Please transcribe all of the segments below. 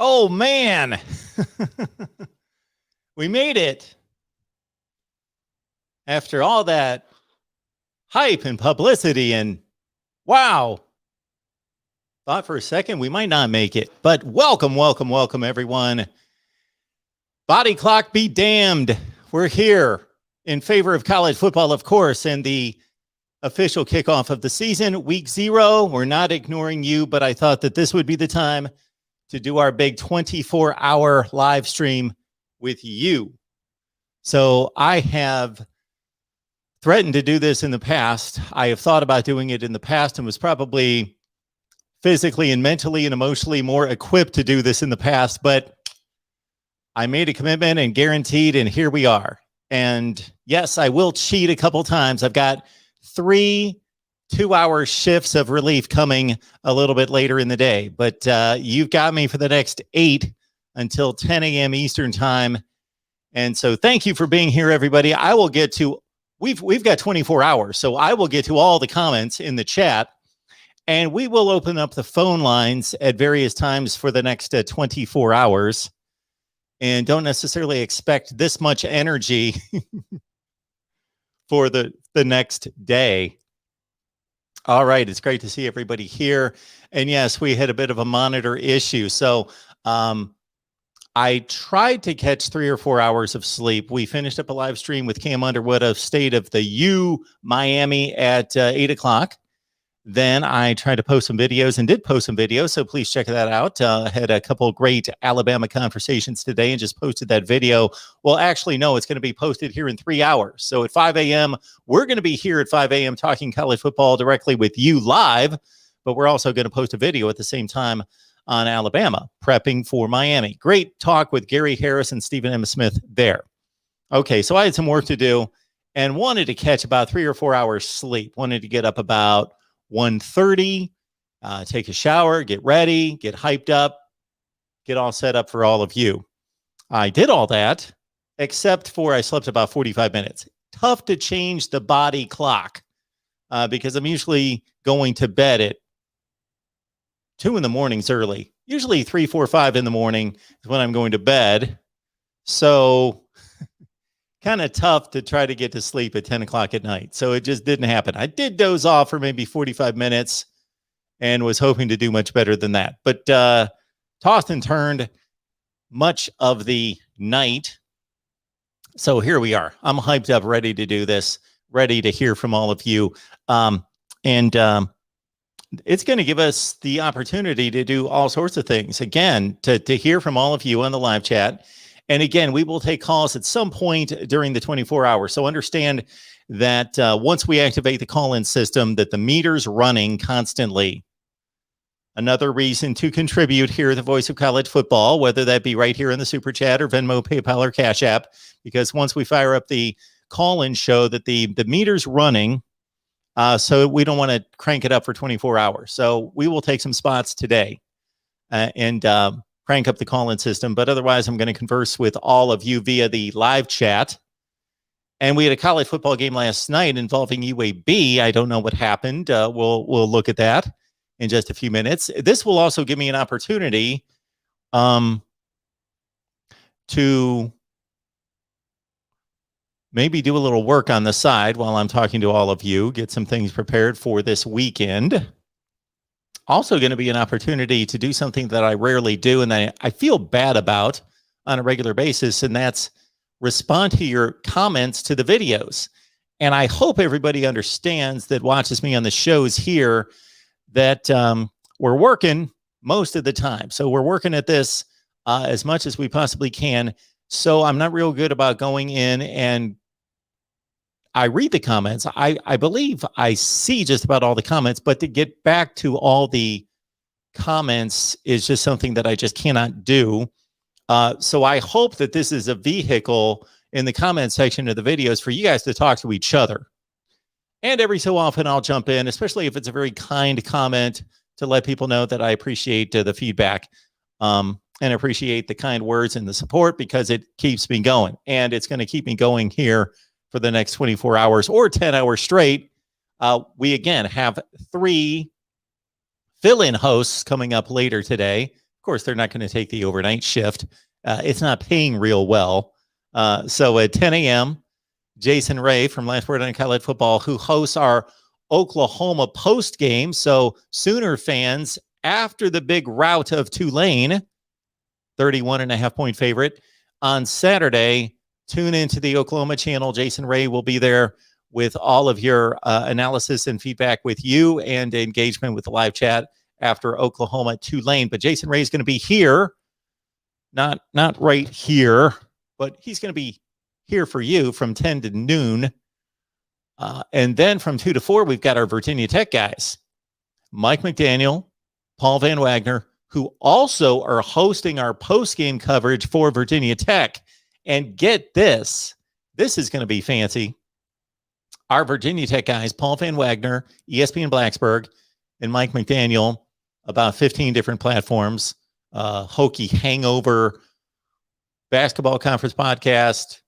Oh, man. We made it. After all that hype and publicity and wow. Thought for a second we might not make it, but welcome, everyone. Body clock be damned. We're here in favor of college football, of course, and the official kickoff of the season, week 0. We're not ignoring you, but I thought that this would be the time to do our big 24-hour live stream with you. So I have threatened to do this in the past. I have thought about doing it in the past and was probably physically and mentally and emotionally more equipped to do this in the past, but I made a commitment and guaranteed, and here we are. And yes, I will cheat a couple times. I've got 3 2-hour shifts of relief coming a little bit later in the day, but you've got me for the next 8 until 10 a.m. Eastern time. And so thank you for being here, everybody. I will get to, we've got 24 hours, so I will get to all the comments in the chat, and we will open up the phone lines at various times for the next 24 hours. And don't necessarily expect this much energy for the next day. All right, it's great to see everybody here. And yes, we had a bit of a monitor issue. So I tried to catch 3 or 4 hours of sleep. We finished up a live stream with Cam Underwood of State of the U, Miami at 8 o'clock. Then I tried to post some videos and did post some videos, so please check that out. Had a couple of great Alabama conversations today and just posted that video. Well, actually, no, it's going to be posted here in 3 hours. So at 5 a.m., we're going to be here at 5 a.m. talking college football directly with you live, but we're also going to post a video at the same time on Alabama, prepping for Miami. Great talk with Gary Harris and Stephen M. Smith there. Okay, so I had some work to do and wanted to catch about 3 or 4 hours sleep. Wanted to get up about 1:30, take a shower, get ready, get hyped up, get all set up for all of you. I did all that, except for I slept about 45 minutes. Tough to change the body clock because I'm usually going to bed at 2 in the mornings early. Usually 3, 4, 5 in the morning is when I'm going to bed. So kind of tough to try to get to sleep at 10 o'clock at night. So it just didn't happen. I did doze off for maybe 45 minutes and was hoping to do much better than that. But tossed and turned much of the night. So here we are. I'm hyped up, ready to do this, ready to hear from all of you. And it's going to give us the opportunity to do all sorts of things. Again, to hear from all of you on the live chat. And again, we will take calls at some point during the 24 hours. So understand that once we activate the call-in system, that the meter's running constantly. Another reason to contribute here at the Voice of College Football, whether that be right here in the Super Chat or Venmo, PayPal, or Cash App, because once we fire up the call-in show, that the meter's running, so we don't want to crank it up for 24 hours. So we will take some spots today and crank up the call-in system, but otherwise I'm going to converse with all of you via the live chat. And we had a college football game last night involving UAB. I don't know what happened. We'll look at that in just a few minutes. This will also give me an opportunity to maybe do a little work on the side while I'm talking to all of you, get some things prepared for this weekend. Also going to be an opportunity to do something that I rarely do and I feel bad about on a regular basis, and that's respond to your comments to the videos. And I hope everybody understands that watches me on the shows here that we're working most of the time. So we're working at this as much as we possibly can. So I'm not real good about going in and I read the comments. I believe I see just about all the comments, but to get back to all the comments is just something that I just cannot do. So I hope that this is a vehicle in the comment section of the videos for you guys to talk to each other. And every so often I'll jump in, especially if it's a very kind comment, to let people know that I appreciate the feedback and appreciate the kind words and the support, because it keeps me going. And it's going to keep me going here for the next 24 hours or 10 hours straight. We, again, have 3 fill-in hosts coming up later today. Of course, they're not going to take the overnight shift. It's not paying real well. So at 10 a.m., Jason Ray from Last Word on College Football, who hosts our Oklahoma post game. So Sooner fans, after the big rout of Tulane, 31.5-point favorite on Saturday, tune into the Oklahoma channel. Jason Ray will be there with all of your analysis and feedback with you and engagement with the live chat after Oklahoma Tulane. But Jason Ray is going to be here, not right here, but he's going to be here for you from 10 to noon. And then from 2 to 4, we've got our Virginia Tech guys, Mike McDaniel, Paul Van Wagner, who also are hosting our post-game coverage for Virginia Tech. And get this is going to be fancy. Our Virginia Tech guys, Paul Van Wagner, ESPN Blacksburg, and Mike McDaniel, about 15 different platforms, Hokie Hangover, Basketball Conference Podcast,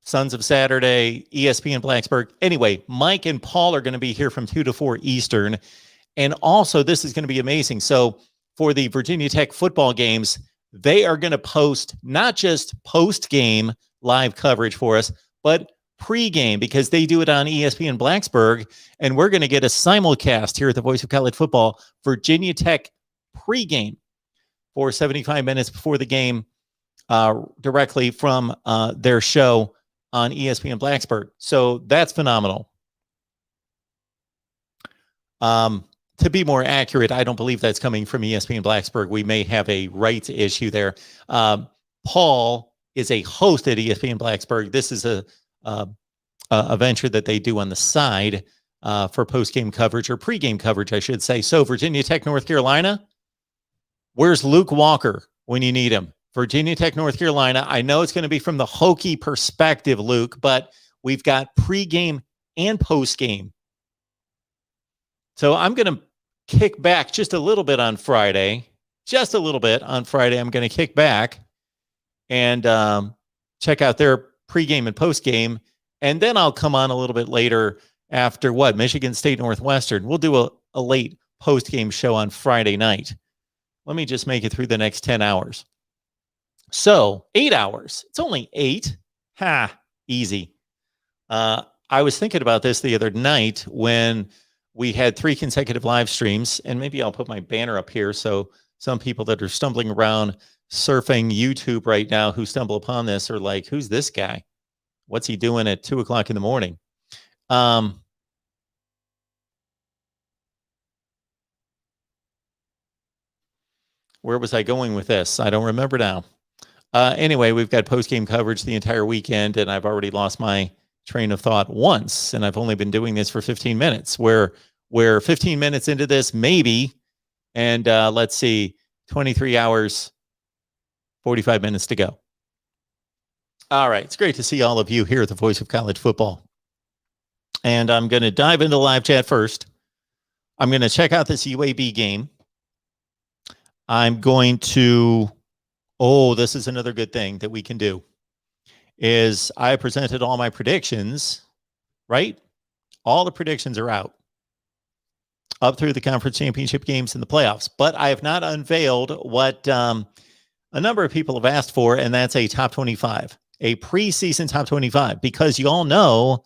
Sons of Saturday, ESPN Blacksburg. Anyway, Mike and Paul are going to be here from 2 to 4 Eastern. And also, this is going to be amazing. So for the Virginia Tech football games, they are going to post not just post-game live coverage for us, but pre-game, because they do it on ESPN Blacksburg. And we're going to get a simulcast here at the Voice of College Football, Virginia Tech pre-game for 75 minutes before the game, directly from their show on ESPN Blacksburg. So that's phenomenal. To be more accurate, I don't believe that's coming from ESPN Blacksburg. We may have a rights issue there. Paul is a host at ESPN Blacksburg. This is a venture that they do on the side for post-game coverage, or pre-game coverage, I should say. So Virginia Tech, North Carolina, where's Luke Walker when you need him? Virginia Tech, North Carolina. I know it's going to be from the Hokie perspective, Luke, but we've got pre-game and post-game. So I'm going to kick back just a little bit on Friday. Just a little bit on Friday. I'm going to kick back and check out their pregame and postgame. And then I'll come on a little bit later after Michigan State Northwestern. We'll do a late postgame show on Friday night. Let me just make it through the next 10 hours. So 8 hours. It's only 8. Easy. I was thinking about this the other night when we had 3 consecutive live streams, and maybe I'll put my banner up here so some people that are stumbling around surfing YouTube right now who stumble upon this are like, who's this guy? What's he doing at 2 o'clock in the morning? Where was I going with this? I don't remember now. Anyway, we've got post-game coverage the entire weekend, and I've already lost my train of thought once, and I've only been doing this for 15 minutes. We're 15 minutes into this, maybe, and let's see, 23 hours, 45 minutes to go. All right, it's great to see all of you here at the Voice of College Football. And I'm going to dive into live chat first. I'm going to check out this UAB game. I'm going to, this is another good thing that we can do, is I presented all my predictions, right? All the predictions are out up through the conference championship games and the playoffs. But I have not unveiled what a number of people have asked for, and that's a top 25, a preseason top 25, because you all know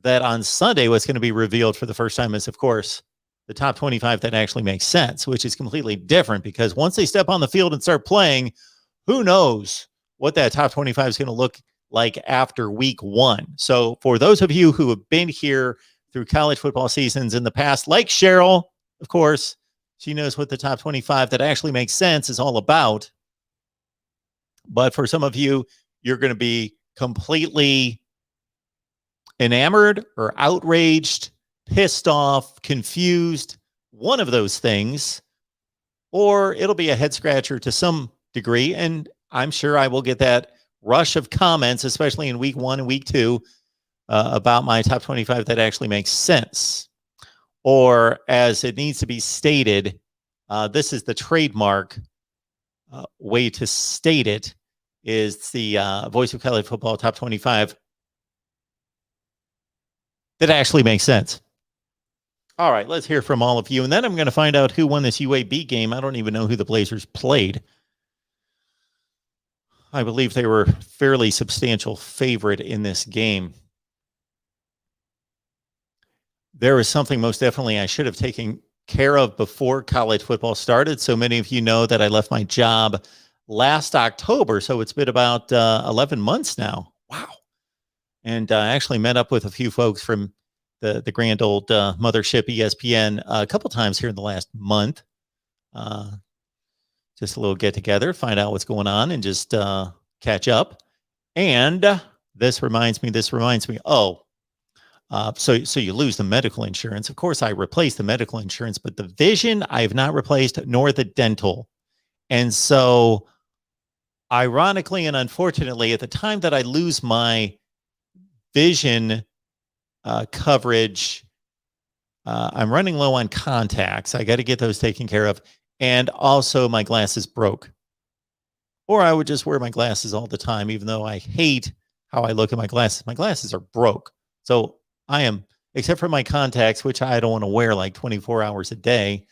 that on Sunday what's going to be revealed for the first time is, of course, the top 25 that actually makes sense, which is completely different, because once they step on the field and start playing, who knows what that top 25 is going to look like after week 1. So for those of you who have been here through college football seasons in the past, like Cheryl, of course, she knows what the top 25 that actually makes sense is all about. But for some of you, you're going to be completely enamored or outraged, pissed off, confused, one of those things, or it'll be a head scratcher to some degree. And I'm sure I will get that rush of comments, especially in week 1 and week 2, about my top 25 that actually makes sense. Or as it needs to be stated, this is the trademark way to state it, is the Voice of College Football top 25 that actually makes sense. All right, let's hear from all of you. And then I'm going to find out who won this UAB game. I don't even know who the Blazers played. I believe they were fairly substantial favorite in this game. There was something most definitely I should have taken care of before college football started. So many of you know that I left my job last October. So it's been about 11 months now. Wow. And I actually met up with a few folks from the grand old mothership ESPN a couple times here in the last month. Just a little get together, find out what's going on, and just catch up. And this reminds me. Oh, so you lose the medical insurance. Of course, I replaced the medical insurance, but the vision I have not replaced, nor the dental. And so, ironically and unfortunately, at the time that I lose my vision coverage, I'm running low on contacts. I got to get those taken care of. And also my glasses broke. Or I would just wear my glasses all the time, even though I hate how I look at my glasses. My glasses are broke. So I am, except for my contacts, which I don't want to wear like 24 hours a day.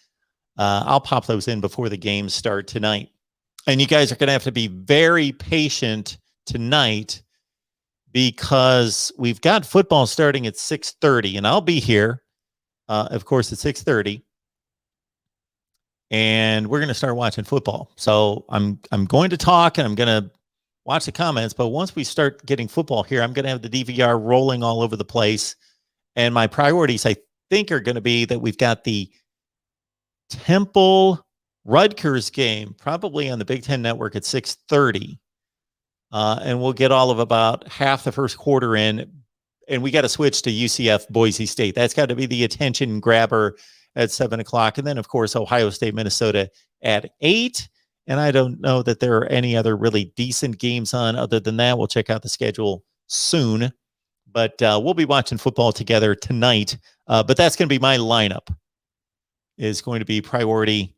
I'll pop those in before the games start tonight. And you guys are going to have to be very patient tonight because we've got football starting at 6:30, and I'll be here, of course, at 6:30. And we're going to start watching football. So I'm going to talk and I'm going to watch the comments. But once we start getting football here, I'm going to have the DVR rolling all over the place. And my priorities, I think, are going to be that we've got the Temple Rutgers game, probably on the Big Ten Network at 6:30. And we'll get all of about half the first quarter in. And we got to switch to UCF Boise State. That's got to be the attention grabber at 7 o'clock. And then, of course, Ohio State, Minnesota at 8. And I don't know that there are any other really decent games on other than that. We'll check out the schedule soon. But we'll be watching football together tonight. But that's going to be my lineup. Is going to be priority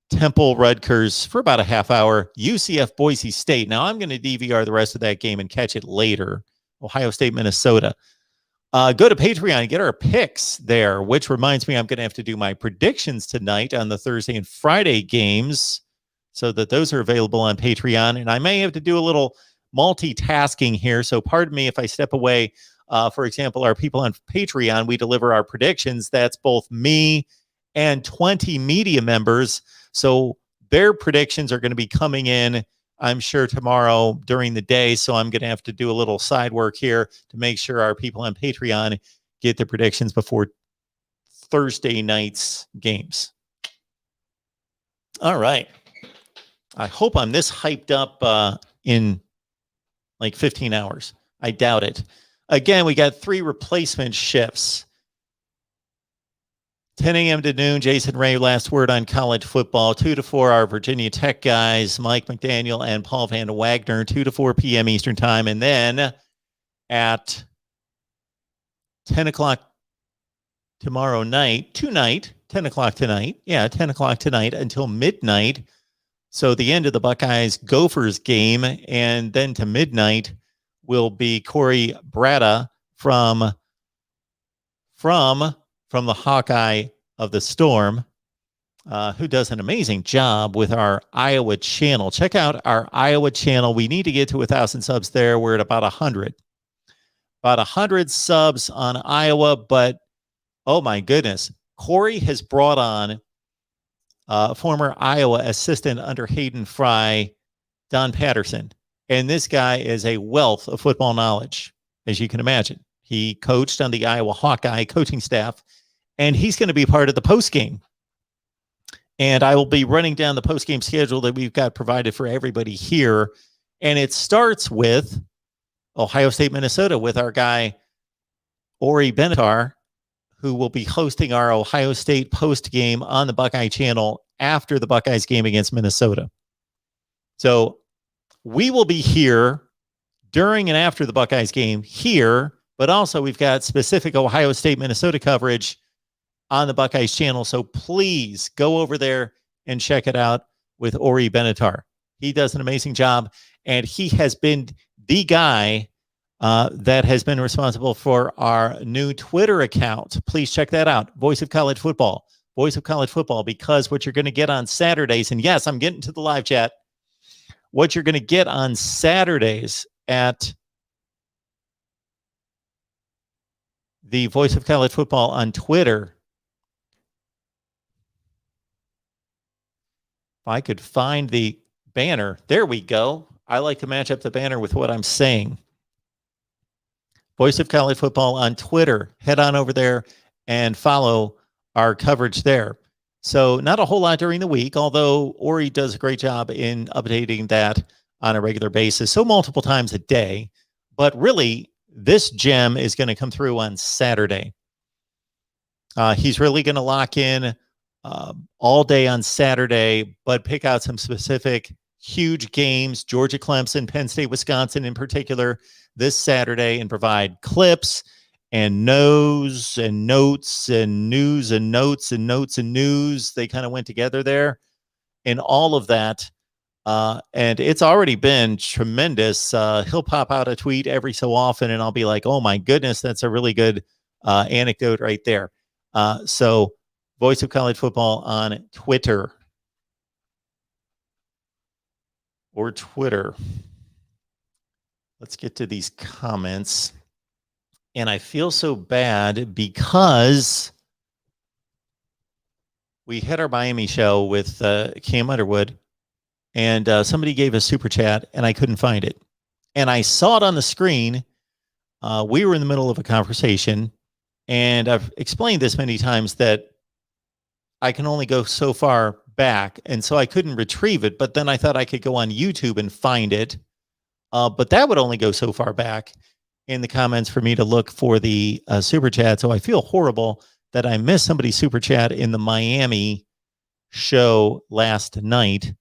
Temple Rutgers for about a half hour. UCF Boise State. Now, I'm going to DVR the rest of that game and catch it later. Ohio State, Minnesota. Go to Patreon and get our picks there, which reminds me I'm going to have to do my predictions tonight on the Thursday and Friday games so that those are available on Patreon. And I may have to do a little multitasking here. So pardon me if I step away. For example, our people on Patreon, we deliver our predictions. That's both me and 20 media members. So their predictions are going to be coming in, I'm sure, tomorrow during the day. So I'm going to have to do a little side work here to make sure our people on Patreon get the predictions before Thursday night's games. All right. I hope I'm this hyped up in like 15 hours. I doubt it. Again, we got 3 replacement shifts. 10 a.m. to noon, Jason Ray, last word on college football. 2 to 4, our Virginia Tech guys, Mike McDaniel and Paul Van Wagner, 2 to 4 p.m. Eastern time. And then at 10 o'clock tomorrow night, 10 o'clock tonight. Yeah, 10 o'clock tonight until midnight. So the end of the Buckeyes-Gophers game. And then to midnight will be Corey Bratta from the Hawkeye of the Storm, who does an amazing job with our Iowa channel. Check out our Iowa channel. We need to get to 1,000 subs there. We're at about 100. About 100 subs on Iowa, but oh my goodness. Corey has brought on former Iowa assistant under Hayden Fry, Don Patterson. And this guy is a wealth of football knowledge, as you can imagine. He coached on the Iowa Hawkeye coaching staff, and he's going to be part of the postgame. And I will be running down the postgame schedule that we've got provided for everybody here. And it starts with Ohio State, Minnesota, with our guy, Ori Benatar, who will be hosting our Ohio State postgame on the Buckeye channel after the Buckeyes game against Minnesota. So we will be here during and after the Buckeyes game here, but also we've got specific Ohio State, Minnesota coverage on the Buckeyes channel. So please go over there and check it out with Ori Benatar. He does an amazing job, and he has been the guy that has been responsible for our new Twitter account. Please check that out. Voice of College Football. Voice of College Football, because what you're going to get on Saturdays, and yes, I'm getting to the live chat. What you're going to get on Saturdays at the Voice of College Football on Twitter. If I could find the banner, there we go. I like to match up the banner with what I'm saying. Voice of College Football on Twitter. Head on over there and follow our coverage there. So not a whole lot during the week, although Ori does a great job in updating that on a regular basis, so multiple times a day. But really, this gem is going to come through on Saturday. He's really going to lock in all day on Saturday, but pick out some specific huge games, Georgia, Clemson, Penn State, Wisconsin in particular, this Saturday, and provide clips and notes and news and notes and notes and news. They kind of went together there and all of that. And it's already been tremendous. He'll pop out a tweet every so often and I'll be like, oh my goodness, that's a really good anecdote right there. So Voice of College Football on Twitter or Twitter. Let's get to these comments. And I feel so bad because we had our Miami show with Cam Underwood, and somebody gave a super chat, and I couldn't find it. And I saw it on the screen. We were in the middle of a conversation, and I've explained this many times that I can only go so far back, and so I couldn't retrieve it. But then I thought I could go on YouTube and find it. But that would only go so far back in the comments for me to look for the super chat. So I feel horrible that I missed somebody's super chat in the Miami show last night.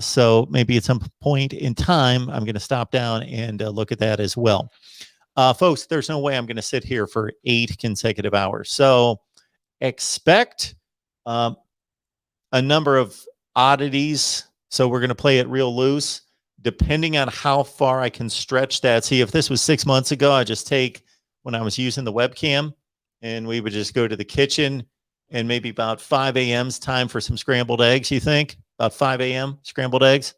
So maybe at some point in time, I'm going to stop down and look at that as well. Folks, there's no way I'm going to sit here for 8 consecutive hours. So expect a number of oddities. So we're going to play it real loose, depending on how far I can stretch that. See, if this was 6 months ago, I just take when I was using the webcam and we would just go to the kitchen and maybe about 5 a.m.'s time for some scrambled eggs, you think? About 5 a.m. scrambled eggs.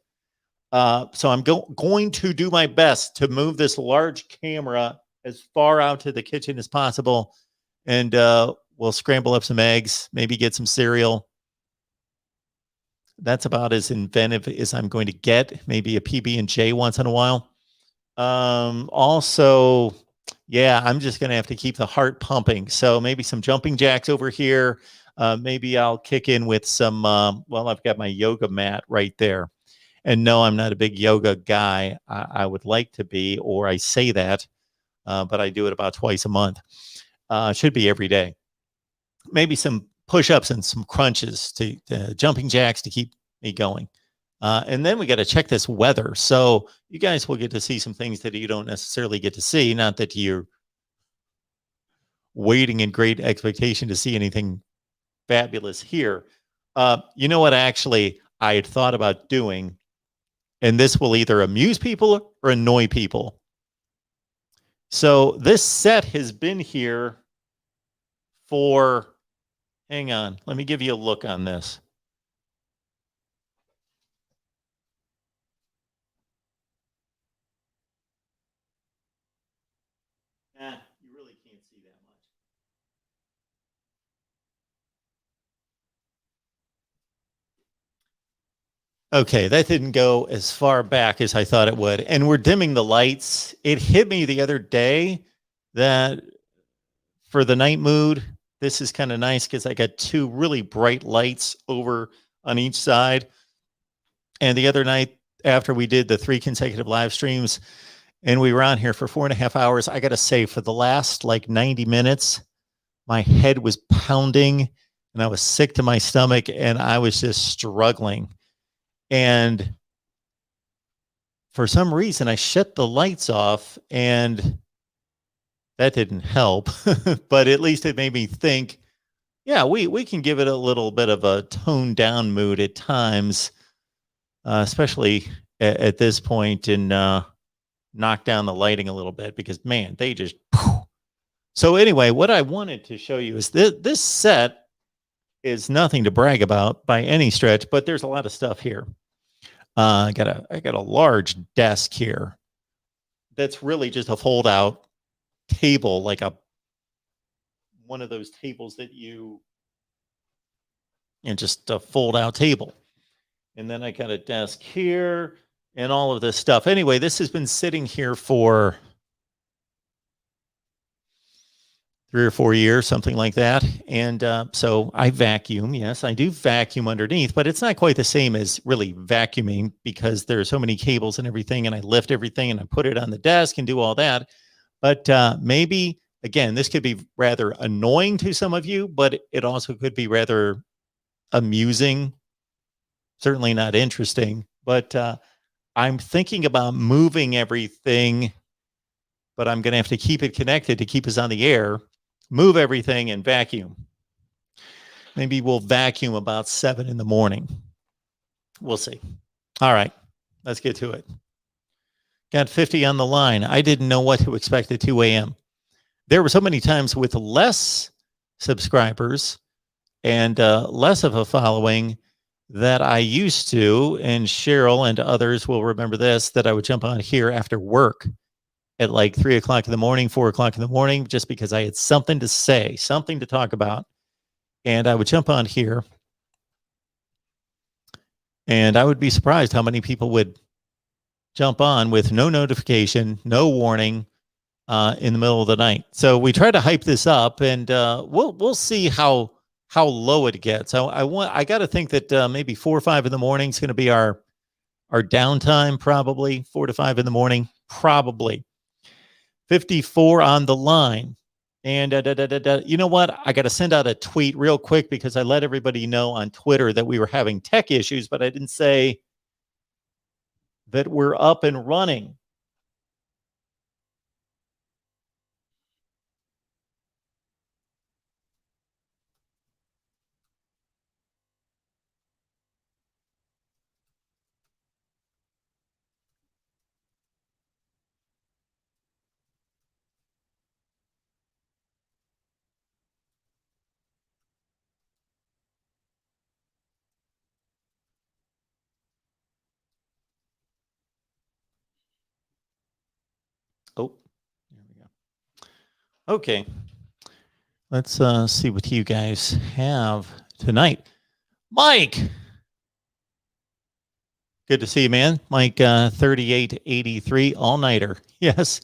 So I'm going to do my best to move this large camera as far out to the kitchen as possible. And we'll scramble up some eggs, maybe get some cereal. That's about as inventive as I'm going to get. Maybe a PB&J once in a while. Also, yeah, I'm just going to have to keep the heart pumping. So maybe some jumping jacks over here. Maybe I'll kick in with some, well, I've got my yoga mat right there. And no, I'm not a big yoga guy. I would like to be, or I say that, but I do it about twice a month. Should be every day. Maybe some push-ups and some crunches to jumping jacks to keep me going. And then we got to check this weather. So you guys will get to see some things that you don't necessarily get to see. Not that you're waiting in great expectation to see anything fabulous here. You know what actually I had thought about doing, and this will either amuse people or annoy people. So this set has been here for, hang on, let me give you a look on this. You really can't see that much. Okay, that didn't go as far back as I thought it would. And we're dimming the lights. It hit me the other day that for the night mood, this is kind of nice because I got 2 really bright lights over on each side. And the other night, after we did the 3 consecutive live streams and we were on here for 4.5 hours, I got to say, for the last like 90 minutes, my head was pounding and I was sick to my stomach and I was just struggling. And for some reason, I shut the lights off and that didn't help, but at least it made me think, yeah, we can give it a little bit of a toned down mood at times, especially at this point in knock down the lighting a little bit because, man, they just... So anyway, what I wanted to show you is this set is nothing to brag about by any stretch, but there's a lot of stuff here. I got a large desk here that's really just a fold out table, like one of those tables that just a fold out table. And then I got a desk here and all of this stuff. Anyway, this has been sitting here for 3 or 4 years, something like that. And so I vacuum. Yes, I do vacuum underneath, but it's not quite the same as really vacuuming because there's so many cables and everything, and I lift everything and I put it on the desk and do all that. But maybe, again, this could be rather annoying to some of you, but it also could be rather amusing. Certainly not interesting, but I'm thinking about moving everything, but I'm going to have to keep it connected to keep us on the air. Move everything and vacuum. Maybe we'll vacuum about 7 in the morning. We'll see. All right, let's get to it. Got 50 on the line. I didn't know what to expect at 2 a.m. There were so many times with less subscribers and less of a following that I used to, and Cheryl and others will remember this, that I would jump on here after work at like 3 o'clock in the morning, 4 o'clock in the morning, just because I had something to say, something to talk about. And I would jump on here and I would be surprised how many people would jump on with no notification, no warning in the middle of the night. So we try to hype this up, and we'll see how low it gets. I got to think that maybe 4 or 5 in the morning is going to be our downtime, probably 4 to 5 in the morning, probably. 54 on the line. And you know what? I got to send out a tweet real quick because I let everybody know on Twitter that we were having tech issues, but I didn't say that we're up and running. Oh, there we go. Okay. Let's see what you guys have tonight. Mike. Good to see you, man. Mike, 3883, all-nighter. Yes.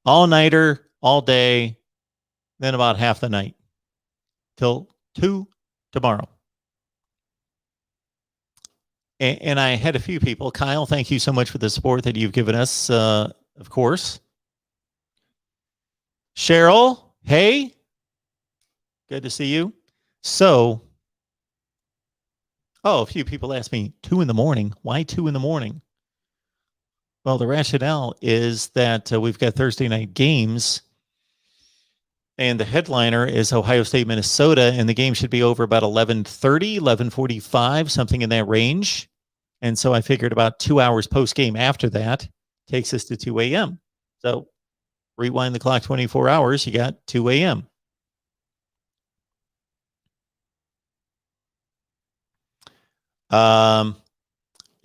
All-nighter, all day, then about half the night. Till 2 tomorrow. And I had a few people. Kyle, thank you so much for the support that you've given us, of course. Cheryl, hey. Good to see you. So, a few people asked me, 2 in the morning. Why 2 in the morning? Well, the rationale is that we've got Thursday night games, and the headliner is Ohio State, Minnesota, and the game should be over about 11:30, 11:45, something in that range. And so I figured about 2 hours post-game after that takes us to 2 a.m. So rewind the clock 24 hours, you got 2 a.m.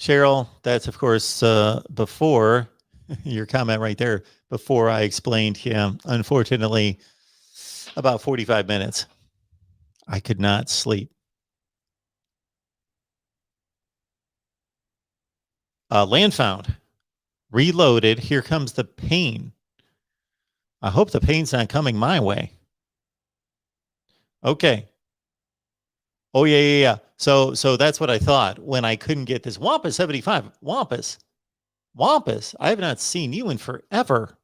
Cheryl, that's of course before your comment right there, before I explained, unfortunately, about 45 minutes. I could not sleep. Land found. Reloaded. Here comes the pain. I hope the pain's not coming my way. Okay. Oh, yeah. So that's what I thought when I couldn't get this. Wampus 75. Wampus, I have not seen you in forever.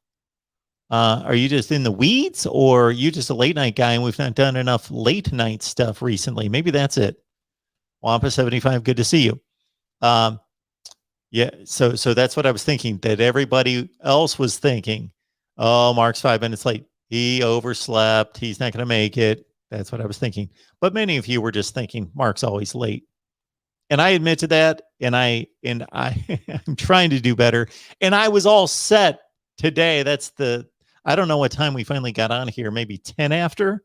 Are you just in the weeds, or are you just a late night guy and we've not done enough late night stuff recently? Maybe that's it. Wampus 75, good to see you. Yeah, so that's what I was thinking, that everybody else was thinking. Oh, Mark's 5 minutes late. He overslept. He's not going to make it. That's what I was thinking. But many of you were just thinking, Mark's always late. And I admit to that, and I'm trying to do better. And I was all set today. I don't know what time we finally got on here, maybe 10 after.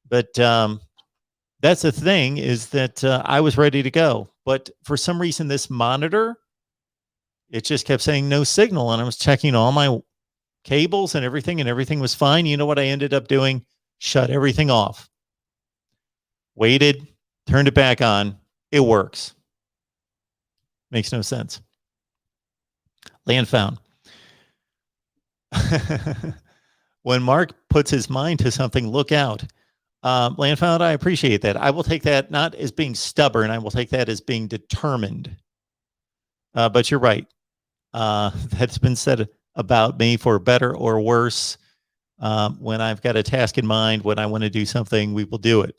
But that's the thing, is that I was ready to go. But for some reason, this monitor, it just kept saying no signal. And I was checking all my cables and everything was fine. You know what I ended up doing? Shut everything off. Waited, turned it back on. It works. Makes no sense. Land found. When Mark puts his mind to something, look out. Land found, I appreciate that. I will take that not as being stubborn. I will take that as being determined. But you're right. That's been said about me for better or worse. When I've got a task in mind, when I want to do something, we will do it.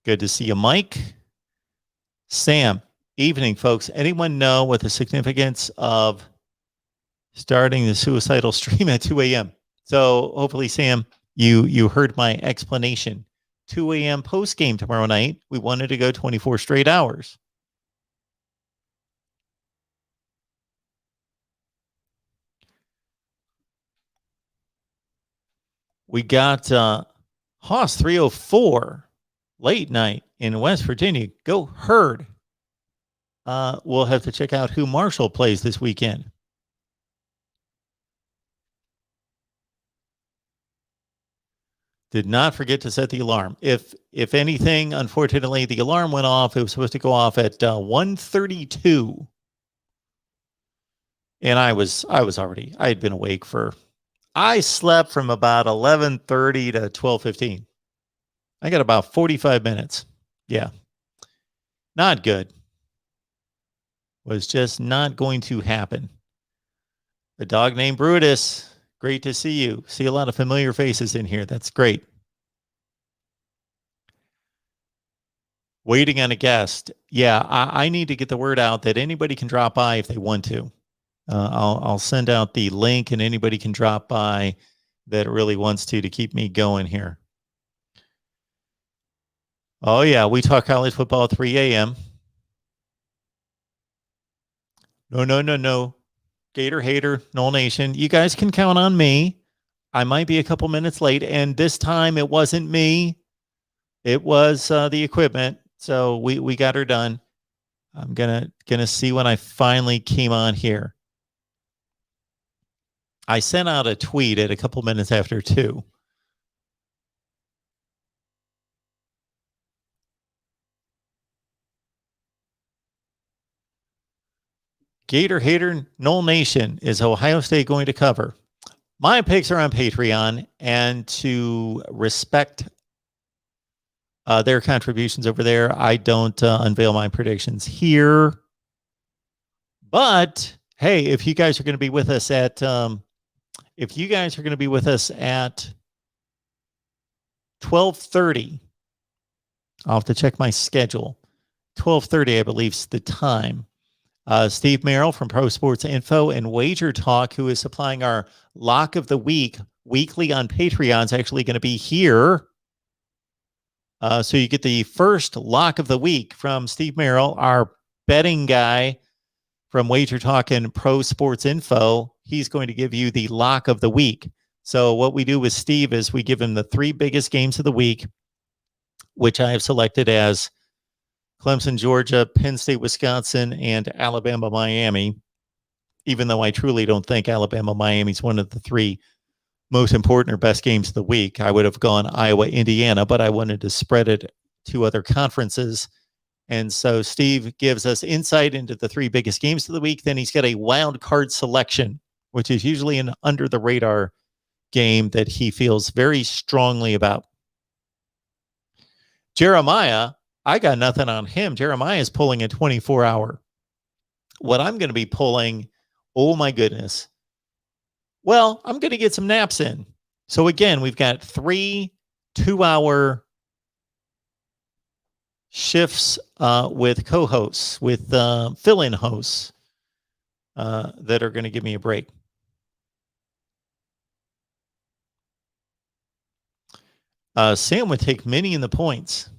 Good to see you, Mike. Sam, evening, folks. Anyone know what the significance of starting the suicidal stream at 2 a.m.? So hopefully, Sam, you heard my explanation. 2 a.m. post game tomorrow night. We wanted to go 24 straight hours. We got Haas 304 late night in West Virginia. Go Herd. We'll have to check out who Marshall plays this weekend. Did not forget to set the alarm. If anything, unfortunately, the alarm went off. It was supposed to go off at 1:32. And I had been awake I slept from about 11:30 to 12:15. I got about 45 minutes. Yeah. Not good. Was just not going to happen. A dog named Brutus. Great to see you. See a lot of familiar faces in here. That's great. Waiting on a guest. Yeah, I need to get the word out that anybody can drop by if they want to. I'll send out the link, and anybody can drop by that really wants to keep me going here. Oh, yeah, we talk college football at 3 a.m. No. Gator hater, Knoll Nation. You guys can count on me. I might be a couple minutes late, and this time it wasn't me. It was the equipment. So we got her done. I'm gonna see when I finally came on here. I sent out a tweet at a couple minutes after 2. Gator hater, Knoll Nation. Is Ohio State going to cover? My picks are on Patreon, and to respect their contributions over there, I don't unveil my predictions here. But hey, if you guys are going to be with us at 12:30, I'll have to check my schedule. 12:30, I believe, is the time. Steve Merrill from Pro Sports Info and Wager Talk, who is supplying our lock of the week weekly on Patreon, is actually going to be here. So you get the first lock of the week from Steve Merrill, our betting guy from Wager Talk and Pro Sports Info. He's going to give you the lock of the week. So what we do with Steve is we give him the 3 biggest games of the week, which I have selected as Clemson, Georgia, Penn State, Wisconsin, and Alabama, Miami, even though I truly don't think Alabama, Miami is one of the 3 most important or best games of the week. I would have gone Iowa, Indiana, but I wanted to spread it to other conferences. And so Steve gives us insight into the 3 biggest games of the week. Then he's got a wild card selection, which is usually an under the radar game that he feels very strongly about. Jeremiah, I got nothing on him. Jeremiah is pulling a 24-hour. What I'm going to be pulling, oh my goodness. Well, I'm going to get some naps in. So again, we've got 3 2-hour shifts with co-hosts, with fill-in hosts that are going to give me a break. Sam would take many in the points.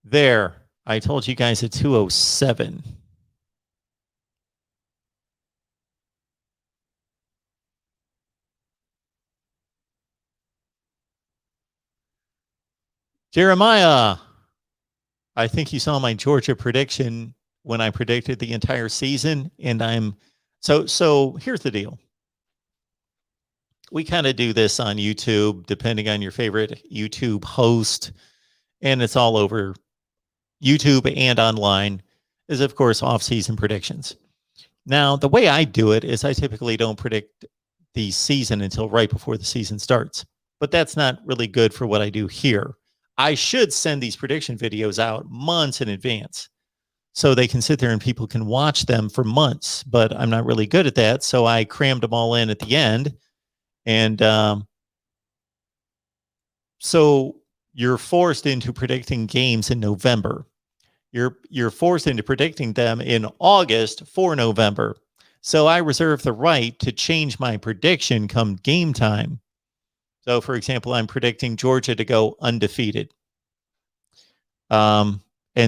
There. I told you guys at 207. Jeremiah, I think you saw my Georgia prediction when I predicted the entire season, and so here's the deal. We kind of do this on YouTube, depending on your favorite YouTube host, and it's all over YouTube and online, is of course off-season predictions. Now, the way I do it is I typically don't predict the season until right before the season starts, but that's not really good for what I do here. I should send these prediction videos out months in advance so they can sit there and people can watch them for months, but I'm not really good at that. So I crammed them all in at the end. And so you're forced into predicting games in November. You're forced into predicting them in August for November. So I reserve the right to change my prediction come game time. So, for example, I'm predicting Georgia to go undefeated. And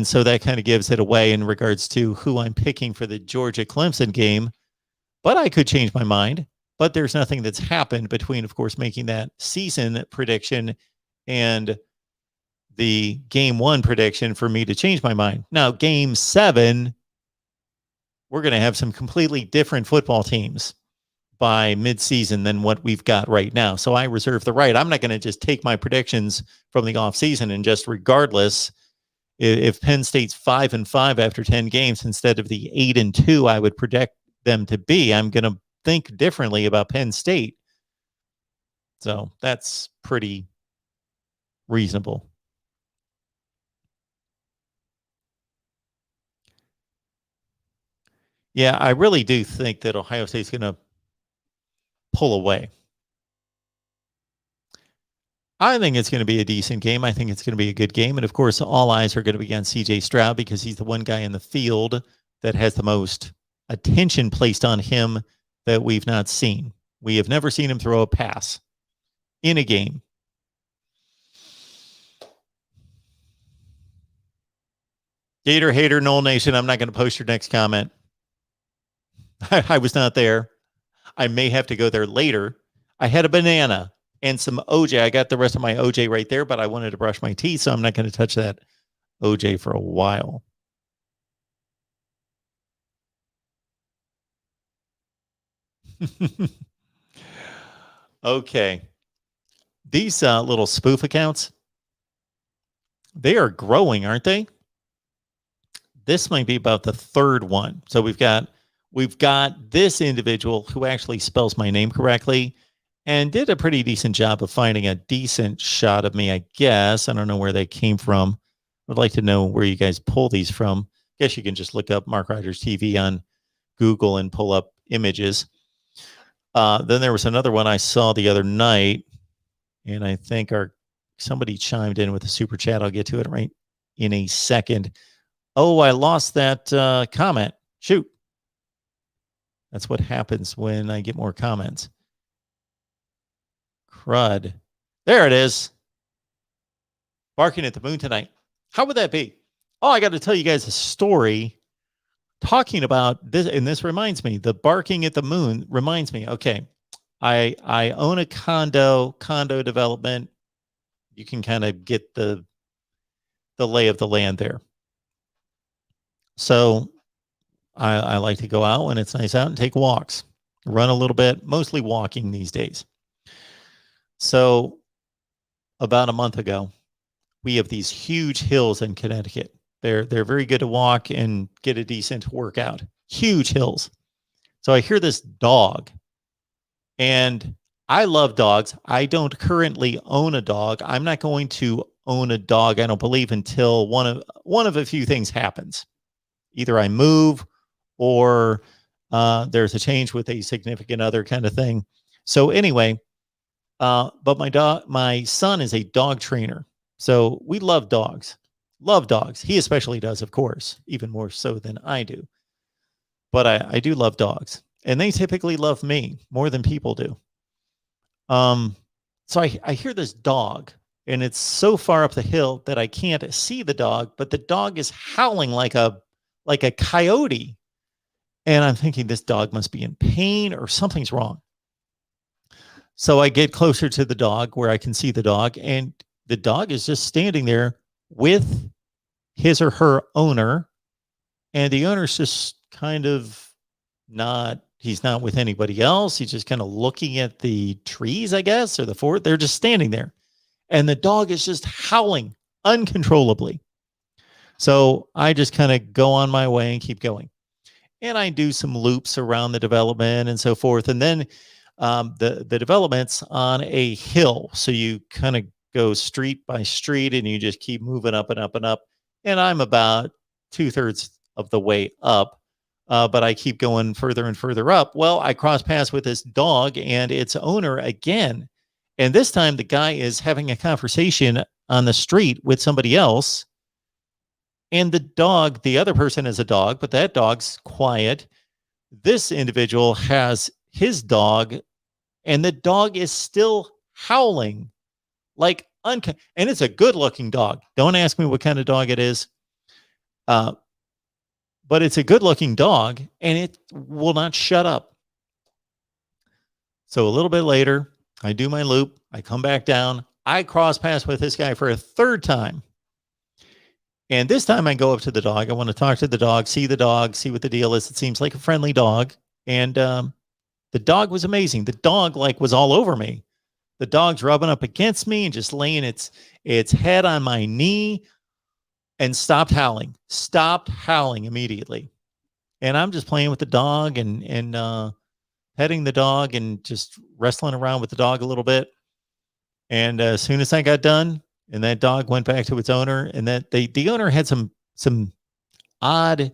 so that kind of gives it away in regards to who I'm picking for the Georgia Clemson game. But I could change my mind. But there's nothing that's happened between, of course, making that season prediction and the game one prediction for me to change my mind. Now, game 7, we're going to have some completely different football teams by midseason than what we've got right now. So I reserve the right. I'm not going to just take my predictions from the offseason and just regardless if Penn State's 5-5 after 10 games instead of the 8-2 I would predict them to be, I'm going to think differently about Penn State. So that's pretty reasonable. Yeah, I really do think that Ohio State's going to pull away. I think it's going to be a decent game. I think it's going to be a good game. And of course, all eyes are going to be on CJ Stroud because he's the one guy in the field that has the most attention placed on him that we've not seen. We have never seen him throw a pass in a game. Gator hater, Knoll Nation, I'm not going to post your next comment. I was not there. I may have to go there later. I had a banana and some OJ. I got the rest of my OJ right there, but I wanted to brush my teeth, so I'm not going to touch that OJ for a while. Okay. These little spoof accounts, they are growing, aren't they? This might be about the third one. So we've got this individual who actually spells my name correctly and did a pretty decent job of finding a decent shot of me, I guess. I don't know where they came from. I'd like to know where you guys pull these from. I guess you can just look up Mark Rogers TV on Google and pull up images. Then there was another one I saw the other night, and I think somebody chimed in with a super chat. I'll get to it right in a second. Oh, I lost that comment. Shoot. That's what happens when I get more comments. Crud. There it is. Barking at the moon tonight. How would that be? Oh, I got to tell you guys a story talking about this. And this reminds me, the barking at the moon reminds me. Okay. I own a condo development. You can kind of get the lay of the land there. So I like to go out when it's nice out and take walks, run a little bit, mostly walking these days. So about a month ago, we have these huge hills in Connecticut. They're very good to walk and get a decent workout. Huge hills. So I hear this dog, and I love dogs. I don't currently own a dog. I'm not going to own a dog, I don't believe, until one of a few things happens. Either I move or there's a change with a significant other kind of thing. So anyway, but my son is a dog trainer. So we love dogs. Love dogs. He especially does, of course, even more so than I do. But I do love dogs. And they typically love me more than people do. So I hear this dog and it's so far up the hill that I can't see the dog, but the dog is howling like a coyote. And I'm thinking this dog must be in pain or something's wrong. So I get closer to the dog where I can see the dog, and the dog is just standing there with his or her owner, and the owner's just kind of he's not with anybody else. He's just kind of looking at the trees, I guess, or the forest. They're just standing there, and the dog is just howling uncontrollably. So I just kind of go on my way and keep going. And I do some loops around the development and so forth. And then the development's on a hill. So you kind of go street by street and you just keep moving up and up and up. And I'm about 2/3 of the way up, but I keep going further and further up. Well, I cross paths with this dog and its owner again. And this time the guy is having a conversation on the street with somebody else. And the dog, the other person is a dog, but that dog's quiet. This individual has his dog, and the dog is still howling like and it's a good looking dog. Don't ask me what kind of dog it is. But it's a good looking dog, and it will not shut up. So a little bit later, I do my loop. I come back down. I cross paths with this guy for a third time. And this time I go up to the dog. I want to talk to the dog, see what the deal is. It seems like a friendly dog. And the dog was amazing. The dog was all over me. The dog's rubbing up against me and just laying its head on my knee, and stopped howling immediately. And I'm just playing with the dog and petting the dog and just wrestling around with the dog a little bit. And as soon as I got done, and that dog went back to its owner, and that the owner had some odd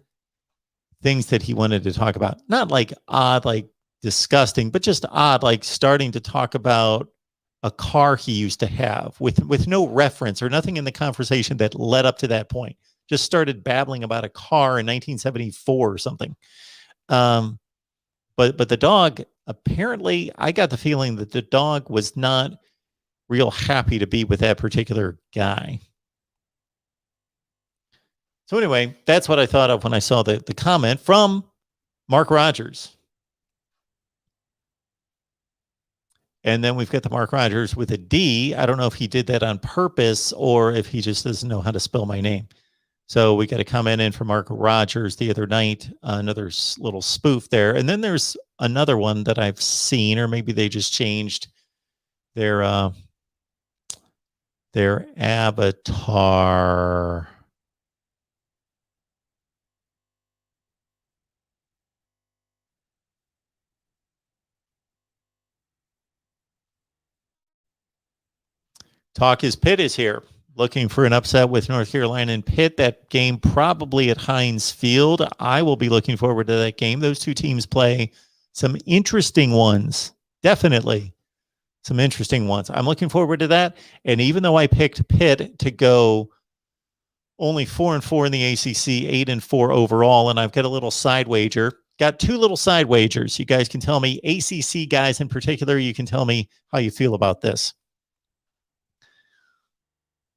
things that he wanted to talk about. Not like odd, like disgusting, but just odd, like starting to talk about a car he used to have with no reference or nothing in the conversation that led up to that point. Just started babbling about a car in 1974 or something. But the dog, apparently, I got the feeling that the dog was not real happy to be with that particular guy. So anyway, that's what I thought of when I saw the comment from Mark Rogers. And then we've got the Mark Rogers with a D. I don't know if he did that on purpose or if he just doesn't know how to spell my name. So we got a comment in from Mark Rogers the other night, another little spoof there. And then there's another one that I've seen, or maybe they just changed their avatar. Talk is Pitt is here, looking for an upset with North Carolina and Pitt. That game probably at Heinz Field. I will be looking forward to that game. Those two teams play some interesting ones. Definitely some interesting ones. I'm looking forward to that. And even though I picked Pitt to go only 4-4 in the ACC, 8-4 overall, and I've got a little side wager. Got two little side wagers. You guys can tell me, ACC guys in particular, you can tell me how you feel about this.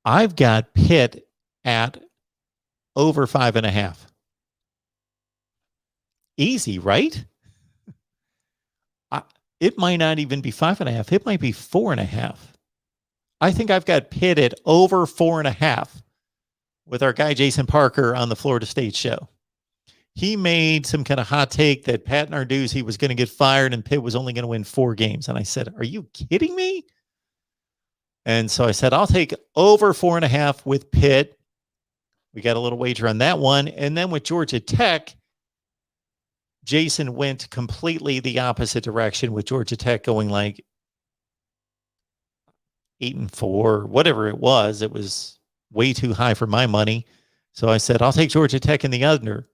I've got Pitt at over 5.5. Easy, right? It might not even be 5.5. It might be 4.5. I think I've got Pitt at over 4.5 with our guy Jason Parker on the Florida State show. He made some kind of hot take that Pat Narduzzi was going to get fired and Pitt was only going to win 4 games. And I said, are you kidding me? And so I said, I'll take over 4.5 with Pitt. We got a little wager on that one. And then with Georgia Tech, Jason went completely the opposite direction with Georgia Tech going like 8-4, whatever it was. It was way too high for my money. So I said, I'll take Georgia Tech in the under.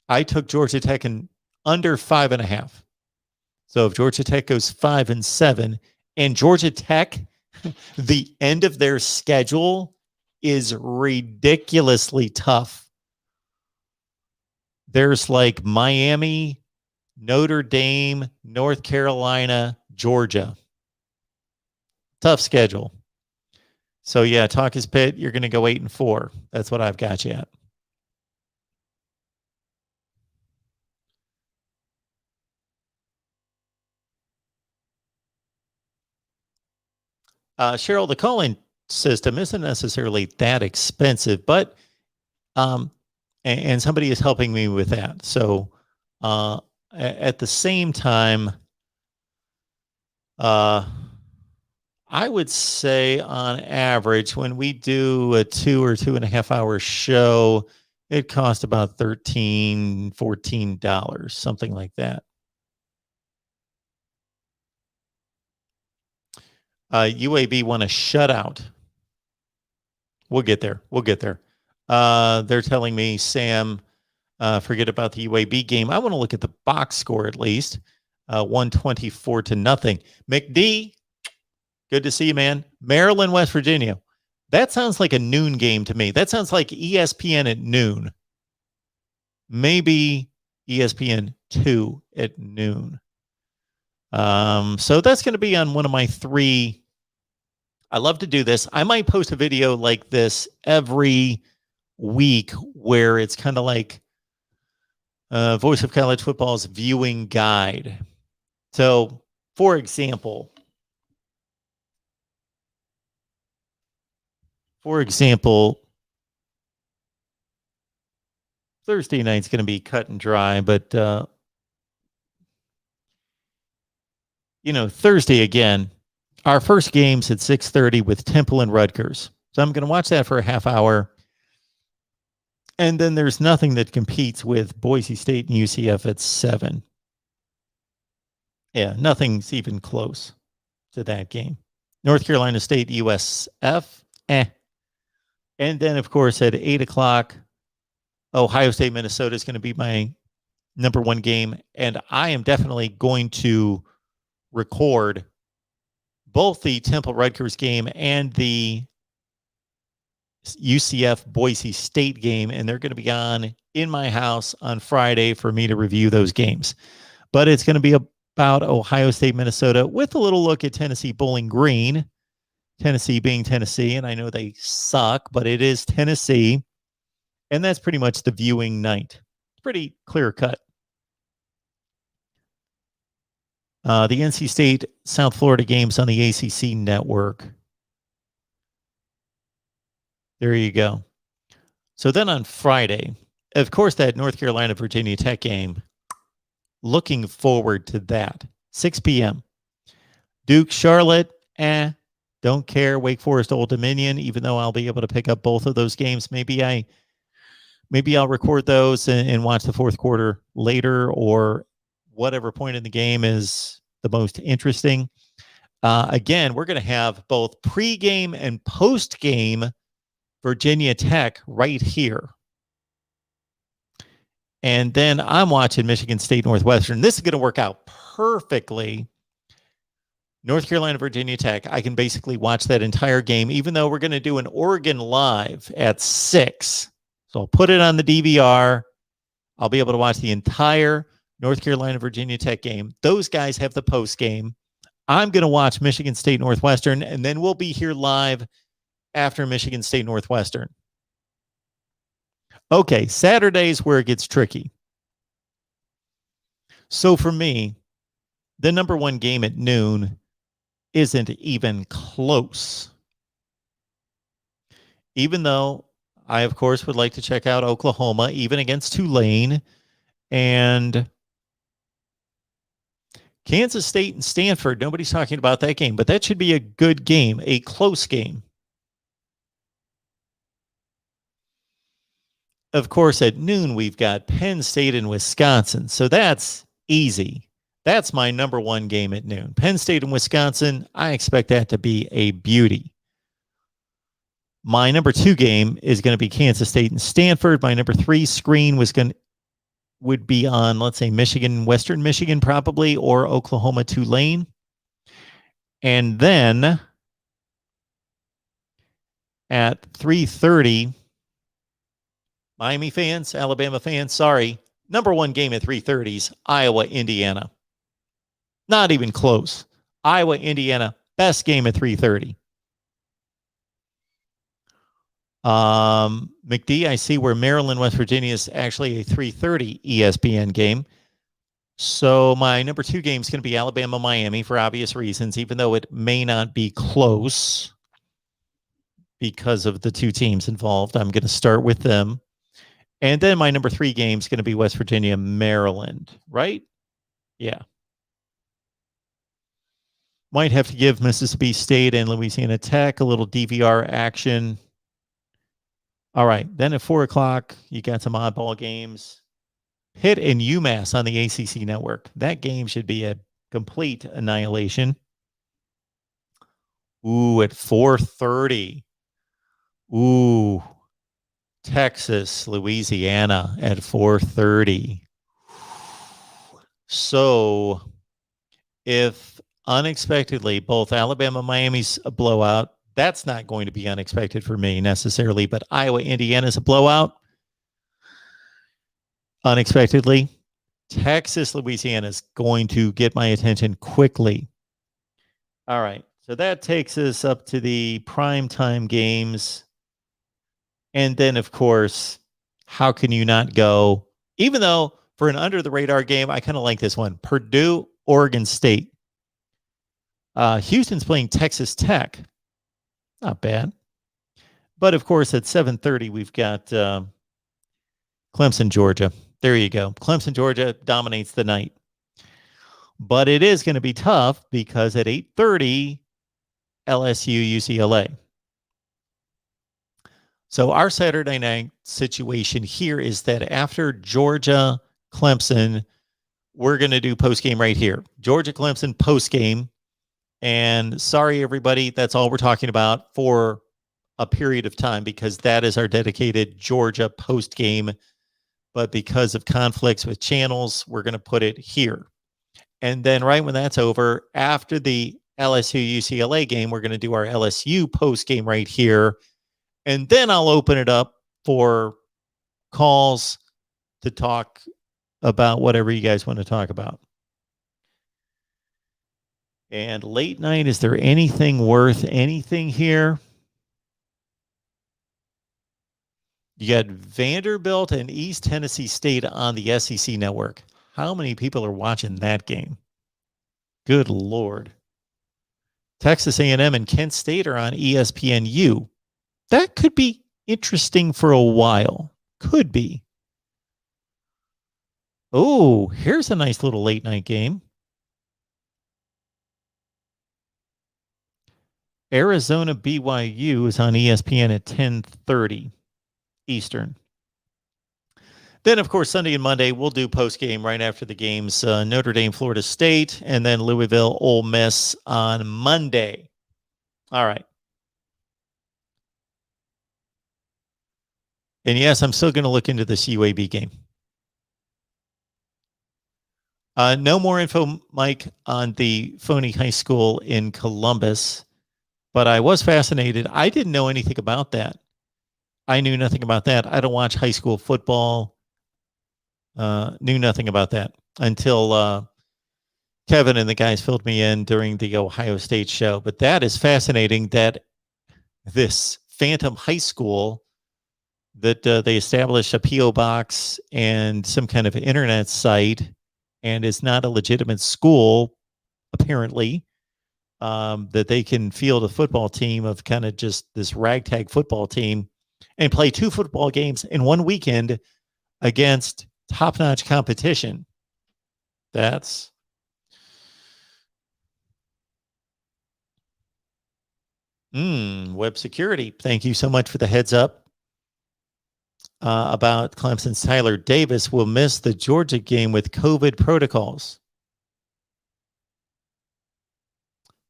I took Georgia Tech in under 5.5. So if Georgia Tech goes 5-7, and Georgia Tech, the end of their schedule is ridiculously tough. There's like Miami, Notre Dame, North Carolina, Georgia. Tough schedule. So yeah, talk is pit. You're going to go 8-4. That's what I've got you at. Cheryl, the calling system isn't necessarily that expensive, but and somebody is helping me with that. So at the same time, I would say on average, when we do a 2 or 2.5 hour show, it costs about $13, $14, something like that. UAB won a shutout. We'll get there. We'll get there. They're telling me, Sam, forget about the UAB game. I want to look at the box score at least. 124-0. McD, good to see you, man. Maryland, West Virginia. That sounds like a noon game to me. That sounds like ESPN at noon. Maybe ESPN 2 at noon. So that's going to be on one of my 3. I love to do this. I might post a video like this every week where it's kind of like Voice of College Football's viewing guide. So, for example, Thursday night's going to be cut and dry, but Thursday again, our first game's at 6:30 with Temple and Rutgers. So I'm going to watch that for a half hour. And then there's nothing that competes with Boise State and UCF at 7. Yeah, nothing's even close to that game. North Carolina State, USF, And then, of course, at 8 o'clock, Ohio State, Minnesota is going to be my number 1 game. And I am definitely going to record both the Temple Rutgers game and the UCF Boise State game, and they're going to be on in my house on Friday for me to review those games. But it's going to be about Ohio State, Minnesota, with a little look at Tennessee Bowling Green. Tennessee being Tennessee, and I know they suck, but it is Tennessee, and that's pretty much the viewing night. Pretty clear cut. The NC State South Florida games on the ACC network. There you go. So then on Friday, of course, that North Carolina Virginia Tech game. Looking forward to that. 6 p.m. Duke Charlotte, don't care. Wake Forest Old Dominion, even though I'll be able to pick up both of those games. Maybe I'll record those and watch the fourth quarter later, or whatever point in the game is the most interesting. Again, we're going to have both pregame and postgame Virginia Tech right here. And then I'm watching Michigan State Northwestern. This is going to work out perfectly. North Carolina, Virginia Tech. I can basically watch that entire game, even though we're going to do an Oregon Live at 6. So I'll put it on the DVR. I'll be able to watch the entire North Carolina, Virginia Tech game. Those guys have the post game. I'm going to watch Michigan State Northwestern, and then we'll be here live after Michigan State Northwestern. Okay, Saturday's where it gets tricky. So for me, the number 1 game at noon isn't even close. Even though I, of course, would like to check out Oklahoma, even against Tulane, and Kansas State and Stanford. Nobody's talking about that game, but that should be a good game, a close game. Of course, at noon, we've got Penn State and Wisconsin. So that's easy. That's my number 1 game at noon. Penn State and Wisconsin, I expect that to be a beauty. My number 2 game is going to be Kansas State and Stanford. My number 3 screen would be on, let's say, Michigan, Western Michigan probably, or Oklahoma, Tulane. And then at 3:30, Miami fans, Alabama fans, sorry. Number 1 game at 3:30 is Iowa, Indiana. Not even close. Iowa, Indiana, best game at 3:30. McD, I see where Maryland, West Virginia is actually a 3:30 ESPN game. So my number 2 game is going to be Alabama, Miami for obvious reasons, even though it may not be close because of the 2 teams involved. I'm going to start with them. And then my number 3 game is going to be West Virginia, Maryland, right? Yeah. Might have to give Mississippi State and Louisiana Tech a little DVR action. All right. Then at 4 o'clock, you got some oddball games. Pitt and UMass on the ACC network. That game should be a complete annihilation. Ooh, at 4:30. Ooh, Texas, Louisiana at 4:30. So if unexpectedly both Alabama, Miami's a blowout, that's not going to be unexpected for me necessarily, but Iowa, Indiana's a blowout. Unexpectedly, Texas, Louisiana is going to get my attention quickly. All right. So that takes us up to the primetime games. And then, of course, how can you not go? Even though for an under the radar game, I kind of like this one. Purdue, Oregon State. Houston's playing Texas Tech. Not bad. But of course, at 7:30, we've got Clemson, Georgia. There you go. Clemson, Georgia dominates the night. But it is going to be tough because at 8:30, LSU, UCLA. So our Saturday night situation here is that after Georgia, Clemson, we're going to do postgame right here. Georgia, Clemson, postgame. And sorry, everybody, that's all we're talking about for a period of time because that is our dedicated Georgia postgame. But because of conflicts with channels, we're going to put it here. And then right when that's over, after the LSU UCLA game, we're going to do our LSU post game right here. And then I'll open it up for calls to talk about whatever you guys want to talk about. And late night, is there anything worth anything here? You got Vanderbilt and East Tennessee State on the SEC network. How many people are watching that game? Good Lord. Texas A&M and Kent State are on ESPNU. That could be interesting for a while. Could be. Oh, here's a nice little late night game. Arizona BYU is on ESPN at 10:30 Eastern. Then, of course, Sunday and Monday, we'll do post-game right after the games. Notre Dame, Florida State, and then Louisville, Ole Miss on Monday. All right. And yes, I'm still going to look into this UAB game. No more info, Mike, on the phony high school in Columbus, but I was fascinated. I didn't know anything about that. I knew nothing about that. I don't watch high school football. Knew nothing about that until Kevin and the guys filled me in during the Ohio State show. But that is fascinating that this phantom high school that they established a P.O. box and some kind of internet site and is not a legitimate school, apparently, that they can field a football team of kind of just this ragtag football team and play 2 football games in one weekend against top-notch competition. That's web security. Thank you so much for the heads up about Clemson's Tyler Davis will miss the Georgia game with COVID protocols.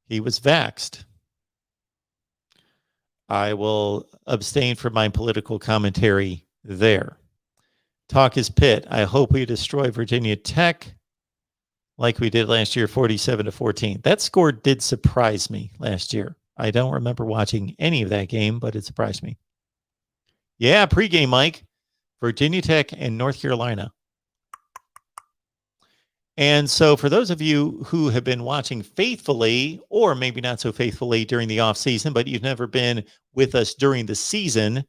He was vaxxed. I will abstain from my political commentary there. Talk is Pitt. I hope we destroy Virginia Tech like we did last year, 47-14. That score did surprise me last year. I don't remember watching any of that game, but it surprised me. Yeah, pregame, Mike. Virginia Tech and North Carolina. And so for those of you who have been watching faithfully, or maybe not so faithfully during the off season, but you've never been with us during the season,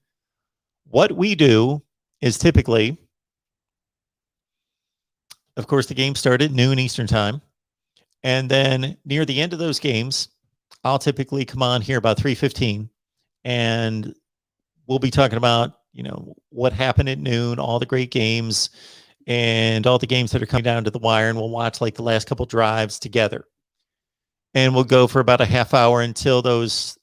what we do is typically, of course, the game started at noon Eastern time. And then near the end of those games, I'll typically come on here about 3:15, and we'll be talking about, what happened at noon, all the great games, and all the games that are coming down to the wire. And we'll watch like the last couple drives together. And we'll go for about a half hour until those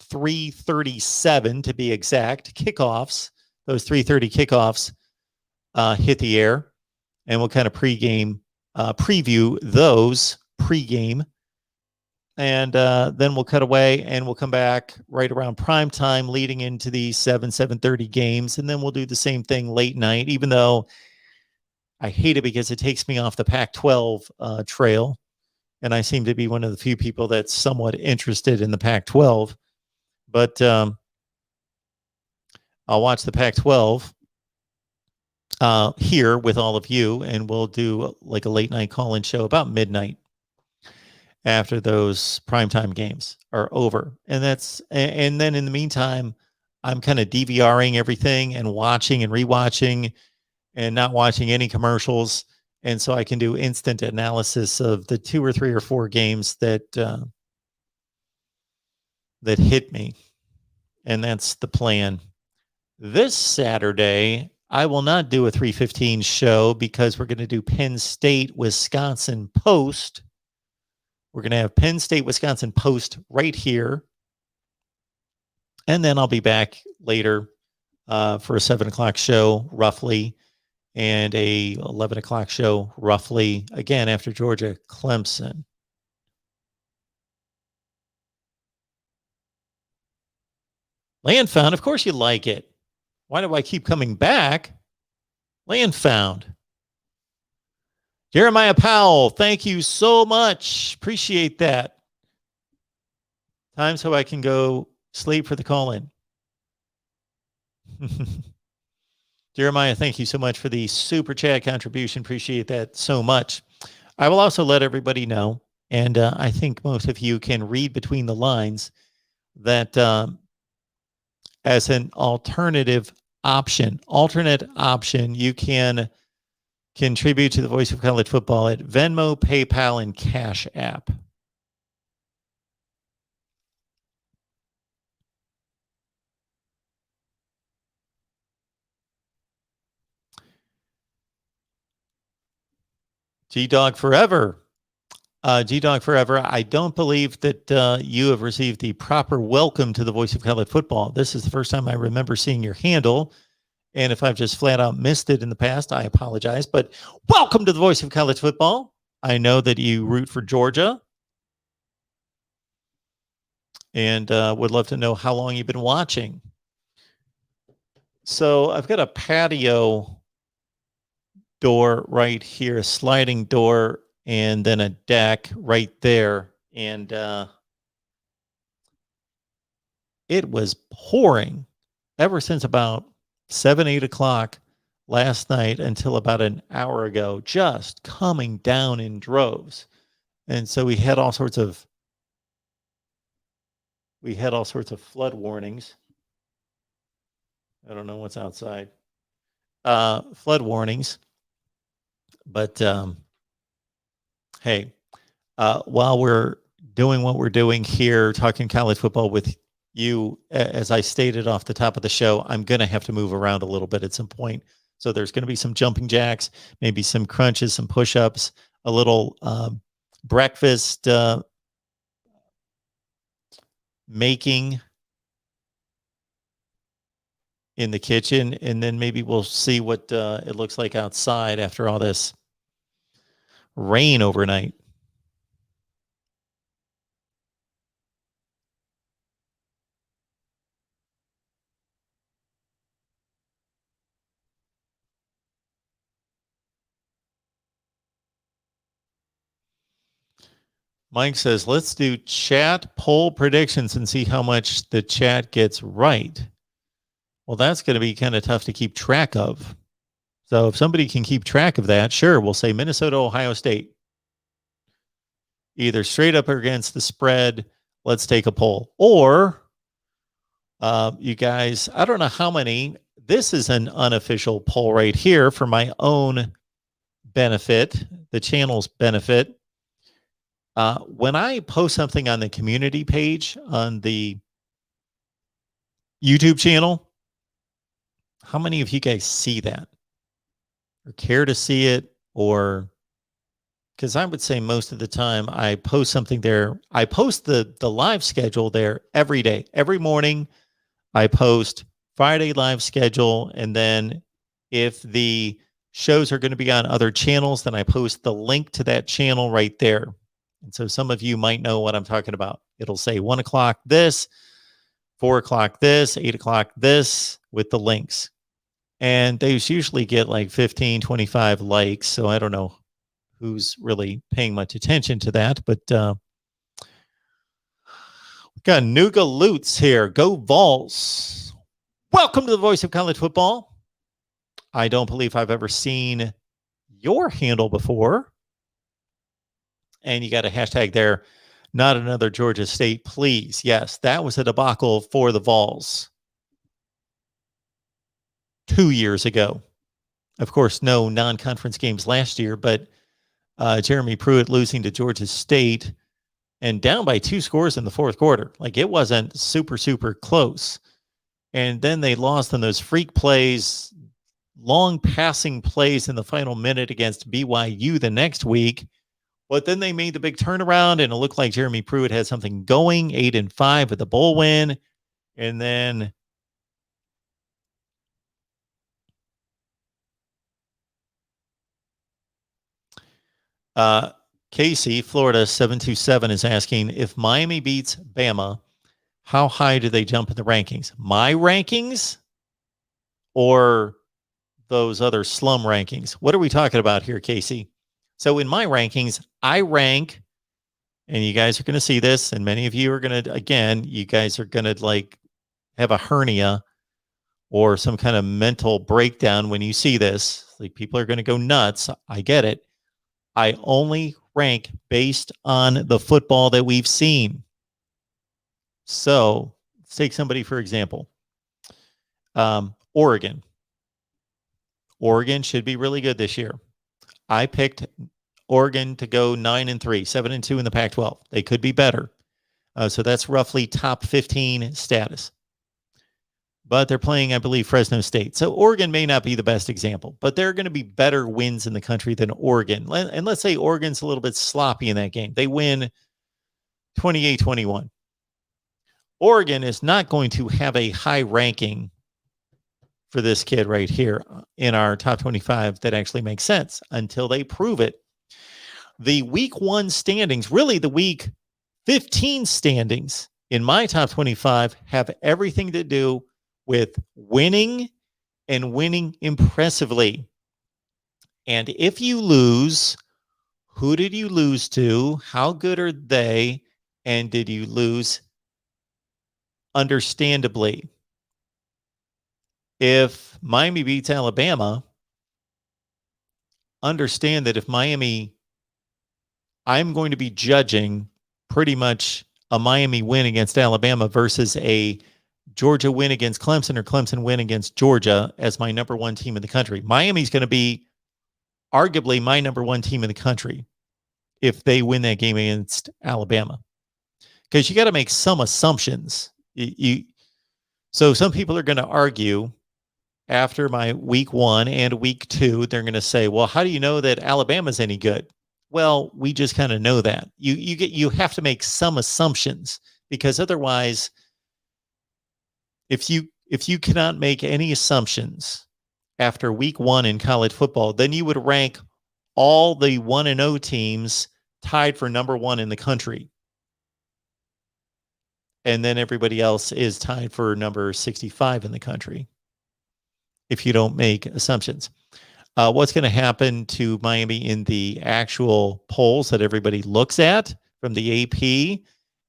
3:37, to be exact, kickoffs, those 3:30 kickoffs hit the air. And we'll kind of preview those pregame. And then we'll cut away and we'll come back right around prime time leading into the 7:30 games. And then we'll do the same thing late night, even though I hate it because it takes me off the Pac-12 trail. And I seem to be one of the few people that's somewhat interested in the Pac-12. But I'll watch the Pac-12 here with all of you, and we'll do like a late night call-in show about midnight after those primetime games are over. And then in the meantime, I'm kind of DVRing everything and watching and rewatching and not watching any commercials. And so I can do instant analysis of the 2 or 3 or 4 games that hit me. And that's the plan. This Saturday, I will not do a 3:15 show because we're going to do Penn State, Wisconsin post. We're going to have Penn State, Wisconsin post right here. And then I'll be back later for a 7 o'clock show, roughly, and a 11 o'clock show, roughly, again, after Georgia, Clemson. Land found, of course you like it. Why do I keep coming back? Land found. Jeremiah Powell, thank you so much. Appreciate that. Time so I can go sleep for the call-in. Jeremiah, thank you so much for the super chat contribution. Appreciate that so much. I will also let everybody know, and I think most of you can read between the lines, that as an alternate option, you can contribute to the Voice of College Football at Venmo, PayPal, and Cash App. G-Dog Forever. G-Dog Forever, I don't believe that you have received the proper welcome to the Voice of College Football. This is the first time I remember seeing your handle. And if I've just flat out missed it in the past, I apologize. But welcome to the Voice of College Football. I know that you root for Georgia. And would love to know how long you've been watching. So I've got a patio door right here, a sliding door, and then a deck right there. And it was pouring ever since about 7, 8 o'clock last night until about an hour ago, just coming down in droves. And so we had all sorts of flood warnings. I don't know what's outside. Flood warnings. But hey, while we're doing what we're doing here, talking college football with you, as I stated off the top of the show, I'm going to have to move around a little bit at some point. So there's going to be some jumping jacks, maybe some crunches, some push-ups, a little breakfast making in the kitchen, and then maybe we'll see what it looks like outside after all this rain overnight. Mike says, let's do chat poll predictions and see how much the chat gets right. Well, that's going to be kind of tough to keep track of. So if somebody can keep track of that, sure, we'll say Minnesota, Ohio State. Either straight up or against the spread, let's take a poll. Or You guys, I don't know how many. This is an unofficial poll right here for my own benefit, the channel's benefit. When I post something on the community page on the YouTube channel, how many of you guys see that or care to see it? Or because I would say most of the time I post something there. I post the live schedule there every day. Every morning I post Friday live schedule. And then if the shows are going to be on other channels, then I post the link to that channel right there. And so some of you might know what I'm talking about. It'll say 1 o'clock this, 4 o'clock this, 8 o'clock this with the links. And they usually get like 15, 25 likes. So I don't know who's really paying much attention to that. But we've got Nuga Lutz here. Go Vols. Welcome to the Voice of College Football. I don't believe I've ever seen your handle before. And you got a hashtag there. Not another Georgia State, please. Yes, that was a debacle for the Vols 2 years ago. Of course, no non-conference games last year, but Jeremy Pruitt losing to Georgia State and down by 2 scores in the fourth quarter. Like, it wasn't super, super close. And then they lost on those freak plays, long passing plays in the final minute against BYU the next week. But then they made the big turnaround, and it looked like Jeremy Pruitt had something going, 8-5 with the bowl win. And then Casey, Florida 727 is asking, if Miami beats Bama, how high do they jump in the rankings? My rankings or those other slum rankings? What are we talking about here, Casey? So in my rankings, I rank, and you guys are going to see this, and many of you are going to, again, you guys are going to like have a hernia or some kind of mental breakdown when you see this. Like, people are going to go nuts. I get it. I only rank based on the football that we've seen. So let's take somebody, for example, Oregon. Oregon should be really good this year. I picked Oregon to go 9-3, 7-2 in the Pac-12. They could be better. So that's roughly top 15 status. But they're playing, I believe, Fresno State. So Oregon may not be the best example, but there are going to be better wins in the country than Oregon. And let's say Oregon's a little bit sloppy in that game. They win 28-21. Oregon is not going to have a high ranking for this kid right here in our top 25 that actually makes sense until they prove it. The week 1 standings, really the week 15 standings in my top 25 have everything to do with winning and winning impressively. And if you lose, who did you lose to? How good are they? And did you lose understandably? If Miami beats Alabama, understand that if Miami, I'm going to be judging pretty much a Miami win against Alabama versus a Georgia win against Clemson or Clemson win against Georgia as my number 1 team in the country. Miami's going to be arguably my number 1 team in the country if they win that game against Alabama. Because you got to make some assumptions. So some people are going to argue after my week 1 and week 2, they're going to say, well, how do you know that Alabama's any good? Well, we just kind of know that. You have to make some assumptions, because otherwise, if you cannot make any assumptions after week 1 in college football, then you would rank all the 1-0 teams tied for number 1 in the country. And then everybody else is tied for number 65 in the country if you don't make assumptions. What's going to happen to Miami in the actual polls that everybody looks at from the AP?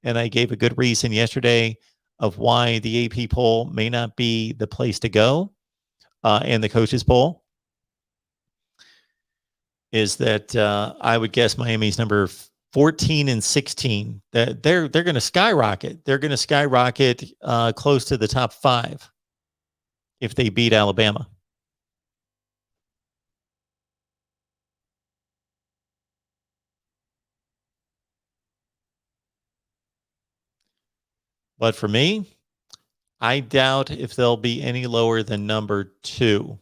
And I gave a good reason yesterday of why the AP poll may not be the place to go, and the coaches poll is that I would guess Miami's number 14 and 16. They're going to skyrocket. They're going to skyrocket close to the top 5 if they beat Alabama. But for me, I doubt if they'll be any lower than number 2.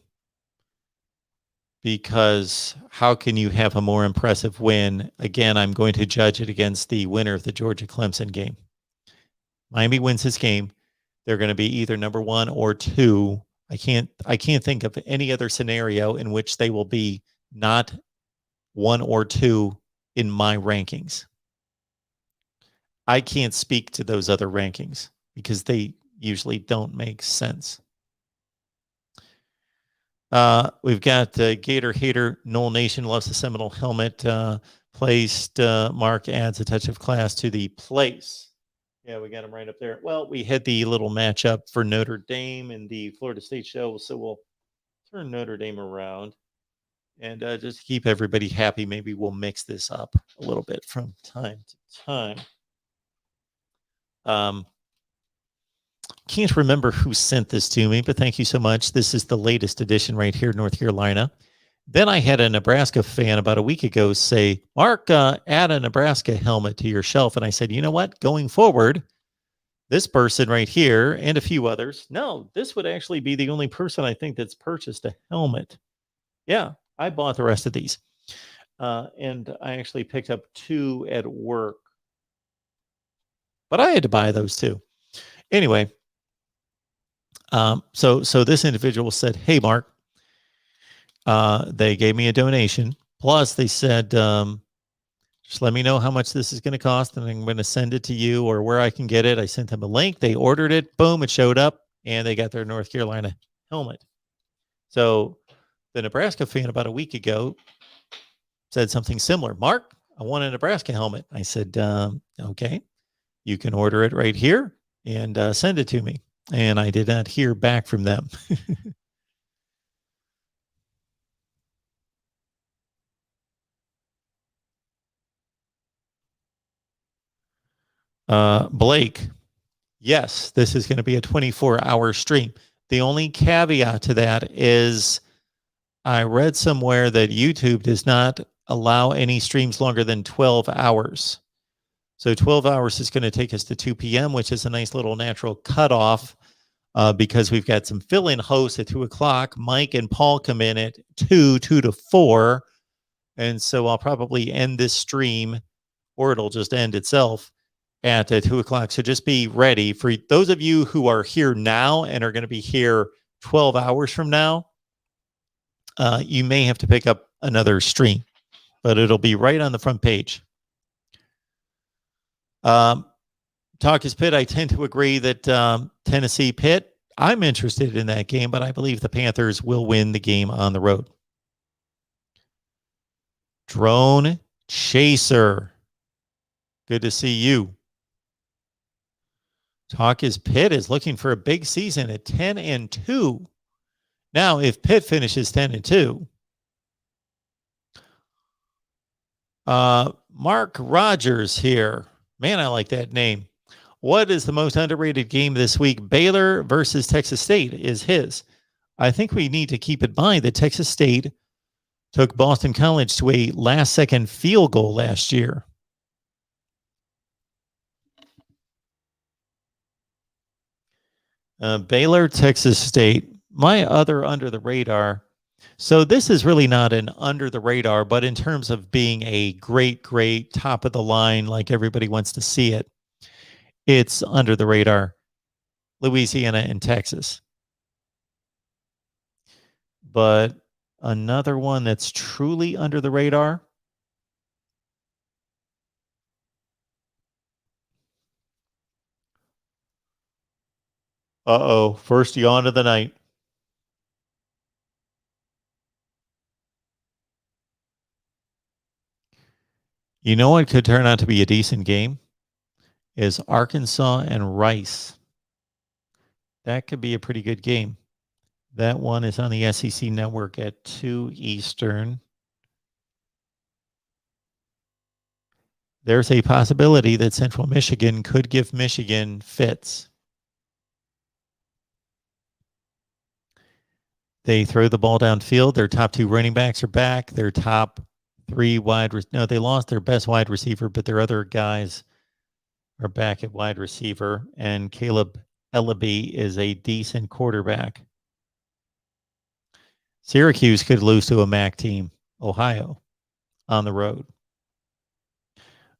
Because how can you have a more impressive win? Again, I'm going to judge it against the winner of the Georgia-Clemson game. Miami wins this game. They're going to be either number 1 or 2. I can't think of any other scenario in which they will be not 1 or 2 in my rankings. I can't speak to those other rankings because they usually don't make sense. We've got Gator Hater, Knoll Nation loves the Seminole helmet. Placed Mark adds a touch of class to the place. Yeah, we got him right up there. Well, we had the little matchup for Notre Dame in the Florida State show, so we'll turn Notre Dame around and just to keep everybody happy. Maybe we'll mix this up a little bit from time to time. Can't remember who sent this to me, but thank you so much. This is the latest edition right here, North Carolina. Then I had a Nebraska fan about a week ago say, Mark, add a Nebraska helmet to your shelf. And I said, you know what? Going forward, this person right here and a few others. No, this would actually be the only person I think that's purchased a helmet. Yeah, I bought the rest of these. And I actually picked up 2 at work. But I had to buy those too. Anyway, so this individual said, hey, Mark, they gave me a donation. Plus, they said, just let me know how much this is going to cost, and I'm going to send it to you or where I can get it. I sent them a link. They ordered it. Boom, it showed up, and they got their North Carolina helmet. So the Nebraska fan about a week ago said something similar. Mark, I want a Nebraska helmet. I said, okay, you can order it right here and send it to me. And I did not hear back from them. Blake, yes, this is going to be a 24-hour stream. The only caveat to that is I read somewhere that YouTube does not allow any streams longer than 12 hours. So 12 hours is going to take us to 2 p.m., which is a nice little natural cutoff because we've got some fill-in hosts at 2 o'clock. Mike and Paul come in at 2 to 4. And so I'll probably end this stream, or it'll just end itself at 2 o'clock. So just be ready. For those of you who are here now and are going to be here 12 hours from now, you may have to pick up another stream, but it'll be right on the front page. Talk is Pitt. I tend to agree that Tennessee Pitt, I'm interested in that game, but I believe the Panthers will win the game on the road. Drone Chaser, good to see you. Talk is Pitt is looking for a big season at 10-2. Now, if Pitt finishes 10-2, Mark Rogers here. Man, I like that name. What is the most underrated game this week? Baylor versus Texas State is his. I think we need to keep in mind that Texas State took Boston College to a last-second field goal last year. Baylor, Texas State. My other under the radar. So this is really not an under the radar, but in terms of being a great, great top of the line, like everybody wants to see it, it's under the radar, Louisiana and Texas. But another one that's truly under the radar. Uh-oh, first yawn of the night. You know what could turn out to be a decent game? Is Arkansas and Rice. That could be a pretty good game. That one is on the SEC Network at 2 Eastern. There's a possibility that Central Michigan could give Michigan fits. They throw the ball downfield. Their top 2 running backs are back. Their top 3 they lost their best wide receiver, but their other guys are back at wide receiver. And Caleb Ellaby is a decent quarterback. Syracuse could lose to a MAC team, Ohio, on the road.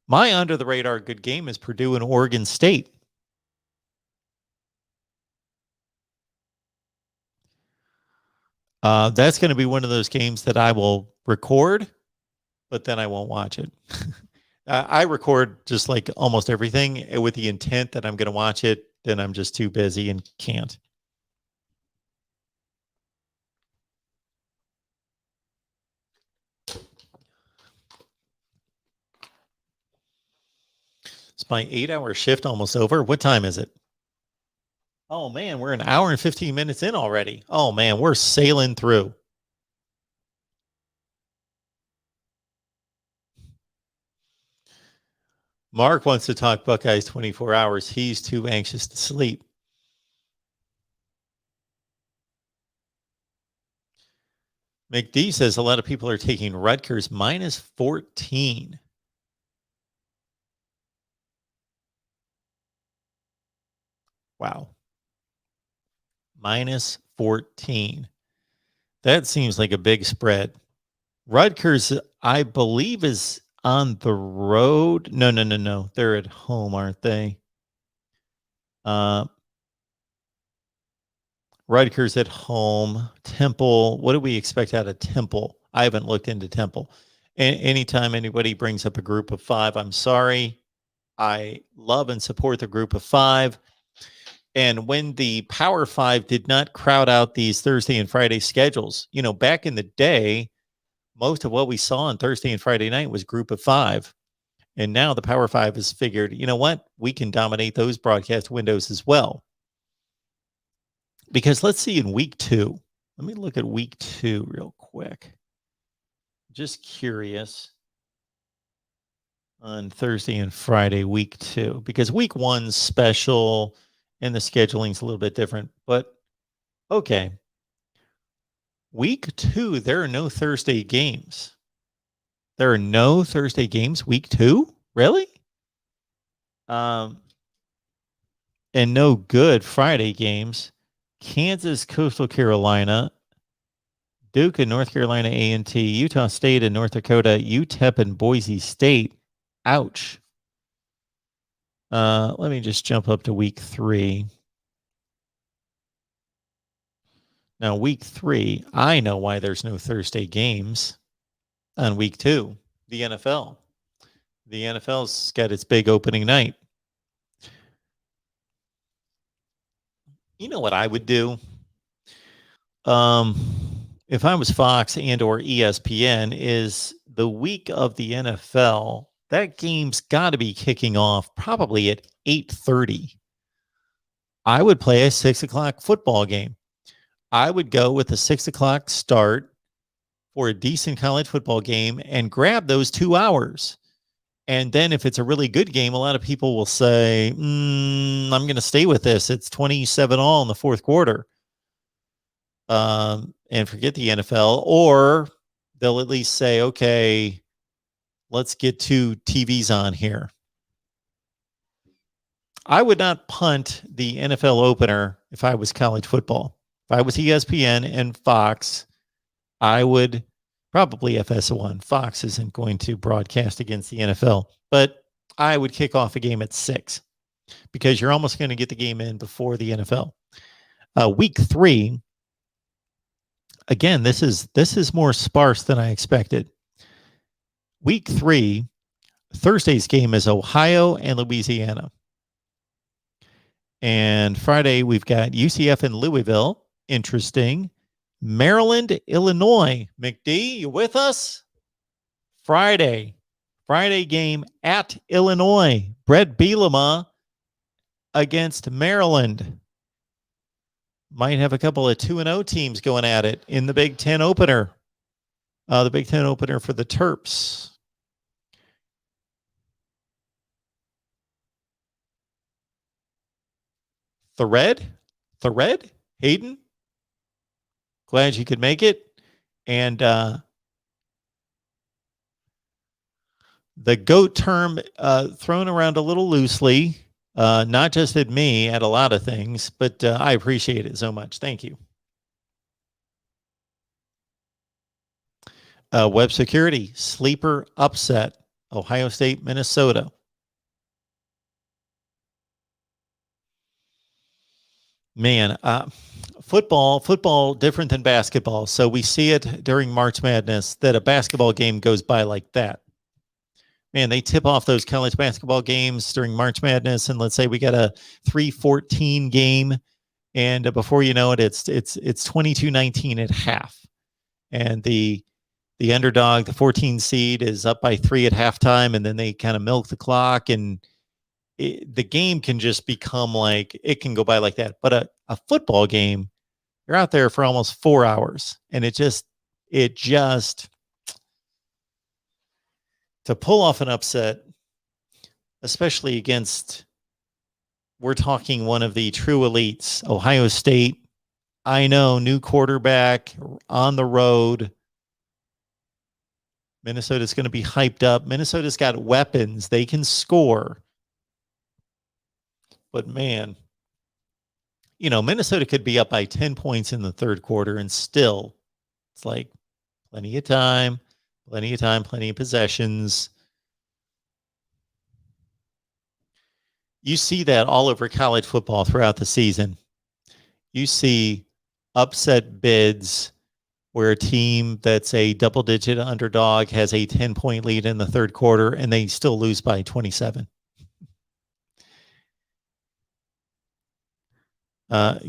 My under the radar good game is Purdue and Oregon State. That's going to be one of those games that I will record, but then I won't watch it. I record just like almost everything with the intent that I'm going to watch it. Then I'm just too busy and can't. Is my 8-hour shift almost over? What time is it? Oh, man, we're an hour and 15 minutes in already. Oh, man, we're sailing through. Mark wants to talk Buckeyes 24 hours. He's too anxious to sleep. McD says a lot of people are taking Rutgers minus 14. Wow. Minus 14. That seems like a big spread. Rutgers, I believe, is on the road. No. They're at home, aren't they? Rutgers at home. Temple. What do we expect out of Temple? I haven't looked into Temple. Anytime anybody brings up a group of 5, I'm sorry. I love and support the group of 5. And when the Power 5 did not crowd out these Thursday and Friday schedules, back in the day, most of what we saw on Thursday and Friday night was group of 5. And now the Power 5 has figured, you know what? We can dominate those broadcast windows as well. Because let's see in week 2. Let me look at week 2 real quick. Just curious on Thursday and Friday, week 2. Because week 1's special and the scheduling's a little bit different. But, okay. Week 2, there are no Thursday games. There are no Thursday games week 2? Really? And no good Friday games. Kansas, Coastal Carolina, Duke and North Carolina A&T, Utah State and North Dakota, UTEP and Boise State. Ouch. Let me just jump up to week 3. Now, week 3, I know why there's no Thursday games on week 2. The NFL. The NFL's got its big opening night. You know what I would do? If I was Fox and or ESPN, is the week of the NFL, that game's got to be kicking off probably at 8:30. I would play a 6 o'clock football game. I would go with a 6 o'clock start for a decent college football game and grab those 2 hours. And then if it's a really good game, a lot of people will say, I'm going to stay with this. It's 27-all in the fourth quarter. And forget the NFL. Or they'll at least say, okay, let's get 2 TVs on here. I would not punt the NFL opener if I was college football. If I was ESPN and Fox, I would probably FS1. Fox isn't going to broadcast against the NFL, but I would kick off a game at 6 because you're almost going to get the game in before the NFL. Week 3, again, this is more sparse than I expected. Week 3, Thursday's game is Ohio and Louisiana. And Friday, we've got UCF and Louisville. Interesting. Maryland, Illinois. McD, you with us? Friday game at Illinois. Brett Bielema against Maryland. Might have a couple of 2-0 teams going at it in the Big Ten opener. The Big Ten opener for the Terps. Thread, Hayden, glad you could make it. And the GOAT term thrown around a little loosely, not just at me, at a lot of things, but I appreciate it so much. Thank you. Web security, sleeper upset, Ohio State, Minnesota. Man, football different than basketball. So we see it during March Madness that a basketball game goes by like that. Man, they tip off those college basketball games during March Madness, and let's say we got a 3-14 game, and before you know it, it's 22-19 at half, and the underdog, the 14 seed, is up by 3 at halftime, and then they kind of milk the clock, and the game can just become like, it can go by like that. But a football game, you're out there for almost 4 hours, and it just to pull off an upset, especially against, we're talking one of the true elites, Ohio State. I know, new quarterback on the road. Minnesota's going to be hyped up. Minnesota's got weapons. They can score. But man, Minnesota could be up by 10 points in the third quarter, and still, it's like plenty of time, plenty of possessions. You see that all over college football throughout the season. You see upset bids where a team that's a double-digit underdog has a 10-point lead in the third quarter, and they still lose by 27.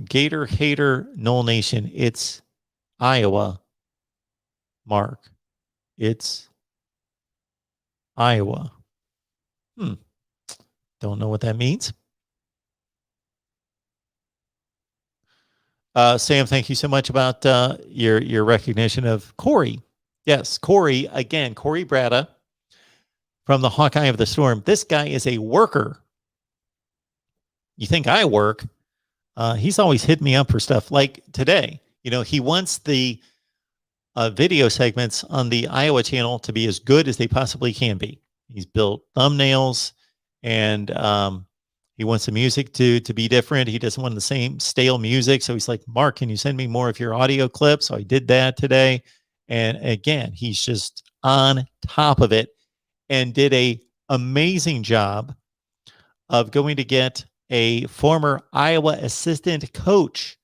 Gator hater, Knoll Nation. It's Iowa, Mark. It's Iowa. Don't know what that means. Sam, thank you so much about your recognition of Corey. Yes, Corey, again, Corey Bratta from the Hawkeye of the Storm. This guy is a worker. You think I work? He's always hitting me up for stuff like today. He wants the video segments on the Iowa channel to be as good as they possibly can be. He's built thumbnails, and he wants the music to be different. He doesn't want the same stale music. So he's like, Mark, can you send me more of your audio clips? So I did that today. And again, he's just on top of it and did a amazing job of going to get a former Iowa assistant coach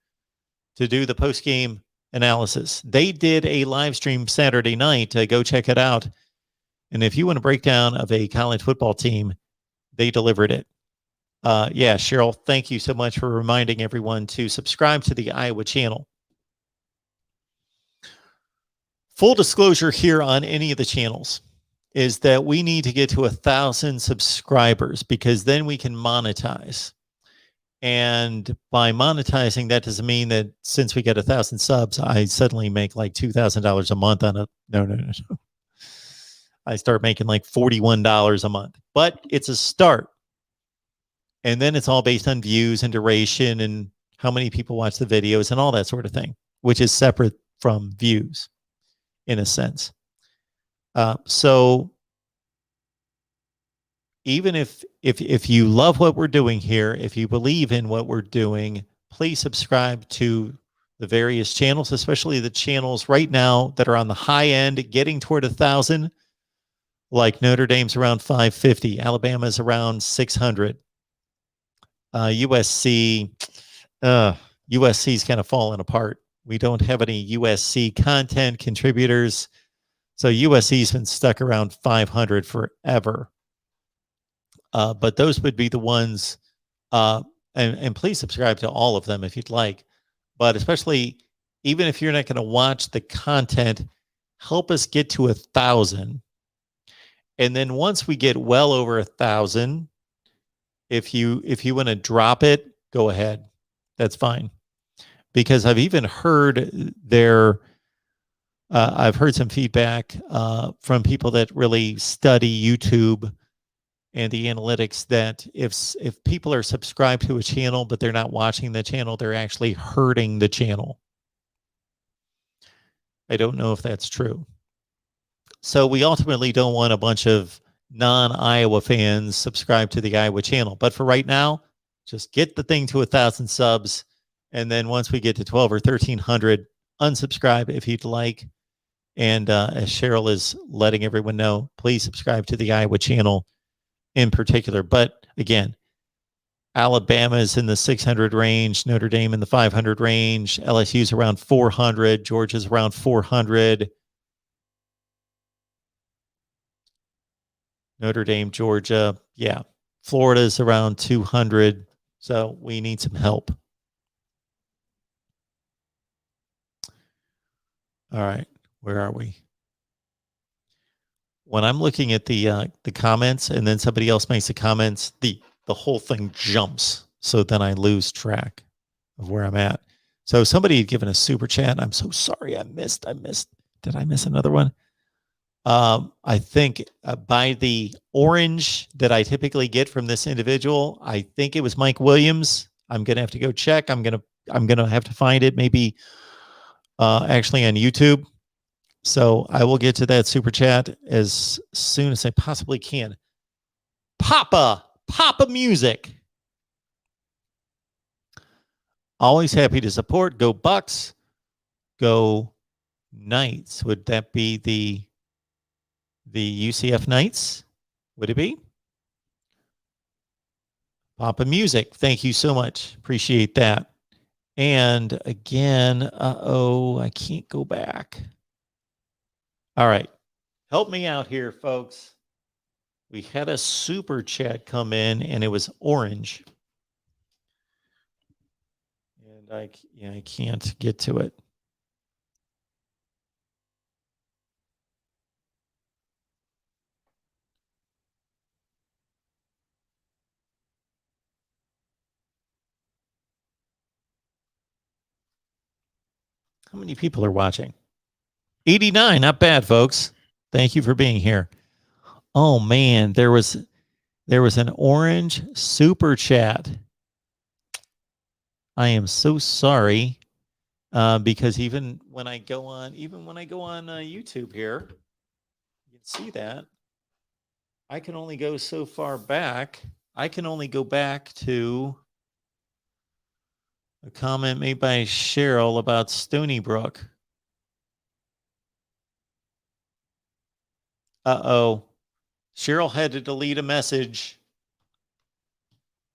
to do the post-game analysis. They did a live stream Saturday night. Go check it out. And if you want a breakdown of a college football team, they delivered it. Yeah, Cheryl, thank you so much for reminding everyone to subscribe to the Iowa channel. Full disclosure here on any of the channels is that we need to get to 1,000 subscribers, because then we can monetize. And by monetizing, that doesn't mean that since we get 1,000 subs, I suddenly make like $2,000 a month on a, no. I start making like $41 a month, but it's a start. And then it's all based on views and duration and how many people watch the videos and all that sort of thing, which is separate from views in a sense. So even if you love what we're doing here, if you believe in what we're doing, please subscribe to the various channels, especially the channels right now that are on the high end, getting toward 1,000, like Notre Dame's around 550, Alabama's around 600. USC's kind of falling apart. We don't have any USC content contributors. So USC's been stuck around 500 forever. But those would be the ones, and please subscribe to all of them if you'd like. But especially, even if you're not going to watch the content, help us get to 1,000. And then once we get well over 1,000, if you want to drop it, go ahead. That's fine. Because I've even heard I've heard some feedback from people that really study YouTube and the analytics that if people are subscribed to a channel but they're not watching the channel, they're actually hurting the channel. I don't know if that's true. So we ultimately don't want a bunch of non-Iowa fans subscribe to the Iowa channel. But for right now, just get the thing to 1,000 subs. And then once we get to 12 or 1,300, unsubscribe if you'd like. And as Cheryl is letting everyone know, please subscribe to the Iowa channel in particular. But again, Alabama is in the 600 range, Notre Dame in the 500 range, LSU's around 400, Georgia's around 400. Notre Dame, Georgia, yeah. Florida's around 200. So we need some help. All right, where are we? When I'm looking at the comments and then somebody else makes the comments, the whole thing jumps. So then I lose track of where I'm at. So somebody had given a super chat. I'm so sorry. I missed. Did I miss another one? I think by the orange that I typically get from this individual, I think it was Mike Williams. I'm gonna have to go check. I'm gonna have to find it maybe actually on YouTube. So I will get to that super chat as soon as I possibly can. Papa music. Always happy to support. Go Bucks. Go Knights. Would that be the UCF Knights? Would it be? Papa Music. Thank you so much. Appreciate that. And again, I can't go back. All right. Help me out here, folks. We had a super chat come in and it was orange. And I can't get to it. How many people are watching? 89. Not bad, folks. Thank you for being here. Oh man, there was an orange super chat. I am so sorry because even when I go on YouTube here, you can see that I can only go so far back. I can only go back to a comment made by Cheryl about Stony Brook. Uh-oh. Cheryl had to delete a message.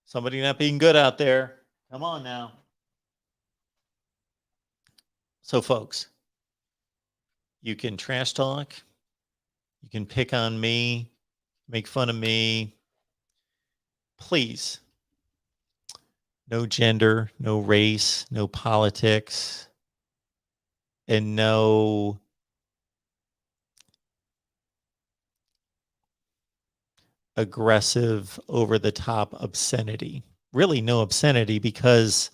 Somebody not being good out there. Come on now. So, folks, you can trash talk. You can pick on me, make fun of me. Please. No gender, no race, no politics, and no aggressive, over-the-top obscenity. Really no obscenity because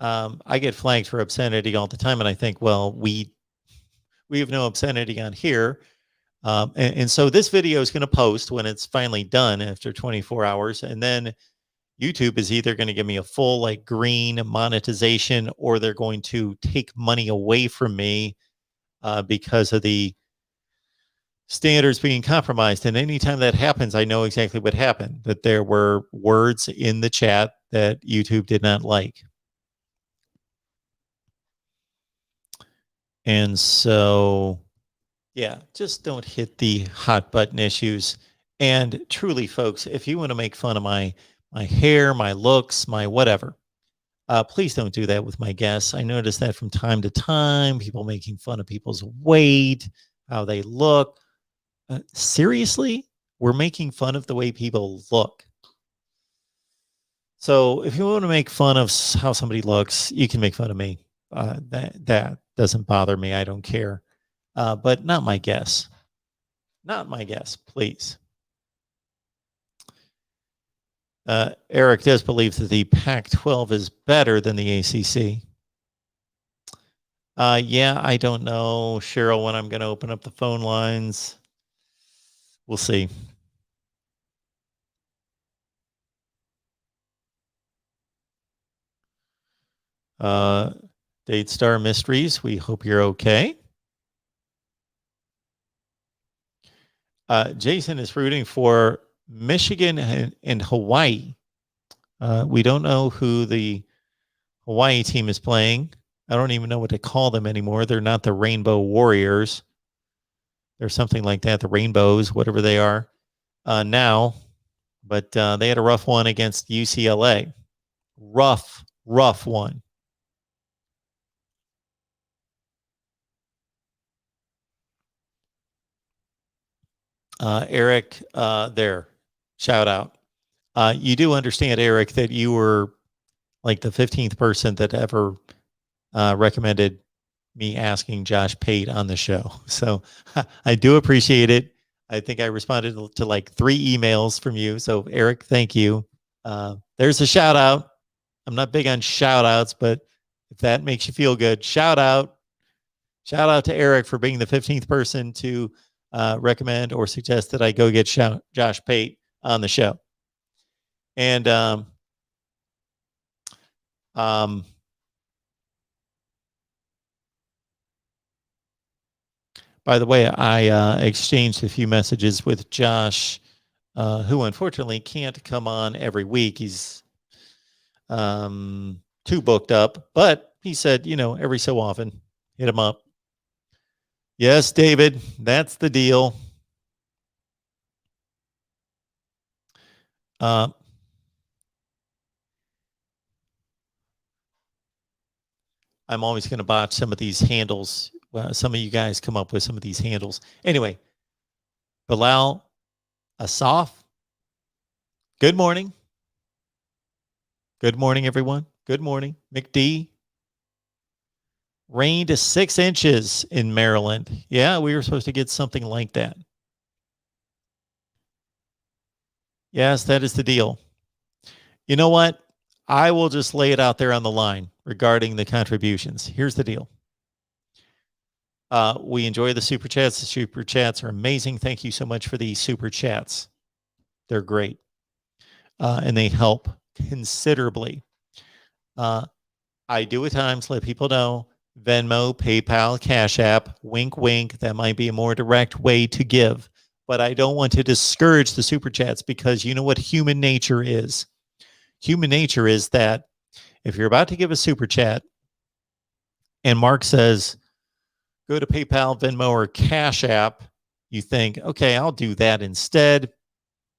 I get flagged for obscenity all the time, and I think, well, we have no obscenity on here. And so this video is going to post when it's finally done after 24 hours, and then YouTube is either going to give me a full like green monetization or they're going to take money away from me because of the standards being compromised. And anytime that happens, I know exactly what happened, that there were words in the chat that YouTube did not like. And so, yeah, just don't hit the hot button issues. And truly, folks, if you want to make fun of my hair, my looks, my whatever, please don't do that with my guests. I notice that from time to time, people making fun of people's weight, how they look. Seriously, we're making fun of the way people look. So if you want to make fun of how somebody looks, you can make fun of me. That doesn't bother me. I don't care. But not my guests. Not my guests, please. Eric does believe that the Pac-12 is better than the ACC. Yeah, I don't know, Cheryl, when I'm going to open up the phone lines. We'll see. Date Star Mysteries, we hope you're okay. Jason is rooting for Michigan and Hawaii. We don't know who the Hawaii team is playing. I don't even know what to call them anymore. They're not the Rainbow Warriors. They're something like that, the Rainbows, whatever they are now. But they had a rough one against UCLA. Rough one. Eric, there, shout out. You do understand, Eric, that you were like the 15th person that ever recommended me asking Josh Pate on the show. So I do appreciate it. I think I responded to like 3 emails from you. So Eric, thank you. There's a shout out. I'm not big on shout outs, but if that makes you feel good, shout out to Eric for being the 15th person to recommend or suggest that I go get Josh Pate on the show. And by the way, I exchanged a few messages with Josh, who unfortunately can't come on every week. He's too booked up, but he said, every so often, hit him up. Yes, David, that's the deal. I'm always going to botch some of these handles. Some of you guys come up with some of these handles. Anyway, Bilal Asaf, good morning. Good morning, everyone. Good morning. McD. Rained 6 inches in Maryland. Yeah, we were supposed to get something like that. Yes, that is the deal. You know what? I will just lay it out there on the line regarding the contributions. Here's the deal. We enjoy the super chats. The super chats are amazing. Thank you so much for the super chats. They're great. And they help considerably. I do at times let people know Venmo, PayPal, Cash App, wink, wink. That might be a more direct way to give. But I don't want to discourage the super chats because you know what human nature is. Human nature is that if you're about to give a super chat and Mark says, go to PayPal, Venmo, or Cash App, you think, okay, I'll do that instead.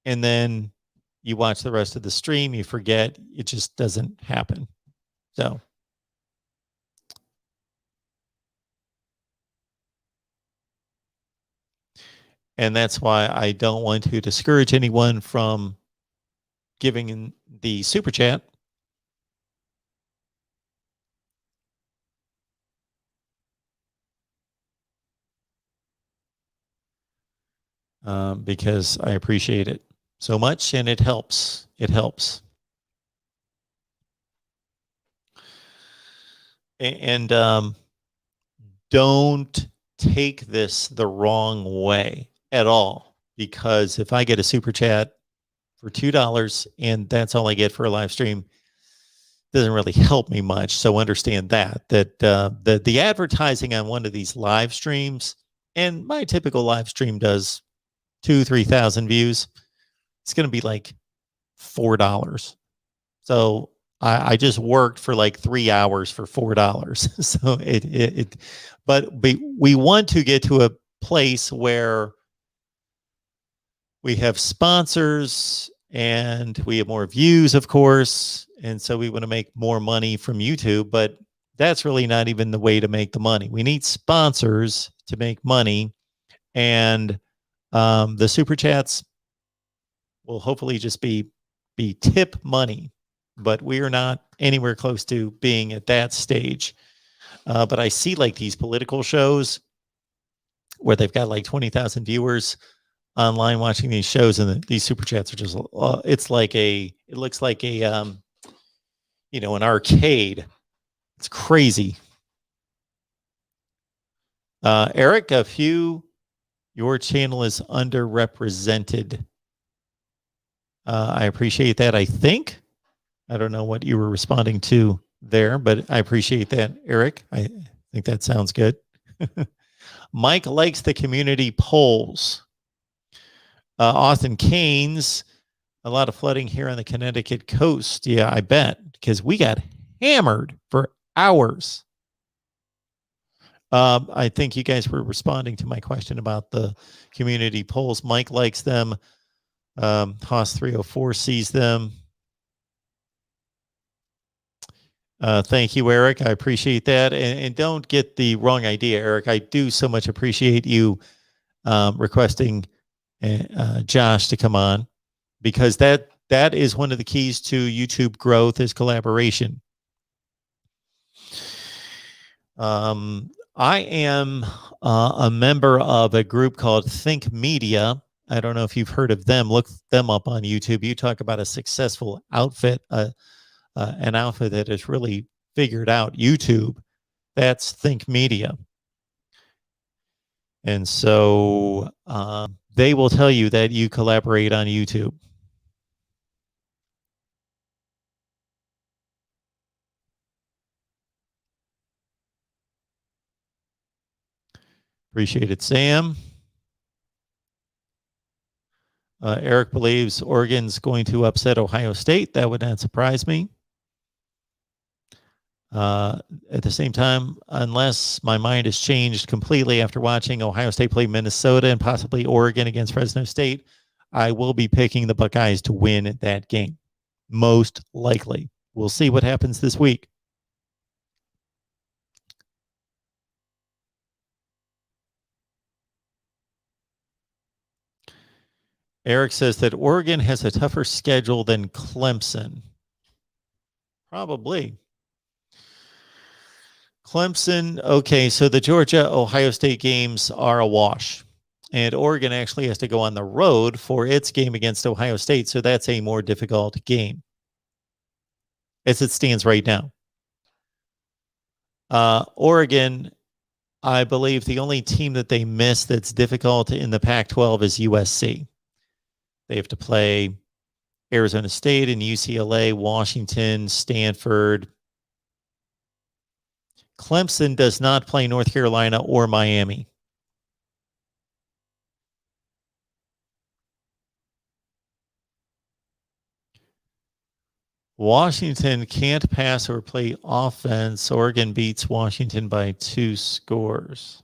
And then you watch the rest of the stream, you forget, it just doesn't happen. So. And that's why I don't want to discourage anyone from giving in the super chat. Because I appreciate it so much and it helps. It helps. And don't take this the wrong way at all, because if I get a super chat for $2 and that's all I get for a live stream, it doesn't really help me much. So understand that the advertising on one of these live streams, and my typical live stream does 2,000-3,000 views, it's going to be like $4. So I just worked for like 3 hours for $4. So but we want to get to a place where we have sponsors and we have more views, of course. And so we want to make more money from YouTube, but that's really not even the way to make the money. We need sponsors to make money. And the super chats will hopefully just be tip money, but we are not anywhere close to being at that stage. But I see like these political shows where they've got like 20,000 viewers online watching these shows, and these super chats are just, it looks like a, an arcade. It's crazy. Eric, your channel is underrepresented. I appreciate that. I don't know what you were responding to there, but I appreciate that, Eric. I think that sounds good. Mike likes the community polls. Austin Canes, a lot of flooding here on the Connecticut coast. Yeah, I bet, because we got hammered for hours. I think you guys were responding to my question about the community polls. Mike likes them. Haas 304 sees them. Thank you, Eric. I appreciate that. And don't get the wrong idea, Eric. I do so much appreciate you requesting Josh to come on, because that is one of the keys to YouTube growth, is collaboration. I am a member of a group called Think Media. I don't know if you've heard of them. Look them up on YouTube. You talk about a successful outfit, an outfit that has really figured out YouTube. That's Think Media. And so they will tell you that you collaborate on YouTube. Appreciate it, Sam. Eric believes Oregon's going to upset Ohio State. That would not surprise me. At the same time, unless my mind has changed completely after watching Ohio State play Minnesota and possibly Oregon against Fresno State, I will be picking the Buckeyes to win that game. Most likely. We'll see what happens this week. Eric says that Oregon has a tougher schedule than Clemson. Probably. Clemson, okay, so the Georgia-Ohio State games are a wash. And Oregon actually has to go on the road for its game against Ohio State, so that's a more difficult game as it stands right now. Oregon, I believe the only team that they miss that's difficult in the Pac-12 is USC. They have to play Arizona State and UCLA, Washington, Stanford. Clemson does not play North Carolina or Miami. Washington can't pass or play offense. Oregon beats Washington by 2 scores.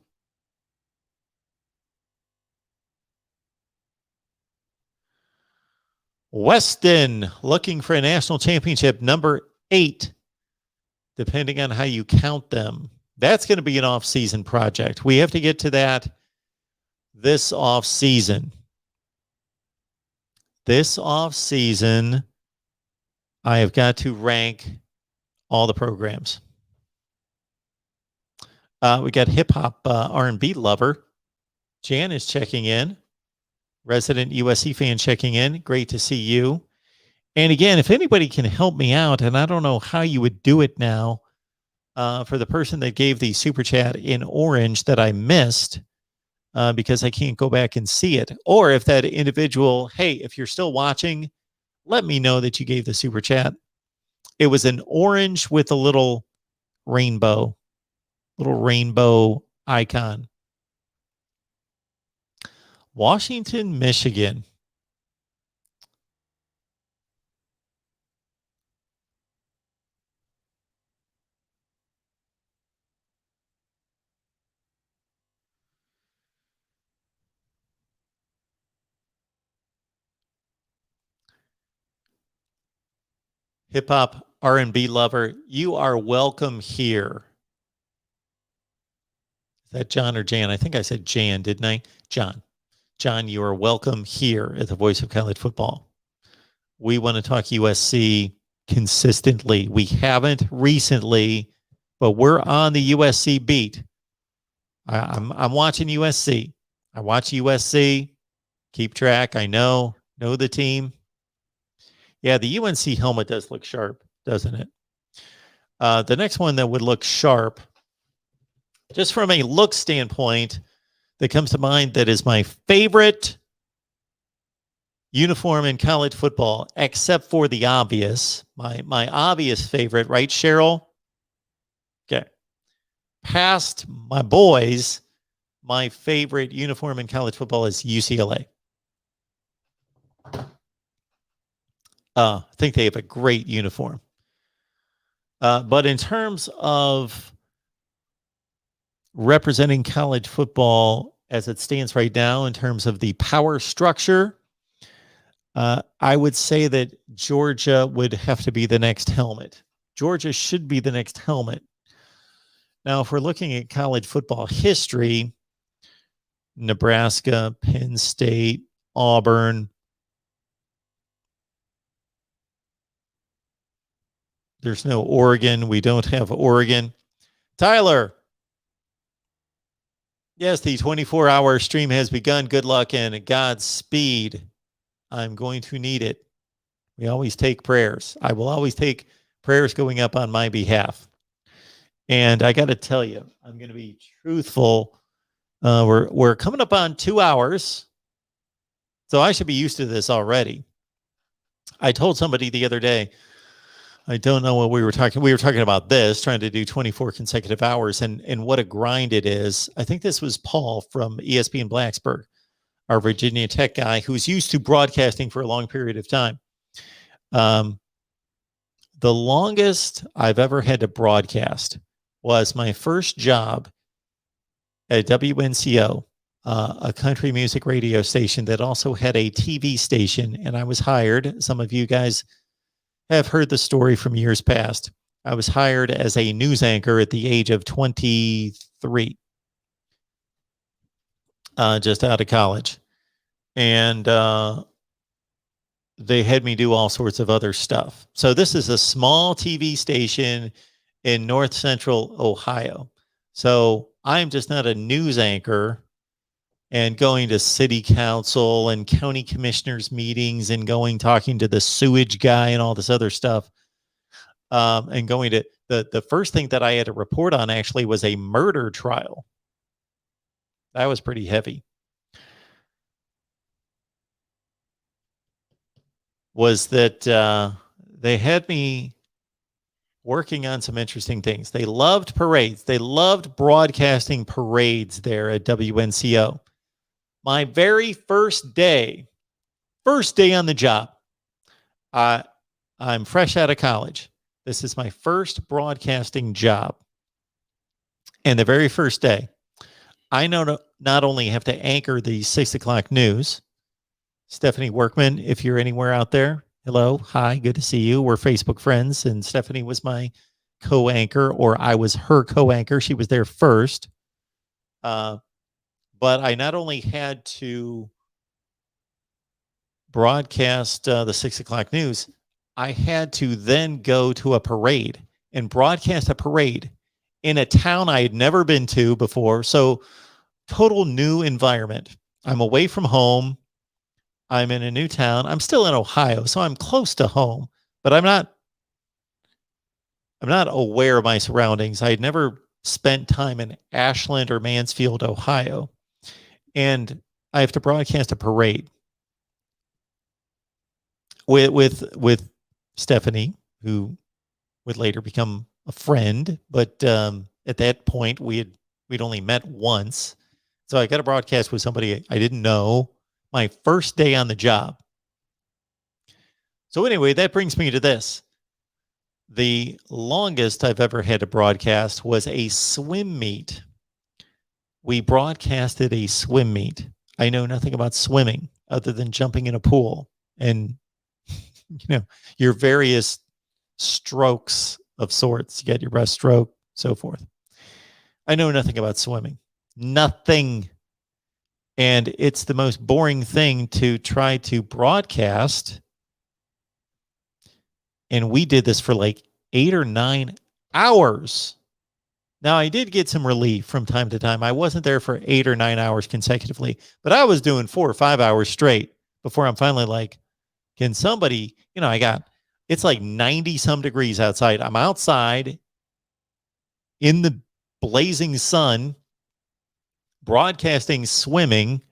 Weston looking for a national championship, number 8, depending on how you count them. That's going to be an off-season project. We have to get to that this off-season. This off-season, I have got to rank all the programs. We got hip-hop R&B lover. Jan is checking in. Resident USC fan checking in. Great to see you. And again, if anybody can help me out, and I don't know how you would do it now, for the person that gave the super chat in orange that I missed, because I can't go back and see it. Or if that individual, hey, if you're still watching, let me know that you gave the super chat. It was an orange with a little rainbow icon. Washington, Michigan. Hip hop R&B lover, you are welcome here. Is that John or Jan? I think I said Jan, didn't I? John. John, you are welcome here at the Voice of College Football. We want to talk USC consistently. We haven't recently, but we're on the USC beat. I'm watching USC. I watch USC. Keep track. I know the team. Yeah, the UNC helmet does look sharp, doesn't it? The next one that would look sharp, just from a look standpoint, that comes to mind that is my favorite uniform in college football, except for the obvious. My obvious favorite, right, Cheryl? Okay. Past my boys, my favorite uniform in college football is UCLA. I think they have a great uniform. But in terms of representing college football as it stands right now, in terms of the power structure, I would say that Georgia would have to be the next helmet. Georgia should be the next helmet. Now, if we're looking at college football history, Nebraska, Penn State, Auburn. There's no Oregon. We don't have Oregon. Tyler. Yes, the 24-hour stream has begun. Good luck and Godspeed. I'm going to need it. We always take prayers. I will always take prayers going up on my behalf. And I got to tell you, I'm going to be truthful. We're coming up on 2 hours. So I should be used to this already. I told somebody the other day, I don't know what we were talking. We were talking about this, trying to do 24 consecutive hours and what a grind it is. I think this was Paul from ESPN Blacksburg, our Virginia Tech guy who's used to broadcasting for a long period of time. The longest I've ever had to broadcast was my first job at WNCO, a country music radio station that also had a TV station, and I was hired. Some of you guys have heard the story from years past. I was hired as a news anchor at the age of 23, just out of college. And they had me do all sorts of other stuff. So this is a small TV station in north central Ohio. So I'm just not a news anchor and going to city council and county commissioners meetings and talking to the sewage guy and all this other stuff. And going to the first thing that I had to report on actually was a murder trial. That was pretty heavy. Was that they had me working on some interesting things. They loved parades. They loved broadcasting parades there at WNCO. My very first day on the job, I'm fresh out of college. This is my first broadcasting job. And the very first day, I not only have to anchor the 6 o'clock news. Stephanie Workman, if you're anywhere out there, hello, hi, good to see you. We're Facebook friends, and Stephanie was my co-anchor, or I was her co-anchor. She was there first. But I not only had to broadcast the 6 o'clock news, I had to then go to a parade and broadcast a parade in a town I had never been to before. So total new environment. I'm away from home. I'm in a new town. I'm still in Ohio, so I'm close to home, but I'm not aware of my surroundings. I had never spent time in Ashland or Mansfield, Ohio. And I have to broadcast a parade with Stephanie, who would later become a friend, but at that point we'd only met once. So I got to broadcast with somebody I didn't know. My first day on the job. So anyway, that brings me to this. The longest I've ever had to broadcast was a swim meet. We broadcasted a swim meet. I know nothing about swimming other than jumping in a pool and, your various strokes of sorts. You get your breaststroke, so forth. I know nothing about swimming. Nothing. And it's the most boring thing to try to broadcast. And we did this for like 8 or 9 hours. Now, I did get some relief from time to time. I wasn't there for 8 or 9 hours consecutively, but I was doing 4 or 5 hours straight before I'm finally like, can somebody, it's like 90 some degrees outside. I'm outside in the blazing sun, broadcasting swimming,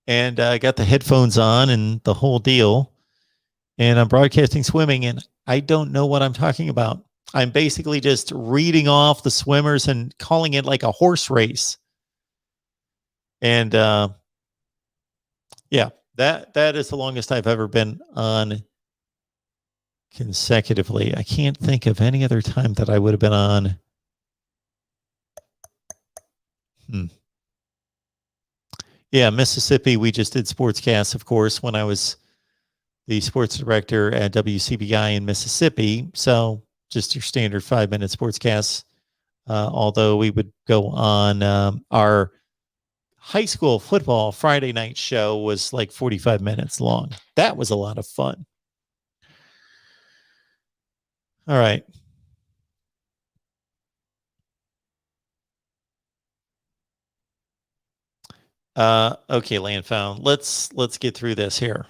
and I got the headphones on and the whole deal, and I'm broadcasting swimming, and I don't know what I'm talking about. I'm basically just reading off the swimmers and calling it like a horse race. And yeah, that is the longest I've ever been on consecutively. I can't think of any other time that I would have been on. Yeah, Mississippi, we just did sportscasts, of course, when I was the sports director at WCBI in Mississippi. So just your standard 5-minute sportscasts. Although we would go on our high school football Friday night show was like 45 minutes long. That was a lot of fun. All right. Okay, Landfound. Let's get through this here.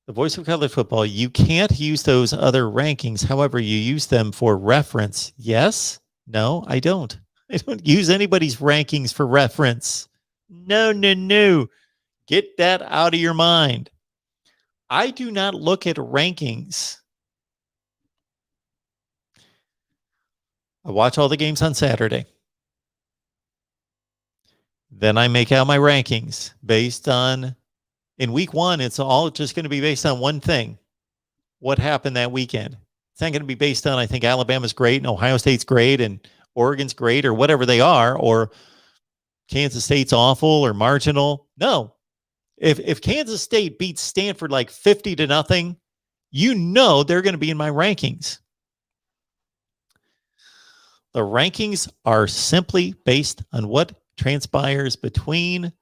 The voice of college football, you can't use those other rankings. However, you use them for reference. Yes? No, I don't. I don't use anybody's rankings for reference. No. Get that out of your mind. I do not look at rankings. I watch all the games on Saturday. Then I make out my rankings based on, in week one, it's all just going to be based on one thing. What happened that weekend? It's not going to be based on, I think Alabama's great and Ohio State's great and Oregon's great or whatever they are, or Kansas State's awful or marginal. No. If Kansas State beats Stanford like 50-0, you know they're going to be in my rankings. The rankings are simply based on what transpires between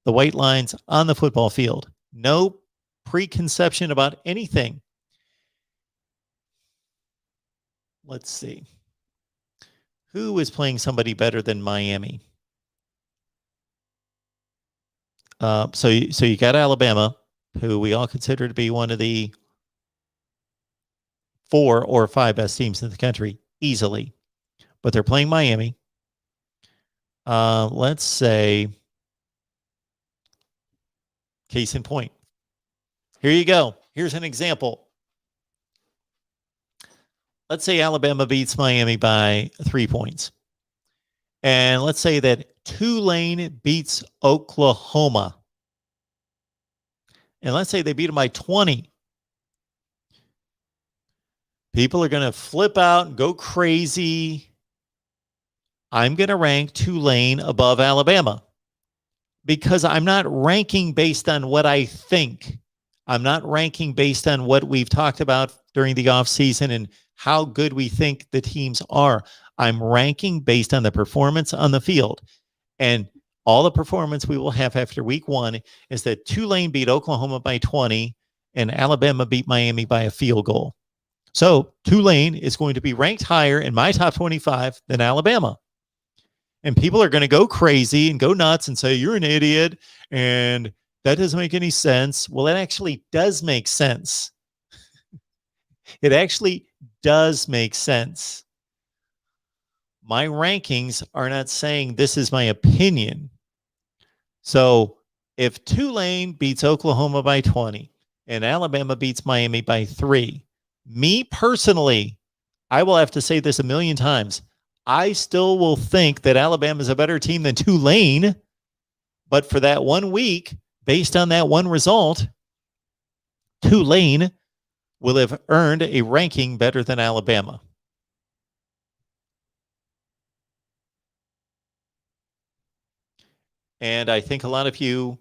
the white lines on the football field. No preconception about anything. Let's see. Who is playing somebody better than Miami? So you got Alabama, who we all consider to be one of the 4 or 5 best teams in the country, easily. But they're playing Miami. Let's say, case in point. Here you go. Here's an example. Let's say Alabama beats Miami by 3 points. And let's say that Tulane beats Oklahoma. And let's say they beat them by 20. People are going to flip out and go crazy. I'm going to rank Tulane above Alabama because I'm not ranking based on what I think. I'm not ranking based on what we've talked about during the offseason and how good we think the teams are. I'm ranking based on the performance on the field. And all the performance we will have after week one is that Tulane beat Oklahoma by 20 and Alabama beat Miami by a field goal. So Tulane is going to be ranked higher in my top 25 than Alabama. And people are going to go crazy and go nuts and say, you're an idiot and that doesn't make any sense. Well, it actually does make sense. It actually does make sense. My rankings are not saying this is my opinion. So if Tulane beats Oklahoma by 20 and Alabama beats Miami by 3, me personally, I will have to say this a million times. I still will think that Alabama is a better team than Tulane. But for that 1 week, based on that one result, Tulane will have earned a ranking better than Alabama. And I think a lot of you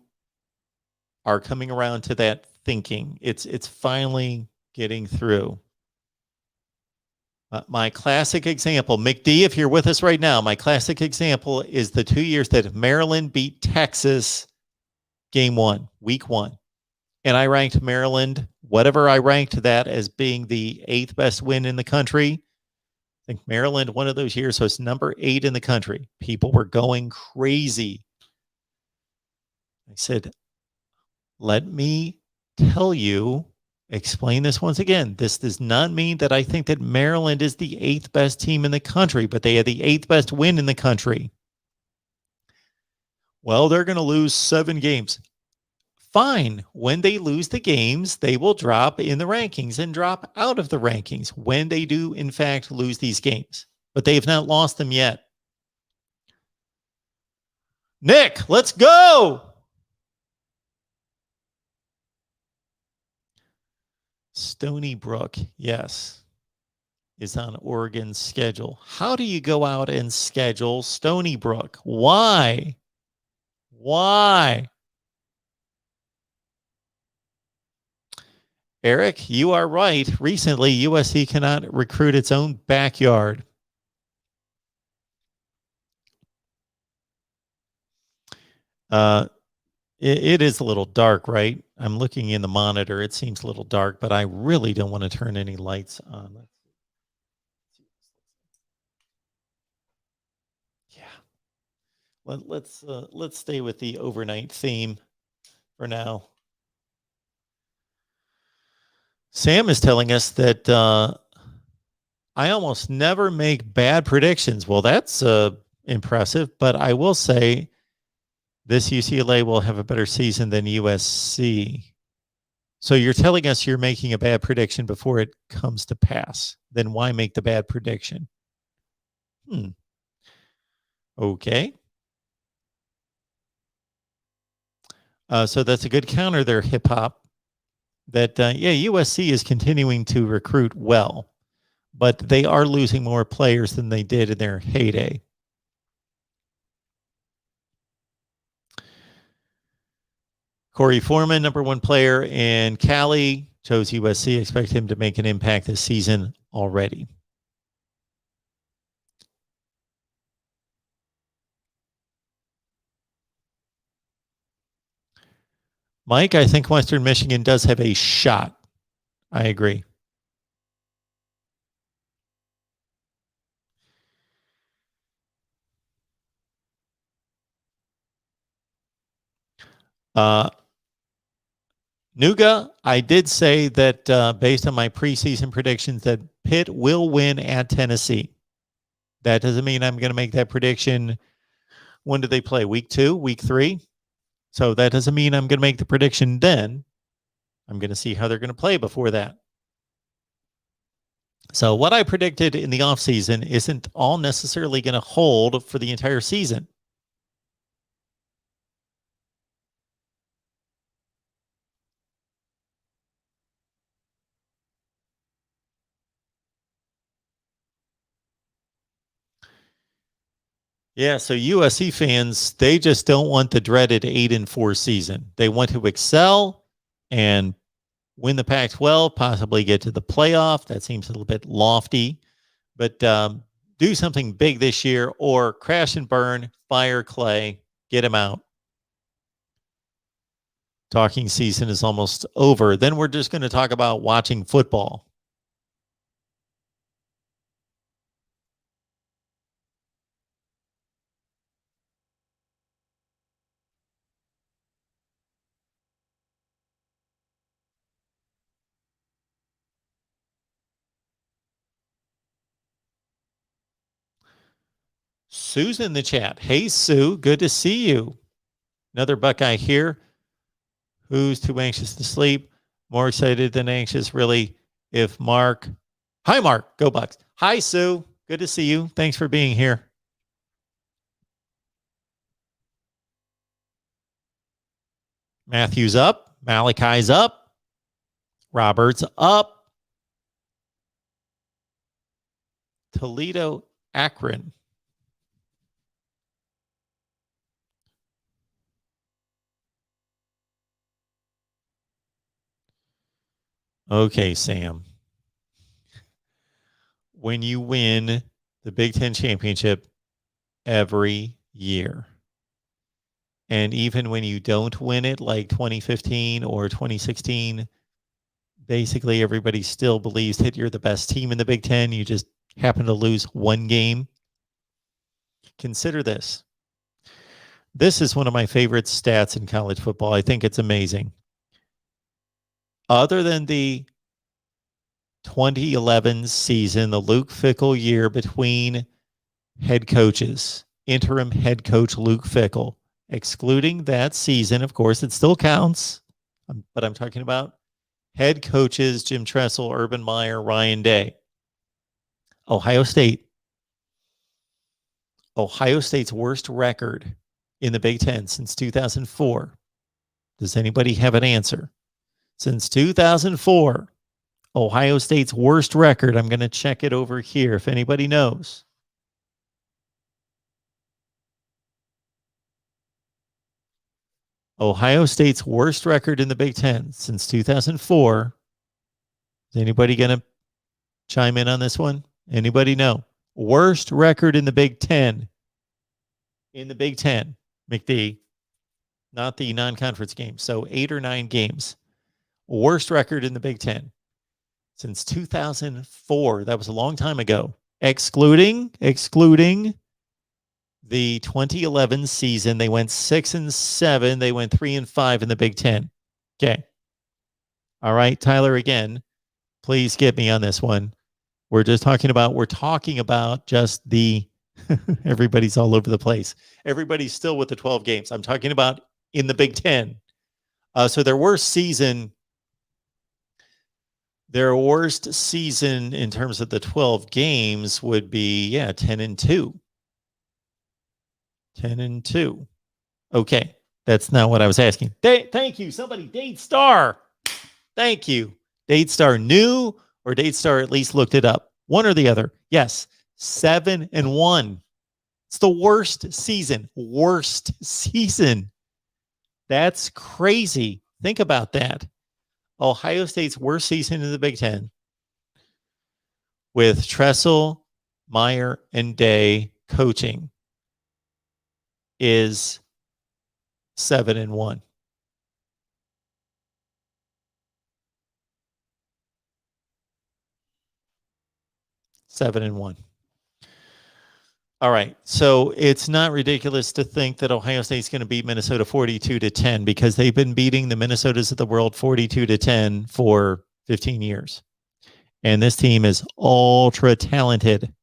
are coming around to that thinking. It's finally getting through. My classic example, McD, if you're with us right now, my classic example is the 2 years that Maryland beat Texas game 1, week 1. And I ranked Maryland, whatever I ranked that as being the 8th best win in the country. I think Maryland, one of those years, was number 8 in the country. People were going crazy. I said, let me tell you, explain this once again. This does not mean that I think that Maryland is the 8th best team in the country, but they had the 8th best win in the country. Well, they're going to lose 7 games. fine. When they lose the games, they will drop in the rankings and drop out of the rankings when they do, in fact, lose these games. But they have not lost them yet. Nick, let's go. Stony Brook, yes, is on Oregon's schedule. How do you go out and schedule Stony Brook? Why? Why? Eric, you are right. Recently, USC cannot recruit its own backyard. It is a little dark, right? I'm looking in the monitor. It seems a little dark, but I really don't want to turn any lights on. Yeah. Let's stay with the overnight theme for now. Sam is telling us that I almost never make bad predictions. Well, that's impressive, but I will say this UCLA will have a better season than USC. So you're telling us you're making a bad prediction before it comes to pass. Then why make the bad prediction? Okay. So that's a good counter there, hip hop. That, USC is continuing to recruit well, but they are losing more players than they did in their heyday. Corey Foreman, number one player in Cali, chose USC. Expect him to make an impact this season already. Mike, I think Western Michigan does have a shot. I agree. Nuga, I did say that based on my preseason predictions that Pitt will win at Tennessee. That doesn't mean I'm going to make that prediction. When do they play? Week 2, week 3? So that doesn't mean I'm going to make the prediction then. I'm going to see how they're going to play before that. So what I predicted in the offseason isn't all necessarily going to hold for the entire season. Yeah, so USC fans, they just don't want the dreaded 8-4 season. They want to excel and win the Pac-12, possibly get to the playoff. That seems a little bit lofty, but do something big this year or crash and burn, fire Clay, get him out. Talking season is almost over. Then we're just going to talk about watching football. Sue's in the chat. Hey, Sue, good to see you. Another Buckeye here. Who's too anxious to sleep? More excited than anxious, really. If Mark. Hi, Mark. Go Bucks. Hi, Sue. Good to see you. Thanks for being here. Matthew's up. Malachi's up. Robert's up. Toledo, Akron. Okay, Sam. When you win the Big Ten championship every year, and even when you don't win it, like 2015 or 2016, basically everybody still believes that you're the best team in the Big Ten. You just happen to lose one game. Consider this. This is one of my favorite stats in college football. I think it's amazing. Other than the 2011 season, the Luke Fickell year between head coaches, interim head coach Luke Fickell excluding that season. Of course, it still counts, but I'm talking about head coaches Jim Tressel, Urban Meyer, Ryan Day. Ohio State's worst record in the Big Ten since 2004. Does anybody have an answer? Since 2004, Ohio State's worst record. I'm going to check it over here if anybody knows. Ohio State's worst record in the Big Ten since 2004. Is anybody going to chime in on this one? Anybody know? Worst record in the Big Ten. In the Big Ten, McD, not the non-conference games. So 8 or 9 games. Worst record in the Big Ten since 2004. That was a long time ago. Excluding the 2011 season, they went 6-7. They went 3-5 in the Big Ten. Okay. All right, Tyler, again, please get me on this one. We're talking about just the everybody's all over the place. Everybody's still with the 12 games. I'm talking about in the Big Ten. So their worst season in terms of the 12 games would be 10-2. 10-2. Okay, that's not what I was asking. Thank you. Somebody, Date Star. Thank you. Date Star knew, or Date Star at least looked it up. One or the other. Yes, 7-1. It's the worst season. Worst season. That's crazy. Think about that. Ohio State's worst season in the Big Ten with Tressel, Meyer, and Day coaching is 7-1. All right. So it's not ridiculous to think that Ohio State's going to beat Minnesota 42-10 because they've been beating the Minnesotas of the world 42-10 for 15 years. And this team is ultra talented.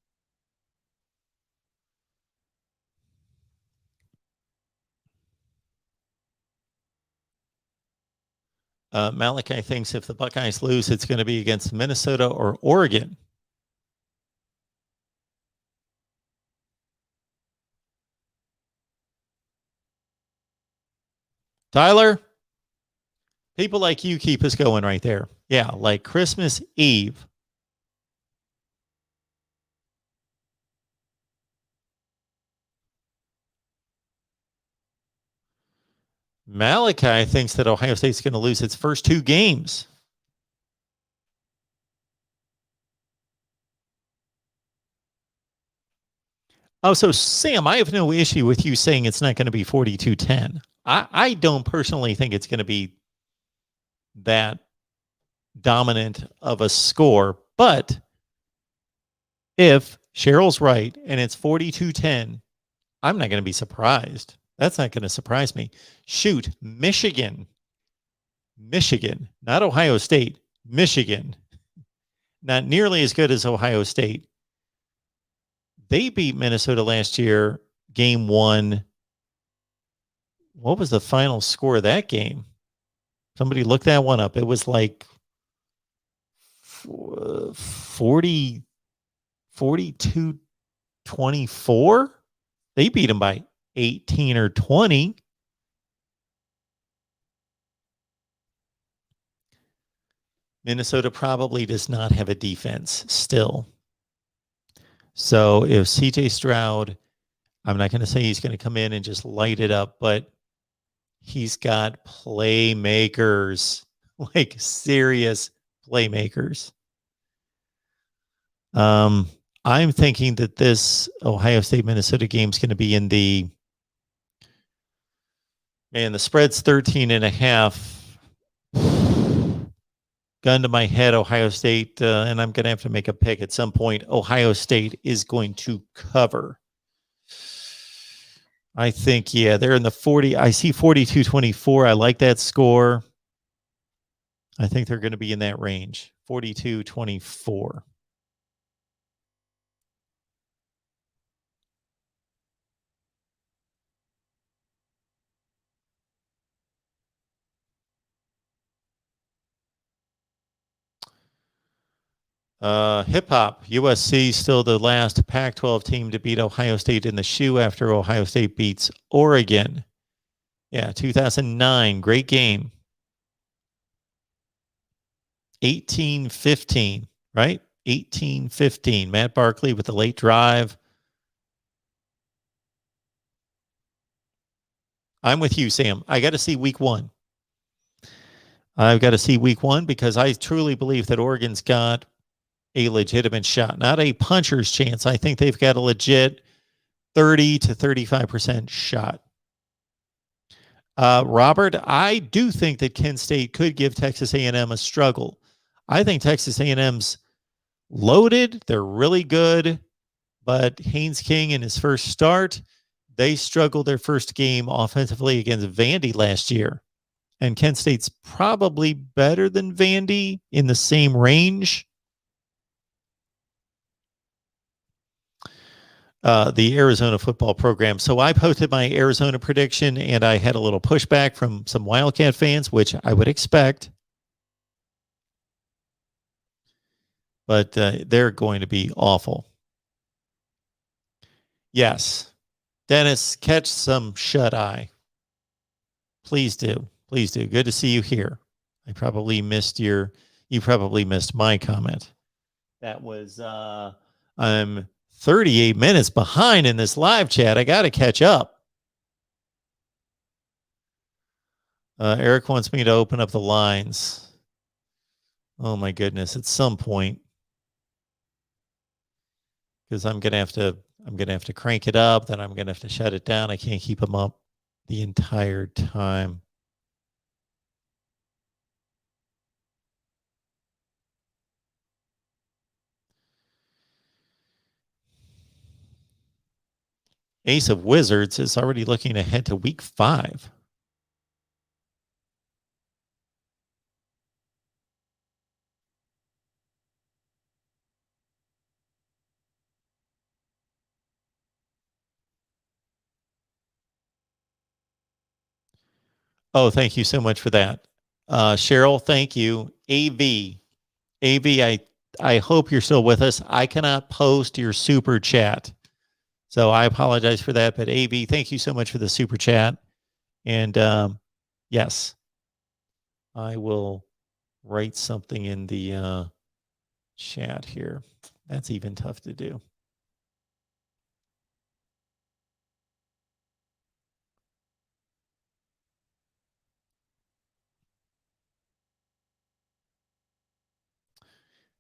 Malachi thinks if the Buckeyes lose, it's going to be against Minnesota or Oregon. Tyler, people like you keep us going right there. Yeah, like Christmas Eve. Malachi thinks that Ohio State's going to lose its first 2 games. Oh, so Sam, I have no issue with you saying it's not going to be 42-10. I don't personally think it's going to be that dominant of a score. But if Cheryl's right and it's 42-10, I'm not going to be surprised. That's not going to surprise me. Shoot, Michigan, not Ohio State, Michigan, not nearly as good as Ohio State. They beat Minnesota last year, game 1. What was the final score of that game? Somebody look that one up. It was like 42-24. They beat them by 18 or 20. Minnesota probably does not have a defense still. So if CJ Stroud, I'm not going to say he's going to come in and just light it up, but he's got playmakers, like serious playmakers. I'm thinking that this Ohio State-Minnesota game is going to be in the spread's 13.5. Gun to my head, Ohio State, and I'm going to have to make a pick at some point. Ohio State is going to cover. I think, they're in the 40. I see 42-24. I like that score. I think they're going to be in that range, 42-24. Hip hop. USC still the last Pac-12 team to beat Ohio State in the shoe after Ohio State beats Oregon. Yeah, 2009. Great game. 18-15, right? 18-15. Matt Barkley with the late drive. I'm with you, Sam. I got to see week one. I've got to see week one because I truly believe that Oregon's got a legitimate shot, not a puncher's chance. I think they've got a legit 30 to 35% shot. Robert, I do think that Kent State could give Texas A&M a struggle. I think Texas A&M's loaded. They're really good, but Haynes King in his first start, they struggled their first game offensively against Vandy last year. And Kent State's probably better than Vandy in the same range. The Arizona football program. So I posted my Arizona prediction, and I had a little pushback from some Wildcat fans, which I would expect. But they're going to be awful. Yes. Dennis, catch some shut-eye. Please do. Please do. Good to see you here. You probably missed my comment. That was, I'm 38 minutes behind in this live chat. I got to catch up. Eric wants me to open up the lines. Oh my goodness. At some point. Because I'm going to have to crank it up. Then I'm going to have to shut it down. I can't keep them up the entire time. Ace of Wizards is already looking ahead to week 5. Oh, thank you so much for that. Cheryl, thank you. AV, I hope you're still with us. I cannot post your super chat. So I apologize for that. But AV, thank you so much for the super chat. And yes, I will write something in the chat here. That's even tough to do.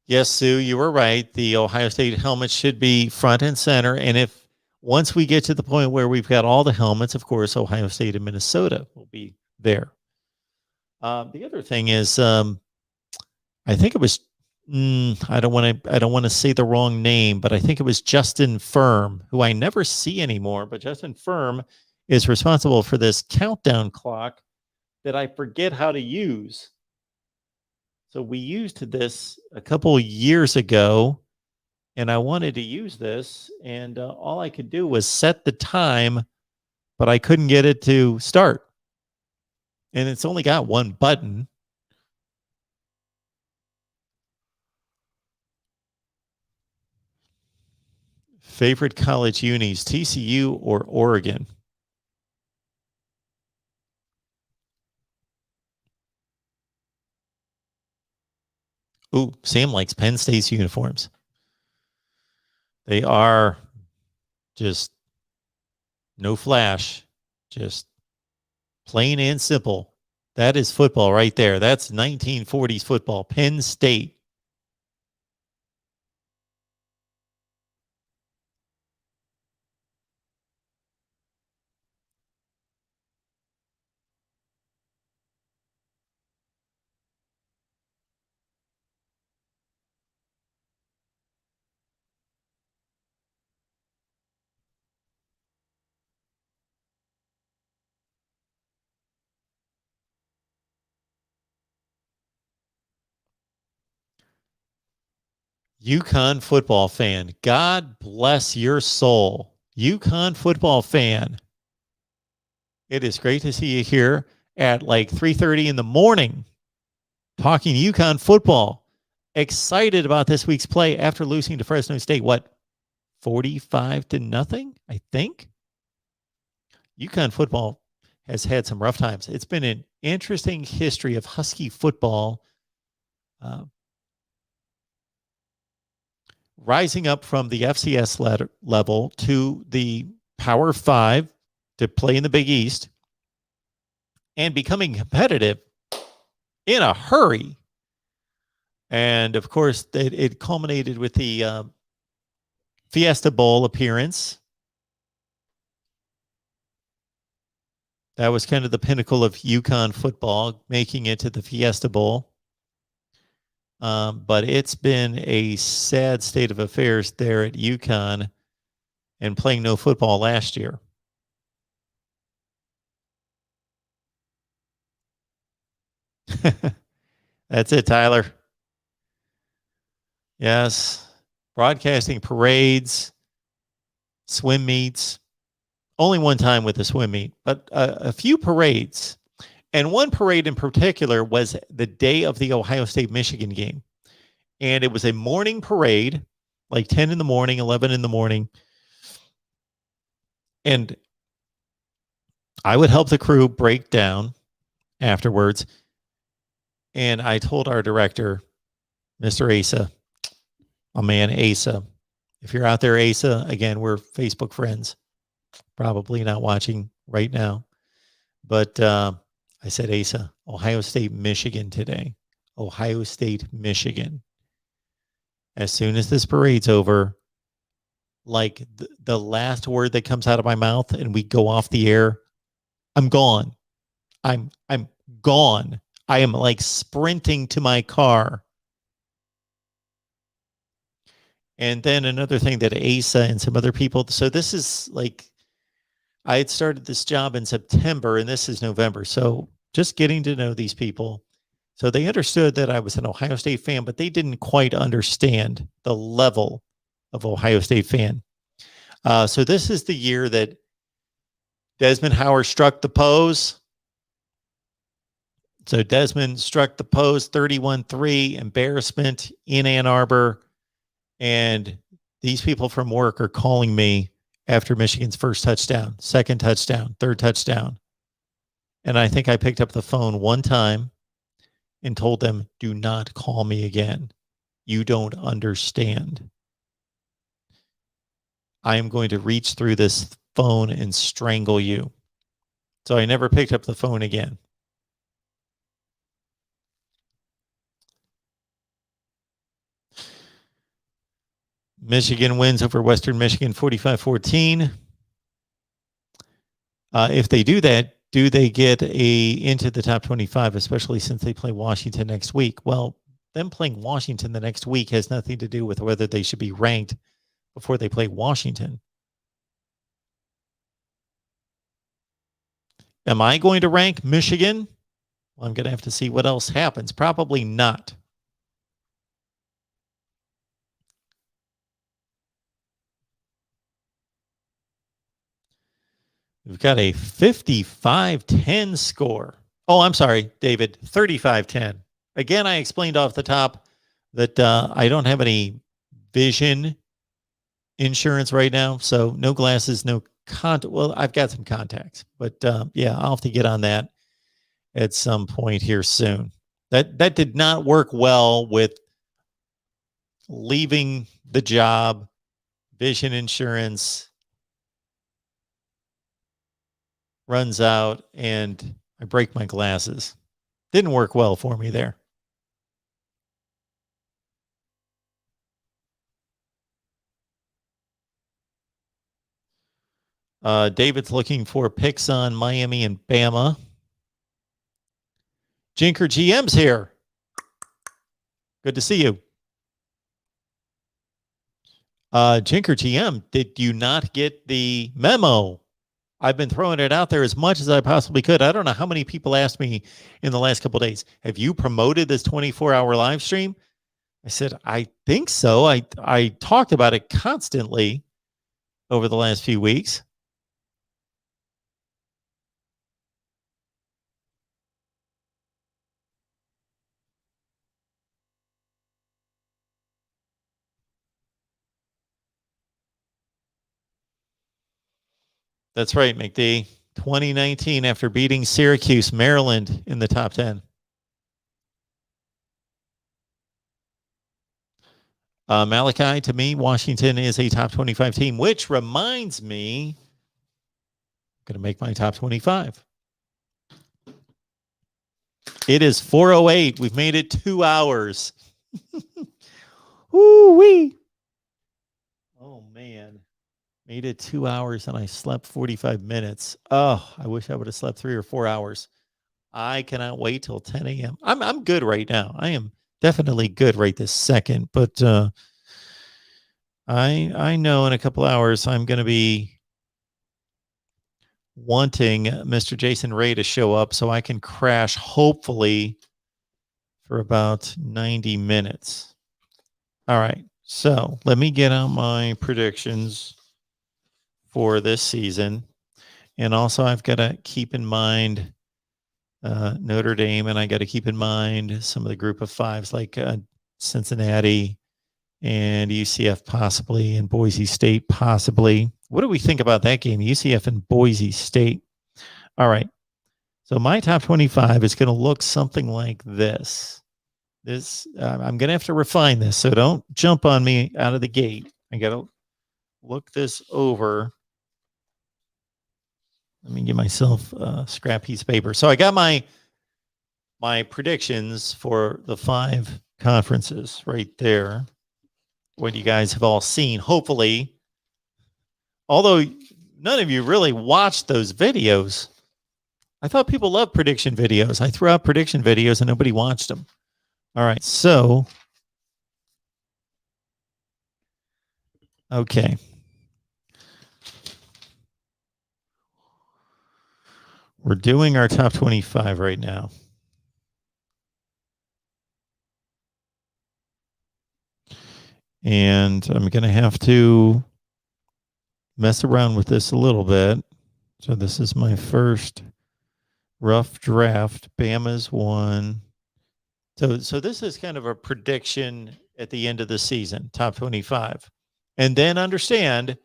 Yes, Sue, you were right. The Ohio State helmet should be front and center. And if once we get to the point where we've got all the helmets, of course, Ohio State and Minnesota will be there. The other thing is, I think it was, I don't want to say the wrong name, but I think it was Justin Firm, who I never see anymore. But Justin Firm is responsible for this countdown clock that I forget how to use. So we used this a couple years ago, and I wanted to use this, and all I could do was set the time, but I couldn't get it to start. And it's only got one button. Favorite college unis, TCU or Oregon? Ooh, Sam likes Penn State's uniforms. They are just no flash, just plain and simple. That is football right there. That's 1940s football. Penn State. UConn football fan. God bless your soul. UConn football fan. It is great to see you here at like 3:30 in the morning talking UConn football. excited about this week's play after losing to Fresno State. What, 45-0, I think? UConn football has had some rough times. It's been an interesting history of Husky football, rising up from the FCS level to the Power 5 to play in the Big East and becoming competitive in a hurry. And of course, it culminated with the Fiesta Bowl appearance. That was kind of the pinnacle of UConn football, making it to the Fiesta Bowl. But it's been a sad state of affairs there at UConn and playing no football last year. That's it, Tyler. Yes. Broadcasting parades, swim meets. Only one time with the swim meet, but a few parades. And one parade in particular was the day of the Ohio State-Michigan game. And it was a morning parade, like 10 in the morning, 11 in the morning. And I would help the crew break down afterwards. And I told our director, Mr. Asa, my man Asa, if you're out there, Asa, again, we're Facebook friends, probably not watching right now. But I said, Asa, Ohio State, Michigan today. Ohio State, Michigan. As soon as this parade's over, like the last word that comes out of my mouth and we go off the air, I'm gone. I'm gone. I am like sprinting to my car. And then another thing that Asa and some other people, so this is like, I had started this job in September and this is November. So just getting to know these people. So they understood that I was an Ohio State fan, but they didn't quite understand the level of Ohio State fan. So this is the year that Desmond Howard struck the pose. So Desmond struck the pose, 31-3, embarrassment in Ann Arbor. And these people from work are calling me after Michigan's first touchdown, second touchdown, third touchdown. And I think I picked up the phone one time and told them, do not call me again. You don't understand. I am going to reach through this phone and strangle you. So I never picked up the phone again. Michigan wins over Western Michigan 45-14. If they do that, do they get into the top 25, especially since they play Washington next week? Well, them playing Washington the next week has nothing to do with whether they should be ranked before they play Washington. Am I going to rank Michigan? Well, I'm going to have to see what else happens. Probably not. We've got a 55-10 score. Oh, I'm sorry, David, 35-10. Again, I explained off the top that I don't have any vision insurance right now. So no glasses, no well, I've got some contacts, but yeah, I'll have to get on that at some point here soon. That did not work well with leaving the job, vision insurance runs out and I break my glasses. Didn't work well for me there. David's looking for picks on Miami and Bama. Jinker GM's here. Good to see you. Jinker GM, did you not get the memo? I've been throwing it out there as much as I possibly could. I don't know how many people asked me in the last couple of days, have you promoted this 24-hour live stream? I said, I think so. I talked about it constantly over the last few weeks. That's right, McD. 2019 after beating Syracuse, Maryland in the top 10. Malachi, to me, Washington is a top 25 team, which reminds me, I'm going to make my top 25. It is 4:08. We've made it 2 hours. Woo-wee. Oh, man. Made it 2 hours and I slept 45 minutes. Oh, I wish I would have slept 3 or 4 hours. I cannot wait till 10 a.m. I'm good right now. I am definitely good right this second, but I know in a couple hours I'm going to be wanting Mr. Jason Ray to show up so I can crash hopefully for about 90 minutes. All right. So let me get out my predictions for this season. And also I've got to keep in mind Notre Dame, and I got to keep in mind some of the group of fives like Cincinnati and UCF possibly, and Boise State possibly. What do we think about that game, UCF and Boise State? All right. So my top 25 is going to look something like this. I'm going to have to refine this, so don't jump on me out of the gate. I got to look this over. Let me give myself a scrap piece of paper. So I got my predictions for the 5 conferences right there. What you guys have all seen, hopefully. Although none of you really watched those videos. I thought people loved prediction videos. I threw out prediction videos and nobody watched them. All right, so okay. We're doing our top 25 right now. And I'm going to have to mess around with this a little bit. So this is my first rough draft. Bama's 1. So this is kind of a prediction at the end of the season, top 25. And then understand,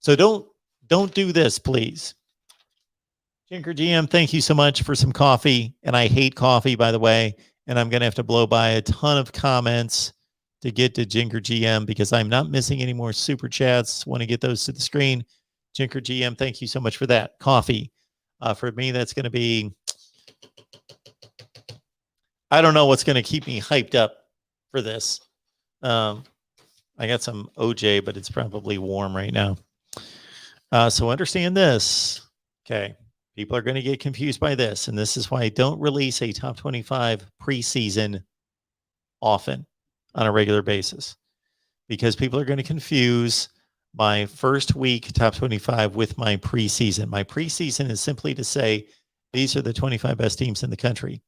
so don't do this, please. Jinker GM, thank you so much for some coffee. And I hate coffee, by the way. And I'm going to have to blow by a ton of comments to get to Jinker GM because I'm not missing any more super chats. Want to get those to the screen. Jinker GM, thank you so much for that. Coffee. For me, that's going to be, I don't know what's going to keep me hyped up for this. I got some OJ, but it's probably warm right now. So understand this. Okay. People are going to get confused by this. And this is why I don't release a top 25 preseason often on a regular basis, because people are going to confuse my first week top 25 with my preseason. My preseason is simply to say, these are the 25 best teams in the country.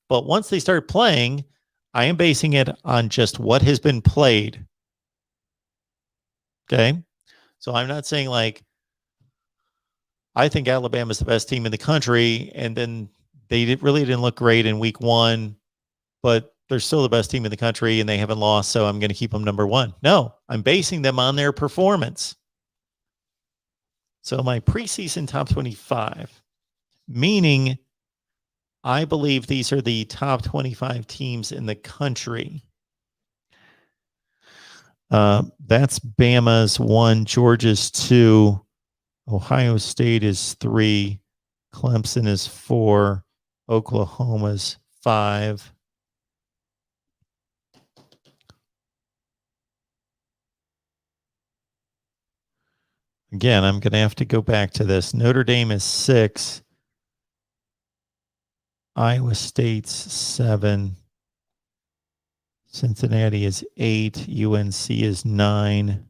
But once they start playing, I am basing it on just what has been played. Okay. So I'm not saying like, I think Alabama is the best team in the country, and then they really didn't look great in week 1, but they're still the best team in the country and they haven't lost, so I'm going to keep them number 1. No, I'm basing them on their performance. So my preseason top 25, meaning I believe these are the top 25 teams in the country. That's Bama's 1, Georgia's 2, Ohio State is 3, Clemson is 4, Oklahoma's 5. Again, I'm going to have to go back to this. Notre Dame is 6, Iowa State's 7, Cincinnati is 8, UNC is 9.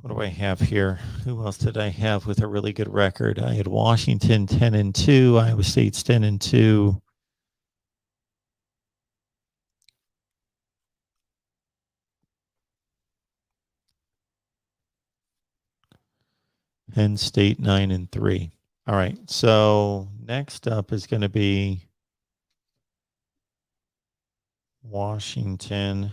What do I have here? Who else did I have with a really good record? I had Washington 10-2, Iowa State's 10-2. Penn State 9-3. All right. So next up is going to be Washington.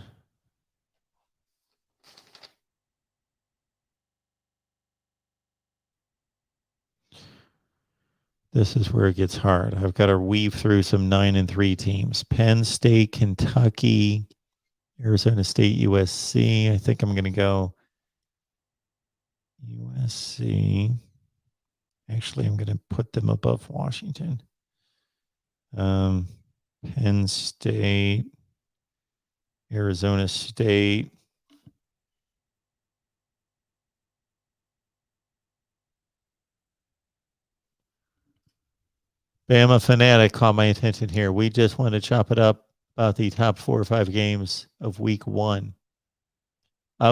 This is where it gets hard. I've got to weave through some 9-3 teams. Penn State, Kentucky, Arizona State, USC. I think I'm going to go USC. Actually, I'm going to put them above Washington. Penn State, Arizona State. Bama Fanatic caught my attention here. We just want to chop it up about the top 4 or 5 games of week 1.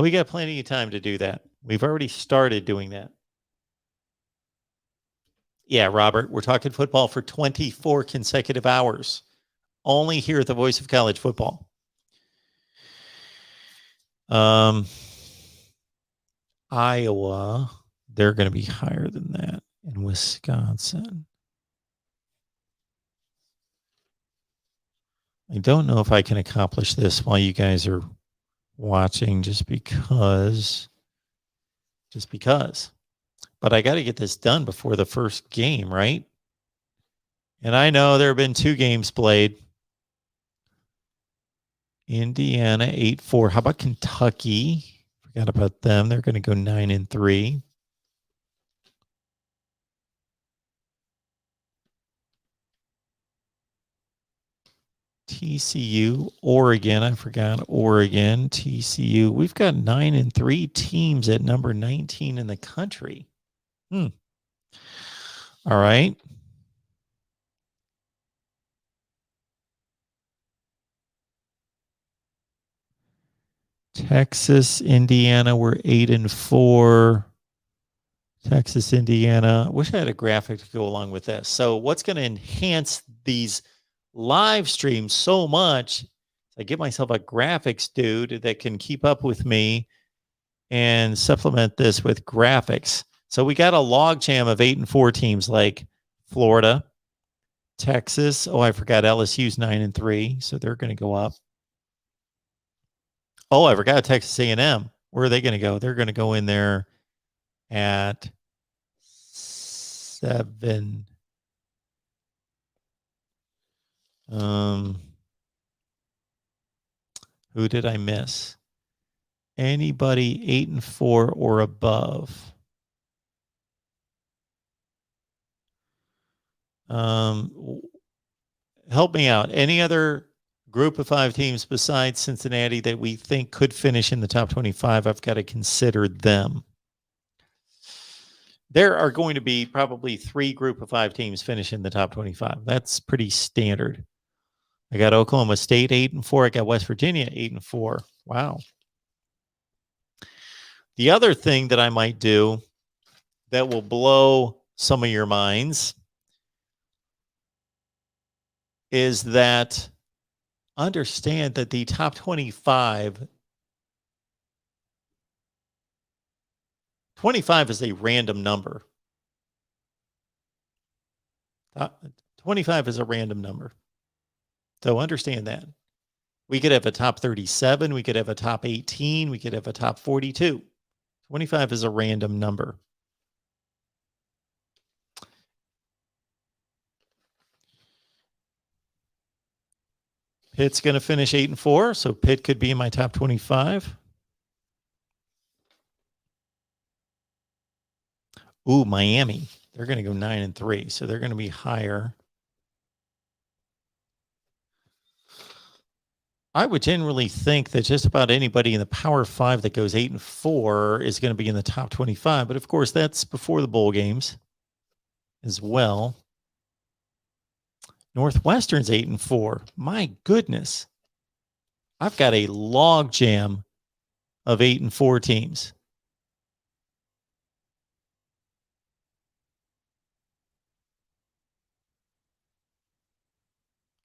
We got plenty of time to do that. We've already started doing that. Yeah, Robert, we're talking football for 24 consecutive hours. Only here at the Voice of College Football. Iowa, they're going to be higher than that. And Wisconsin. I don't know if I can accomplish this while you guys are watching just because. But I got to get this done before the first game, right? And I know there have been 2 games played. Indiana 8-4. How about Kentucky? Forgot about them. They're going to go 9-3. TCU, Oregon. I forgot Oregon. TCU. We've got 9-3 teams at number 19 in the country. All right. Texas, Indiana, we're 8-4. Texas, Indiana. Wish I had a graphic to go along with this. So what's going to enhance these live streams so much? I get myself a graphics dude that can keep up with me and supplement this with graphics. So we got a log jam of 8-4 teams like Florida, Texas. Oh, I forgot LSU's 9-3, so they're going to go up. Oh, I forgot Texas A&M. Where are they going to go? They're going to go in there at 7. Who did I miss? Anybody 8-4 or above? Help me out. Any other group of 5 teams besides Cincinnati that we think could finish in the top 25? I've got to consider them. There are going to be probably 3 group of 5 teams finish in the top 25. That's pretty standard. I got Oklahoma State 8-4. I got West Virginia 8-4. Wow. The other thing that I might do that will blow some of your minds is that understand that the top 25 is a random number. 25 is a random number. So understand that. We could have a top 37. We could have a top 18. We could have a top 42. 25 is a random number. Pitt's going to finish 8-4, so Pitt could be in my top 25. Ooh, Miami. They're going to go 9-3, so they're going to be higher. I would generally think that just about anybody in the Power 5 that goes 8-4 is going to be in the top 25. But of course, that's before the bowl games as well. Northwestern's 8-4. My goodness. I've got a log jam of 8-4 teams.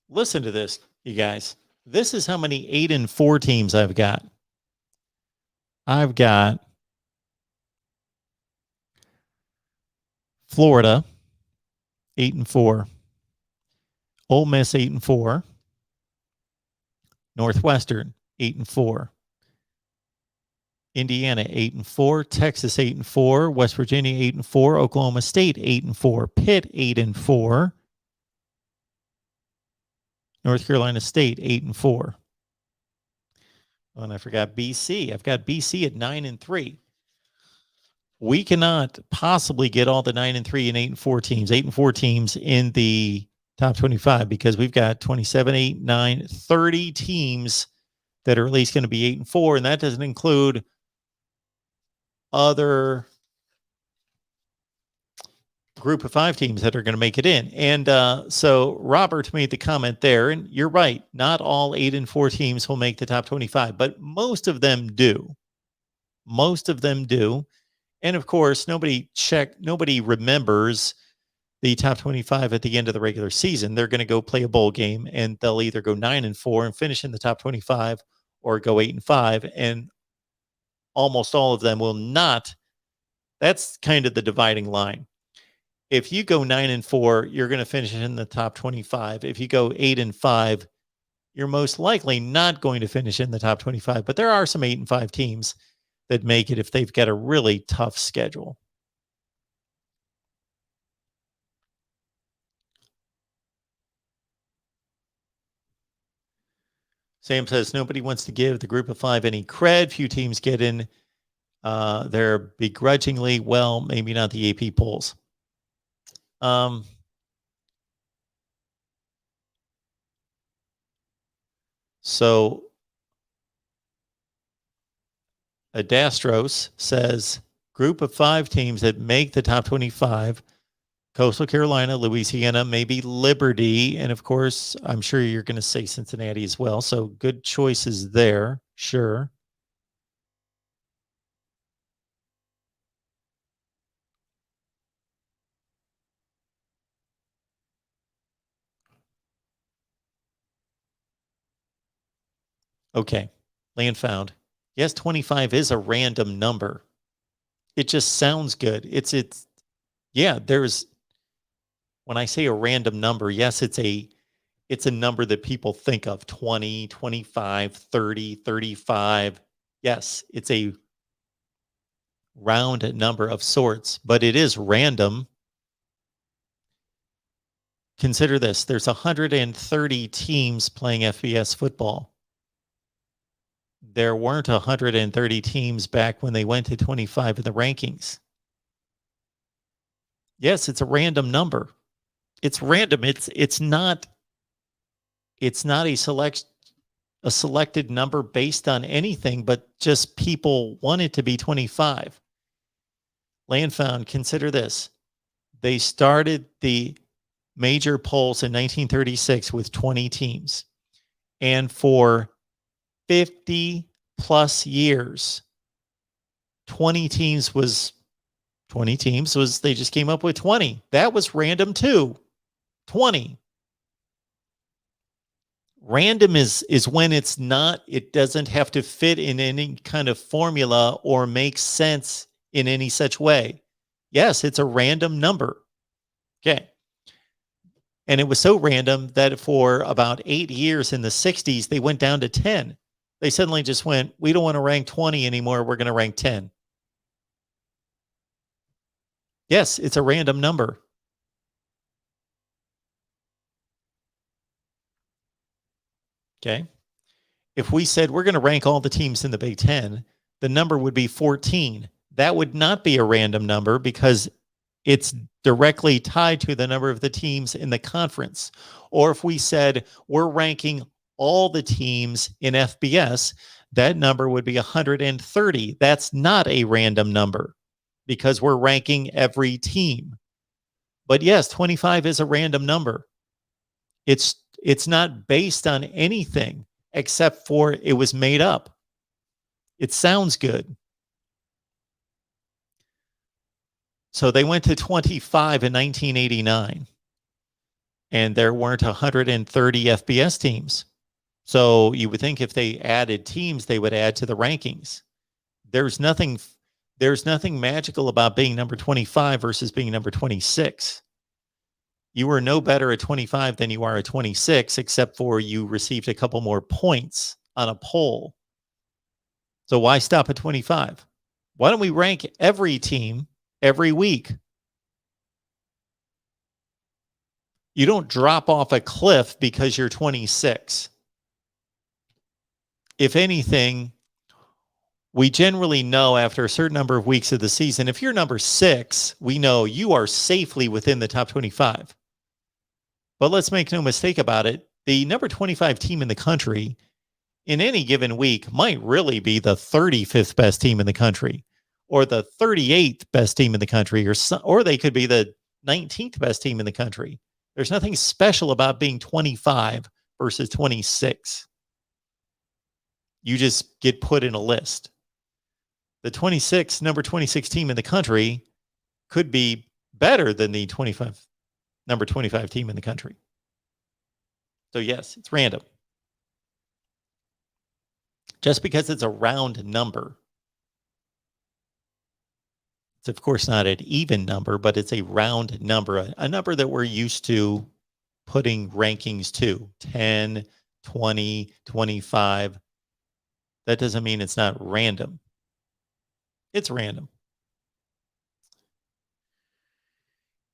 Listen to this, you guys. This is how many 8-4 teams I've got. I've got Florida, 8-4. Ole Miss, 8-4. Northwestern, 8-4. Indiana 8-4, Texas 8-4, West Virginia 8-4, Oklahoma State 8-4, Pitt 8-4, North Carolina State 8-4. Oh, and I forgot BC. I've got BC at 9-3. We cannot possibly get all the 9-3 and 8-4 teams, 8-4 teams in the top 25 because we've got 27, 8, 9, 30 teams that are at least going to be 8-4, and that doesn't include other group of 5 teams that are going to make it in. And so Robert made the comment there, and you're right. Not all 8-4 teams will make the top 25, but most of them do. Most of them do. And of course, nobody remembers the top 25 at the end of the regular season. They're going to go play a bowl game, and they'll either go 9-4 and finish in the top 25 or go 8-5. And almost all of them will not. That's kind of the dividing line. If you go 9-4, you're going to finish in the top 25. If you go 8-5, you're most likely not going to finish in the top 25. But there are some 8-5 teams that make it if they've got a really tough schedule. Sam says nobody wants to give the group of 5 any cred. Few teams get in there begrudgingly. Well, maybe not the AP polls. So Adastros says group of 5 teams that make the top 25, Coastal Carolina, Louisiana, maybe Liberty, and of course, I'm sure you're going to say Cincinnati as well. So good choices there, sure. Okay, land found. Yes, 25 is a random number. It just sounds good. Yeah, when I say a random number, yes, it's a number that people think of, 20, 25, 30, 35. Yes, it's a round number of sorts, but it is random. Consider this. There's 130 teams playing FBS football. There weren't 130 teams back when they went to 25 in the rankings. Yes, it's a random number. It's random. It's not a selected number based on anything, but just people want it to be 25. Land found, consider this. They started the major polls in 1936 with 20 teams. And for 50 plus years, 20 teams was they just came up with 20. That was random too. 20. Random is when it doesn't have to fit in any kind of formula or make sense in any such way. Yes, it's a random number. Okay. And it was so random that for about 8 years in the 60s, they went down to 10. They suddenly just went, we don't want to rank 20 anymore. We're going to rank 10. Yes, it's a random number. Okay. If we said we're going to rank all the teams in the Big Ten, the number would be 14. That would not be a random number because it's directly tied to the number of the teams in the conference. Or if we said we're ranking all the teams in FBS, that number would be 130. That's not a random number because we're ranking every team. But yes, 25 is a random number. It's not based on anything except for it was made up. It sounds good. So they went to 25 in 1989, and there weren't 130 FBS teams. So you would think if they added teams, they would add to the rankings. There's nothing magical about being number 25 versus being number 26. You were no better at 25 than you are at 26, except for you received a couple more points on a poll. So why stop at 25? Why don't we rank every team every week? You don't drop off a cliff because you're 26. If anything, we generally know after a certain number of weeks of the season, if you're number 6, we know you are safely within the top 25. But let's make no mistake about it. The number 25 team in the country in any given week might really be the 35th best team in the country or the 38th best team in the country, or they could be the 19th best team in the country. There's nothing special about being 25 versus 26. You just get put in a list. The number 26 team in the country could be better than the number 25 team in the country. So yes, it's random. Just because it's a round number. It's of course not an even number, but it's a round number, a number that we're used to putting rankings to, 10, 20, 25. That doesn't mean it's not random. It's random.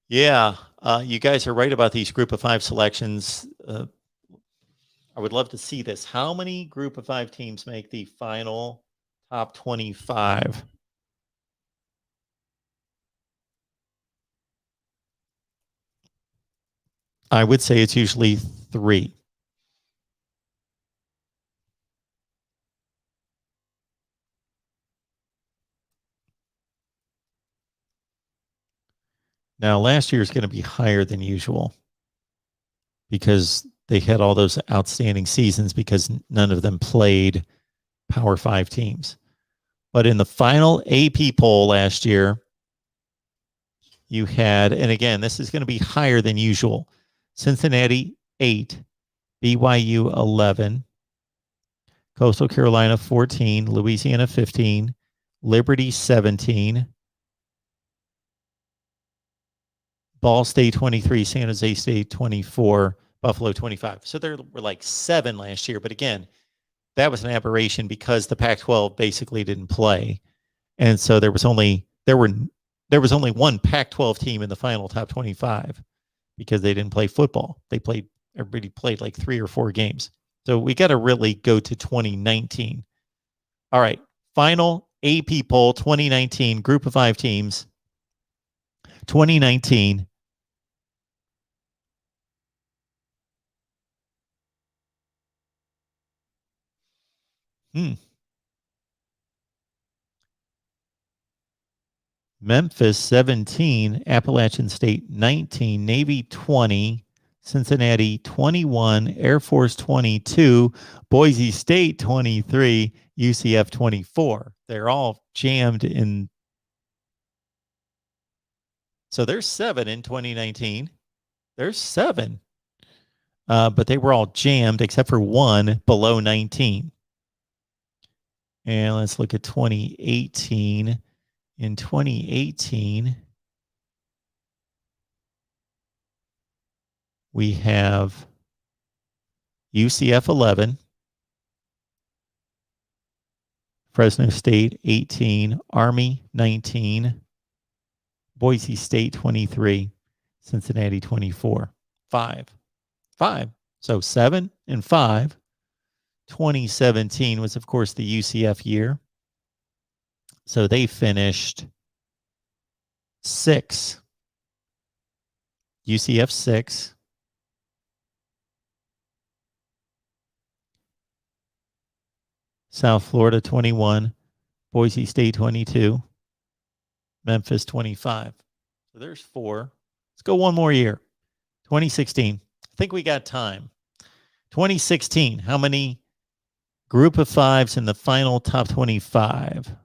Yeah, you guys are right about these group of 5 selections. I would love to see this. How many group of 5 teams make the final top 25? I would say it's usually 3. Now, last year is going to be higher than usual because they had all those outstanding seasons because none of them played Power 5 teams. But in the final AP poll last year, you had, and again, this is going to be higher than usual, Cincinnati 8, BYU 11, Coastal Carolina 14, Louisiana 15, Liberty 17, Ball State 23, San Jose State 24, Buffalo 25. So there were like 7 last year. But again, that was an aberration because the Pac-12 basically didn't play. And so there was only one Pac-12 team in the final top 25 because they didn't play football. Everybody played like 3 or 4 games. So we got to really go to 2019. All right. Final AP poll 2019, group of 5 teams. 2019. Memphis 17, Appalachian State 19, Navy 20, Cincinnati 21, Air Force 22, Boise State 23, UCF 24. They're all jammed in. So there's 7 in 2019. There's 7. But they were all jammed except for 1 below 19. And let's look at 2018. In 2018, we have UCF 11, Fresno State 18, Army 19, Boise State 23, Cincinnati 24. 5. So 7 and 5. 2017 was, of course, the UCF year. So they finished 6. UCF 6. South Florida 21. Boise State 22. Memphis 25. So there's 4. Let's go one more year. 2016. I think we got time. 2016. How many group of 5s in the final top 25?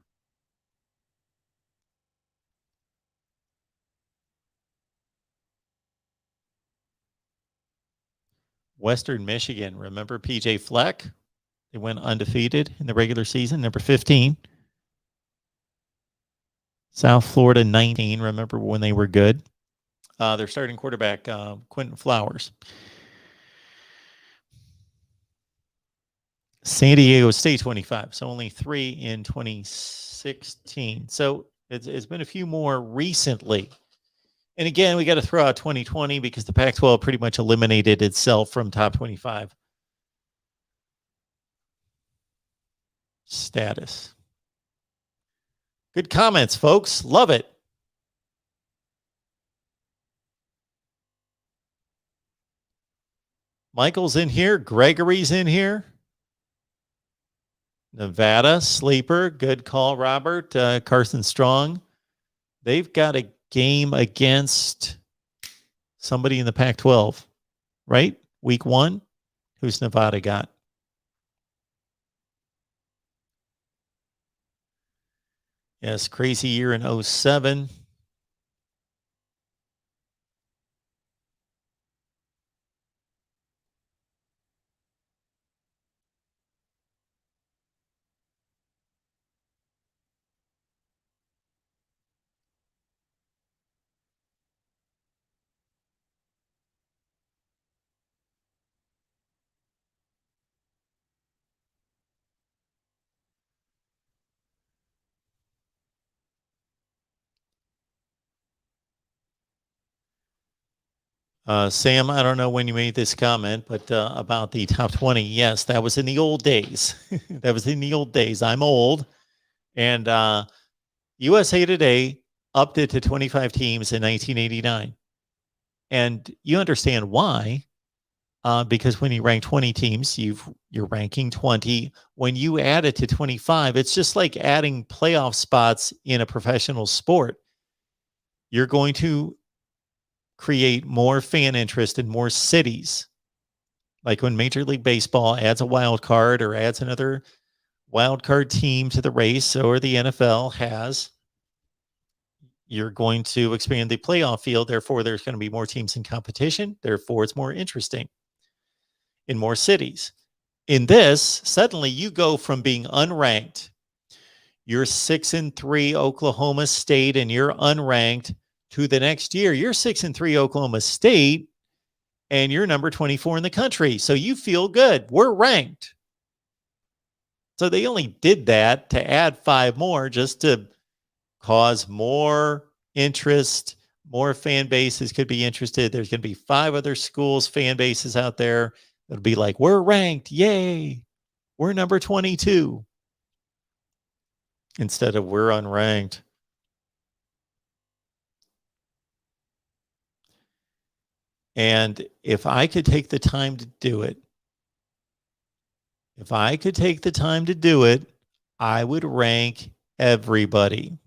Western Michigan. Remember PJ Fleck? They went undefeated in the regular season. Number 15. South Florida 19. Remember when they were good? Their starting quarterback, Quentin Flowers. San Diego State 25. So only 3 in 2016. So it's been a few more recently. And again, we got to throw out 2020 because the Pac-12 pretty much eliminated itself from top 25 status. Good comments, folks. Love it. Michael's in here. Gregory's in here. Nevada, sleeper. Good call, Robert. Carson Strong. They've got a game against somebody in the Pac-12, right? Week 1. Who's Nevada got? Yes, crazy year in 07. Sam, I don't know when you made this comment, but about the top 20. Yes, that was in the old days. That was in the old days. I'm old. And USA Today upped it to 25 teams in 1989. And you understand why. Because when you rank 20 teams, you're ranking 20. When you add it to 25, it's just like adding playoff spots in a professional sport. You're going to create more fan interest in more cities. Like when Major League Baseball adds a wild card or adds another wild card team to the race, or the NFL has, you're going to expand the playoff field. Therefore, there's going to be more teams in competition. Therefore, it's more interesting in more cities. In this, suddenly you go from being unranked, you're 6-3 Oklahoma State, and you're unranked, to the next year, you're 6-3 Oklahoma State, and you're number 24 in the country. So you feel good. We're ranked. So they only did that to add 5 more just to cause more interest. More fan bases could be interested. There's going to be 5 other schools, fan bases out there that'll be like, we're ranked. Yay. We're number 22. Instead of we're unranked. And if I could take the time to do it, I would rank everybody.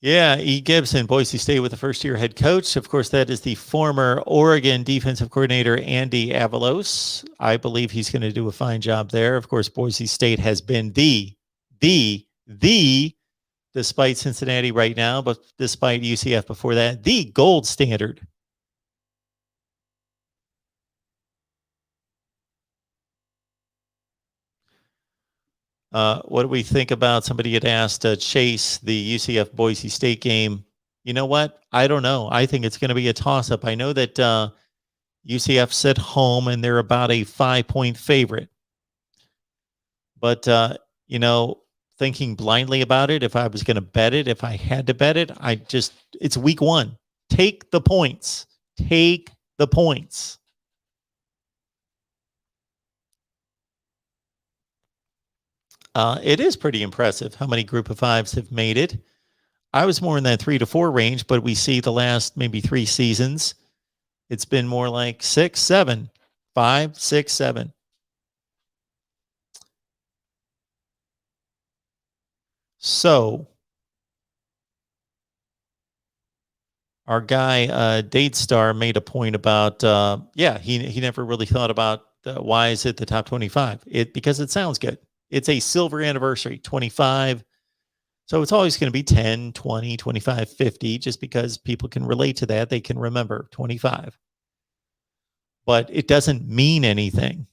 Yeah, E. Gibson, Boise State with the first-year head coach. Of course, that is the former Oregon defensive coordinator, Andy Avalos. I believe he's going to do a fine job there. Of course, Boise State has been the, despite Cincinnati right now, but despite UCF before that, the gold standard. What do we think about, somebody had asked, Chase, the UCF Boise State game? You know what? I don't know. I think it's going to be a toss-up. I know that UCF's at home and they're about a 5-point favorite. But, thinking blindly about it, if I was going to bet it, if I had to bet it, it's week 1. Take the points. Take the points. It is pretty impressive how many group of 5s have made it. I was more in that 3 to 4 range, but we see the last maybe 3 seasons, it's been more like 6, 7, 5, 6, 7. So our guy, Date Star, made a point about, he never really thought about why is it the top 25? Because it sounds good. It's a silver anniversary, 25. So it's always going to be 10, 20, 25, 50, just because people can relate to that. They can remember 25. But it doesn't mean anything.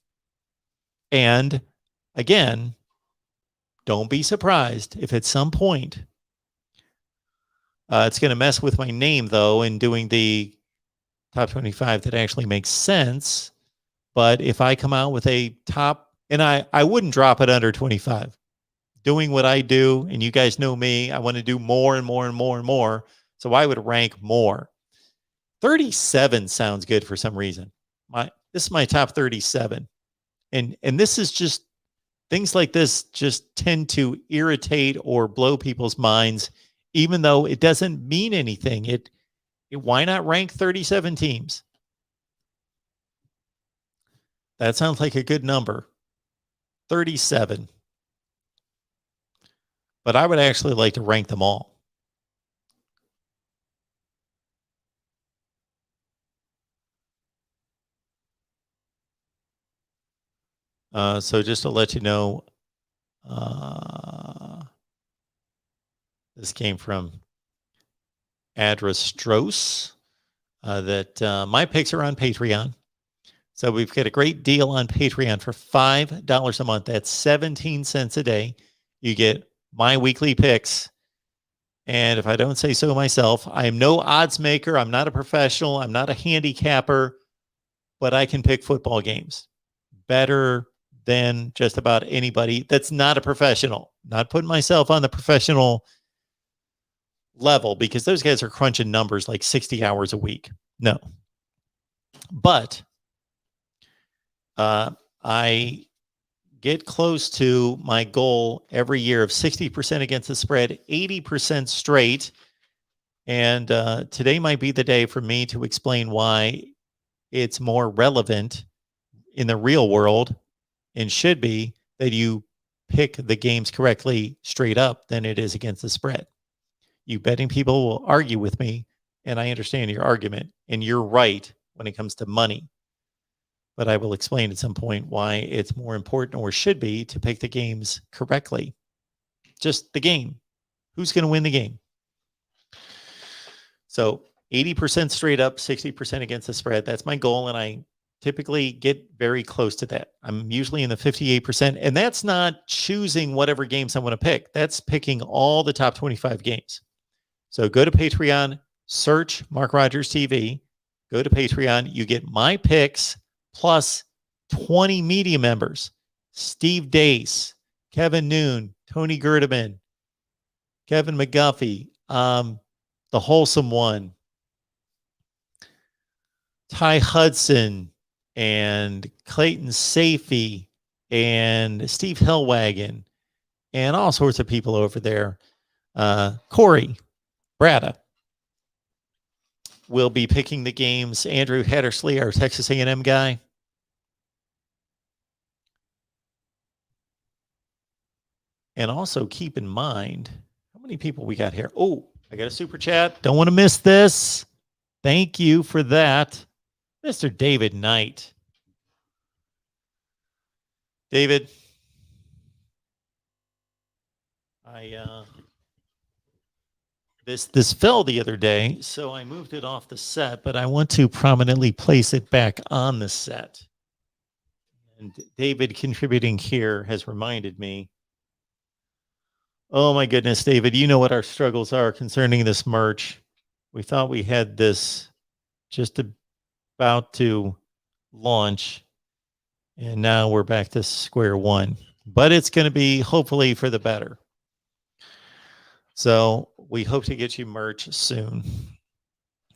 And again, don't be surprised if at some point It's going to mess with my name, though, in doing the top 25 that actually makes sense. But if I come out with a top, and I wouldn't drop it under 25. Doing what I do, and you guys know me, I want to do more and more and more and more. So I would rank more. 37 sounds good for some reason. This is my top 37. And this is just things like this just tend to irritate or blow people's minds, even though it doesn't mean anything. Why not rank 37 teams? That sounds like a good number. 37. But I would actually like to rank them all. So just to let you know, this came from Adra Strauss, that my picks are on Patreon. So we've got a great deal on Patreon for $5 a month. That's 17 cents a day. You get my weekly picks. And if I don't say so myself, I am no odds maker. I'm not a professional. I'm not a handicapper, but I can pick football games better than just about anybody that's not a professional. Not putting myself on the professional level because those guys are crunching numbers like 60 hours a week. No. But I get close to my goal every year of 60% against the spread, 80% straight. And today might be the day for me to explain why it's more relevant in the real world and should be that you pick the games correctly straight up than it is against the spread. You betting people will argue with me, and I understand your argument, and you're right when it comes to money. But I will explain at some point why it's more important, or should be, to pick the games correctly. Just the game. Who's going to win the game? So 80% straight up, 60% against the spread. That's my goal, and I typically get very close to that. I'm usually in the 58%, and that's not choosing whatever games I want to pick. That's picking all the top 25 games. So go to Patreon, search Mark Rogers TV, go to Patreon. You get my picks plus 20 media members: Steve Dace, Kevin Noon, Tony Gerdeman, Kevin McGuffey, the Wholesome One, Ty Hudson, and Clayton Safey, and Steve Hellwagon, and all sorts of people over there. Corey Brada will be picking the games. Andrew Hattersley, our Texas A&M guy. And also keep in mind, how many people we got here? Oh, I got a super chat. Don't want to miss this. Thank you for that, Mr. David Knight. David, this fell the other day, so I moved it off the set, but I want to prominently place it back on the set. And David contributing here has reminded me. Oh my goodness, David, you know what our struggles are concerning this merch. We thought we had this just about to launch, and now we're back to square one. But it's going to be hopefully for the better. So we hope to get you merch soon.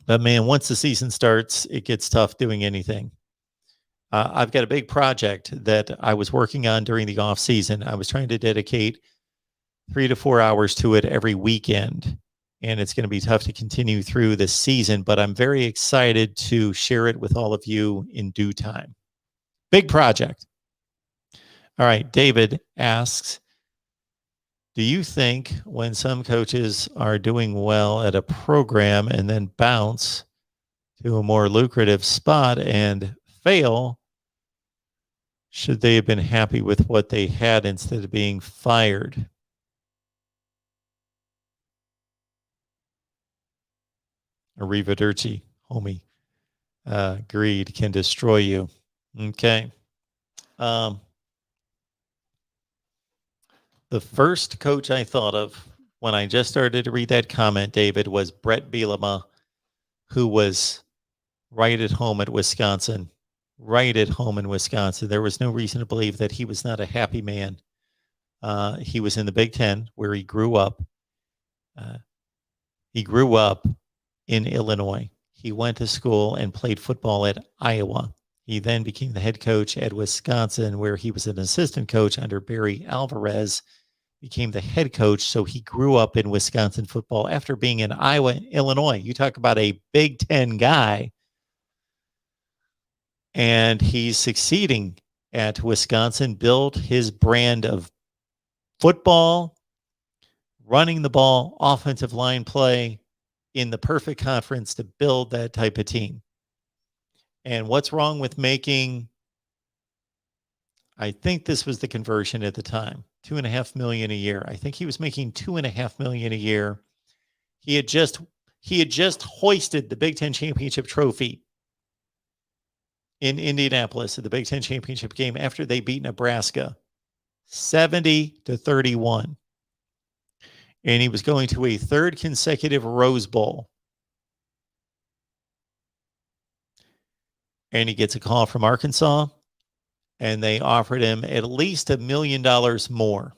But man, once the season starts, it gets tough doing anything. I've got a big project that I was working on during the off season. I was trying to dedicate 3 to 4 hours to it every weekend. And it's going to be tough to continue through this season, but I'm very excited to share it with all of you in due time. Big project. All right. David asks, do you think when some coaches are doing well at a program and then bounce to a more lucrative spot and fail, should they have been happy with what they had instead of being fired? Arrivederci, homie. Greed can destroy you. Okay. The first coach I thought of when I just started to read that comment, David, was Brett Bielema, who was right at home at Wisconsin, right at home in Wisconsin. There was no reason to believe that he was not a happy man. He was in the Big Ten where he grew up. He grew up in Illinois. He went to school and played football at Iowa. He then became the head coach at Wisconsin, where he was an assistant coach under Barry Alvarez, became the head coach. So he grew up in Wisconsin football after being in Iowa, Illinois. You talk about a Big Ten guy. And he's succeeding at Wisconsin, built his brand of football, running the ball, offensive line play in the perfect conference to build that type of team. And what's wrong with making, I think this was the conversion at the time, $2.5 million a year. I think he was making $2.5 million a year. He had just hoisted the Big Ten championship trophy in Indianapolis at the Big Ten championship game after they beat Nebraska 70-31. And he was going to a third consecutive Rose Bowl. And he gets a call from Arkansas, and they offered him at least $1 million more.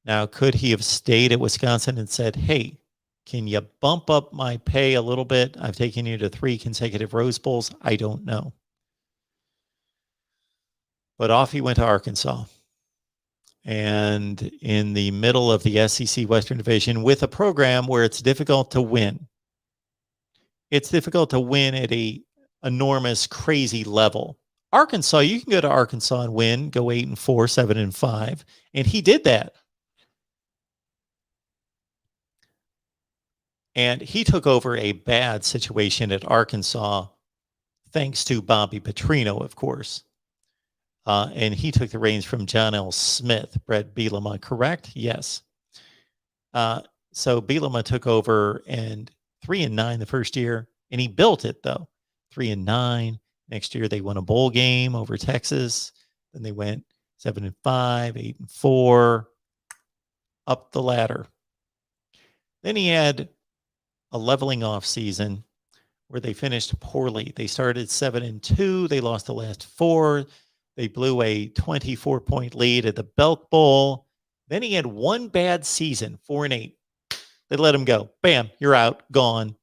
Now, could he have stayed at Wisconsin and said, hey, can you bump up my pay a little bit? I've taken you to 3 consecutive Rose Bowls. I don't know. But off he went to Arkansas. And in the middle of the SEC Western Division with a program where it's difficult to win. It's difficult to win at a enormous, crazy level. Arkansas, you can go to Arkansas and win, go 8-4, 7-5. And he did that. And he took over a bad situation at Arkansas, thanks to Bobby Petrino, of course. And he took the reins from John L. Smith, Brett Bielema, correct? Yes. So Bielema took over and 3-9 the first year, and he built it though. 3-9. Next year they won a bowl game over Texas. Then they went 7-5, 8-4, up the ladder. Then he had a leveling off season where they finished poorly. They started 7-2. They lost the last 4. They blew a 24-point lead at the Belk Bowl. Then he had one bad season, 4-8. They let him go. Bam, you're out, gone.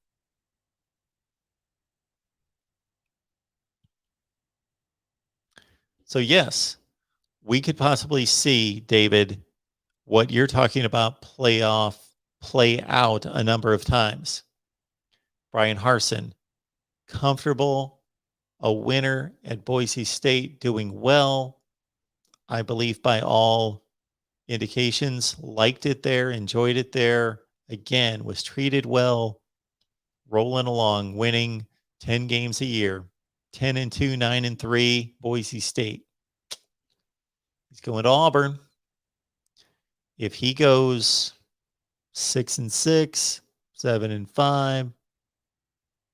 So yes, we could possibly see, David, what you're talking about play out a number of times. Brian Harsin, comfortable, a winner at Boise State, doing well. I believe by all indications, liked it there, enjoyed it there. Again, was treated well, rolling along, winning 10 games a year, 10-2, 9-3, Boise State. He's going to Auburn. If he goes 6-6, 7-5,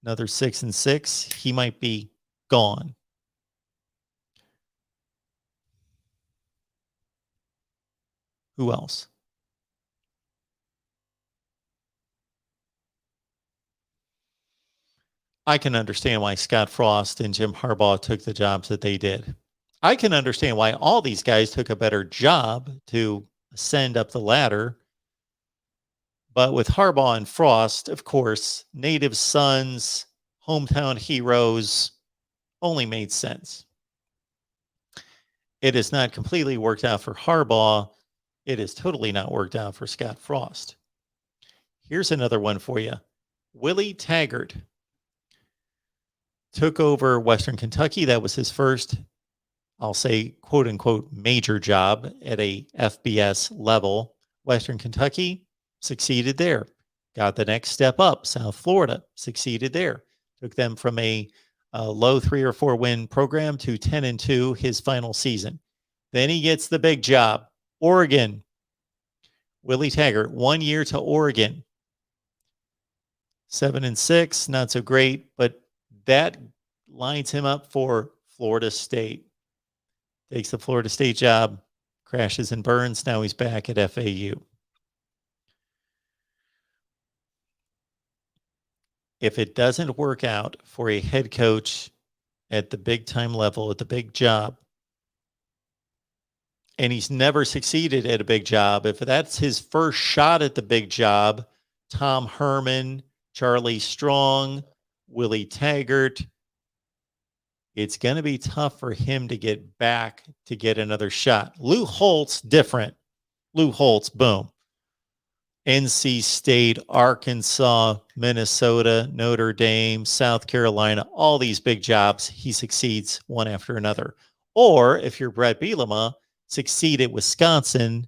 another 6-6, he might be gone. Who else? I can understand why Scott Frost and Jim Harbaugh took the jobs that they did. I can understand why all these guys took a better job to ascend up the ladder. But with Harbaugh and Frost, of course, native sons, hometown heroes, only made sense. It has not completely worked out for Harbaugh. It has totally not worked out for Scott Frost. Here's another one for you. Willie Taggart took over Western Kentucky. That was his first, I'll say, quote unquote, major job at a FBS level. Western Kentucky succeeded there. Got the next step up. South Florida succeeded there. Took them from a low 3 or 4 win program to 10-2 his final season. Then he gets the big job. Oregon. Willie Taggart, 1 year to Oregon. 7-6, not so great, but that lines him up for Florida State. Takes the Florida State job, crashes and burns. Now he's back at FAU. If it doesn't work out for a head coach at the big time level, at the big job, and he's never succeeded at a big job, if that's his first shot at the big job, Tom Herman, Charlie Strong, Willie Taggart, it's going to be tough for him to get back to get another shot. Lou Holtz, different. Lou Holtz, boom. NC State, Arkansas, Minnesota, Notre Dame, South Carolina, all these big jobs, he succeeds one after another. Or if you're Brett Bielema, succeed at Wisconsin,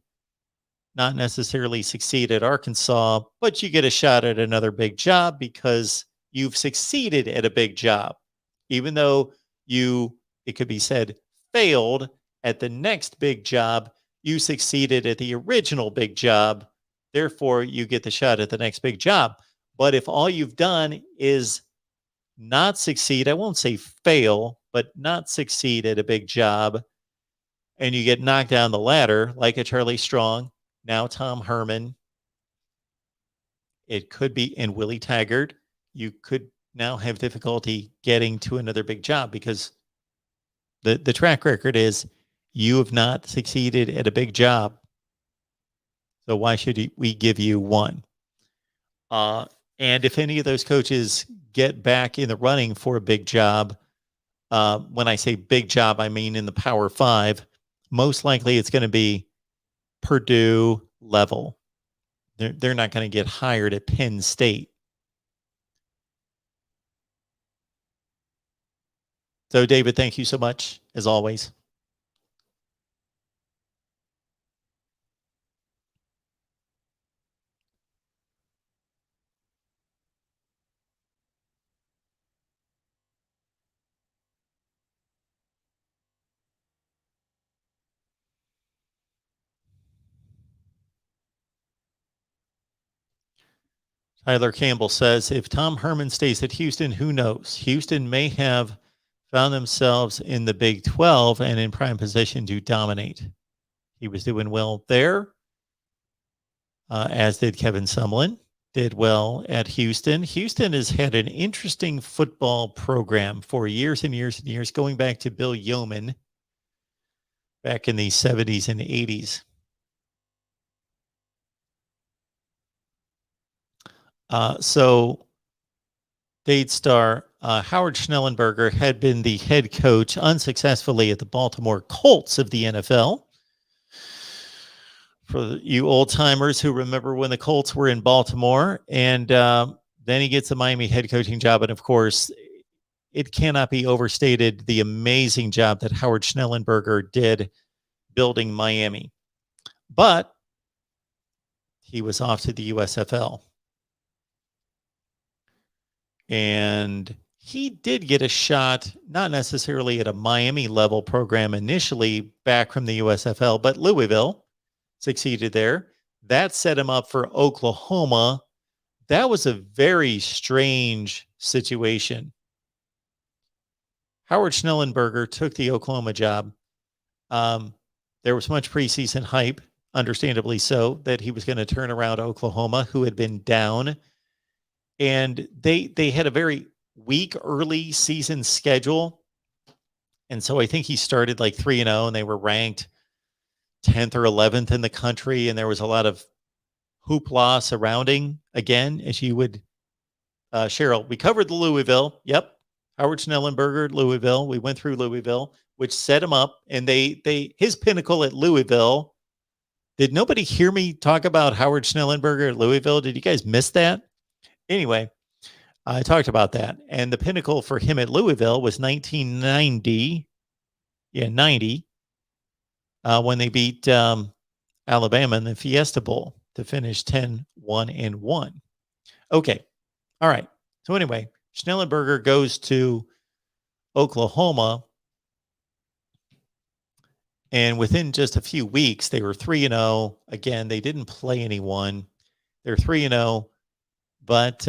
not necessarily succeed at Arkansas, but you get a shot at another big job because you've succeeded at a big job. Even though you, it could be said, failed at the next big job, you succeeded at the original big job. Therefore, you get the shot at the next big job. But if all you've done is not succeed, I won't say fail, but not succeed at a big job, and you get knocked down the ladder like a Charlie Strong, now Tom Herman, it could be, and Willie Taggart, you could now have difficulty getting to another big job because the track record is you have not succeeded at a big job. So why should we give you one? And if any of those coaches get back in the running for a big job, when I say big job, I mean in the Power Five, most likely it's going to be Purdue level. They're not going to get hired at Penn State. So, David, thank you so much, as always. Tyler Campbell says, if Tom Herman stays at Houston, who knows? Houston may have found themselves in the Big 12 and in prime position to dominate. He was doing well there, as did Kevin Sumlin. Did well at Houston. Houston has had an interesting football program for years and years and years, going back to Bill Yeoman back in the 70s and 80s. So Dade Star, Howard Schnellenberger had been the head coach unsuccessfully at the Baltimore Colts of the NFL. For you old timers who remember when the Colts were in Baltimore, and then he gets a Miami head coaching job. And of course, it cannot be overstated the amazing job that Howard Schnellenberger did building Miami. But he was off to the USFL. And he did get a shot, not necessarily at a Miami level program initially back from the USFL, but Louisville succeeded there. That set him up for Oklahoma. That was a very strange situation. Howard Schnellenberger took the Oklahoma job. There was much preseason hype, understandably so, that he was going to turn around Oklahoma, who had been down. And they had a very weak early season schedule. And so I think he started like 3-0, and they were ranked 10th or 11th in the country. And there was a lot of hoopla surrounding, again, as you would, Cheryl, we covered the Louisville. Yep. Howard Schnellenberger, Louisville. We went through Louisville, which set him up. And his pinnacle at Louisville. Did nobody hear me talk about Howard Schnellenberger at Louisville? Did you guys miss that? Anyway, I talked about that. And the pinnacle for him at Louisville was 1990. Yeah, 90. When they beat Alabama in the Fiesta Bowl to finish 10-1-1. Okay. All right. So anyway, Schnellenberger goes to Oklahoma. And within just a few weeks, they were 3-0. Again, they didn't play anyone. They're 3-0. But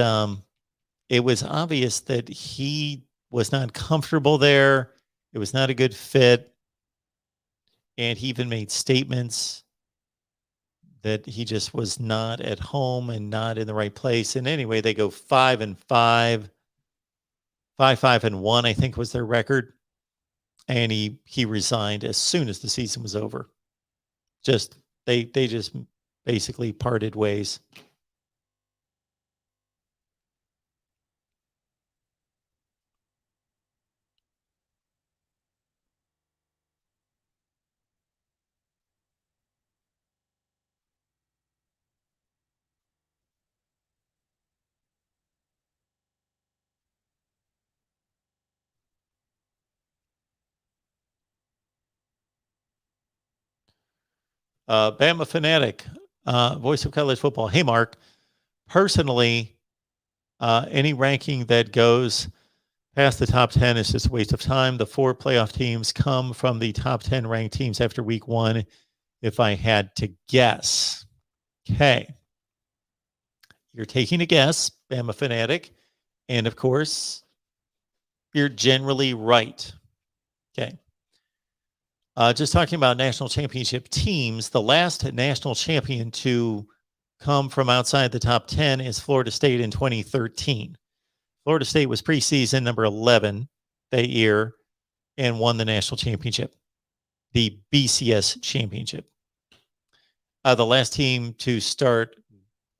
it was obvious that he was not comfortable there. It was not a good fit. And he even made statements that he just was not at home and not in the right place. And anyway, they go 5-5, 5-5-1, I think was their record. And he resigned as soon as the season was over. Just they just basically parted ways. Bama Fanatic, voice of college football. Hey, Mark. Personally, any ranking that goes past the top 10 is just a waste of time. The 4 playoff teams come from the top 10 ranked teams after week 1, if I had to guess. Okay. You're taking a guess, Bama Fanatic. And of course, you're generally right. Okay. Just talking about national championship teams, the last national champion to come from outside the top 10 is Florida State in 2013. Florida State was preseason number 11 that year and won the national championship, the BCS championship. The last team to start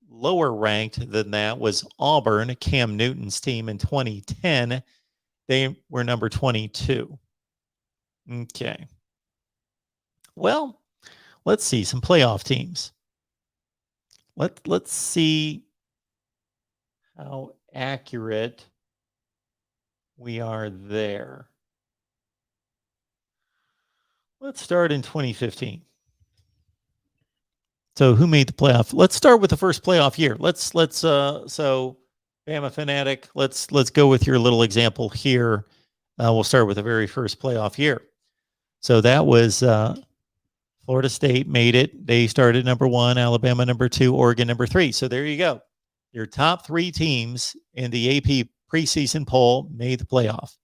lower ranked than that was Auburn, Cam Newton's team in 2010. They were number 22. Okay. Well, let's see some playoff teams. Let's see how accurate we are there. Let's start in 2015. So who made the playoff? Let's start with the first playoff year. So Bama Fanatic, let's go with your little example here. We'll start with the very first playoff year. So that was Florida State made it. They started number 1, Alabama number 2, Oregon number 3. So there you go. Your top 3 teams in the AP preseason poll made the playoff.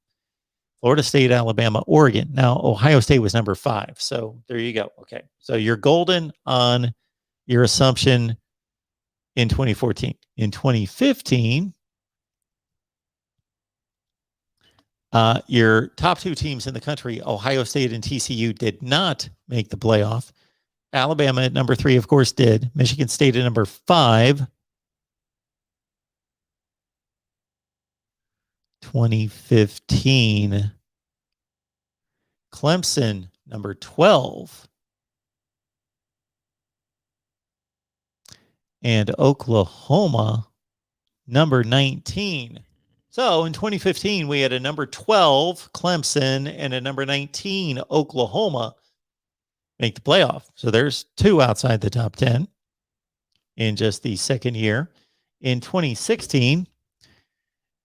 Florida State, Alabama, Oregon. Now, Ohio State was number 5. So there you go. Okay. So you're golden on your assumption in 2014. In 2015, your top 2 teams in the country, Ohio State and TCU, did not make the playoff. Alabama at number 3, of course, did. Michigan State at number 5. 2015. Clemson, number 12. And Oklahoma, number 19. So in 2015, we had a number 12, Clemson, and a number 19, Oklahoma, make the playoff. So there's 2 outside the top 10 in just the second year. In 2016,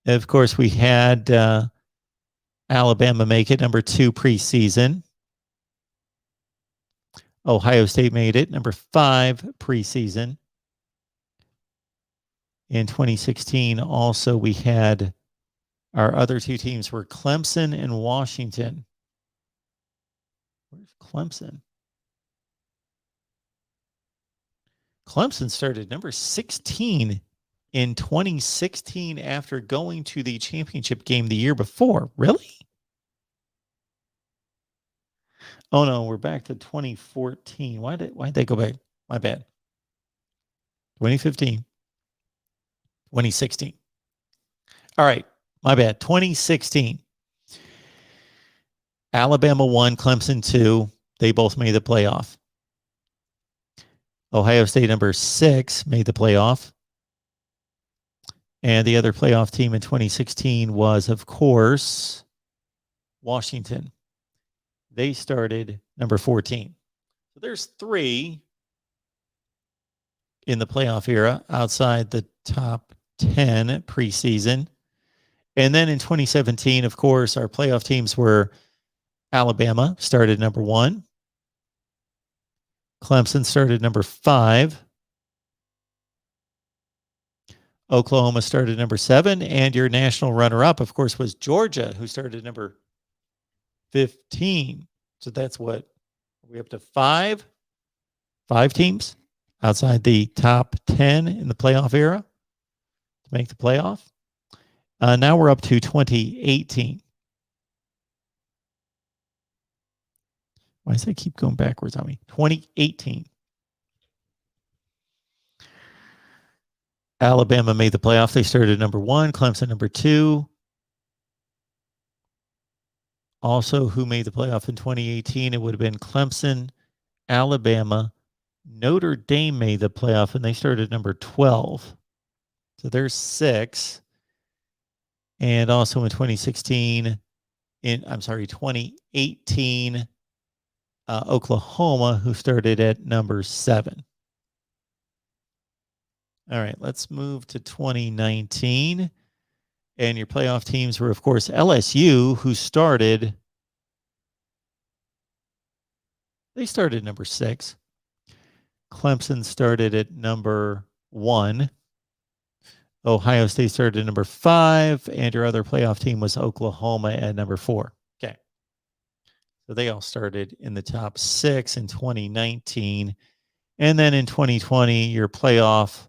of course, we had Alabama make it, number 2 preseason. Ohio State made it, number 5 preseason. In 2016, also, we had our other 2 teams were Clemson and Washington. Where's Clemson? Clemson started number 16 in 2016 after going to the championship game the year before. Really? Oh no, we're back to 2014. Why did they go back? My bad. 2015. 2016. All right, my bad. 2016. Alabama 1, Clemson 2. They both made the playoff. Ohio State, number 6, made the playoff. And the other playoff team in 2016 was, of course, Washington. They started number 14. So there's 3 in the playoff era outside the top 10 preseason. And then in 2017, of course, our playoff teams were Alabama started number 1. Clemson started number 5. Oklahoma started number 7. And your national runner-up, of course, was Georgia, who started number 15. So that's what we up to five teams outside the top 10 in the playoff era to make the playoff. Now we're up to 2018. Why does that keep going backwards on me? 2018. Alabama made the playoff. They started number 1, Clemson number 2. Also, who made the playoff in 2018? It would have been Clemson, Alabama, Notre Dame made the playoff, and they started number 12. So there's 6. And also in 2018, Oklahoma, who started at number 7. All right, let's move to 2019. And your playoff teams were, of course, LSU, who started. They started number 6. Clemson started at number 1. Ohio State started at number 5. And your other playoff team was Oklahoma at number 4. Okay. So they all started in the top 6 in 2019. And then in 2020, your playoff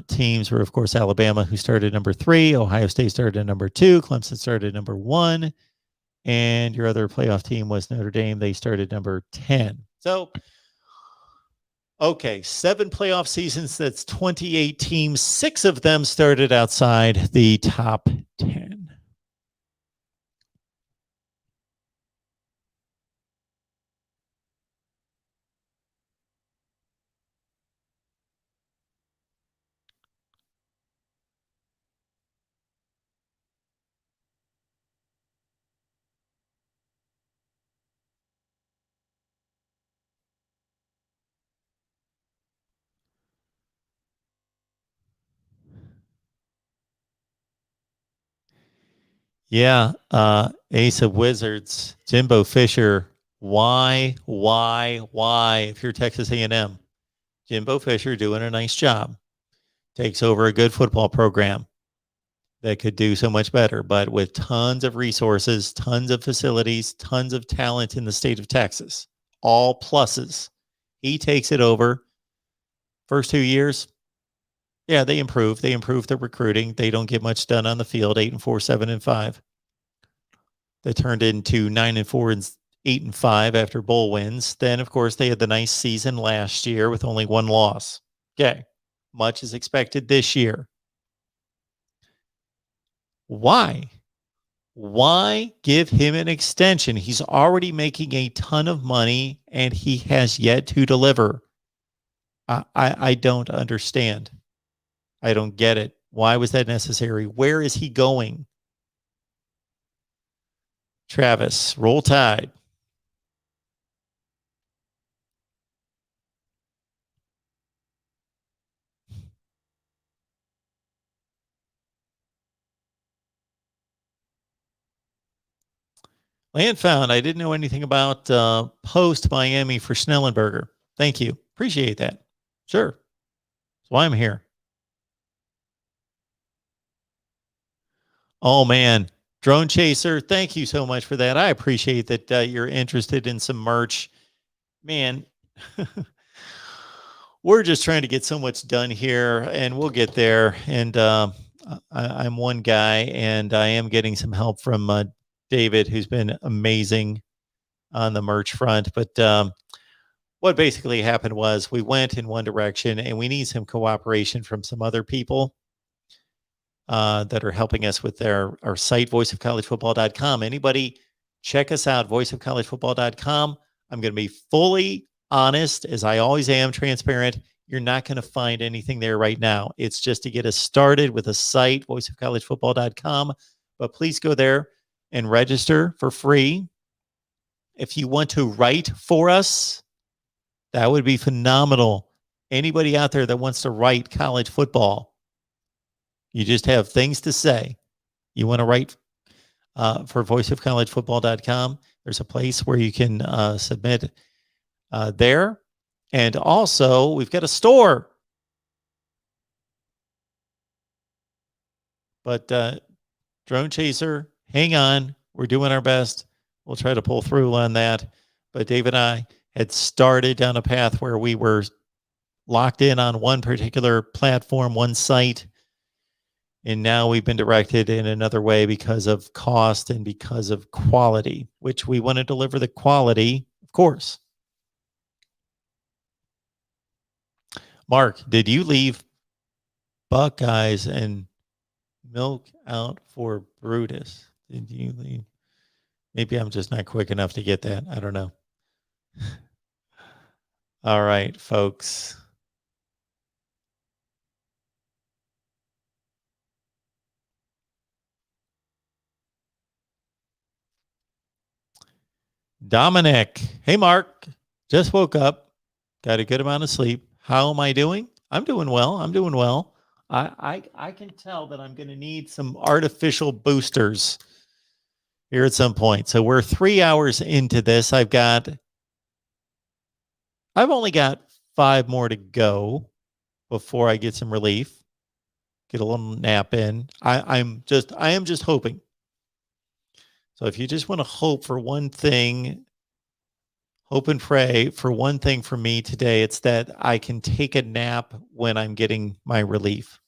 teams were, of course, Alabama, who started number 3. Ohio State started at number 2. Clemson started at number 1. And your other playoff team was Notre Dame. They started number 10. So, okay, 7 playoff seasons. That's 28 teams. 6 of them started outside the top 10. Yeah, Ace of Wizards, Jimbo Fisher. Why? If you're Texas A&M, Jimbo Fisher doing a nice job. Takes over a good football program that could do so much better, but with tons of resources, tons of facilities, tons of talent in the state of Texas, all pluses. He takes it over. First 2 years, yeah, they improved. They improved the recruiting. They don't get much done on the field. 8-4, 7-5. They turned into 9-4 and 8-5 after bowl wins. Then, of course, they had the nice season last year with only 1 loss. Okay, much is expected this year. Why? Why give him an extension? He's already making a ton of money and he has yet to deliver. I don't understand. I don't get it. Why was that necessary? Where is he going? Travis, roll tide. Land found. I didn't know anything about post Miami for Schnellenberger. Thank you. Appreciate that. Sure. That's why I'm here. Oh, man. Drone Chaser, thank you so much for that. I appreciate that you're interested in some merch. Man, we're just trying to get so much done here, and we'll get there. And I'm one guy, and I am getting some help from David, who's been amazing on the merch front. But what basically happened was we went in one direction, and we need some cooperation from some other people that are helping us with our site, voiceofcollegefootball.com. Anybody, check us out, voiceofcollegefootball.com. I'm going to be fully honest, as I always am, transparent. You're not going to find anything there right now. It's just to get us started with a site, voiceofcollegefootball.com. But please go there and register for free. If you want to write for us, that would be phenomenal. Anybody out there that wants to write college football, you just have things to say. You want to write for voiceofcollegefootball.com. There's a place where you can submit there. And also, we've got a store. But Drone Chaser, hang on. We're doing our best. We'll try to pull through on that. but Dave and I had started down a path where we were locked in on one particular platform, one site. And now we've been directed in another way because of cost and because of quality, which we want to deliver the quality, of course. Mark, did you leave Buckeyes and milk out for Brutus? Did you leave? Maybe I'm just not quick enough to get that. I don't know. All right, folks. Dominic. Hey, Mark. Just woke up. Got a good amount of sleep. How am I doing? I'm doing well. I'm doing well. I can tell that I'm going to need some artificial boosters here at some point. So we're 3 hours into this. I've only got 5 more to go before I get some relief, get a little nap in. I am just hoping. So if you just want to hope for one thing, hope and pray for one thing for me today, it's that I can take a nap when I'm getting my relief.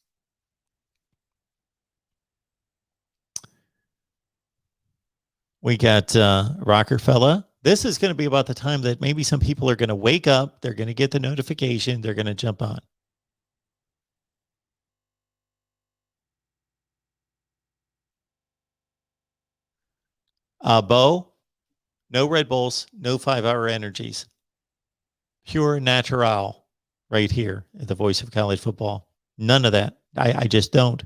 We got Rockefeller. This is going to be about the time that maybe some people are going to wake up. They're going to get the notification. They're going to jump on. Bo, no Red Bulls, no 5-hour energies. Pure natural right here at the voice of college football. None of that. I just don't.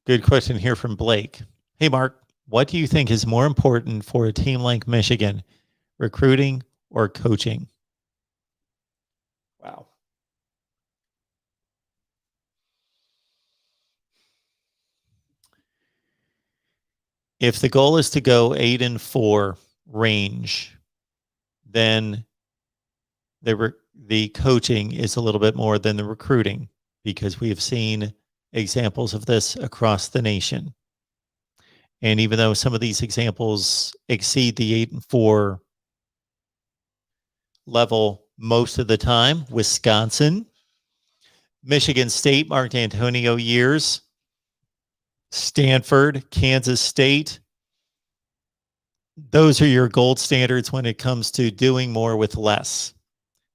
Good question here from Blake. Hey, Mark, what do you think is more important for a team like Michigan, recruiting or coaching? Wow. If the goal is to go 8-4 range, then the coaching is a little bit more than the recruiting, because we have seen examples of this across the nation. And even though some of these examples exceed the 8-4 level most of the time, Wisconsin, Michigan State, Mark D'Antonio years, Stanford, Kansas State, those are your gold standards when it comes to doing more with less.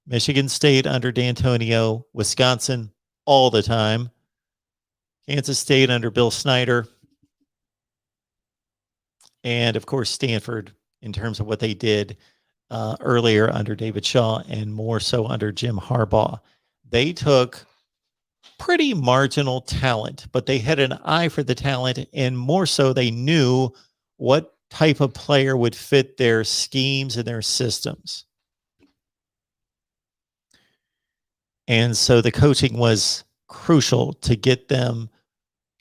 Michigan State under D'Antonio, Wisconsin all the time, Kansas State under Bill Snyder, and of course Stanford in terms of what they did earlier under David Shaw and more so under Jim Harbaugh. They took pretty marginal talent, but they had an eye for the talent, and more so they knew what type of player would fit their schemes and their systems. And so the coaching was crucial to get them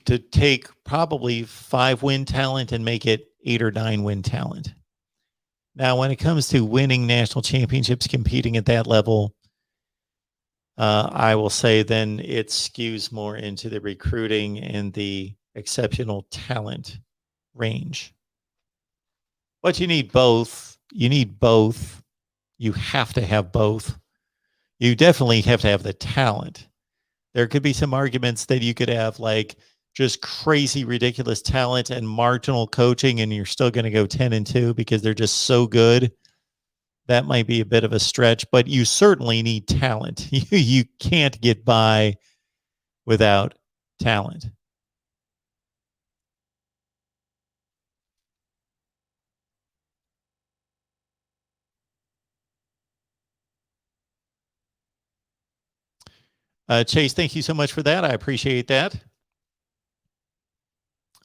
to take probably 5-win talent and make it 8 or 9-win talent. Now, when it comes to winning national championships, competing at that level, I will say then it skews more into the recruiting and the exceptional talent range. But you need both. You need both. You have to have both. You definitely have to have the talent. There could be some arguments that you could have like just crazy, ridiculous talent and marginal coaching, and you're still going to go 10-2 because they're just so good. That might be a bit of a stretch, but you certainly need talent. You can't get by without talent. Chase, thank you so much for that. I appreciate that.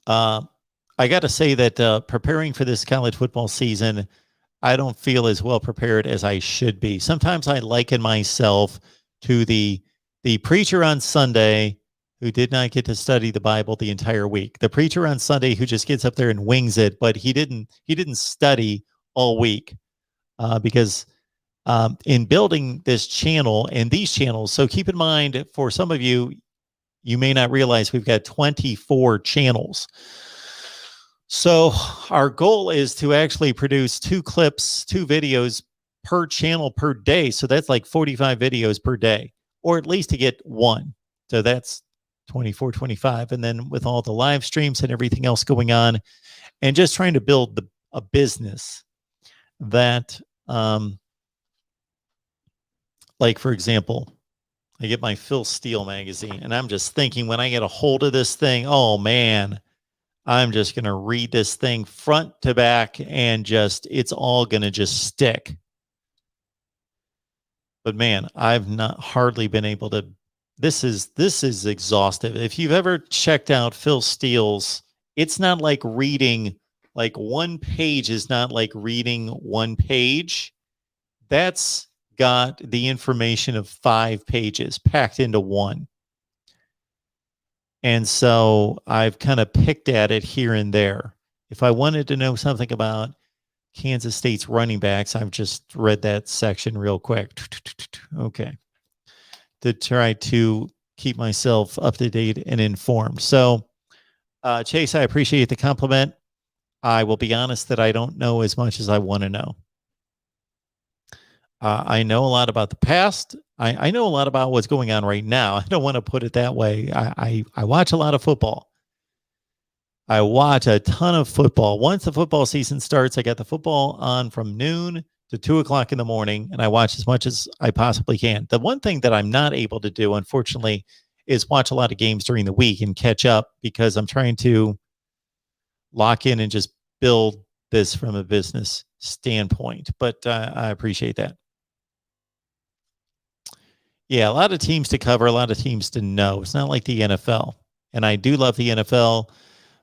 I got to say that preparing for this college football season, I don't feel as well prepared as I should be. Sometimes I liken myself to the The preacher on Sunday who did not get to study the Bible the entire week. The preacher on Sunday who just gets up there and wings it, but he didn't study all week because in building this channel and these channels. So keep in mind, for some of you, you may not realize we've got 24 channels. So our goal is to actually produce 2 clips, 2 videos per channel per day. So that's like 45 videos per day, or at least to get 1. So that's 24, 25. And then with all the live streams and everything else going on, and just trying to build a business that, like, for example, I get my Phil Steele magazine, and I'm just thinking, when I get a hold of this thing, oh man, I'm just going to read this thing front to back, and it's all going to just stick. But man, I've not hardly been able to. This is exhaustive. If you've ever checked out Phil Steele's, it's not like reading, like, one page is not like reading one page. That's got the information of 5 pages packed into one. And so I've kind of picked at it here and there. If I wanted to know something about Kansas State's running backs, I've just read that section real quick. Okay. To try to keep myself up to date and informed. So, Chase, I appreciate the compliment. I will be honest that I don't know as much as I want to know. I know a lot about the past. I know a lot about what's going on right now. I don't want to put it that way. I watch a lot of football. I watch a ton of football. Once the football season starts, I got the football on from noon to 2 o'clock in the morning, and I watch as much as I possibly can. The one thing that I'm not able to do, unfortunately, is watch a lot of games during the week and catch up, because I'm trying to lock in and just build this from a business standpoint. But I appreciate that. Yeah, a lot of teams to cover, a lot of teams to know. It's not like the NFL. And I do love the NFL,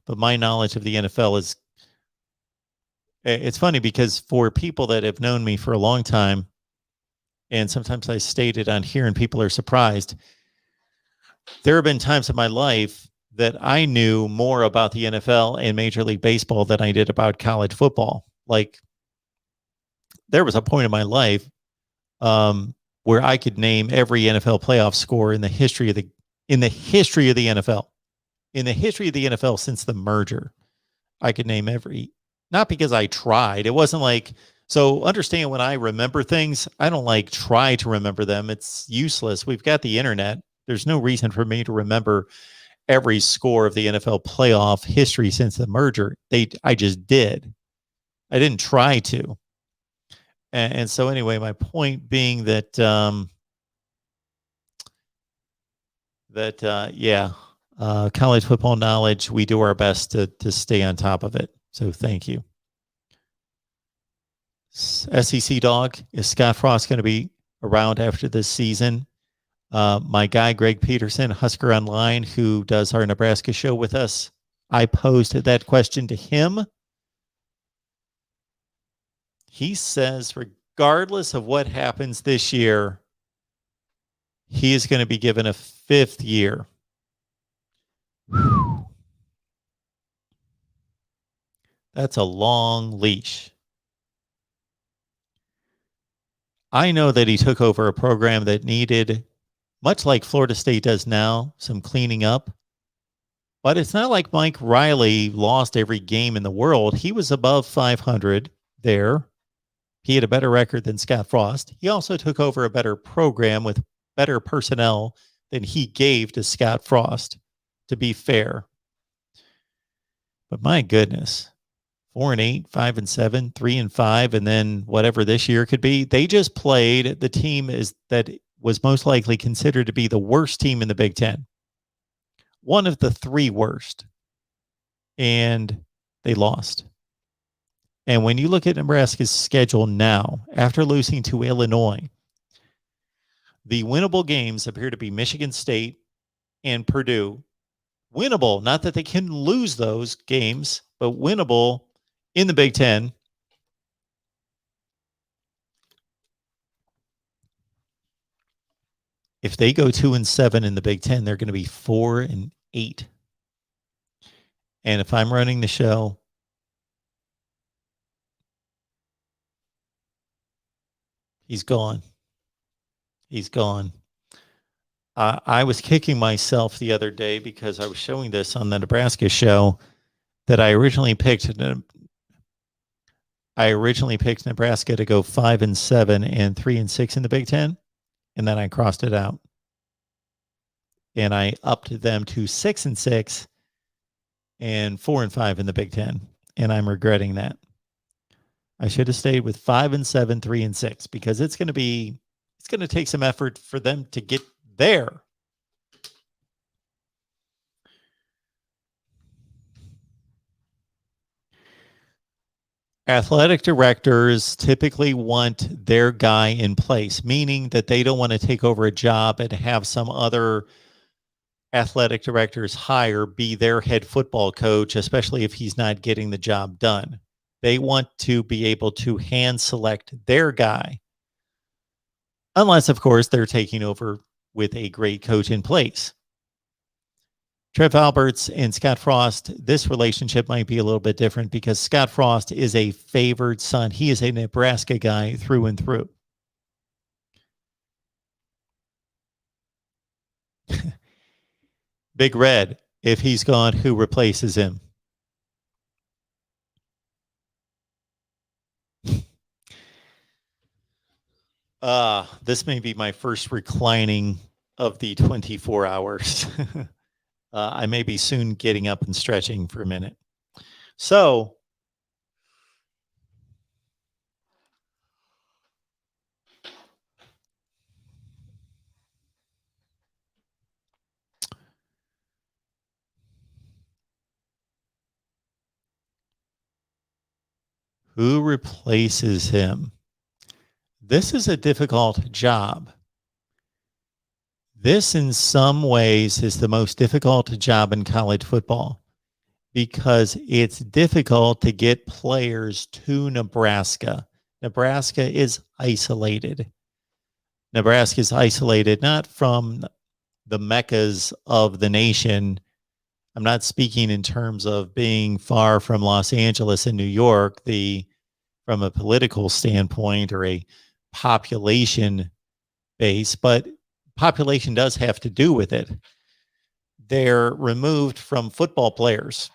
but my knowledge of the NFL is, it's funny because for people that have known me for a long time, and sometimes I state it on here and people are surprised, there have been times in my life that I knew more about the NFL and Major League Baseball than I did about college football. Like, there was a point in my life where I could name every NFL playoff score in the history of the NFL. In the history of the NFL since the merger, I could name every, not because I tried. It wasn't like, so understand, when I remember things, I don't like try to remember them. It's useless. We've got the internet. There's no reason for me to remember every score of the NFL playoff history since the merger. I just did. I didn't try to. And so anyway, my point being that, college football knowledge, we do our best to stay on top of it. So thank you. SEC Dog, is Scott Frost going to be around after this season? My guy, Greg Peterson, Husker Online, who does our Nebraska show with us, I posed that question to him. He says, regardless of what happens this year, he is going to be given a 5th year. That's a long leash. I know that he took over a program that needed, much like Florida State does now, some cleaning up. But it's not like Mike Riley lost every game in the world. He was above 500 there. He had a better record than Scott Frost. He also took over a better program with better personnel than he gave to Scott Frost, to be fair. But my goodness, 4-8, 5-7, 3-5, and then whatever this year could be. They just played the team that was most likely considered to be the worst team in the Big Ten. One of the 3 worst. And they lost. And when you look at Nebraska's schedule now, after losing to Illinois, the winnable games appear to be Michigan State and Purdue. Winnable, not that they can lose those games, but winnable in the Big Ten. If they go 2-7 in the Big Ten, they're going to be 4-8. And if I'm running the show, he's gone. He's gone. I was kicking myself the other day because I was showing this on the Nebraska show that I originally picked Nebraska to go 5-7 and 3-6 in the Big Ten, and then I crossed it out. And I upped them to 6-6 and 4-5 in the Big Ten. And I'm regretting that. I should have stayed with 5-7, 3-6, because it's going to take some effort for them to get there. Athletic directors typically want their guy in place, meaning that they don't want to take over a job and have some other athletic director's hire be their head football coach, especially if he's not getting the job done. They want to be able to hand select their guy, unless, of course, they're taking over with a great coach in place. Trev Alberts and Scott Frost, this relationship might be a little bit different because Scott Frost is a favored son. He is a Nebraska guy through and through. Big Red, if he's gone, who replaces him? This may be my first reclining of the 24 hours. I may be soon getting up and stretching for a minute. So, who replaces him? This is a difficult job. This, in some ways, is the most difficult job in college football because it's difficult to get players to Nebraska. Nebraska is isolated. Nebraska is isolated not from the meccas of the nation. I'm not speaking in terms of being far from Los Angeles and New York, from a political standpoint or a population base, but population does have to do with it. They're removed from football players.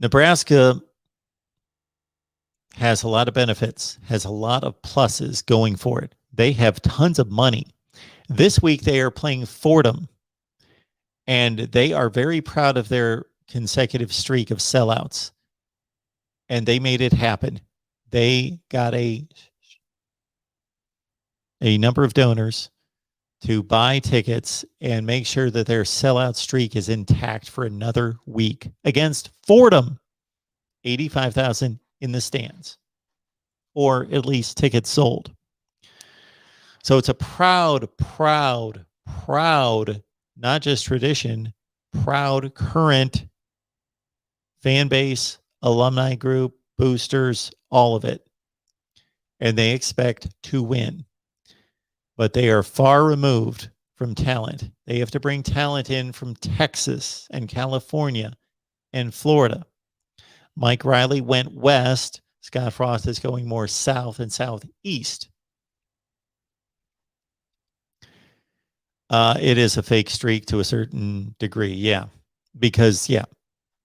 Nebraska has a lot of benefits, has a lot of pluses going for it. They have tons of money. This week they are playing Fordham, and they are very proud of their consecutive streak of sellouts. And they made it happen. They got a number of donors to buy tickets and make sure that their sellout streak is intact for another week against Fordham. 85,000 in the stands, or at least tickets sold. So it's a proud, not just tradition, proud current fan base, alumni group, boosters, all of it. And they expect to win. But they are far removed from talent. They have to bring talent in from Texas and California and Florida. Mike Riley went west. Scott Frost is going more south and southeast. It is a fake streak to a certain degree, yeah. Because,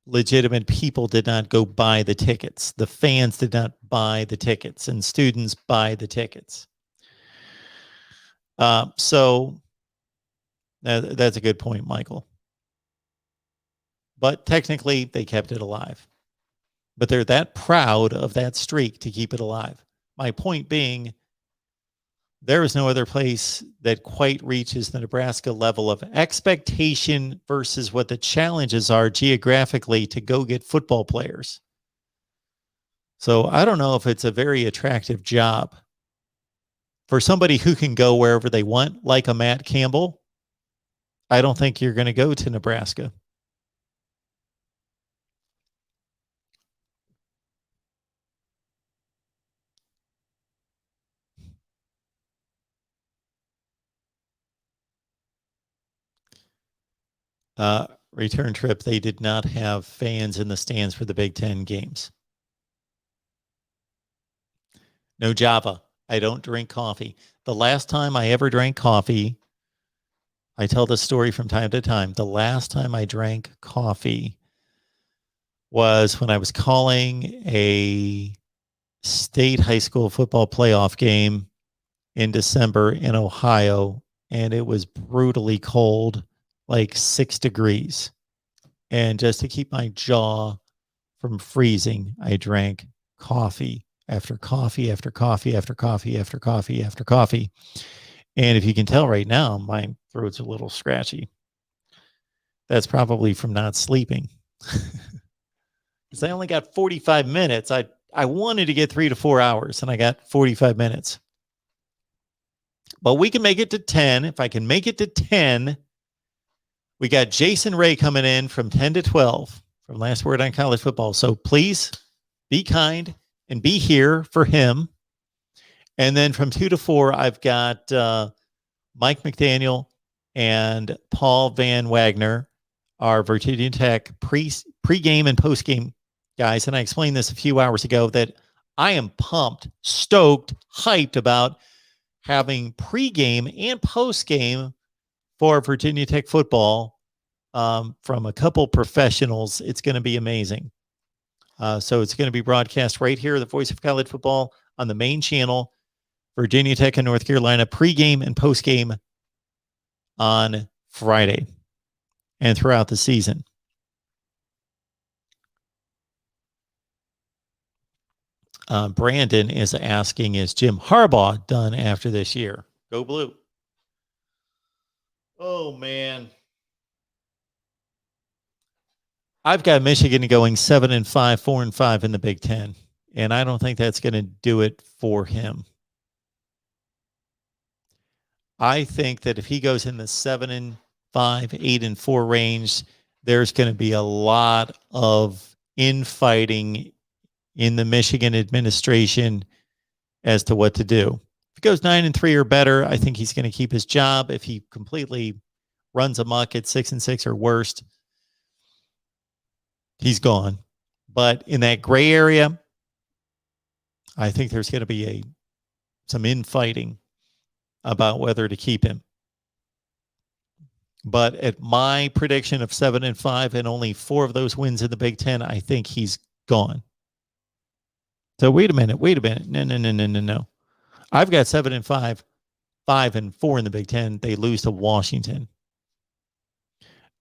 legitimate people did not go buy the tickets. The fans did not buy the tickets, and students buy the tickets. So that's a good point, Michael. But technically, they kept it alive. But they're that proud of that streak to keep it alive. My point being, there is no other place that quite reaches the Nebraska level of expectation versus what the challenges are geographically to go get football players. So I don't know if it's a very attractive job for somebody who can go wherever they want, like a Matt Campbell. I don't think you're going to go to Nebraska. return trip, they did not have fans in the stands for the Big Ten games. No Java. I don't drink coffee. The last time I ever drank coffee, I tell this story from time to time. The last time I drank coffee was when I was calling a state high school football playoff game in December in Ohio, and it was brutally cold, like 6 degrees. And just to keep my jaw from freezing, I drank coffee after coffee after coffee after coffee after coffee after coffee. And if you can tell right now, my throat's a little scratchy. That's probably from not sleeping. Because I only got 45 minutes. I wanted to get 3 to 4 hours, and I got 45 minutes. But we can make it to 10. If I can make it to 10, we got Jason Ray coming in from 10 to 12 from Last Word on College Football. So please be kind and be here for him. And then from 2 to 4, I've got Mike McDaniel and Paul Van Wagner, our Virginia Tech pregame and postgame guys. And I explained this a few hours ago that I am pumped, stoked, hyped about having pregame and postgame for Virginia Tech football from a couple professionals. It's going to be amazing. So it's going to be broadcast right here, the Voice of College Football, on the main channel, Virginia Tech and North Carolina, pregame and postgame on Friday and throughout the season. Brandon is asking, is Jim Harbaugh done after this year? Go Blue. Oh, man. I've got Michigan going 7-5, 4-5 in the Big Ten, and I don't think that's going to do it for him. I think that if he goes in the 7-5, 8-4 range, there's going to be a lot of infighting in the Michigan administration as to what to do. If he goes 9-3 or better, I think he's going to keep his job. If he completely runs amok at 6-6 or worst, he's gone. But in that gray area, I think there's going to be some infighting about whether to keep him. But at my prediction of 7-5 and only 4 of those wins in the Big Ten, I think he's gone. So wait a minute. No. I've got 7-5, 5-4 in the Big Ten. They lose to Washington.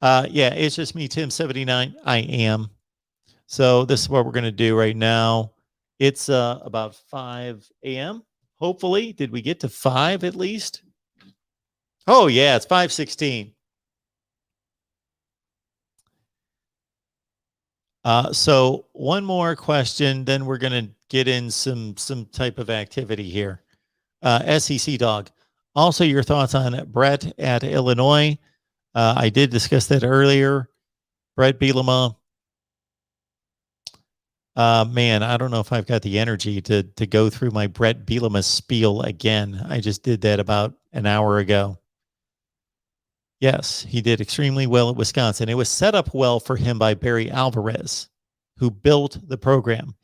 Yeah, it's just me, Tim 79. I am. So this is what we're going to do right now. It's about 5 a.m. Hopefully, did we get to 5 at least? Oh yeah, it's 5:16. So one more question, then we're going to get in some type of activity here. SEC Dog. Also, your thoughts on Brett at Illinois. I did discuss that earlier. Brett Bielema. Man, I don't know if I've got the energy to go through my Brett Bielema spiel again. I just did that about an hour ago. Yes, he did extremely well at Wisconsin. It was set up well for him by Barry Alvarez, who built the program.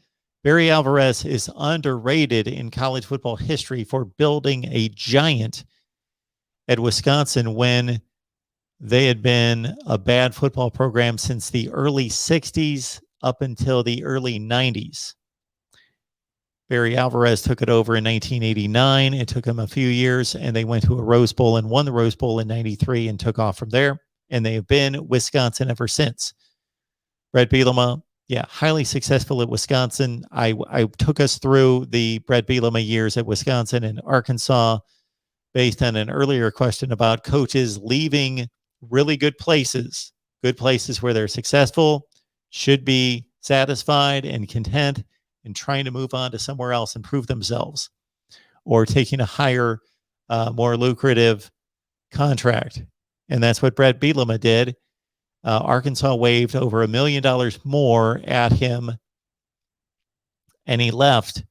Barry Alvarez is underrated in college football history for building a giant at Wisconsin when they had been a bad football program since the early 60s up until the early 90s. Barry Alvarez took it over in 1989. It took him a few years, and they went to a Rose Bowl and won the Rose Bowl in 93 and took off from there. And they have been Wisconsin ever since. Brett Bielema, yeah, highly successful at Wisconsin. I took us through the Brett Bielema years at Wisconsin and Arkansas based on an earlier question about coaches leaving really good places where they're successful, should be satisfied and content, and trying to move on to somewhere else and prove themselves, or taking a higher, more lucrative contract. And that's what Brett Bielema did. Arkansas waived over $1 million more at him, and he left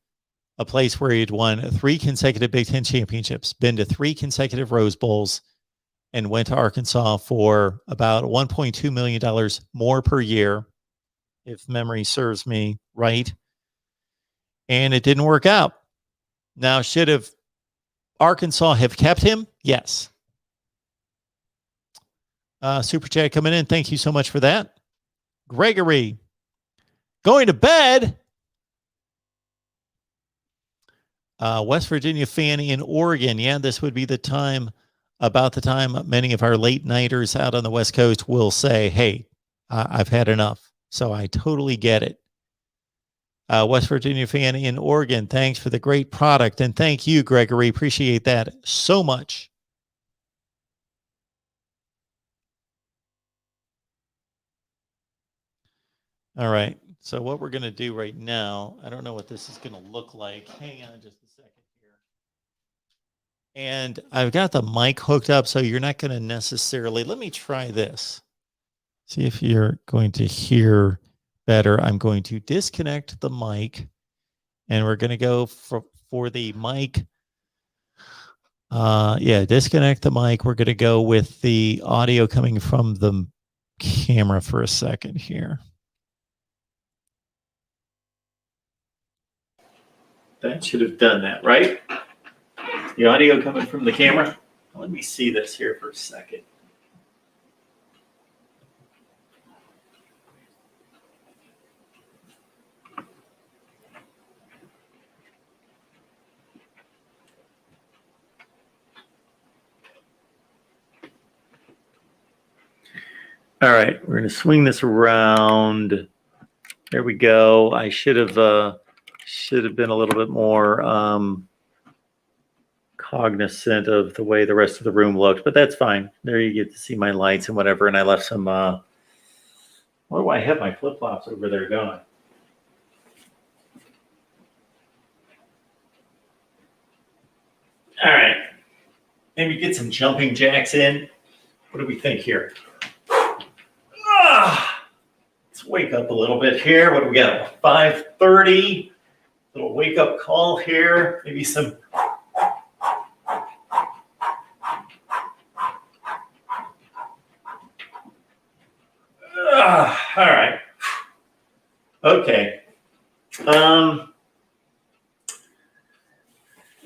a place where he had won 3 consecutive Big Ten championships, been to 3 consecutive Rose Bowls, and went to Arkansas for about $1.2 million more per year, if memory serves me right. And it didn't work out. Now, should have Arkansas have kept him? Yes. Super chat coming in. Thank you so much for that. Gregory, going to bed. West Virginia fan in Oregon. Yeah, this would be the time, about the time many of our late nighters out on the West Coast will say, hey, I've had enough. So I totally get it. West Virginia fan in Oregon, thanks for the great product. And thank you, Gregory. Appreciate that so much. All right. So what we're going to do right now, I don't know what this is going to look like. Hang on just a second here. And I've got the mic hooked up, so you're not going to necessarily, let me try this. See if you're going to hear better. I'm going to disconnect the mic, and we're going to go for the mic. Disconnect the mic. We're going to go with the audio coming from the camera for a second here. That should have done that, right? The audio coming from the camera. Let me see this here for a second. All right, we're going to swing this around. There we go. I should have been a little bit more cognizant of the way the rest of the room looked, but that's fine. There you get to see my lights and whatever, and I left some, where do I have my flip-flops over there going? All right, maybe get some jumping jacks in. What do we think here? Let's wake up a little bit here. What do we got? 5:30. Little wake-up call here. Maybe some. All right. Okay. I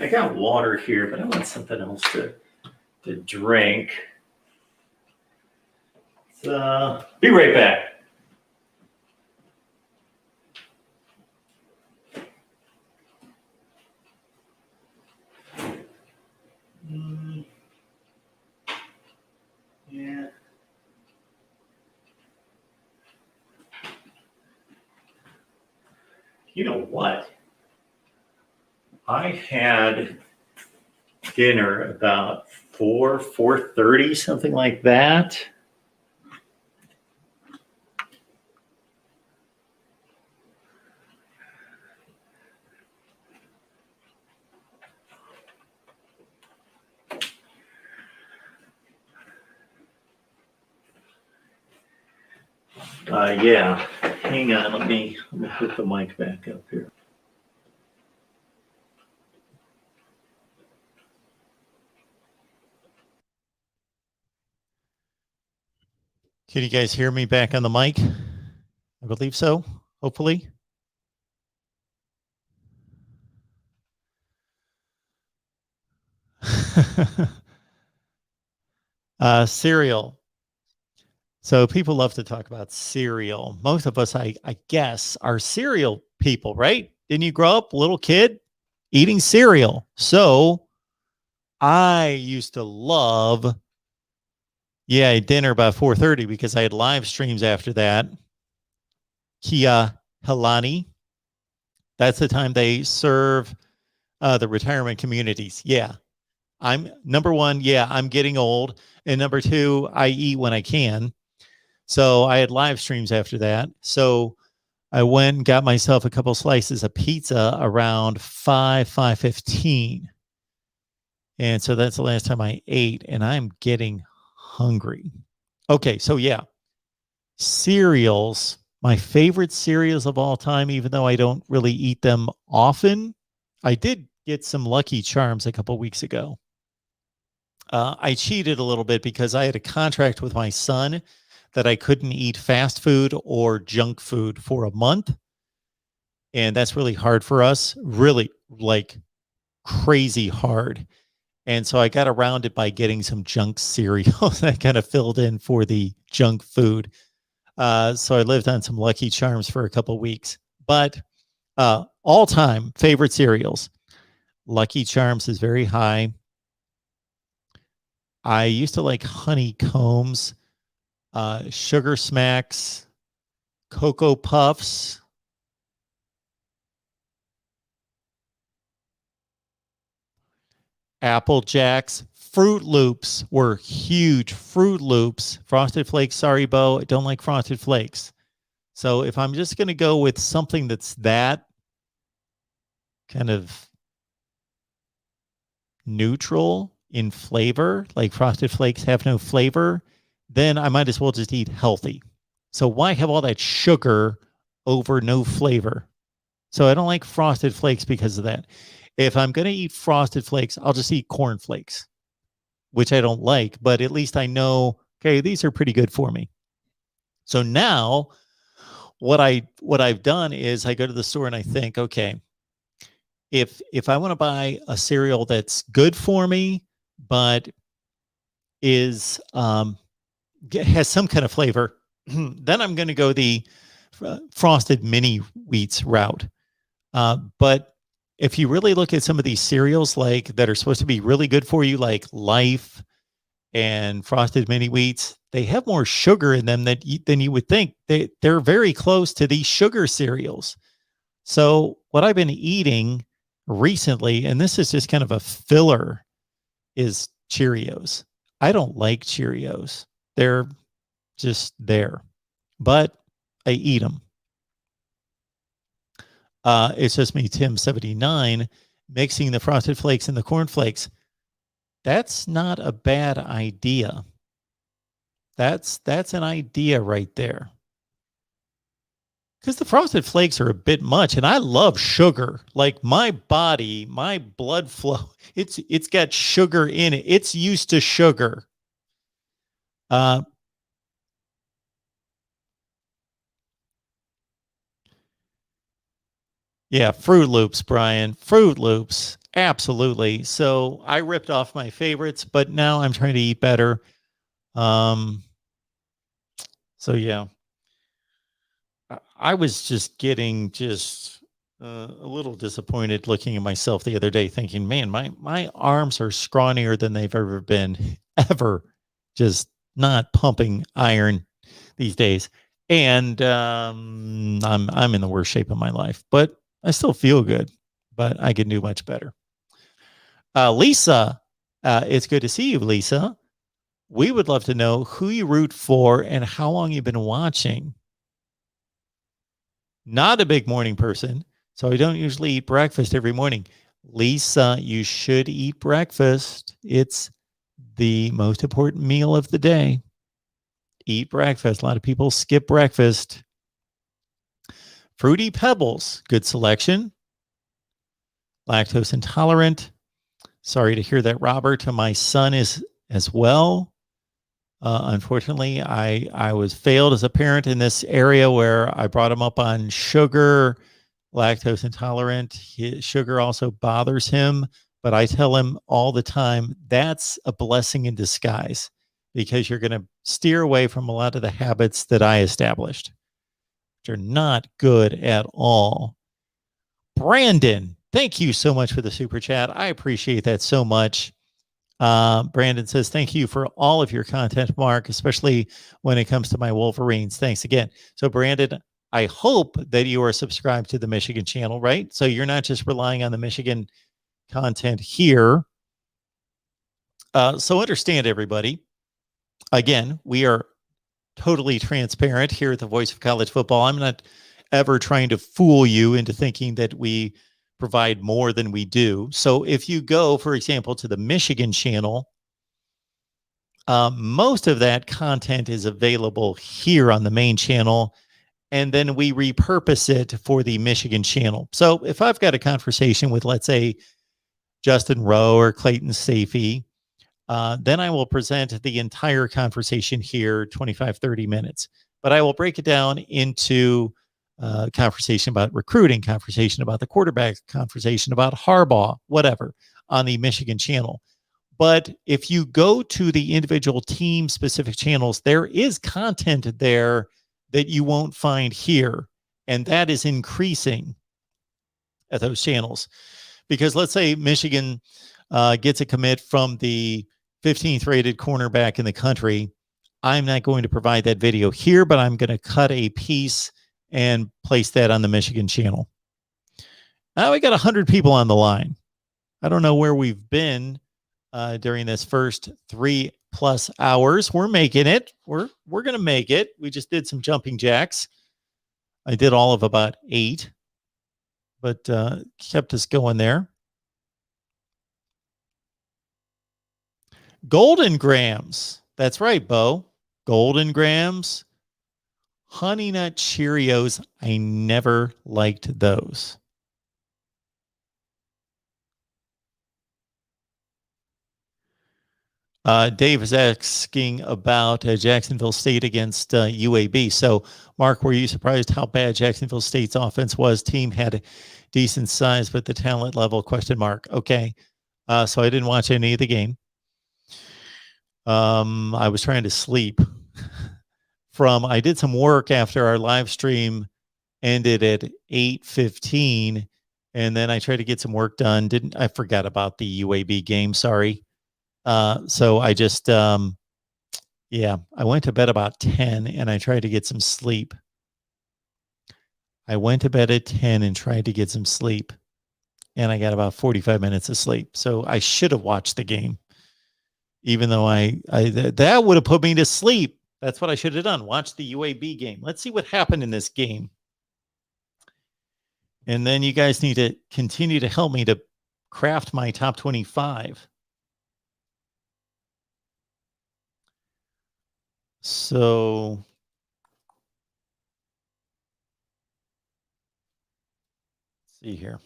got water here, but I want something else to drink. So, be right back. Yeah. You know what? I had dinner about 4:30, something like that. Yeah, hang on, let me put the mic back up here. Can you guys hear me back on the mic? I believe so, hopefully. Cereal. So people love to talk about cereal. Most of us, I guess, are cereal people, right? Didn't you grow up, little kid, eating cereal? So I used to love, dinner about 4:30 because I had live streams after that. Kia Helani. That's the time they serve the retirement communities. Yeah. I'm number one. Yeah, I'm getting old. And number two, I eat when I can. So I had live streams after that. So I went and got myself a couple slices of pizza around 5:15. And so that's the last time I ate, and I'm getting hungry. Okay, so yeah, cereals, my favorite cereals of all time, even though I don't really eat them often. I did get some Lucky Charms a couple weeks ago. I cheated a little bit because I had a contract with my son that I couldn't eat fast food or junk food for a month. And that's really hard for us, really like crazy hard. And so I got around it by getting some junk cereal that kind of filled in for the junk food. So I lived on some Lucky Charms for a couple weeks. But all time favorite cereals, Lucky Charms is very high. I used to like honeycombs, sugar smacks, Cocoa Puffs. Apple Jacks, Fruit Loops were huge. Fruit Loops, Frosted Flakes. Sorry, Bo, I don't like Frosted Flakes. So if I'm just going to go with something that's that kind of neutral in flavor, like Frosted Flakes have no flavor, then I might as well just eat healthy. So why have all that sugar over no flavor? So I don't like Frosted Flakes because of that. If I'm going to eat Frosted Flakes, I'll just eat Corn Flakes, which I don't like, but at least I know, okay, these are pretty good for me. So now what I've done is I go to the store and I think, okay, if I want to buy a cereal that's good for me, but is has some kind of flavor, then I'm going to go the frosted mini wheats route. But if you really look at some of these cereals like that are supposed to be really good for you, like Life and Frosted Mini Wheats, they have more sugar in them than you would think. They're very close to these sugar cereals. So what I've been eating recently, and this is just kind of a filler, is Cheerios. I don't like Cheerios. They're just there, but I eat them. It's just me, Tim79, mixing the Frosted Flakes and the Corn Flakes. That's not a bad idea. That's an idea right there. Because the Frosted Flakes are a bit much, and I love sugar. Like my body, my blood flow, it's got sugar in it. It's used to sugar. Yeah, Fruit Loops, Brian. Fruit Loops. Absolutely. So I ripped off my favorites, but now I'm trying to eat better. So yeah. I was just getting a little disappointed looking at myself the other day, thinking, man, my arms are scrawnier than they've ever been, ever. Just not pumping iron these days. And I'm in the worst shape of my life, but I still feel good, but I can do much better. Lisa, it's good to see you, Lisa. We would love to know who you root for and how long you've been watching. Not a big morning person, so I don't usually eat breakfast every morning. Lisa, you should eat breakfast. It's the most important meal of the day. Eat breakfast. A lot of people skip breakfast. Fruity Pebbles, good selection. Lactose intolerant. Sorry to hear that, Robert. My son is as well. Unfortunately, I was failed as a parent in this area where I brought him up on sugar, lactose intolerant. Sugar also bothers him, but I tell him all the time, that's a blessing in disguise because you're going to steer away from a lot of the habits that I established, which are not good at all. Brandon, thank you so much for the super chat. I appreciate that so much. Brandon says, thank you for all of your content, Mark, especially when it comes to my Wolverines. Thanks again. So, Brandon, I hope that you are subscribed to the Michigan channel, right? So you're not just relying on the Michigan content here. So understand, everybody. Again, we are totally transparent here at the Voice of College Football. I'm not ever trying to fool you into thinking that we provide more than we do. So if you go, for example, to the Michigan channel, most of that content is available here on the main channel, and then we repurpose it for the Michigan channel. So if I've got a conversation with, let's say, Justin Rowe or Clayton Safey, Then I will present the entire conversation here, 25, 30 minutes. But I will break it down into conversation about recruiting, conversation about the quarterback, conversation about Harbaugh, whatever, on the Michigan channel. But if you go to the individual team specific channels, there is content there that you won't find here. And that is increasing at those channels. Because let's say Michigan gets a commit from the 15th rated cornerback in the country. I'm not going to provide that video here, but I'm going to cut a piece and place that on the Michigan channel. Now we got 100 people on the line. I don't know where we've been during this first 3+ hours. We're making it. We're going to make it. We just did some jumping jacks. I did all of about 8, but kept us going there. Golden Grams. That's right, Bo. Golden Grams. Honey Nut Cheerios. I never liked those. Dave is asking about Jacksonville State against UAB. So, Mark, were you surprised how bad Jacksonville State's offense was? Team had a decent size, but the talent level, ? Okay. So I didn't watch any of the game. I was trying to sleep. I did some work after our live stream ended at 8:15, and then I tried to get some work done. I forgot about the UAB game. Sorry. So I just, I went to bed about 10 and I tried to get some sleep. I went to bed at 10 and tried to get some sleep, and I got about 45 minutes of sleep. So I should have watched the game, even though that would have put me to sleep. That's what I should have done. Watch the UAB game. Let's see what happened in this game. And then you guys need to continue to help me to craft my top 25. So let's see here.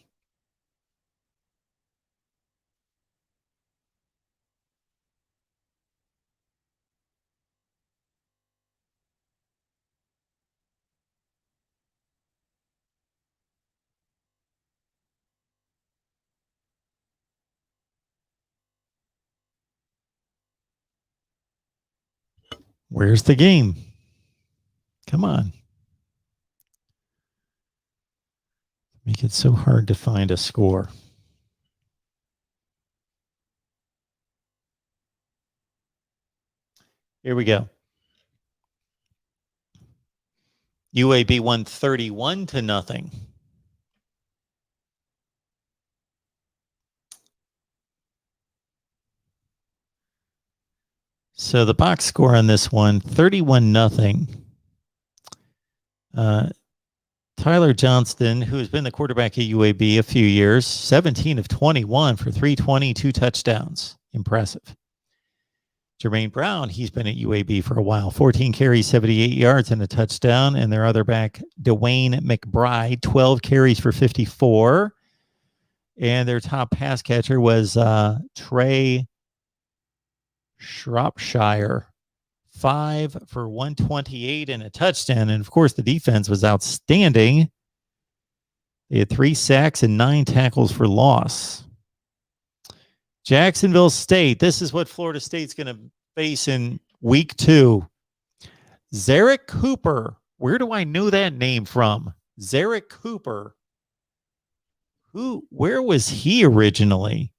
Where's the game? Come on. Make it so hard to find a score. Here we go. UAB won 31-0. So the box score on this one, 31-0. Tyler Johnston, who has been the quarterback at UAB a few years, 17 of 21 for 320, 2 touchdowns. Impressive. Jermaine Brown, he's been at UAB for a while. 14 carries, 78 yards, and a touchdown. And their other back, Dwayne McBride, 12 carries for 54. And their top pass catcher was Trey Shropshire, 5 for 128 and a touchdown. And of course, the defense was outstanding. They had 3 sacks and 9 tackles for loss. Jacksonville State. This is what Florida State's going to face in week 2. Zarek Cooper. Where do I know that name from? Zarek Cooper. Where was he originally?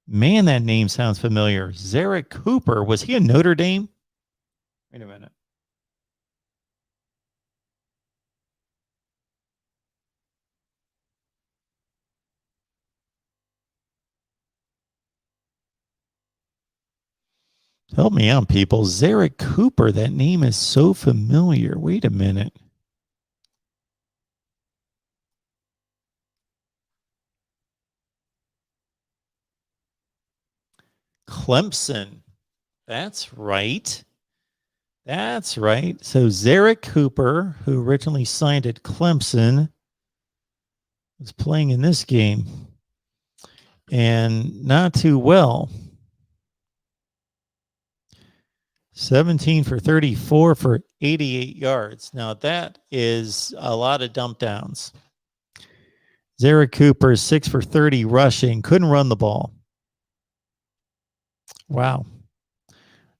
Man, that name sounds familiar. Zarek Cooper. Was he a Notre Dame? Wait a minute. Help me out, people. Zarek Cooper. That name is so familiar. Wait a minute. Clemson. That's right. That's right. So Zarek Cooper, who originally signed at Clemson, was playing in this game, and not too well. 17 for 34 for 88 yards. Now that is a lot of dump downs. Zara Cooper, 6 for 30 rushing. Couldn't run the ball. Wow.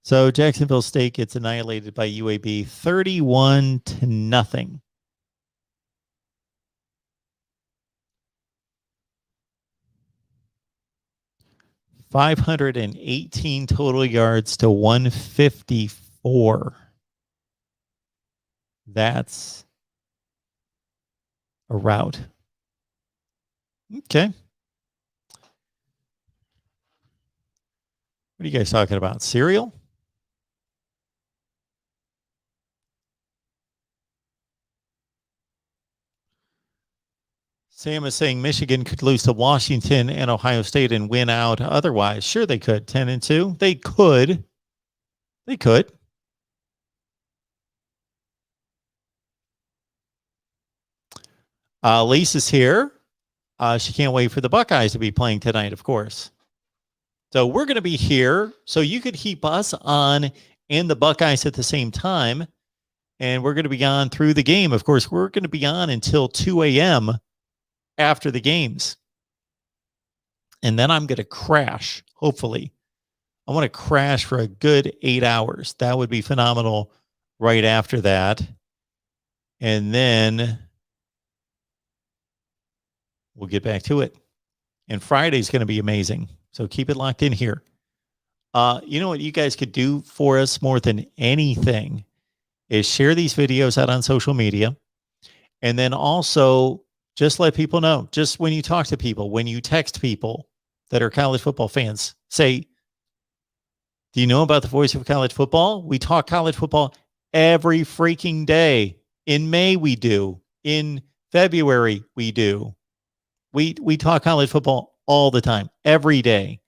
So Jacksonville State gets annihilated by UAB 31-0. $518 total yards to 154. That's a rout. Okay. What are you guys talking about? Cereal? Sam is saying Michigan could lose to Washington and Ohio State and win out otherwise. Sure, they could. 10-2. They could. They could. Lisa's here. She can't wait for the Buckeyes to be playing tonight, of course. So we're going to be here. So you could keep us on and the Buckeyes at the same time. And we're going to be on through the game. Of course, we're going to be on until 2 a.m. after the games. And then I'm going to crash, hopefully. I want to crash for a good 8 hours. That would be phenomenal right after that. And then we'll get back to it. And Friday's going to be amazing. So keep it locked in here. You know what you guys could do for us more than anything is share these videos out on social media. And then also just let people know, just when you talk to people, when you text people that are college football fans, say, do you know about the Voice of College Football? We talk college football every freaking day. In May, we do. In February, we do. We talk college football all the time, every day.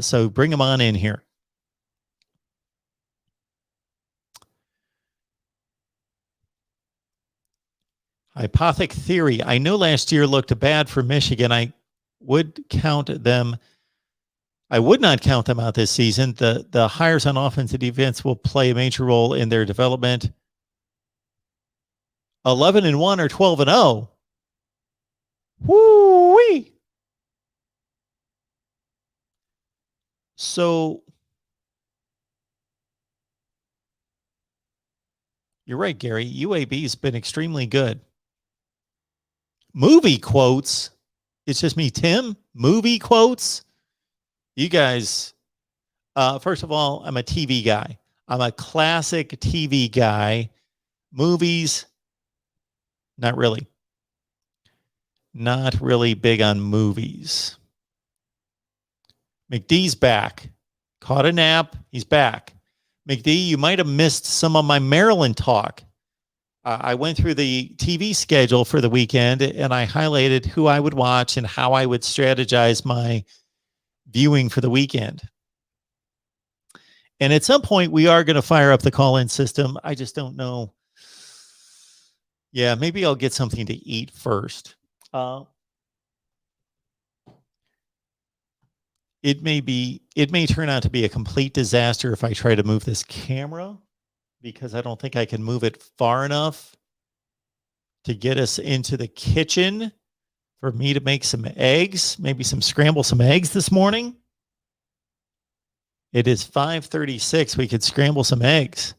So bring them on in here. Hypothetic theory. I know last year looked bad for Michigan. I would not count them out this season. The hires on offense and defense will play a major role in their development. 11-1 or 12-0. Woo-wee. So you're right, Gary. UAB's been extremely good. Movie quotes. It's just me, Tim. Movie quotes. You guys, first of all, I'm a TV guy. I'm a classic TV guy. Movies, not really. Not really big on movies. McD's back. Caught a nap. He's back. McD, you might have missed some of my Maryland talk. I went through the TV schedule for the weekend and I highlighted who I would watch and how I would strategize my viewing for the weekend. And at some point, we are going to fire up the call-in system. I just don't know. Yeah, maybe I'll get something to eat first. It may turn out to be a complete disaster if I try to move this camera, because I don't think I can move it far enough to get us into the kitchen for me to make some eggs, maybe scramble some eggs this morning. It is 5:36. We could scramble some eggs.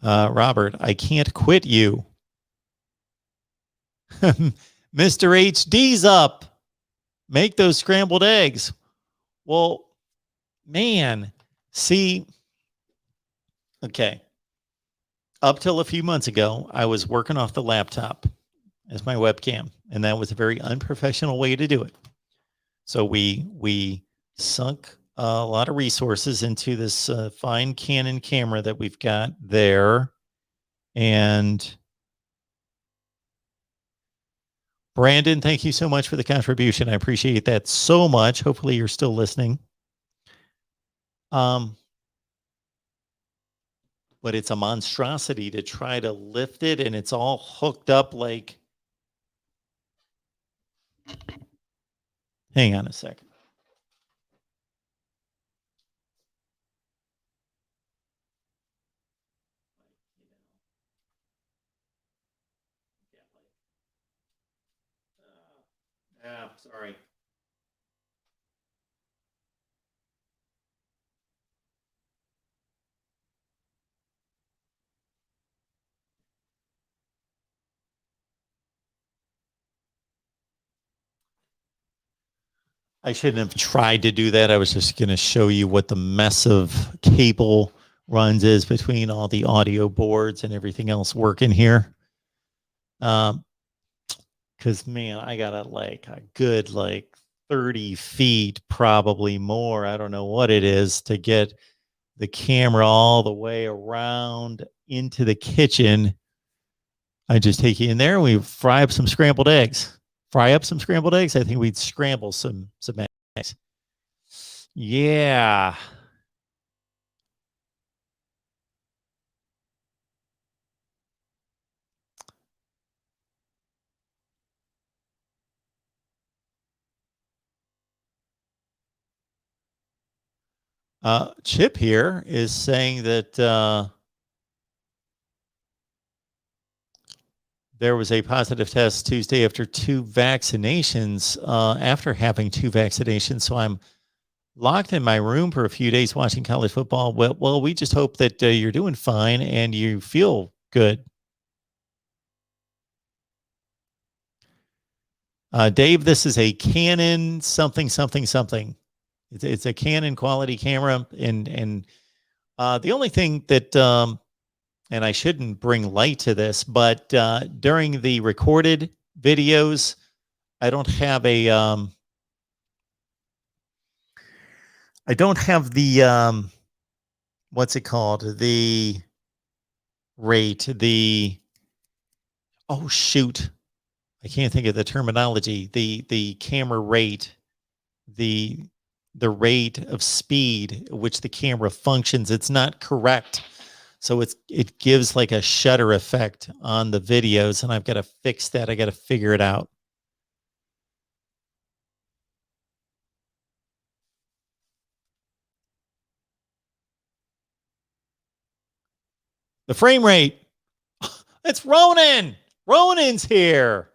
Robert, I can't quit you. Mr. HD's up. Make those scrambled eggs. Well, man, see, okay. Up till a few months ago, I was working off the laptop as my webcam, and that was a very unprofessional way to do it. So we sunk a lot of resources into this fine Canon camera that we've got there. And Brandon, thank you so much for the contribution. I appreciate that so much. Hopefully you're still listening. But it's a monstrosity to try to lift it, and it's all hooked up like Hang on a second. Yeah, sorry. I shouldn't have tried to do that. I was just going to show you what the mess of cable runs is between all the audio boards and everything else working here. Because man, I got a good 30 feet, probably more. I don't know what it is to get the camera all the way around into the kitchen. I just take you in there and we fry up some scrambled eggs. Fry up some scrambled eggs. I think we'd scramble some eggs. Yeah. Chip here is saying that there was a positive test Tuesday after two vaccinations, after having two vaccinations. So I'm locked in my room for a few days watching college football. Well, we just hope that you're doing fine and you feel good. Dave, this is a Canon something. It's a Canon quality camera, and the only thing that and I shouldn't bring light to this, but during the recorded videos, I don't have a I don't have the what's it called? The rate, oh shoot. I can't think of the terminology. The camera rate, the rate of speed at which the camera functions, it's not correct. So it gives like a shutter effect on the videos, and I've got to fix that. I got to figure it out. The frame rate. It's Ronan. Ronan's here.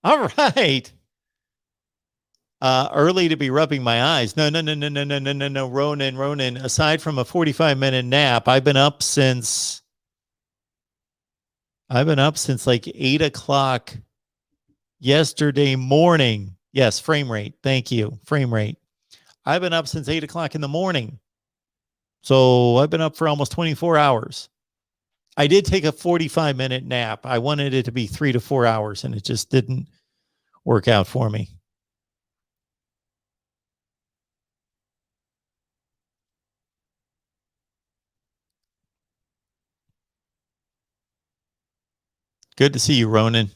All right. Early to be rubbing my eyes. No. Ronan. Aside from a 45-minute nap, I've been up since like 8 o'clock yesterday morning. Yes, frame rate. Thank you. Frame rate. I've been up since 8 o'clock in the morning. So I've been up for almost 24 hours. I did take a 45-minute nap. I wanted it to be 3 to 4 hours, and it just didn't work out for me. Good to see you, Ronan.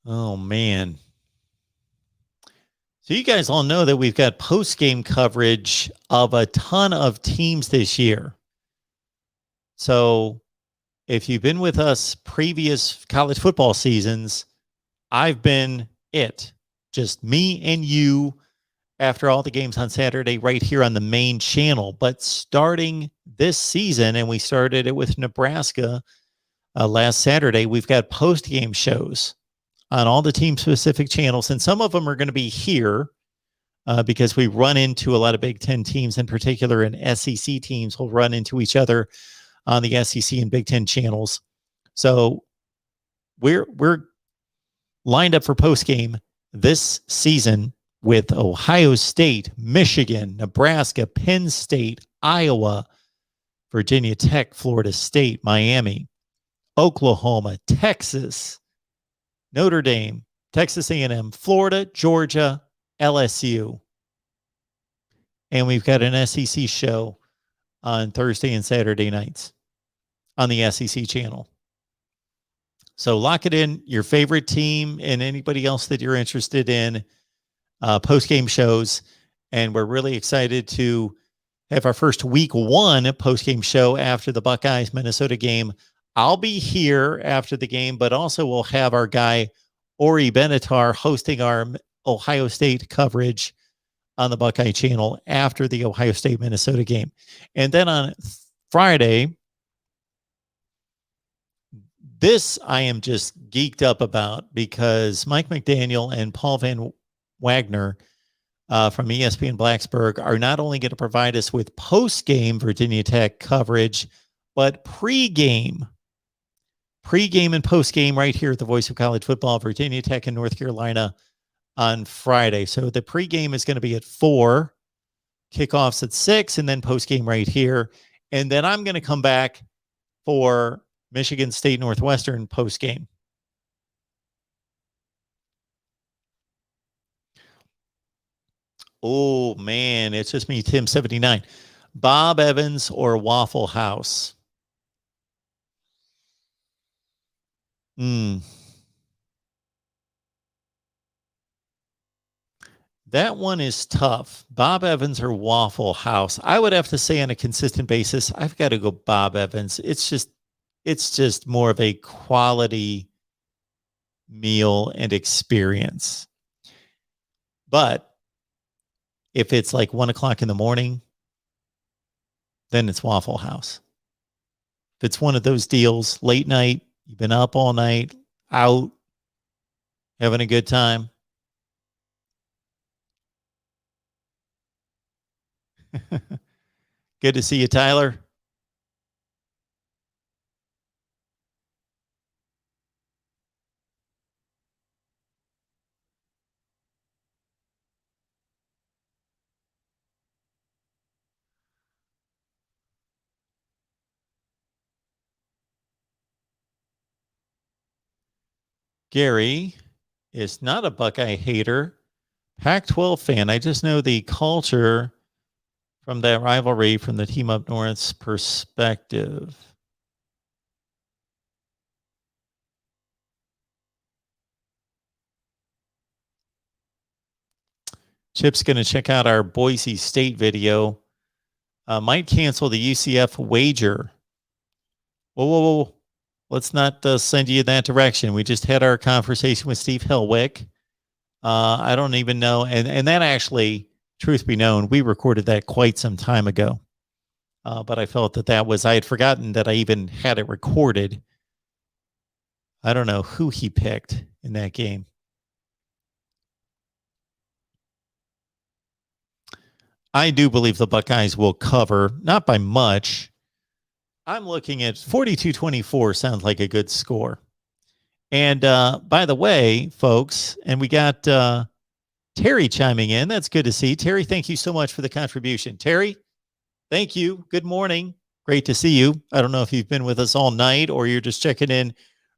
Oh, man. So you guys all know that we've got post-game coverage of a ton of teams this year. So if you've been with us previous college football seasons, I've been just me and you after all the games on Saturday right here on the main channel. But starting this season, and we started it with Nebraska last Saturday, we've got post-game shows on all the team-specific channels, and some of them are going to be here because we run into a lot of Big Ten teams, in particular, and SEC teams will run into each other on the SEC and Big Ten channels. So we're lined up for post-game this season with Ohio State, Michigan, Nebraska, Penn State, Iowa, Virginia Tech, Florida State, Miami, Oklahoma, Texas, Notre Dame, Texas A&M, Florida, Georgia, LSU. And we've got an SEC show on Thursday and Saturday nights. on the SEC channel. So lock it in, your favorite team and anybody else that you're interested in, post-game shows. And we're really excited to have our first week 1 post-game show after the Buckeyes Minnesota game. I'll be here after the game, but also we'll have our guy Ori Benatar hosting our Ohio State coverage on the Buckeye channel after the Ohio State Minnesota game. And then on Friday, this I am just geeked up about because Mike McDaniel and Paul Van Wagner from ESPN Blacksburg are not only going to provide us with post-game Virginia Tech coverage, but pre-game and post-game right here at the Voice of College Football, Virginia Tech and North Carolina on Friday. So the pre-game is going to be at 4, kickoffs at 6, and then post-game right here. And then I'm going to come back for Michigan State Northwestern post-game. Oh, man, it's just me, Tim79. Bob Evans or Waffle House? That one is tough. Bob Evans or Waffle House? I would have to say on a consistent basis, I've got to go Bob Evans. It's just more of a quality meal and experience. But if it's like 1 o'clock in the morning, then it's Waffle House. If it's one of those deals, late night, you've been up all night, out, having a good time. Good to see you, Tyler. Gary is not a Buckeye hater, Pac-12 fan. I just know the culture from that rivalry from the team up north's perspective. Chip's going to check out our Boise State video. Might cancel the UCF wager. Whoa. Let's not send you in that direction. We just had our conversation with Steve Hillwick. I don't even know. And that actually, truth be known, we recorded that quite some time ago. But I felt I had forgotten that I even had it recorded. I don't know who he picked in that game. I do believe the Buckeyes will cover, not by much. I'm looking at 42-24 sounds like a good score. And by the way, folks, and we got Terry chiming in. That's good to see. Terry, thank you so much for the contribution. Terry, thank you. Good morning. Great to see you. I don't know if you've been with us all night or you're just checking in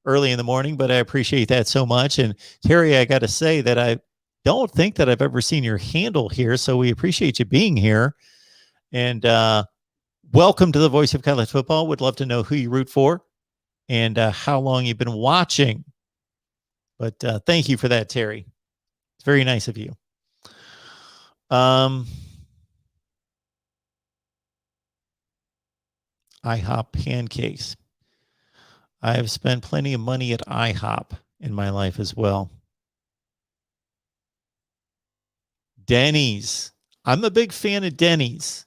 early in the morning, but I appreciate that so much. And Terry, I got to say that I don't think that I've ever seen your handle here, so we appreciate you being here. And welcome to the Voice of College Football. Would love to know who you root for and how long you've been watching. But thank you for that, Terry. It's very nice of you. IHOP pancakes. I've spent plenty of money at IHOP in my life as well. Denny's. I'm a big fan of Denny's.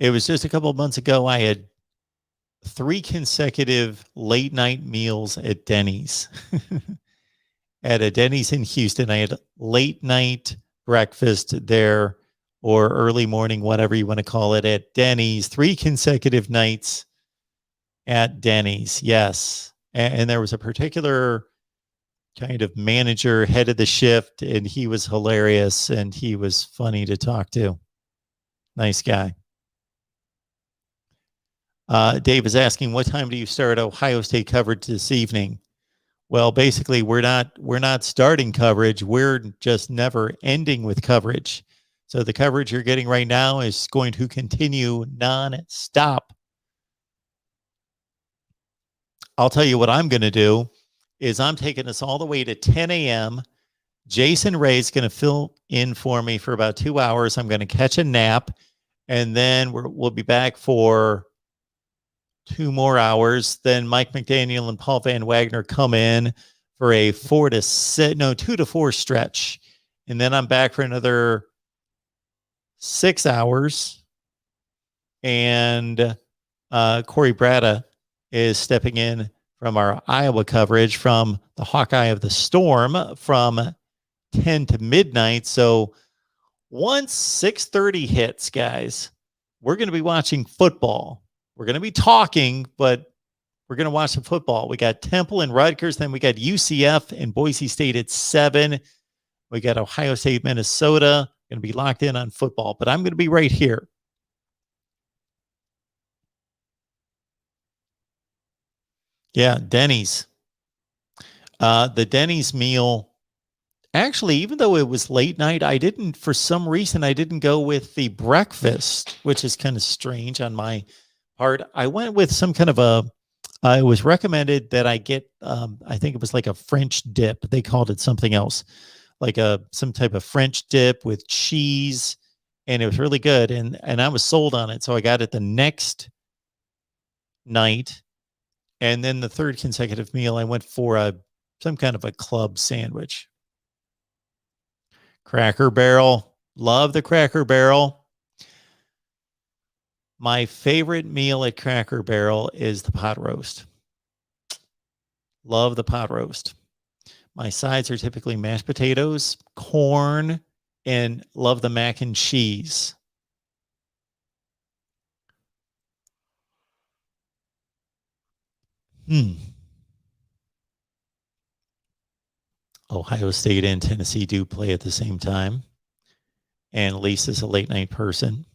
It was just a couple of months ago, I had 3 consecutive late night meals at Denny's. At a Denny's in Houston, I had late night breakfast there or early morning, whatever you want to call it, at Denny's. 3 consecutive nights at Denny's. Yes. And there was a particular kind of manager, head of the shift, and he was hilarious and he was funny to talk to. Nice guy. Dave is asking, what time do you start Ohio State coverage this evening? Well, basically, we're not starting coverage. We're just never ending with coverage. So the coverage you're getting right now is going to continue non-stop I'll tell you what I'm going to do is I'm taking us all the way to 10 a.m. Jason Ray's going to fill in for me for about 2 hours. I'm going to catch a nap, and then we'll be back for 2 more hours. Then Mike McDaniel and Paul Van Wagner come in for a 2 to 4 stretch. And then I'm back for another 6 hours. And Corey Bratta is stepping in from our Iowa coverage from the Hawkeye of the Storm from 10 to midnight. So once 6:30 hits, guys, we're going to be watching football. We're going to be talking, but we're going to watch some football. We got Temple and Rutgers. Then we got UCF and Boise State at 7. We got Ohio State, Minnesota. Going to be locked in on football, but I'm going to be right here. Yeah, Denny's. The Denny's meal, actually, even though it was late night, for some reason, I didn't go with the breakfast, which is kind of strange on my part. I went with some kind of it was recommended that I get, I think it was like a French dip. They called it something else, like some type of French dip with cheese, and it was really good. And I was sold on it. So I got it the next night. And then the third consecutive meal, I went for some kind of a club sandwich. Cracker Barrel. Love the Cracker Barrel. My favorite meal at Cracker Barrel is the pot roast. Love the pot roast. My sides are typically mashed potatoes, corn, and love the mac and cheese. Ohio State and Tennessee do play at the same time. And Lisa's a late night person.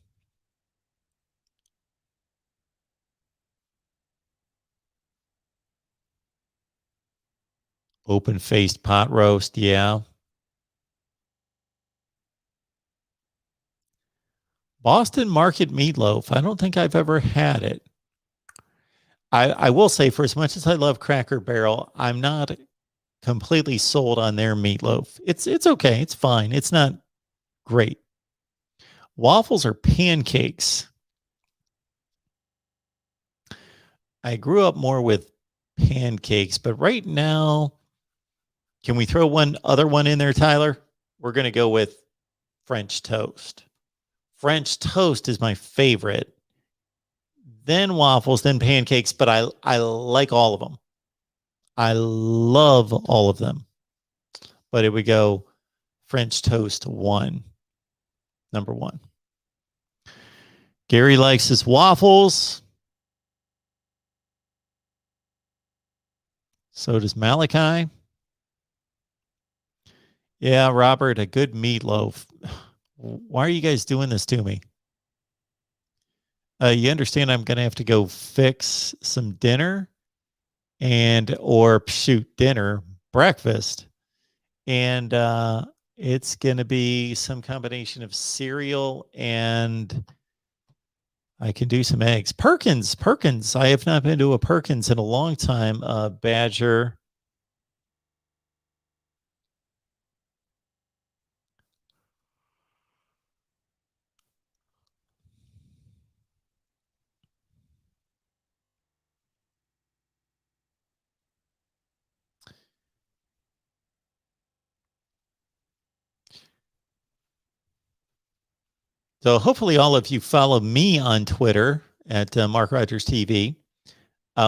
Open-faced pot roast, yeah. Boston Market meatloaf. I don't think I've ever had it. I will say, for as much as I love Cracker Barrel, I'm not completely sold on their meatloaf. It's okay. It's fine. It's not great. Waffles are pancakes. I grew up more with pancakes, but right now, can we throw one other one in there, Tyler? We're going to go with French toast. French toast is my favorite. Then waffles, then pancakes, but I like all of them. I love all of them. But it would go French toast number 1. Gary likes his waffles. So does Malachi. Yeah, Robert, a good meatloaf. Why are you guys doing this to me? You understand I'm going to have to go fix some dinner breakfast. And it's going to be some combination of cereal and I can do some eggs. Perkins. I have not been to a Perkins in a long time. Badger. So hopefully all of you follow me on Twitter at MarkRogersTV.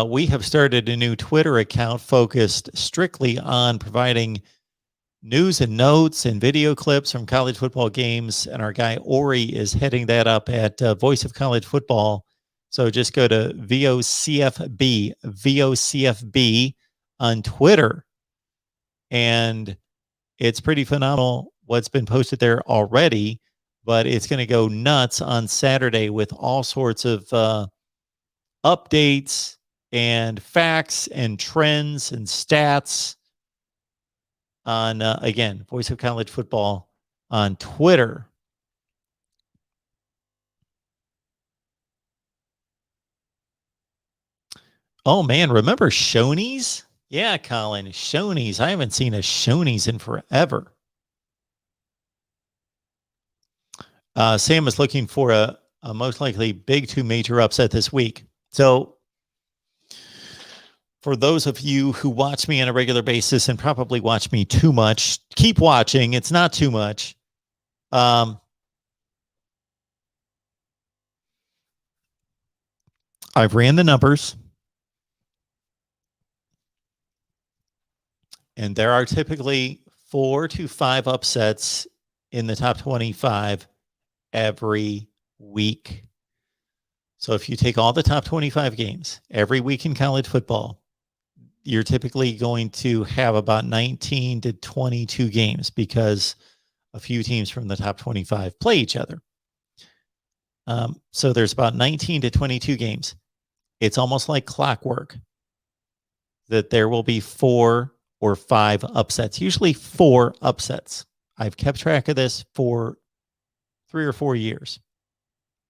We have started a new Twitter account focused strictly on providing news and notes and video clips from college football games. And our guy Ori is heading that up at Voice of College Football. So just go to VOCFB on Twitter. And it's pretty phenomenal what's been posted there already, but it's going to go nuts on Saturday with all sorts of updates and facts and trends and stats on, again, Voice of College Football on Twitter. Oh, man. Remember Shoney's? Yeah, Colin. Shoney's. I haven't seen a Shoney's in forever. Sam is looking for a most likely big two major upset this week. So for those of you who watch me on a regular basis and probably watch me too much, keep watching. It's not too much. I've ran the numbers, and there are typically 4 to 5 upsets in the top 25 every week. So if you take all the top 25 games every week in college football, you're typically going to have about 19 to 22 games because a few teams from the top 25 play each other. So there's about 19 to 22 games. It's almost like clockwork that there will be 4 or 5 upsets, usually 4 upsets. I've kept track of this for 3 or 4 years.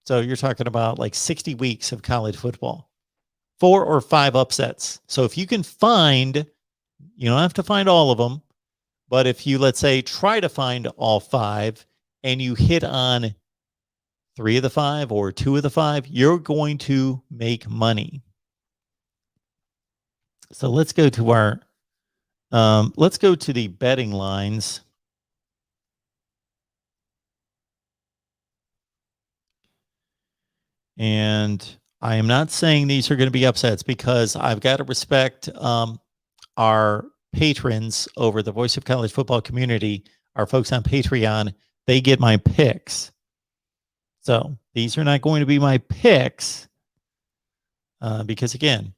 So you're talking about like 60 weeks of college football, 4 or 5 upsets. So if you can find, you don't have to find all of them, but if you, let's say, try to find all 5 and you hit on 3 of the 5 or 2 of the 5, you're going to make money. So let's go to our, let's go to the betting lines. And I am not saying these are going to be upsets because I've got to respect our patrons over the Voice of College Football community, our folks on Patreon. They get my picks. So these are not going to be my picks because, again,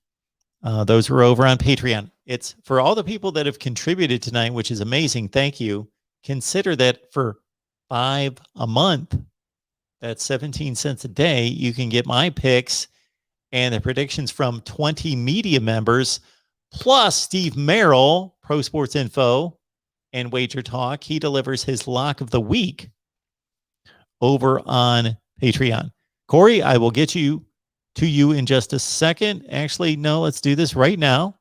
those are over on Patreon. It's for all the people that have contributed tonight, which is amazing. Thank you. Consider that for $5 a month, that's 17 cents a day, you can get my picks and the predictions from 20 media members, plus Steve Merrill, Pro Sports Info and Wager Talk. He delivers his lock of the week over on Patreon. Corey, I will get you to you in just a second. Actually, no, let's do this right now.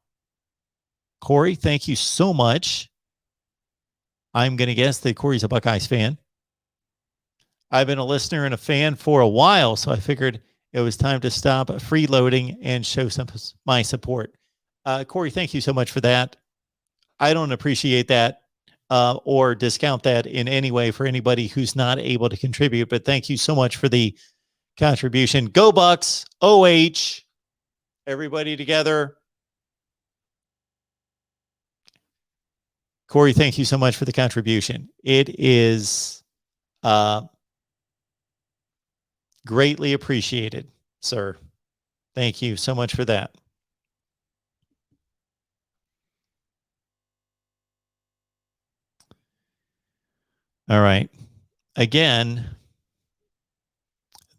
Corey, thank you so much. I'm going to guess that Corey's a Buckeyes fan. I've been a listener and a fan for a while, so I figured it was time to stop freeloading and show some my support. Corey, thank you so much for that. I don't appreciate that or discount that in any way for anybody who's not able to contribute, but thank you so much for the contribution. Go Bucks, OH, everybody together. Corey, thank you so much for the contribution. It is greatly appreciated, sir. Thank you so much for that. All right. Again,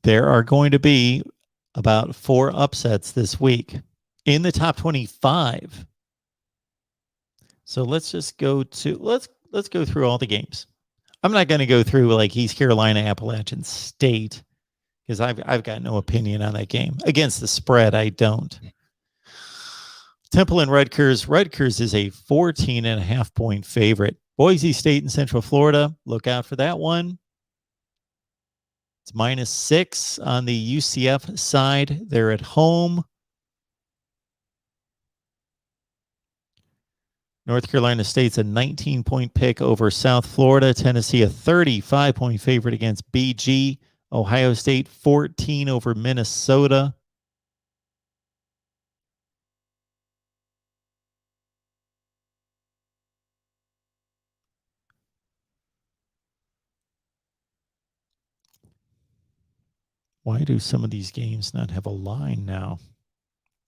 there are going to be about 4 upsets this week in the top 25. So let's just go to let's go through all the games. I'm not going to go through like East Carolina, Appalachian State because I've got no opinion on that game. Against the spread, I don't. Temple and Rutgers. Rutgers is a 14.5-point favorite. Boise State and Central Florida. Look out for that one. It's -6 on the UCF side. They're at home. North Carolina State's a 19-point pick over South Florida. Tennessee, a 35-point favorite against BG. Ohio State, 14 over Minnesota. Why do some of these games not have a line now?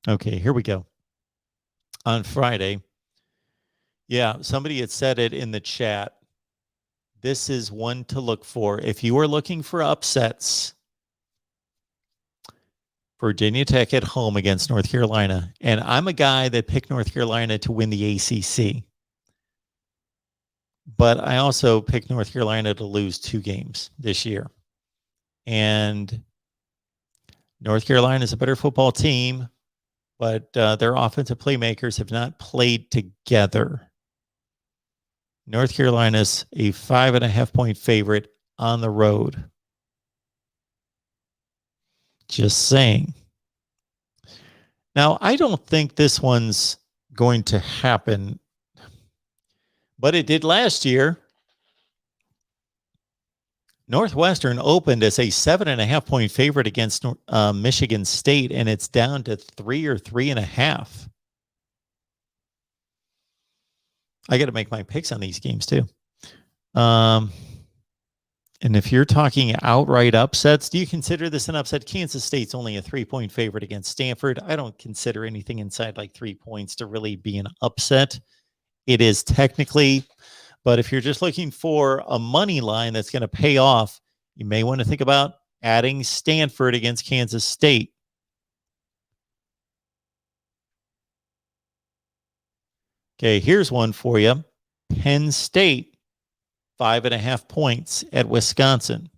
Okay, here we go. On Friday, yeah, somebody had said it in the chat. This is one to look for. If you are looking for upsets, Virginia Tech at home against North Carolina. And I'm a guy that picked North Carolina to win the ACC. But I also picked North Carolina to lose 2 games this year. And North Carolina is a better football team, but their offensive playmakers have not played together. North Carolina's a 5.5-point favorite on the road. Just saying. Now, I don't think this one's going to happen, but it did last year. Northwestern opened as a 7.5-point favorite against Michigan State, and it's down to 3 or 3.5. I got to make my picks on these games too. And if you're talking outright upsets, do you consider this an upset? Kansas State's only a 3-point favorite against Stanford. I don't consider anything inside like 3 points to really be an upset. It is technically, but if you're just looking for a money line that's going to pay off, you may want to think about adding Stanford against Kansas State. Okay, here's one for you. Penn State, 5.5 points at Wisconsin.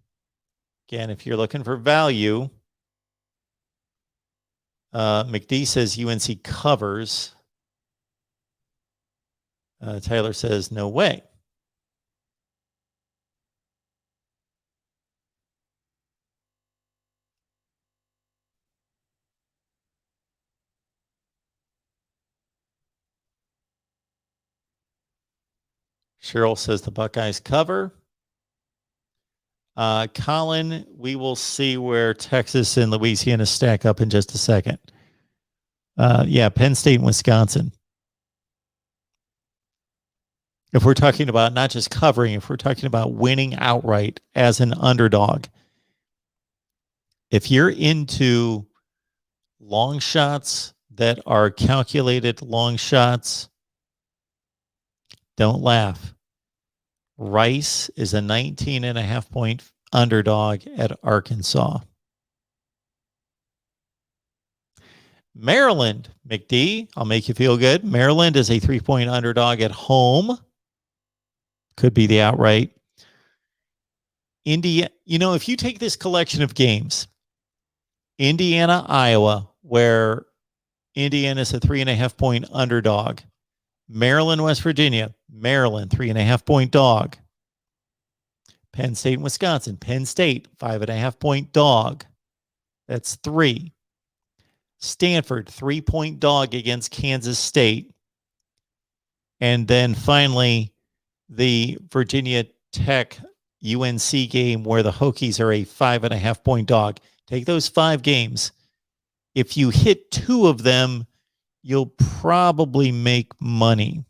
Again, if you're looking for value, McD says UNC covers. Tyler says no way. Cheryl says the Buckeyes cover. Colin, we will see where Texas and Louisiana stack up in just a second. Yeah, Penn State and Wisconsin. If we're talking about not just covering, if we're talking about winning outright as an underdog, if you're into long shots that are calculated long shots, don't laugh. Rice is a 19.5-point underdog at Arkansas. Maryland, McD, I'll make you feel good. Maryland is a 3-point underdog at home. Could be the outright. India, if you take this collection of games, Indiana, Iowa, where Indiana is a 3.5-point underdog. Maryland, West Virginia, Maryland, 3.5-point dog. Penn State and Wisconsin, Penn State, 5.5-point dog. That's 3. Stanford, 3-point dog against Kansas State. And then finally, the Virginia Tech UNC game where the Hokies are a 5.5-point dog. Take those 5 games. If you hit 2 of them, you'll probably make money.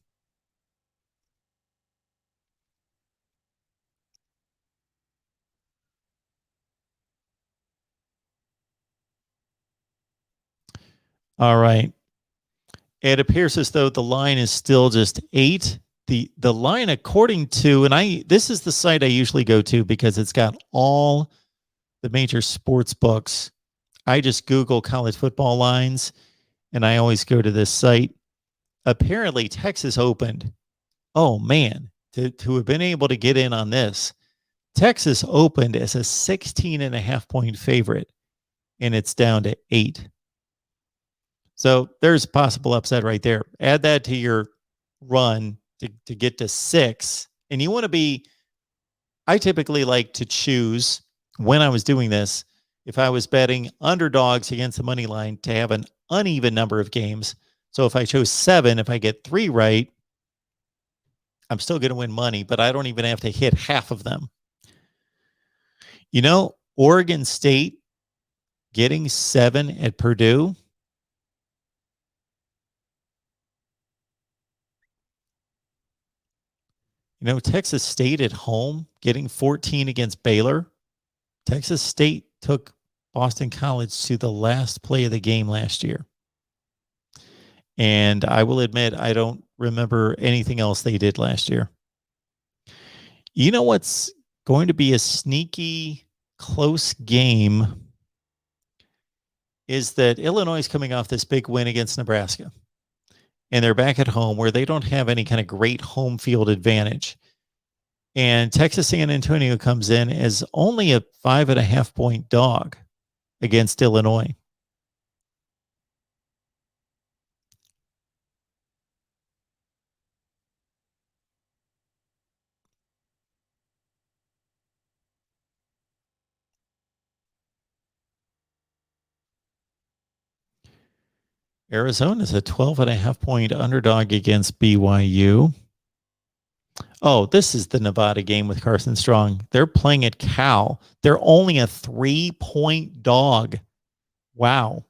All right. It appears as though the line is still just 8. The line, according to, and this is the site I usually go to because it's got all the major sports books. I just Google college football lines, and I always go to this site. Apparently, Texas opened. Oh, man, to have been able to get in on this, Texas opened as a 16.5-point favorite, and it's down to 8. So there's a possible upset right there. Add that to your run to get to 6. And you want to be, I typically like to choose, when I was doing this, if I was betting underdogs against the money line, to have an uneven number of games. So if I chose 7, if I get 3 right, I'm still going to win money, but I don't even have to hit half of them. Oregon State getting 7 at Purdue. Texas State at home getting 14 against Baylor. Texas State took Boston College to the last play of the game last year. And I will admit, I don't remember anything else they did last year. You know what's going to be a sneaky, close game is that Illinois is coming off this big win against Nebraska. And they're back at home where they don't have any kind of great home field advantage. And Texas San Antonio comes in as only a 5.5-point dog against Illinois. Arizona's a 12.5-point underdog against BYU. Oh, this is the Nevada game with Carson Strong. They're playing at Cal. They're only a 3-point dog. Wow.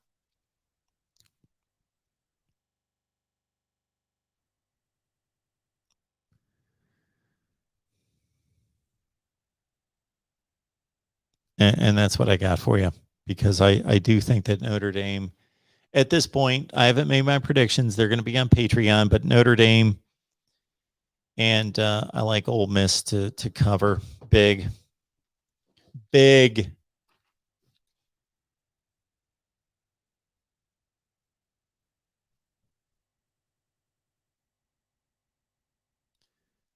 And that's what I got for you, because I do think that Notre Dame, at this point, I haven't made my predictions. They're going to be on Patreon, but Notre Dame and I like Ole Miss to cover big.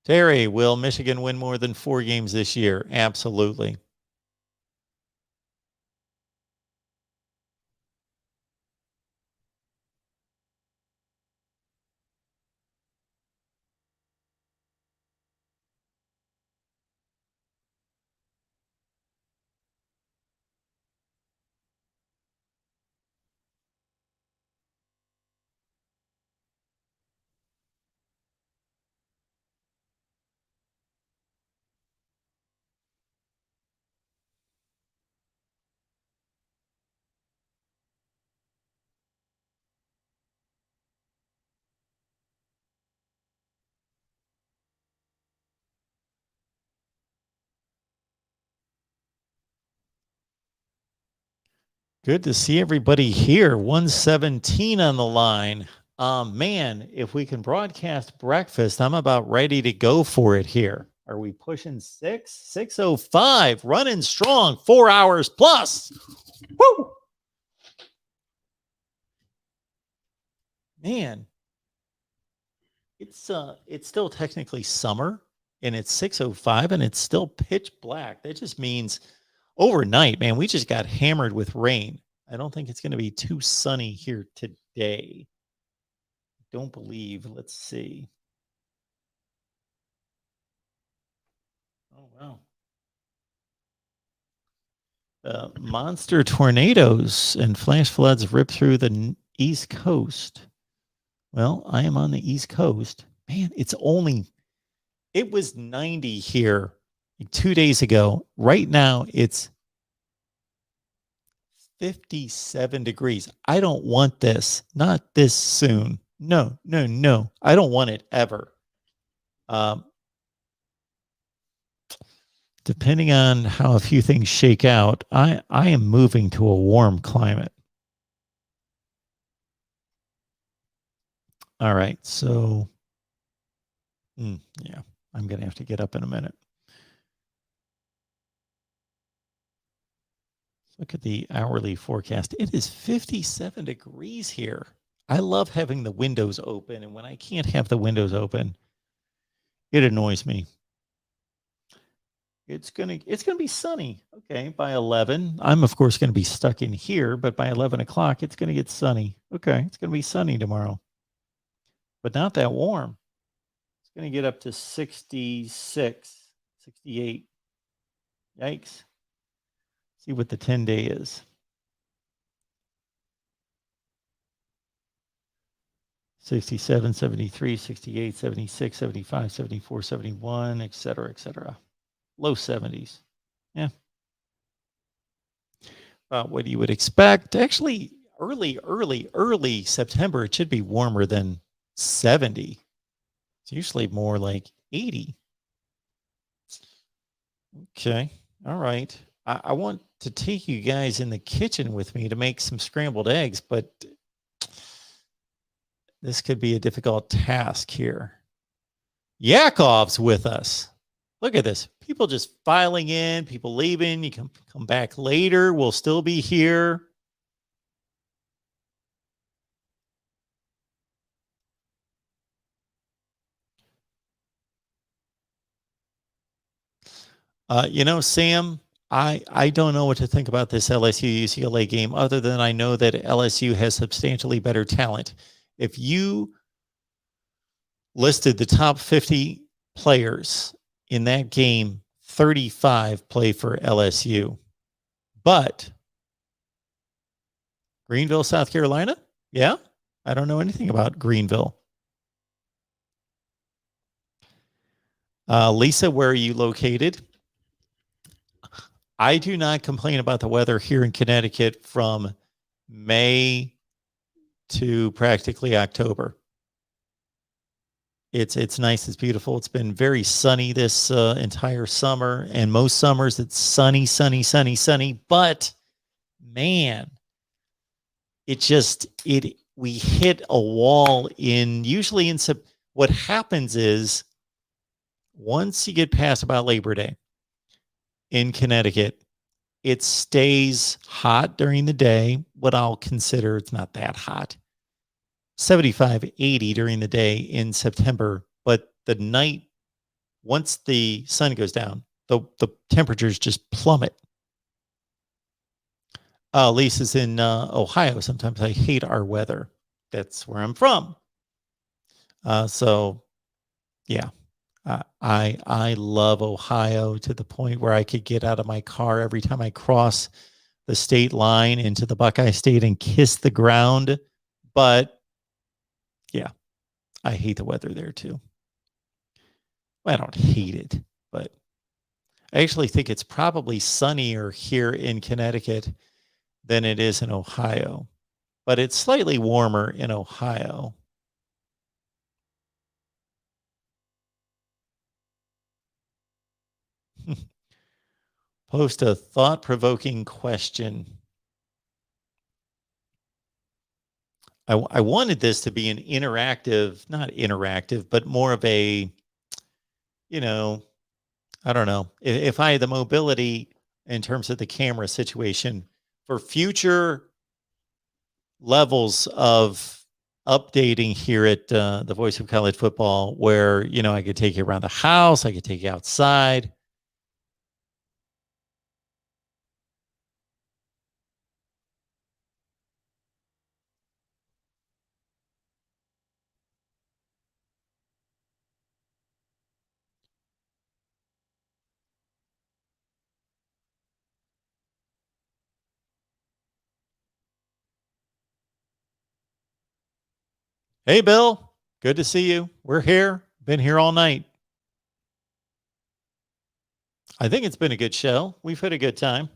Terry, will Michigan win more than 4 games this year? Absolutely. Good to see everybody here. 117 on the line. Man, if we can broadcast breakfast, I'm about ready to go for it here. Are we pushing 6:05, running strong, 4 hours plus. Woo! Man, it's still technically summer, and it's 6:05, and it's still pitch black. That just means overnight, man, we just got hammered with rain. I don't think it's going to be too sunny here today. Don't believe. Let's see. Oh, wow. Monster tornadoes and flash floods rip through the East Coast. Well, I am on the East Coast. Man, it was 90 here 2 days ago. Right now, it's 57 degrees. I don't want this. Not this soon. No. I don't want it ever. Depending on how a few things shake out, I am moving to a warm climate. All right. So, yeah, I'm going to have to get up in a minute. Look at the hourly forecast. It is 57 degrees here. I love having the windows open, and when I can't have the windows open, it annoys me. It's gonna be sunny. Okay, by 11. I'm of course gonna be stuck in here, but by 11 o'clock, it's gonna get sunny. Okay, it's gonna be sunny tomorrow, but not that warm. It's gonna get up to 66, 68. Yikes. See what the 10-day is. 67, 73, 68, 76, 75, 74, 71, et cetera. Low 70s. Yeah. What you would expect. Actually, early September, it should be warmer than 70. It's usually more like 80. Okay. All right. I want to take you guys in the kitchen with me to make some scrambled eggs, but this could be a difficult task here. Yakov's with us. Look at this. People just filing in, people leaving. You can come back later. We'll still be here. Sam, I don't know what to think about this LSU UCLA game other than I know that LSU has substantially better talent. If you listed the top 50 players in that game, 35 play for LSU. But Greenville, South Carolina? Yeah, I don't know anything about Greenville. Lisa, where are you located? I do not complain about the weather here in Connecticut from May to practically October. It's nice, it's beautiful. It's been very sunny this entire summer, and most summers it's sunny, sunny, sunny, sunny. But man, we hit a wall in usually in what happens is once you get past about Labor Day in Connecticut, it stays hot during the day. What I'll consider it's not that hot. 75, 80 during the day in September, but the night, once the sun goes down, the temperatures just plummet. Lisa's in Ohio. Sometimes I hate our weather. That's where I'm from. So, yeah, I love Ohio to the point where I could get out of my car every time I cross the state line into the Buckeye State and kiss the ground. But yeah, I hate the weather there too. Well, I don't hate it, but I actually think it's probably sunnier here in Connecticut than it is in Ohio, but it's slightly warmer in Ohio. Post a thought-provoking question. I wanted this to be an interactive, not interactive, but more of a, I don't know. If I had the mobility in terms of the camera situation for future levels of updating here at the Voice of College Football, where, I could take you around the house, I could take you outside. Hey, Bill, good to see you. We're here. Been here all night. I think it's been a good show. We've had a good time.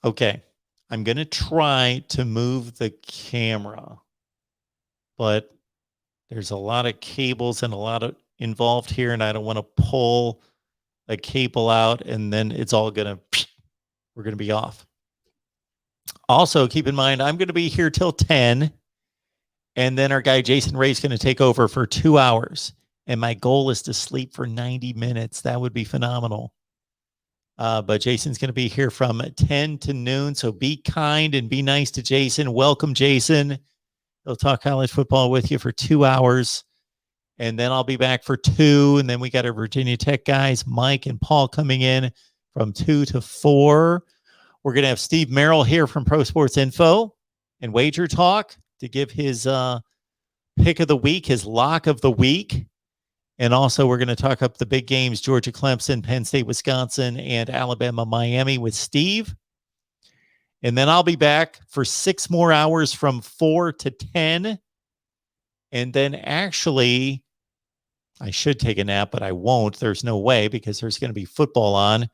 Okay. I'm going to try to move the camera, but there's a lot of cables and a lot of involved here, and I don't want to pull a cable out and then it's all going to, we're going to be off. Also, keep in mind, I'm going to be here till 10, and then our guy Jason Ray's going to take over for 2 hours. And my goal is to sleep for 90 minutes. That would be phenomenal. But Jason's going to be here from 10 to noon. So be kind and be nice to Jason. Welcome, Jason. He'll talk college football with you for 2 hours. And then I'll be back for 2. And then we got our Virginia Tech guys, Mike and Paul, coming in from 2 to 4. We're going to have Steve Merrill here from Pro Sports Info and Wager Talk to give his pick of the week, his lock of the week. And also, we're going to talk up the big games, Georgia, Clemson, Penn State, Wisconsin, and Alabama, Miami with Steve. And then I'll be back for 6 more hours from 4 to 10. And then actually, I should take a nap, but I won't. There's no way because there's going to be football on.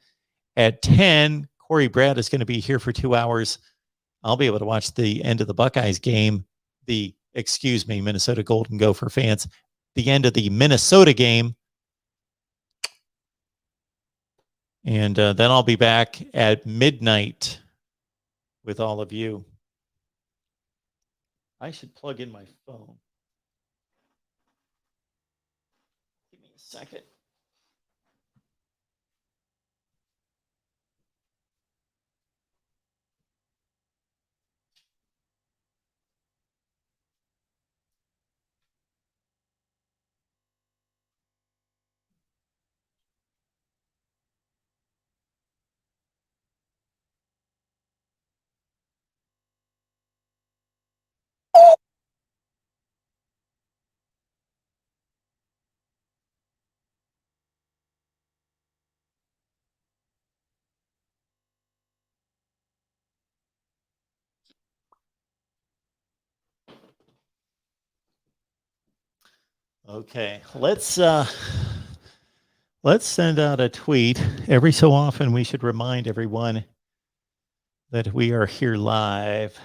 At 10, Corey Brad is going to be here for 2 hours. I'll be able to watch the end of the Buckeyes game, Minnesota Golden Gopher fans, the end of the Minnesota game. And then I'll be back at midnight with all of you. I should plug in my phone. Give me a second. Okay, let's send out a tweet. Every so often we should remind everyone that we are here live.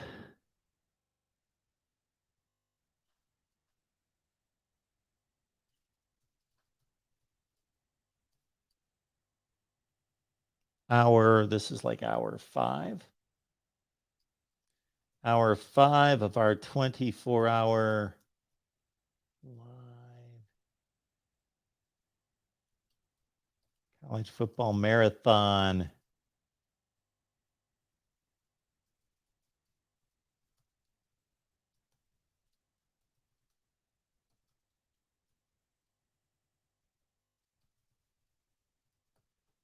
This is like hour 5. Hour 5 of our 24-hour live college football marathon.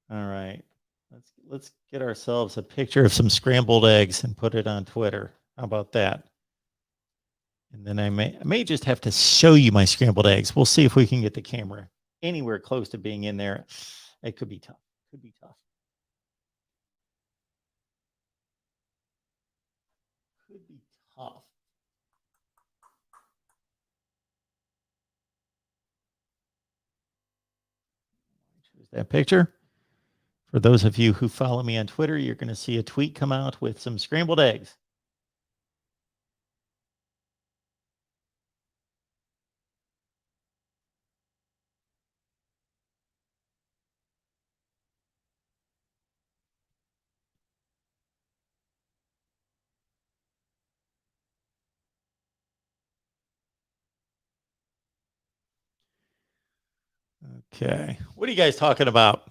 All right. Let's get ourselves a picture of some scrambled eggs and put it on Twitter. How about that? And then I may just have to show you my scrambled eggs. We'll see if we can get the camera anywhere close to being in there. It could be tough. Could be tough. Could be tough. Choose that picture. For those of you who follow me on Twitter, you're going to see a tweet come out with some scrambled eggs. Okay. What are you guys talking about?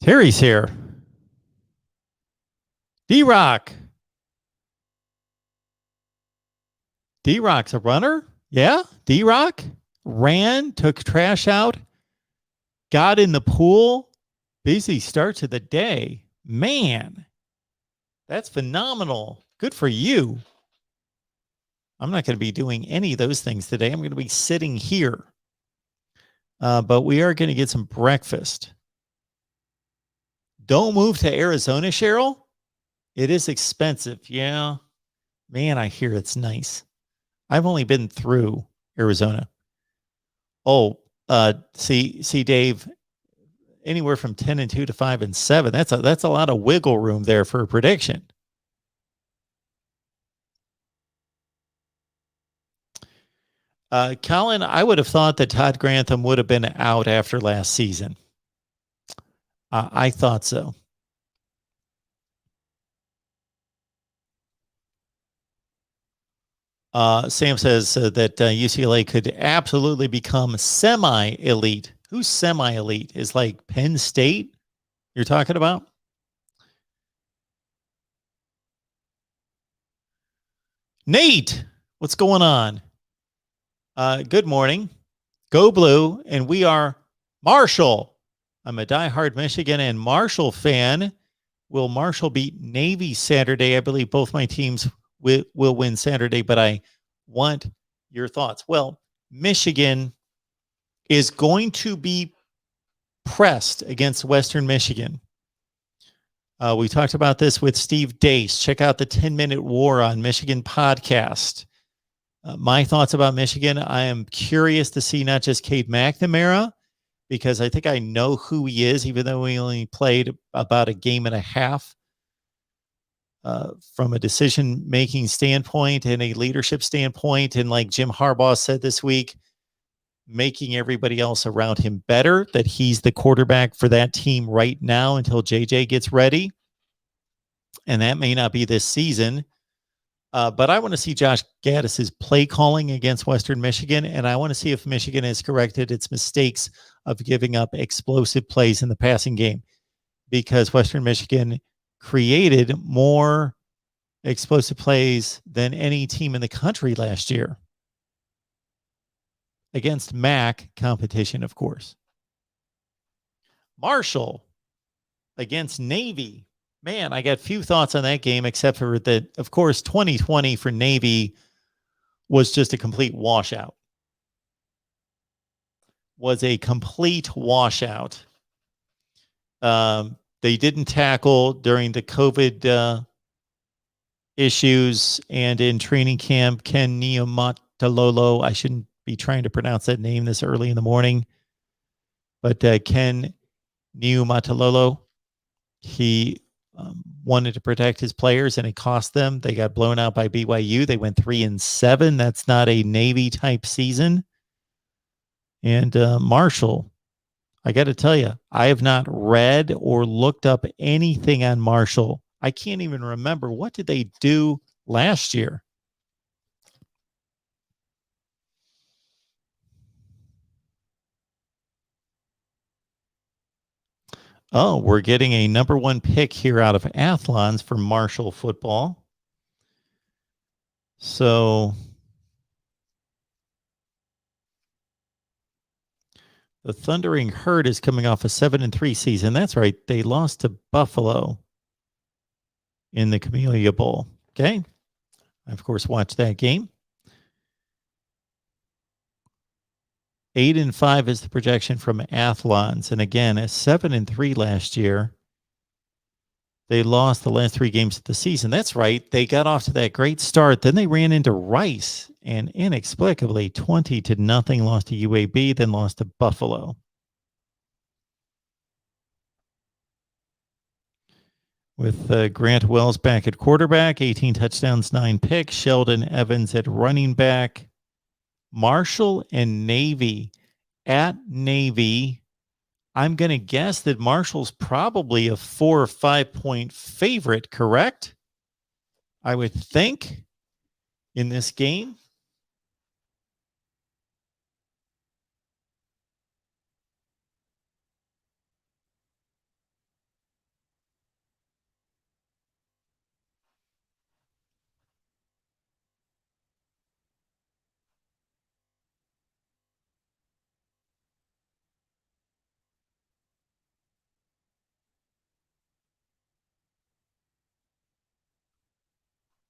Terry's here. D-Rock. D-Rock's a runner? Yeah? D-Rock ran, took trash out, got in the pool. Busy start to the day. Man, that's phenomenal. Good for you. I'm not going to be doing any of those things today. I'm going to be sitting here. But we are going to get some breakfast. Don't move to Arizona, Cheryl. It is expensive. Yeah. Man, I hear it's nice. I've only been through Arizona. Oh, see, Dave, anywhere from 10-2 to 5-7. That's a lot of wiggle room there for a prediction. Colin, I would have thought that Todd Grantham would have been out after last season. I thought so. Sam says that UCLA could absolutely become semi-elite. Who's semi-elite? Is like Penn State you're talking about? Nate, what's going on? Good morning. Go Blue, and we are Marshall. I'm a diehard Michigan and Marshall fan. Will Marshall beat Navy Saturday? I believe both my teams will win Saturday, but I want your thoughts. Well, Michigan is going to be pressed against Western Michigan. We talked about this with Steve Dace. Check out the 10-Minute War on Michigan podcast. My thoughts about Michigan, I am curious to see not just Cade McNamara, because I think I know who he is, even though we only played about a game and a half. From a decision-making standpoint and a leadership standpoint, and like Jim Harbaugh said this week, making everybody else around him better, that he's the quarterback for that team right now until JJ gets ready. And that may not be this season. But I want to see Josh Gaddis's play calling against Western Michigan, and I want to see if Michigan has corrected its mistakes of giving up explosive plays in the passing game, because Western Michigan created more explosive plays than any team in the country last year against MAC competition, of course. Marshall against Navy. Man, I got few thoughts on that game, except for that, of course, 2020 for Navy was just a complete washout. They didn't tackle during the COVID issues, and in training camp, Ken Niumatalolo, I shouldn't be trying to pronounce that name this early in the morning, but Ken Niumatalolo, he wanted to protect his players, and it cost them. They got blown out by BYU. They went 3-7. That's not a Navy type season. And Marshall, I got to tell you, I have not read or looked up anything on Marshall. I can't even remember. What did they do last year? Oh, we're getting a number 1 pick here out of Athlons for Marshall football. So the Thundering Herd is coming off a 7-3 season. That's right. They lost to Buffalo in the Camellia Bowl. Okay. I, of course, watched that game. 8-5 is the projection from Athlons. And again, a 7-3 last year. They lost the last 3 games of the season. That's right. They got off to that great start. Then they ran into Rice and inexplicably 20-0 lost to UAB, then lost to Buffalo. With Grant Wells back at quarterback, 18 touchdowns, 9 picks. Sheldon Evans at running back. Marshall and Navy at Navy. I'm going to guess that Marshall's probably a 4 or 5 point favorite, correct? I would think in this game.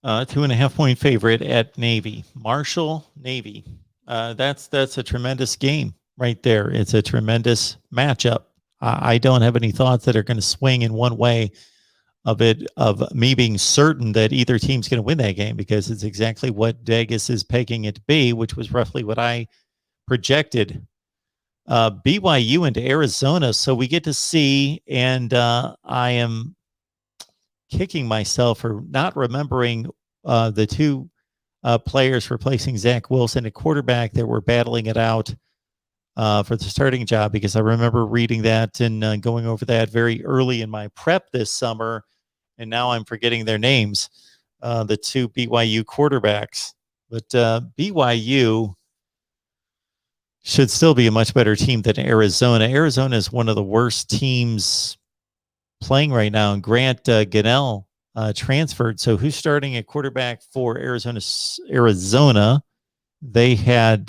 A 2.5 point favorite at Navy. Marshall, Navy. That's a tremendous game right there. It's a tremendous matchup. I don't have any thoughts that are going to swing in one way of me being certain that either team's going to win that game, because it's exactly what Vegas is pegging it to be, which was roughly what I projected. BYU into Arizona. So we get to see, and I am kicking myself for not remembering the 2 players replacing Zach Wilson at quarterback that were battling it out for the starting job, because I remember reading that and going over that very early in my prep this summer, and now I'm forgetting their names, the 2 BYU quarterbacks. But BYU should still be a much better team than Arizona. Arizona is one of the worst teams playing right now, and Grant Gunnell transferred. So who's starting at quarterback for Arizona? They had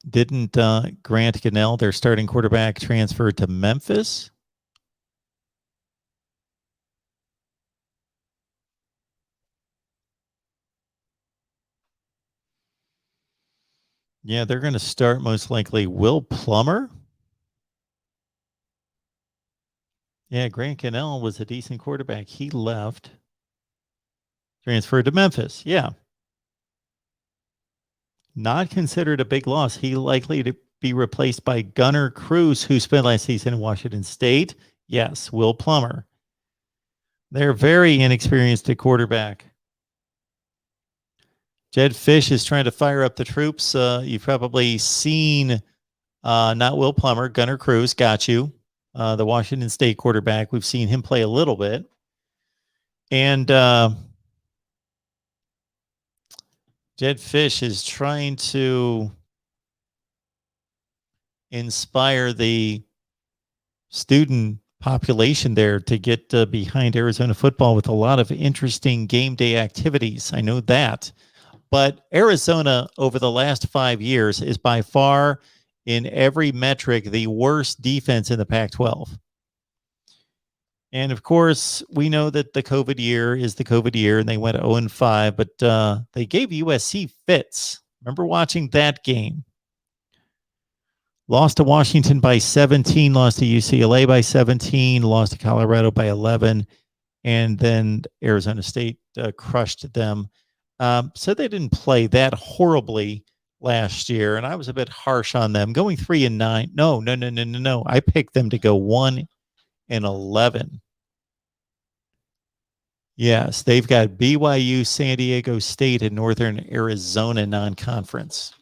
didn't Grant Gunnell, their starting quarterback, transfer to Memphis? Yeah, they're going to start most likely Will Plummer. Yeah, Grant Gunnell was a decent quarterback. He left, transferred to Memphis. Yeah. Not considered a big loss. He likely to be replaced by Gunnar Cruz, who spent last season in Washington State. Yes, Will Plummer. They're very inexperienced at quarterback. Jed Fish is trying to fire up the troops. You've probably seen not Will Plummer, Gunnar Cruz, got you. The Washington State quarterback. We've seen him play a little bit. And Jed Fish is trying to inspire the student population there to get behind Arizona football with a lot of interesting game day activities. I know that. But Arizona, over the last 5 years, is by far, in every metric, the worst defense in the Pac-12. And of course, we know that the COVID year is the COVID year, and they went 0-5, but they gave USC fits. Remember watching that game? Lost to Washington by 17, lost to UCLA by 17, lost to Colorado by 11, and then Arizona State crushed them. So they didn't play that horribly last year, and I was a bit harsh on them. Going 3-9. No. I picked them to go 1-11. Yes, they've got BYU, San Diego State, and Northern Arizona non-conference.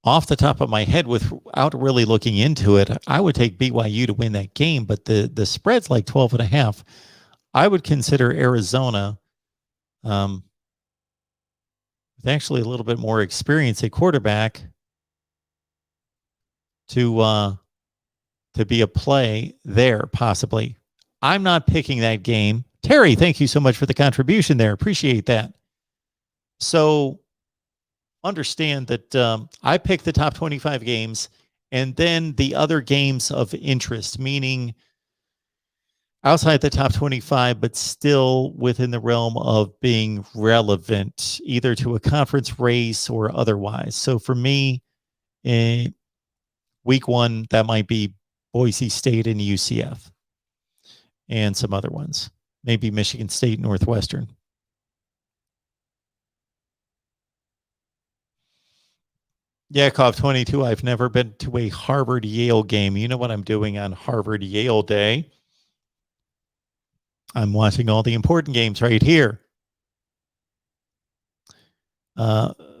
Off the top of my head, without really looking into it, I would take BYU to win that game, but the spread's like 12.5. I would consider Arizona, with actually a little bit more experience at quarterback, to be a play there, possibly. I'm not picking that game. Terry, thank you so much for the contribution there. Appreciate that. So understand that I picked the top 25 games and then the other games of interest, meaning outside the top 25, but still within the realm of being relevant, either to a conference race or otherwise. So for me, week one, that might be Boise State and UCF and some other ones, maybe Michigan State, Northwestern. Yakov 22. I've never been to a Harvard Yale game. You know what I'm doing on Harvard Yale Day? I'm watching all the important games right here.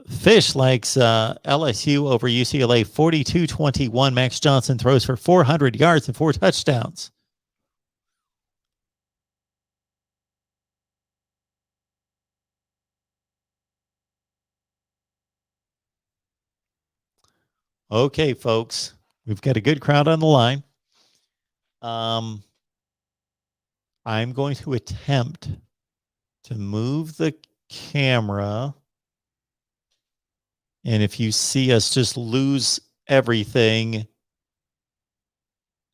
Fish likes LSU over UCLA 42-21. Max Johnson throws for 400 yards and 4 touchdowns. Okay, folks, we've got a good crowd on the line. I'm going to attempt to move the camera. And if you see us just lose everything,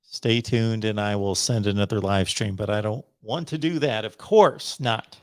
stay tuned and I will send another live stream. But I don't want to do that. Of course not.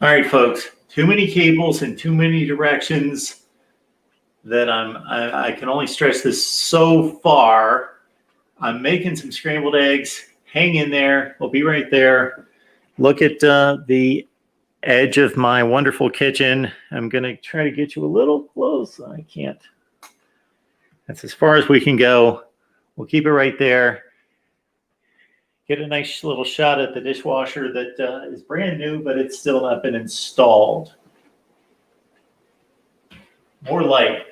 All right, folks, too many cables in too many directions that I can only stress this so far. I'm making some scrambled eggs. Hang in there. We'll be right there. Look at the edge of my wonderful kitchen. I'm going to try to get you a little close. I can't. That's as far as we can go. We'll keep it right there. Get a nice little shot at the dishwasher that is brand new, but it's still not been installed. More light.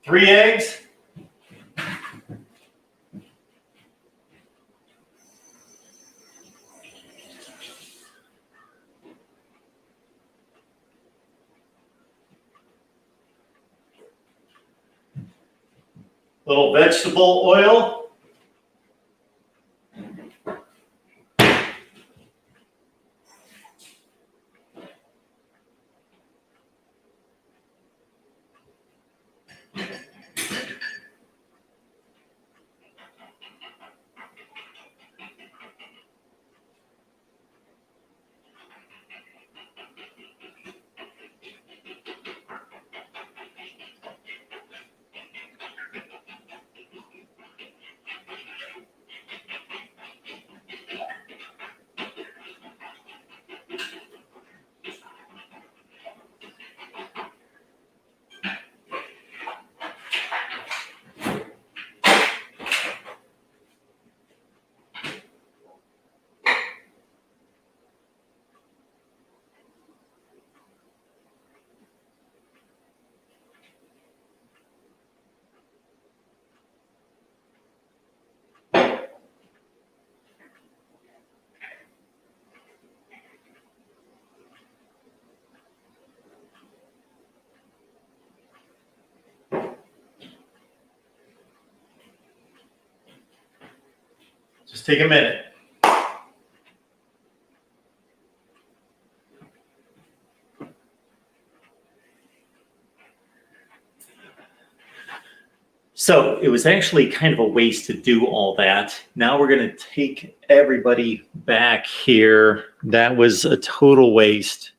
Three eggs. Little vegetable oil. Just take a minute. So it was actually kind of a waste to do all that. Now we're going to take everybody back here. That was a total waste.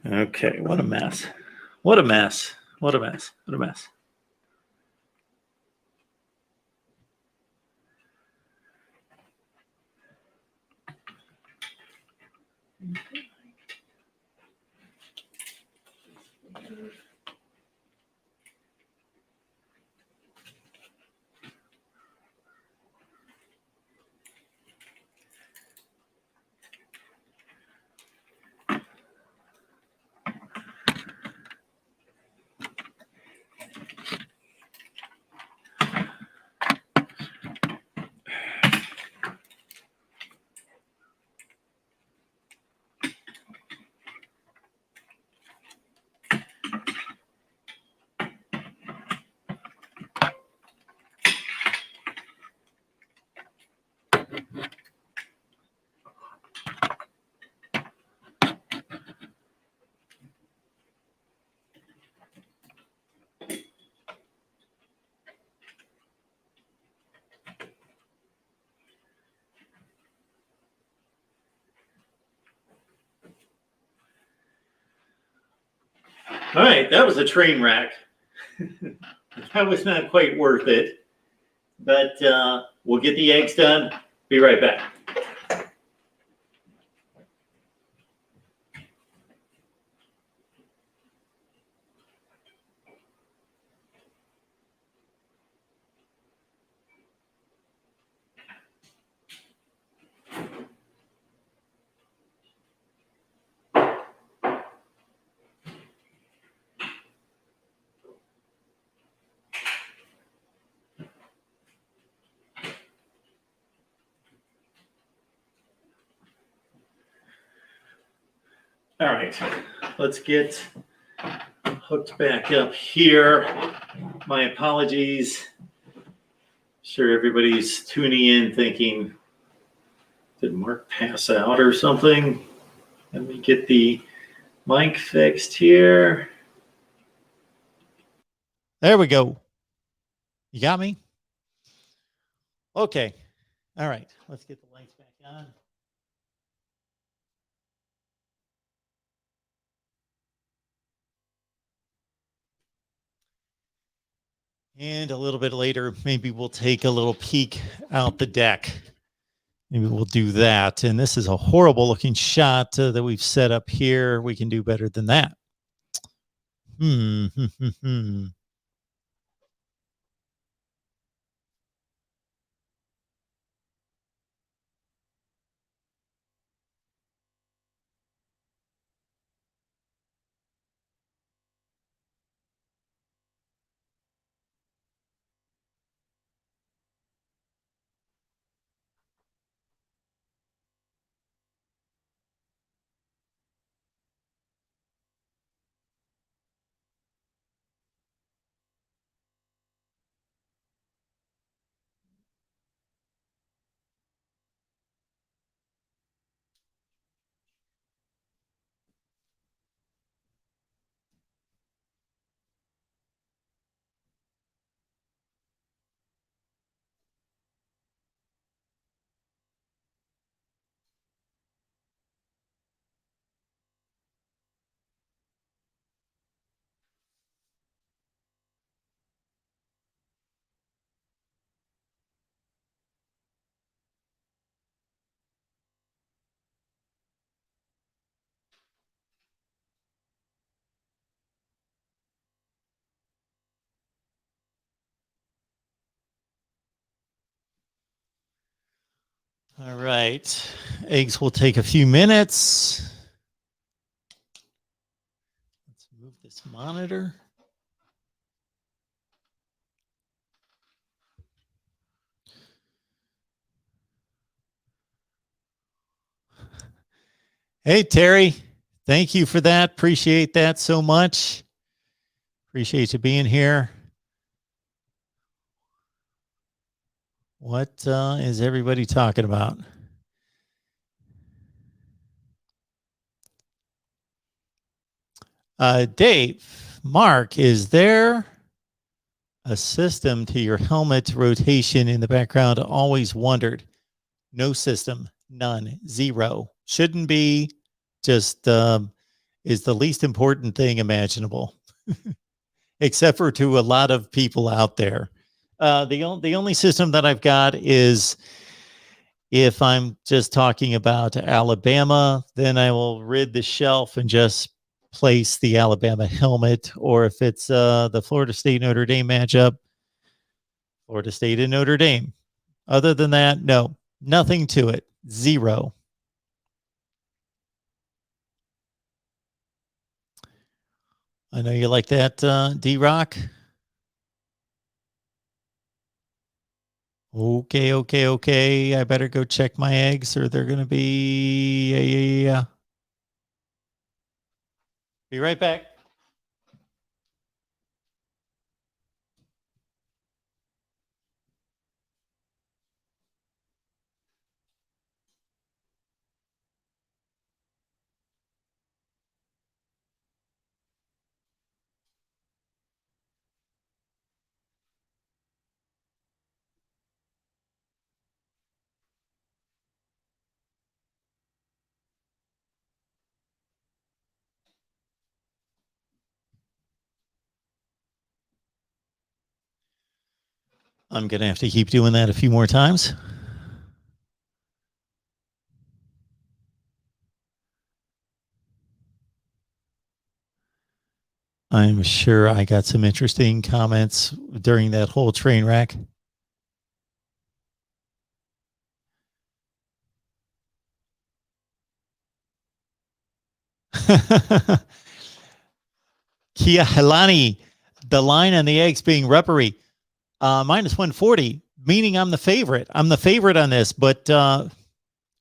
Okay, what a mess. What a mess. What a mess. What a mess. All right, that was a train wreck. That was not quite worth it, but we'll get the eggs done. Be right back. All right, let's get hooked back up here. My apologies. Sure, everybody's tuning in thinking, did Mark pass out or something? Let me get the mic fixed here. There we go. You got me? Okay. All right, let's get the lights back on. And a little bit later, maybe we'll take a little peek out the deck. Maybe we'll do that. And this is a horrible looking shot that we've set up here. We can do better than that. All right. Eggs will take a few minutes. Let's move this monitor. Hey, Terry. Thank you for that. Appreciate that so much. Appreciate you being here. What is everybody talking about? Dave, Mark, is there a system to your helmet rotation in the background? Always wondered. No system, none, zero. Shouldn't be. Just is the least important thing imaginable, except for to a lot of people out there. The only system that I've got is if I'm just talking about Alabama, then I will rid the shelf and just place the Alabama helmet. Or if it's the Florida State Notre Dame matchup, Florida State and Notre Dame. Other than that, no, nothing to it. Zero. I know you like that, D-Rock. Okay. I better go check my eggs or they're going to be... Yeah. Be right back. I'm going to have to keep doing that a few more times. I'm sure I got some interesting comments during that whole train wreck. Kia Helani, the line on the eggs being rubbery, minus 140, meaning I'm the favorite. I'm the favorite on this, but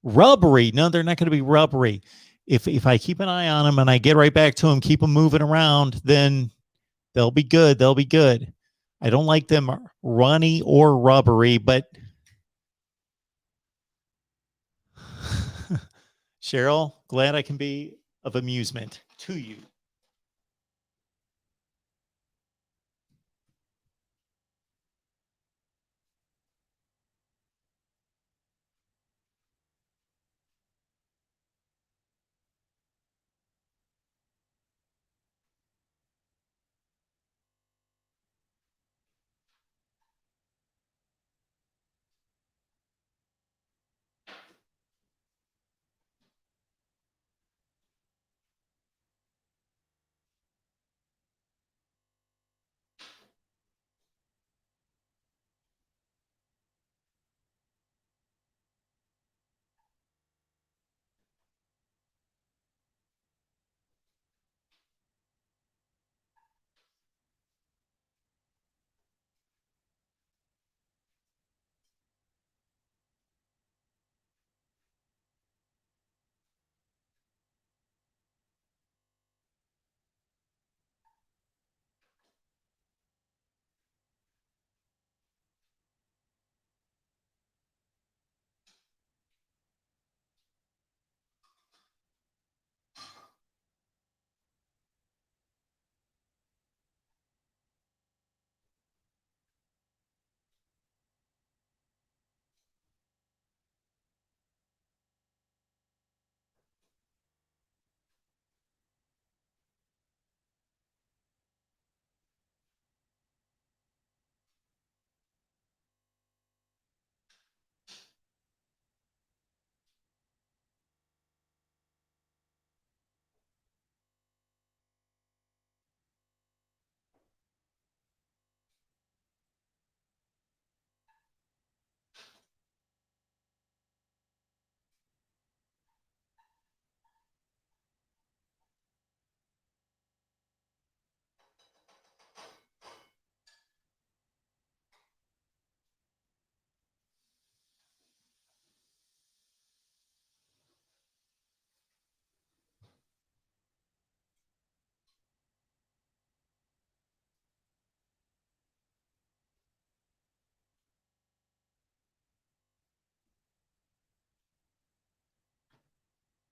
rubbery. No, they're not going to be rubbery. If I keep an eye on them and I get right back to them, keep them moving around, then they'll be good. They'll be good. I don't like them runny or rubbery, but Cheryl, glad I can be of amusement to you.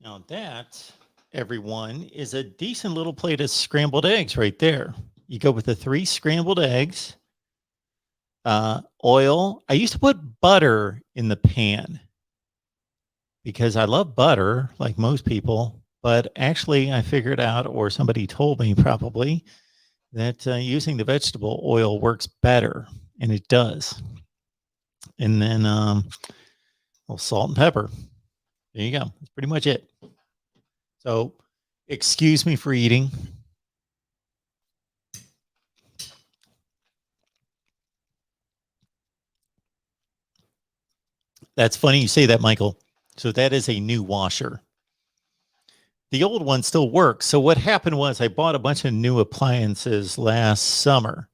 Now that, everyone, is a decent little plate of scrambled eggs right there. You go with the 3 scrambled eggs, oil. I used to put butter in the pan because I love butter, like most people. But actually, I figured out, or somebody told me probably, that using the vegetable oil works better, and it does. And then a little salt and pepper. There you go. That's pretty much it. So, excuse me for eating. That's funny you say that, Michael. So that is a new washer. The old one still works. So what happened was I bought a bunch of new appliances last summer.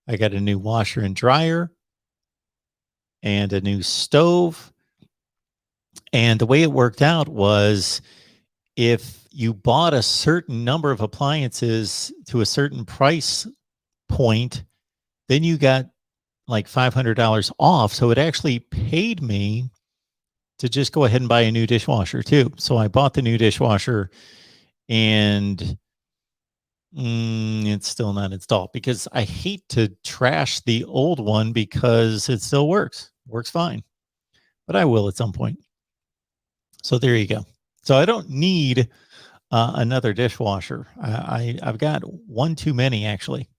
I got a new washer and dryer and a new stove. And the way it worked out was if you bought a certain number of appliances to a certain price point, then you got like $500 off. So it actually paid me to just go ahead and buy a new dishwasher too. So I bought the new dishwasher and it's still not installed because I hate to trash the old one because it still works fine, but I will at some point. So there you go. So I don't need another dishwasher. I've got one too many actually.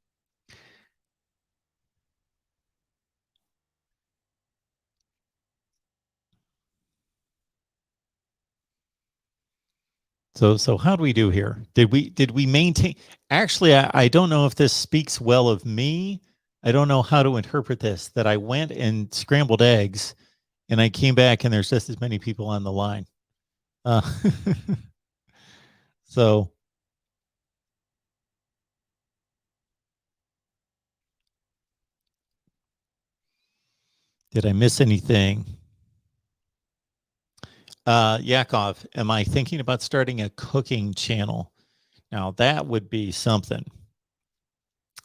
So how do we do here? Did we maintain? Actually, I don't know if this speaks well of me. I don't know how to interpret this. That I went and scrambled eggs, and I came back, and there's just as many people on the line. Uh, so did I miss anything? Yakov, am I thinking about starting a cooking channel? Now that would be something.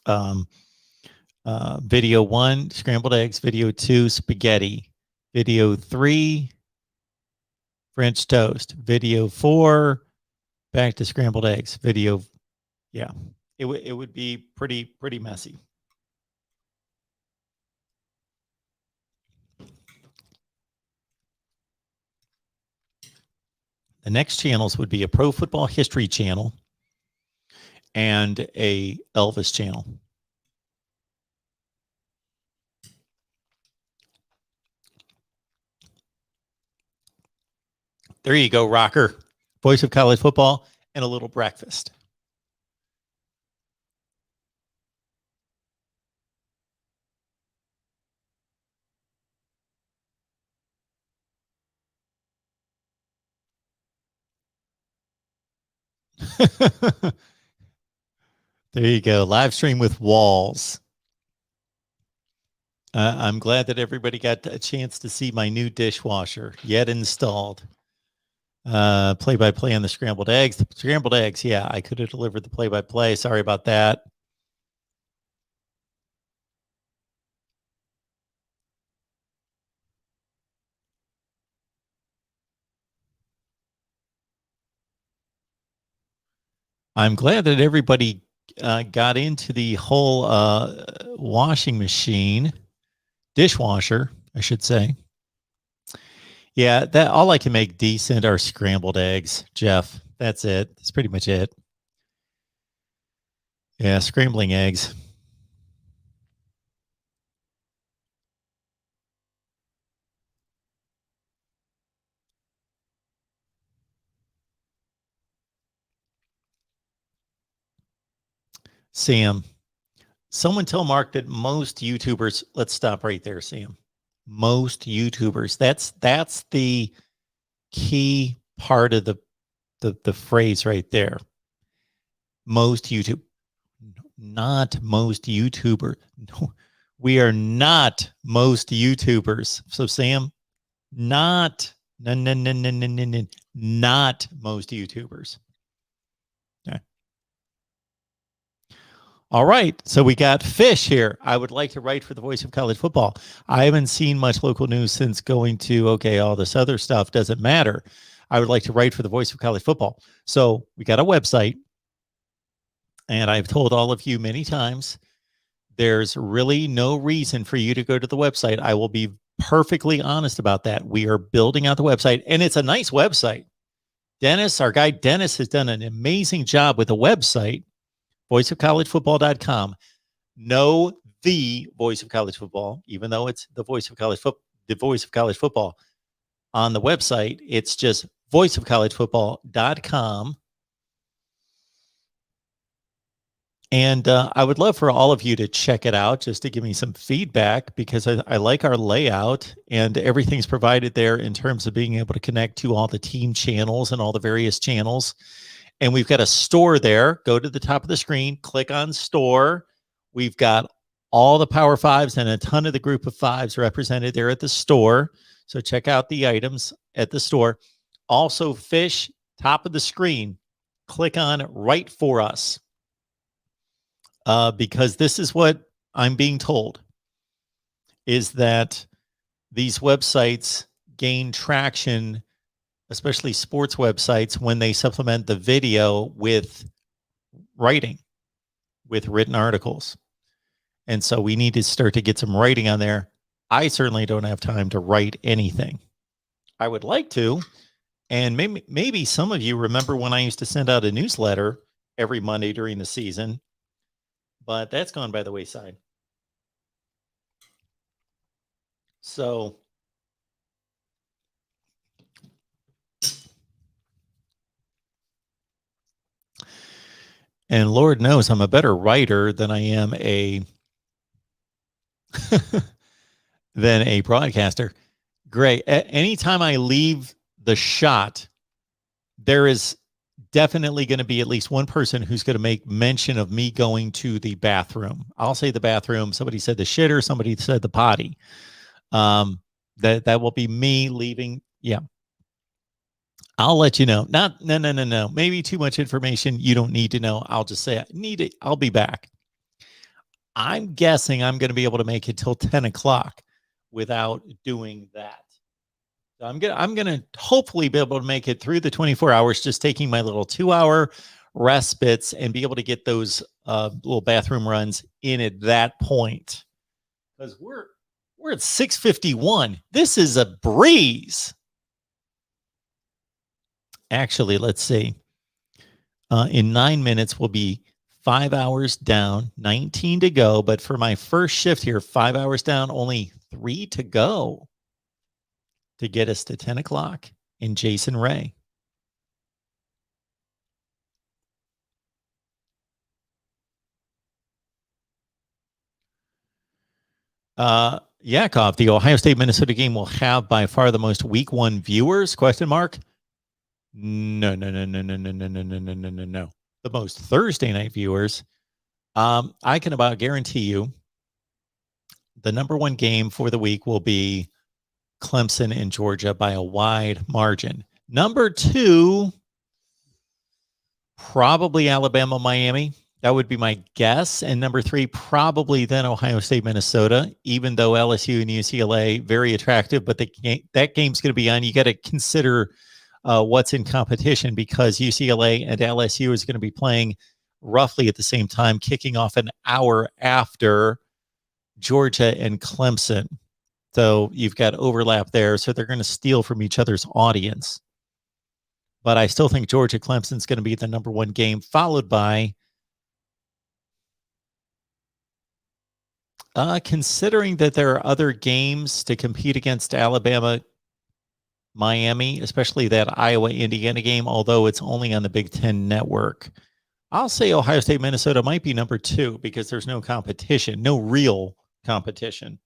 Um, Video 1, scrambled eggs. Video 2, spaghetti. Video 3, French toast. Video 4, back to scrambled eggs. Video, yeah, it would be pretty messy. The next channels would be a pro football history channel and a Elvis channel. There you go, rocker. Voice of college football and a little breakfast. There you go. Live stream with walls. I'm glad that everybody got a chance to see my new dishwasher yet installed. Play-by-play on the scrambled eggs. The scrambled eggs, yeah, I could have delivered the play-by-play. Sorry about that. I'm glad that everybody got into the whole washing machine, dishwasher, I should say. Yeah, that all I can make decent are scrambled eggs, Jeff. That's it. That's pretty much it. Yeah, scrambling eggs. Sam, someone tell Mark that most YouTubers, let's stop right there, Sam. Most YouTubers, that's the key part of the phrase right there. Most YouTube, not most YouTuber. No, we are not most YouTubers. So Sam, not no, not most YouTubers. Okay. All right. So we got Fish here. I would like to write for the Voice of College Football. I haven't seen much local news since going to, okay, all this other stuff doesn't matter. I would like to write for the Voice of College Football. So we got a website. And I've told all of you many times, there's really no reason for you to go to the website. I will be perfectly honest about that. We are building out the website, and it's a nice website. Dennis, our guy Dennis, has done an amazing job with the website, voiceofcollegefootball.com. No, the Voice of College Football, even though it's the Voice of College Football, the Voice of College Football on the website. It's just voiceofcollegefootball.com. And I would love for all of you to check it out just to give me some feedback, because I like our layout and everything's provided there in terms of being able to connect to all the team channels and all the various channels. And we've got a store there. Go to the top of the screen, click on store. We've got all the Power Fives and a ton of the Group of Fives represented there at the store. So check out the items at the store. Also, Fish, top of the screen, click on Write for Us. Because this is what I'm being told, is that these websites gain traction, especially sports websites, when they supplement the video with writing, with written articles. And so we need to start to get some writing on there. I certainly don't have time to write anything. I would like to. And maybe some of you remember when I used to send out a newsletter every Monday during the season, but that's gone by the wayside. So And Lord knows I'm a better writer than I am than a broadcaster. Great. Anytime I leave the shot, there is definitely going to be at least one person who's going to make mention of me going to the bathroom. I'll say the bathroom. Somebody said the shitter. Somebody said the potty. That will be me leaving. Yeah. I'll let you know. No. Maybe too much information you don't need to know. I'll just say I need it. I'll be back. I'm guessing I'm going to be able to make it till 10 o'clock without doing that. So I'm gonna hopefully be able to make it through the 24 hours, just taking my little 2-hour respites and be able to get those little bathroom runs in at that point. Because we're at 6:51. This is a breeze. Actually, let's see. In 9 minutes, we'll be 5 hours down, 19 to go. But for my first shift here, 5 hours down, only 3 to go to get us to 10 o'clock in Jason Ray. Yakov, the Ohio State Minnesota game will have by far the most week 1 viewers? Question mark. No. The most Thursday night viewers. I can about guarantee you the number 1 game for the week will be Clemson and Georgia by a wide margin. Number 2, probably Alabama, Miami. That would be my guess. And number 3, probably then Ohio State, Minnesota, even though LSU and UCLA, very attractive, but that game's going to be on. You got to consider what's in competition, because UCLA and LSU is going to be playing roughly at the same time, kicking off an hour after Georgia and Clemson. So you've got overlap there. So they're going to steal from each other's audience. But I still think Georgia Clemson's going to be the number 1 game, followed by, considering that there are other games to compete against Alabama, Miami, especially that Iowa-Indiana game, although it's only on the Big Ten Network. I'll say Ohio State, Minnesota might be number 2 because there's no competition, no real competition.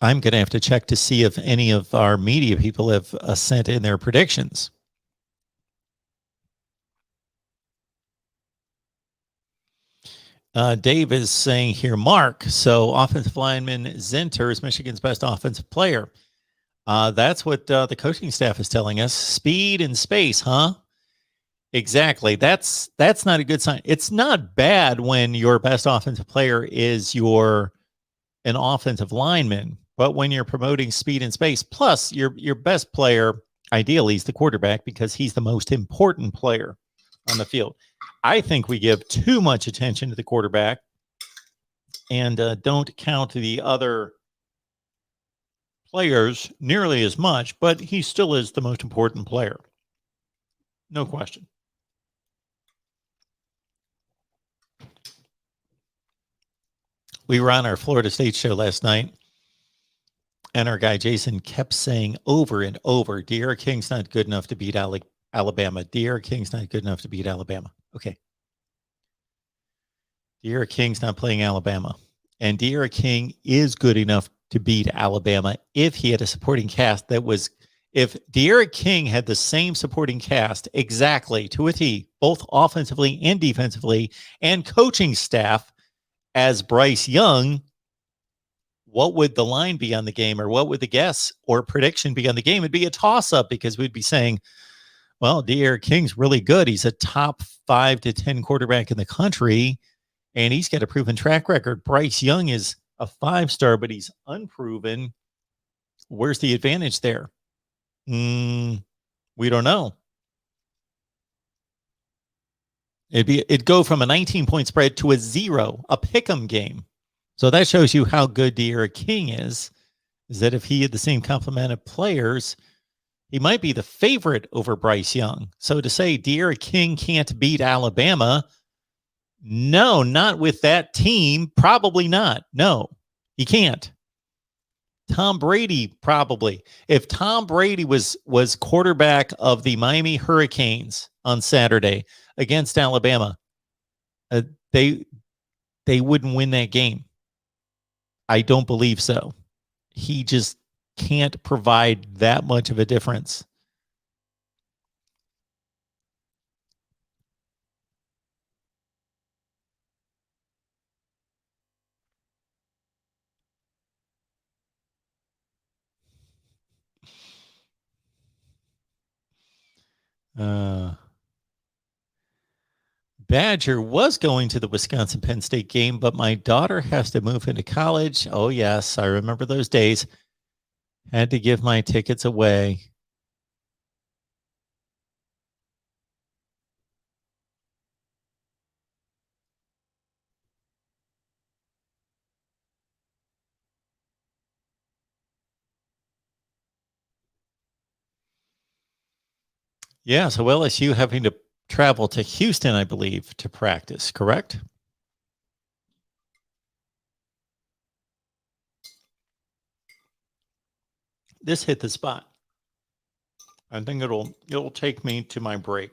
I'm going to have to check to see if any of our media people have sent in their predictions. Dave is saying here, Mark, so offensive lineman Zinter is Michigan's best offensive player. That's what the coaching staff is telling us. Speed and space, huh? Exactly. That's not a good sign. It's not bad when your best offensive player is an offensive lineman, but when you're promoting speed and space, plus your best player ideally is the quarterback, because he's the most important player on the field. I think we give too much attention to the quarterback and don't count the other players nearly as much, but he still is the most important player. No question. We were on our Florida State show last night, and our guy Jason kept saying over and over, De'Ara King's not good enough to beat Alabama. De'Ara King's not good enough to beat Alabama. Okay. De'Ara King's not playing Alabama. And De'Ara King is good enough to beat Alabama if he had a supporting cast that was, if De'Ara King had the same supporting cast exactly to a T, both offensively and defensively, and coaching staff as Bryce Young, what would the line be on the game, or what would the guess or prediction be on the game? It'd be a toss-up, because we'd be saying, well, De'Ara King's really good. He's a top 5 to 10 quarterback in the country, and he's got a proven track record. Bryce Young is a 5-star, but he's unproven. Where's the advantage there? We don't know. It'd go from a 19-point spread to a 0, a pick'em game. So that shows you how good De'Ara King is that if he had the same complement of players, he might be the favorite over Bryce Young. So to say De'Ara King can't beat Alabama, no, not with that team. Probably not. No, he can't. Tom Brady, probably. If Tom Brady was quarterback of the Miami Hurricanes on Saturday against Alabama, uh, they wouldn't win that game. I don't believe so. He just can't provide that much of a difference. Badger was going to the Wisconsin Penn State game, but my daughter has to move into college. Oh, yes, I remember those days. Had to give my tickets away. Yeah, so LSU having to travel to Houston, I believe, to practice, correct? This hit the spot. I think it'll take me to my break.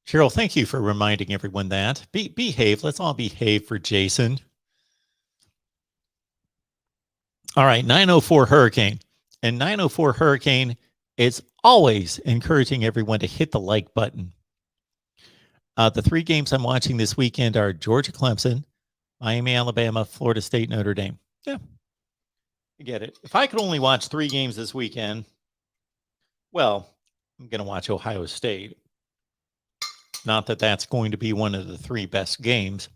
Cheryl, thank you for reminding everyone that. Behave. Let's all behave for Jason. All right, 904 Hurricane. And 904 Hurricane is always encouraging everyone to hit the like button. The 3 games I'm watching this weekend are Georgia Clemson, Miami, Alabama, Florida State, Notre Dame. Yeah, I get it. If I could only watch 3 games this weekend, well, I'm going to watch Ohio State. Not that that's going to be one of the 3 best games,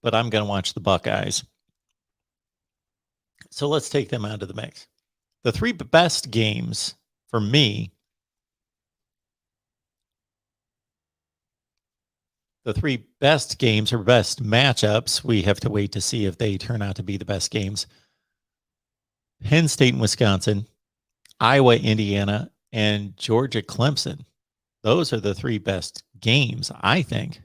but I'm going to watch the Buckeyes. So let's take them out of the mix. The 3 best games for me, the 3 best games or best matchups, we have to wait to see if they turn out to be the best games. Penn State and Wisconsin, Iowa, Indiana, and Georgia, Clemson. Those are the 3 best games, I think.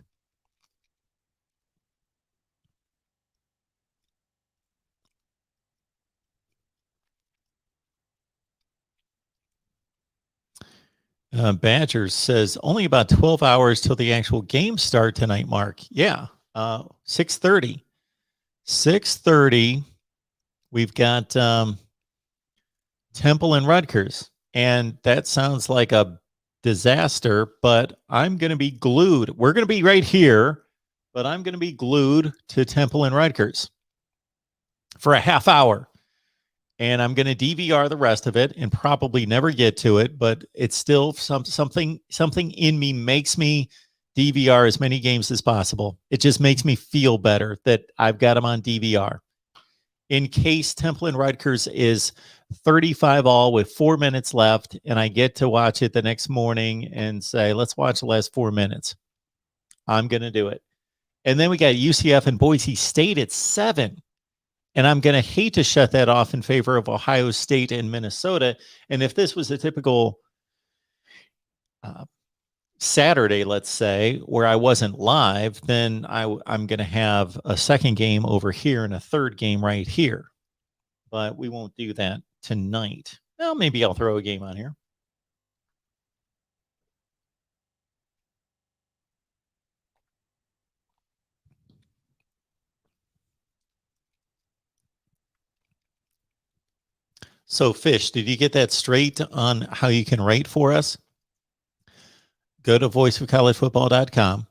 Badgers says only about 12 hours till the actual game start tonight, Mark. Yeah, 6:30. 6:30. We've got Temple and Rutgers, and that sounds like a disaster, but I'm going to be glued. We're going to be right here, but I'm going to be glued to Temple and Rutgers for a half hour. And I'm going to DVR the rest of it and probably never get to it, but it's still something in me makes me DVR as many games as possible. It just makes me feel better that I've got them on DVR. In case Temple and Rutgers is 35 all with 4 minutes left, and I get to watch it the next morning and say, let's watch the last 4 minutes. I'm going to do it. And then we got UCF and Boise State at 7. And I'm going to hate to shut that off in favor of Ohio State and Minnesota. And if this was a typical Saturday, let's say, where I wasn't live, then I'm going to have a second game over here and a third game right here. But we won't do that tonight. Well, maybe I'll throw a game on here. So, Fish, did you get that straight on how you can write for us? Go to voiceofcollegefootball.com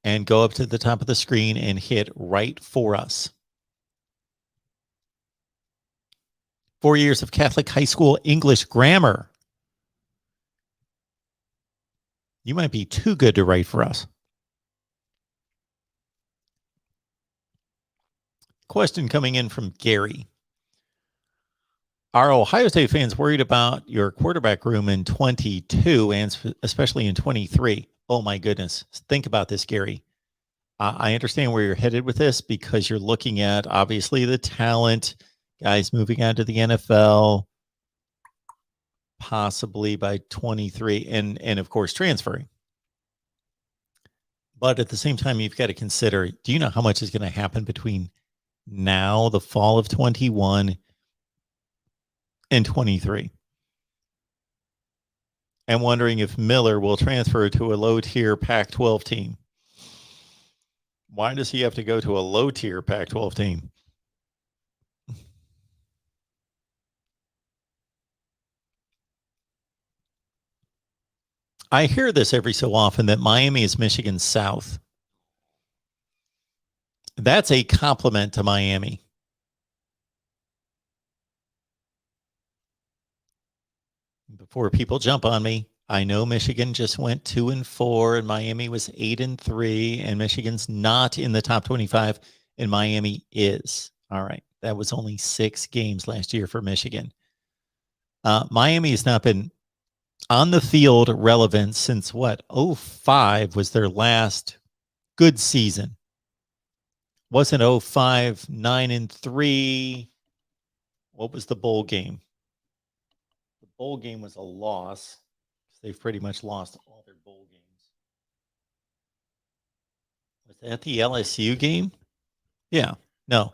and go up to the top of the screen and hit write for us. 4 years of Catholic high school English grammar. You might be too good to write for us. Question coming in from Gary. Are Ohio State fans worried about your quarterback room in 22 and especially in 23? Oh, my goodness. Think about this, Gary. I understand where you're headed with this because you're looking at obviously the talent, guys moving out to the NFL, possibly by 23, and of course transferring. But at the same time, you've got to consider, do you know how much is going to happen between now, the fall of 21, and 23? And wondering if Miller will transfer to a low-tier Pac-12 team. Why does he have to go to a low-tier Pac-12 team? I hear this every so often that Miami is Michigan's South. That's a compliment to Miami. Before people jump on me, I know Michigan just went 2-4 and Miami was 8-3, and Michigan's not in the top 25 and Miami is. All right. That was only 6 games last year for Michigan. Miami has not been on the field relevant since what? 05 was their last good season. Wasn't 05 9-3? What was the bowl game? The bowl game was a loss. They've pretty much lost all their bowl games. Was that the LSU game? Yeah. No.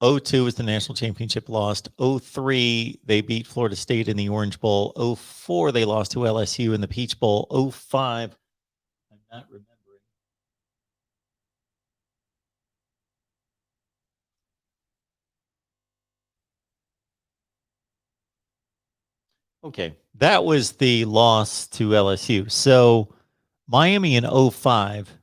02 was the national championship lost. 03, they beat Florida State in the Orange Bowl. 04, they lost to LSU in the Peach Bowl. 05, I'm not remembering. Okay, that was the loss to LSU. So Miami in 05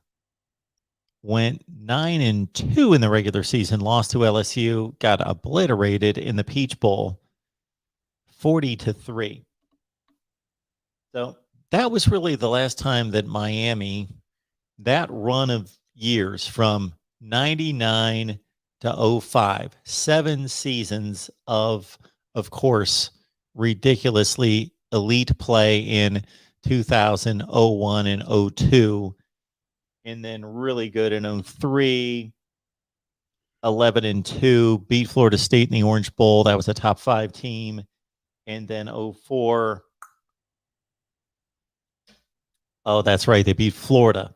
went 9-2 in the regular season, lost to LSU, got obliterated in the Peach Bowl, 40-3. So that was really the last time that Miami, that run of years from 99 to 05, 7 seasons of course, ridiculously elite play in 2000, 01, and 02. And then really good in 03, 11-2, beat Florida State in the Orange Bowl. That was a top 5 team. And then 04. Oh, that's right. They beat Florida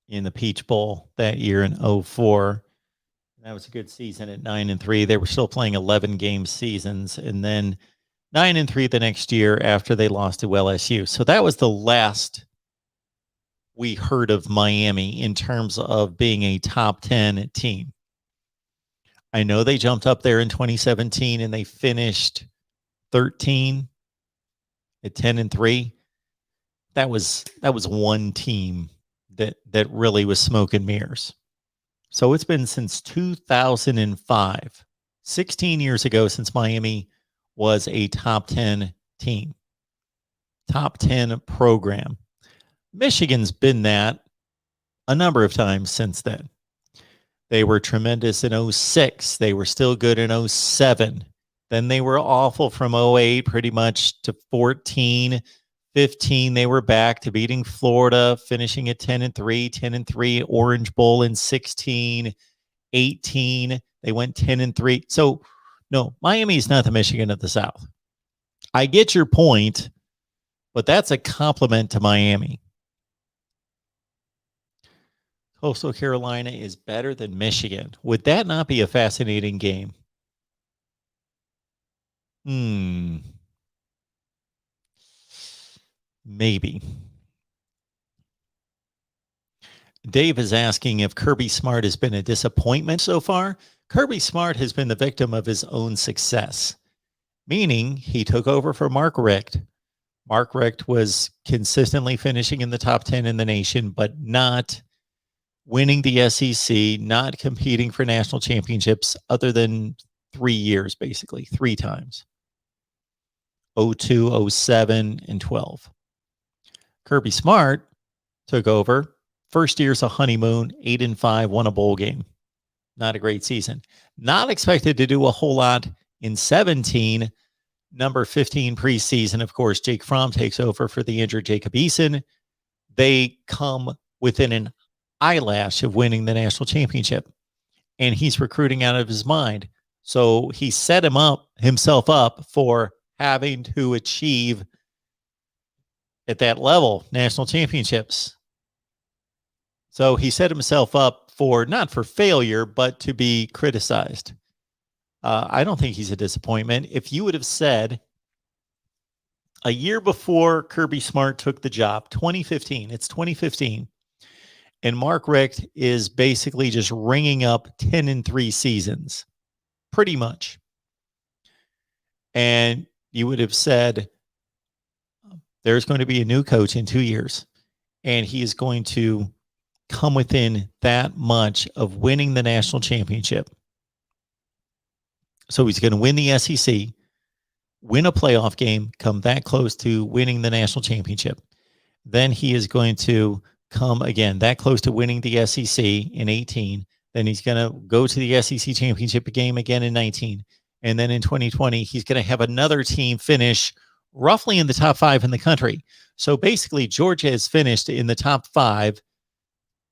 in the Peach Bowl that year in 04. That was a good season at 9-3. They were still playing 11-game seasons. And then 9-3 the next year after they lost to LSU. So that was the last we heard of Miami in terms of being a top 10 team. I know they jumped up there in 2017 and they finished 13 at 10-3. That was one team that really was smoke and mirrors. So it's been since 2005, 16 years ago since Miami was a top 10 team, top 10 program. Michigan's been that a number of times since then. They were tremendous in 06. They were still good in 07. Then they were awful from 08 pretty much to 14. 15, they were back to beating Florida, finishing at 10-3, 10-3, Orange Bowl in 16. 18, they went 10-3. So, no, Miami's not the Michigan of the South. I get your point, but that's a compliment to Miami. Coastal Carolina is better than Michigan. Would that not be a fascinating game? Maybe. Dave is asking if Kirby Smart has been a disappointment so far. Kirby Smart has been the victim of his own success, meaning he took over for Mark Richt. Mark Richt was consistently finishing in the top 10 in the nation, but not winning the SEC, not competing for national championships other than 3 years, basically, 3 times. 02, 07, and 12. Kirby Smart took over. First year's a honeymoon, 8-5, won a bowl game. Not a great season. Not expected to do a whole lot in 17. Number 15 preseason, of course, Jake Fromm takes over for the injured Jacob Eason. They come within an eyelash of winning the national championship. And he's recruiting out of his mind. So he set himself up for having to achieve at that level national championships. So he set himself up for not for failure, but to be criticized. I don't think he's a disappointment. If you would have said a year before Kirby Smart took the job, 2015, it's 2015, and Mark Richt is basically just ringing up 10-3 seasons, pretty much. And you would have said, there's going to be a new coach in 2 years, and he is going to come within that much of winning the national championship. So he's going to win the SEC, win a playoff game, come that close to winning the national championship. Then he is going to come again that close to winning the SEC in 18. Then he's going to go to the SEC championship game again in 19. And then in 2020, he's going to have another team finish roughly in the top 5 in the country. So basically, Georgia has finished in the top 5.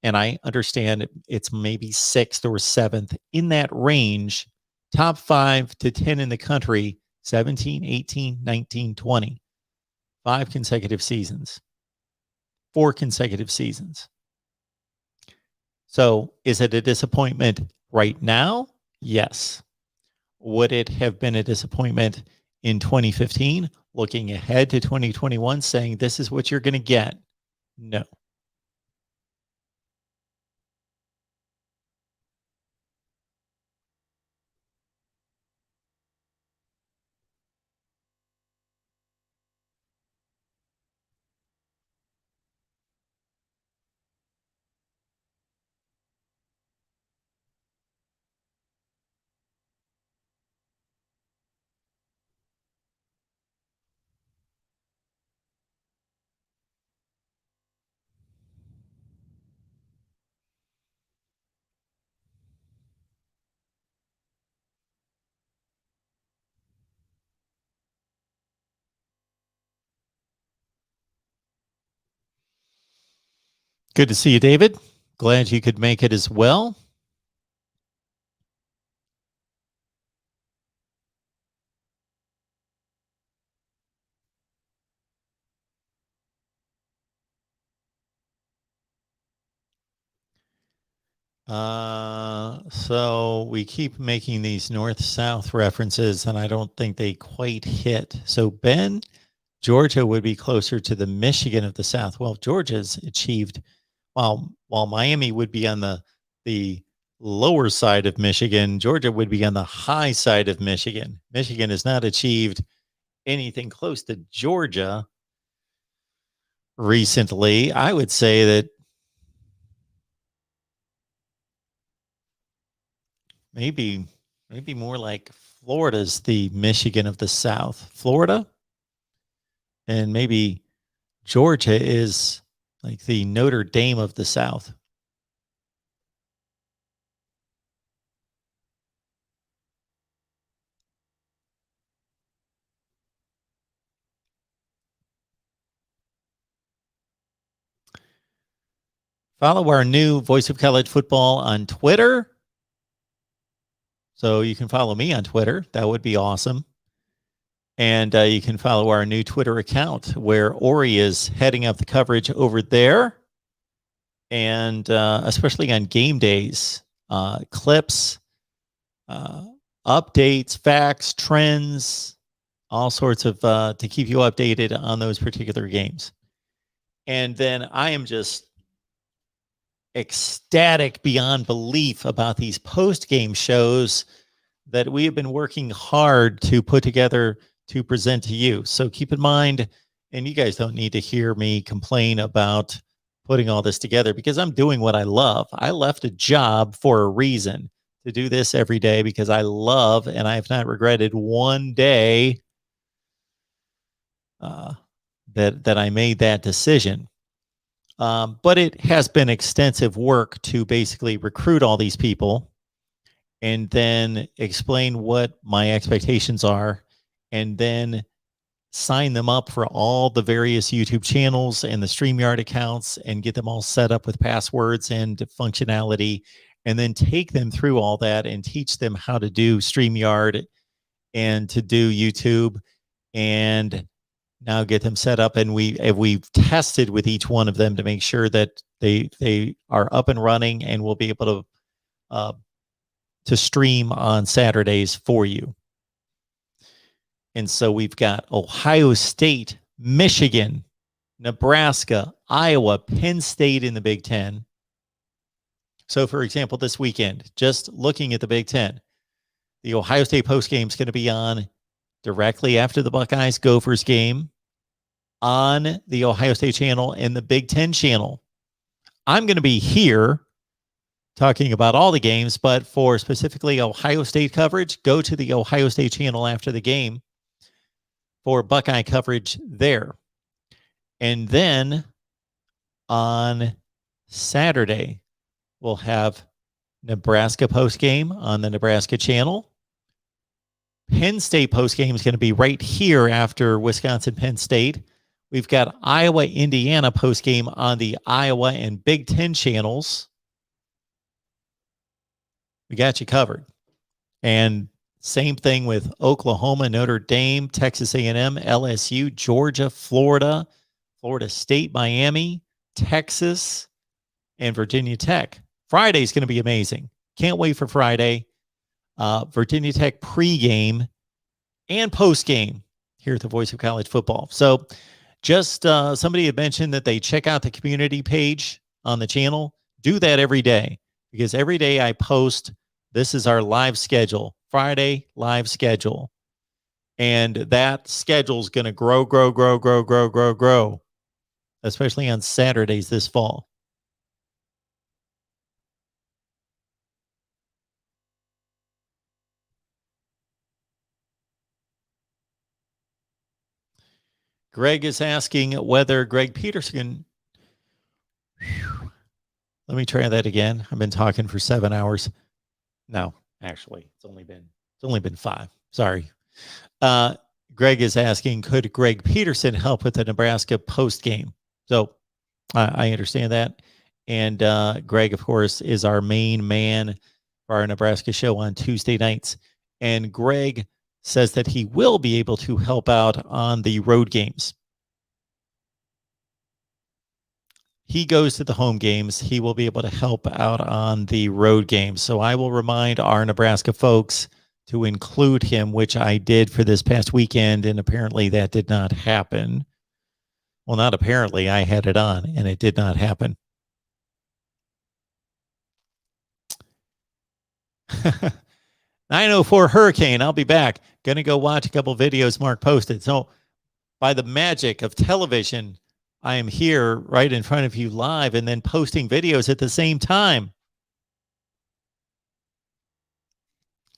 And I understand it's maybe 6th or 7th in that range, top 5 to 10 in the country, 17, 18, 19, 20, 5 consecutive seasons, 4 consecutive seasons. So is it a disappointment right now? Yes. Would it have been a disappointment in 2015, looking ahead to 2021, saying this is what you're going to get? No. Good to see you, David. Glad you could make it as well. So we keep making these north-south references, and I don't think they quite hit. So Ben, Georgia would be closer to the Michigan of the South. Well, Georgia's achieved, while Miami would be on the lower side of Michigan, Georgia would be on the high side of Michigan. Michigan has not achieved anything close to Georgia recently. I would say that maybe more like Florida's the Michigan of the South. Florida, and maybe Georgia is like the Notre Dame of the South. Follow our new Voice of College Football on Twitter. So you can follow me on Twitter. That would be awesome. And you can follow our new Twitter account where Ori is heading up the coverage over there. And especially on game days, clips, updates, facts, trends, all sorts of to keep you updated on those particular games. And then I am just ecstatic beyond belief about these post-game shows that we have been working hard to put together to present to you. So keep in mind, and you guys don't need to hear me complain about putting all this together because I'm doing what I love. I left a job for a reason, to do this every day because I love, and I have not regretted one day that I made that decision. But it has been extensive work to basically recruit all these people and then explain what my expectations are and then sign them up for all the various YouTube channels and the StreamYard accounts and get them all set up with passwords and functionality, and then take them through all that and teach them how to do StreamYard and to do YouTube, and now get them set up. And we've tested with each one of them to make sure that they are up and running and will be able to stream on Saturdays for you. And so we've got Ohio State, Michigan, Nebraska, Iowa, Penn State in the Big Ten. So, for example, this weekend, just looking at the Big Ten, the Ohio State postgame is going to be on directly after the Buckeyes Gophers game on the Ohio State channel and the Big Ten channel. I'm going to be here talking about all the games, but for specifically Ohio State coverage, go to the Ohio State channel after the game for Buckeye coverage there. And then on Saturday, we'll have Nebraska postgame on the Nebraska channel. Penn State postgame is going to be right here after Wisconsin Penn State. We've got Iowa Indiana postgame on the Iowa and Big Ten channels. We got you covered. And same thing with Oklahoma, Notre Dame, Texas A&M, LSU, Georgia, Florida, Florida State, Miami, Texas, and Virginia Tech. Friday is going to be amazing. Can't wait for Friday. Virginia Tech pregame and postgame here at the Voice of College Football. So just somebody had mentioned that they check out the community page on the channel. Do that every day, because every day I post, this is our live schedule, Friday live schedule. And that schedule is going to grow, especially on Saturdays this fall. Greg is asking whether Greg Peterson. Let me try that again. I've been talking for 7 hours. No, actually, it's only been 5. Sorry. Greg is asking, could Greg Peterson help with the Nebraska post game? So I understand that. And Greg, of course, is our main man for our Nebraska show on Tuesday nights. And Greg says that he will be able to help out on the road games. He goes to the home games. He will be able to help out on the road games. So I will remind our Nebraska folks to include him, which I did for this past weekend, and apparently that did not happen. Well, not apparently. I had it on, and it did not happen. 904 Hurricane. I'll be back. Going to go watch a couple videos Mark posted. So by the magic of television, I am here right in front of you live and then posting videos at the same time.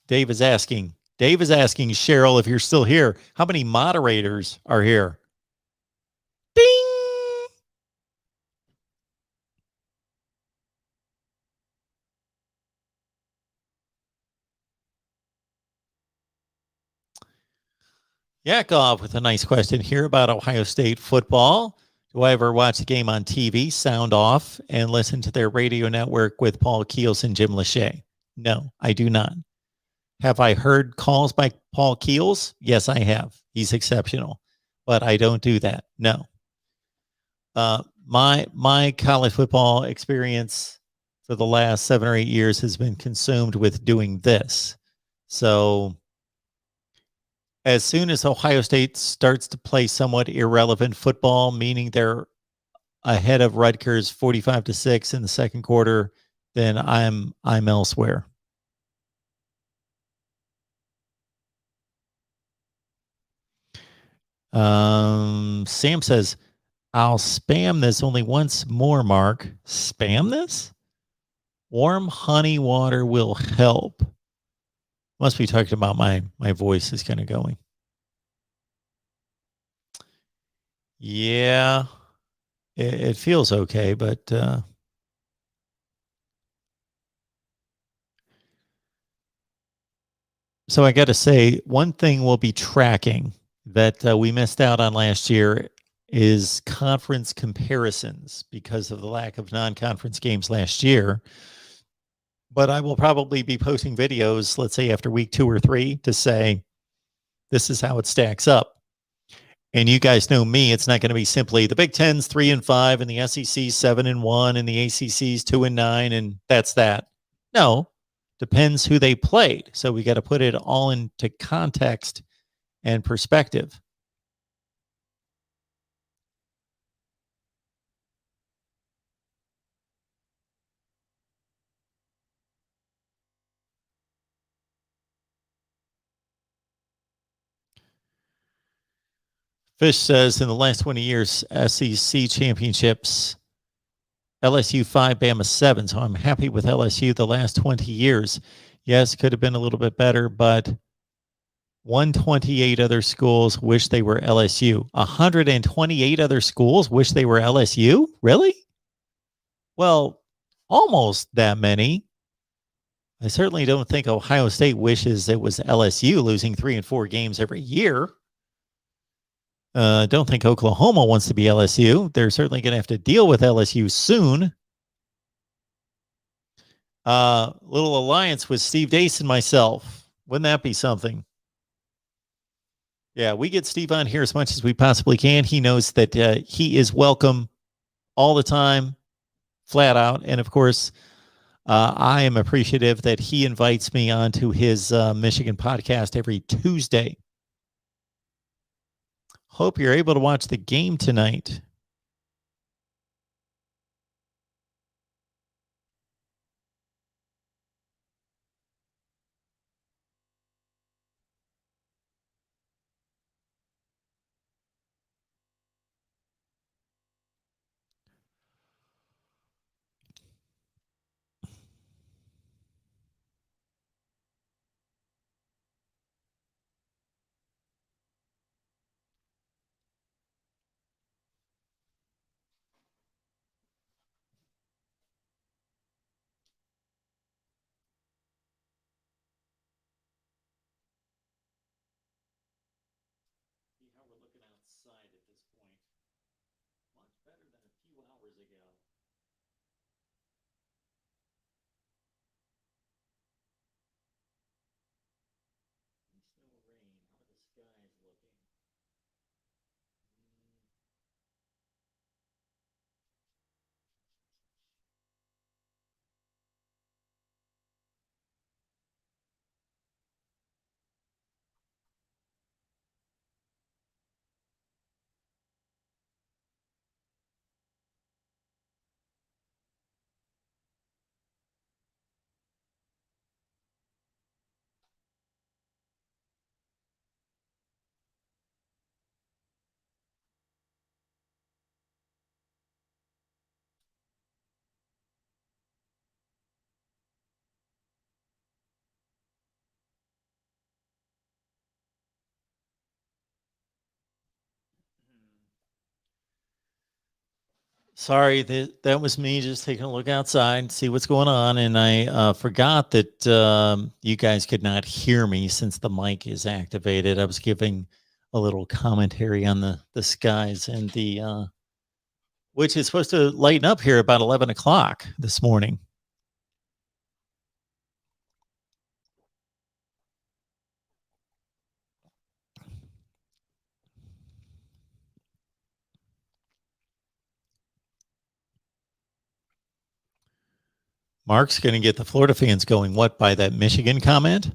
Dave is asking, Cheryl, if you're still here, how many moderators are here? Ding! Yakov with a nice question here about Ohio State football. Do I ever watch the game on TV, sound off, and listen to their radio network with Paul Keels and Jim Lachey? No, I do not. Have I heard calls by Paul Keels? Yes, I have. He's exceptional, but I don't do that. No. My college football experience for the last 7 or 8 years has been consumed with doing this. So as soon as Ohio State starts to play somewhat irrelevant football, meaning they're ahead of Rutgers 45-6 in the second quarter, then I'm elsewhere. Sam says, I'll spam this only once more, Mark. Spam this? Warm honey water will help. Must be talking about my voice is kind of going. Yeah, it feels okay, but so I got to say, one thing we'll be tracking that we missed out on last year is conference comparisons because of the lack of non-conference games last year. But I will probably be posting videos, let's say after week 2 or 3, to say this is how it stacks up. And you guys know me, it's not going to be simply the Big Ten's 3-5 and the SEC's 7-1 and the ACC's 2-9 and that's that. No, depends who they played. So we got to put it all into context and perspective. Fish says in the last 20 years, SEC championships, LSU 5, Bama 7. So I'm happy with LSU the last 20 years. Yes, could have been a little bit better, but 128 other schools wish they were LSU. 128 other schools wish they were LSU? Really? Well, almost that many. I certainly don't think Ohio State wishes it was LSU losing 3 and 4 games every year. Don't think Oklahoma wants to be LSU. They're certainly going to have to deal with LSU soon. Little alliance with Steve Dace and myself. Wouldn't that be something? Yeah, we get Steve on here as much as we possibly can. He knows that he is welcome all the time, flat out. And of course, I am appreciative that he invites me onto his Michigan podcast every Tuesday. Hope you're able to watch the game tonight. How we're looking outside at this point. Much better than a few hours ago. Snow, rain. How are the skies looking? Sorry, that was me just taking a look outside, see what's going on, and I forgot that you guys could not hear me since the mic is activated. I was giving a little commentary on the skies and the which is supposed to lighten up here about 11 o'clock this morning. Mark's going to get the Florida fans going. What, by that Michigan comment?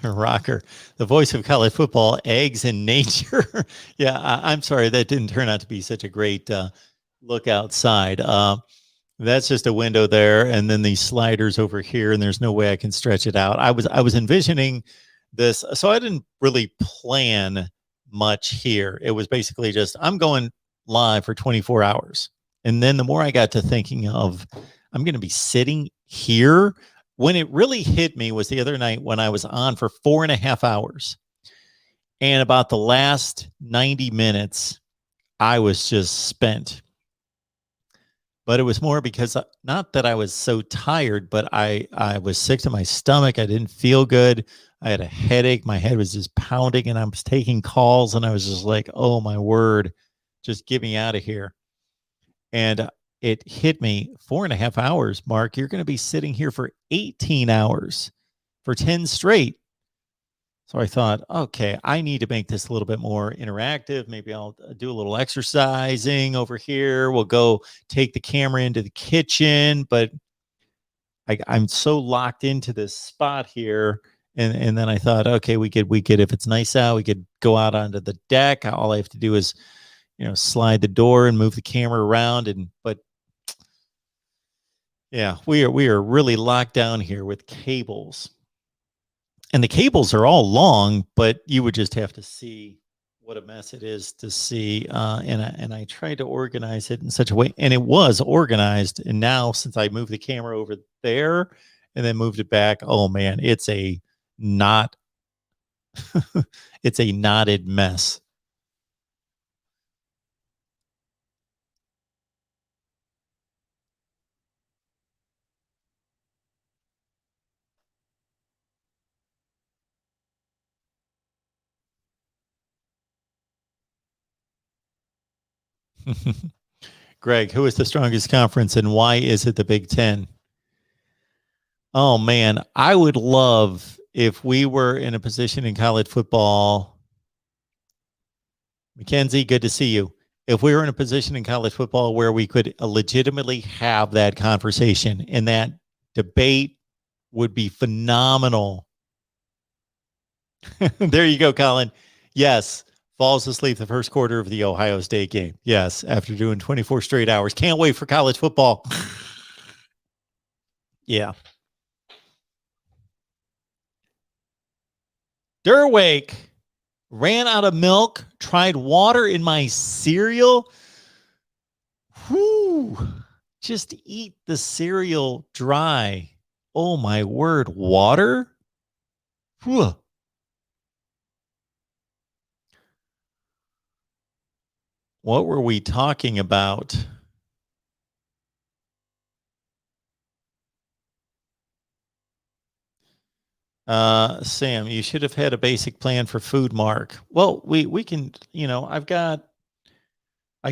Rocker, the voice of college football, eggs in nature. Yeah, I'm sorry that didn't turn out to be such a great look outside. That's just a window there, and then these sliders over here, and there's no way I can stretch it out. I was envisioning this, so I didn't really plan much here. It was basically just I'm going live for 24 hours, and then the more I got to thinking of, I'm going to be sitting here When it really hit me was the other night when I was on for 4.5 hours. And about the last 90 minutes, I was just spent. But it was more because not that I was so tired, but I was sick to my stomach. I didn't feel good. I had a headache. My head was just pounding, and I was taking calls, and I was just like, oh my word, just get me out of here. And it hit me 4.5 hours, Mark. You're going to be sitting here for 18 hours for 10 straight. So I thought, okay, I need to make this a little bit more interactive. Maybe I'll do a little exercising over here. We'll go take the camera into the kitchen, but I'm so locked into this spot here. And then I thought, okay, we could, if it's nice out, we could go out onto the deck. All I have to do is, slide the door and move the camera around. But yeah, we are really locked down here with cables. And the cables are all long, but you would just have to see what a mess it is to see. And I tried to organize it in such a way, and it was organized. And now, since I moved the camera over there and then moved it back, oh man, it's a knot. It's a knotted mess. Greg, who is the strongest conference and why is it the Big Ten? Oh man, I would love if we were in a position in college football. Mackenzie, good to see you. If we were in a position in college football where we could legitimately have that conversation, and that debate would be phenomenal. There you go, Colin. Yes, falls asleep the first quarter of the Ohio State game. Yes, after doing 24 straight hours. Can't wait for college football. Yeah. Derwake ran out of milk, tried water in my cereal. Whoo. Just eat the cereal dry. Oh my word, water? Whew. What were we talking about? Sam, you should have had a basic plan for food, Mark. Well, we can, I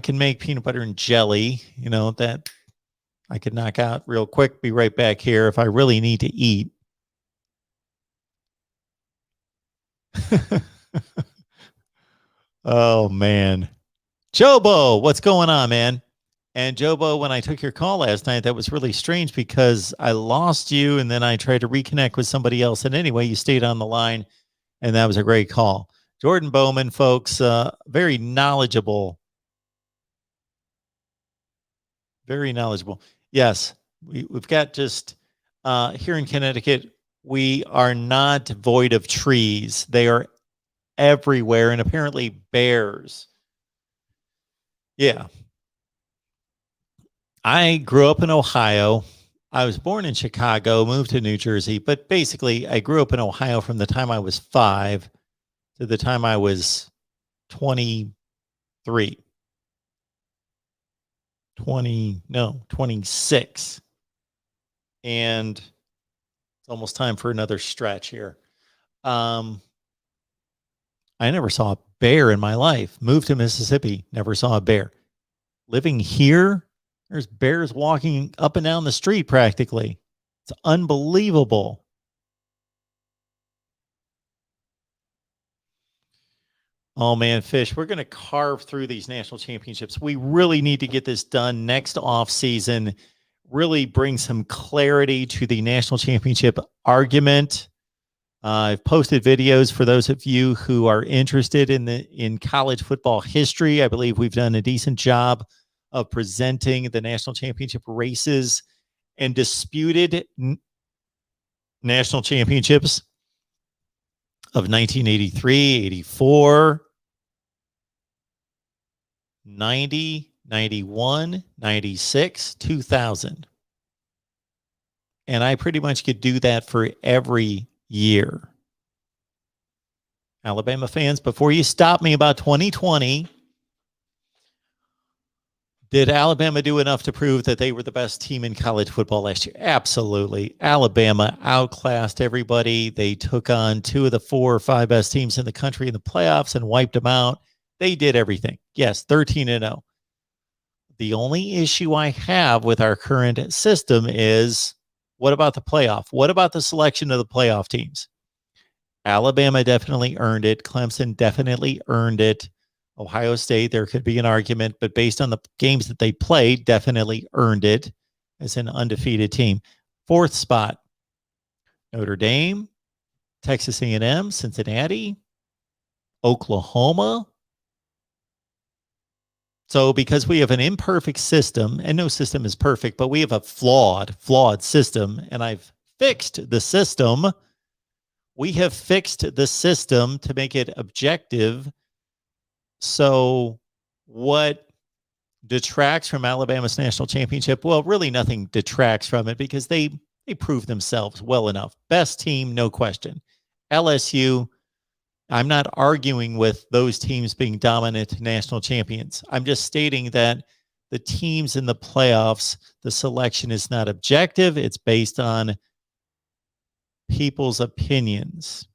can make peanut butter and jelly, that I could knock out real quick, be right back here if I really need to eat. Oh man. Jobo, what's going on, man? And Jobo, when I took your call last night, that was really strange because I lost you and then I tried to reconnect with somebody else. And anyway, you stayed on the line and that was a great call. Jordan Bowman, folks, very knowledgeable. Very knowledgeable. Yes, we've got just here in Connecticut, we are not void of trees. They are everywhere and apparently bears. Yeah. I grew up in Ohio. I was born in Chicago, moved to New Jersey, but basically I grew up in Ohio from the time I was 5 to the time I was 23. 26. And it's almost time for another stretch here. I never saw a bear in my life. Moved to Mississippi, never saw a bear. Living here, there's bears walking up and down the street practically. It's unbelievable. Oh man, Fish, we're going to carve through these national championships. We really need to get this done next off season. Really bring some clarity to the national championship argument. I've posted videos for those of you who are interested in college football history. I believe we've done a decent job of presenting the national championship races and disputed national championships of 1983, 84, 90, 91, 96, 2000. And I pretty much could do that for every year. Alabama fans, before you stop me about 2020, did Alabama do enough to prove that they were the best team in college football last year? Absolutely. Alabama outclassed everybody. They took on 2 of the 4 or 5 best teams in the country in the playoffs and wiped them out. They did everything. Yes, 13-0. The only issue I have with our current system is, what about the playoff? What about the selection of the playoff teams? Alabama definitely earned it. Clemson definitely earned it. Ohio State, there could be an argument, but based on the games that they played, definitely earned it as an undefeated team. 4th spot, Notre Dame, Texas A&M, Cincinnati, Oklahoma. So because we have an imperfect system, and no system is perfect, but we have a flawed system, and I've fixed the system. We have fixed the system to make it objective. So what detracts from Alabama's national championship? Well, really nothing detracts from it because they proved themselves well enough. Best team, no question. LSU, I'm not arguing with those teams being dominant national champions. I'm just stating that the teams in the playoffs, the selection is not objective. It's based on people's opinions.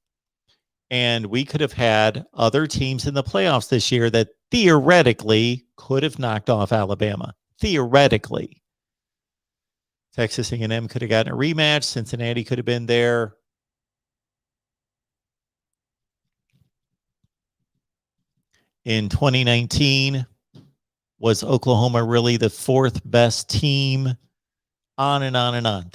And we could have had other teams in the playoffs this year that theoretically could have knocked off Alabama. Theoretically. Texas A&M could have gotten a rematch. Cincinnati could have been there. In 2019, was Oklahoma really the 4th best team? On and on and on.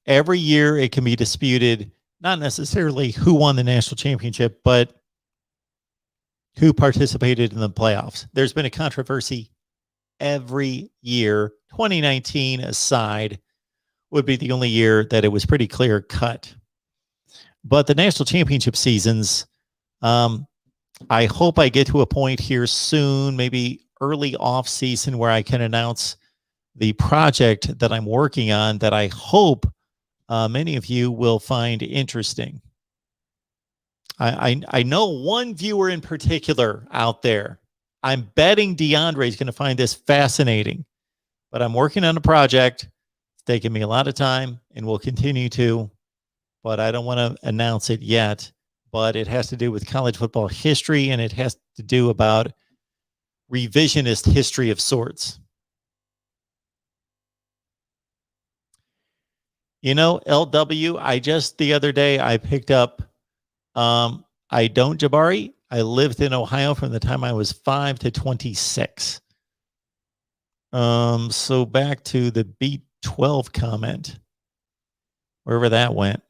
Every year it can be disputed, not necessarily who won the national championship, but who participated in the playoffs. There's been a controversy every year. 2019 aside would be the only year that it was pretty clear cut. But the national championship seasons, I hope I get to a point here soon, maybe early off season, where I can announce the project that I'm working on that I hope many of you will find interesting. I know one viewer in particular out there. I'm betting DeAndre is going to find this fascinating, but I'm working on a project. It's taken me a lot of time and will continue to, but I don't want to announce it yet. But it has to do with college football history, and it has to do about revisionist history of sorts. You know, LW, the other day, I picked up, I don't, Jabari. I lived in Ohio from the time I was 5 to 26. So back to the B12 comment, wherever that went.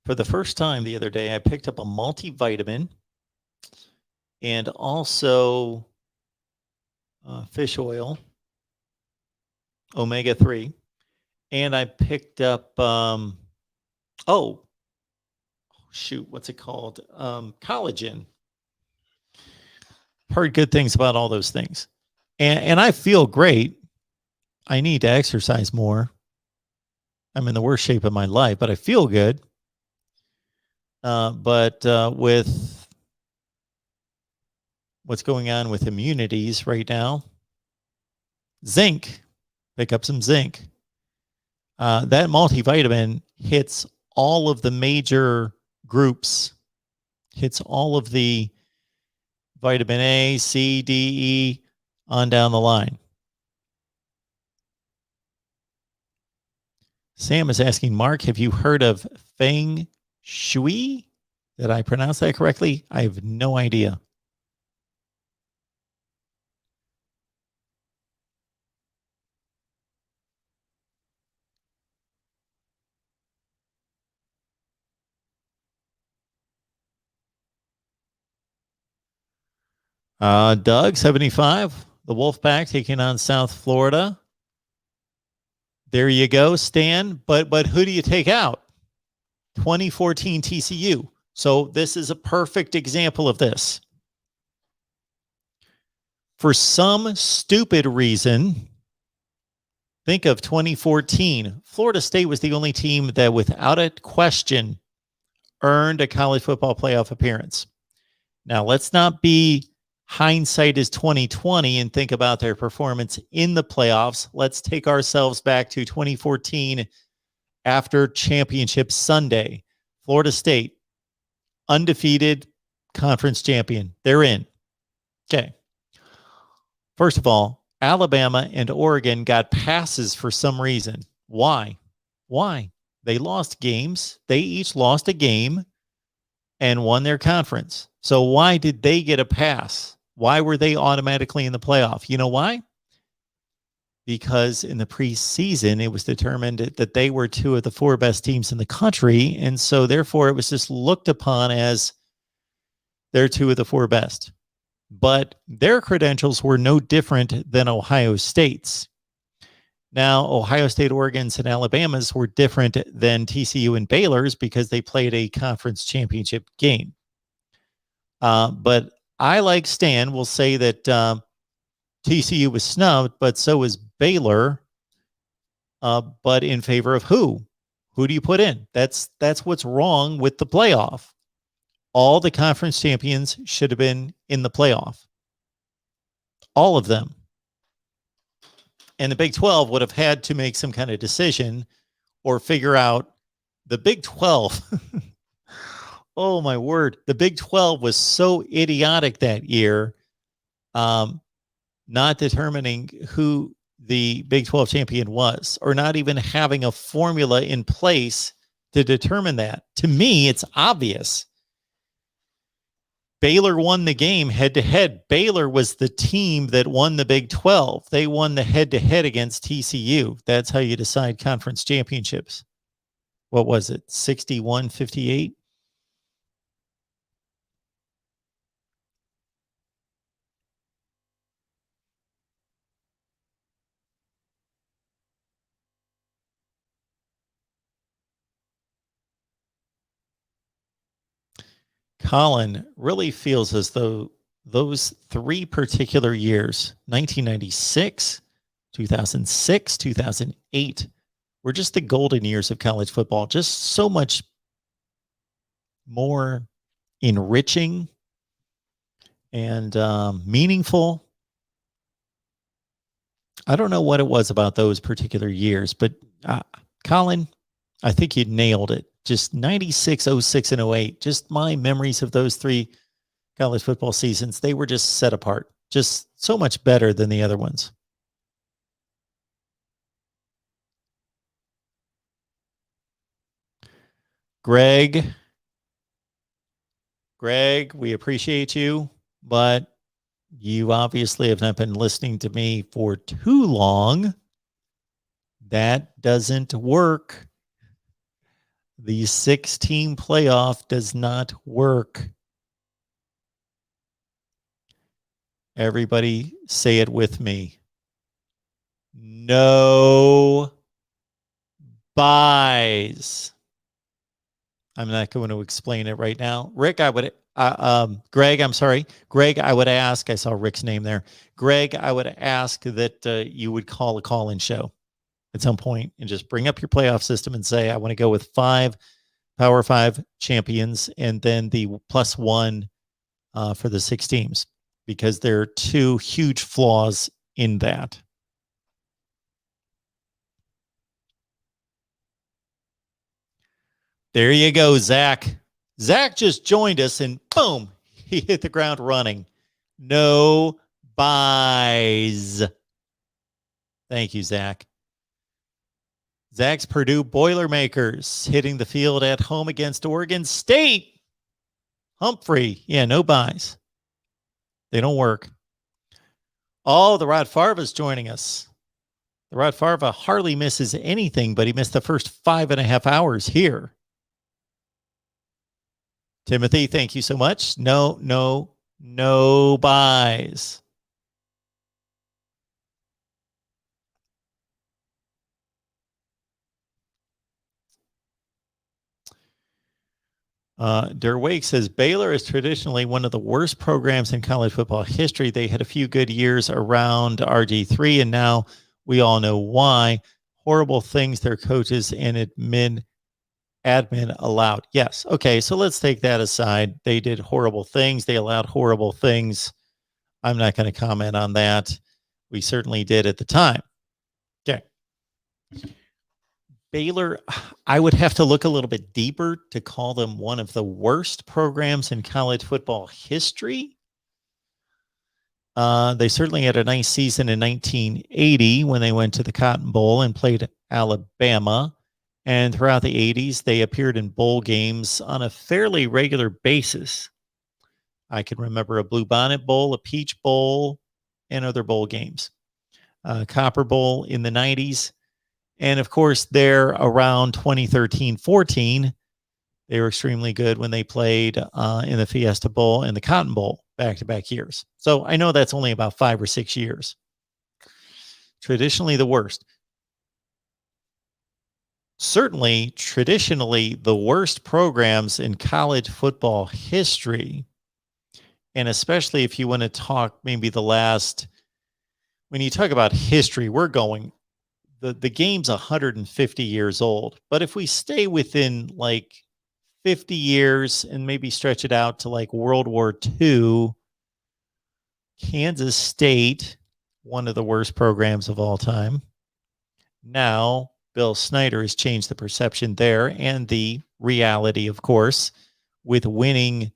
For the first time the other day, I picked up a multivitamin and also fish oil, omega-3. And I picked up, what's it called? Collagen. Heard good things about all those things. And I feel great. I need to exercise more. I'm in the worst shape of my life, but I feel good. But with what's going on with immunities right now, zinc, pick up some zinc. That multivitamin hits all of the major groups, hits all of the vitamin A, C, D, E, on down the line. Sam is asking, Mark, have you heard of Feng Shui? Did I pronounce that correctly? I have no idea. Doug, 75. The Wolfpack taking on South Florida. There you go, Stan. But who do you take out? 2014 TCU. So this is a perfect example of this. For some stupid reason, Think of 2014. Florida State was the only team that, without a question, earned a college football playoff appearance. Now, let's not be hindsight is 2020 and think about their performance in the playoffs. Let's take ourselves back to 2014 after Championship Sunday. Florida State, undefeated conference champion. They're in. Okay. First of all, Alabama and Oregon got passes for some reason. Why? They lost games. They each lost a game and won their conference. So why did they get a pass? Why were they automatically in the playoff? You know why? Because in the preseason, it was determined that they were two of the four best teams in the country. And so therefore, it was just looked upon as they're two of the four best. But their credentials were no different than Ohio State's. Now, Ohio State, Oregon's, and Alabama's were different than TCU and Baylor's because they played a conference championship game. But I, like Stan, will say that TCU was snubbed, but so was Baylor. But in favor of who? Who do you put in? That's what's wrong with the playoff. All the conference champions should have been in the playoff. All of them. And the Big 12 would have had to make some kind of decision or figure out the Big 12. Oh, my word. The Big 12 was so idiotic that year, not determining who the Big 12 champion was, or not even having a formula in place to determine that. To me, it's obvious. Baylor won the game head-to-head. Baylor was the team that won the Big 12. They won the head-to-head against TCU. That's how you decide conference championships. What was it? 61-58? Colin really feels as though those three particular years, 1996, 2006, 2008, were just the golden years of college football. Just so much more enriching and meaningful. I don't know what it was about those particular years, but Colin, I think you nailed it. Just 96, 06, and 08. Just my memories of those three college football seasons, they were just set apart. Just so much better than the other ones. Greg, we appreciate you, but you obviously have not been listening to me for too long. That doesn't work. The 6-team playoff does not work. Everybody say it with me. No buys. I'm not going to explain it right now. Rick, Greg, I'm sorry. Greg, I would ask, I saw Rick's name there. Greg, I would ask that you would call a call-in show at some point and just bring up your playoff system and say, I want to go with 5 Power 5 champions and then the +1 for the 6 teams, because there are 2 huge flaws in that. There you go, Zach. Zach just joined us and boom, he hit the ground running. No buys. Thank you, Zach. Zach's Purdue Boilermakers hitting the field at home against Oregon State. Humphrey. Yeah, no buys. They don't work. Oh, the Rod Farva's joining us. The Rod Farva hardly misses anything, but he missed the first 5.5 hours here. Timothy, thank you so much. No buys. Derwake says Baylor is traditionally one of the worst programs in college football history. They had a few good years around RG3, and now We all know why. Horrible things their coaches and admin allowed. Yes. Okay. So let's take that aside. They did horrible things. They allowed horrible things. I'm not going to comment on that. We certainly did at the time. Okay. Baylor, I would have to look a little bit deeper to call them one of the worst programs in college football history. They certainly had a nice season in 1980 when they went to the Cotton Bowl and played Alabama. And throughout the 80s, they appeared in bowl games on a fairly regular basis. I can remember a Bluebonnet Bowl, a Peach Bowl, and other bowl games. Copper Bowl in the 90s. And of course, there around 2013-14, they were extremely good when they played in the Fiesta Bowl and the Cotton Bowl back-to-back years. So I know that's only about 5 or 6 years. Traditionally the worst. Certainly, traditionally, the worst programs in college football history, and especially if you want to talk maybe the last, when you talk about history, we're going, the game's 150 years old. But if we stay within like 50 years and maybe stretch it out to like World War II, Kansas State, one of the worst programs of all time. Now, Bill Snyder has changed the perception there and the reality, of course, with winning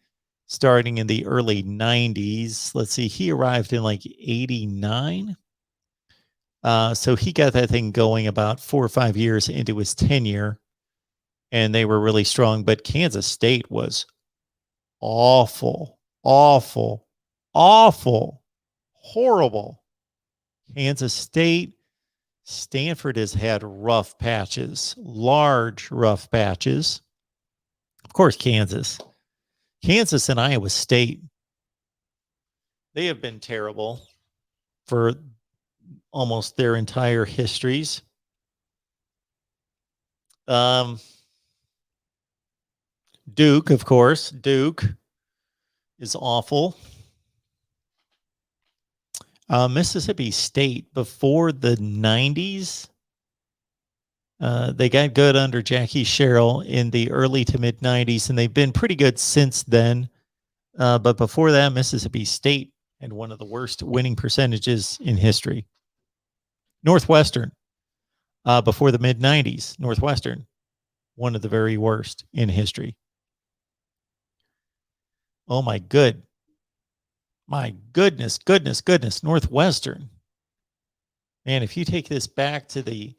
starting in the early 90s. Let's see, he arrived in like 89. So he got that thing going about 4 or 5 years into his tenure, and they were really strong. But Kansas State was awful, awful, awful, horrible. Kansas State. Stanford has had rough patches, large rough patches. Of course, Kansas and Iowa State, they have been terrible for almost their entire histories. Duke, of course. Duke is awful. Mississippi State, before the 90s, they got good under Jackie Sherrill in the early to mid 90s, and they've been pretty good since then. But before that, Mississippi State had one of the worst winning percentages in history. Northwestern, before the mid 90s, Northwestern, one of the very worst in history. Oh my goodness, Northwestern. Man, if you take this back to the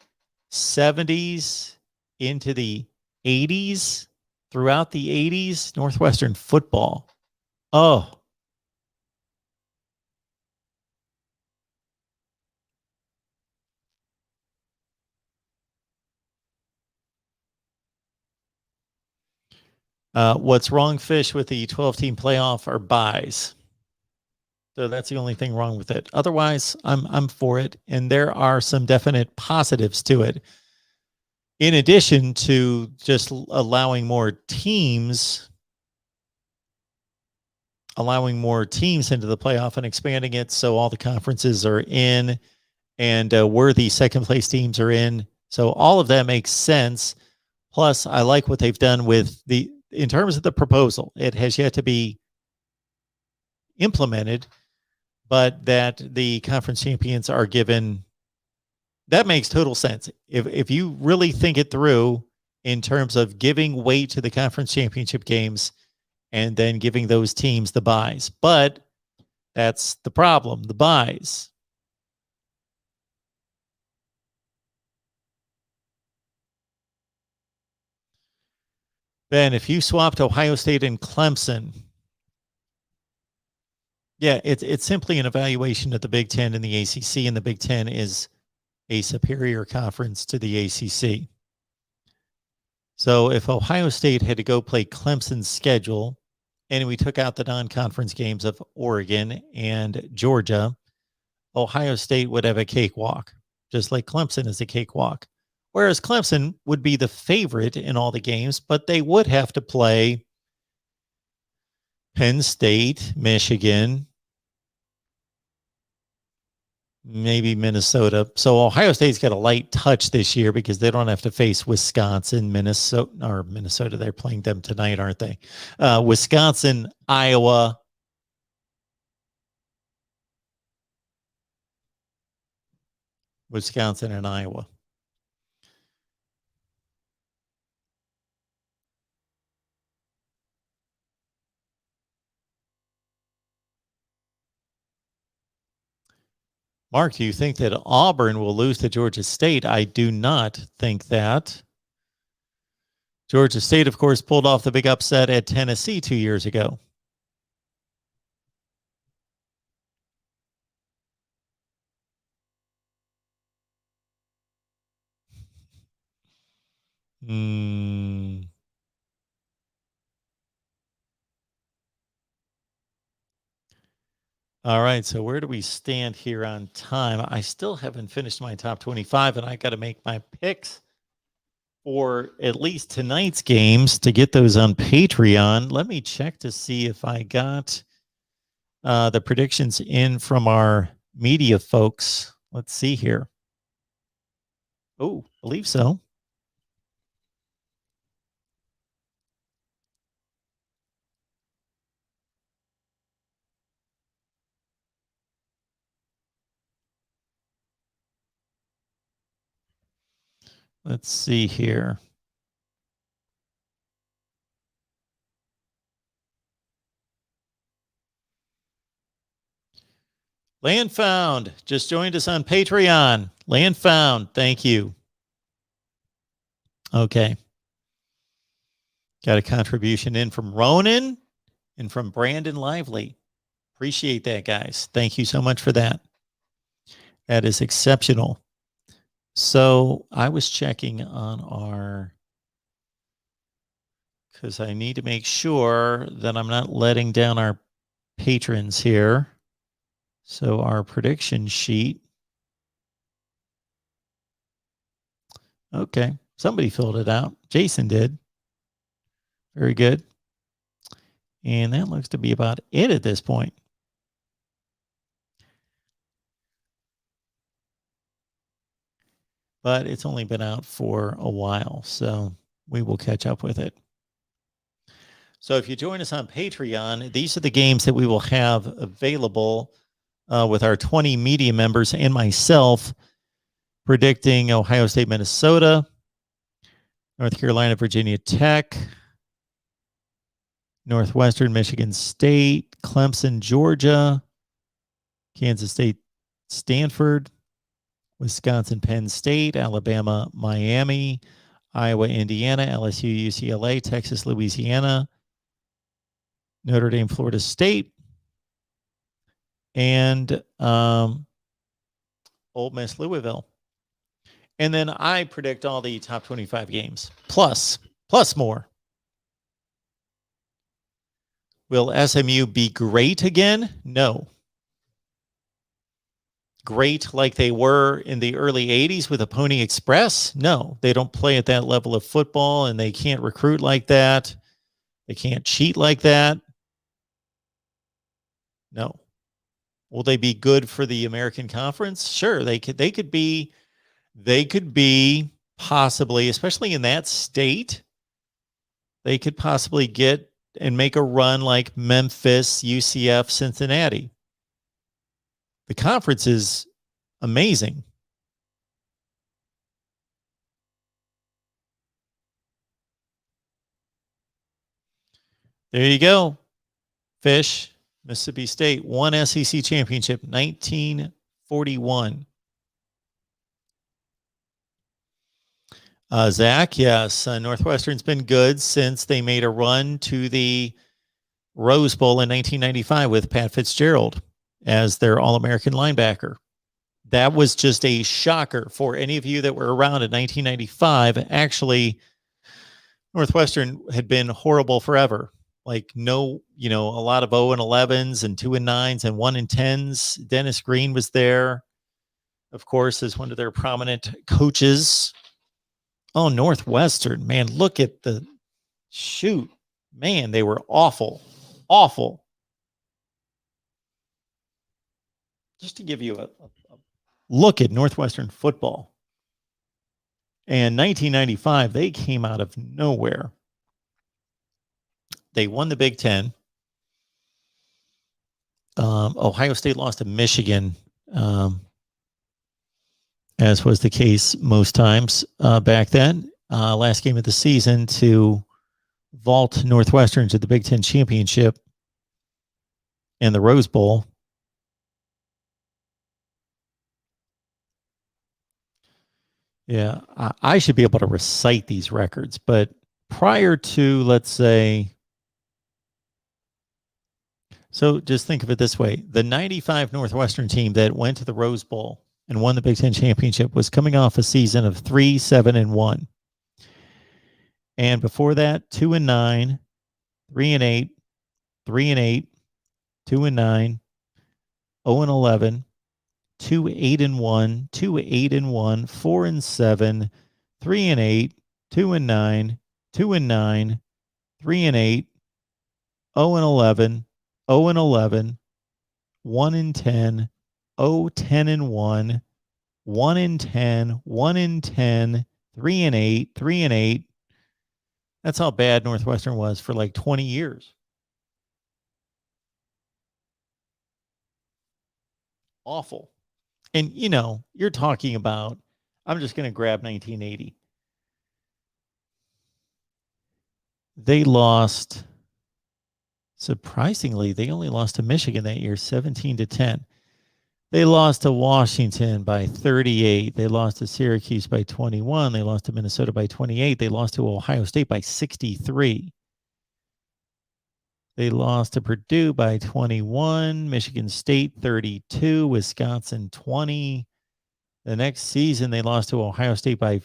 70s into the 80s, throughout the 80s, Northwestern football. Oh. What's wrong, Fish, with the 12-team playoff are buys. So that's the only thing wrong with it. Otherwise, I'm for it, and there are some definite positives to it. In addition to just allowing more teams into the playoff and expanding it so all the conferences are in and worthy second place teams are in. So all of that makes sense. Plus, I like what they've done with in terms of the proposal. It has yet to be implemented, but that the conference champions are given, that makes total sense. If you really think it through in terms of giving weight to the conference championship games and then giving those teams the buys. But that's the problem, the buys. Ben, if you swapped Ohio State and Clemson, yeah, it's simply an evaluation of the Big Ten and the ACC, and the Big Ten is a superior conference to the ACC. So if Ohio State had to go play Clemson's schedule, and we took out the non-conference games of Oregon and Georgia, Ohio State would have a cakewalk, just like Clemson is a cakewalk. Whereas Clemson would be the favorite in all the games, but they would have to play Penn State, Michigan, maybe Minnesota. So Ohio State's got a light touch this year because they don't have to face Wisconsin, Minnesota. They're playing them tonight, aren't they? Wisconsin, Iowa. Wisconsin and Iowa. Mark, do you think that Auburn will lose to Georgia State? I do not think that. Georgia State, of course, pulled off the big upset at Tennessee 2 years ago. All right, so where do we stand here on time? I still haven't finished my top 25, and I got to make my picks for at least tonight's games to get those on Patreon. Let me check to see if I got the predictions in from our media folks. Let's see here. Oh, believe so. Let's see here. Land Found just joined us on Patreon. Land Found, thank you. Okay. Got a contribution in from Ronan and from Brandon Lively. Appreciate that, guys. Thank you so much for that. That is exceptional. So I was checking on our, because I need to make sure that I'm not letting down our patrons here. So our prediction sheet. Okay. Somebody filled it out. Jason did. Very good. And that looks to be about it at this point. But it's only been out for a while, so we will catch up with it. So if you join us on Patreon, these are the games that we will have available with our 20 media members and myself predicting Ohio State, Minnesota, North Carolina, Virginia Tech, Northwestern, Michigan State, Clemson, Georgia, Kansas State, Stanford, Wisconsin, Penn State, Alabama, Miami, Iowa, Indiana, LSU, UCLA, Texas, Louisiana, Notre Dame, Florida State, and Ole Miss, Louisville. And then I predict all the top 25 games, plus more. Will SMU be great again? No. Great like they were in the early 80s with a Pony Express? No, they don't play at that level of football, and they can't recruit like that. They can't cheat like that. No. Will they be good for the American Conference? Sure, they could be possibly, especially in that state, they could possibly get and make a run like Memphis, UCF, Cincinnati. The conference is amazing. There you go. Fish, Mississippi State won SEC championship 1941. Zach, yes, Northwestern's been good since they made a run to the Rose Bowl in 1995 with Pat Fitzgerald as their All-American linebacker. That was just a shocker for any of you that were around in 1995. Actually, Northwestern had been horrible forever. Like a lot of 0-11s and 2-9s and 1-10s. Dennis Green was there, of course, as one of their prominent coaches. Oh, Northwestern, man, look at the shoot. Man, they were awful. Awful. Just to give you look at Northwestern football. And 1995, they came out of nowhere. They won the Big Ten. Ohio State lost to Michigan, as was the case most times back then. Last game of the season to vault Northwestern to the Big Ten championship and the Rose Bowl. Yeah, I should be able to recite these records, but prior to, let's say, so just think of it this way. The 95 Northwestern team that went to the Rose Bowl and won the Big Ten championship was coming off a season of 3-7-1. And before that, 2-9, 3-8, 3-8, 2-9, 0-11, 2-8-1, 2-8-1, 4-7, 3-8, 2-9, 2-9, 3-8, 0-11, 0-11, 1-10, 0-10-1, 1-10, 1-10, 3-8, 3-8. That's how bad Northwestern was for like 20 years. Awful. And, you know, you're talking about, I'm just going to grab 1980. They lost, surprisingly, they only lost to Michigan that year, 17-10. They lost to Washington by 38. They lost to Syracuse by 21. They lost to Minnesota by 28. They lost to Ohio State by 63. They lost to Purdue by 21, Michigan State 32, Wisconsin 20. The next season, they lost to Ohio State by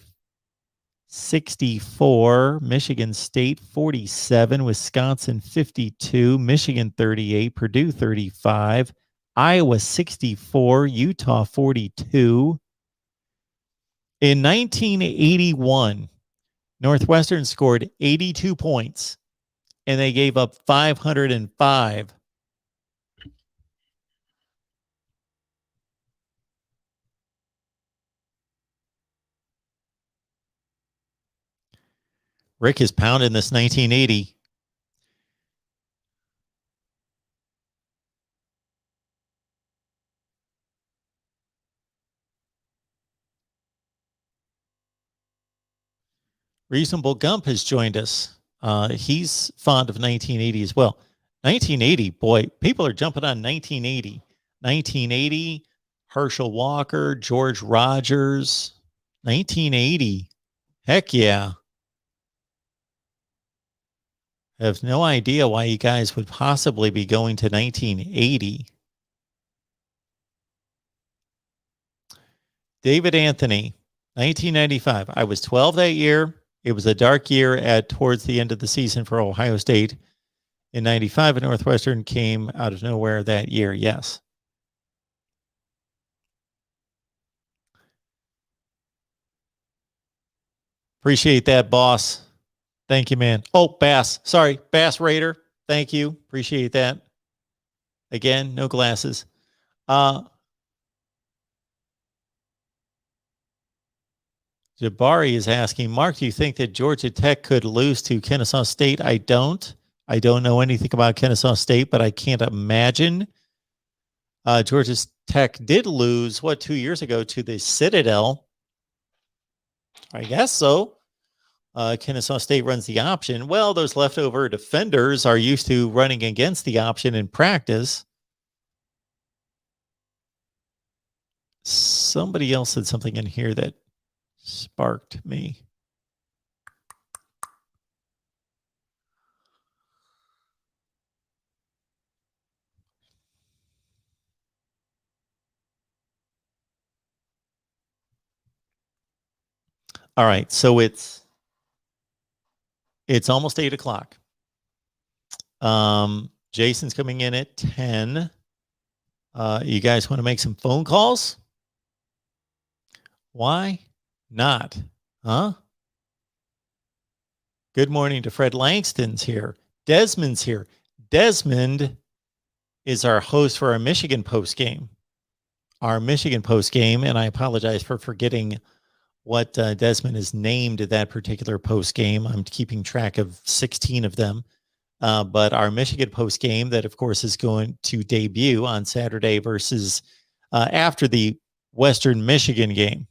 64, Michigan State 47, Wisconsin 52, Michigan 38, Purdue 35, Iowa 64, Utah 42. In 1981, Northwestern scored 82 points, and they gave up 505. Rick is pounding this 1980. Reasonable Gump has joined us. He's fond of 1980 as well. 1980, boy, people are jumping on 1980. 1980, Herschel Walker, George Rogers. 1980. Heck yeah. I have no idea why you guys would possibly be going to 1980. David Anthony, 1995. I was 12 that year. It was a dark year towards the end of the season for Ohio State. In 95, Northwestern came out of nowhere that year. Yes. Appreciate that, boss. Thank you, man. Oh, Bass. Sorry, Bass Raider. Thank you. Appreciate that. Again, no glasses. Jabari is asking, Mark, do you think that Georgia Tech could lose to Kennesaw State? I don't. I don't know anything about Kennesaw State, but I can't imagine. Georgia Tech did lose, 2 years ago to the Citadel? I guess so. Kennesaw State runs the option. Well, those leftover defenders are used to running against the option in practice. Somebody else said something in here that sparked me. All right, so it's almost 8 o'clock. Jason's coming in at 10. You guys want to make some phone calls? Why not? Huh? Good morning to Fred Langston's here. Desmond's here. Desmond is our host for our Michigan post game. our Michigan post game, and I apologize for forgetting what Desmond has named that particular post game. I'm keeping track of 16 of them. But our Michigan post game, that of course is going to debut on Saturday versus after the Western Michigan game.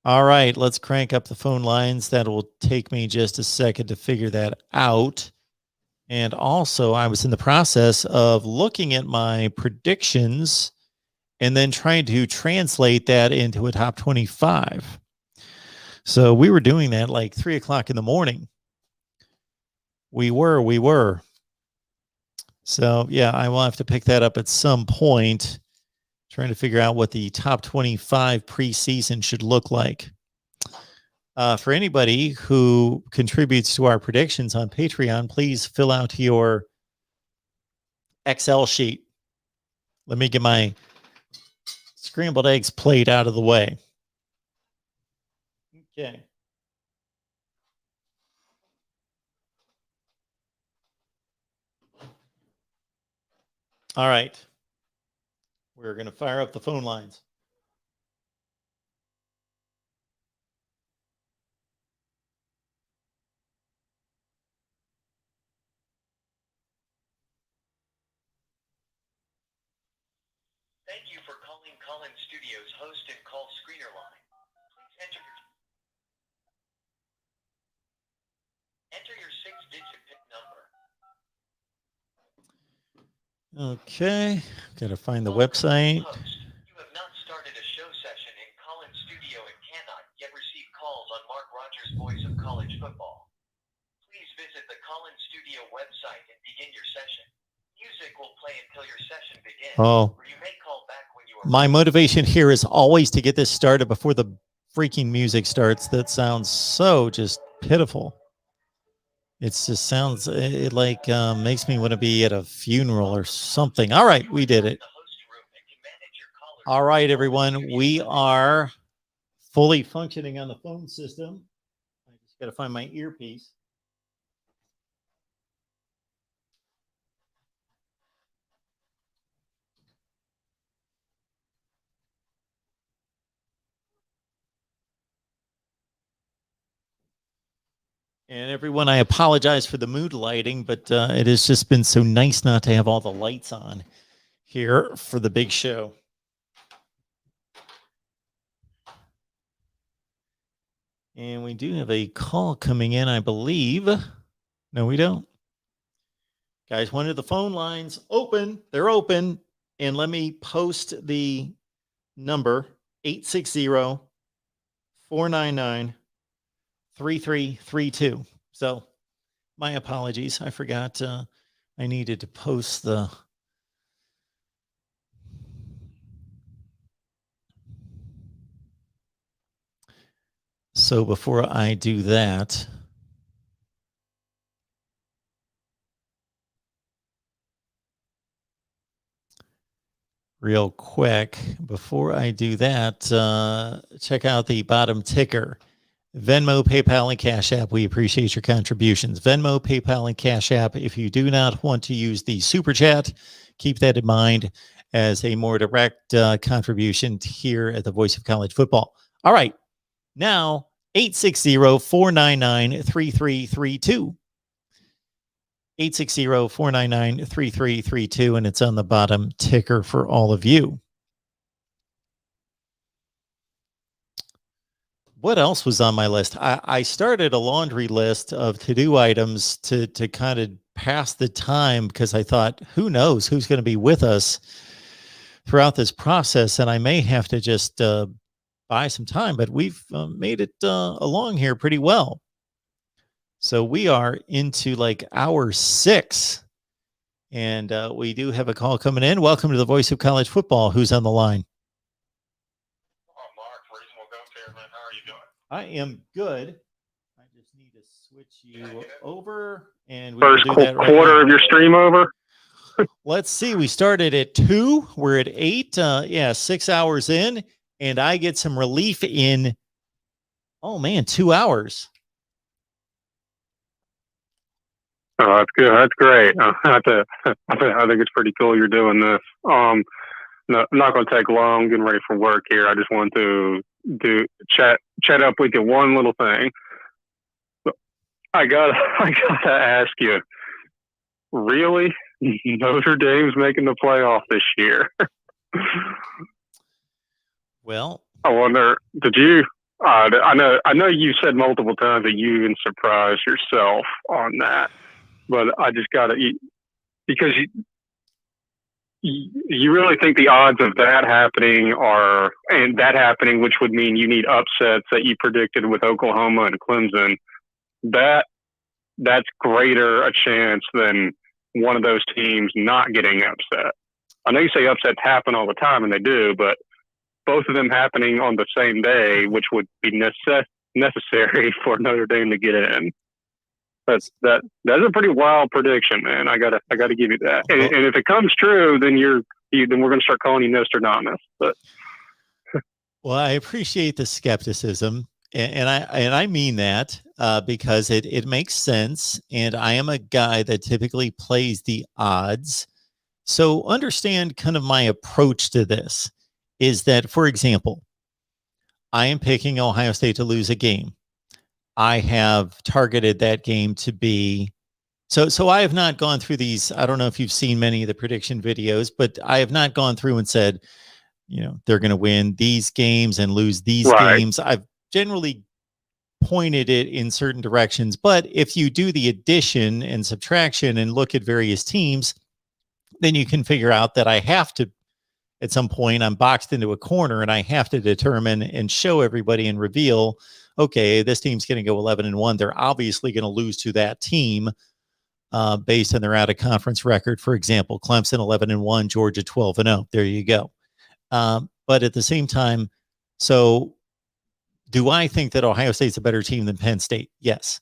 All right, let's crank up the phone lines. That will take me just a second to figure that out. And also, I was in the process of looking at my predictions and then trying to translate that into a top 25. So we were doing that like 3 o'clock in the morning. We were. So yeah, I will have to pick that up at some point, trying to figure out what the top 25 preseason should look like. For anybody who contributes to our predictions on Patreon, please fill out your Excel sheet. Let me get my scrambled eggs plate out of the way. Okay. All right. We're going to fire up the phone lines. Thank you for calling Collins Studios host and call screener line. Please enter your 6-digit PIN number. Okay, gotta find the website. You have not started a show session in Collins Studio and cannot yet receive calls on Mark Rogers' Voice of College Football. Please visit the Collins Studio website and begin your session. Music will play until your session begins. Oh, or you may call back when you are. My motivation here is always to get this started before the freaking music starts. That sounds so just pitiful. It just sounds, it like makes me want to be at a funeral or something. All right, we did it. All right, everyone, we are fully functioning on the phone system. I just got to find my earpiece. And everyone, I apologize for the mood lighting, but it has just been so nice not to have all the lights on here for the big show. And we do have a call coming in, I believe. No, we don't. Guys, when are the phone lines open? They're open. And let me post the number 860-499-3332. So my apologies. I forgot I needed to post the so before I do that, real quick, before I do that, check out the bottom ticker. Venmo, PayPal, and Cash App. We appreciate your contributions. Venmo, PayPal, and Cash App. If you do not want to use the Super Chat, keep that in mind as a more direct contribution here at the Voice of College Football. All right. Now, 860-499-3332. 860-499-3332, and it's on the bottom ticker for all of you. What else was on my list? I started a laundry list of to-do items to kind of pass the time because I thought, who knows who's going to be with us throughout this process, and I may have to just buy some time, but we've made it along here pretty well. So we are into like hour 6, and we do have a call coming in. Welcome to the Voice of College Football. Who's on the line? I am good. I just need to switch you over, and we first will do that right quarter now. Of your stream over. Let's see. We started at 2. We're at 8. 6 hours in, and I get some relief in. Oh man, 2 hours. Oh, that's good. That's great. I think it's pretty cool you're doing this. No, I'm not going to take long getting ready for work here. I just want to chat up with you one little thing. I gotta ask you, really? Notre Dame's making the playoff this year? Well, I wonder, did you? I know you said multiple times that you even surprised yourself on that, but I just got to, because you really think the odds of that happening which would mean you need upsets that you predicted with Oklahoma and Clemson, that's greater a chance than one of those teams not getting upset. I know you say upsets happen all the time, and they do, but both of them happening on the same day, which would be necessary for Notre Dame to get in. That's a pretty wild prediction, man. I gotta give you that. And if it comes true, then then we're gonna start calling you Nostradamus. But well, I appreciate the skepticism, and I mean that because it makes sense. And I am a guy that typically plays the odds, so understand kind of my approach to this is that, for example, I am picking Ohio State to lose a game. I have targeted that game to be so I have not gone through these. I don't know if you've seen many of the prediction videos, but I have not gone through and said, they're going to win these games and lose these games. I've generally pointed it in certain directions, but if you do the addition and subtraction and look at various teams, then you can figure out that I have to, at some point, I'm boxed into a corner and I have to determine and show everybody and reveal, okay, this team's going to go 11-1. They're obviously going to lose to that team based on their out of conference record. For example, Clemson 11-1, Georgia 12-0. There you go. But at the same time, so do I think that Ohio State's a better team than Penn State? Yes.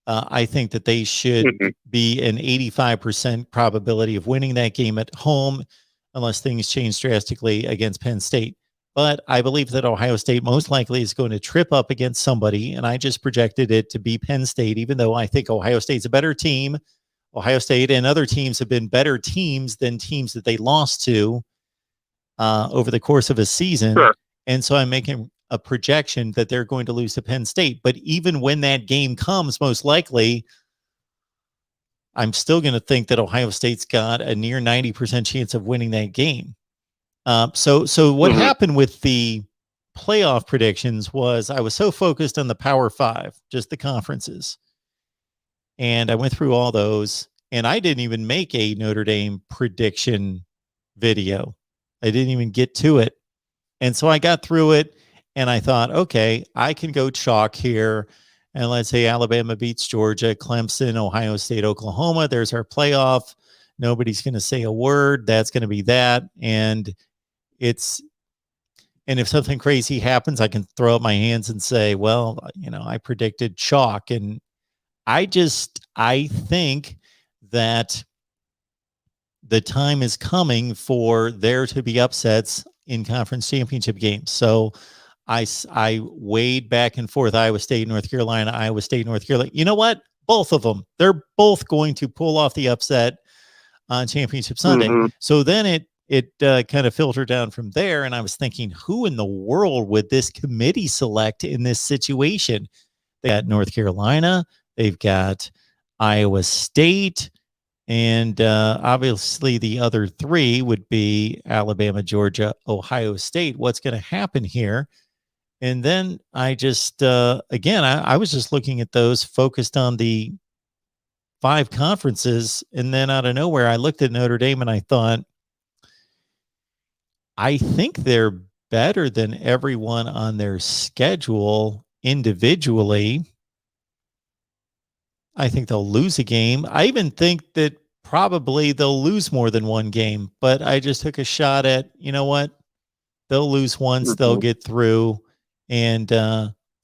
I think that they should be an 85% probability of winning that game at home, unless things change drastically against Penn State. But I believe that Ohio State most likely is going to trip up against somebody, and I just projected it to be Penn State, even though I think Ohio State's a better team. Ohio State and other teams have been better teams than teams that they lost to over the course of a season. Sure. And so I'm making a projection that they're going to lose to Penn State. But even when that game comes, most likely, I'm still going to think that Ohio State's got a near 90% chance of winning that game. So what happened with the playoff predictions was I was so focused on the Power Five, just the conferences. And I went through all those, and I didn't even make a Notre Dame prediction video. I didn't even get to it. And so I got through it, and I thought, okay, I can go chalk here. And let's say Alabama beats Georgia, Clemson, Ohio State, Oklahoma. There's our playoff. Nobody's going to say a word. That's going to be that. And if something crazy happens, I can throw up my hands and say, well, I predicted chalk. And I think that the time is coming for there to be upsets in conference championship games. So I weighed back and forth, Iowa State, North Carolina, Iowa State, North Carolina. You know what? Both of them. They're both going to pull off the upset on Championship Sunday. So then it kind of filtered down from there, and I was thinking, who in the world would this committee select in this situation? They got North Carolina, they've got Iowa State, and obviously the other three would be Alabama, Georgia, Ohio State. What's going to happen here? And then I just, again, I was just looking at those, focused on the 5 conferences. And then out of nowhere, I looked at Notre Dame and I thought, I think they're better than everyone on their schedule individually. I think they'll lose a game. I even think that probably they'll lose more than one game, but I just took a shot at, you know what? They'll lose once, they'll get through. And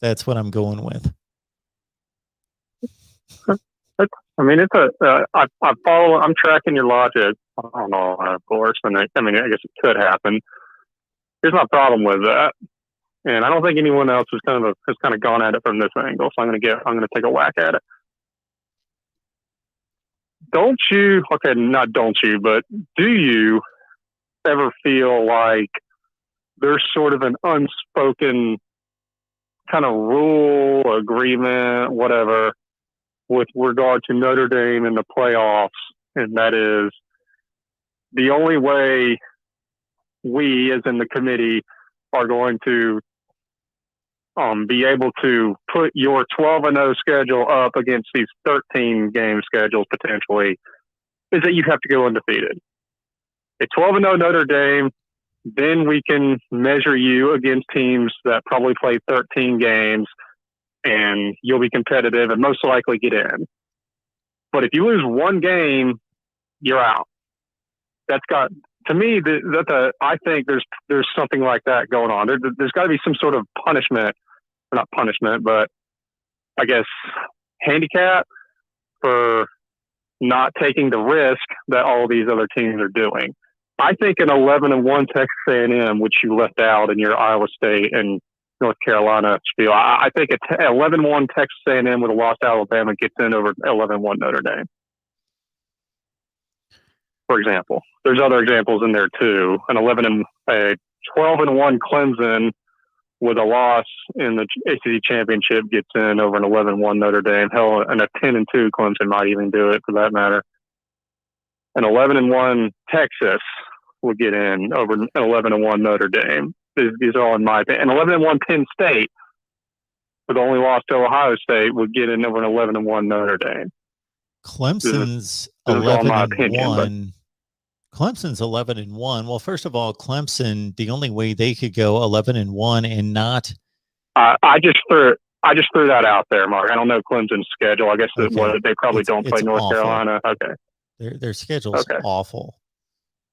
that's what I'm going with. I mean, I follow. I'm tracking your logic. I don't know, of course, and I guess it could happen. Here's my problem with that, and I don't think anyone else has kind of gone at it from this angle. So I'm going to take a whack at it. Don't you? Okay, not don't you, but do you ever feel like there's sort of an unspoken kind of rule, agreement, whatever, with regard to Notre Dame in the playoffs, and that is the only way we, as in the committee, are going to be able to put your 12-0 schedule up against these 13-game schedules potentially is that you have to go undefeated. A 12-0 Notre Dame, then we can measure you against teams that probably play 13 games, and you'll be competitive and most likely get in. But if you lose one game, you're out. That's got, to me, I think there's something like that going on. There's got to be some sort of punishment, or not punishment, but I guess handicap for not taking the risk that all these other teams are doing. I think an 11-1 Texas A&M, which you left out in your Iowa State and North Carolina spiel, I think 11-1 Texas A&M with a lost Alabama gets in over 11-1 Notre Dame. For example, there's other examples in there too. A 12-1 Clemson with a loss in the ACC championship gets in over an 11-1 Notre Dame. Hell, and a 10-2 Clemson might even do it for that matter. An 11-1 Texas will get in over an 11-1 Notre Dame. These are all in my opinion. An 11-1 Penn State, with only lost to Ohio State, would get in over an 11-1 Notre Dame. Clemson's 11-1. Clemson's 11-1. Well, first of all, Clemson, the only way they could go 11-1 and not. I just threw that out there, Mark. I don't know Clemson's schedule. I guess they probably don't play North Carolina. Okay. Their schedule is awful.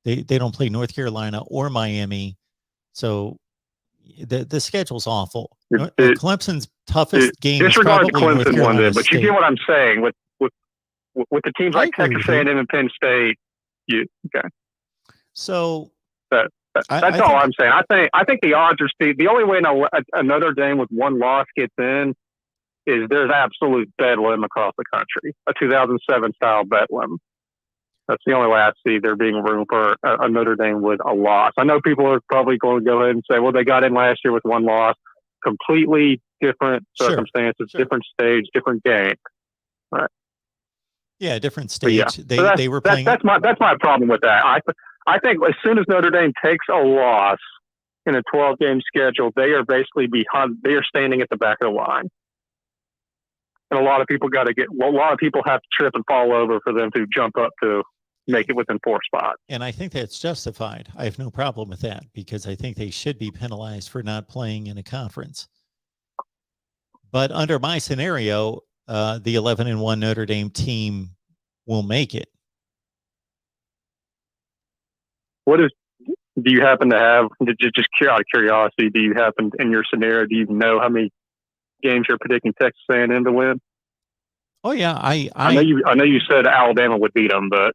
They don't play North Carolina or Miami, so the schedule's awful. Clemson's toughest game. Disregard Clemson one, but you get what I'm saying with the teams like Texas A&M and Penn State. So that's all I'm saying. I think the odds are steep. The only way a Notre Dame with one loss gets in is there's absolute bedlam across the country, a 2007 style bedlam. That's the only way I see there being room for a Notre Dame with a loss. I know people are probably going to go ahead and say, well, they got in last year with one loss. Completely different circumstances, different stage, different game. All right. Yeah, different stage. They were playing. That's my problem with that. I think as soon as Notre Dame takes a loss in a 12-game schedule, they are basically behind. They are standing at the back of the line. And a lot of people have to trip and fall over for them to jump up to make it within 4 spots. And I think that's justified. I have no problem with that because I think they should be penalized for not playing in a conference. But under my scenario, the 11-1 Notre Dame team will make it. Do you happen to have, just out of curiosity, do you happen in your scenario, do you know how many games you're predicting Texas A&M to win? Oh yeah, I know you said Alabama would beat them, but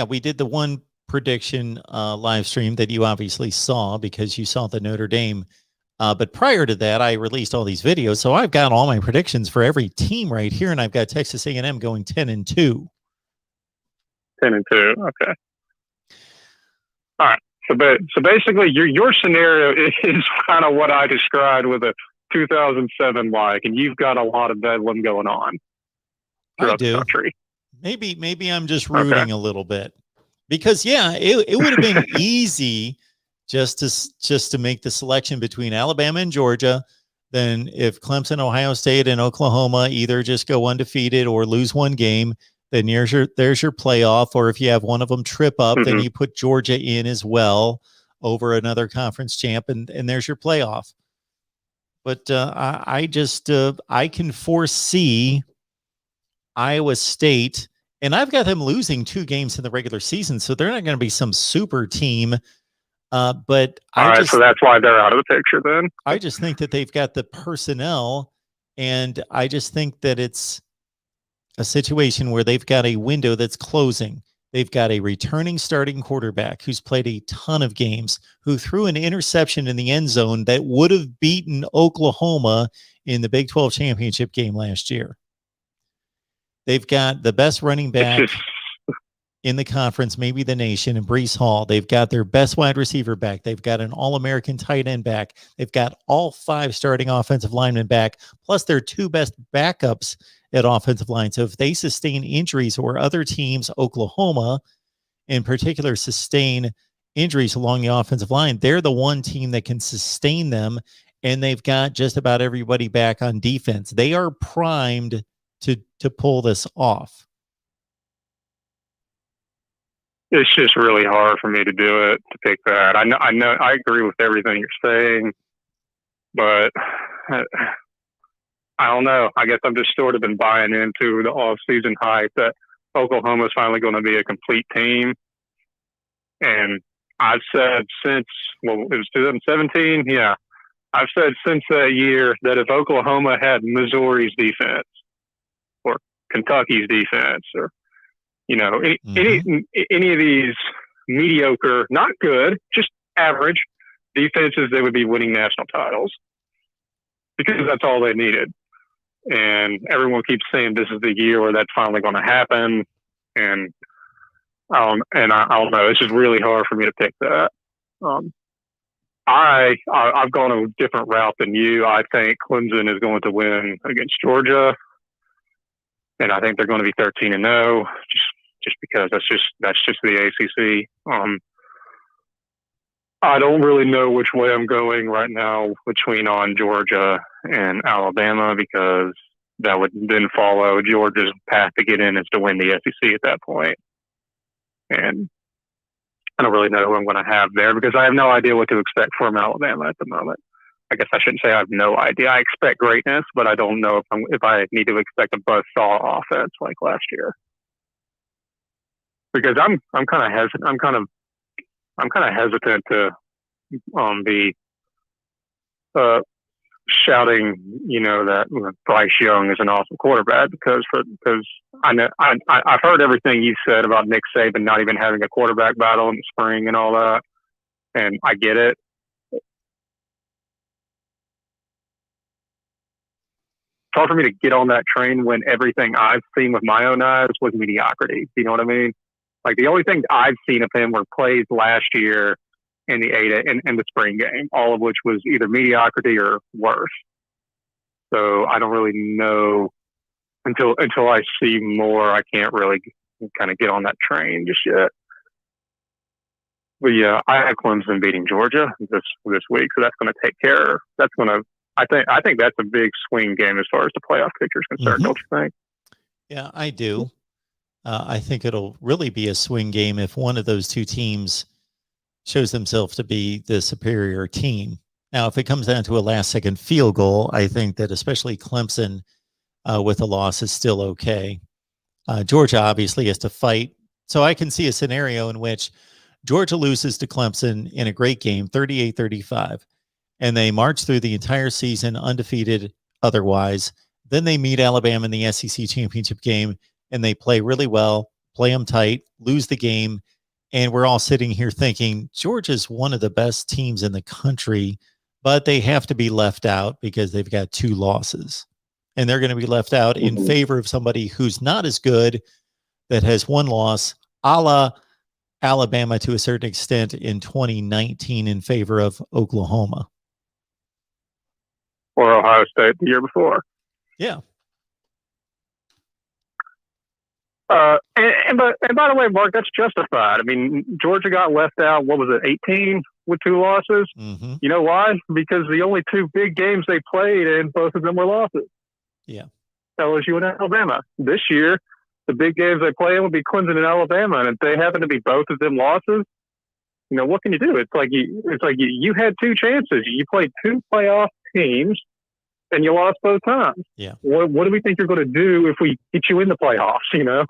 we did the one prediction live stream that you obviously saw because you saw the Notre Dame. But prior to that, I released all these videos, so I've got all my predictions for every team right here, and I've got Texas A&M going 10-2. 10-2, okay. All right. So basically, your scenario is kind of what I described with a 2007 like, and you've got a lot of bedlam going on throughout the country. Maybe I'm just rooting a little bit because it would have been easy just to make the selection between Alabama and Georgia. Then if Clemson, Ohio State, and Oklahoma either just go undefeated or lose one game, then there's your playoff. Or if you have one of them trip up, then you put Georgia in as well over another conference champ, and there's your playoff. But I can foresee Iowa State, and I've got them losing 2 games in the regular season, so they're not going to be some super team. But so that's why they're out of the picture then. I just think that they've got the personnel, and I just think that it's a situation where they've got a window that's closing. They've got a returning starting quarterback who's played a ton of games, who threw an interception in the end zone that would have beaten Oklahoma in the Big 12 championship game last year. They've got the best running back. in the conference, maybe the nation, and Brees Hall. They've got their best wide receiver back. They've got an All-American tight end back. They've got all 5 starting offensive linemen back, plus their 2 best backups at offensive line. So if they sustain injuries, or other teams, Oklahoma in particular, sustain injuries along the offensive line, they're the one team that can sustain them, and they've got just about everybody back on defense. They are primed to pull this off. It's just really hard for me to do it, to pick that. I know, I agree with everything you're saying, but I don't know. I guess I've just sort of been buying into the off-season hype that Oklahoma is finally going to be a complete team. And I've said since, well, it was 2017, yeah. I've said since that year that if Oklahoma had Missouri's defense or Kentucky's defense, or, you know, any of these mediocre, not good, just average defenses, they would be winning national titles, because that's all they needed. And everyone keeps saying this is the year where that's finally going to happen. And I don't know. It's just really hard for me to pick that. I've gone a different route than you. I think Clemson is going to win against Georgia, and I think they're going to be 13-0, just because that's just the ACC. I don't really know which way I'm going right now between on Georgia and Alabama, because that would then follow Georgia's path to get in is to win the SEC at that point. And I don't really know who I'm going to have there, because I have no idea what to expect from Alabama at the moment. I guess I shouldn't say I have no idea. I expect greatness, but I don't know if I need to expect a buzzsaw offense like last year. Because I'm kind of hesitant. I'm kind of hesitant to be shouting, you know, that Bryce Young is an awesome quarterback, because I know I've heard everything you said about Nick Saban not even having a quarterback battle in the spring and all that, and I get it. It's hard for me to get on that train when everything I've seen with my own eyes was mediocrity. You know what I mean? Like, the only thing I've seen of him were plays last year in the in the spring game, all of which was either mediocrity or worse. So I don't really know until I see more. I can't really kind of get on that train just yet. But yeah, I have Clemson beating Georgia this week, so that's going to take care. That's going to. I think that's a big swing game as far as the playoff picture is concerned. Don't you think? Yeah, I do. I think it'll really be a swing game if one of those two teams shows themselves to be the superior team. Now, if it comes down to a last-second field goal, I think that especially Clemson with a loss is still okay. Georgia obviously has to fight. So I can see a scenario in which Georgia loses to Clemson in a great game, 38-35, and they march through the entire season undefeated otherwise. Then they meet Alabama in the SEC championship game, and they play really well, play them tight, lose the game, and we're all sitting here thinking Georgia's one of the best teams in the country, but they have to be left out because they've got 2 losses. And they're going to be left out in favor of somebody who's not as good, that has 1 loss, a la Alabama to a certain extent in 2019 in favor of Oklahoma. Or Ohio State the year before. Yeah. And by the way, Mark, that's justified. I mean, Georgia got left out. What was it, 18 with 2 losses? Mm-hmm. You know why? Because the only 2 big games they played in, both of them were losses. Yeah. LSU and Alabama. This year, the big games they play in will be Clemson and Alabama, and if they happen to be both of them losses, you know, what can you do? It's like you had 2 chances. You played 2 playoff teams, and you lost both times. Yeah. What do we think you're going to do if we get you in the playoffs? You know.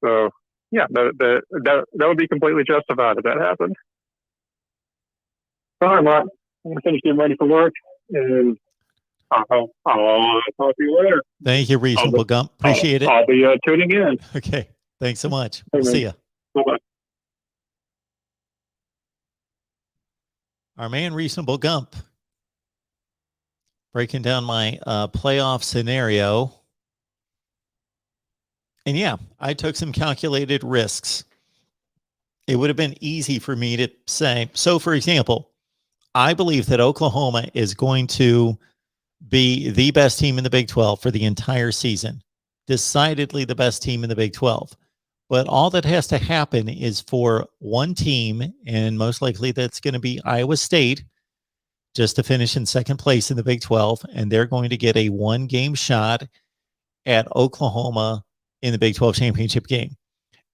So yeah, that would be completely justified if that happened. All right, Mark. I'm gonna finish getting ready for work, and I'll talk to you later. Thank you, Reasonable Gump. Appreciate it. I'll be tuning in. Okay. Thanks so much. Hey, See ya. Bye-bye. Our man, Reasonable Gump, breaking down my playoff scenario. And yeah, I took some calculated risks. It would have been easy for me to say, so for example, I believe that Oklahoma is going to be the best team in the Big 12 for the entire season. Decidedly the best team in the Big 12. But all that has to happen is for one team, and most likely that's going to be Iowa State, just to finish in second place in the Big 12, and they're going to get a one-game shot at Oklahoma in the Big 12 championship game.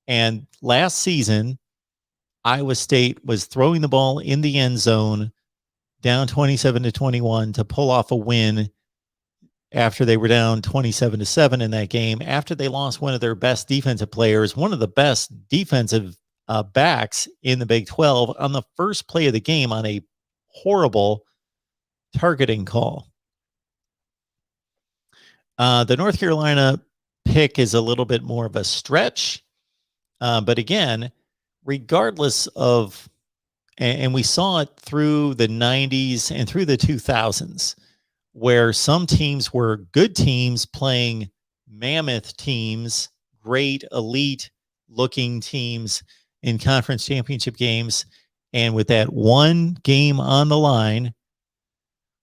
And last season, Iowa State was throwing the ball in the end zone down 27-21 to pull off a win after they were down 27-7 in that game, after they lost one of their best defensive players, one of the best defensive backs in the Big 12 on the first play of the game on a horrible targeting call. The North Carolina pick is a little bit more of a stretch. But again, regardless of, and we saw it through the 90s and through the 2000s, where some teams were good teams playing mammoth teams, great elite looking teams in conference championship games. And with that one game on the line,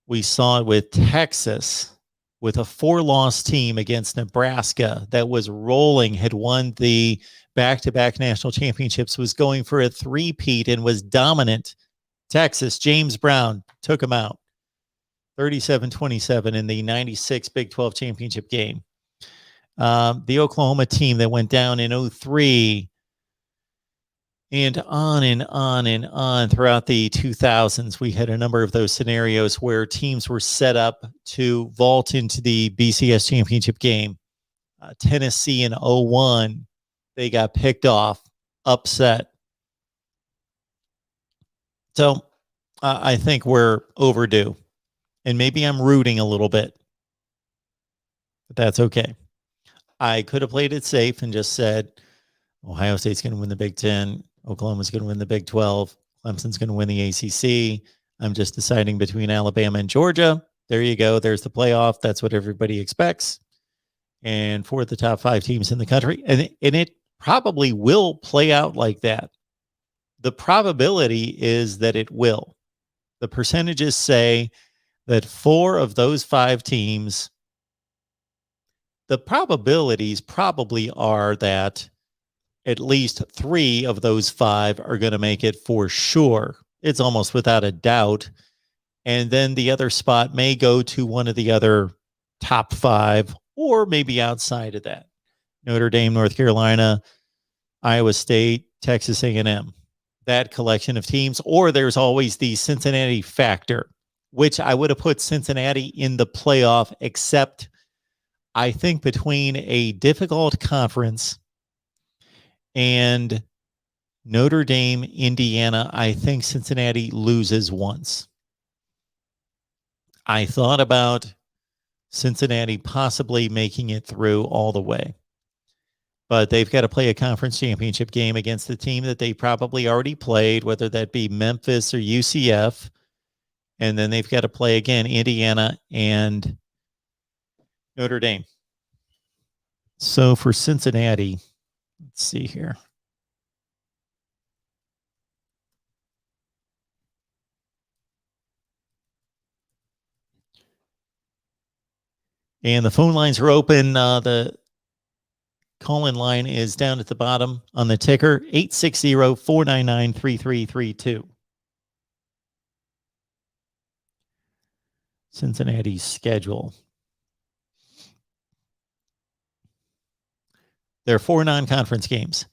we saw it with Texas, with a 4-loss team against Nebraska that was rolling, had won the back-to-back national championships, was going for a three-peat and was dominant. Texas, James Brown took them out 37-27 in the 96 Big 12 championship game. The Oklahoma team that went down in 2003, and on and on and on throughout the 2000s, we had a number of those scenarios where teams were set up to vault into the BCS championship game. Tennessee in 2001, they got picked off, upset. So I think we're overdue. And maybe I'm rooting a little bit, but that's okay. I could have played it safe and just said, Ohio State's going to win the Big 10. Oklahoma's going to win the Big 12. Clemson's going to win the ACC. I'm just deciding between Alabama and Georgia. There you go. There's the playoff. That's what everybody expects. And for the top 5 teams in the country. And it probably will play out like that. The probability is that it will. The percentages say that 4 of those 5 teams, the probabilities probably are that at least 3 of those 5 are going to make it for sure. It's almost without a doubt. And then the other spot may go to one of the other top 5, or maybe outside of that. Notre Dame, North Carolina, Iowa State, Texas A&M. That collection of teams. Or there's always the Cincinnati factor, which I would have put Cincinnati in the playoff, except I think between a difficult conference and Notre Dame, Indiana, I think Cincinnati loses once. I thought about Cincinnati possibly making it through all the way, but they've got to play a conference championship game against the team that they probably already played, whether that be Memphis or UCF. And then they've got to play again, Indiana and Notre Dame. So for Cincinnati, let's see here. And the phone lines are open. The call-in line is down at the bottom on the ticker, 860-499-3332. Cincinnati's schedule. There are 4 non-conference games.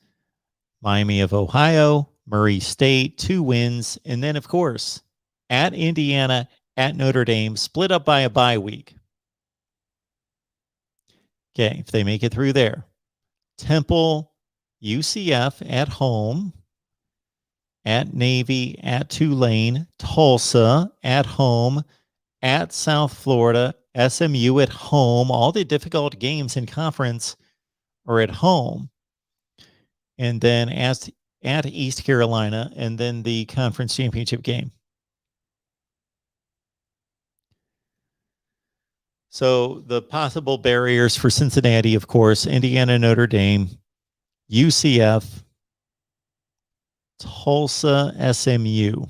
Miami of Ohio, Murray State, 2 wins, and then, of course, at Indiana, at Notre Dame, split up by a bye week. Okay, if they make it through there. Temple, UCF at home, at Navy, at Tulane, Tulsa at home, at South Florida, SMU at home. All the difficult games in conference are at home. And then at East Carolina, and then the conference championship game. So the possible barriers for Cincinnati, of course, Indiana, Notre Dame, UCF, Tulsa, SMU.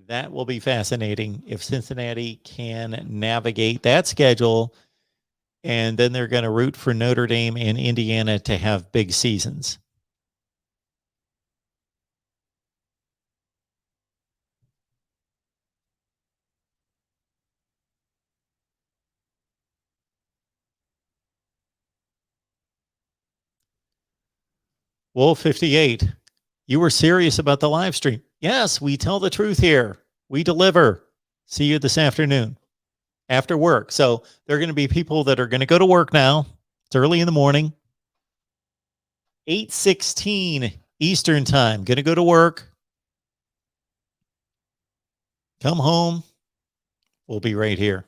That will be fascinating if Cincinnati can navigate that schedule. And then they're going to root for Notre Dame and Indiana to have big seasons. Wolf 58, you were serious about the live stream. Yes, we tell the truth here. We deliver. See you this afternoon after work. So there are going to be people that are going to go to work now. It's early in the morning. 8:16 Eastern time. Going to go to work. Come home. We'll be right here.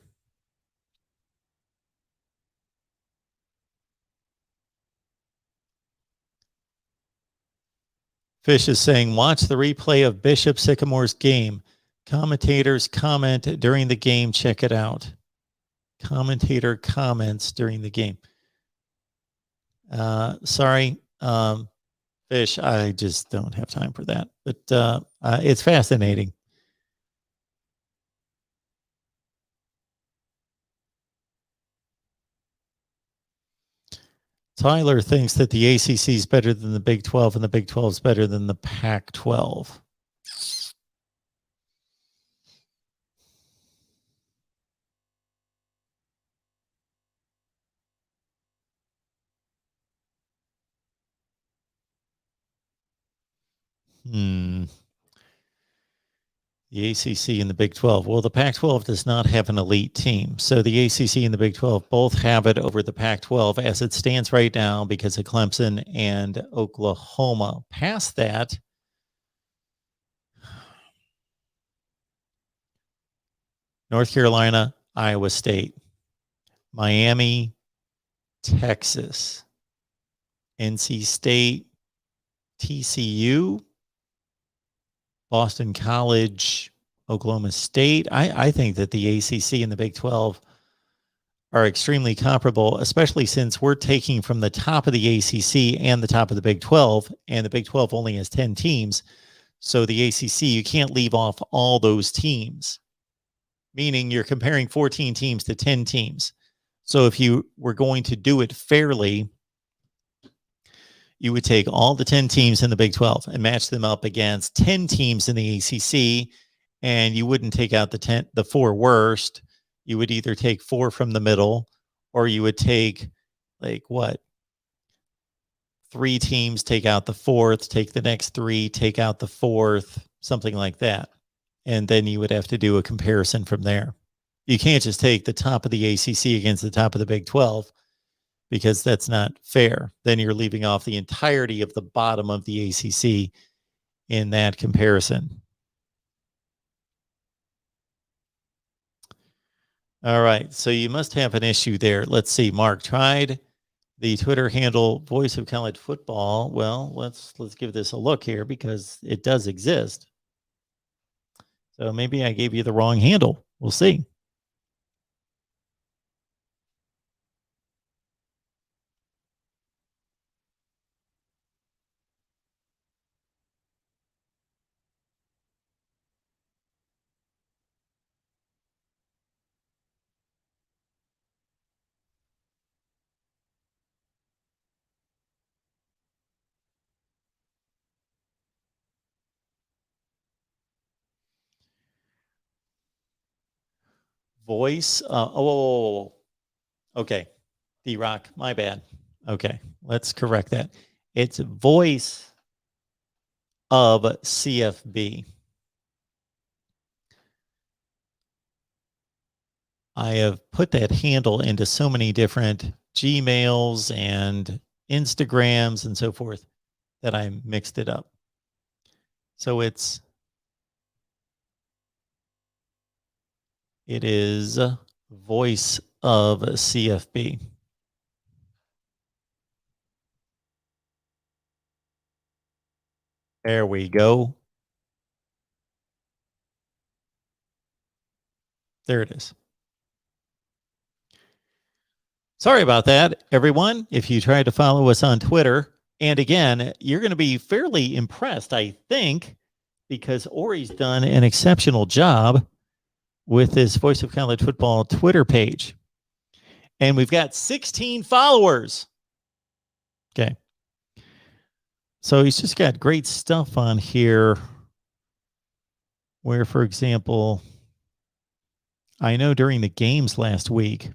Fish is saying, watch the replay of Bishop Sycamore's game. Commentators comment during the game. Check it out. Commentator comments during the game. Sorry, Fish, I just don't have time for that. But it's fascinating. Tyler thinks that the ACC is better than the Big 12 and the Big 12 is better than the Pac-12. The ACC and the Big 12. Well, the Pac-12 does not have an elite team. So the ACC and the Big 12 both have it over the Pac-12 as it stands right now because of Clemson and Oklahoma. Past that, North Carolina, Iowa State, Miami, Texas, NC State, TCU, Boston College, Oklahoma State. I think that the ACC and the Big 12 are extremely comparable, especially since we're taking from the top of the ACC and the top of the Big 12, and the Big 12 only has 10 teams. So the ACC, you can't leave off all those teams, meaning you're comparing 14 teams to 10 teams. So if you were going to do it fairly, you would take all the 10 teams in the Big 12 and match them up against 10 teams in the ACC, and you wouldn't take out the four worst. You would either take four from the middle, or you would take three teams, take out the fourth, take the next three, take out the fourth, something like that. And then you would have to do a comparison from there. You can't just take the top of the ACC against the top of the Big 12, because that's not fair. Then you're leaving off the entirety of the bottom of the ACC in that comparison. All right, so you must have an issue there. Let's see. Mark tried the Twitter handle Voice of College Football. Well, let's give this a look here because it does exist. So maybe I gave you the wrong handle. We'll see. Voice. Okay. D-Rock, my bad. Okay, let's correct that. It's Voice of CFB. I have put that handle into so many different Gmails and Instagrams and so forth that I mixed it up. So it is Voice of CFB. There we go. There it is. Sorry about that, everyone. If you try to follow us on Twitter, and again, you're going to be fairly impressed, I think, because Ori's done an exceptional job with this Voice of College Football Twitter page. And we've got 16 followers. Okay. So he's just got great stuff on here where, for example, I know during the games last week,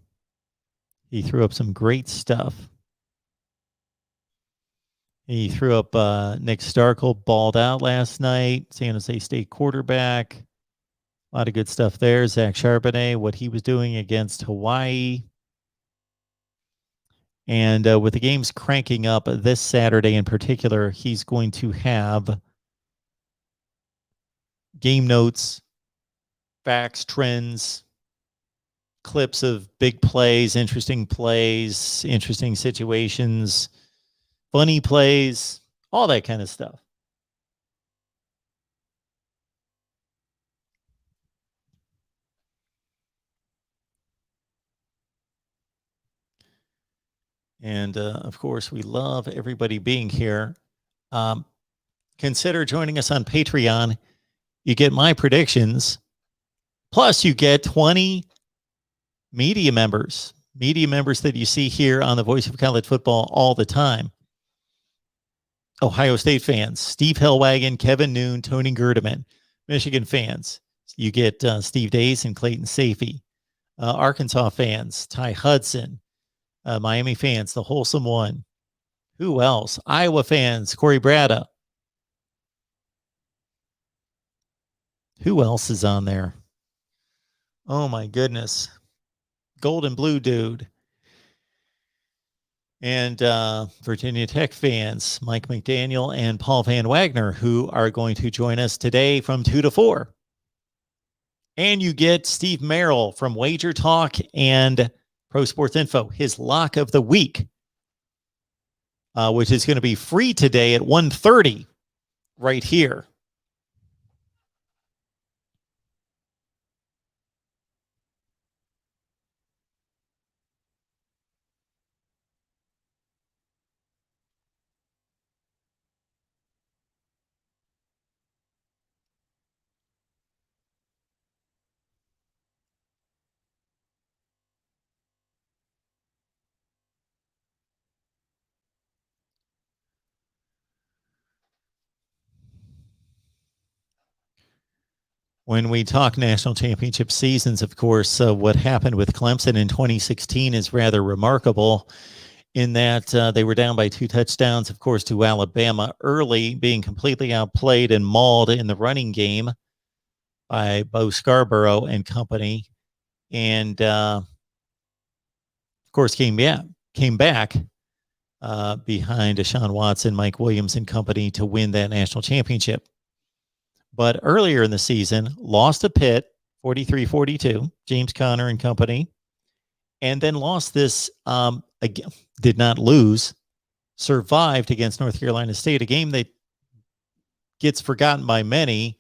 he threw up some great stuff. He threw up Nick Starkel balled out last night, San Jose State quarterback. A lot of good stuff there. Zach Charbonnet, what he was doing against Hawaii. And with the games cranking up this Saturday in particular, he's going to have game notes, facts, trends, clips of big plays, interesting situations, funny plays, all that kind of stuff. And of course, we love everybody being here. Consider joining us on Patreon. You get my predictions, plus you get 20 media members that you see here on the Voice of College Football all the time. Ohio State fans, Steve Hellwagon, Kevin Noon, Tony Gerdeman. Michigan fans, you get Steve Days and Clayton Safey. Arkansas fans, Ty Hudson. Miami fans, the Wholesome One. Who else? Iowa fans, Corey Brada. Who else is on there? Oh my goodness. Golden Blue Dude. And Virginia Tech fans, Mike McDaniel and Paul Van Wagner, who are going to join us today from 2 to 4. And you get Steve Merrill from Wager Talk and Pro Sports Info, his lock of the week, which is going to be free today at 1:30 right here. When we talk national championship seasons, of course, what happened with Clemson in 2016 is rather remarkable in that they were down by 2 touchdowns, of course, to Alabama early, being completely outplayed and mauled in the running game by Bo Scarborough and company. And, of course, came back behind Deshaun Watson, Mike Williams and company to win that national championship. But earlier in the season, lost to Pitt, 43-42, James Conner and company, and then lost this, again, did not lose, survived against North Carolina State, a game that gets forgotten by many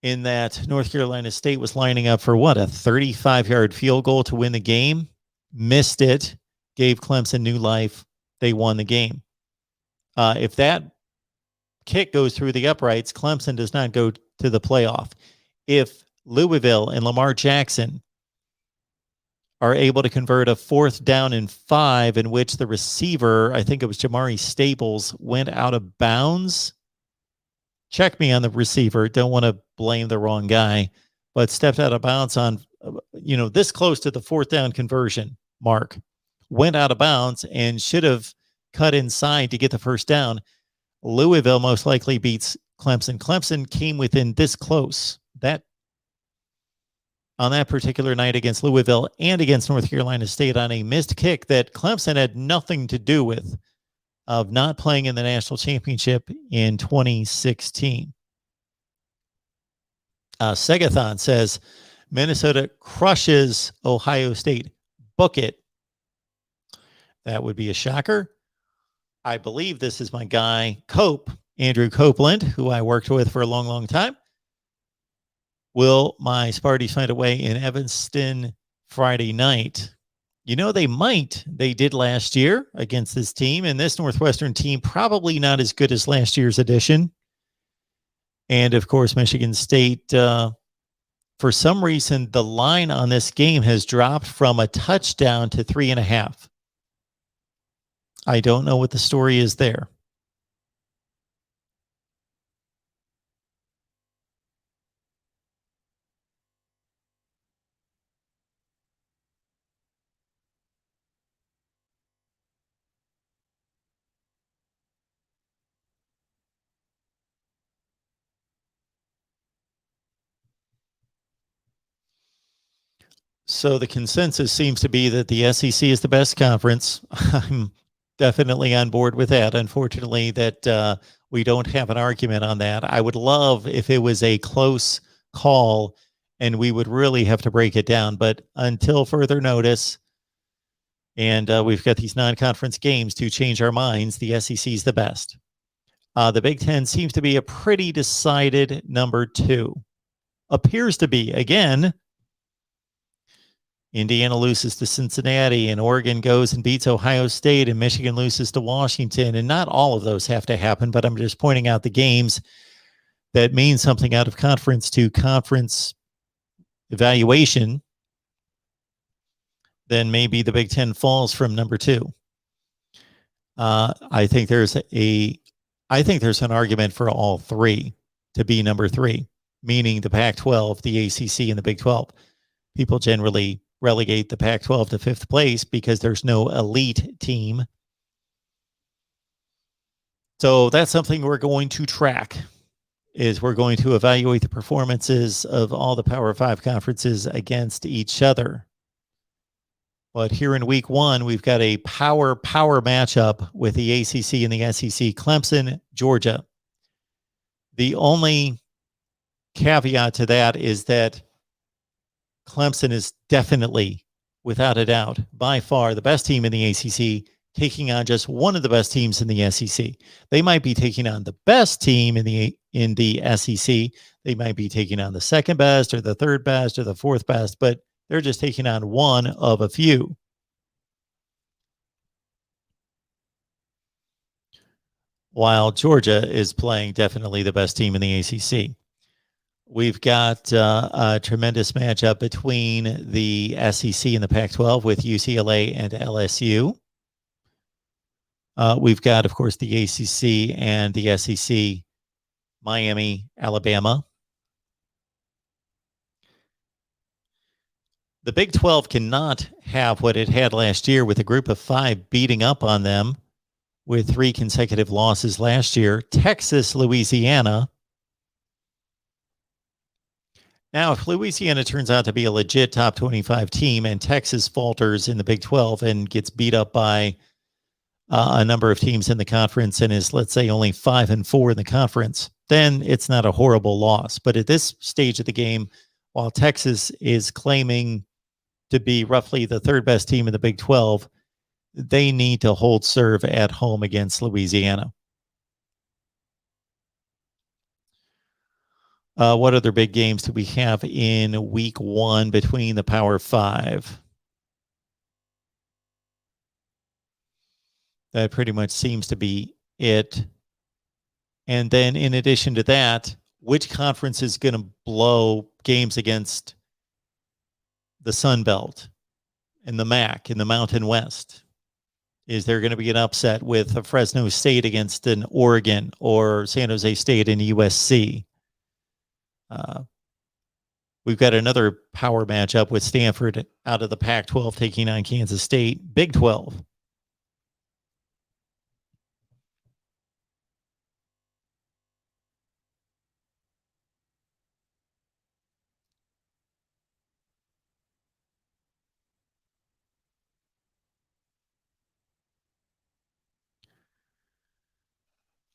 in that North Carolina State was lining up for a 35-yard field goal to win the game, missed it, gave Clemson new life, they won the game. If that kick goes through the uprights, Clemson does not go to the playoff. If Louisville and Lamar Jackson are able to convert a 4th down and 5 in which the receiver, I think it was Jamari Staples, went out of bounds. Check me on the receiver. Don't want to blame the wrong guy, but stepped out of bounds on, this close to the 4th down conversion mark. Went out of bounds and should have cut inside to get the 1st down. Louisville most likely beats Clemson. Clemson came within this close on that particular night against Louisville and against North Carolina State on a missed kick that Clemson had nothing to do with, of not playing in the national championship in 2016. Segathon says Minnesota crushes Ohio State. Book it. That would be a shocker. I believe this is my guy, Andrew Copeland, who I worked with for a long, long time. Will my Sparties find a way in Evanston Friday night? You know, they might. They did last year against this team, and this Northwestern team probably not as good as last year's edition. And of course, Michigan State, for some reason, the line on this game has dropped from a touchdown to 3.5. I don't know what the story is there. So the consensus seems to be that the SEC is the best conference. I'm definitely on board with that. Unfortunately, that we don't have an argument on that. I would love if it was a close call and we would really have to break it down. But until further notice, and we've got these non-conference games to change our minds, the SEC is the best. The Big Ten seems to be a pretty decided number 2. Appears to be, again, Indiana loses to Cincinnati, and Oregon goes and beats Ohio State, and Michigan loses to Washington. And not all of those have to happen, but I'm just pointing out the games that mean something out of conference to conference evaluation. Then maybe the Big Ten falls from number 2. I think there's an argument for all 3 to be number 3, meaning the Pac-12, the ACC, and the Big 12. People generally relegate the Pac-12 to 5th place because there's no elite team. So that's something we're going to track, is we're going to evaluate the performances of all the Power 5 conferences against each other. But here in week 1, we've got a power matchup with the ACC and the SEC, Clemson, Georgia. The only caveat to that is that Clemson is definitely, without a doubt, by far the best team in the ACC, taking on just one of the best teams in the SEC. They might be taking on the best team in the SEC. They might be taking on the second best or the third best or the fourth best, but they're just taking on one of a few. While Georgia is playing definitely the best team in the ACC. We've got a tremendous matchup between the SEC and the Pac-12 with UCLA and LSU. We've got, of course, the ACC and the SEC, Miami, Alabama. The Big 12 cannot have what it had last year with a group of 5 beating up on them with 3 consecutive losses last year. Texas, Louisiana. Now, if Louisiana turns out to be a legit top 25 team and Texas falters in the Big 12 and gets beat up by a number of teams in the conference and is, let's say, only 5-4 in the conference, then it's not a horrible loss. But at this stage of the game, while Texas is claiming to be roughly the 3rd best team in the Big 12, they need to hold serve at home against Louisiana. What other big games do we have in week 1 between the Power 5? That pretty much seems to be it. And then in addition to that, which conference is going to blow games against the Sun Belt and the MAC in the Mountain West? Is there going to be an upset with a Fresno State against an Oregon or San Jose State and USC? We've got another power matchup with Stanford out of the Pac-12 taking on Kansas State. Big 12.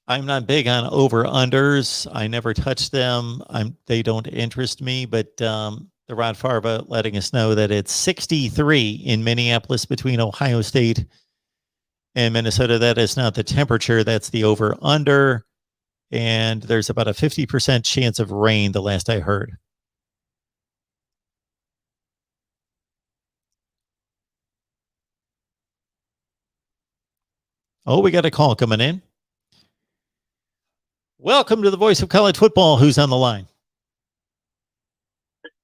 I'm not big on over-unders. I never touch them. They don't interest me, but the Rod Farva letting us know that it's 63 in Minneapolis between Ohio State and Minnesota. That is not the temperature. That's the over-under. And there's about a 50% chance of rain, the last I heard. Oh, we got a call coming in. Welcome to the Voice of College Football. Who's on the line?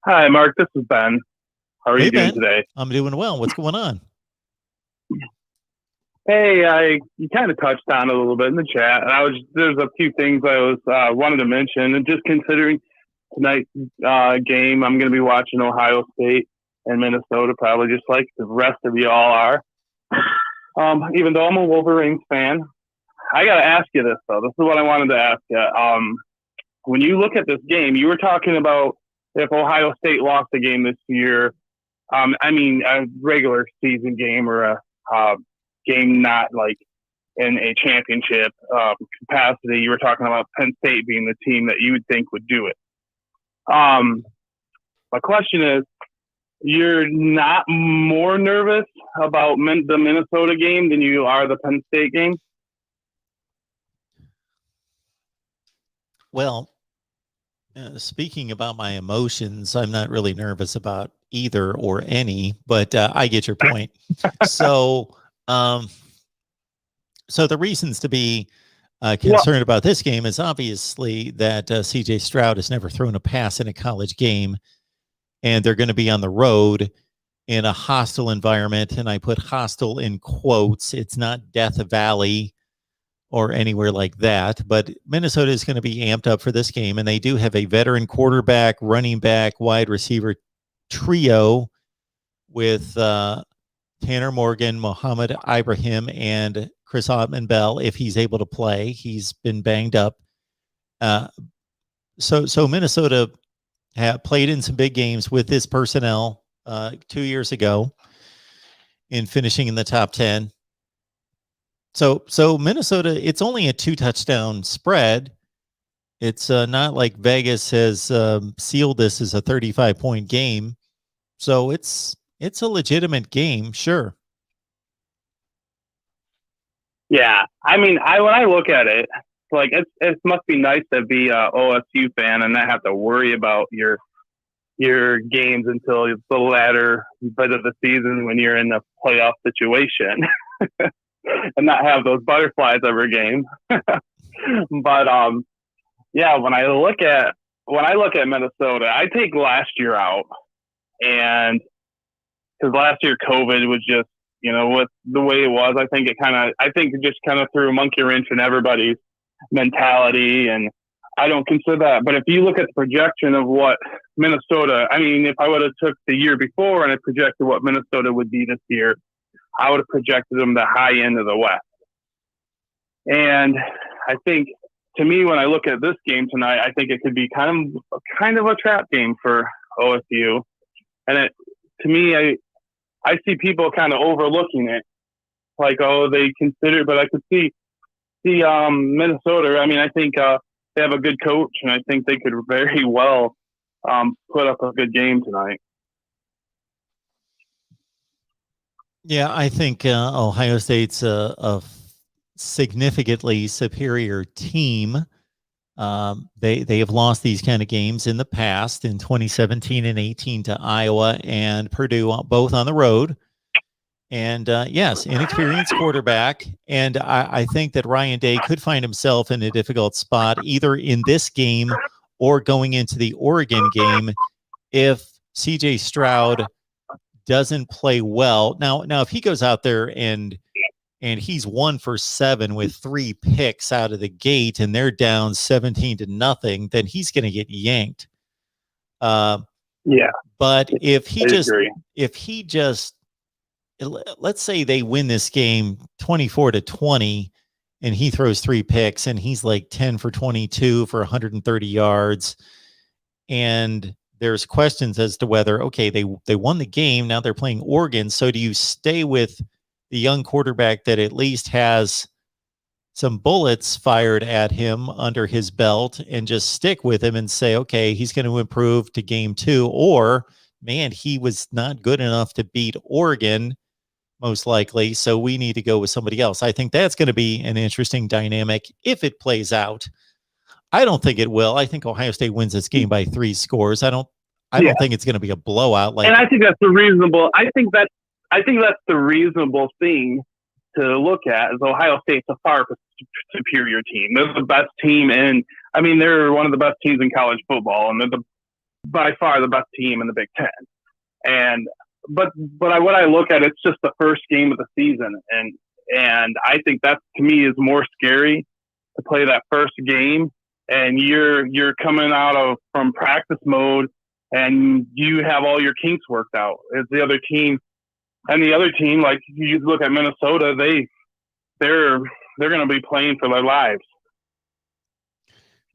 Hi, Mark. This is Ben. How are you doing Ben. today? I'm doing well. What's going on? Hey, you kind of touched on it a little bit in the chat, and there's a few things I was wanted to mention, and just considering tonight's game, I'm going to be watching Ohio State and Minnesota, probably just like the rest of y'all are. Even though I'm a Wolverines fan, I got to ask you this though. This is what I wanted to ask you. When you look at this game, you were talking about if Ohio State lost a game this year. I mean, a regular season game or a game not like in a championship capacity. You were talking about Penn State being the team that you would think would do it. My question is, you're not more nervous about the Minnesota game than you are the Penn State game? Well, speaking about my emotions, I'm not really nervous about either or any, but I get your point. So the reasons to be concerned about this game is obviously that CJ Stroud has never thrown a pass in a college game, and they're going to be on the road in a hostile environment. And I put hostile in quotes. It's not Death Valley or anywhere like that, but Minnesota is going to be amped up for this game. And they do have a veteran quarterback, running back, wide receiver trio with Tanner Morgan, Mohamed Ibrahim, and Chris Ottman-Bell, if he's able to play. He's been banged up. So Minnesota have played in some big games with this personnel 2 years ago in finishing in the top 10. So Minnesota, it's only a 2-touchdown spread. It's not like Vegas has sealed this as a 35-point game. So it's a legitimate game, sure. Yeah, I mean, when I look at it, like it must be nice to be a OSU fan and not have to worry about your games until the latter bit of the season when you're in a playoff situation, and not have those butterflies every game. But yeah, when I look at Minnesota, I take last year out, and because last year COVID was just, with the way it was, I think it just kind of threw a monkey wrench in everybody's mentality, and I don't consider that. But if you look at the projection of what Minnesota, I mean, if I would have took the year before and I projected what Minnesota would be this year, I would have projected them the high end of the West. And I think, to me, when I look at this game tonight, I think it could be kind of a trap game for OSU. And to me, I see people kind of overlooking it, like, oh, they consider, but I could see Minnesota. I mean, I think they have a good coach, and I think they could very well put up a good game tonight. Yeah, I think Ohio State's a significantly superior team. They have lost these kind of games in the past, in 2017 and 18 to Iowa and Purdue, both on the road. And yes, inexperienced quarterback. And I think that Ryan Day could find himself in a difficult spot, either in this game or going into the Oregon game, if CJ Stroud doesn't play well. Now, if he goes out there and he's 1 for 7 with 3 picks out of the gate, and they're down 17-0, then he's going to get yanked. Yeah. But if he just, let's say they win this game 24-20, and he throws 3 picks, and he's like 10 for 22 for 130 yards, and there's questions as to whether, okay, they won the game, now they're playing Oregon, so do you stay with the young quarterback that at least has some bullets fired at him under his belt and just stick with him and say, okay, he's going to improve to game 2, or, man, he was not good enough to beat Oregon, most likely, so we need to go with somebody else. I think that's going to be an interesting dynamic if it plays out. I don't think it will. I think Ohio State wins this game by 3 scores. I don't think it's going to be a blowout. And I think that's the reasonable. I think that's the reasonable thing to look at is Ohio State's a far superior team. They're the best team they're one of the best teams in college football, and they're by far the best team in the Big Ten. But what I look at, it's just the first game of the season, and I think that to me is more scary to play that first game, and you're coming from practice mode, and you have all your kinks worked out. As the other team, like you look at Minnesota, they're going to be playing for their lives.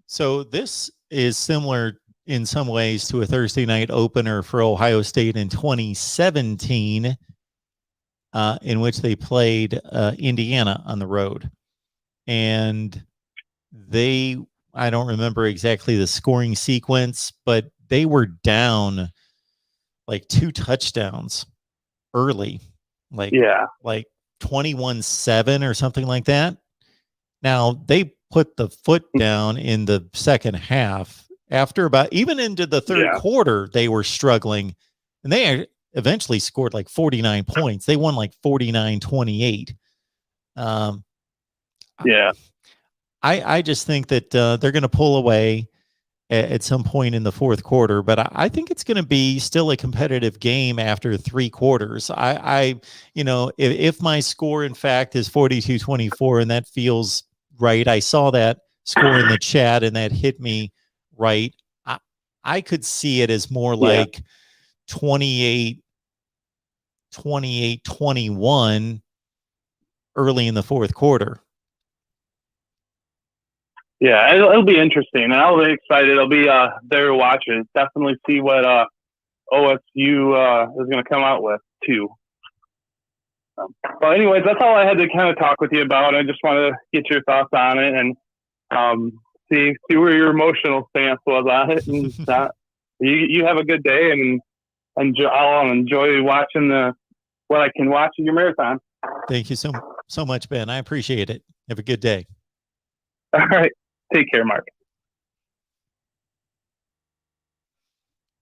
So this is similar in some ways to a Thursday night opener for Ohio State in 2017, in which they played Indiana on the road. And I don't remember exactly the scoring sequence, but they were down like 2 touchdowns early, like 21-7 or something like that. Now they put the foot down in the second half. After even into the third quarter, they were struggling, and they eventually scored like 49 points. They won like 49-28. I just think that they're going to pull away at some point in the fourth quarter, but I think it's going to be still a competitive game after 3 quarters. If my score in fact is 42-24, and that feels right, I saw that score in the chat and that hit me right. I could see it as more like 28-21 early in the fourth quarter. Yeah, it'll be interesting, and I'll be excited. It'll be there to watch it. Definitely see what OSU is going to come out with too. Well, anyways, that's all I had to kind of talk with you about. I just wanted to get your thoughts on it and see where your emotional stance was on it. And you have a good day, and I'll enjoy watching what I can watch in your marathon. Thank you so much, Ben. I appreciate it. Have a good day. All right. Take care, Mark.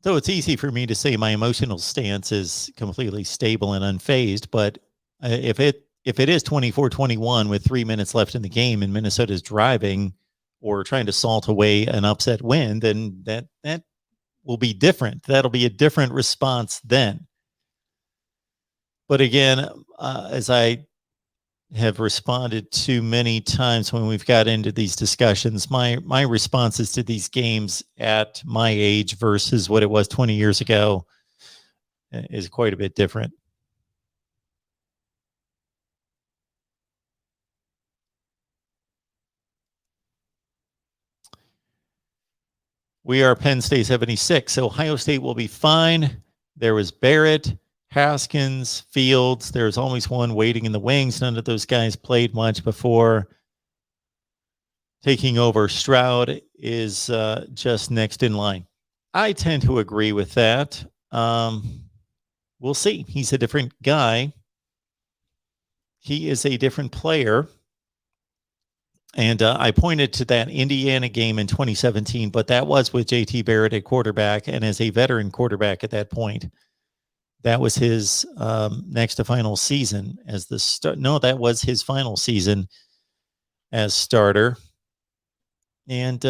So it's easy for me to say my emotional stance is completely stable and unfazed, but if it is 24-21 with 3 minutes left in the game and Minnesota's driving or trying to salt away an upset win, then that will be different. That'll be a different response then. But again, as I have responded to many times when we've got into these discussions, my responses to these games at my age versus what it was 20 years ago is quite a bit different. We are Penn State 76. Ohio State will be fine. There was Barrett, Haskins, Fields. There's always one waiting in the wings. None of those guys played much before taking over. Stroud is just next in line. I tend to agree with that. We'll see. He's a different guy. He is a different player. And I pointed to that Indiana game in 2017, but that was with JT Barrett at quarterback and as a veteran quarterback at that point. That was his next to final season as the start. No, that was his final season as starter. And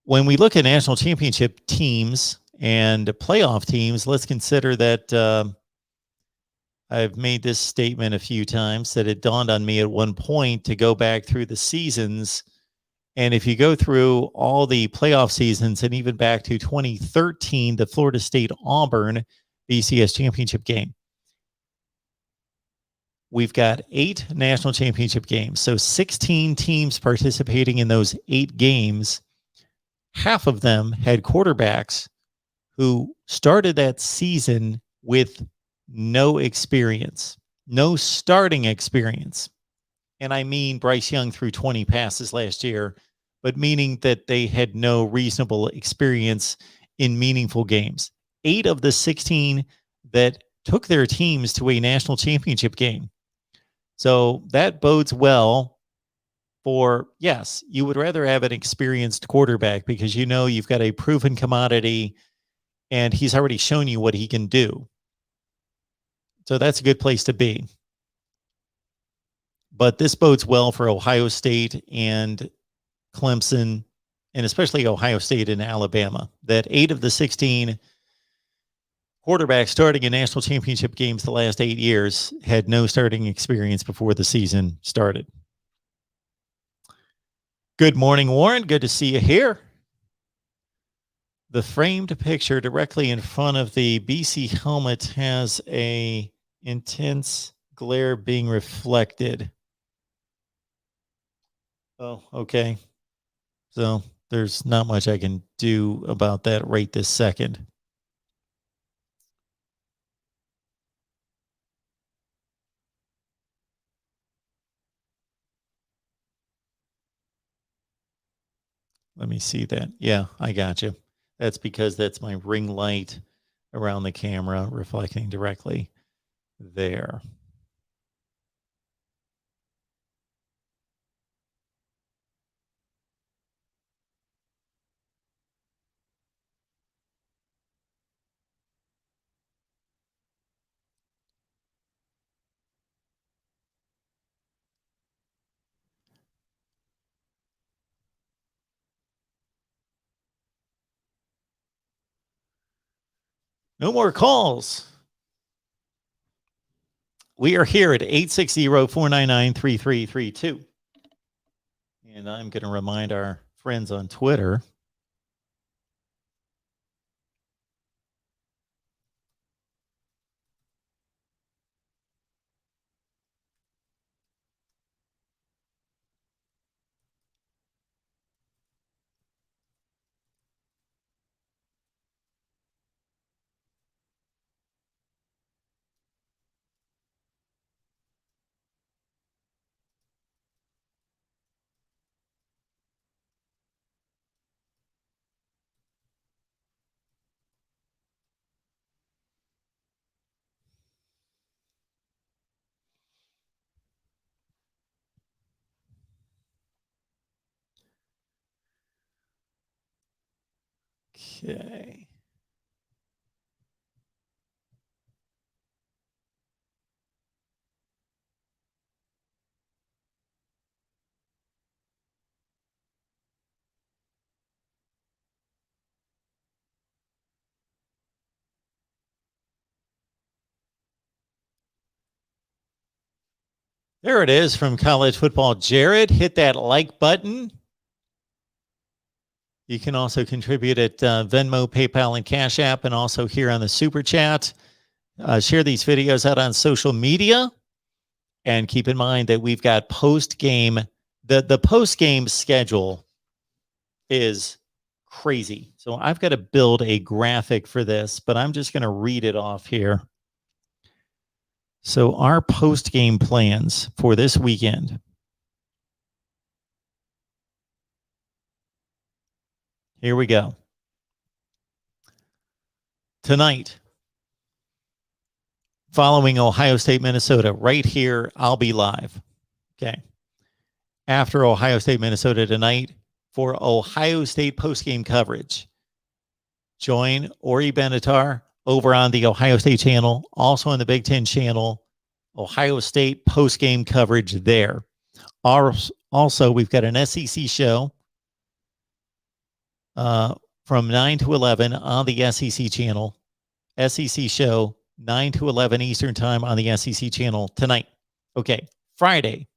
when we look at national championship teams and playoff teams, let's consider that I've made this statement a few times that it dawned on me at one point to go back through the seasons. And if you go through all the playoff seasons and even back to 2013, the Florida State-Auburn BCS championship game, we've got 8 national championship games. So 16 teams participating in those 8 games. Half of them had quarterbacks who started that season with no experience, no starting experience. And I mean, Bryce Young threw 20 passes last year, but meaning that they had no reasonable experience in meaningful games. 8 of the 16 that took their teams to a national championship game. So that bodes well for, yes, you would rather have an experienced quarterback because you know you've got a proven commodity and he's already shown you what he can do. So that's a good place to be. But this bodes well for Ohio State and Clemson, and especially Ohio State and Alabama, that 8 of the 16 quarterbacks starting in national championship games the last 8 years had no starting experience before the season started. Good morning, Warren. Good to see you here. The framed picture directly in front of the BC helmet has a intense glare being reflected. Oh, okay. So there's not much I can do about that right this second. Let me see that. Yeah, I got you. That's because that's my ring light around the camera reflecting directly there. No more calls. We are here at 860-499-3332. And I'm going to remind our friends on Twitter. Okay. There it is from College Football. Jared, hit that like button. You can also contribute at Venmo, PayPal, and Cash App, and also here on the Super Chat. Share these videos out on social media. And keep in mind that we've got post-game. The post-game schedule is crazy. So I've got to build a graphic for this, but I'm just going to read it off here. So our post-game plans for this weekend. Here we go. Tonight, following Ohio State, Minnesota, right here, I'll be live. Okay. After Ohio State, Minnesota tonight, for Ohio State postgame coverage, join Ori Benatar over on the Ohio State channel, also on the Big Ten channel, Ohio State postgame coverage there. Also, we've got an SEC show from 9 to 11 on the SEC channel. SEC show, 9 to 11 Eastern time on the SEC channel tonight. Okay, Friday,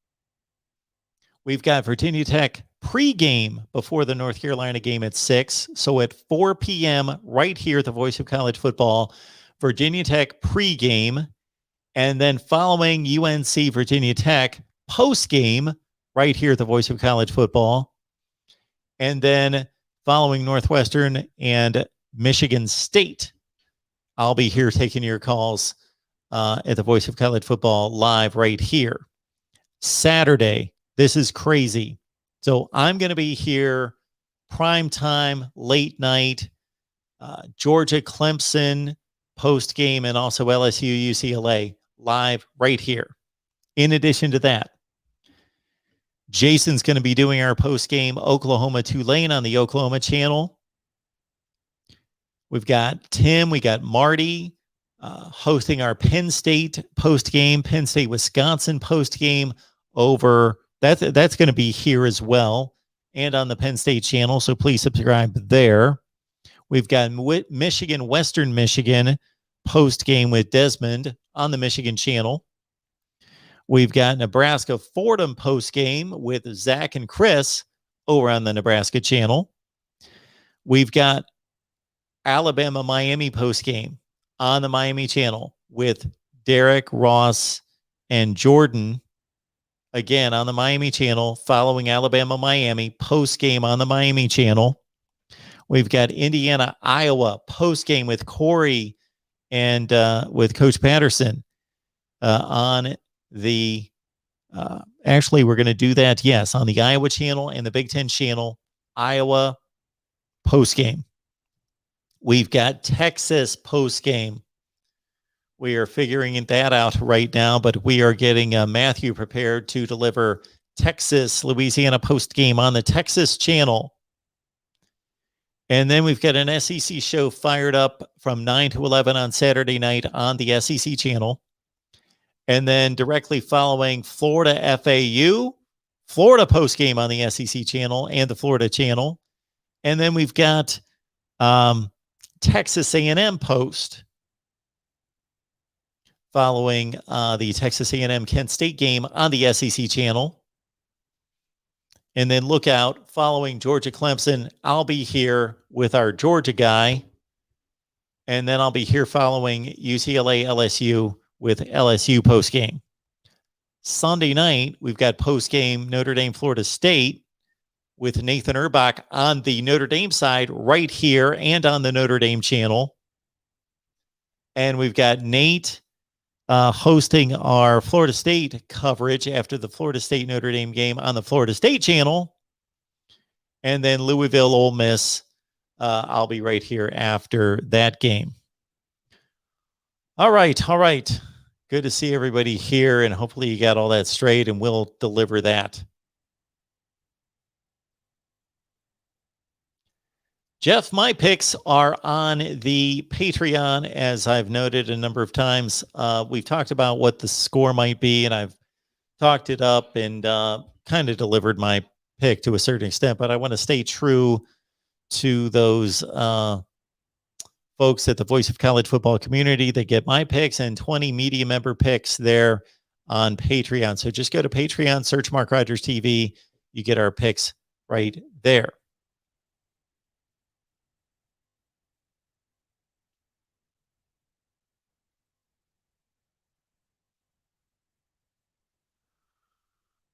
we've got Virginia Tech pregame before the North Carolina game at 6. So at 4 p.m. right here at the Voice of College Football, Virginia Tech pregame. And then following UNC Virginia Tech postgame right here at the Voice of College Football. And then following Northwestern and Michigan State, I'll be here taking your calls at the Voice of College Football live right here. Saturday, this is crazy. So I'm going to be here prime time, late night, Georgia, Clemson, post game, and also LSU, UCLA live right here. In addition to that, Jason's going to be doing our post game Oklahoma Tulane on the Oklahoma channel. We've got Tim, we got Marty, hosting our Penn State post game, Penn State, Wisconsin post game over. That's going to be here as well and on the Penn State channel. So please subscribe there. We've got Michigan, Western Michigan post game with Desmond on the Michigan channel. We've got Nebraska, Fordham post game with Zach and Chris over on the Nebraska channel. We've got Alabama, Miami post game on the Miami channel with Derek, Ross, and Jordan, again on the Miami channel, following Alabama, Miami post game on the Miami channel. We've got Indiana, Iowa post game with Corey and with Coach Patterson on the actually we're going to do that, yes, on the Iowa channel and the Big Ten channel, Iowa post game. We've got Texas post game. We are figuring that out right now, but we are getting Matthew prepared to deliver Texas, Louisiana post game on the Texas channel. And then we've got an SEC show fired up from 9 to 11 on Saturday night on the SEC channel. And then directly following Florida FAU, Florida post game on the SEC channel and the Florida channel. And then we've got Texas A&M post following the Texas A&M Kent State game on the SEC channel. And then look out, following Georgia Clemson, I'll be here with our Georgia guy. And then I'll be here following UCLA LSU with LSU post game. Sunday night, we've got post game Notre Dame Florida State with Nathan Urbach on the Notre Dame side right here and on the Notre Dame channel. And we've got Nate hosting our Florida State coverage after the Florida State Notre Dame game on the Florida State channel. And then Louisville Ole Miss, I'll be right here after that game. All right. Good to see everybody here, and hopefully you got all that straight, and we'll deliver that. Jeff, my picks are on the Patreon, as I've noted a number of times. We've talked about what the score might be, and I've talked it up and kind of delivered my pick to a certain extent, but I want to stay true to those folks at the Voice of College Football community that get my picks and 20 media member picks there on Patreon. So just go to Patreon, search MarkRogersTV. You get our picks right there.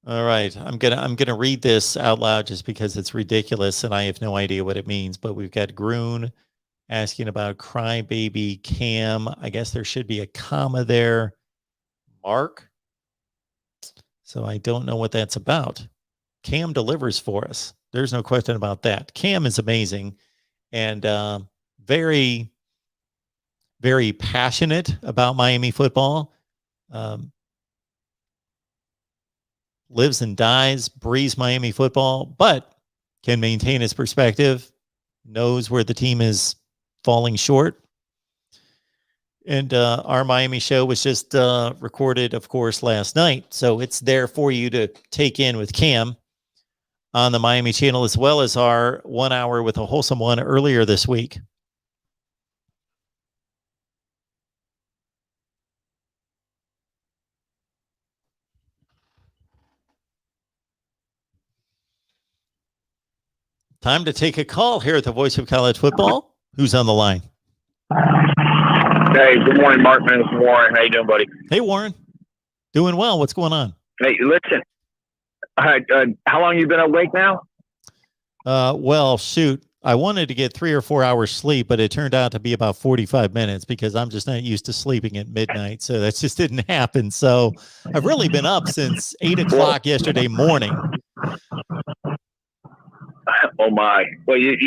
All right, I'm gonna read this out loud just because it's ridiculous and I have no idea what it means. But we've got Groon asking about Crybaby Cam. I guess there should be a comma there. Mark. So I don't know what that's about. Cam delivers for us. There's no question about that. Cam is amazing and very, very passionate about Miami football. Lives and dies, breathes Miami football, but can maintain his perspective, knows where the team is falling short. And our Miami show was just recorded, of course, last night. So it's there for you to take in with Cam on the Miami channel, as well as our 1 hour with a wholesome one earlier this week. Time to take a call here at the Voice of College Football. Who's on the line? Hey, good morning, Mark. My name's Warren. How you doing, buddy? Hey, Warren. Doing well. What's going on? Hey, listen. How long you been awake now? Well, shoot. I wanted to get 3 or 4 hours sleep, but it turned out to be about 45 minutes because I'm just not used to sleeping at midnight. So that just didn't happen. So I've really been up since 8 o'clock yesterday morning. Oh my! Well, your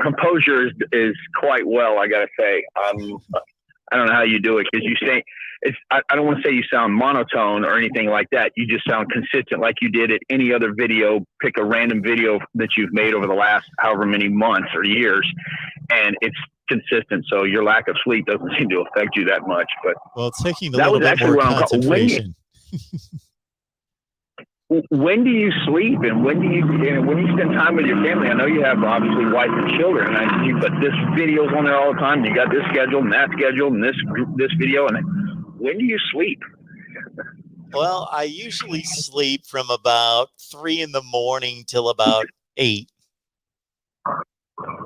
composure is quite well, I gotta say. I don't know how you do it because you say it's. I don't want to say you sound monotone or anything like that. You just sound consistent, like you did at any other video. Pick a random video that you've made over the last however many months or years, and it's consistent, so your lack of sleep doesn't seem to affect you that much. But well, it's taking a that little was bit actually more what I'm concentration. when do you sleep, and when you spend time with your family? I know you have obviously wife and children, but this video's on there all the time. You got this scheduled and that scheduled and this video, and when do you sleep? Well, I usually sleep from about 3 a.m. till about 8.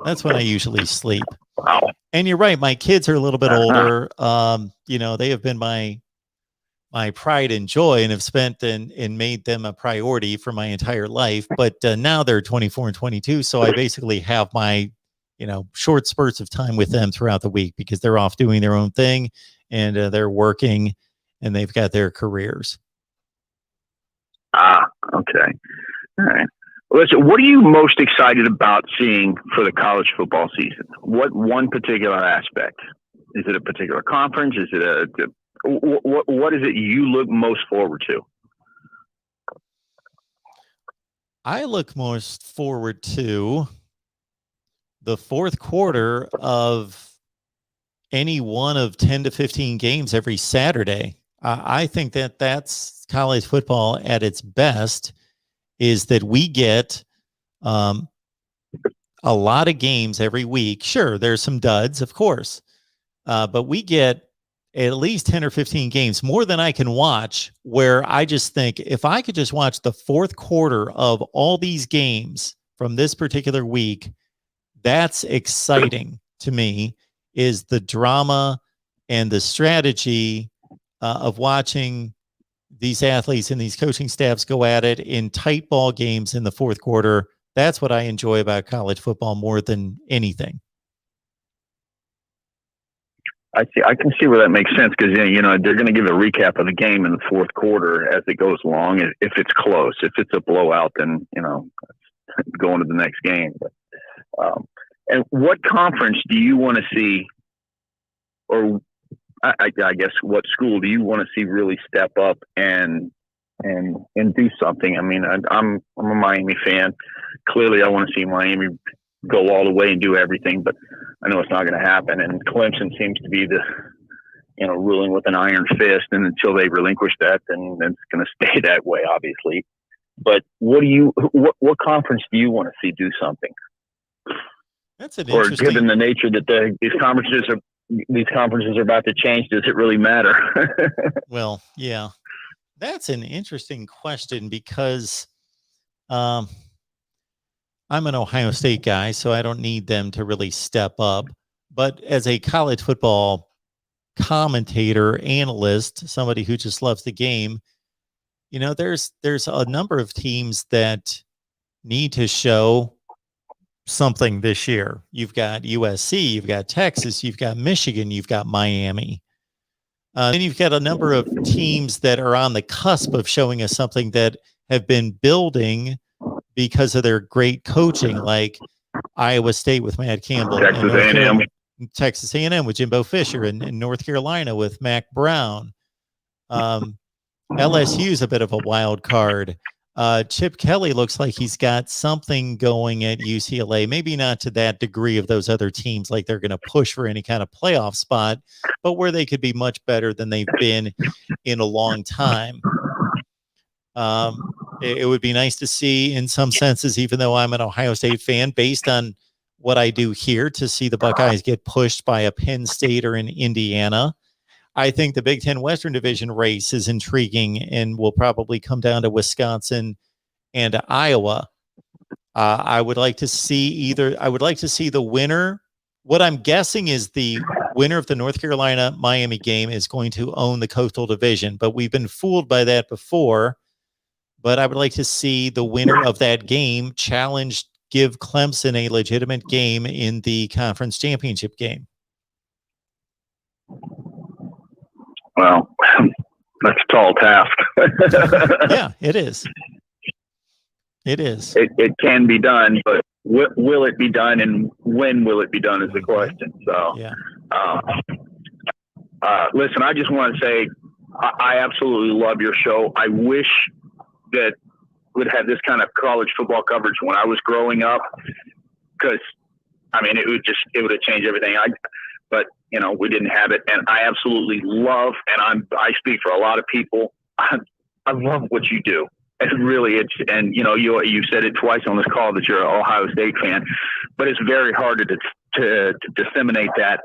That's when I usually sleep. Wow. And you're right. My kids are a little bit older. They have been my pride and joy and have spent and made them a priority for my entire life. But now they're 24 and 22. So I basically have my, short spurts of time with them throughout the week because they're off doing their own thing and they're working and they've got their careers. Okay. All right. Listen, what are you most excited about seeing for the college football season? What one particular aspect? Is it a particular conference? Is it what is it you look most forward to? I look most forward to the fourth quarter of any one of 10 to 15 games every Saturday. I think that's college football at its best, is that we get a lot of games every week. Sure, there's some duds, of course, but we get at least 10 or 15 games, more than I can watch, where I just think if I could just watch the fourth quarter of all these games from this particular week, that's exciting to me, is the drama and the strategy of watching these athletes and these coaching staffs go at it in tight ball games in the fourth quarter. That's what I enjoy about college football more than anything. I see. I can see where that makes sense because they're going to give a recap of the game in the fourth quarter as it goes along. If it's close, if it's a blowout, then going to the next game. But, and what conference do you want to see, or I guess what school do you want to see really step up and do something? I mean, I'm a Miami fan. Clearly, I want to see Miami go all the way and do everything, but I know it's not going to happen. And Clemson seems to be the ruling with an iron fist, and until they relinquish that, then it's going to stay that way, obviously. But what conference do you want to see do something? That's an interesting. Or given the nature that these conferences are about to change, does it really matter? Well, yeah, that's an interesting question because I'm an Ohio State guy, so I don't need them to really step up. But as a college football commentator, analyst, somebody who just loves the game, there's a number of teams that need to show something this year. You've got USC, you've got Texas, you've got Michigan, you've got Miami. Then you've got a number of teams that are on the cusp of showing us something that have been building because of their great coaching, like Iowa State with Matt Campbell, Texas A&M with Jimbo Fisher, and North Carolina with Mac Brown. LSU's a bit of a wild card. Chip Kelly looks like he's got something going at UCLA, maybe not to that degree of those other teams, like they're going to push for any kind of playoff spot, but where they could be much better than they've been in a long time. It would be nice to see, in some senses, even though I'm an Ohio State fan, based on what I do here, to see the Buckeyes get pushed by a Penn State or an Indiana. I think the Big Ten Western Division race is intriguing and will probably come down to Wisconsin and Iowa. I would like to see the winner. What I'm guessing is the winner of the North Carolina-Miami game is going to own the Coastal Division, but we've been fooled by that before. But I would like to see the winner of that game give Clemson a legitimate game in the conference championship game. Well, that's a tall task. Yeah, it is. It is. It can be done, but will it be done, and when will it be done is the question. So, yeah. Listen, I just want to say I absolutely love your show. I wish that would have this kind of college football coverage when I was growing up, because I mean, it would have changed everything. But you know, we didn't have it, and I absolutely love, and I speak for a lot of people. I love what you do. And you know, you said it twice on this call that you're an Ohio State fan, but it's very hard to disseminate that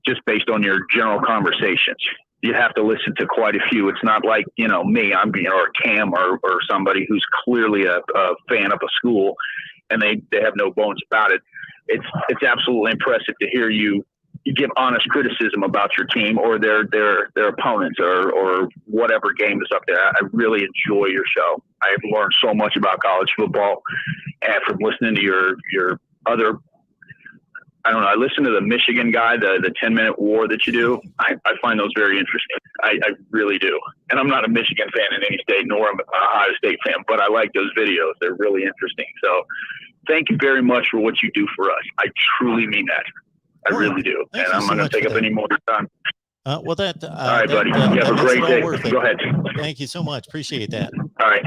just based on your general conversations. You have to listen to quite a few. It's not like, you know, me, or Cam or somebody who's clearly a fan of a school and they have no bones about it. It's absolutely impressive to hear you give honest criticism about your team or their opponents or whatever game is up there. I really enjoy your show. I've learned so much about college football, and from listening to your other, I don't know, I listen to the Michigan guy, the 10-minute war that you do. I find those very interesting. I really do. And I'm not a Michigan fan in any state, nor an Ohio State fan, but I like those videos. They're really interesting. So thank you very much for what you do for us. I truly mean that. I really do. And I'm not going to take up any more time. All right, buddy. You have a great day. Go ahead. Thank you so much. Appreciate that. All right.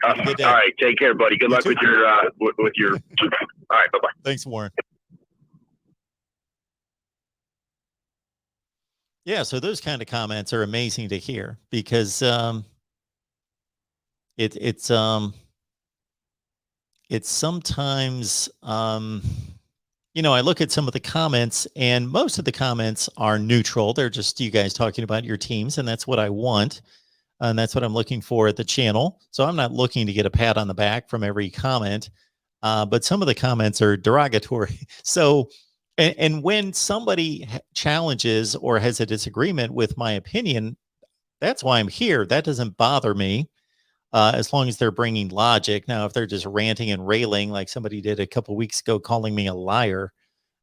Have a good day. All right. Take care, buddy. Good luck with your All right. Bye-bye. Thanks, Warren. Yeah, so those kind of comments are amazing to hear because it's sometimes you know, I look at some of the comments and most of the comments are neutral. They're just you guys talking about your teams, and that's what I want. And that's what I'm looking for at the channel. So I'm not looking to get a pat on the back from every comment, but some of the comments are derogatory. So and when somebody challenges or has a disagreement with my opinion, that's why I'm here. That doesn't bother me as long as they're bringing logic. Now, if they're just ranting and railing like somebody did a couple weeks ago, calling me a liar,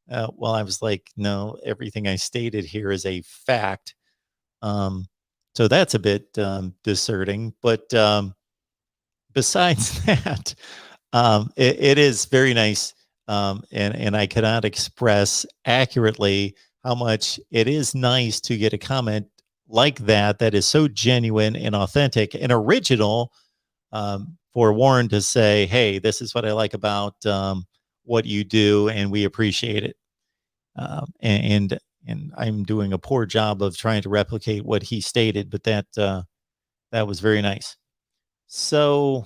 well, I was like, no, everything I stated here is a fact. So that's a bit discerning. But besides that, it is very nice. And I cannot express accurately how much it is nice to get a comment like that is so genuine and authentic and original, for Warren to say, hey, this is what I like about what you do, and we appreciate it. And I'm doing a poor job of trying to replicate what he stated, but that was very nice. So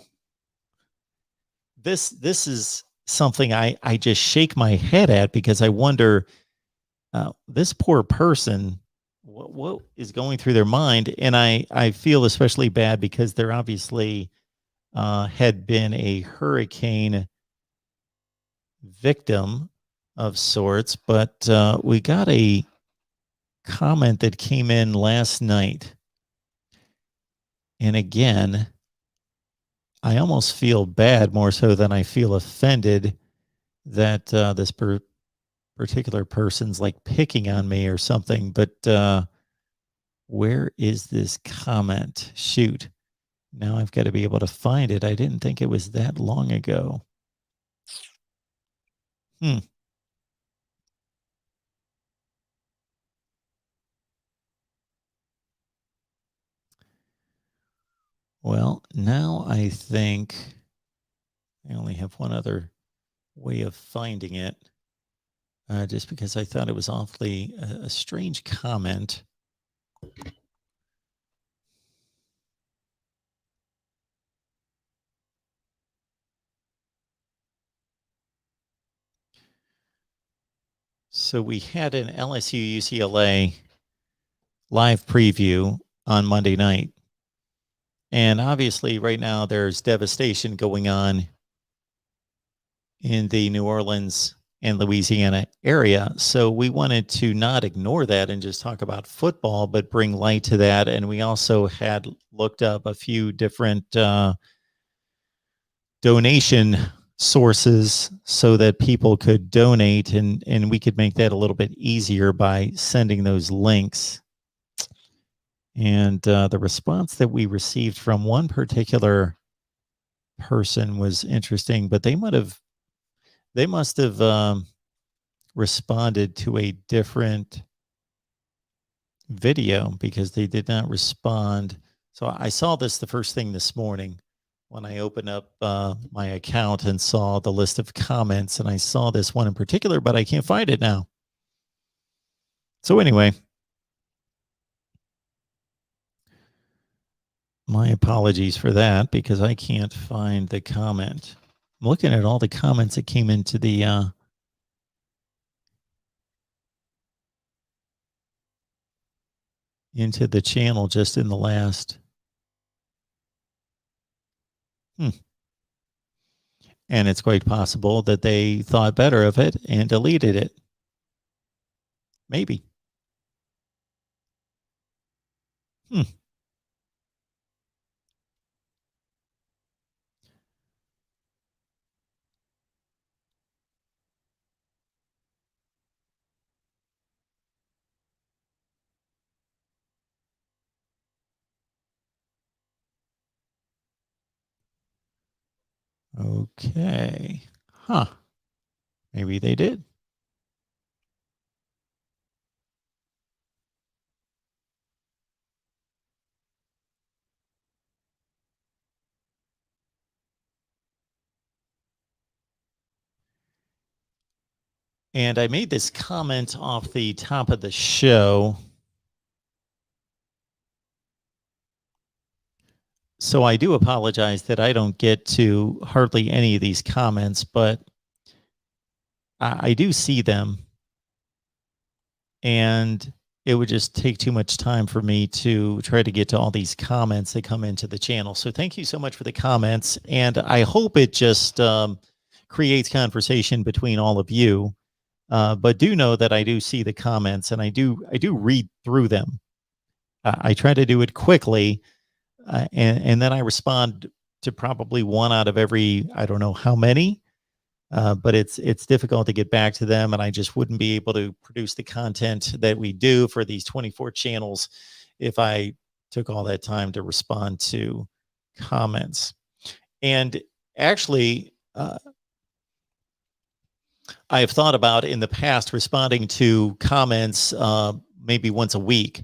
this is something I just shake my head at because I wonder, this poor person, what is going through their mind? And I feel especially bad because they're obviously had been a hurricane victim of sorts, but we got a comment that came in last night. And again, I almost feel bad more so than I feel offended that this particular person's like picking on me or something. But where is this comment? Shoot. Now I've got to be able to find it. I didn't think it was that long ago. Well, now I think I only have one other way of finding it, just because I thought it was awfully a strange comment. So we had an LSU UCLA live preview on Monday night. And obviously right now there's devastation going on in the New Orleans and Louisiana area. So we wanted to not ignore that and just talk about football, but bring light to that. And we also had looked up a few different donation sources so that people could donate, and we could make that a little bit easier by sending those links. And the response that we received from one particular person was interesting, but they must have responded to a different video because they did not respond. So I saw this the first thing this morning. when I opened up my account and saw the list of comments, and I saw this one in particular, but I can't find it now. So anyway, my apologies for that, because I can't find the comment. I'm looking at all the comments that came into the channel just in the last. And it's quite possible that they thought better of it and deleted it. Maybe. Okay. Huh. Maybe they did. And I made this comment off the top of the show. So I do apologize that I don't get to hardly any of these comments, but I do see them. And it would just take too much time for me to try to get to all these comments that come into the channel. So thank you so much for the comments. And I hope it just creates conversation between all of you. But do know that I do see the comments, and I do read through them. I try to do it quickly, and then I respond to probably one out of every, I don't know how many, but it's difficult to get back to them, and I just wouldn't be able to produce the content that we do for these 24 channels if I took all that time to respond to comments. And actually, I've thought about in the past responding to comments maybe once a week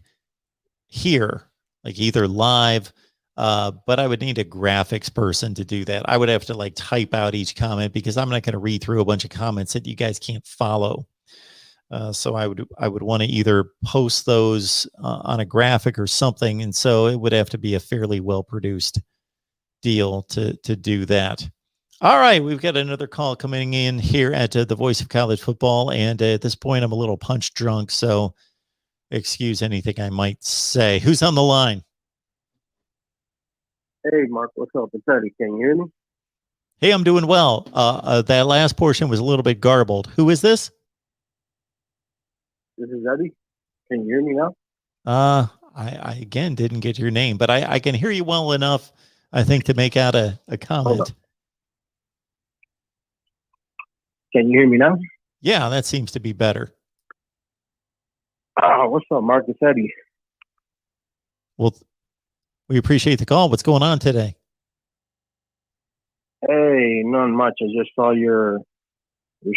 here, like either live, but I would need a graphics person to do that. I would have to like type out each comment, because I'm not going to read through a bunch of comments that you guys can't follow. So I would want to either post those on a graphic or something, and so it would have to be a fairly well produced deal to do that. All right, we've got another call coming in here at the Voice of College Football, and at this point, I'm a little punch drunk, so excuse anything I might say. Who's on the line? Hey, Mark, what's up? It's Eddie. Can you hear me? Hey, I'm doing well. That last portion was a little bit garbled. Who is this? This is Eddie. Can you hear me now? I again didn't get your name, but I can hear you well enough, I think, to make out a comment. Can you hear me now? Yeah, that seems to be better. What's up, Mark? It's Eddie. Well, we appreciate the call. What's going on today? Hey, not much. I just saw your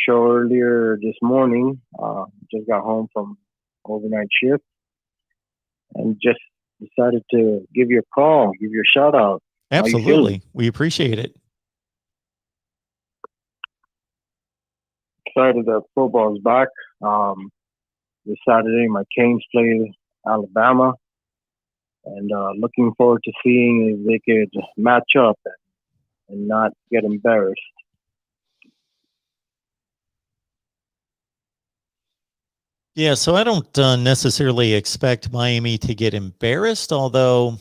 show earlier this morning. Just got home from overnight shift and just decided to give you a call, give you a shout out. Absolutely. We appreciate it. Excited that football's back. This Saturday, my Canes play Alabama, and looking forward to seeing if they could match up and not get embarrassed. Yeah, so I don't necessarily expect Miami to get embarrassed, although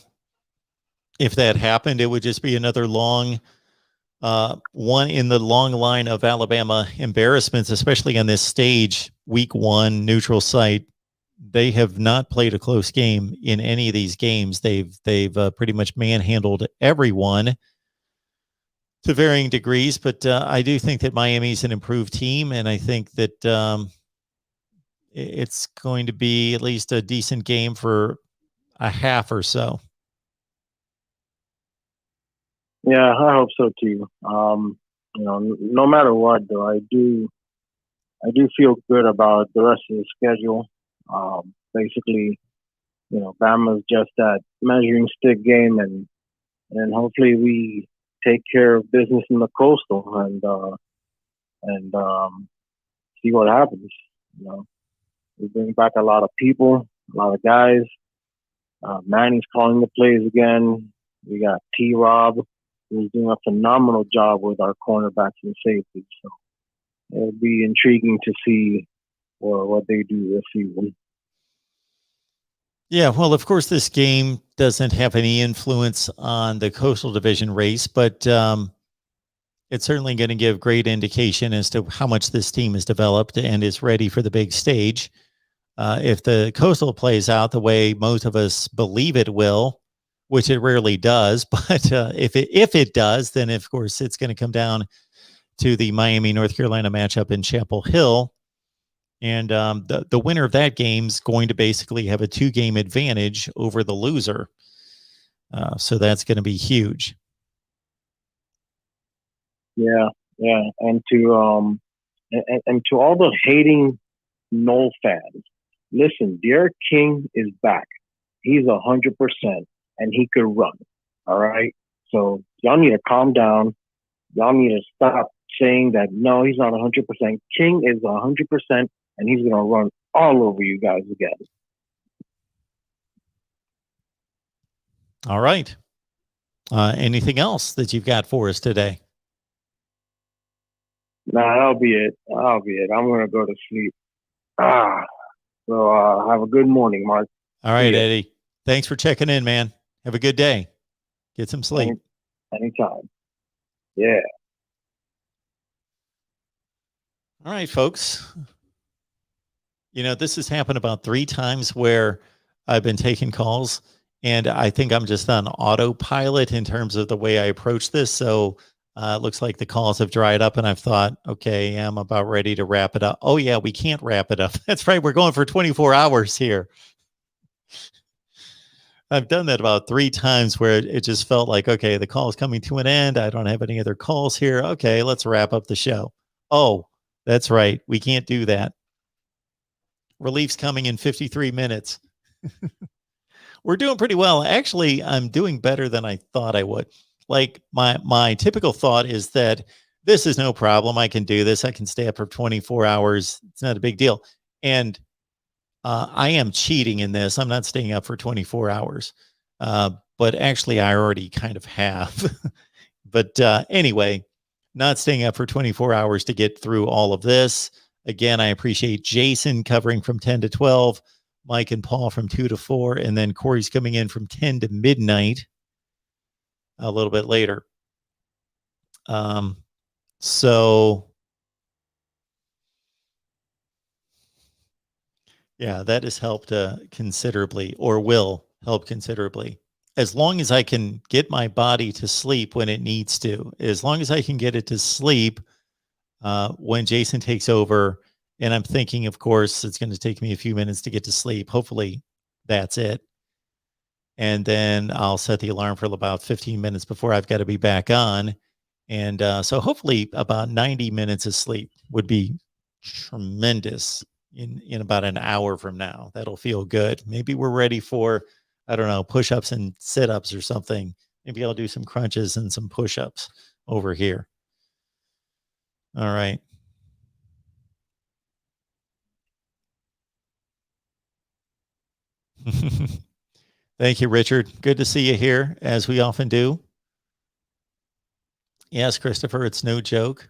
if that happened, it would just be another long one in the long line of Alabama embarrassments, especially on this stage, week one, neutral site. They have not played a close game in any of these games. They've pretty much manhandled everyone to varying degrees, but I do think that Miami's an improved team, and I think that it's going to be at least a decent game for a half or so. Yeah, I hope so too. No matter what, though, I do feel good about the rest of the schedule. Basically, Bama's just that measuring stick game, and hopefully we take care of business in the Coastal and see what happens. You know, we bring back a lot of people, a lot of guys. Manny's calling the plays again. We got T-Rob, who's doing a phenomenal job with our cornerbacks and safeties. So it'll be intriguing to see what they do this season. Yeah, well, of course, this game doesn't have any influence on the Coastal Division race, but it's certainly going to give great indication as to how much this team is developed and is ready for the big stage. If the Coastal plays out the way most of us believe it will, which it rarely does, but if it does, then of course it's going to come down to the Miami, North Carolina matchup in Chapel Hill. And the winner of that game is going to basically have a 2-game advantage over the loser. So that's going to be huge. Yeah. And to all the hating Noel fans, listen, Derek King is back. He's 100%, and he could run. All right. So y'all need to calm down. Y'all need to stop saying that no, he's not 100%. King is 100%. And he's going to run all over you guys again. All right. Anything else that you've got for us today? Nah, that'll be it. I'm going to go to sleep. So have a good morning, Mark. All right, Eddie. Thanks for checking in, man. Have a good day. Get some sleep. Anytime. Yeah. All right, folks. You know, this has happened about 3 times where I've been taking calls, and I think I'm just on autopilot in terms of the way I approach this. So it looks like the calls have dried up, and I've thought, okay, I'm about ready to wrap it up. Oh, yeah, we can't wrap it up. That's right. We're going for 24 hours here. I've done that about 3 times where it just felt like, okay, the call is coming to an end. I don't have any other calls here. Okay, let's wrap up the show. Oh, that's right. We can't do that. Relief's coming in 53 minutes. We're doing pretty well. Actually, I'm doing better than I thought I would. Like my typical thought is that this is no problem. I can do this. I can stay up for 24 hours. It's not a big deal. And I am cheating in this. I'm not staying up for 24 hours. But actually, I already kind of have. But anyway, not staying up for 24 hours to get through all of this. Again, I appreciate Jason covering from 10 to 12, Mike and Paul from 2 to 4, and then Corey's coming in from 10 to midnight a little bit later. So, yeah, that has helped considerably, or will help considerably. As long as I can get my body to sleep when it needs to, as long as I can get it to sleep when Jason takes over. And I'm thinking, of course, it's going to take me a few minutes to get to sleep. Hopefully that's it. And then I'll set the alarm for about 15 minutes before I've got to be back on. And so hopefully about 90 minutes of sleep would be tremendous in about an hour from now. That'll feel good. Maybe we're ready for, I don't know, push-ups and sit-ups or something. Maybe I'll do some crunches and some push-ups over here. All right. Thank you, Richard. Good to see you here, as we often do. Yes, Christopher, it's no joke.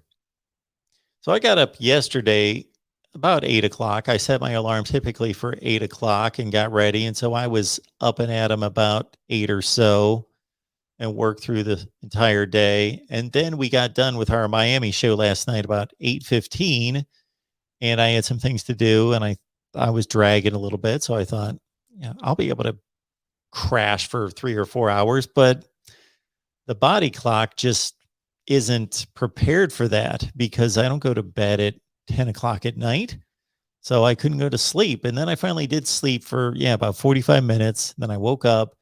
So I got up yesterday about 8 o'clock. I set my alarm typically for 8 o'clock and got ready. And so I was up and at 'em about 8 or so and worked through the entire day. And then we got done with our Miami show last night about 8:15. And I had some things to do, and I was dragging a little bit. So I thought, yeah, I'll be able to crash for 3 or 4 hours, but the body clock just isn't prepared for that because I don't go to bed at 10 o'clock at night. So I couldn't go to sleep. And then I finally did sleep for, about 45 minutes. Then I woke up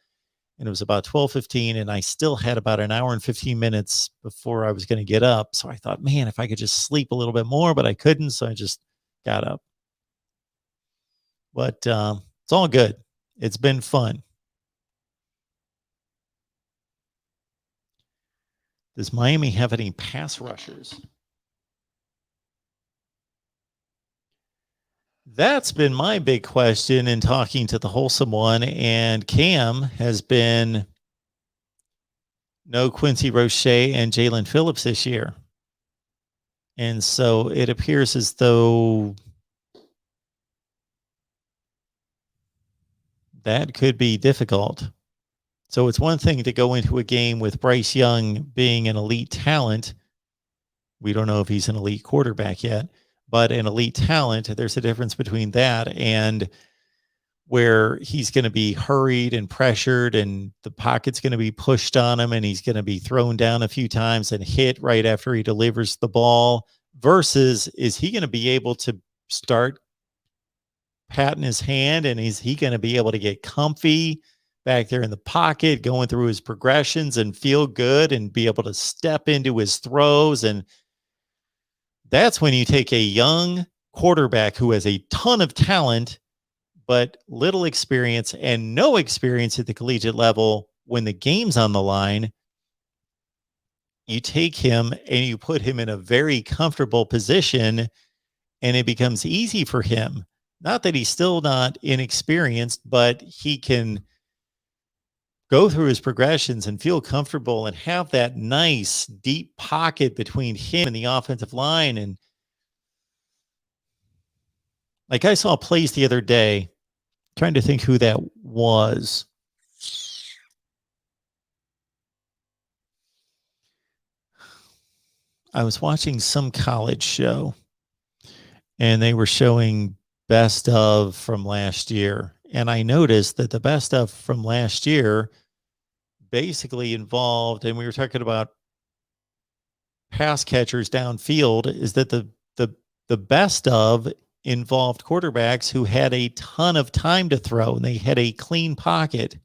and it was about 12:15, and I still had about an hour and 15 minutes before I was going to get up. So I thought, man, if I could just sleep a little bit more, but I couldn't. So I just got up. But it's all good. It's been fun. Does Miami have any pass rushers? That's been my big question in talking to the Wholesome One, and Cam has been no Quincy Roche and Jalen Phillips this year. And so it appears as though that could be difficult. So it's one thing to go into a game with Bryce Young being an elite talent. We don't know if he's an elite quarterback yet, but an elite talent, there's a difference between that and where he's going to be hurried and pressured and the pocket's going to be pushed on him and he's going to be thrown down a few times and hit right after he delivers the ball, versus is he going to be able to start patting his hand and is he going to be able to get comfy back there in the pocket, going through his progressions and feel good and be able to step into his throws. And that's when you take a young quarterback who has a ton of talent, but little experience and no experience at the collegiate level. When the game's on the line, you take him and you put him in a very comfortable position and it becomes easy for him. Not that he's still not inexperienced, but he can go through his progressions and feel comfortable and have that nice deep pocket between him and the offensive line. And like I saw plays the other day, trying to think who that was. I was watching some college show and they were showing best of from last year. And I noticed that the best of from last year basically involved, and we were talking about pass catchers downfield, is that the best of involved quarterbacks who had a ton of time to throw and they had a clean pocket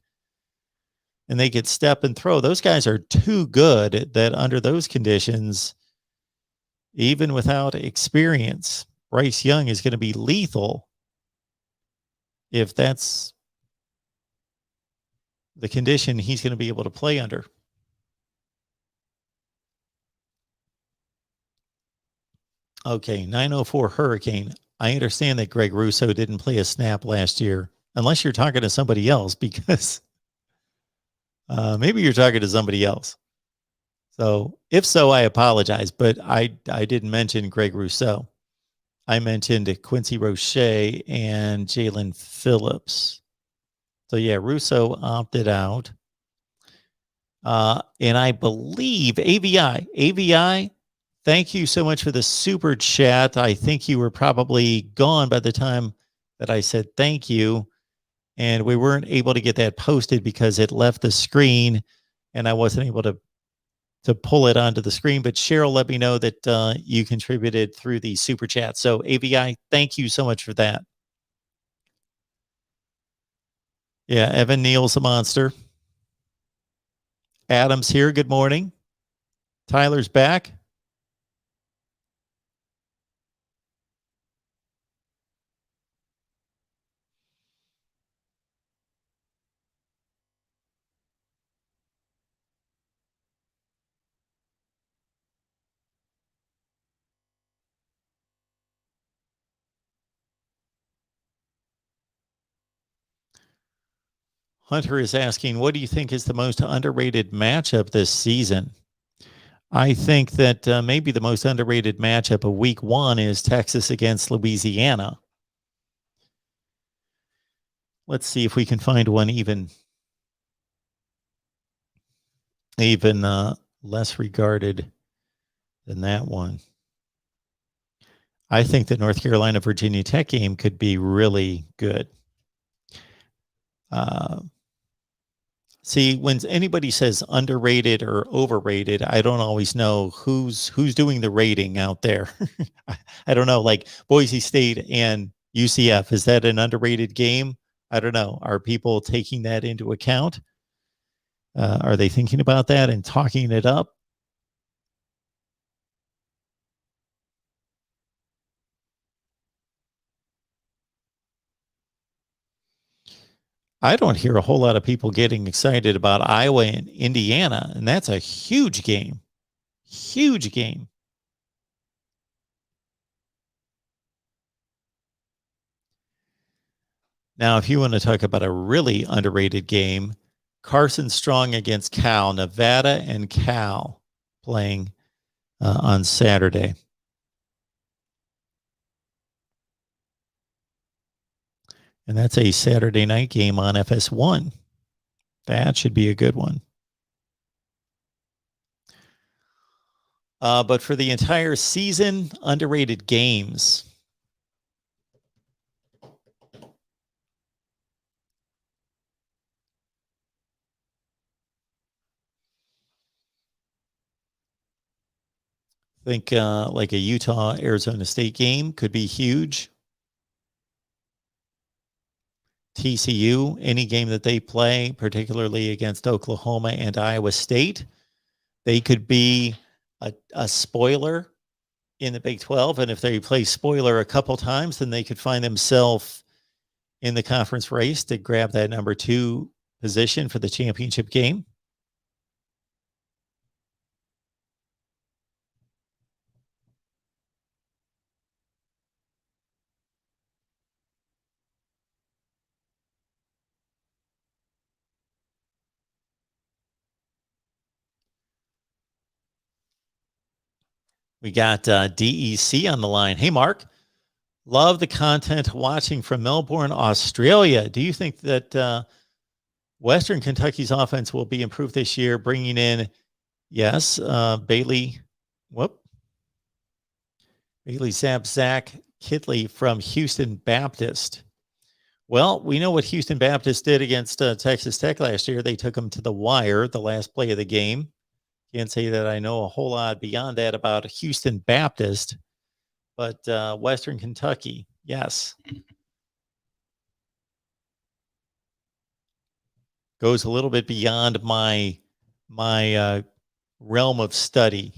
and they could step and throw. Those guys are too good that under those conditions, even without experience, Bryce Young is going to be lethal if that's the condition he's going to be able to play under. Okay, 904 Hurricane. I understand that Greg Russo didn't play a snap last year, unless you're talking to somebody else, because maybe you're talking to somebody else. So if so, I apologize, but I didn't mention Greg Rousseau. I mentioned Quincy Roche and Jalen Phillips. So yeah, Rousseau opted out. And I believe AVI, thank you so much for the super chat. I think you were probably gone by the time that I said thank you. And we weren't able to get that posted because it left the screen and I wasn't able to pull it onto the screen. But Cheryl let me know that you contributed through the super chat. So AVI, thank you so much for that. Yeah, Evan Neal's a monster. Adam's here. Good morning. Tyler's back. Hunter is asking, what do you think is the most underrated matchup this season? I think that maybe the most underrated matchup of week 1 is Texas against Louisiana. Let's see if we can find one even less regarded than that one. I think the North Carolina Virginia Tech game could be really good. See, when anybody says underrated or overrated, I don't always know who's doing the rating out there. I don't know, like Boise State and UCF, is that an underrated game? I don't know. Are people taking that into account? Are they thinking about that and talking it up? I don't hear a whole lot of people getting excited about Iowa and Indiana, and that's a huge game. Huge game. Now, if you want to talk about a really underrated game, Carson Strong against Cal, Nevada and Cal playing on Saturday. And that's a Saturday night game on FS1. That should be a good one. But for the entire season, underrated games. I think like a Utah-Arizona State game could be huge. TCU, any game that they play, particularly against Oklahoma and Iowa State, they could be a spoiler in the Big 12. And if they play spoiler a couple times, then they could find themselves in the conference race to grab that number 2 position for the championship game. We got DEC on the line. Hey, Mark. Love the content watching from Melbourne, Australia. Do you think that Western Kentucky's offense will be improved this year, bringing in, yes, Bailey Zach Kitley from Houston Baptist? Well, we know what Houston Baptist did against Texas Tech last year. They took them to the wire, the last play of the game. Can't say that I know a whole lot beyond that about Houston Baptist, but Western Kentucky, yes. Goes a little bit beyond my realm of study,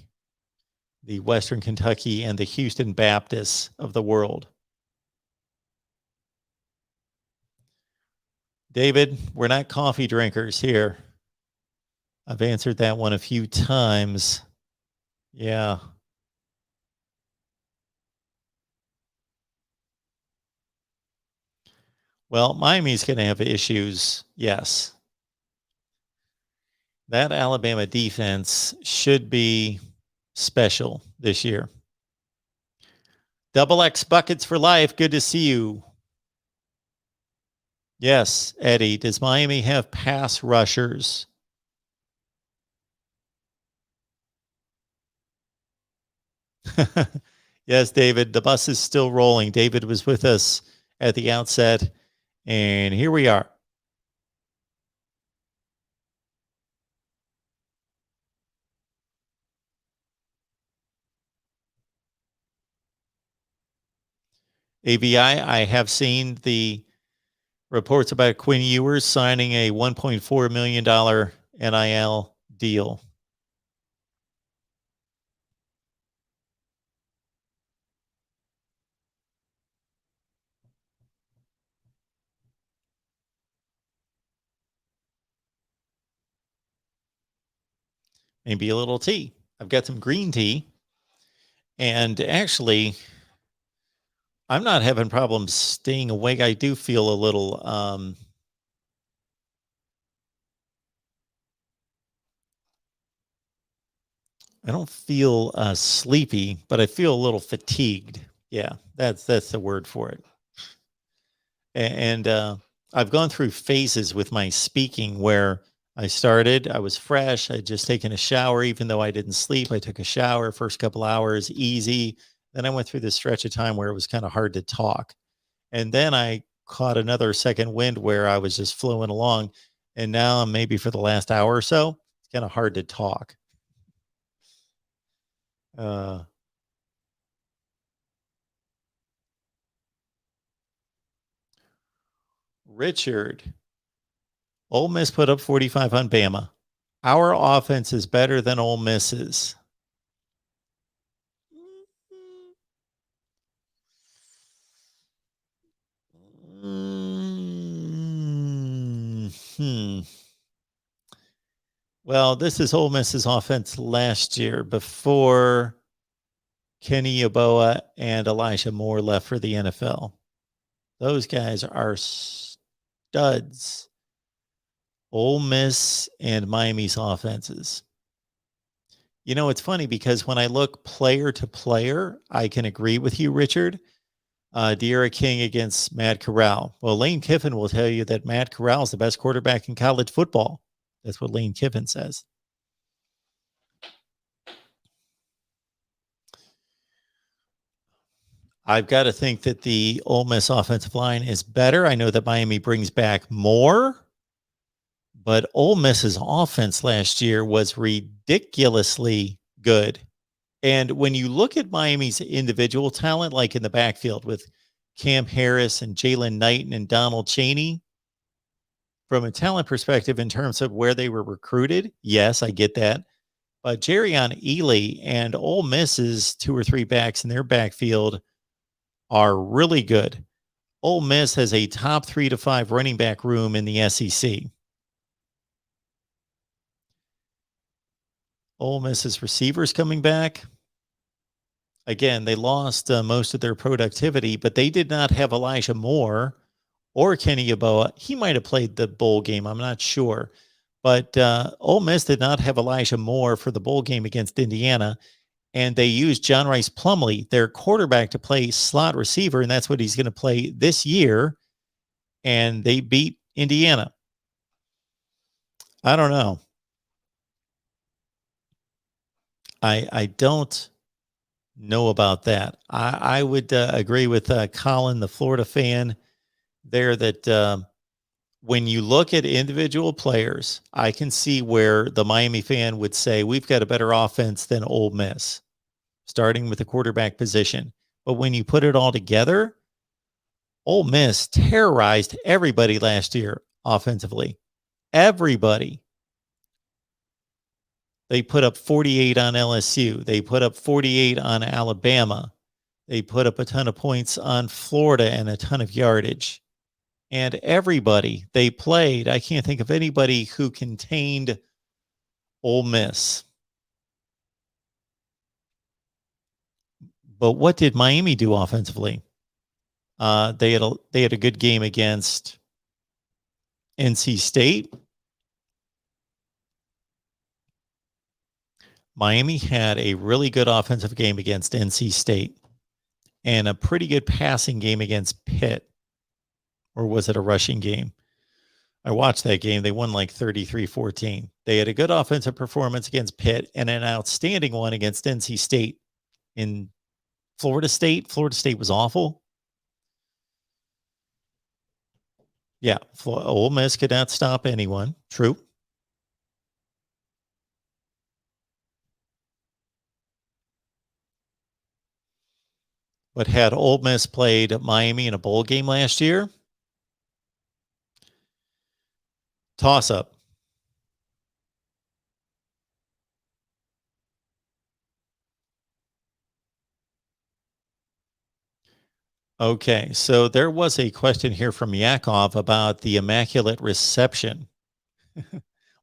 the Western Kentucky and the Houston Baptists of the world. David, we're not coffee drinkers here. I've answered that one a few times. Yeah. Well, Miami's going to have issues. Yes. That Alabama defense should be special this year. Double X Buckets for Life. Good to see you. Yes, Eddie. Does Miami have pass rushers? Yes, David. The bus is still rolling. David was with us at the outset, and here we are. AVI, I have seen the reports about Quinn Ewers signing a $1.4 million NIL deal. Maybe a little tea. I've got some green tea. And actually, I'm not having problems staying awake. I do feel a little I don't feel sleepy, but I feel a little fatigued. Yeah, that's the word for it. And I've gone through phases with my speaking where I was fresh. I'd just taken a shower, even though I didn't sleep. I took a shower, first couple hours, easy. Then I went through this stretch of time where it was kind of hard to talk. And then I caught another second wind where I was just flowing along. And now maybe for the last hour or so, it's kind of hard to talk. Richard, Ole Miss put up 45 on Bama. Our offense is better than Ole Miss's. Well, this is Ole Miss's offense last year before Kenny Yeboah and Elijah Moore left for the NFL. Those guys are studs. Ole Miss and Miami's offenses. You know, it's funny because when I look player to player, I can agree with you, Richard. De'Ara King against Matt Corral. Well, Lane Kiffin will tell you that Matt Corral is the best quarterback in college football. That's what Lane Kiffin says. I've got to think that the Ole Miss offensive line is better. I know that Miami brings back more, but Ole Miss's offense last year was ridiculously good. And when you look at Miami's individual talent, like in the backfield with Cam Harris and Jalen Knighton and Donald Chaney, from a talent perspective in terms of where they were recruited, yes, I get that. But Jerrion Ely and Ole Miss's 2 or 3 backs in their backfield are really good. Ole Miss has a top 3 to 5 running back room in the SEC. Ole Miss's receivers coming back. Again, they lost most of their productivity, but they did not have Elijah Moore or Kenny Yeboah. He might have played the bowl game. I'm not sure. But Ole Miss did not have Elijah Moore for the bowl game against Indiana. And they used John Rice Plumlee, their quarterback, to play slot receiver. And that's what he's going to play this year. And they beat Indiana. I don't know. I don't know about that. I would agree with Colin, the Florida fan there, that when you look at individual players, I can see where the Miami fan would say we've got a better offense than Ole Miss, starting with the quarterback position. But when you put it all together, Ole Miss terrorized everybody last year offensively. Everybody. They put up 48 on LSU. They put up 48 on Alabama. They put up a ton of points on Florida and a ton of yardage. And everybody they played, I can't think of anybody who contained Ole Miss. But what did Miami do offensively? They had a good game against NC State. Miami had a really good offensive game against NC State and a pretty good passing game against Pitt. Or was it a rushing game? I watched that game. They won like 33-14. They had a good offensive performance against Pitt and an outstanding one against NC State. In Florida State was awful. Yeah, Ole Miss could not stop anyone. True. But had Ole Miss played Miami in a bowl game last year, toss up. Okay, so there was a question here from Yakov about the Immaculate Reception.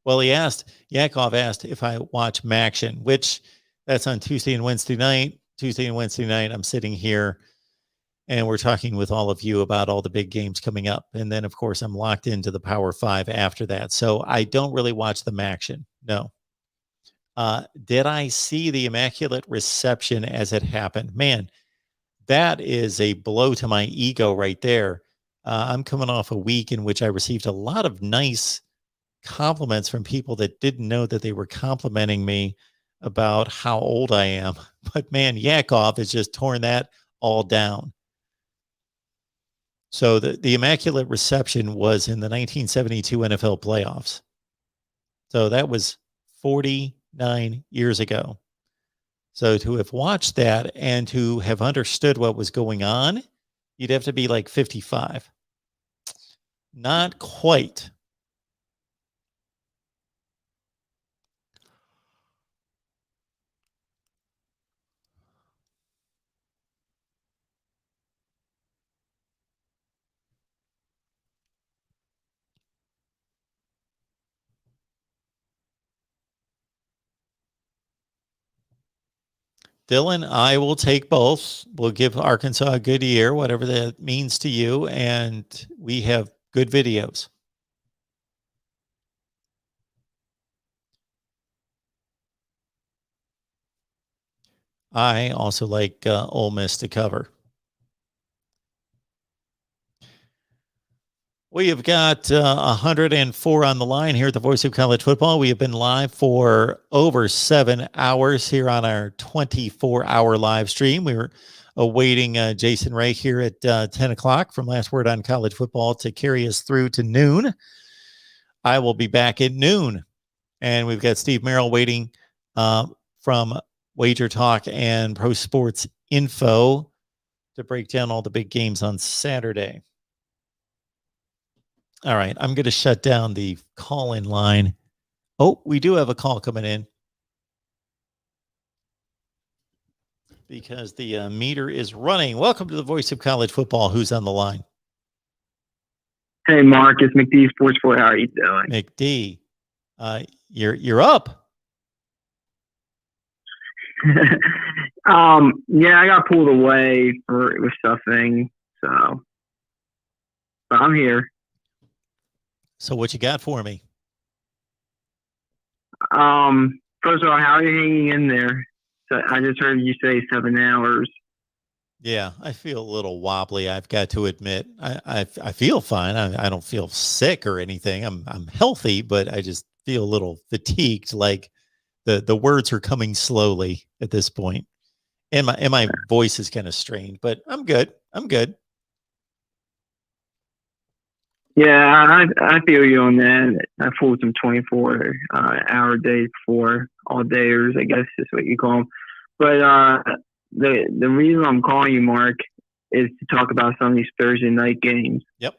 Well, Yakov asked if I watch Maction, which that's on Tuesday and Wednesday night. Tuesday and Wednesday night, I'm sitting here and we're talking with all of you about all the big games coming up. And then, of course, I'm locked into the Power 5 after that. So I don't really watch the Maction. No. Did I see the Immaculate Reception as it happened? Man, that is a blow to my ego right there. I'm coming off a week in which I received a lot of nice compliments from people that didn't know that they were complimenting me about how old I am. But man, Yakov has just torn that all down. So the Immaculate Reception was in the 1972 NFL playoffs. So that was 49 years ago. So to have watched that and to have understood what was going on, you'd have to be like 55. Not quite. Dylan, I will take both. We'll give Arkansas a good year, whatever that means to you, and we have good videos. I also like Ole Miss to cover. We have got 104 on the line here at the Voice of College Football. We have been live for over 7 hours here on our 24-hour live stream. We were awaiting Jason Ray here at 10 o'clock from Last Word on College Football to carry us through to noon. I will be back at noon. And we've got Steve Merrill waiting from Wager Talk and Pro Sports Info to break down all the big games on Saturday. All right, I'm going to shut down the call-in line. Oh, we do have a call coming in because the meter is running. Welcome to the Voice of College Football. Who's on the line? Hey, Mark, it's McD Sports 4. How are you doing? McD, you're up. Yeah, I got pulled away with stuffing, so but I'm here. So what you got for me? First of all, how are you hanging in there? So I just heard you say 7 hours. Yeah, I feel a little wobbly. I've got to admit, I feel fine. I don't feel sick or anything. I'm healthy, but I just feel a little fatigued. Like the words are coming slowly at this point, and my voice is kind of strained. But I'm good. I'm good. Yeah, I feel you on that. I pulled some 24-hour days before, all dayers, I guess is what you call them. But the reason I'm calling you, Mark, is to talk about some of these Thursday night games. Yep.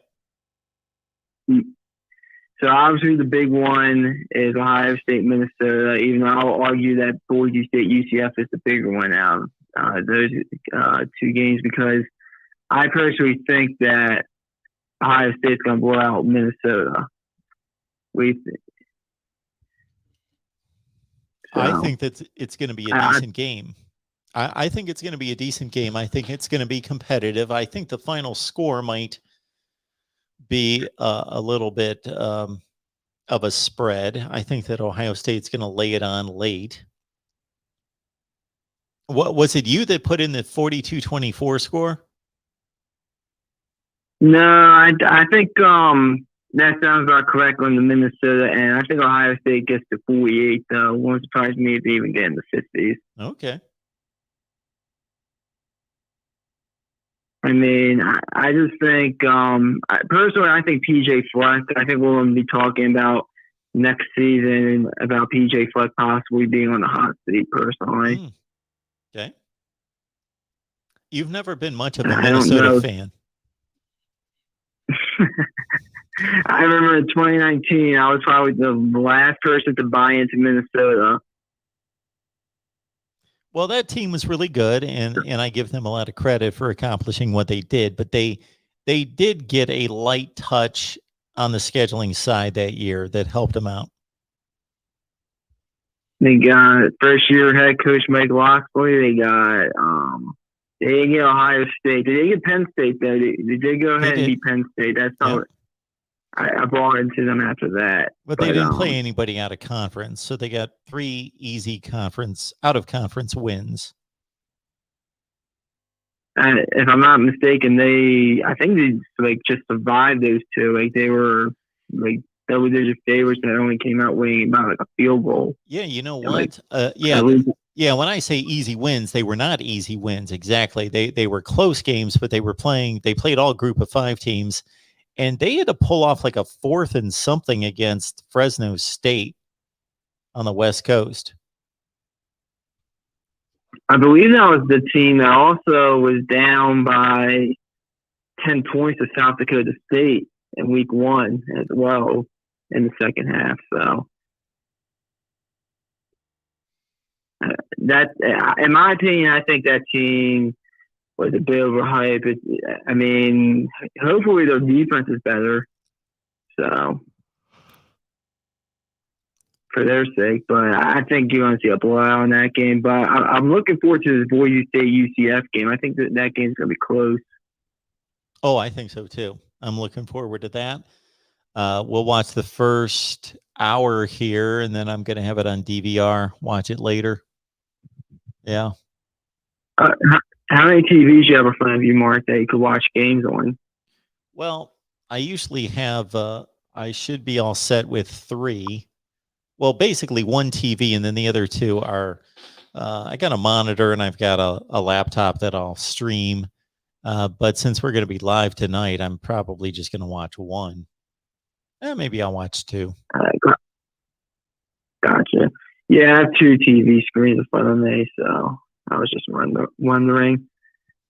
So obviously the big one is Ohio State, Minnesota. Even though I'll argue that Boise State, UCF is the bigger one out of those two games, because I personally think that Ohio State's going to blow out Minnesota. I think that it's going to be a decent game. I think it's going to be a decent game. I think it's going to be competitive. I think the final score might be a little bit of a spread. I think that Ohio State's going to lay it on late. What was it you that put in the 42-24 score? No, I think that sounds about correct on the Minnesota, and I think Ohio State gets to 48. Won't surprise me if they even get in the 50s. Okay. I mean, I just think, personally, I think PJ Fleck, I think we're going to be talking about next season about PJ Fleck possibly being on the hot seat, personally. Okay. You've never been much of a Minnesota fan. I remember in 2019, I was probably the last person to buy into Minnesota. Well, that team was really good, and I give them a lot of credit for accomplishing what they did. But they did get a light touch on the scheduling side that year that helped them out. They got first-year head coach Mike Locksley. They didn't get Ohio State. They didn't get Penn State, though. They did go ahead and beat Penn State. That's how I bought into them after that. But they didn't play anybody out of conference, so they got 3 easy out-of-conference wins. And if I'm not mistaken, I think they just survived those two. Like they were double-digit favorites that only came out winning about a field goal. Yeah, you know what? Yeah, when I say easy wins, they were not easy wins exactly. They were close games, but they played all group of 5 teams, and they had to pull off like a 4th and something against Fresno State on the West Coast. I believe that was the team that also was down by 10 points to South Dakota State in week 1 as well in the second half. So that, in my opinion, I think that team was a bit overhyped. I mean, hopefully their defense is better. So, for their sake. But I think you're going to see a blowout in that game. But I'm looking forward to this Boise State UCF game. I think that game's going to be close. Oh, I think so too. I'm looking forward to that. We'll watch the first hour here, and then I'm going to have it on DVR. Watch it later. Yeah. How many TVs you have in front of you, Mark, that you could watch games on? Well, I usually have. I should be all set with 3. Well, basically 1 TV, and then the other 2 are. I got a monitor and I've got a laptop that I'll stream. But since we're going to be live tonight, I'm probably just going to watch 1. Maybe I'll watch 2. Gotcha. Yeah, I have 2 TV screens in front of me, so I was just wondering.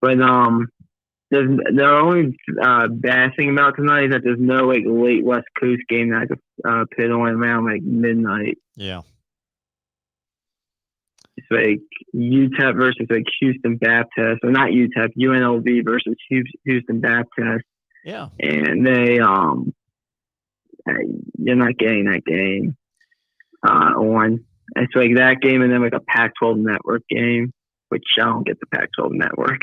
But the only bad thing about tonight is that there's no like late West Coast game that I could put on around like midnight. Yeah. It's like UTEP versus like Houston Baptist, or not UTEP, UNLV versus Houston Baptist. Yeah. And they you're not getting that game on. It's like that game, and then like a Pac-12 network game, which I don't get the Pac-12 network.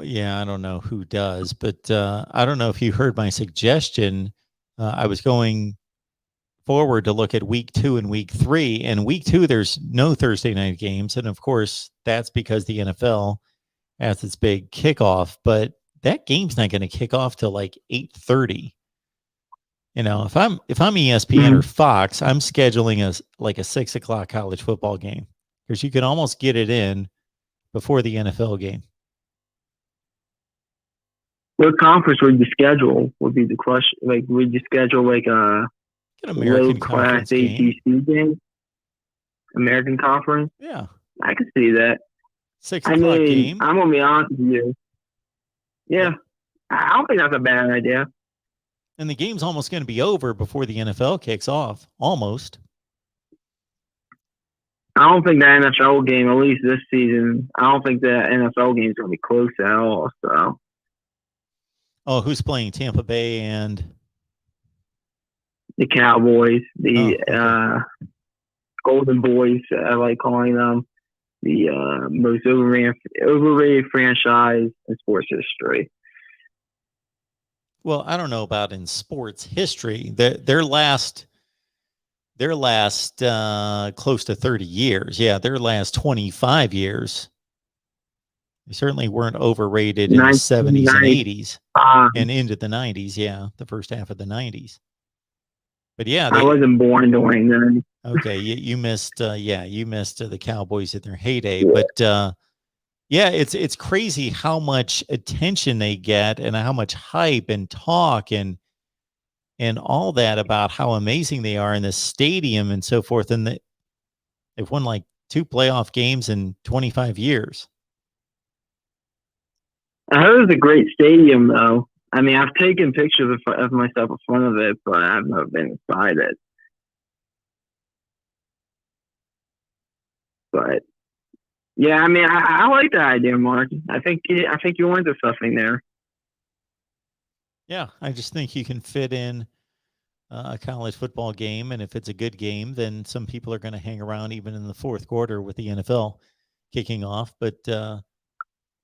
Yeah, I don't know who does, but I don't know if you heard my suggestion. I was going forward to look at week 2 and week 3. And week 2, there's no Thursday night games, and of course, that's because the NFL has its big kickoff. But that game's not going to kick off till like 8:30. You know, if I'm ESPN or Fox, I'm scheduling a 6 o'clock college football game because you can almost get it in before the NFL game. What conference would you schedule? Would be the question. Like, would you schedule like a American class ACC game? American Conference? Yeah, I could see that. 6 o'clock game. I'm gonna be honest with you. Yeah, I don't think that's a bad idea. And the game's almost going to be over before the NFL kicks off. Almost. I don't think the NFL game, at least this season, I don't think the NFL game is going to be close at all. So. Oh, who's playing? Tampa Bay and the Cowboys, the Golden Boys, I like calling them, the most overrated franchise in sports history. Well, I don't know about in sports history. Their last close to 30 years. Yeah, their last 25 years. They certainly weren't overrated in the 70s and 80s and into the 90s. Yeah, the first half of the 90s. But yeah, I wasn't born during then. Okay, you missed. You missed the Cowboys in their heyday. Yeah. But yeah, it's crazy how much attention they get and how much hype and talk and all that about how amazing they are in the stadium and so forth. And they've won like 2 playoff games in 25 years. I heard it was a great stadium, though. I mean, I've taken pictures of myself in front of it, but I've never been inside it. But yeah, I mean, I like the idea, Mark. I think you went to something there. Yeah, I just think you can fit in a college football game, and if it's a good game, then some people are going to hang around even in the fourth quarter with the NFL kicking off. But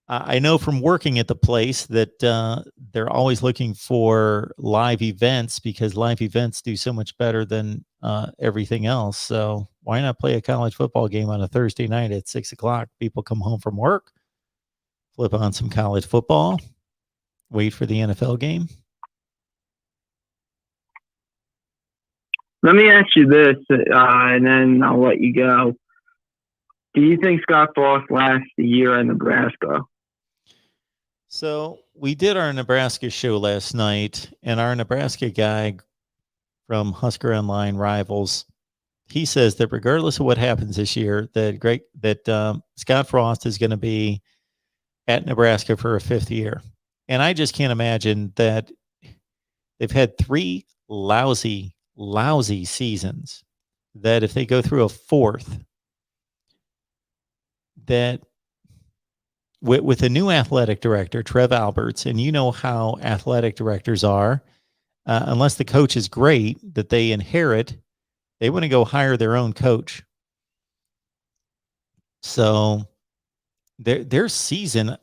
I know from working at the place that they're always looking for live events because live events do so much better than everything else. So why not play a college football game on a Thursday night at 6 o'clock? People come home from work, flip on some college football, wait for the NFL game. Let me ask you this, and then I'll let you go. Do you think Scott Frost lasts a year in Nebraska? So we did our Nebraska show last night, and our Nebraska guy from Husker Online Rivals, he says that regardless of what happens this year, that Scott Frost is going to be at Nebraska for a 5th year. And I just can't imagine that they've had 3 lousy seasons, that if they go through a 4th, that with a new athletic director, Trev Alberts, and you know how athletic directors are, unless the coach is great, that they inherit They want to go hire their own coach. So their season,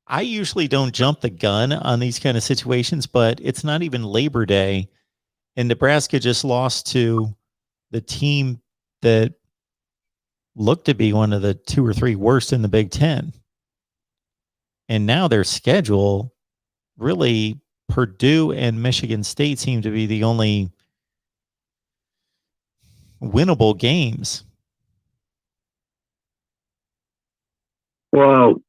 I usually don't jump the gun on these kind of situations, but it's not even Labor Day, and Nebraska just lost to the team that looked to be one of the 2 or 3 worst in the Big Ten. And now their schedule, really, Purdue and Michigan State seem to be the only winnable games. Well,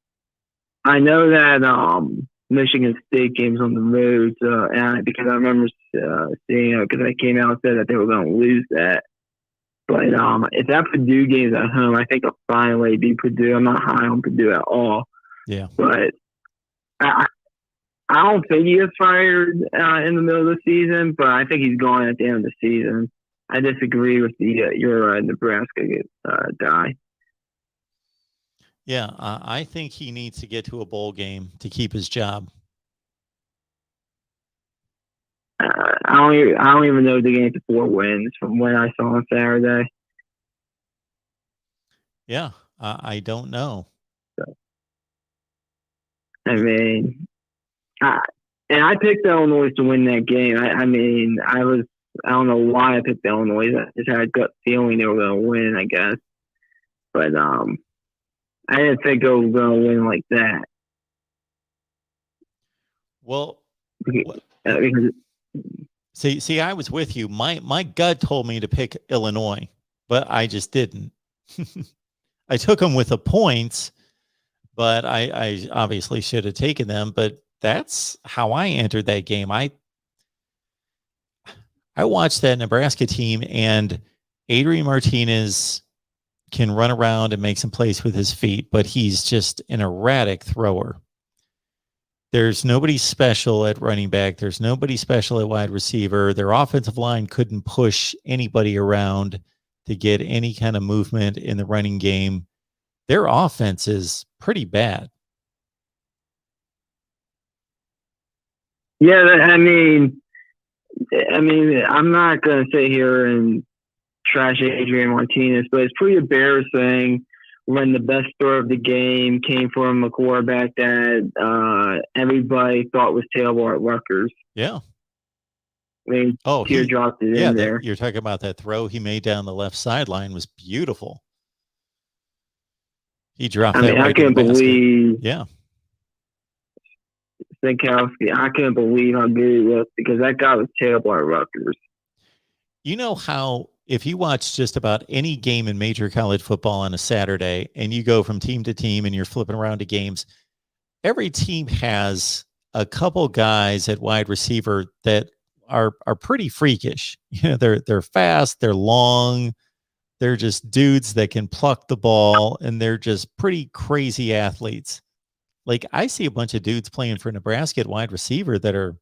I know that Michigan State game's on the road, because I remember seeing it because they came out and said that they were going to lose that. But if that Purdue game's at home, I think they'll finally beat Purdue. I'm not high on Purdue at all. Yeah. But I don't think he gets fired in the middle of the season, but I think he's gone at the end of the season. I disagree with your Nebraska guy. Yeah, I think he needs to get to a bowl game to keep his job. I don't even know the game to 4 wins from when I saw on Saturday. Yeah, I don't know. So, I mean, and I picked Illinois to win that game. I don't know why I picked Illinois. I just had a gut feeling they were going to win, I guess. But I didn't think they were going to win like that. Well, because see, I was with you. My gut told me to pick Illinois, but I just didn't. I took them with the points, but I obviously should have taken them. But that's how I entered that game. I watched that Nebraska team, and Adrian Martinez can run around and make some plays with his feet, but he's just an erratic thrower. There's nobody special at running back. There's nobody special at wide receiver. Their offensive line couldn't push anybody around to get any kind of movement in the running game. Their offense is pretty bad. Yeah, I mean, I'm not going to sit here and trash Adrian Martinez, but it's pretty embarrassing when the best throw of the game came from a quarterback that everybody thought was terrible at Rutgers. Yeah. I mean, he dropped it in there. You're talking about that throw he made down the left sideline was beautiful. He dropped that. I can't believe. Yeah. Stankowski, I couldn't believe how good he was because that guy was terrible at Rutgers. You know how if you watch just about any game in major college football on a Saturday and you go from team to team and you're flipping around to games, every team has a couple guys at wide receiver that are pretty freakish. You know, they're fast, they're long, they're just dudes that can pluck the ball, and they're just pretty crazy athletes. Like I see a bunch of dudes playing for Nebraska at wide receiver they're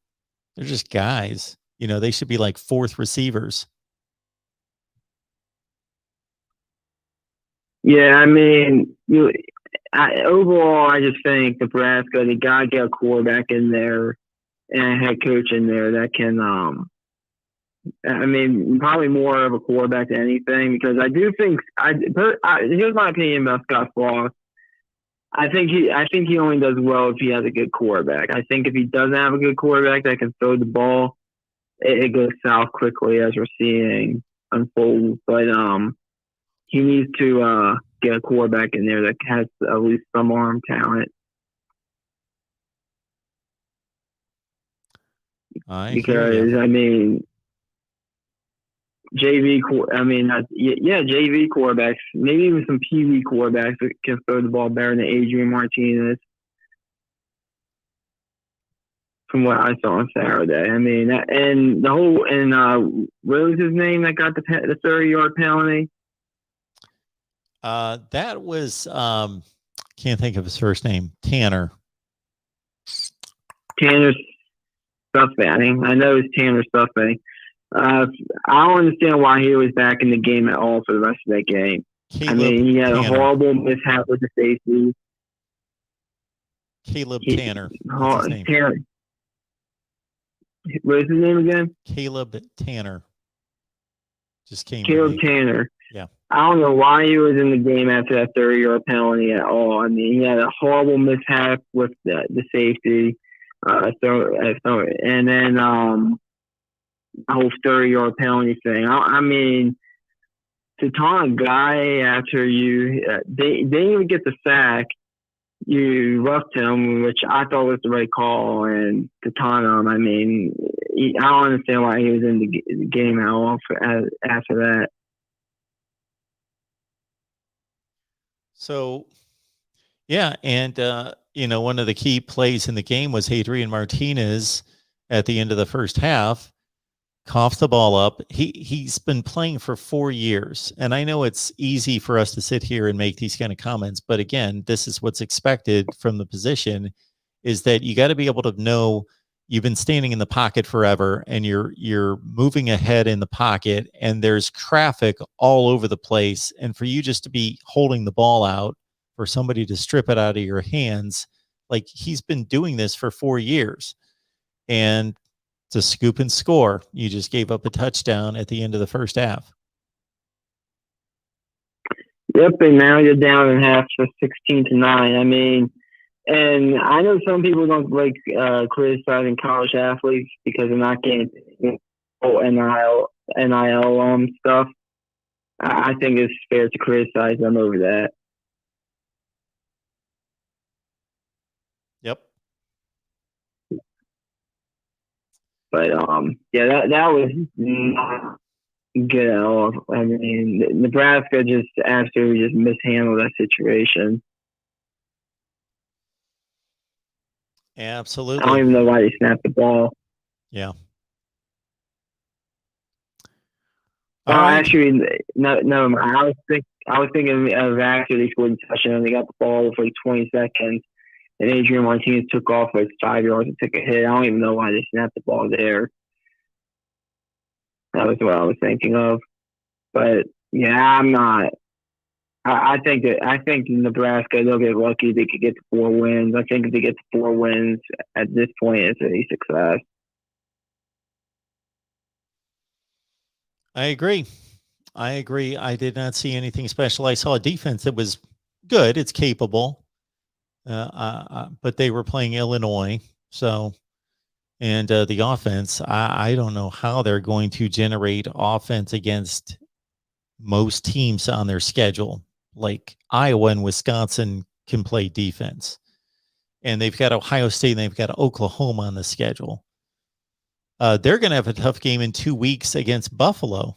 just guys. You know, they should be like 4th receivers. Yeah, I mean, overall, I just think Nebraska, they got to get a quarterback in there and a head coach in there that can, probably more of a quarterback than anything, because I do think, here's my opinion about Scott Frost. I think he only does well if he has a good quarterback. I think if he doesn't have a good quarterback that can throw the ball, it goes south quickly, as we're seeing unfold. But he needs to get a quarterback in there that has at least some arm talent. JV quarterbacks, maybe even some PV quarterbacks that can throw the ball better than Adrian Martinez. From what I saw on Saturday, what was his name that got the 30-yard penalty? That was can't think of his first name. Tanner Stuffing. I know it's Tanner Stuffing. I don't understand why he was back in the game at all for the rest of that game. He had a horrible mishap with the safety. Tanner. What's his name? Tanner. What is his name again? Caleb Tanner. Just came. Caleb Tanner. Yeah. I don't know why he was in the game after that 30-yard penalty at all. I mean, he had a horrible mishap with the safety, and then the whole 30-yard penalty thing. I mean, to taunt a guy after they didn't even get the sack. You roughed him, which I thought was the right call, and to taunt him, I mean, I don't understand why he was in the game at all after that. So, yeah, and one of the key plays in the game was Adrian Martinez at the end of the first half coughed the ball up. He's been playing for 4 years, and I know it's easy for us to sit here and make these kind of comments, but again, this is what's expected from the position, is that you got to be able to know you've been standing in the pocket forever, and you're moving ahead in the pocket, and there's traffic all over the place, and for you just to be holding the ball out, for somebody to strip it out of your hands, like he's been doing this for 4 years, and to scoop and score, you just gave up a touchdown at the end of the first half. Yep, and now you're down in half for 16-9. I mean, and I know some people don't like criticizing college athletes because they're not getting NIL stuff. I think it's fair to criticize them over that. Yep. But yeah, that was not good at all. I mean, Nebraska just absolutely just mishandled that situation. Absolutely. I don't even know why they snapped the ball. Yeah. All right. Actually, no. I was thinking of actually they scored a touchdown. They got the ball for like 20 seconds, and Adrian Martinez took off like 5 yards and took a hit. I don't even know why they snapped the ball there. That was what I was thinking of. But yeah, I'm not. I think Nebraska, they'll get lucky. They could get to 4 wins. I think if they get to 4 wins at this point, it's a success. I agree. I did not see anything special. I saw a defense that was good. It's capable. But they were playing Illinois. So, and the offense, I don't know how they're going to generate offense against most teams on their schedule. Like Iowa and Wisconsin can play defense, and they've got Ohio State and they've got Oklahoma on the schedule. They're going to have a tough game in 2 weeks against Buffalo.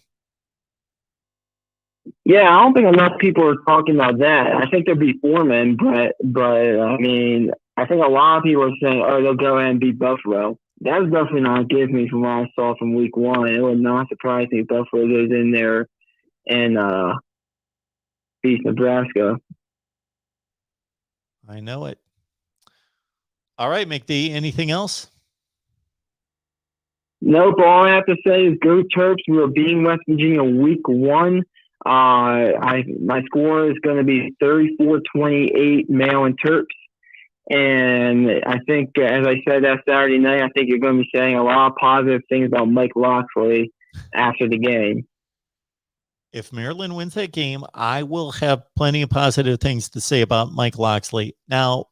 Yeah, I don't think enough people are talking about that. I think they'll be Foreman, but I mean, I think a lot of people are saying, "Oh, they'll go ahead and beat Buffalo." That's definitely not a give me from what I saw from week 1. It would not surprise me if Buffalo goes in there and beats Nebraska. I know it. All right, McD, anything else? Nope. All I have to say is go Terps. We are beating West Virginia week 1. My score is going to be 34-28 Maryland Terps. And I think, as I said that Saturday night, I think you're going to be saying a lot of positive things about Mike Locksley after the game. If Maryland wins that game, I will have plenty of positive things to say about Mike Locksley. Now,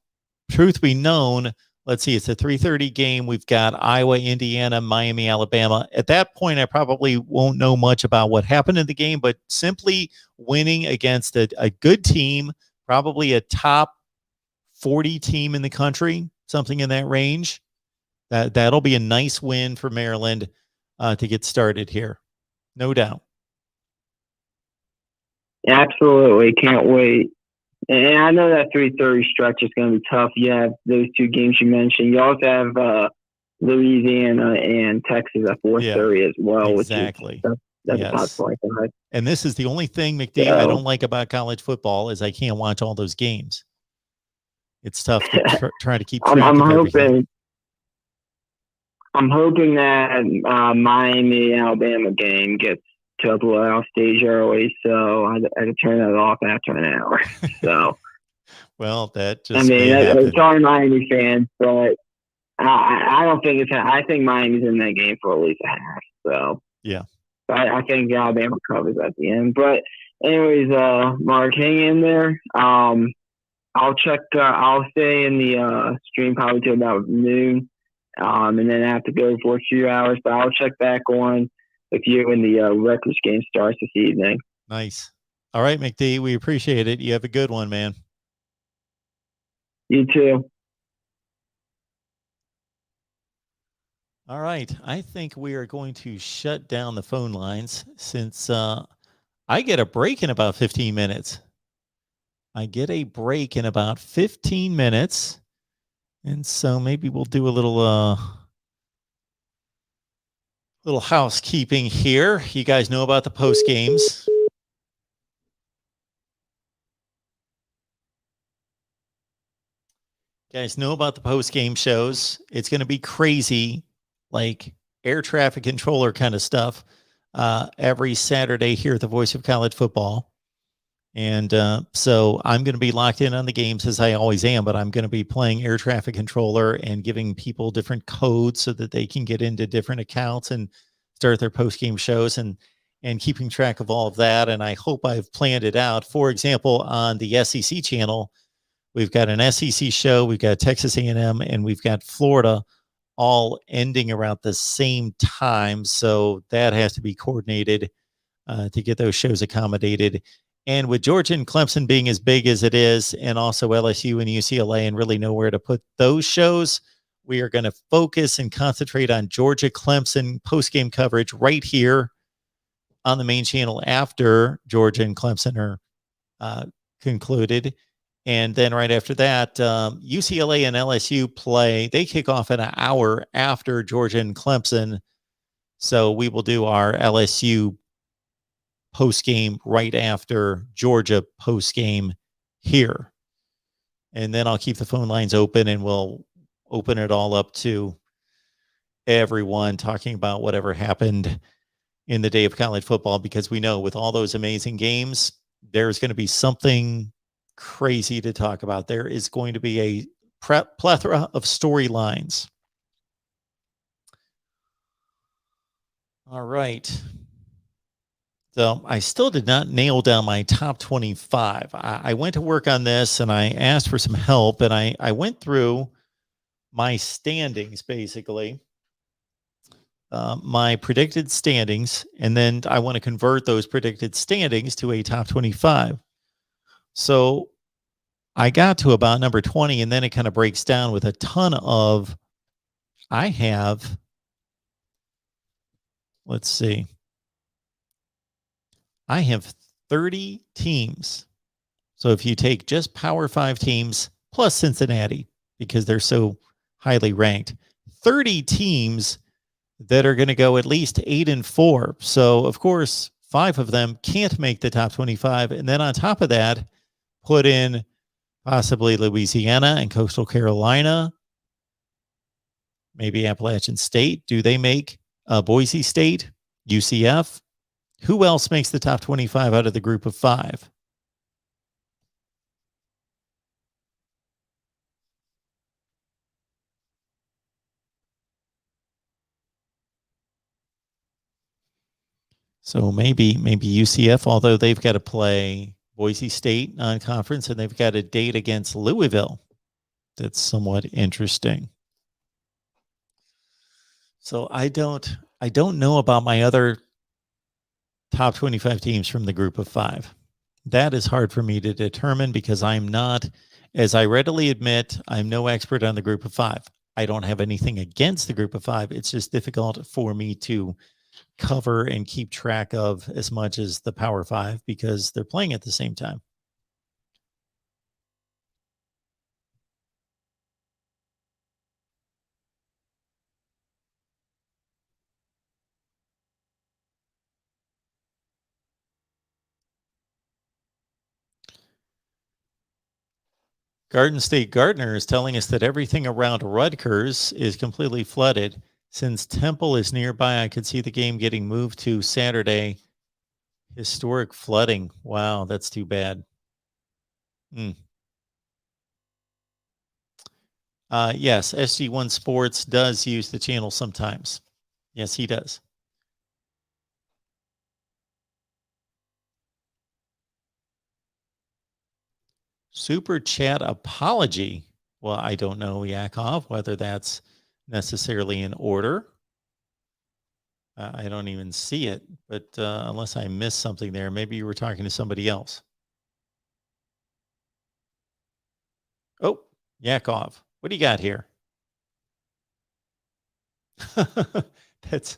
truth be known, let's see, it's a 3:30 game. We've got Iowa, Indiana, Miami, Alabama. At that point, I probably won't know much about what happened in the game, but simply winning against a good team, probably a top 40 team in the country, something in that range, that'll be a nice win for Maryland to get started here. No doubt. Absolutely. Can't wait. And I know that 3:30 stretch is going to be tough. You have those 2 games you mentioned. You also have Louisiana and Texas at 4:30 as well. Exactly. That's a top 25. And this is the only thing, McDade, I don't like about college football is I can't watch all those games. It's tough to try to keep track of everything. I'm hoping that Miami Alabama game gets to a blowout stage early, so I can turn that off after an hour. So, well, that just sorry, Miami fans, but I don't think it's. I think Miami's in that game for at least a half. So, yeah, I think Alabama covers at the end. But anyways, Mark, hang in there. I'll check. I'll stay in the stream probably till about noon, and then I have to go for a few hours. But I'll check back on with you when the Rutgers game starts this evening. Nice. All right, McD, we appreciate it. You have a good one, man. You too. All right. I think we are going to shut down the phone lines since I get a break in about 15 minutes. I get a break in about 15 minutes. And so maybe we'll do a little housekeeping here. You guys know about the post games. You guys know about the post game shows. It's going to be crazy, like air traffic controller kind of stuff every Saturday here at the Voice of College Football. And so I'm going to be locked in on the games as I always am, but I'm going to be playing air traffic controller and giving people different codes so that they can get into different accounts and start their post-game shows and keeping track of all of that. And I hope I've planned it out. For example, on the SEC channel, we've got an SEC show, we've got Texas A&M, and we've got Florida all ending around the same time. So that has to be coordinated to get those shows accommodated. And with Georgia and Clemson being as big as it is, and also LSU and UCLA, and really nowhere to put those shows, we are going to focus and concentrate on Georgia Clemson post-game coverage right here on the main channel after Georgia and Clemson are concluded. And then right after that, UCLA and LSU play. They kick off an hour after Georgia and Clemson. So we will do our LSU post-game right after Georgia post-game here. And then I'll keep the phone lines open and we'll open it all up to everyone talking about whatever happened in the day of college football, because we know with all those amazing games, there's going to be something crazy to talk about. There is going to be a plethora of storylines. All right. So I still did not nail down my top 25. I went to work on this and I asked for some help, and I went through my standings, basically, my predicted standings, and then I want to convert those predicted standings to a top 25. So I got to about number 20, and then it kind of breaks down with a ton of, let's see. I have 30 teams. So if you take just Power 5 teams plus Cincinnati, because they're so highly ranked, 30 teams that are going to go at least 8-4. So of course, 5 of them can't make the top 25. And then on top of that, put in possibly Louisiana and Coastal Carolina, maybe Appalachian State. Do they make Boise State, UCF? Who else makes the top 25 out of the group of 5? So maybe UCF, although they've got to play Boise State non-conference and they've got a date against Louisville. That's somewhat interesting. So I don't know about my other top 25 teams from the group of 5. That is hard for me to determine because I'm not, as I readily admit, I'm no expert on the group of 5. I don't have anything against the group of 5. It's just difficult for me to cover and keep track of as much as the Power 5 because they're playing at the same time. Garden State Gardner is telling us that everything around Rutgers is completely flooded. Since Temple is nearby, I could see the game getting moved to Saturday. Historic flooding. Wow, that's too bad. Yes, SG1 Sports does use the channel sometimes. Yes, he does. Super chat apology. Well, I don't know, Yakov, whether that's necessarily in order. I don't even see it, but unless I missed something there, maybe you were talking to somebody else. Oh, Yakov, what do you got here? That's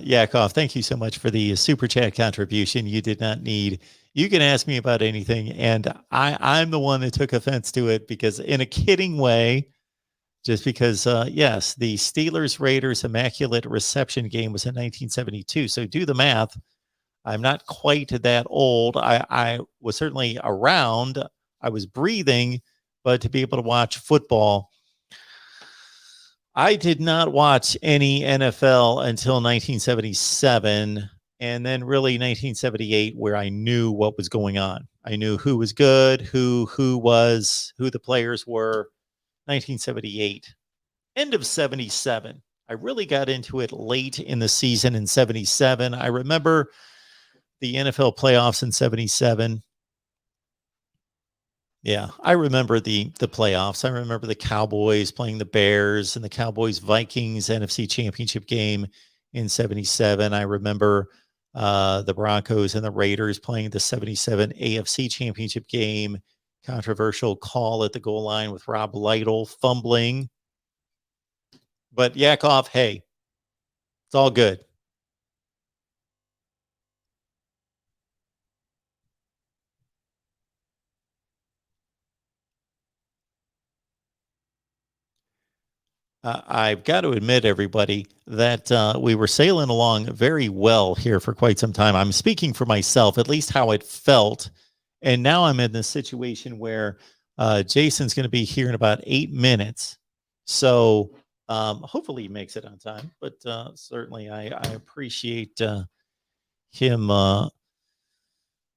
Yakov. Thank you so much for the super chat contribution. You did not need. You can ask me about anything, and I'm the one that took offense to it because, in a kidding way, just because, yes, the Steelers Raiders Immaculate Reception game was in 1972. So do the math. I'm not quite that old. I was certainly around. I was breathing, but to be able to watch football, I did not watch any NFL until 1977, and then really 1978, where I knew what was going on. I knew who was good, who the players were. 1978, end of 77. I really got into it late in the season in 77. I remember the NFL playoffs in 77. Yeah, I remember the playoffs. I remember the Cowboys playing the Bears and the Cowboys-Vikings NFC Championship game in 77. I remember the Broncos and the Raiders playing the 77 AFC Championship game. Controversial call at the goal line with Rob Lytle fumbling. But Yakov, hey, it's all good. I've got to admit, everybody, that we were sailing along very well here for quite some time. I'm speaking for myself, at least how it felt. And now I'm in this situation where Jason's going to be here in about 8 minutes. So hopefully he makes it on time. But certainly I appreciate him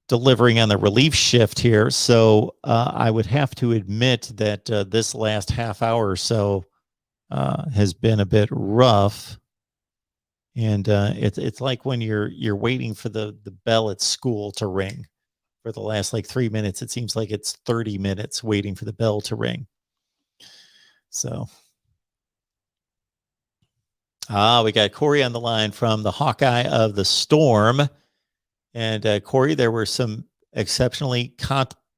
delivering on the relief shift here. So I would have to admit that this last half hour or so has been a bit rough. And it's like when you're waiting for the bell at school to ring. For the last like 3 minutes, it seems like it's 30 minutes waiting for the bell to ring. So, we got Corey on the line from the Hawkeye of the Storm. And Corey, there were some exceptionally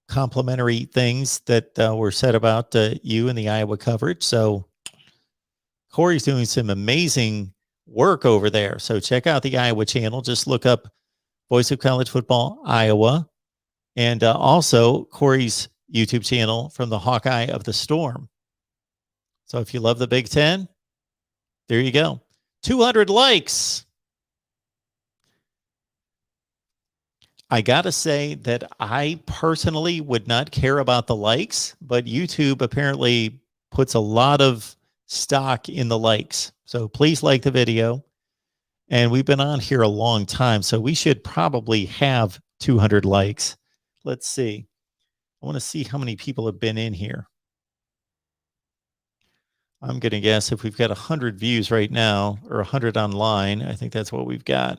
complimentary things that were said about you and the Iowa coverage. So Corey's doing some amazing work over there. So check out the Iowa channel. Just look up Voice of College Football Iowa. And also Corey's YouTube channel from the Hawkeye of the Storm. So if you love the Big Ten, there you go. 200 likes. I got to say that I personally would not care about the likes, but YouTube apparently puts a lot of stock in the likes. So please like the video. And we've been on here a long time, so we should probably have 200 likes. Let's see. I want to see how many people have been in here. I'm going to guess if we've got 100 views right now or 100 online, I think that's what we've got.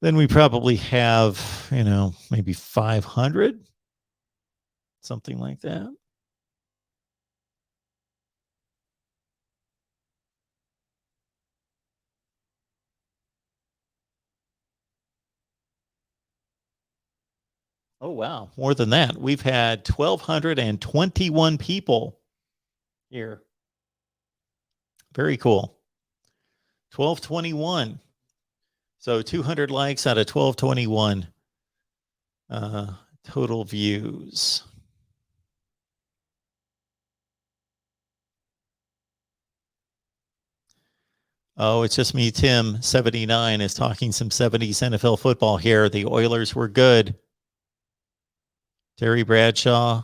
Then we probably have, maybe 500, something like that. Oh, wow. More than that. We've had 1,221 people here. Very cool. 1,221. So 200 likes out of 1,221 total views. Oh, it's just me. Tim, 79, is talking some 70s NFL football here. The Oilers were good. Terry Bradshaw.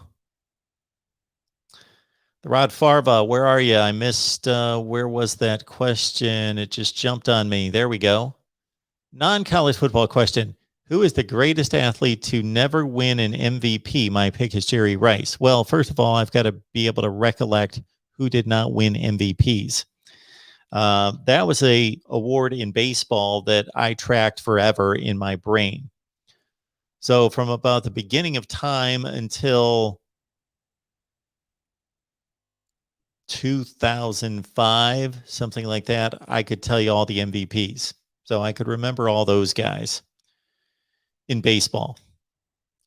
The Rod Farva, where are you? I missed, where was that question? It just jumped on me. There we go. Non-college football question. Who is the greatest athlete to never win an MVP? My pick is Jerry Rice. Well, first of all, I've got to be able to recollect who did not win MVPs. That was a award in baseball that I tracked forever in my brain. So from about the beginning of time until 2005, something like that, I could tell you all the MVPs. So I could remember all those guys in baseball.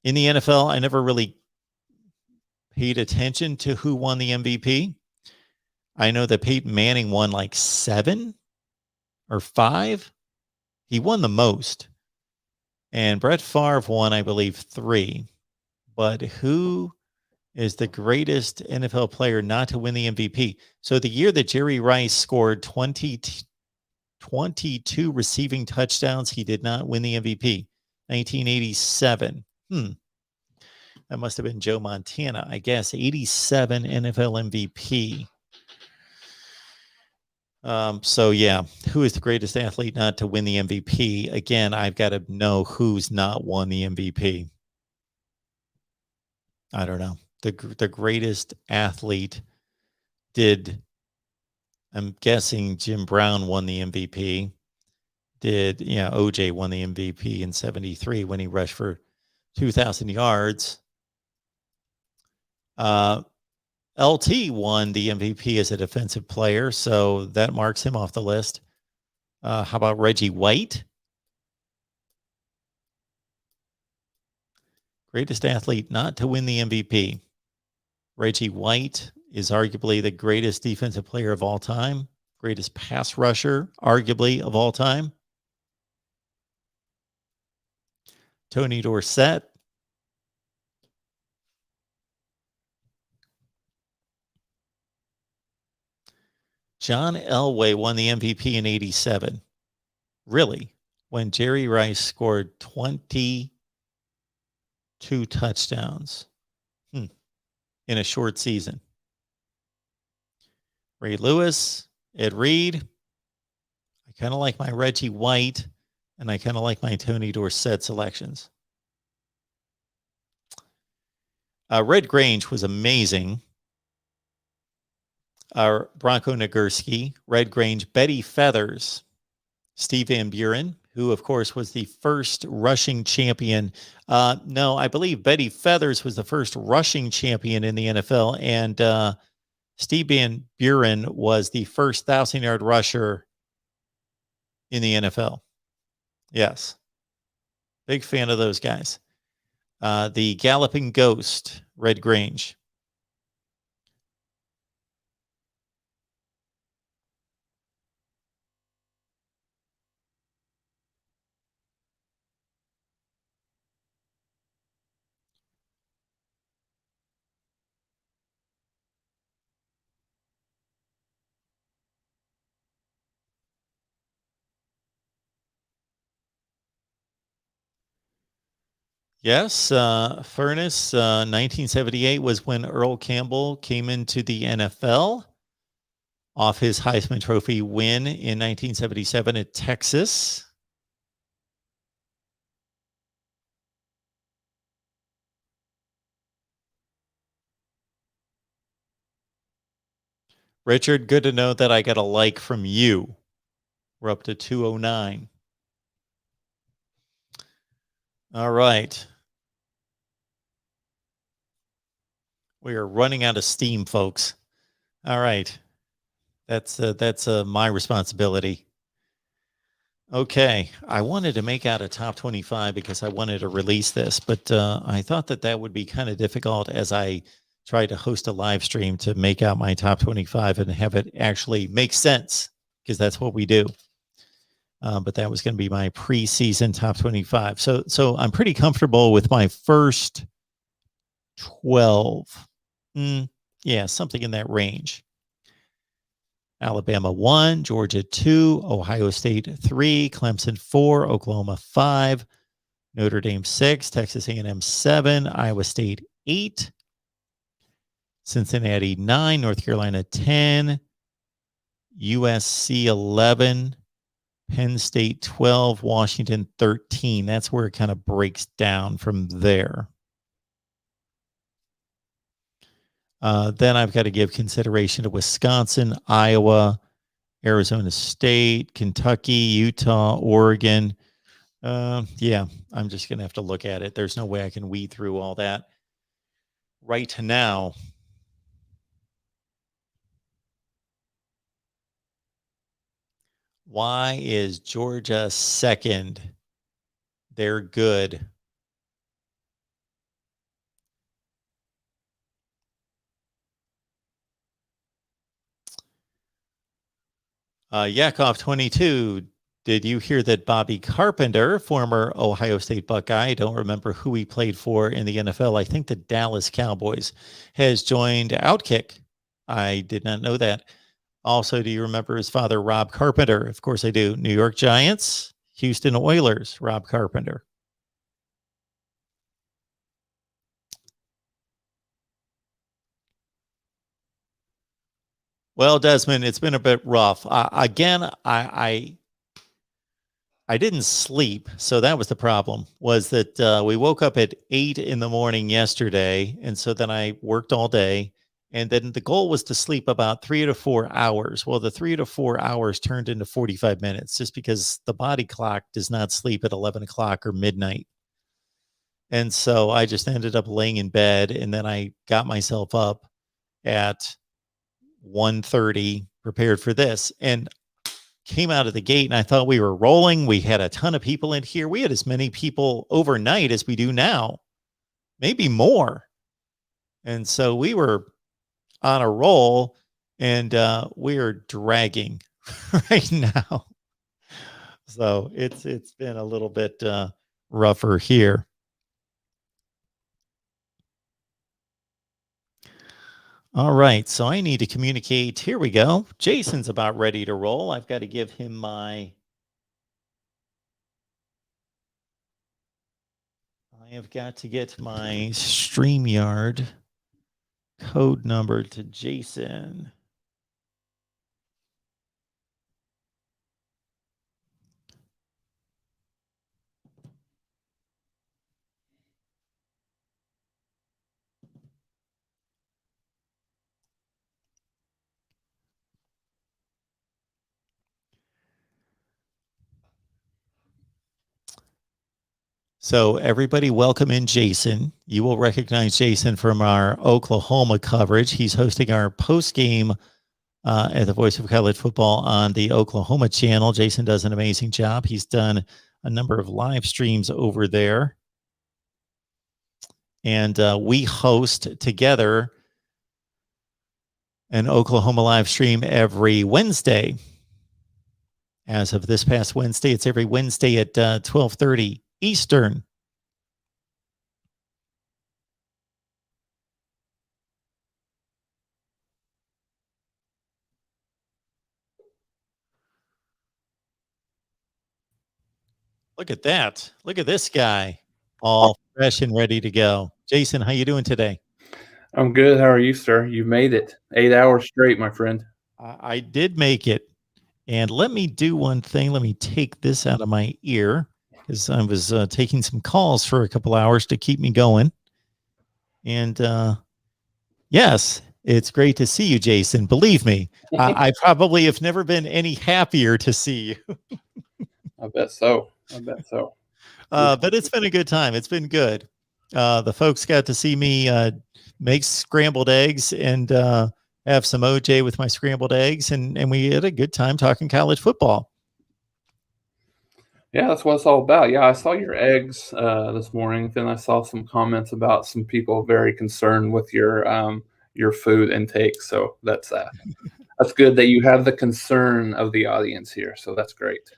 In the NFL, I never really paid attention to who won the MVP. I know that Peyton Manning won like 7 or 5. He won the most. And Brett Favre won, I believe, 3. But who is the greatest NFL player not to win the MVP? So the year that Jerry Rice scored 22 receiving touchdowns, he did not win the MVP. 1987. That must have been Joe Montana, I guess. 87 NFL MVP. So yeah, who is the greatest athlete not to win the MVP? Again, I've got to know who's not won the MVP. I don't know. The greatest athlete I'm guessing Jim Brown won the MVP. OJ won the MVP in 73 when he rushed for 2,000 yards. LT won the MVP as a defensive player, so that marks him off the list. How about Reggie White? Greatest athlete not to win the MVP. Reggie White is arguably the greatest defensive player of all time, greatest pass rusher, arguably, of all time. Tony Dorsett. John Elway won the MVP in 87. Really? When Jerry Rice scored 22 touchdowns in a short season. Ray Lewis, Ed Reed. I kind of like my Reggie White, and I kind of like my Tony Dorsett selections. Red Grange was amazing. Bronco Nagurski, Red Grange, Betty Feathers, Steve Van Buren, who, of course, was the first rushing champion. No, I believe Betty Feathers was the first rushing champion in the NFL, and Steve Van Buren was the first 1,000-yard rusher in the NFL. Yes. Big fan of those guys. The Galloping Ghost, Red Grange. Yes, Furnace, 1978 was when Earl Campbell came into the NFL off his Heisman Trophy win in 1977 at Texas. Richard, good to know that I got a like from you. We're up to 209. All right. We are running out of steam, folks. All right. That's my responsibility. Okay. I wanted to make out a top 25 because I wanted to release this, but I thought that would be kind of difficult as I tried to host a live stream to make out my top 25 and have it actually make sense, because that's what we do. But that was going to be my preseason top 25. So I'm pretty comfortable with my first 12. Yeah, something in that range. Alabama 1, Georgia 2, Ohio State 3, Clemson 4, Oklahoma 5, Notre Dame 6, Texas A&M 7, Iowa State 8, Cincinnati 9, North Carolina 10, USC 11, Penn State 12, Washington 13. That's where it kind of breaks down from there. Then I've got to give consideration to Wisconsin, Iowa, Arizona State, Kentucky, Utah, Oregon, Yeah, I'm just going to have to look at it. There's no way I can weed through all that right now. Why is Georgia second? They're good. Yakov 22. Did you hear that Bobby Carpenter, former Ohio State Buckeye, I don't remember who he played for in the NFL, I think the Dallas Cowboys, has joined Outkick? I did not know that. Also, do you remember his father, Rob Carpenter? Of course I do. New York Giants, Houston Oilers, Rob Carpenter. Well, Desmond, it's been a bit rough. Again, I didn't sleep, so that was the problem. Was that we woke up at 8 in the morning yesterday, and so then I worked all day, and then the goal was to sleep about 3 to 4 hours. Well, the 3 to 4 hours turned into 45 minutes, just because the body clock does not sleep at 11 o'clock or midnight. And so I just ended up laying in bed, and then I got myself up at 1:30, prepared for this, and came out of the gate, and I thought we were rolling. We had a ton of people in here. We had as many people overnight as we do now, maybe more. And so we were on a roll, and we are dragging right now. So it's been a little bit rougher here. All right, so I need to communicate. Here we go. Jason's about ready to roll. I've got to give him I have got to get my StreamYard code number to Jason. So everybody welcome in Jason. You will recognize Jason from our Oklahoma coverage. He's hosting our post-game at the Voice of College Football on the Oklahoma channel. Jason does an amazing job. He's done a number of live streams over there. And we host together an Oklahoma live stream every Wednesday. As of this past Wednesday, it's every Wednesday at 12:30 Eastern. Look at that. Look at this guy. All fresh and ready to go. Jason, how you doing today? I'm good. How are you, sir? You made it. 8 hours straight, my friend. I did make it. And let me do one thing. Let me take this out of my ear, because I was taking some calls for a couple hours to keep me going. And yes, it's great to see you, Jason. Believe me, I probably have never been any happier to see you. I bet so. I bet so. But it's been a good time. It's been good. The folks got to see me make scrambled eggs and have some OJ with my scrambled eggs. And we had a good time talking college football. Yeah, that's what it's all about. Yeah, I saw your eggs this morning. Then I saw some comments about some people very concerned with your food intake. So that's good that you have the concern of the audience here. So that's great.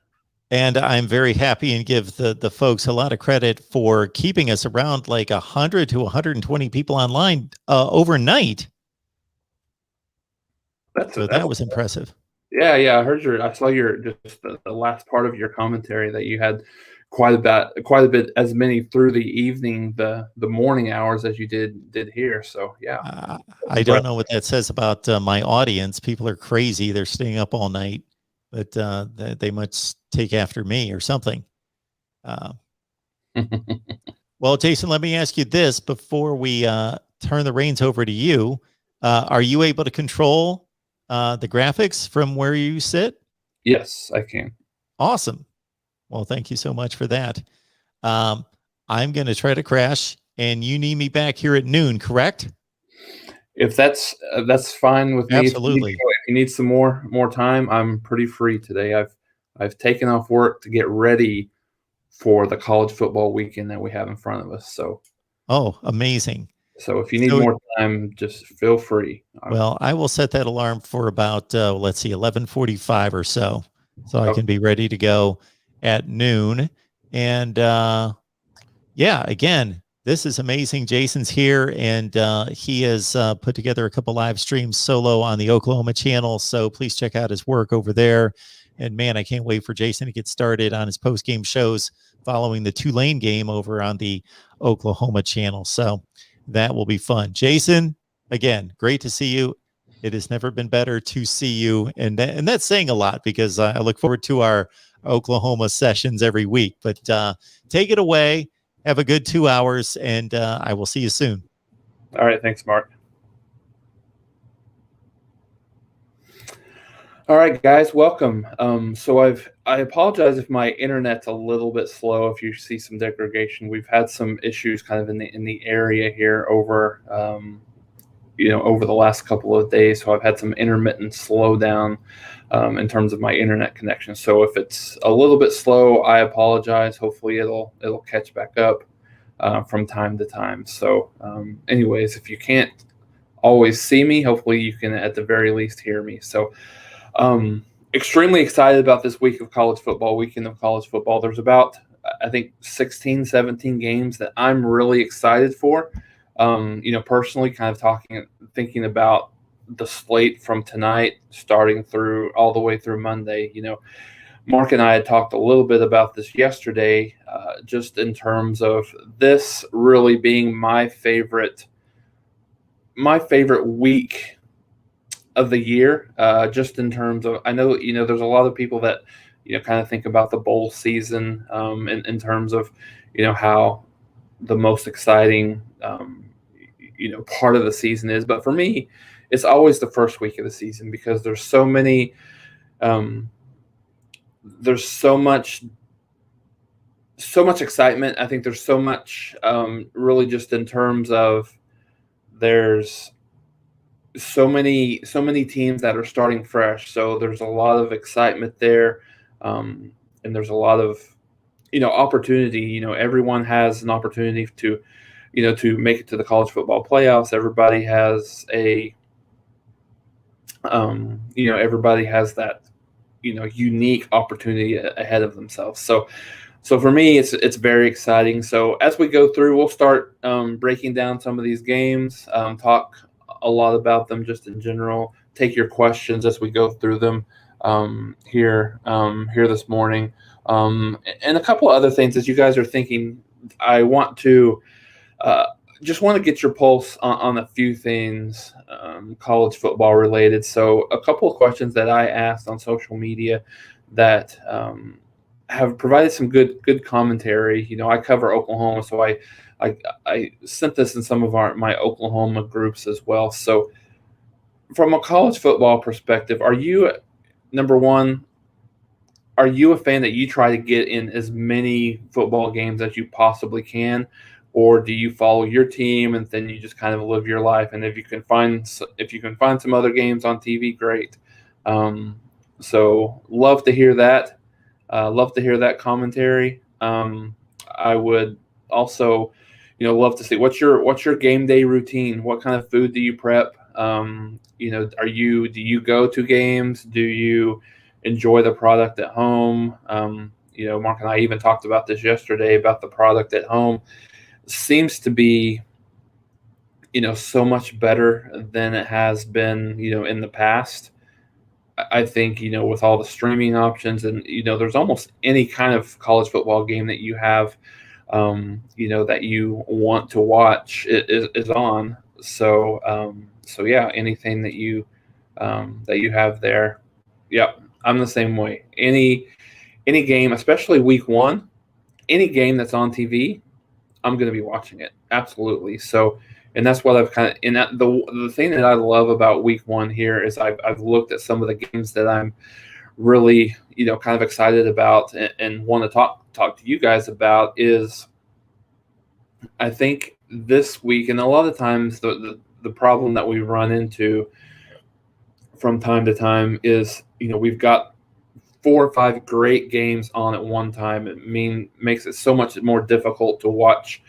And I'm very happy and give the folks a lot of credit for keeping us around like 100 to 120 people online overnight. That was impressive. Yeah. I saw just the last part of your commentary that you had quite a bit as many through the evening, the morning hours as you did here. So yeah. I don't know what that says about my audience. People are crazy. They're staying up all night, but they must take after me or something. Well, Jason, let me ask you this before we turn the reins over to you. Are you able to control the graphics from where you sit? Yes, I can. Awesome. Well, thank you so much for that. I'm going to try to crash, and you need me back here at noon, correct? If that's fine with me. Absolutely. If you need some more time, I'm pretty free today. I've taken off work to get ready for the college football weekend that we have in front of us. So, oh, amazing. So if you need more time, just feel free. Well, I will set that alarm for about, let's see, 11:45 or so I can be ready to go at noon. And yeah, again, this is amazing. Jason's here, and he has put together a couple live streams solo on the Oklahoma channel. So please check out his work over there. And man, I can't wait for Jason to get started on his post-game shows following the Tulane game over on the Oklahoma channel. So that will be fun. Jason, again, great to see you. It has never been better to see you. And that's saying a lot, because I look forward to our Oklahoma sessions every week. But take it away. Have a good 2 hours, and I will see you soon. All right. Thanks, Mark. All right, guys, welcome. So I apologize if my internet's a little bit slow. If you see some degradation, we've had some issues kind of in the area here over over the last couple of days. So I've had some intermittent slowdown in terms of my internet connection. So if it's a little bit slow, I apologize. Hopefully it'll catch back up from time to time. So anyways, if you can't always see me, hopefully you can at the very least hear me. So extremely excited about this weekend of college football. There's about, I think, 16, 17 games that I'm really excited for. Personally, kind of thinking about the slate from tonight, starting through all the way through Monday. Mark and I had talked a little bit about this yesterday, just in terms of this really being my favorite week of the year, just in terms of, I know, there's a lot of people that, kind of think about the bowl season in terms of, how the most exciting, part of the season is. But for me, it's always the first week of the season, because there's so many, there's so much excitement. I think there's so much, really just in terms of there's so many teams that are starting fresh. So there's a lot of excitement there. And there's a lot of, opportunity. Everyone has an opportunity to, to make it to the college football playoffs. Everybody has everybody has that, unique opportunity ahead of themselves. So for me, it's very exciting. So as we go through, we'll start breaking down some of these games, talk a lot about them just in general, take your questions as we go through them here this morning. And a couple of other things as you guys are thinking, I want to just want to get your pulse on a few things college football related. So a couple of questions that I asked on social media that have provided some good commentary. I cover Oklahoma, so I sent this in some of my Oklahoma groups as well. So from a college football perspective, are you, number one, are you a fan that you try to get in as many football games as you possibly can? Or do you follow your team and then you just kind of live your life? And if you can find some other games on TV, great. So love to hear that. Love to hear that commentary. I would also, love to see what's your game day routine. What kind of food do you prep? Do you go to games? Do you enjoy the product at home? Mark and I even talked about this yesterday about the product at home. Seems to be, so much better than it has been, in the past. I think, with all the streaming options and, there's almost any kind of college football game that you have, that you want to watch is on. So yeah, anything that you have there. Yeah, I'm the same way. Any game, especially week one, any game that's on TV, I'm going to be watching it. Absolutely. So, and that's what I've kind of, and the thing that I love about week one here is I've looked at some of the games that I'm really, kind of excited about and want to talk to you guys about is, I think this week, and a lot of times the problem that we run into from time to time is, we've got 4 or 5 great games on at one time. It makes it so much more difficult to watch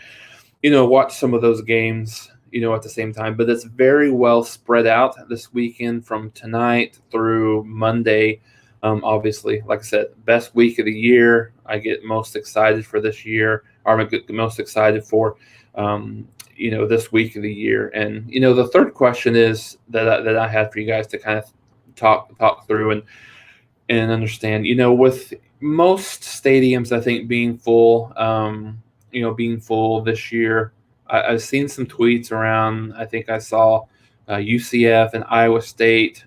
some of those games, at the same time. But it's very well spread out this weekend from tonight through Monday. Obviously, like I said, best week of the year. I get most excited for this year, or I'm most excited for, this week of the year. And, the third question is that I had for you guys to kind of talk through and understand, with most stadiums, I think being full, this year, I've seen some tweets around. I think I saw UCF and Iowa State,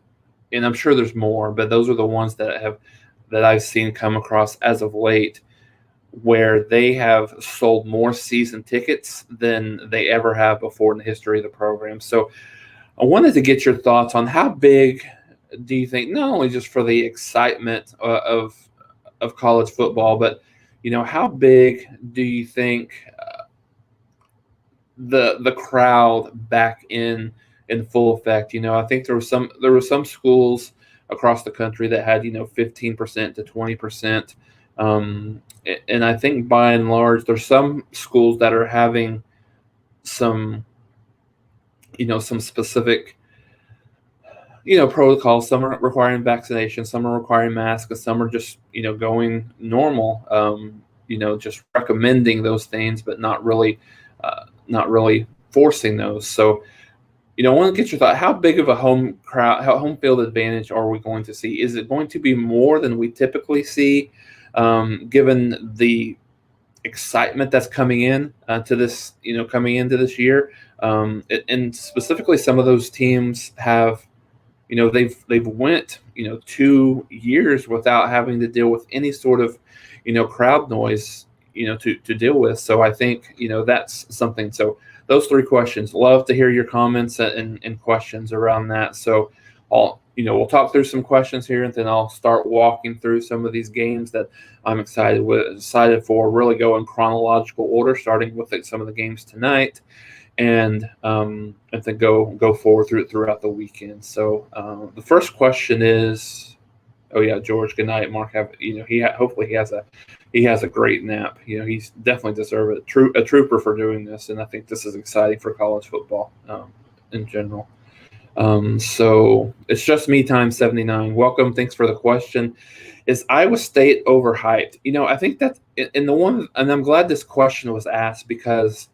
and I'm sure there's more, but those are the ones that I've seen come across as of late, where they have sold more season tickets than they ever have before in the history of the program. So I wanted to get your thoughts on how big do you think, not only just for the excitement of college football, but how big do you think the crowd back in full effect? I think there were some schools across the country that had 15% to 20%, and I think by and large there's some schools that are having some some specific protocols. Some are requiring vaccination, some are requiring masks, and some are just going normal, just recommending those things, but not really forcing those. So I want to get your thought. How big of a home field advantage are we going to see? Is it going to be more than we typically see, given the excitement that's coming in to this, coming into this year, and specifically some of those teams have, they've went 2 years without having to deal with any sort of crowd noise to deal with. So I think that's something. So those 3 questions, love to hear your comments and questions around that. So we'll talk through some questions here, and then I'll start walking through some of these games that I'm excited for, really go in chronological order, starting with some of the games tonight, and then go forward throughout the weekend. So the first question is, oh yeah, George, good night. Mark, hopefully he has a great nap. He's definitely deserved it. A trooper for doing this, and I think this is exciting for college football in general. So it's just me time 79. Welcome. Thanks for the question. Is Iowa State overhyped? I think that in the one, and I'm glad this question was asked because,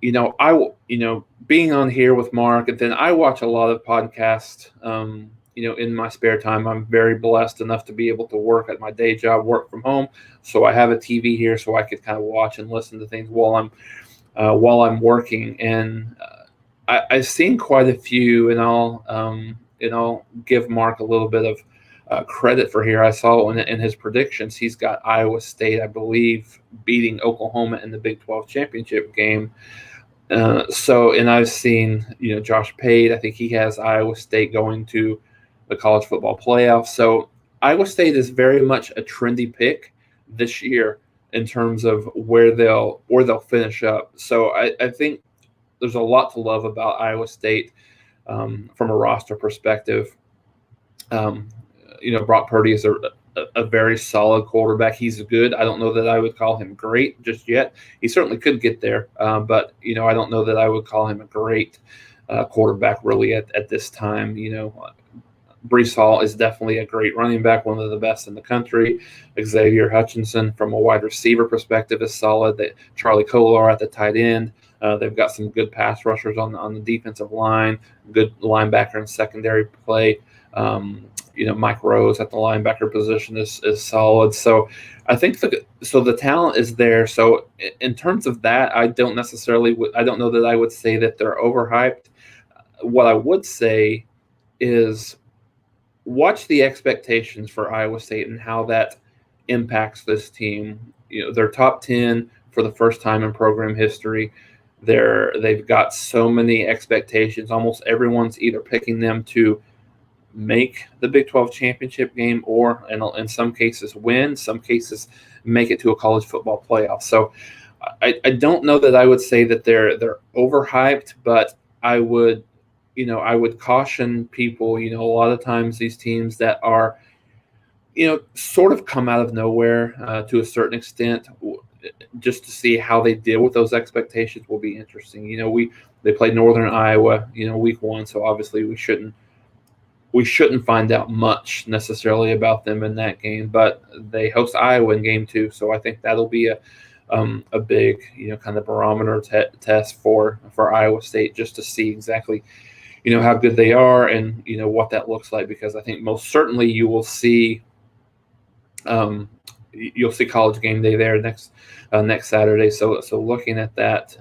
being on here with Mark, and then I watch a lot of podcasts, in my spare time. I'm very blessed enough to be able to work at my day job, work from home. So I have a TV here so I could kind of watch and listen to things while I'm working. And I've seen quite a few, and I'll give Mark a little bit of credit for here. I saw in his predictions, he's got Iowa State, I believe, beating Oklahoma in the Big 12 championship game. And I've seen, Josh Pate, I think he has Iowa State going to the college football playoff. So Iowa State is very much a trendy pick this year in terms of where they'll finish up. So I think there's a lot to love about Iowa State from a roster perspective. Brock Purdy is a very solid quarterback. He's good. I don't know that I would call him great just yet. He certainly could get there, but I don't know that I would call him a great quarterback really at this time. Breece Hall is definitely a great running back, one of the best in the country. Xavier Hutchinson, from a wide receiver perspective, is solid. Charlie Kolar at the tight end. They've got some good pass rushers on the defensive line, good linebacker and secondary play. Mike Rose at the linebacker position is solid. So I think the talent is there. So in terms of that, I don't know that I would say that they're overhyped. What I would say is watch the expectations for Iowa State and how that impacts this team. They're top 10 for the first time in program history. They've got so many expectations. Almost everyone's either picking them to make the Big 12 championship game, or in some cases win, some cases make it to a college football playoff. So I don't know that I would say that they're overhyped, but I would caution people. A lot of times these teams that are sort of come out of nowhere to a certain extent, just to see how they deal with those expectations will be interesting. They played Northern Iowa, week 1, so obviously we shouldn't find out much necessarily about them in that game, but they host Iowa in game 2, so I think that'll be a big kind of barometer test for Iowa State, just to see exactly how good they are and what that looks like, because I think most certainly you will see College Game Day there next Saturday. So looking at that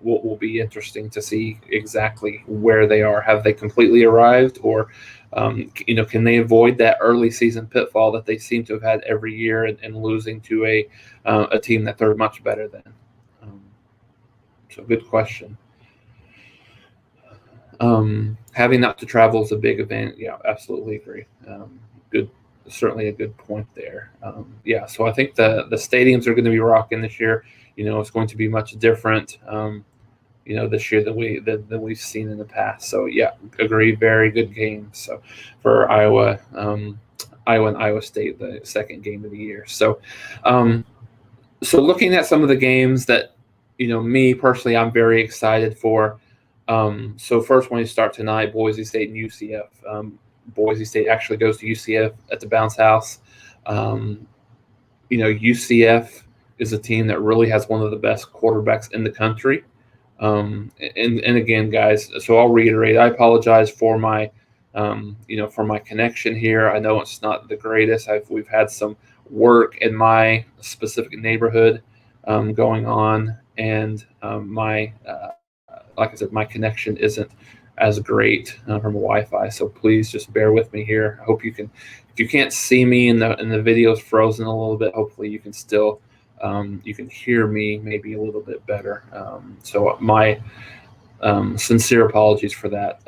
will be interesting to see exactly where they are. Have they completely arrived, or can they avoid that early season pitfall that they seem to have had every year and losing to a team that they're much better than? So good question. Having not to travel is a big event. Yeah, absolutely agree. Good. Certainly a good point there. So I think the stadiums are going to be rocking this year. It's going to be much different, this year than we've seen in the past. So yeah, agree. Very good games. So for Iowa and Iowa State, the second game of the year. So, looking at some of the games that me personally, I'm very excited for. So first, when you start tonight, Boise State and UCF. Boise State actually goes to UCF at the Bounce House. UCF is a team that really has one of the best quarterbacks in the country. And again, guys, so I'll reiterate, I apologize for my connection here. I know it's not the greatest. We've had some work in my specific neighborhood going on, and like I said, my connection isn't as great from Wi-Fi, so please just bear with me here. I hope you can. If you can't see me and the video's frozen a little bit, hopefully you can still you can hear me maybe a little bit better. So my sincere apologies for that.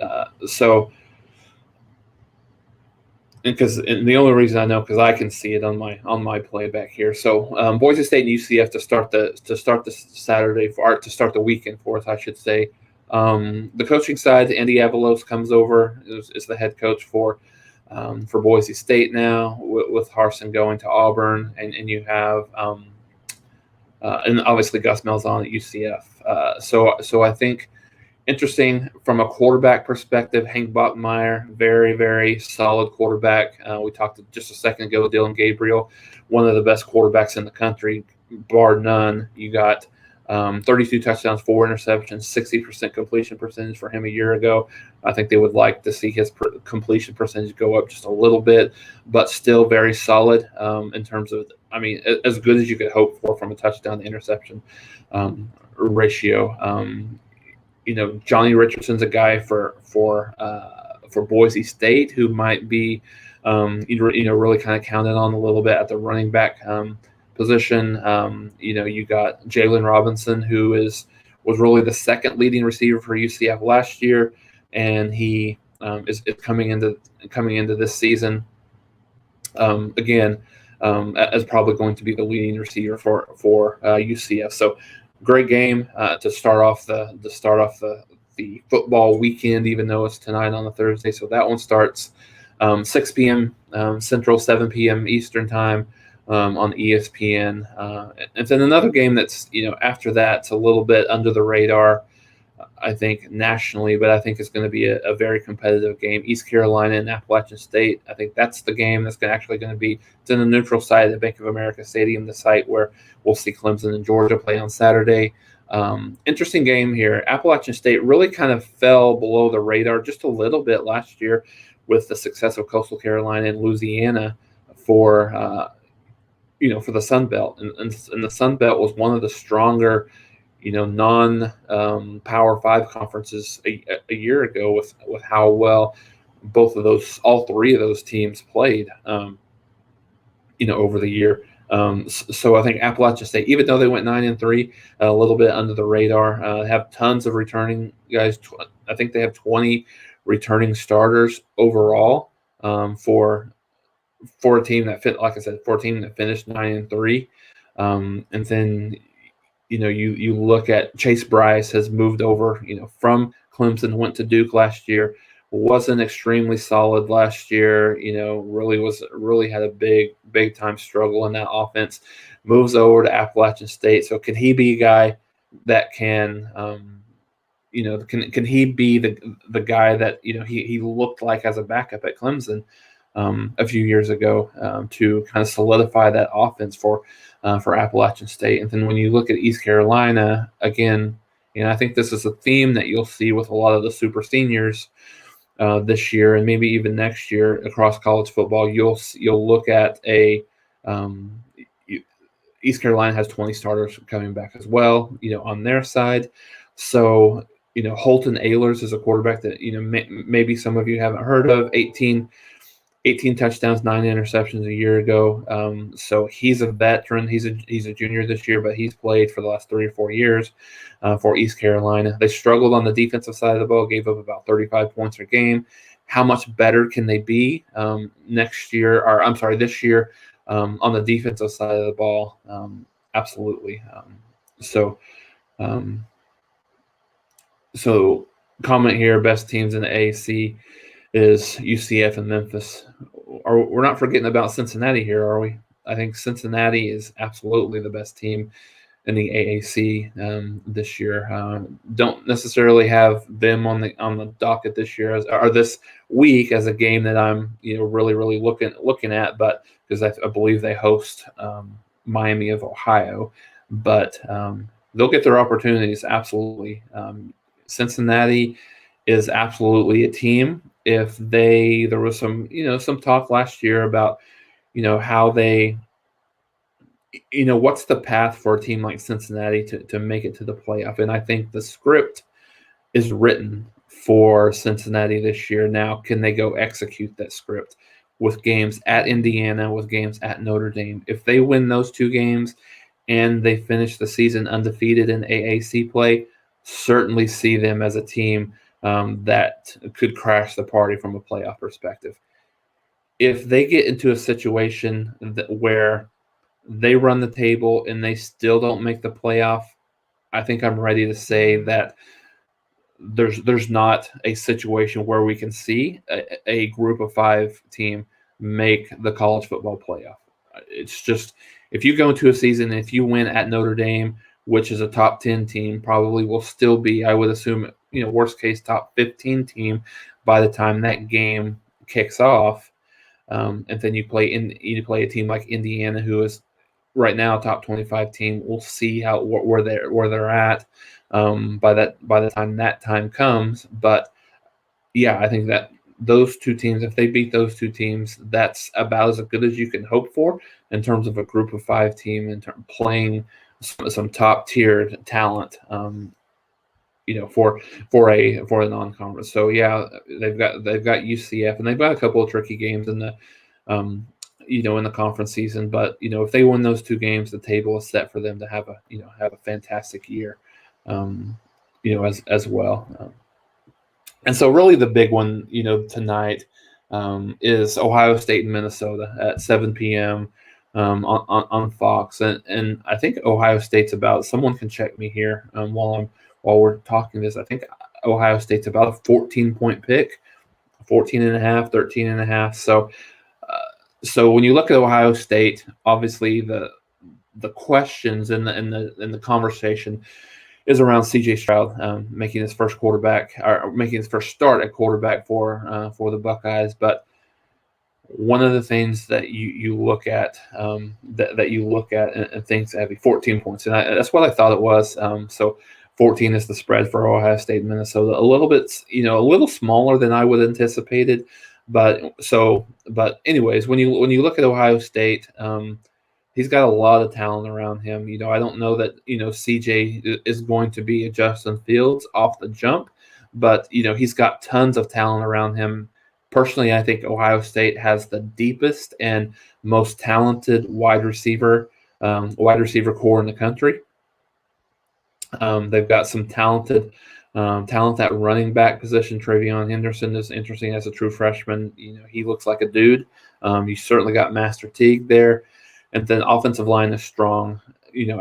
Because the only reason I know, because I can see it on my playback here. So Boise State and UCF to start the Saturday to start the weekend for us, I should say. The coaching side, Andy Avalos comes over, is the head coach for Boise State now, with Harsin going to Auburn, and you have and obviously Gus Malzahn at UCF. So I think interesting from a quarterback perspective. Hank Bachmeier, very, very solid quarterback. We talked just a second ago with Dylan Gabriel, one of the best quarterbacks in the country, bar none. You got 32 touchdowns, 4 interceptions, 60% completion percentage for him a year ago. I think they would like to see his completion percentage go up just a little bit, but still very solid in terms of, as good as you could hope for from a touchdown to interception ratio. Johnny Richardson's a guy for Boise State who might be, really kind of counted on a little bit at the running back position. You got Jalen Robinson, who was really the second leading receiver for UCF last year, and he is coming into this season again as probably going to be the leading receiver for UCF. So great game to start off the football weekend, even though it's tonight on a Thursday. So that one starts 6 p.m. Central, 7 p.m. Eastern time on ESPN. And then another game that's, after that, it's a little bit under the radar, I think, nationally, but I think it's going to be a very competitive game. East Carolina and Appalachian State. I think that's the game that's actually going to be, it's in the neutral site at Bank of America Stadium, the site where we'll see Clemson and Georgia play on Saturday. Interesting game here. Appalachian State really kind of fell below the radar just a little bit last year with the success of Coastal Carolina and Louisiana for the Sun Belt. And the Sun Belt was one of the stronger non-Power 5 conferences a year ago with how well all three of those teams played, over the year. So I think Appalachian State, even though they went 9-3, a little bit under the radar, have tons of returning guys. I think they have 20 returning starters overall. for a team that fit, like I said, for a team that finished 9-3. And then, you look at Chase Bryce has moved over, from Clemson, went to Duke last year, wasn't extremely solid last year, really had a big time struggle in that offense, moves over to Appalachian State. So can he be a guy that can, can he be the guy that, he looked like as a backup at Clemson a few years ago to kind of solidify that offense for Appalachian State. And then when you look at East Carolina, again, I think this is a theme that you'll see with a lot of the super seniors this year and maybe even next year across college football. You'll look at East Carolina has 20 starters coming back as well, on their side. So, Holton Ahlers is a quarterback that, maybe some of you haven't heard of. 18 touchdowns, 9 interceptions a year ago. So he's a veteran. He's a junior this year, but he's played for the last 3 or 4 years for East Carolina. They struggled on the defensive side of the ball, gave up about 35 points a game. How much better can they be this year on the defensive side of the ball? Absolutely. So comment here, best teams in the AAC is UCF and Memphis. We're not forgetting about Cincinnati here, are we? I think Cincinnati is absolutely the best team in the AAC this year. Don't necessarily have them on the docket this year or this week as a game that I'm really looking at, but because I believe they host Miami of Ohio, but they'll get their opportunities absolutely. Cincinnati is absolutely a team. If there was some talk last year about, how they, what's the path for a team like Cincinnati to make it to the playoff? And I think the script is written for Cincinnati this year. Now, can they go execute that script with games at Indiana, with games at Notre Dame? If they win those 2 games and they finish the season undefeated in AAC play, certainly see them as a team that could crash the party from a playoff perspective. If they get into a situation where they run the table and they still don't make the playoff, I think I'm ready to say that there's not a situation where we can see a group of 5 team make the college football playoff. It's just, if you go into a season, if you win at Notre Dame, which is a top 10 team, probably will still be, I would assume, worst case top 15 team by the time that game kicks off. And then you play a team like Indiana, who is right now top 25 team. We'll see where they're at by the time that time comes. But yeah, I think that those 2 teams, if they beat those 2 teams, that's about as good as you can hope for in terms of a group of 5 team and playing some top tiered talent, for a non-conference. So yeah, they've got UCF, and they've got a couple of tricky games in the in the conference season. But if they win those 2 games, the table is set for them to have a fantastic year, as well. And so really the big one, tonight is Ohio State and Minnesota at 7 p.m. On Fox, and I think Ohio State's about, someone can check me here while we're talking this, I think Ohio State's about a 14-point pick, 14.5, 13.5. So when you look at Ohio State, obviously the questions in the conversation is around C.J. Stroud making his first start at quarterback for the Buckeyes, but one of the things that you look at that you look at and think heavy, 14 points, and that's what I thought it was. So 14 is the spread for Ohio State and Minnesota. A little bit, a little smaller than I would have anticipated. But anyways, when you look at Ohio State, he's got a lot of talent around him. I don't know that CJ is going to be a Justin Fields off the jump, but he's got tons of talent around him. Personally, I think Ohio State has the deepest and most talented wide receiver core in the country. They've got some talented Talent at running back position. Travion Henderson is interesting as a true freshman. He looks like a dude. You certainly got Master Teague there, and then offensive line is strong,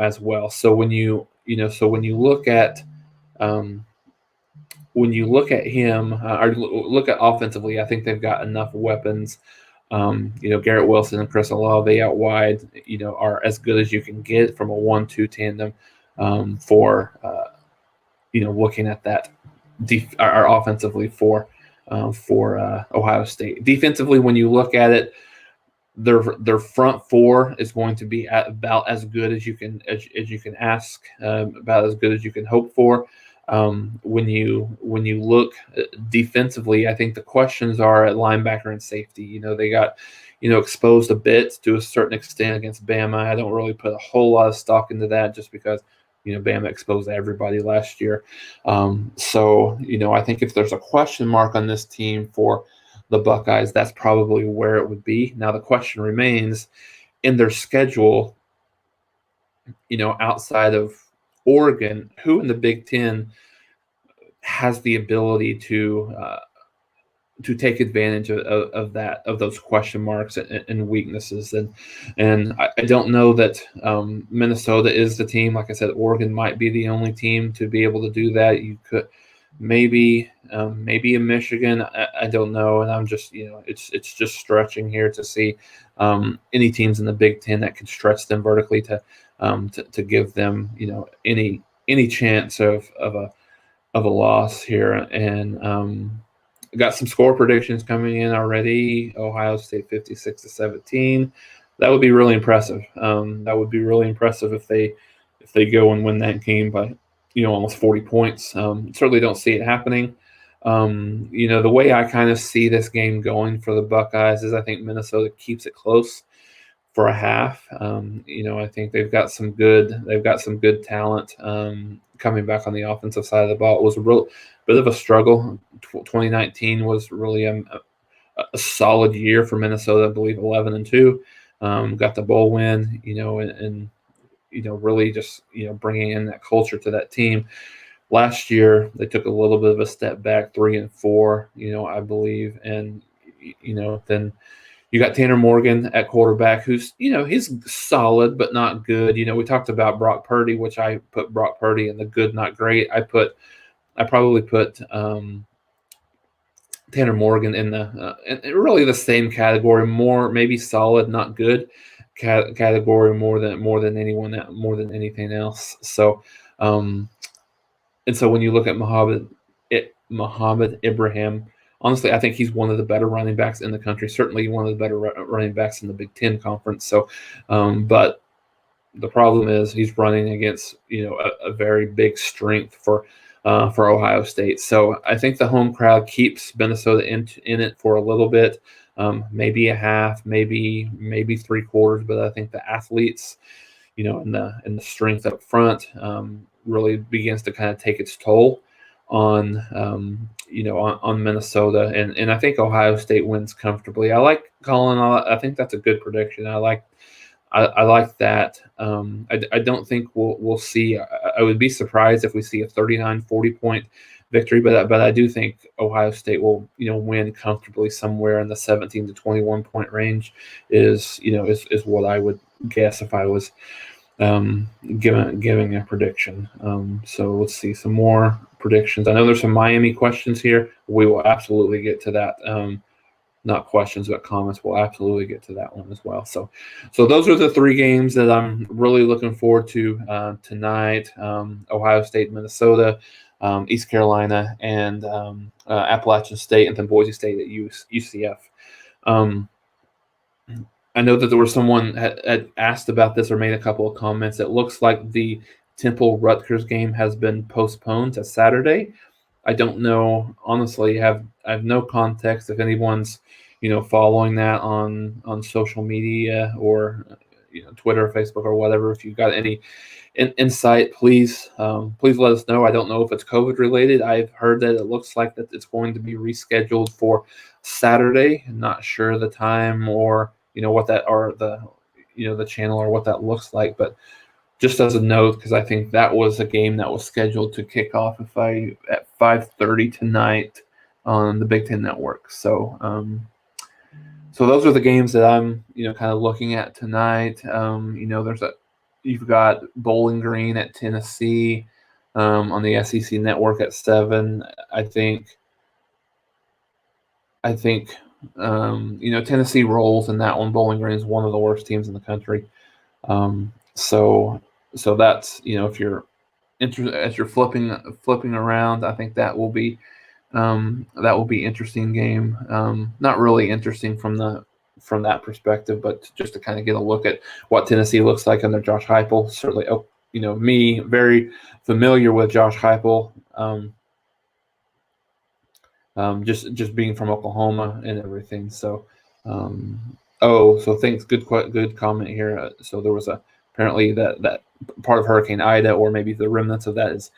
as well. So when you look at him or look at offensively, I think they've got enough weapons. Garrett Wilson and Chris Olave out wide, are as good as you can get from a 1-2 tandem for looking at that or offensively for Ohio State. Defensively, when you look at it, their front four is going to be about as good as you can ask, about as good as you can hope for. When you look defensively, I think the questions are at linebacker and safety. They got exposed a bit to a certain extent against Bama. I don't really put a whole lot of stock into that just because Bama exposed everybody last year. So I think if there's a question mark on this team for the Buckeyes, that's probably where it would be. Now the question remains in their schedule, outside of Oregon, who in the Big Ten has the ability to take advantage of those question marks and weaknesses, and I don't know that Minnesota is the team. Like I said, Oregon might be the only team to be able to do that. You could maybe in Michigan, I don't know, and I'm just it's just stretching here to see any teams in the Big Ten that can stretch them vertically to give them any chance of a loss here. And got some score predictions coming in already. Ohio State 56-17. That would be really impressive. That would be really impressive if they go and win that game by almost 40 points. Certainly don't see it happening. The way I kind of see this game going for the Buckeyes is I think Minnesota keeps it close for a half. I think they've got some good talent coming back on the offensive side of the ball. It was a real bit of a struggle. 2019 was really a solid year for Minnesota. I believe 11-2. Got the bowl win. And really just bringing in that culture to that team. Last year they took a little bit of a step back, 3-4. I believe, and then you got Tanner Morgan at quarterback, who's, he's solid but not good. We talked about Brock Purdy, which I put Brock Purdy in the good, not great. I probably put Tanner Morgan in the really the same category, more maybe solid, not good category more than anything else. So, and so when you look at Muhammad Ibrahim, honestly, I think he's one of the better running backs in the country. Certainly one of the better running backs in the Big Ten Conference. So, but the problem is he's running against a very big strength for Ohio State. So I think the home crowd keeps Minnesota in it for a little bit, maybe a half, maybe 3/4. But I think the athletes, and the strength up front, really begins to kind of take its toll on on Minnesota, and I think Ohio State wins comfortably. I like Colin. I think that's a good prediction. I like that. I don't think we'll see. I would be surprised if we see a 39-40 point victory, but I do think Ohio State will win comfortably somewhere in the 17 to 21 point range. Is what I would guess if I was giving a prediction. So let's see some more predictions. I know there's some Miami questions here. We will absolutely get to that. Not questions, but comments. We'll absolutely get to that one as well. So those are the three games that I'm really looking forward to tonight. Ohio State, Minnesota, East Carolina, and Appalachian State, and then Boise State at UCF. I know that there was someone had asked about this or made a couple of comments. It looks like the Temple-Rutgers game has been postponed to Saturday. I don't know, honestly. I have no context if anyone's following that on social media or Twitter, Facebook, or whatever. If you've got any insight, please let us know. I don't know if it's COVID related. I've heard that it looks like that it's going to be rescheduled for Saturday. I'm not sure the time or what that, or the channel, or what that looks like, but just as a note, because I think that was a game that was scheduled to kick off at 5:30 tonight on the Big Ten Network. So so those are the games that I'm kind of looking at tonight. You've got Bowling Green at Tennessee on the SEC Network at 7. I think Tennessee rolls in that one. Bowling Green is one of the worst teams in the country. So that's if you're interested, as you're flipping around, I think that will be interesting game. Not really interesting from that perspective, but just to kind of get a look at what Tennessee looks like under Josh Heupel. Certainly, me very familiar with Josh Heupel. Just being from Oklahoma and everything. So, so thanks. Good comment here. So there was apparently that part of Hurricane Ida, or maybe the remnants of that is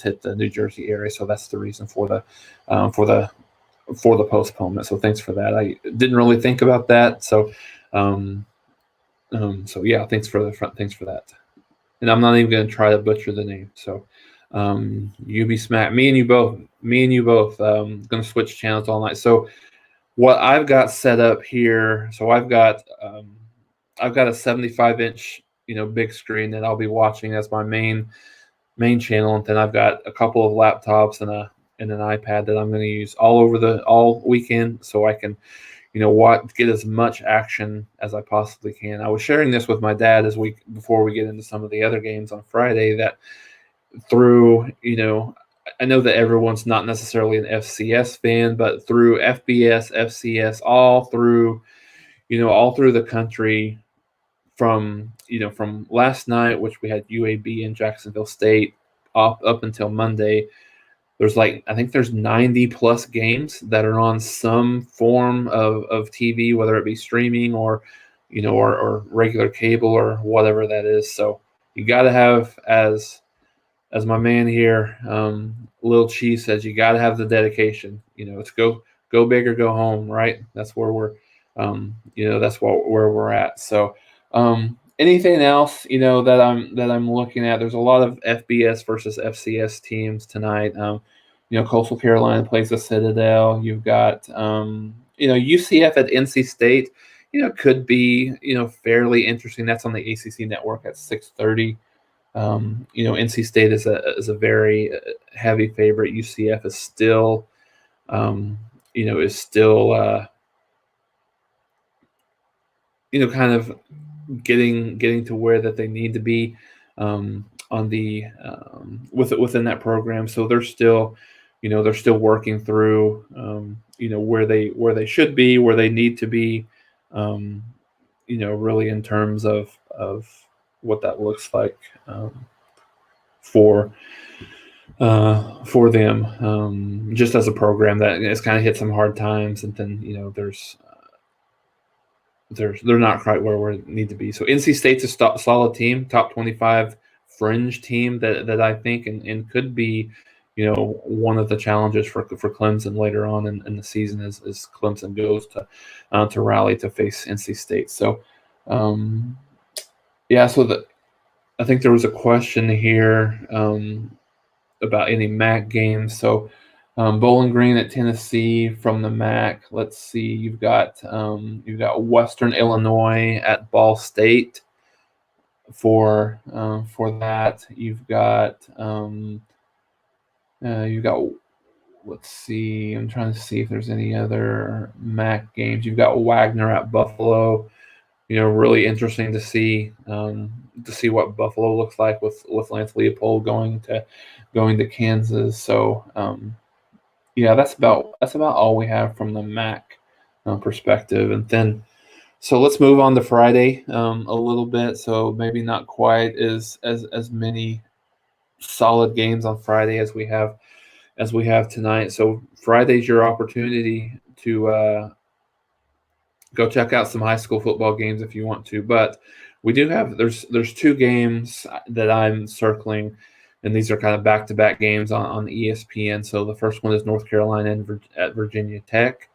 hit the New Jersey area. So that's the reason for the postponement. So thanks for that. I didn't really think about that. So, so yeah, thanks for that. And I'm not even going to try to butcher the name. So, UB Smack, me and you both, going to switch channels all night. So what I've got set up here, so I've got a 75-inch, big screen that I'll be watching as my main channel. And then I've got a couple of laptops and an iPad that I'm going to use all weekend, so I can, get as much action as I possibly can. I was sharing this with my dad before we get into some of the other games on Friday, that through, I know that everyone's not necessarily an FCS fan, but through FBS, FCS, all through the country, from last night, which we had UAB and Jacksonville State, up until Monday. I think there's 90 plus games that are on some form of TV, whether it be streaming or regular cable or whatever that is. So you got to have, as my man here, Lil Cheese says, you got to have the dedication. It's go big or go home, right? That's where we're, where we're at. So, anything else, that I'm looking at? There's a lot of FBS versus FCS teams tonight. Coastal Carolina plays the Citadel. You've got, UCF at NC State. Could be, fairly interesting. That's on the ACC network at 6:30. NC State is a very heavy favorite. UCF is still, kind of getting to where that they need to be on the within that program. So they're still working through where they should be, where they need to be, really in terms of what that looks like for them, just as a program that has kind of hit some hard times, and then they're not quite where we need to be. So NC State's a solid team, top 25 fringe team that I think and could be one of the challenges for Clemson later on in the season as Clemson goes to rally to face NC State. So I think there was a question here about any MAC games. So Bowling Green at Tennessee from the MAC. Let's see. You've got Western Illinois at Ball State for that. You've got let's see. I'm trying to see if there's any other MAC games. You've got Wagner at Buffalo. Really interesting to see what Buffalo looks like with Lance Leopold going to Kansas. So that's about all we have from the MAC perspective. And then, so let's move on to Friday a little bit. So maybe not quite as many solid games on Friday as we have tonight. So Friday's your opportunity to go check out some high school football games if you want to. But we do have there's two games that I'm circling, and these are kind of back-to-back games on ESPN. So the first one is North Carolina at Virginia Tech.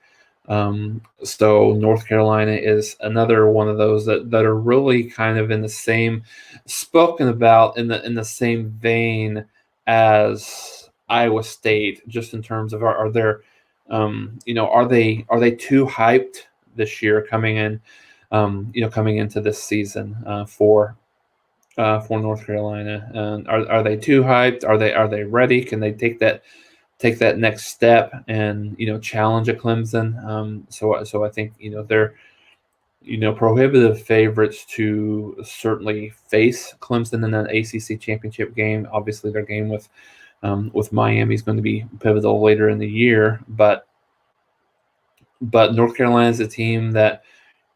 So North Carolina is another one of those that are really kind of in the same, spoken about in the same vein as Iowa State, just in terms of are there, are they too hyped this year coming in, coming into this season for North Carolina? Are they too hyped? Are they ready? Can they take that next step and challenge a Clemson? So I think they're prohibitive favorites to certainly face Clemson in that ACC championship game. Obviously, their game with Miami is going to be pivotal later in the year, but North Carolina is a team that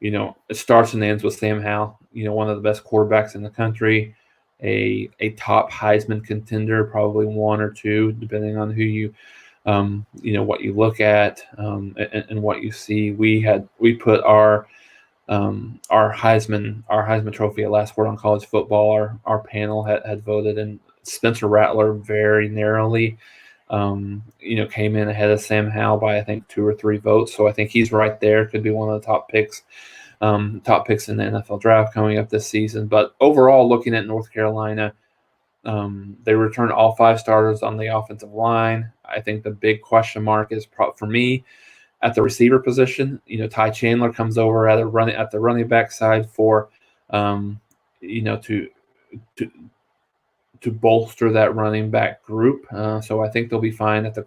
it starts and ends with Sam Howell, one of the best quarterbacks in the country, a top Heisman contender, probably one or two, depending on who you what you look at and what you see. We put our Heisman Trophy at Last Word on College Football. Our panel had voted, and Spencer Rattler very narrowly came in ahead of Sam Howell by I think 2 or 3 votes. So I think he's right there. Could be one of the top picks in the NFL draft coming up this season. But overall, looking at North Carolina, they returned all 5 starters on the offensive line. I think the big question mark is for me at the receiver position. Ty Chandler comes over at the running back side for to bolster that running back group. So I think they'll be fine at the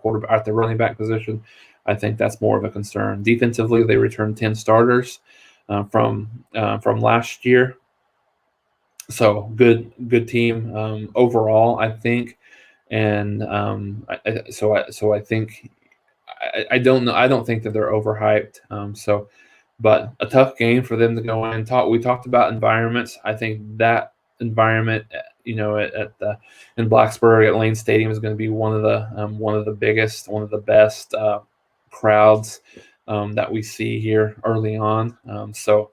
running back position. I think that's more of a concern. Defensively, they returned 10 starters from last year. So good team overall, I think. And I think I don't know. I don't think that they're overhyped. But a tough game for them to go in. We talked about environments. I think that environment, in Blacksburg at Lane Stadium is going to be one of the biggest, one of the best crowds that we see here early on. So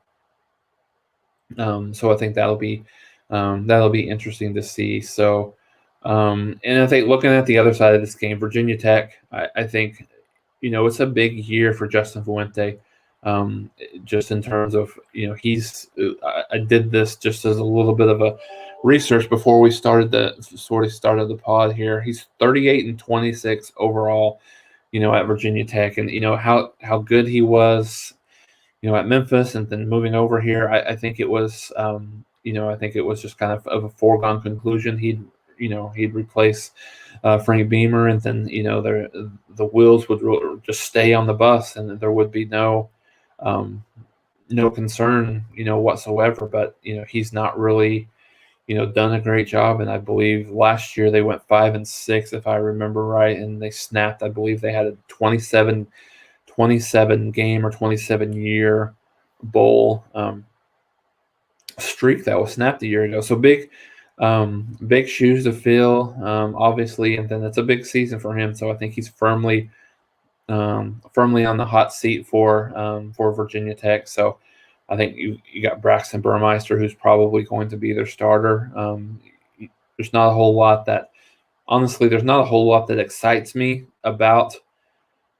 I think that'll be interesting to see. So, and I think looking at the other side of this game, Virginia Tech, I think, it's a big year for Justin Fuente. Just in terms of, I did this just as a little bit of a research before we started the pod here. He's 38-26 overall, at Virginia Tech, and how good he was, at Memphis, and then moving over here. I think it was, just kind of a foregone conclusion. He'd replace Frank Beamer, and then the wheels would just stay on the bus, and there would be no concern whatsoever. But he's not really done a great job, and I believe last year they went 5-6 if I remember right, and they snapped. I believe they had a 27 game or 27 year bowl streak that was snapped a year ago. So big shoes to fill, obviously, and then it's a big season for him. So I think he's firmly on the hot seat for Virginia Tech. So I think you got Braxton Burmeister, who's probably going to be their starter. There's not a whole lot that excites me about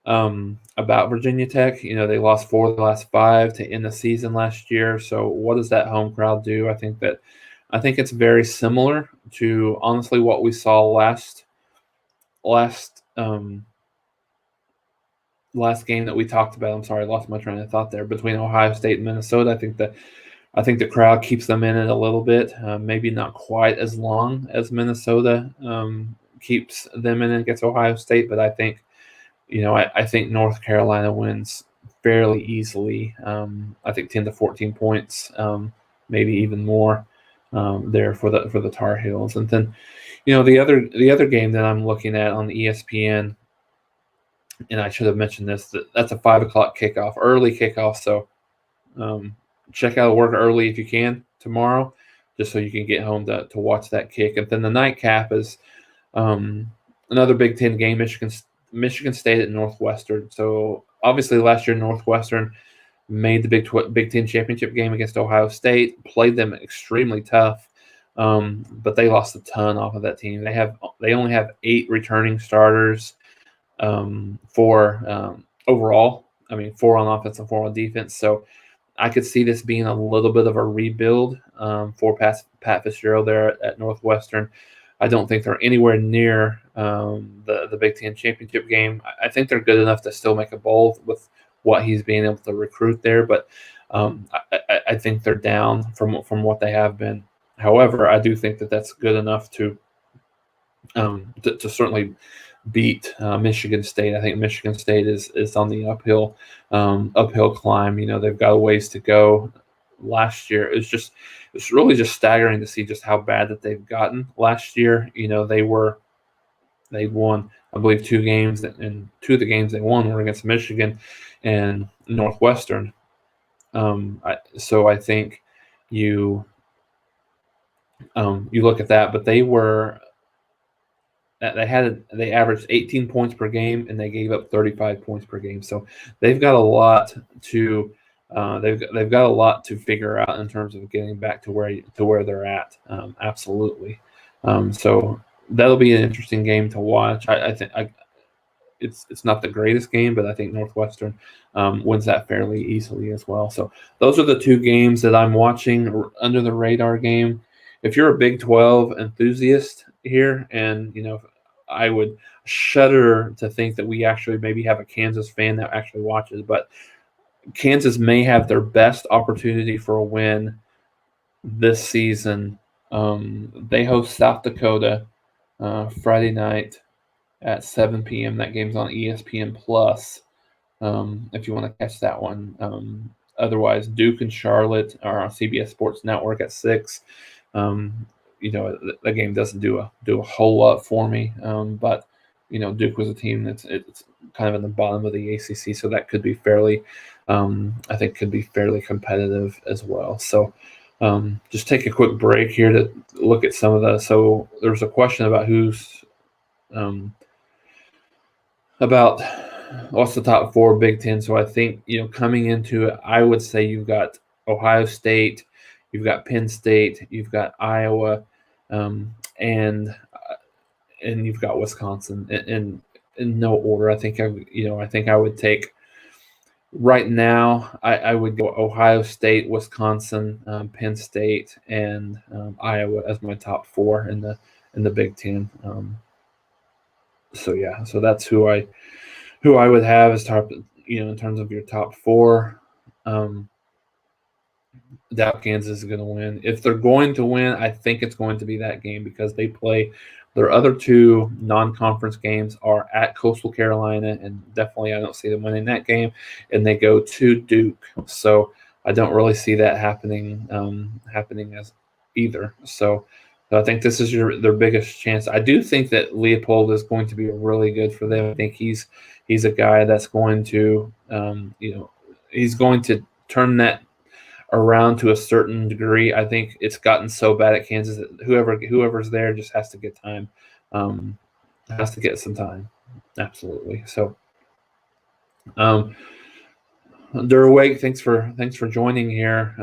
Virginia Tech. They lost 4 of the last 5 to end the season last year. So what does that home crowd do? I think it's very similar to honestly what we saw last game that we talked about. I'm sorry, I lost my train of thought there. Between Ohio State and Minnesota, I think the crowd keeps them in it a little bit. Maybe not quite as long as Minnesota keeps them in it against Ohio State, but I think I think North Carolina wins fairly easily. I think 10 to 14 points, maybe even more there for the Tar Heels. And then, the other game that I'm looking at on the ESPN, and I should have mentioned this, that's a 5 o'clock kickoff, early kickoff. So check out work early if you can tomorrow, just so you can get home to watch that kick. And then the nightcap is another Big Ten game, Michigan State at Northwestern. So obviously last year Northwestern made the Big Ten championship game against Ohio State, played them extremely tough, but they lost a ton off of that team. They only have 8 returning starters for overall 4 on offense and 4 on defense. So I could see this being a little bit of a rebuild for Pat Fitzgerald there at Northwestern. I don't think they're anywhere near the Big Ten championship game. I think they're good enough to still make a bowl with what he's being able to recruit there, but I think they're down from what they have been. However, I do think that that's good enough to certainly beat Michigan State. I think Michigan State is on the uphill climb. They've got a ways to go. Last year, it's really just staggering to see just how bad that they've gotten. Last year, they won, I believe, 2 games, and 2 of the games they won were against Michigan and Northwestern. So I think you look at that, but they averaged 18 points per game and they gave up 35 points per game. So they've got a lot to they've got a lot to figure out in terms of getting back to where they're at. Absolutely. So that'll be an interesting game to watch. I think it's not the greatest game, but I think Northwestern wins that fairly easily as well. So those are the 2 games that I'm watching under the radar game. If you're a Big 12 enthusiast here, and I would shudder to think that we actually maybe have a Kansas fan that actually watches, but Kansas may have their best opportunity for a win this season. They host South Dakota Friday night at 7 p.m. That game's on ESPN Plus. If you want to catch that one. Otherwise, Duke and Charlotte are on CBS Sports Network at 6. The game doesn't do a whole lot for me, but Duke was a team it's kind of in the bottom of the ACC, so that could be fairly, I think, could be fairly competitive as well. So just take a quick break here to look at some of the. So there's a question about about what's the top 4 Big Ten. So I think coming into it, I would say you've got Ohio State, you've got Penn State, you've got Iowa, and you've got Wisconsin. In no order, I think I would take right now. I would go Ohio State, Wisconsin, Penn State, and Iowa as my top 4 in the Big Ten. So that's who I would have as top. In terms of your top 4. Doubt Kansas is going to win. If they're going to win, I think it's going to be that game because they play their other 2 non-conference games are at Coastal Carolina, and definitely I don't see them winning that game. And they go to Duke, so I don't really see that happening as either. So I think this is their biggest chance. I do think that Leopold is going to be really good for them. I think he's a guy that's going to he's going to turn that around to a certain degree. I think it's gotten so bad at Kansas that whoever's there just has to get time, has to get some time. Absolutely. So, Durwake, thanks for joining here.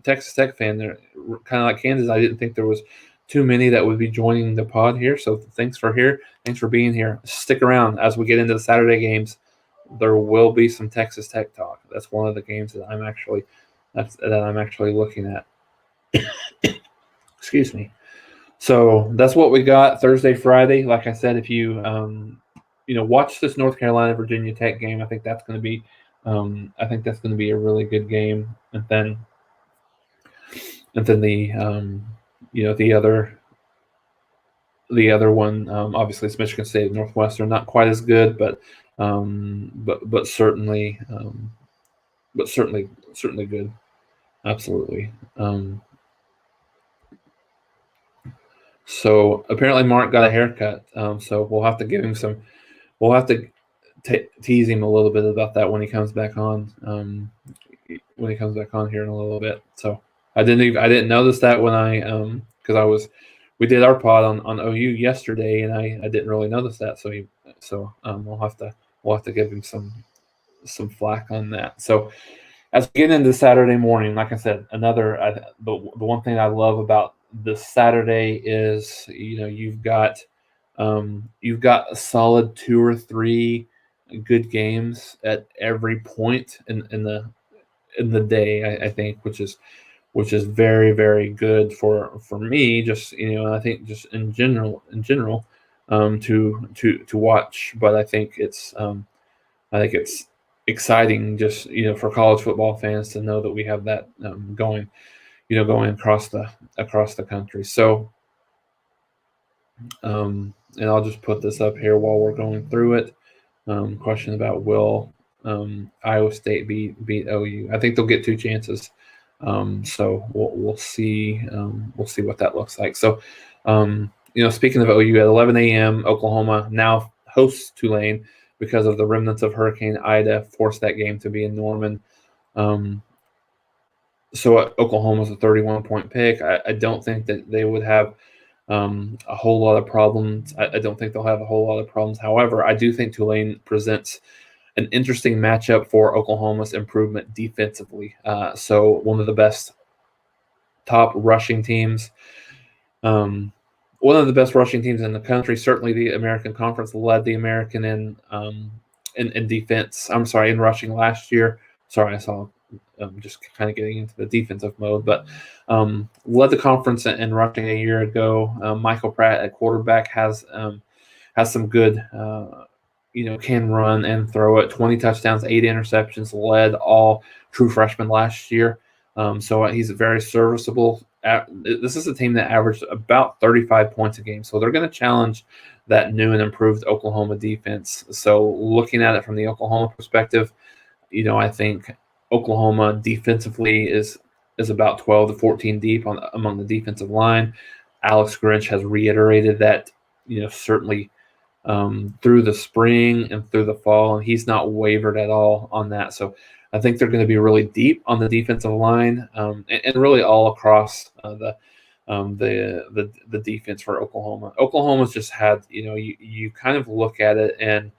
Texas Tech fan, they're kind of like Kansas. I didn't think there was too many that would be joining the pod here. So thanks for being here. Stick around as we get into the Saturday games. There will be some Texas Tech talk. That's one of the games that I'm actually looking at. Excuse me. So that's what we got Thursday, Friday. Like I said, if you watch this North Carolina Virginia Tech game, I think that's going to be a really good game. And then the other one, obviously, is Michigan State, Northwestern. Not quite as good, but certainly good. Absolutely. So apparently Mark got a haircut. So we'll have to give him some. We'll have to tease him a little bit about that when he comes back on. Here in a little bit. So I didn't notice that when because we did our pod on OU yesterday, and I didn't really notice that. So we'll have to give him some flack on that. So as we get into Saturday morning, like I said, the one thing I love about this Saturday is you've got a solid 2 or 3 good games at every point in the day. I think, which is very, very good for me. Just I think just in general to watch. But I think it's exciting just for college football fans to know that we have that going across the country. So and I'll just put this up here while we're going through it. Question about will Iowa State beat OU? I think they'll get 2 chances. So we'll see what that looks like. So speaking of OU, at 11 a.m. Oklahoma now hosts Tulane because of the remnants of Hurricane Ida forced that game to be in Norman. So Oklahoma's a 31-point pick. I don't think that they would have a whole lot of problems. I don't think they'll have a whole lot of problems. However, I do think Tulane presents an interesting matchup for Oklahoma's improvement defensively. So one of the best top rushing teams, one of the best rushing teams in the country. Certainly, the American Conference led the American in defense. I'm sorry, in rushing last year. Sorry, I saw. Just kind of getting into the defensive mode, but led the conference in rushing a year ago. Michael Pratt at quarterback has some good, can run and throw it. 20 touchdowns, 8 interceptions, led all true freshmen last year. So he's very serviceable. This is a team that averaged about 35 points a game, so they're going to challenge that new and improved Oklahoma defense. So looking at it from the Oklahoma perspective, I think Oklahoma defensively is about 12 to 14 deep among the defensive line. Alex Grinch has reiterated that, certainly through the spring and through the fall, and he's not wavered at all on that. So I think they're going to be really deep on the defensive line and really all across the defense for Oklahoma. Oklahoma's just had, you kind of look at it and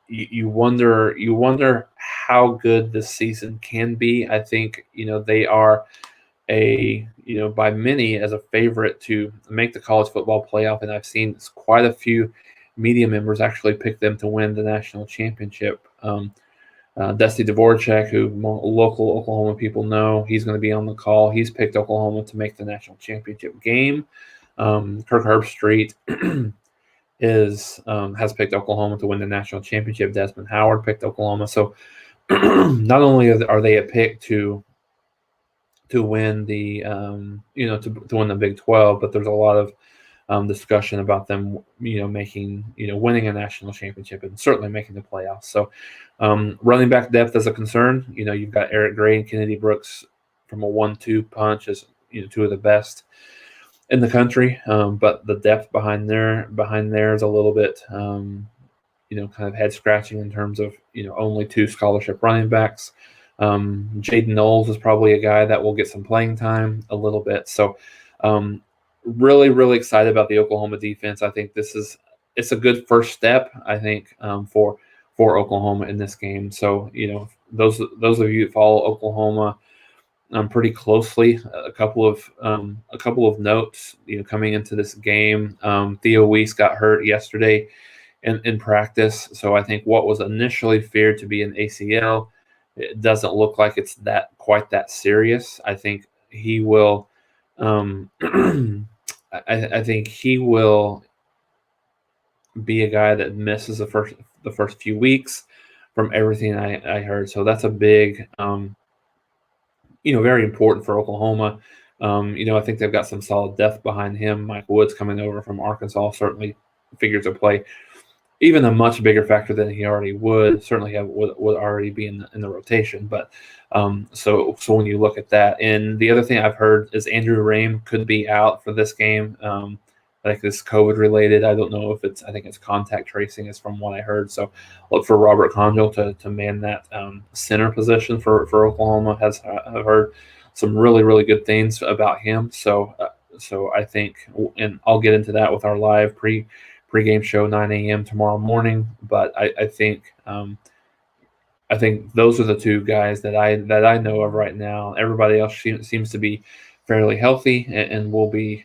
you wonder how good this season can be. I think they are by many as a favorite to make the college football playoff, and I've seen quite a few media members actually pick them to win the national championship. Dusty Dvorak, who local Oklahoma people know, he's going to be on the call. He's picked Oklahoma to make the national championship game. Kirk Herbstreit has picked Oklahoma to win the national championship. Desmond Howard picked Oklahoma. So not only are they a pick to win the to win the Big 12, but there's a lot of discussion about them winning a national championship and certainly making the playoffs. So running back depth is a concern. You've got Eric Gray and Kennedy Brooks from a 1-2 punch as 2 of the best in the country, but the depth behind there is a little bit kind of head scratching in terms of only 2 scholarship running backs. Jaden Knowles is probably a guy that will get some playing time a little bit. So really, really excited about the Oklahoma defense. I think it's a good first step, I think, for Oklahoma in this game. So those of you that follow Oklahoma pretty closely, a couple of notes coming into this game. Theo Weiss got hurt yesterday in practice, so I think what was initially feared to be an ACL, it doesn't look like it's quite that serious. I think he will. I think he will be a guy that misses the first few weeks from everything I heard. So that's a big, very important for Oklahoma. I think they've got some solid depth behind him. Mike Woods coming over from Arkansas certainly figures to play even a much bigger factor than he already would. Certainly would already be in the rotation. But so when you look at that, and the other thing I've heard is Andrew Rame could be out for this game. I think this COVID related. I don't know if I think it's contact tracing is from what I heard. So look for Robert Conjal to man that center position for Oklahoma. I've heard some really, really good things about him. So I think, and I'll get into that with our live pregame show 9 a.m. tomorrow morning. But I think those are the 2 guys that I know of right now. Everybody else seems to be fairly healthy and will be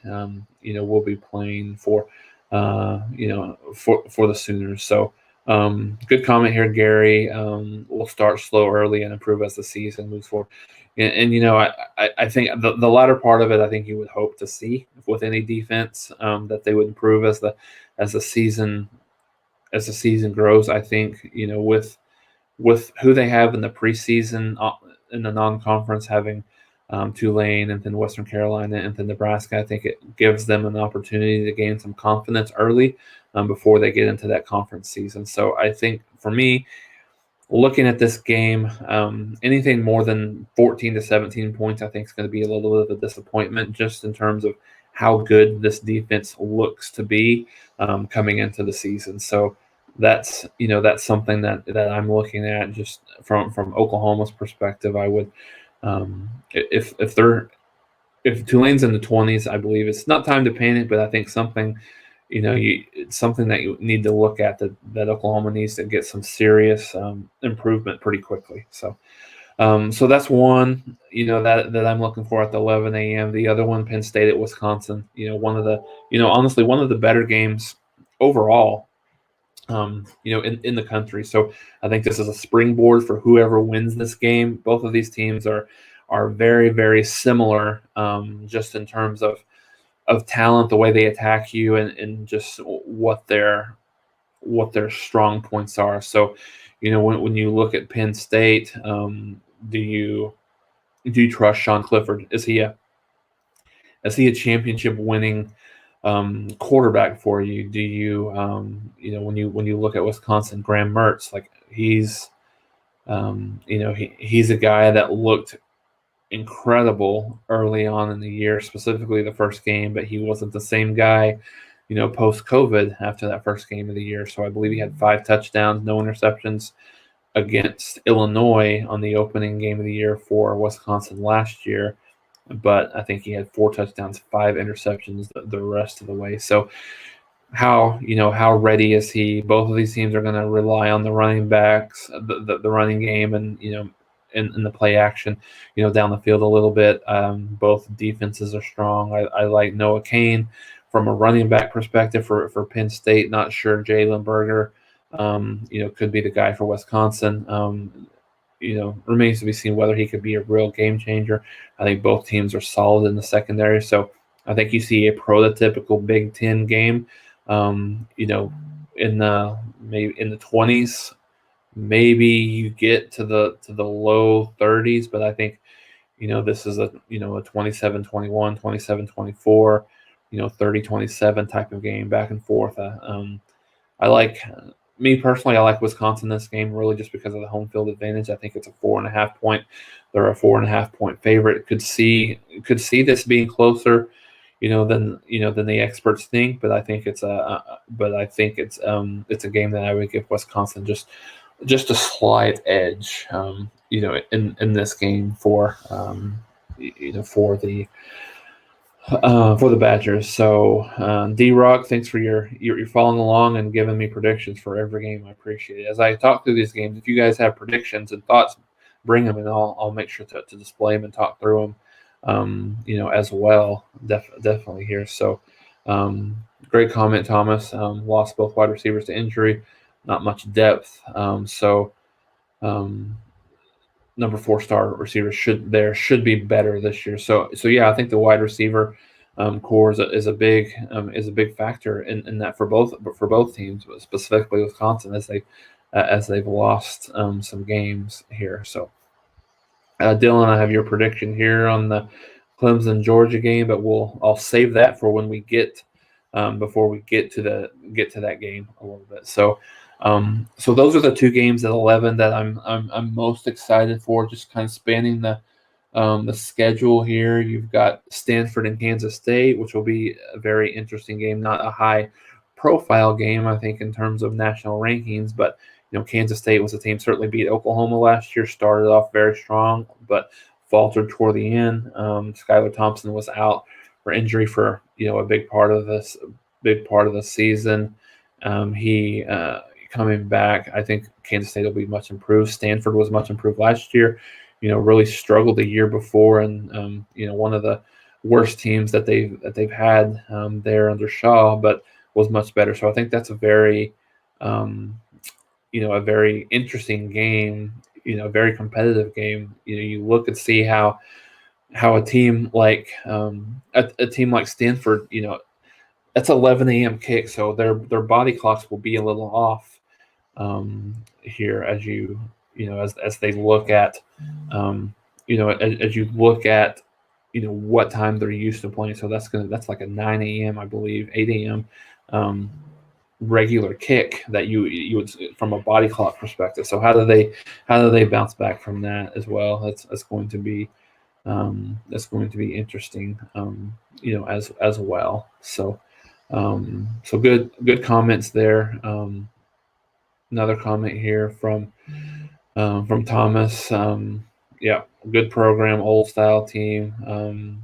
playing for the Sooners. So Good comment here, Gary. We'll start slow early and improve as the season moves forward. And you know, I think the latter part of it, I think you would hope to see with any defense, that they would improve as the season grows. I think, you know, with who they have in the preseason, in the non-conference, having Tulane and then Western Carolina and then Nebraska, I think it gives them an opportunity to gain some confidence early, before they get into that conference season. So I think for me, looking at this game, anything more than 14 to 17 points, I think is going to be a little bit of a disappointment, just in terms of how good this defense looks to be, coming into the season. So that's something that I'm looking at just from Oklahoma's perspective. I would, if Tulane's in the 20s, I believe it's not time to panic, but I think something, it's something that you need to look at, that Oklahoma needs to get some serious improvement pretty quickly. So that's one, that I'm looking for at the 11 a.m. The other one, Penn State at Wisconsin, honestly, one of the better games overall, in the country. So I think this is a springboard for whoever wins this game. Both of these teams are very, very similar, just in terms of talent, the way they attack you, and just what their strong points are. So, when you look at Penn State, do you trust Sean Clifford? Is he a championship winning quarterback for you? Do you when you look at Wisconsin, Graham Mertz, like he's he's a guy that looked incredible early on in the year, specifically the first game, but he wasn't the same guy, post COVID after that first game of the year. So I believe he had 5 touchdowns, no interceptions against Illinois on the opening game of the year for Wisconsin last year. But I think he had 4 touchdowns, 5 interceptions the rest of the way. So how ready is he? Both of these teams are going to rely on the running backs, the running game, and in the play action, down the field a little bit. Both defenses are strong. I like Noah Cain from a running back perspective for Penn State. Not sure Jalen Berger, could be the guy for Wisconsin. Remains to be seen whether he could be a real game changer. I think both teams are solid in the secondary. So I think you see a prototypical Big Ten game, in the 20s. Maybe you get to the low 30s, but I think, this is a 27-21, 27-24, 30-27 type of game, back and forth. I like, me personally, I like Wisconsin this game, really just because of the home field advantage. I think it's a 4.5 point. They're a 4.5 point favorite. Could see this being closer, than the experts think. But I think it's a game that I would give Wisconsin just a slight edge, in this game for the Badgers. So, D-Rock, thanks for your following along and giving me predictions for every game. I appreciate it. As I talk through these games, if you guys have predictions and thoughts, bring them, and I'll make sure to display them and talk through them, as well. Definitely here. So, great comment, Thomas. Lost both wide receivers to injury. Not much depth. Number 4-star receivers should be better this year. So yeah, I think the wide receiver core is a big factor in that for both teams, but specifically Wisconsin as they've lost some games here. So Dylan, I have your prediction here on the Clemson Georgia game, but I'll save that for when we get before we get to that game a little bit. So those are the 2 games at 11 that I'm most excited for. Just kind of spanning the schedule here. You've got Stanford and Kansas State, which will be a very interesting game. Not a high profile game, I think, in terms of national rankings, but Kansas State was a team, certainly beat Oklahoma last year. Started off very strong, but faltered toward the end. Skylar Thompson was out for injury for a big part of the season. He coming back, I think Kansas State will be much improved. Stanford was much improved last year. Really struggled the year before, and one of the worst teams that they've had there under Shaw, but was much better. So I think that's a very a very interesting game, a very competitive game. You look and see how a team like a team like Stanford, that's 11 a.m. kick, so their body clocks will be a little off here as as they look at as you look at what time they're used to playing. So that's like a 9 a.m. I believe, 8 a.m. Regular kick that you would, from a body clock perspective. So how do they bounce back from that as well? That's going to be interesting, as well. So good comments there. Another comment here from Thomas. Yeah, good program, old style team.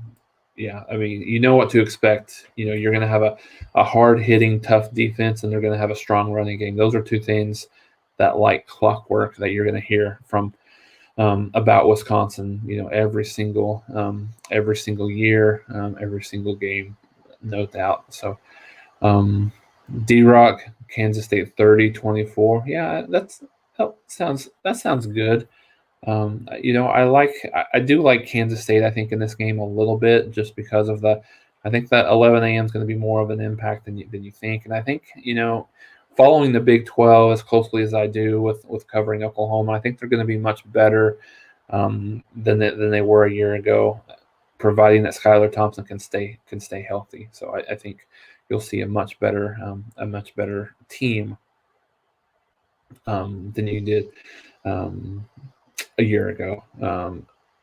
Yeah, I mean, you know what to expect. You're going to have a hard hitting, tough defense, and they're going to have a strong running game. Those are two things that, like clockwork, that you're going to hear from about Wisconsin. Every single year, every single game, no doubt. So, D-Rock, Kansas State 30-24. Yeah, that sounds good. I do like Kansas State, I think, in this game a little bit, just because of I think that 11 a.m. is going to be more of an impact than you think. And I think, following the Big 12 as closely as I do with covering Oklahoma, I think they're going to be much better than they were a year ago, providing that Skylar Thompson can stay healthy. So I think you'll see a much better team than you did a year ago,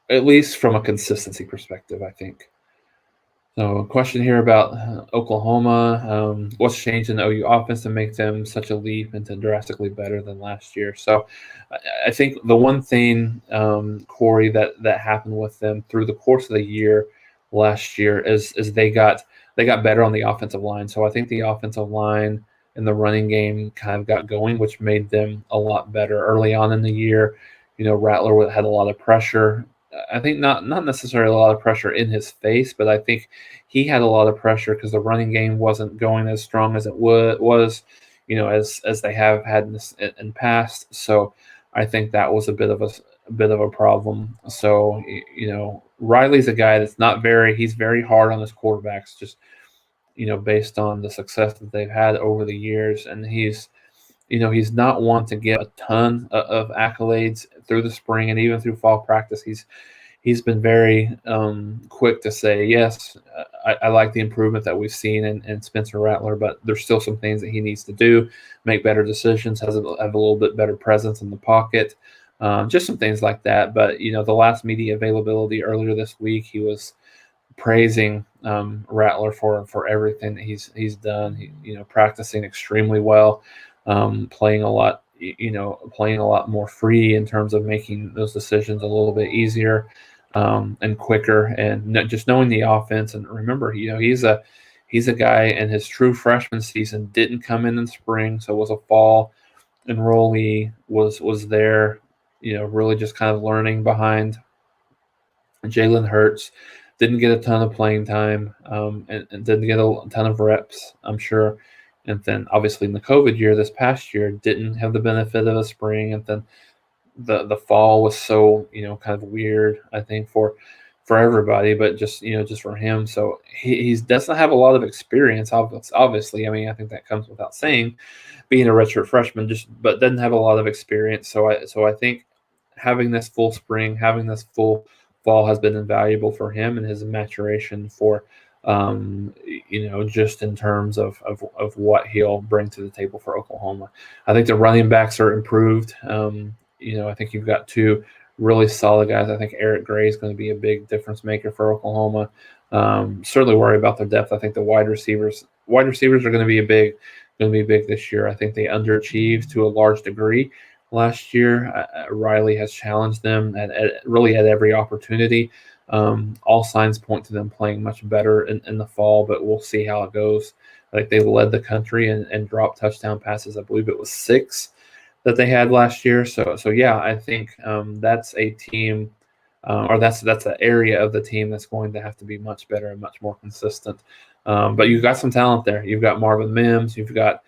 at least from a consistency perspective, I think. So a question here about Oklahoma. What's changed in the OU offense to make them such a leap into drastically better than last year? So I think the one thing, Corey, that happened with them through the course of the year last year is they got better on the offensive line. So I think the offensive line and the running game kind of got going, which made them a lot better early on in the year. Rattler had a lot of pressure. I think not necessarily a lot of pressure in his face, but I think he had a lot of pressure because the running game wasn't going as strong as it was, as they have had in past. So I think that was a bit of a problem. So Riley's a guy that's he's very hard on his quarterbacks, just based on the success that they've had over the years, and he's not one to get a ton of accolades through the spring and even through fall practice. He's been very quick to say, yes, I like the improvement that we've seen in Spencer Rattler, but there's still some things that he needs to do, make better decisions, have a little bit better presence in the pocket, just some things like that. But, the last media availability earlier this week, he was praising Rattler for everything that he's done. Practicing extremely well, playing a lot more free in terms of making those decisions a little bit easier and quicker, and just knowing the offense. And remember, he's a guy, and his true freshman season didn't come in spring, so it was a fall enrollee, was there, really just kind of learning behind Jalen Hurts. Didn't get a ton of playing time, and didn't get a ton of reps, I'm sure. And then obviously in the COVID year, this past year, didn't have the benefit of a spring. And then the fall was so, kind of weird, I think, for everybody, but just for him. So he doesn't have a lot of experience, obviously. I mean, I think that comes without saying, being a redshirt freshman, but doesn't have a lot of experience. So I think having this full spring, having this full fall has been invaluable for him and his maturation for just in terms of what he'll bring to the table for Oklahoma. I think the running backs are improved. I think you've got two really solid guys. I think Eric Gray is going to be a big difference maker for Oklahoma. Certainly worry about their depth. I think the wide receivers are going to be big this year. I think they underachieved to a large degree last year. Riley has challenged them at every opportunity. All signs point to them playing much better in the fall, but we'll see how it goes. Like, they led the country and dropped touchdown passes. I believe it was 6 that they had last year. So yeah, I think that's a team, or that's an area of the team that's going to have to be much better and much more consistent. But you've got some talent there. You've got Marvin Mims. You've got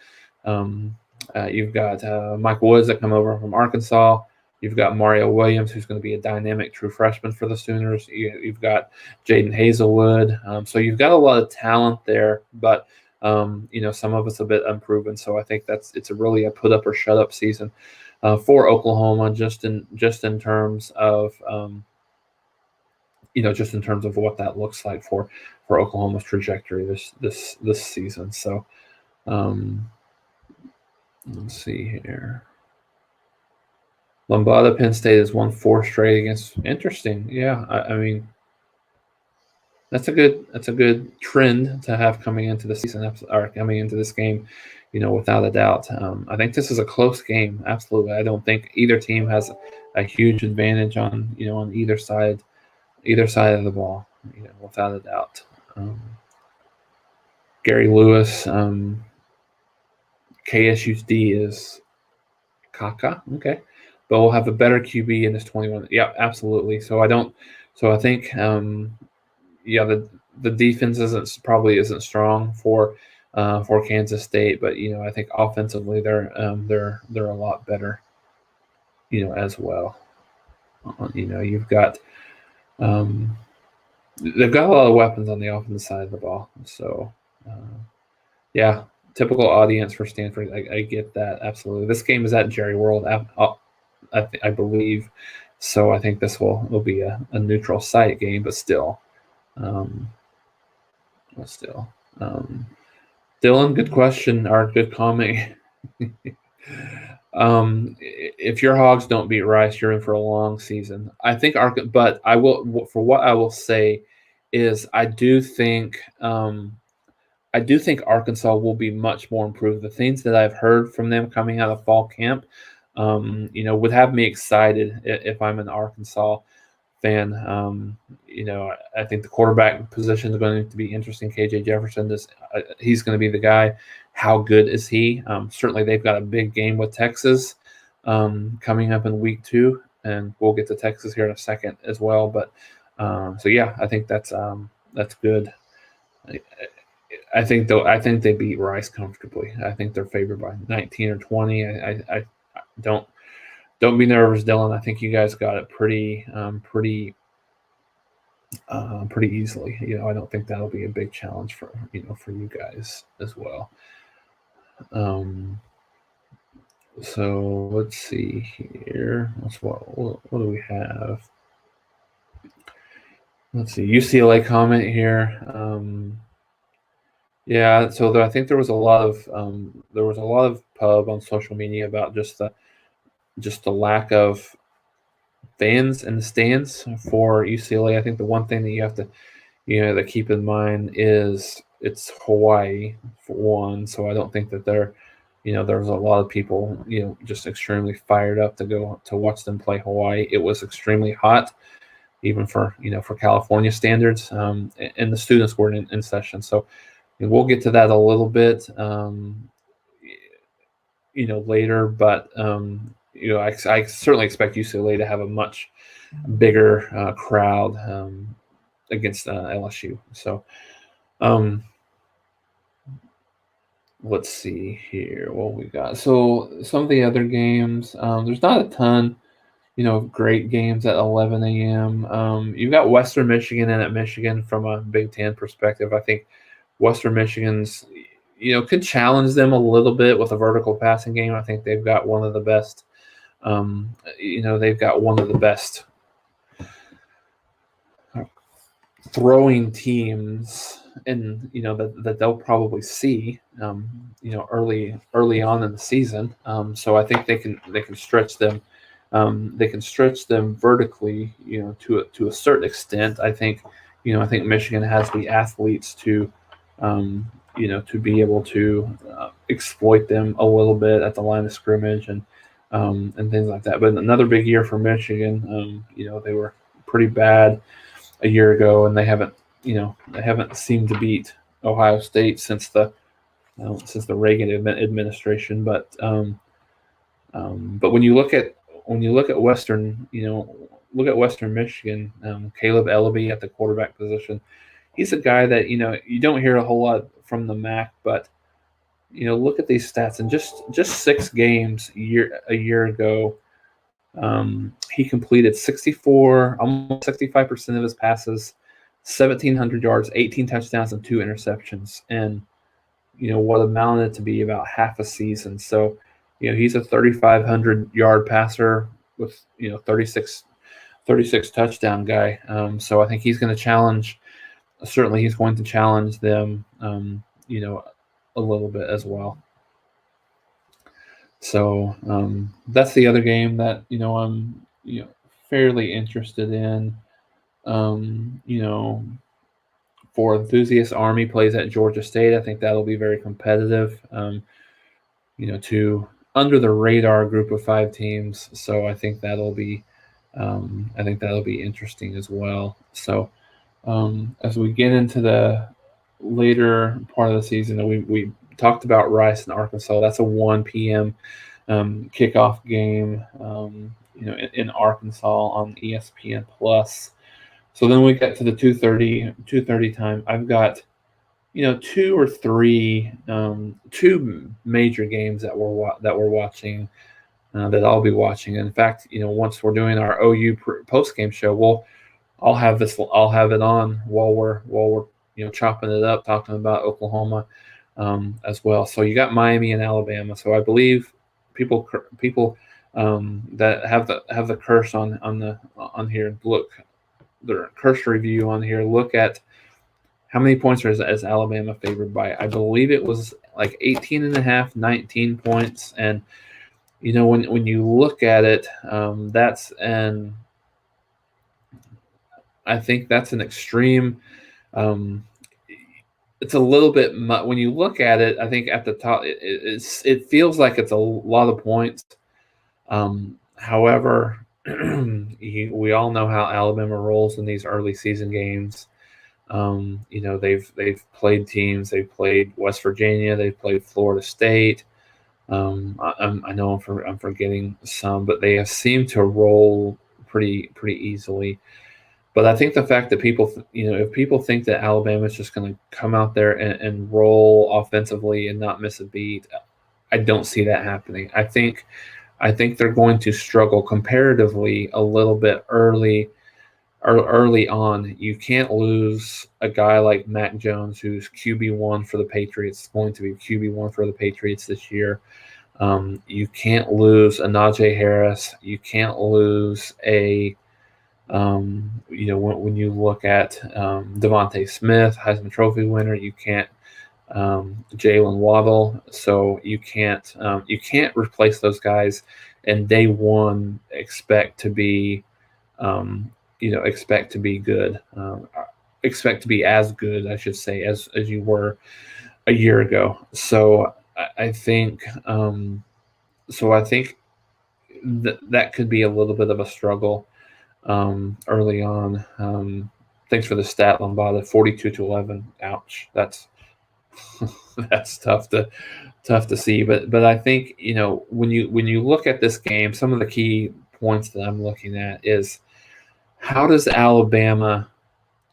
You've got Mike Woods that come over from Arkansas. You've got Mario Williams, who's going to be a dynamic true freshman for the Sooners. You've got Jaden Hazelwood. So you've got a lot of talent there, but some of it's a bit unproven. So I think it's really a put up or shut up season for Oklahoma, just in terms of just in terms of what that looks like for Oklahoma's trajectory this season. So let's see here. Lombardo Penn State has won 4 straight against. Interesting. Yeah, I mean, that's a good trend to have coming into the season or coming into this game, without a doubt. I think this is a close game. Absolutely. I don't think either team has a huge advantage on either side of the ball, without a doubt. Gary Lewis, KSU's D is Kaka. Okay. But we'll have a better QB in this 21. Yeah, absolutely. So I think the defense isn't strong for Kansas State, but I think offensively they're a lot better, as well. You've got they've got a lot of weapons on the offensive side of the ball. So yeah, typical audience for Stanford. I get that, absolutely. This game is at Jerry World, I believe, so I think this will be a neutral site game, but still. Dylan, good question or good comment. If your Hogs don't beat Rice, you're in for a long season. I think but I will say is I do think Arkansas will be much more improved. The things that I've heard from them coming out of fall camp, would have me excited if I'm an Arkansas fan. I think the quarterback position is going to be interesting. KJ Jefferson, he's going to be the guy. How good is he? Certainly, they've got a big game with Texas coming up in week 2, and we'll get to Texas here in a second as well. But so yeah, I think that's good. I think they beat Rice comfortably. I think they're favored by 19 or 20. I don't be nervous, Dylan. I think you guys got it pretty easily. I don't think that'll be a big challenge for you guys as well. So let's see here. What do we have? Let's see. UCLA comment here. Yeah, so I think there was a lot of pub on social media about just the lack of fans in the stands for UCLA. I think the one thing that you have to to keep in mind is it's Hawaii for one, so I don't think that there was a lot of people just extremely fired up to go to watch them play Hawaii. It was extremely hot, even for California standards, and the students were in session. So we'll get to that a little bit later, but I certainly expect UCLA to have a much bigger crowd against LSU. So let's see here what we got. So some of the other games, there's not a ton great games at 11 a.m. You've got Western Michigan in at Michigan. From a Big Ten perspective, I think Western Michigan's could challenge them a little bit with a vertical passing game. I think they've got one of the best throwing teams and that they'll probably see early on in the season. So I think they can stretch them. They can stretch them vertically, to a certain extent. I think Michigan has the athletes to be able to exploit them a little bit at the line of scrimmage and things like that. But another big year for Michigan. They were pretty bad a year ago, and they haven't seemed to beat Ohio State since the Reagan administration. But when you look at Western, look at Western Michigan, Caleb Ellaby at the quarterback position. He's a guy that you don't hear a whole lot from the MAC, but look at these stats, and just 6 games a year ago, he completed 64, almost 65% of his passes, 1,700 yards, 18 touchdowns, and 2 interceptions, and what amounted to be about half a season. So, he's a 3,500 yard passer with 36 touchdown guy. So I think he's going to challenge. Certainly, he's going to challenge them. A little bit as well. So that's the other game that I'm fairly interested in. For enthusiasts, Army plays at Georgia State. I think that'll be very competitive. To under the radar group of 5 teams. So I think that'll be interesting as well. So as we get into the later part of the season, we talked about Rice and Arkansas. That's a 1 p.m. Kickoff game. In Arkansas on ESPN Plus. So then we get to the 2:30 time. I've got 2 or 3 2 major games that we're watching, that I'll be watching. In fact, once we're doing our OU post game show, I'll have it on while we're chopping it up, talking about Oklahoma as well. So you got Miami and Alabama. So I believe people that have the curse on here, look, their curse review on here, look at how many points is Alabama favored by. I believe it was like 18.5, 19 points. And when you look at it, I think that's an extreme. It's a little bit when you look at it. I think at the top, it feels like it's a lot of points. However, we all know how Alabama rolls in these early season games. They've played teams. They've played West Virginia. They've played Florida State. I know I'm forgetting some, but they have seemed to roll pretty easily. But I think the fact that if people think that Alabama is just going to come out there and roll offensively and not miss a beat, I don't see that happening. I think they're going to struggle comparatively a little bit early on. You can't lose a guy like Mac Jones, who's QB1 for the Patriots, going to be QB1 for the Patriots this year. You can't lose a Najee Harris. You can't lose a when you look at Devontae Smith, Heisman Trophy winner. You can't Jalen Waddle. So you can't replace those guys, and day one expect to be good. Expect to be as good, I should say, as you were a year ago. So I think that could be a little bit of a struggle early on. Thanks for the stat, Lombada. 42-11. Ouch. That's tough to see. But I think when you look at this game, some of the key points that I'm looking at is, how does Alabama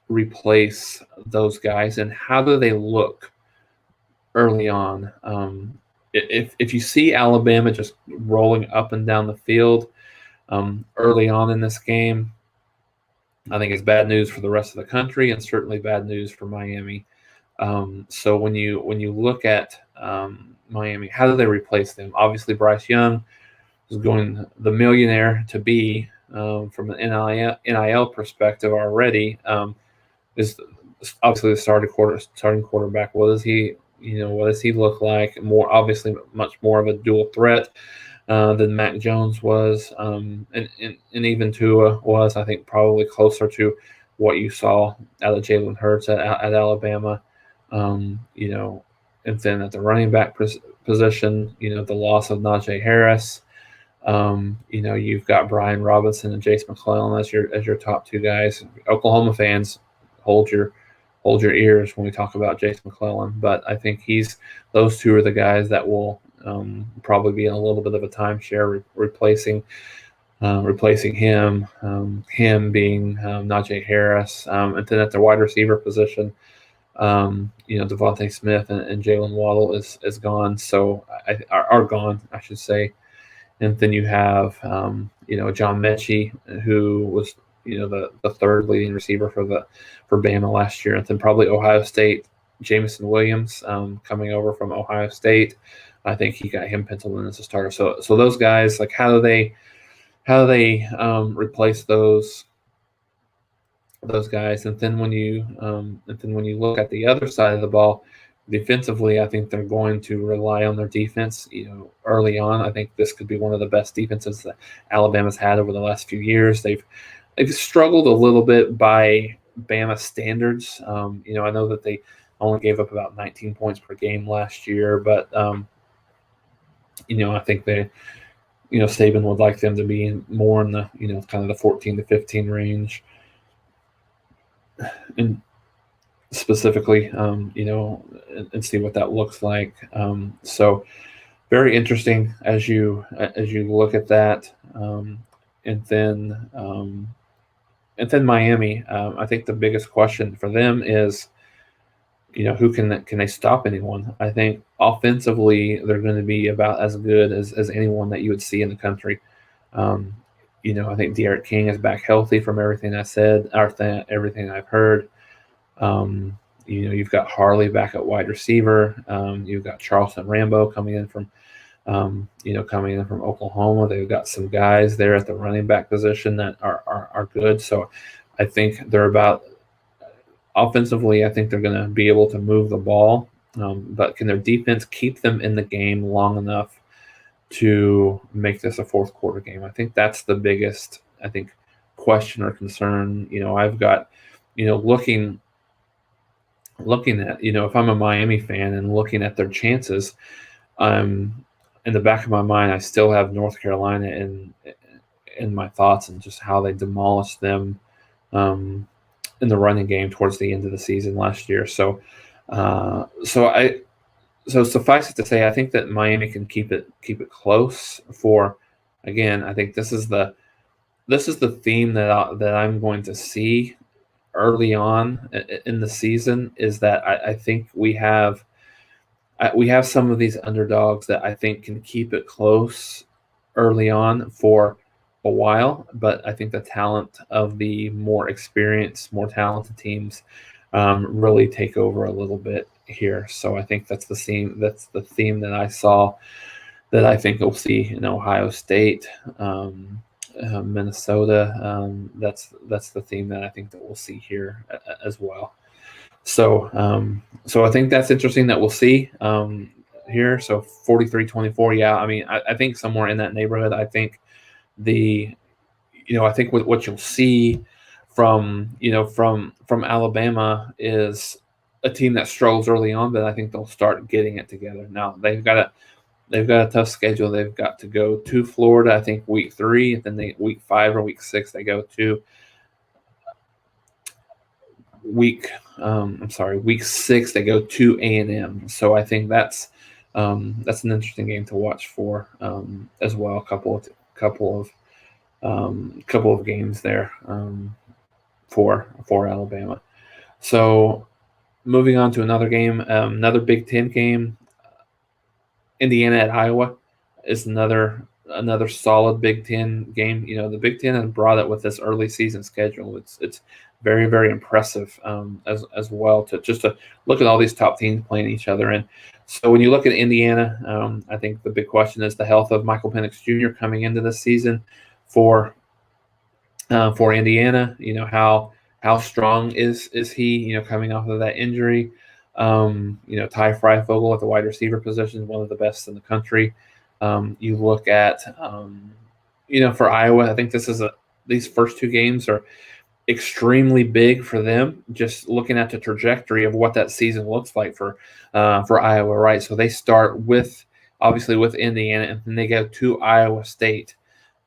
replace those guys, and how do they look early on? If you see Alabama just rolling up and down the field early on in this game, I think it's bad news for the rest of the country, and certainly bad news for Miami. So when you look at Miami, how do they replace them? Obviously, Bryce Young is going the millionaire to be, from an NIL perspective already, is obviously the starting quarterback. What does he look like? Obviously much more of a dual threat than Mac Jones was, and even Tua was. I think probably closer to what you saw out of Jalen Hurts at Alabama. And then at the running back position, the loss of Najee Harris. You've got Brian Robinson and Jace McClellan as your top 2 guys. Oklahoma fans, hold your ears when we talk about Jace McClellan. But I think those 2 are the guys that will probably be in a little bit of a timeshare, replacing him. Him being Najee Harris, and then at the wide receiver position, Devontae Smith and Jalen Waddle is gone, so are gone, I should say. And then you have John Mechie, who was the third leading receiver for Bama last year, and then probably Ohio State, Jameson Williams coming over from Ohio State. I think he got him penciled in as a starter. So those guys, like, how do they replace those guys? And then when you look at the other side of the ball, defensively, I think they're going to rely on their defense. Early on, I think this could be one of the best defenses that Alabama's had over the last few years. They've struggled a little bit by Bama standards. I know that they only gave up about 19 points per game last year, but I think they, Saban would like them to be more in the kind of the 14 to 15 range. And specifically, and see what that looks like. So very interesting as you look at that. And then Miami. I think the biggest question for them is, who can they stop anyone? I think offensively they're going to be about as good as anyone that you would see in the country. I think De'Aaron King is back healthy from everything I said, or everything I've heard. You've got Harley back at wide receiver. You've got Charleston Rambo coming in from Oklahoma. They've got some guys there at the running back position that are good. So I think they're about offensively. I think they're going to be able to move the ball, but can their defense keep them in the game long enough to make this a fourth quarter game? I think that's the biggest, question or concern. I've got, looking at, if I'm a Miami fan and looking at their chances, in the back of my mind, I still have North Carolina in my thoughts and just how they demolished them in the running game towards the end of the season last year. So suffice it to say, I think that Miami can keep it close. For, again, I think this is the theme that I'm going to see early on in the season, is that I think we have some of these underdogs that I think can keep it close early on for a while, but I think the talent of the more experienced, more talented teams really take over a little bit here. So I think that's the theme. That's the theme that I saw, that I think we'll see in Ohio State, Minnesota. That's the theme that I think that we'll see here as well. So I think that's interesting that we'll see here. So 43-24. Yeah, I think somewhere in that neighborhood. I think I think what you'll see from Alabama is a team that struggles early on, but I think they'll start getting it together. Now they've got a tough schedule. They've got to go to Florida, I think, week 3, and then week 5 or week 6 they go to week 6 they go to A&M. So I think that's an interesting game to watch for as well. A couple of games there for Alabama. So moving on to another game, another Big Ten game. Indiana at Iowa is another solid Big Ten game. The Big Ten has brought it with this early season schedule. It's very, very impressive as well to look at all these top teams playing each other. And so when you look at Indiana, I think the big question is the health of Michael Penix Jr. coming into this season for Indiana. How strong is he? Coming off of that injury. Ty Freifogel at the wide receiver position is one of the best in the country. You look at, for Iowa, I think these first 2 games are extremely big for them. Just looking at the trajectory of what that season looks like for Iowa, right? So they start obviously with Indiana, and then they go to Iowa State.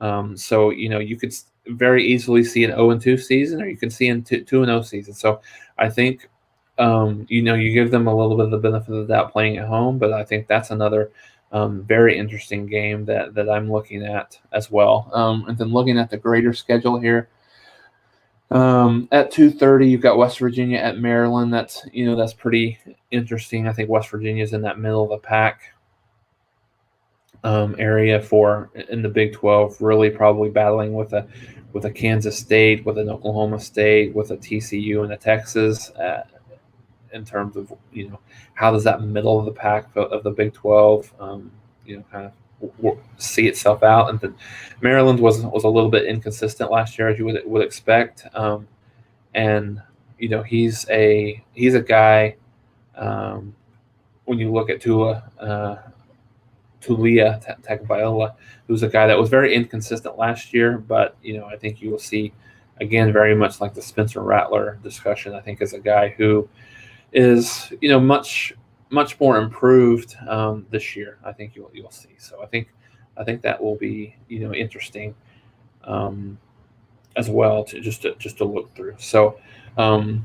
So you could very easily see an 0-2 season, or you can see a 2-0 season. So I think. You give them a little bit of the benefit of the doubt playing at home, but I think that's another very interesting game that I'm looking at as well. And then looking at the greater schedule here, At 2:30, you've got West Virginia at Maryland. That's pretty interesting. I think West Virginia is in that middle of the pack area in the Big 12, really probably battling with a Kansas State, with an Oklahoma State, with a TCU and a Texas. In terms of how does that middle of the pack of the Big 12 kind of see itself out. And then Maryland was a little bit inconsistent last year, as you would expect. And he's a guy, when you look at Tulia Tagovailoa, who's a guy that was very inconsistent last year, but I think you will see, again, very much like the Spencer Rattler discussion, I think is a guy who is much more improved this year. I think you'll see. So I think that will be interesting as well to look through. So I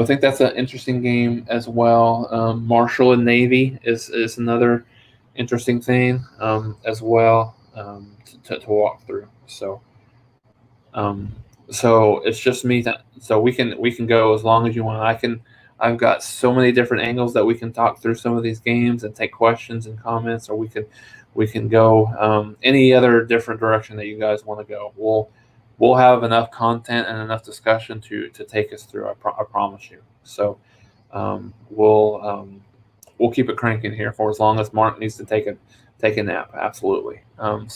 think that's an interesting game as well. Marshall and Navy is another interesting thing as well to walk through. So it's just me. So we can go as long as you want. I've got so many different angles that we can talk through some of these games and take questions and comments, or we can go any other different direction that you guys want to go. We'll have enough content and enough discussion to take us through. I promise you. So we'll keep it cranking here for as long as Mark needs to take a nap. Absolutely. I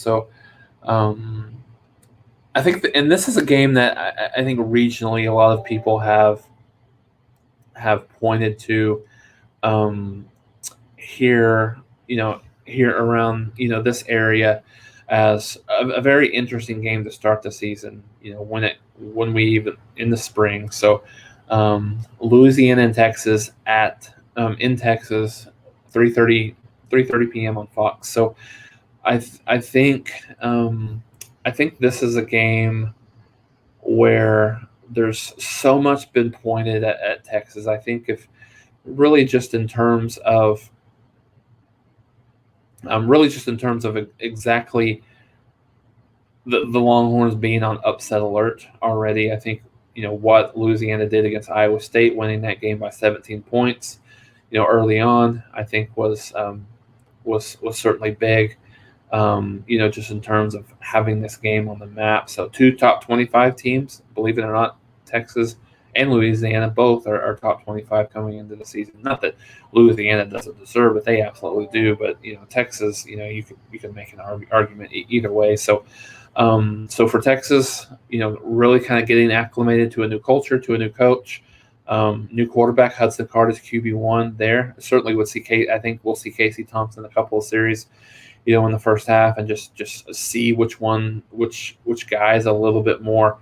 think, and this is a game that I think regionally a lot of people have pointed to here around this area as a very interesting game to start the season. When we even in the spring. So Louisiana and Texas in Texas, 3:30 p.m. on Fox. So I think this is a game where there's so much been pointed at Texas. I think if really just in terms of exactly the Longhorns being on upset alert already. I think what Louisiana did against Iowa State, winning that game by 17 points, early on, I think was certainly big. Just in terms of having this game on the map. So 2 top 25 teams, believe it or not, Texas and Louisiana, both are top 25 coming into the season. Not that Louisiana doesn't deserve it, they absolutely do. But Texas, you can make an argument either way. So for Texas, really kind of getting acclimated to a new culture, to a new coach, new quarterback. Hudson Card is QB1 there. Certainly would see I think we'll see Casey Thompson a couple of series in the first half, and just see which guy is a little bit more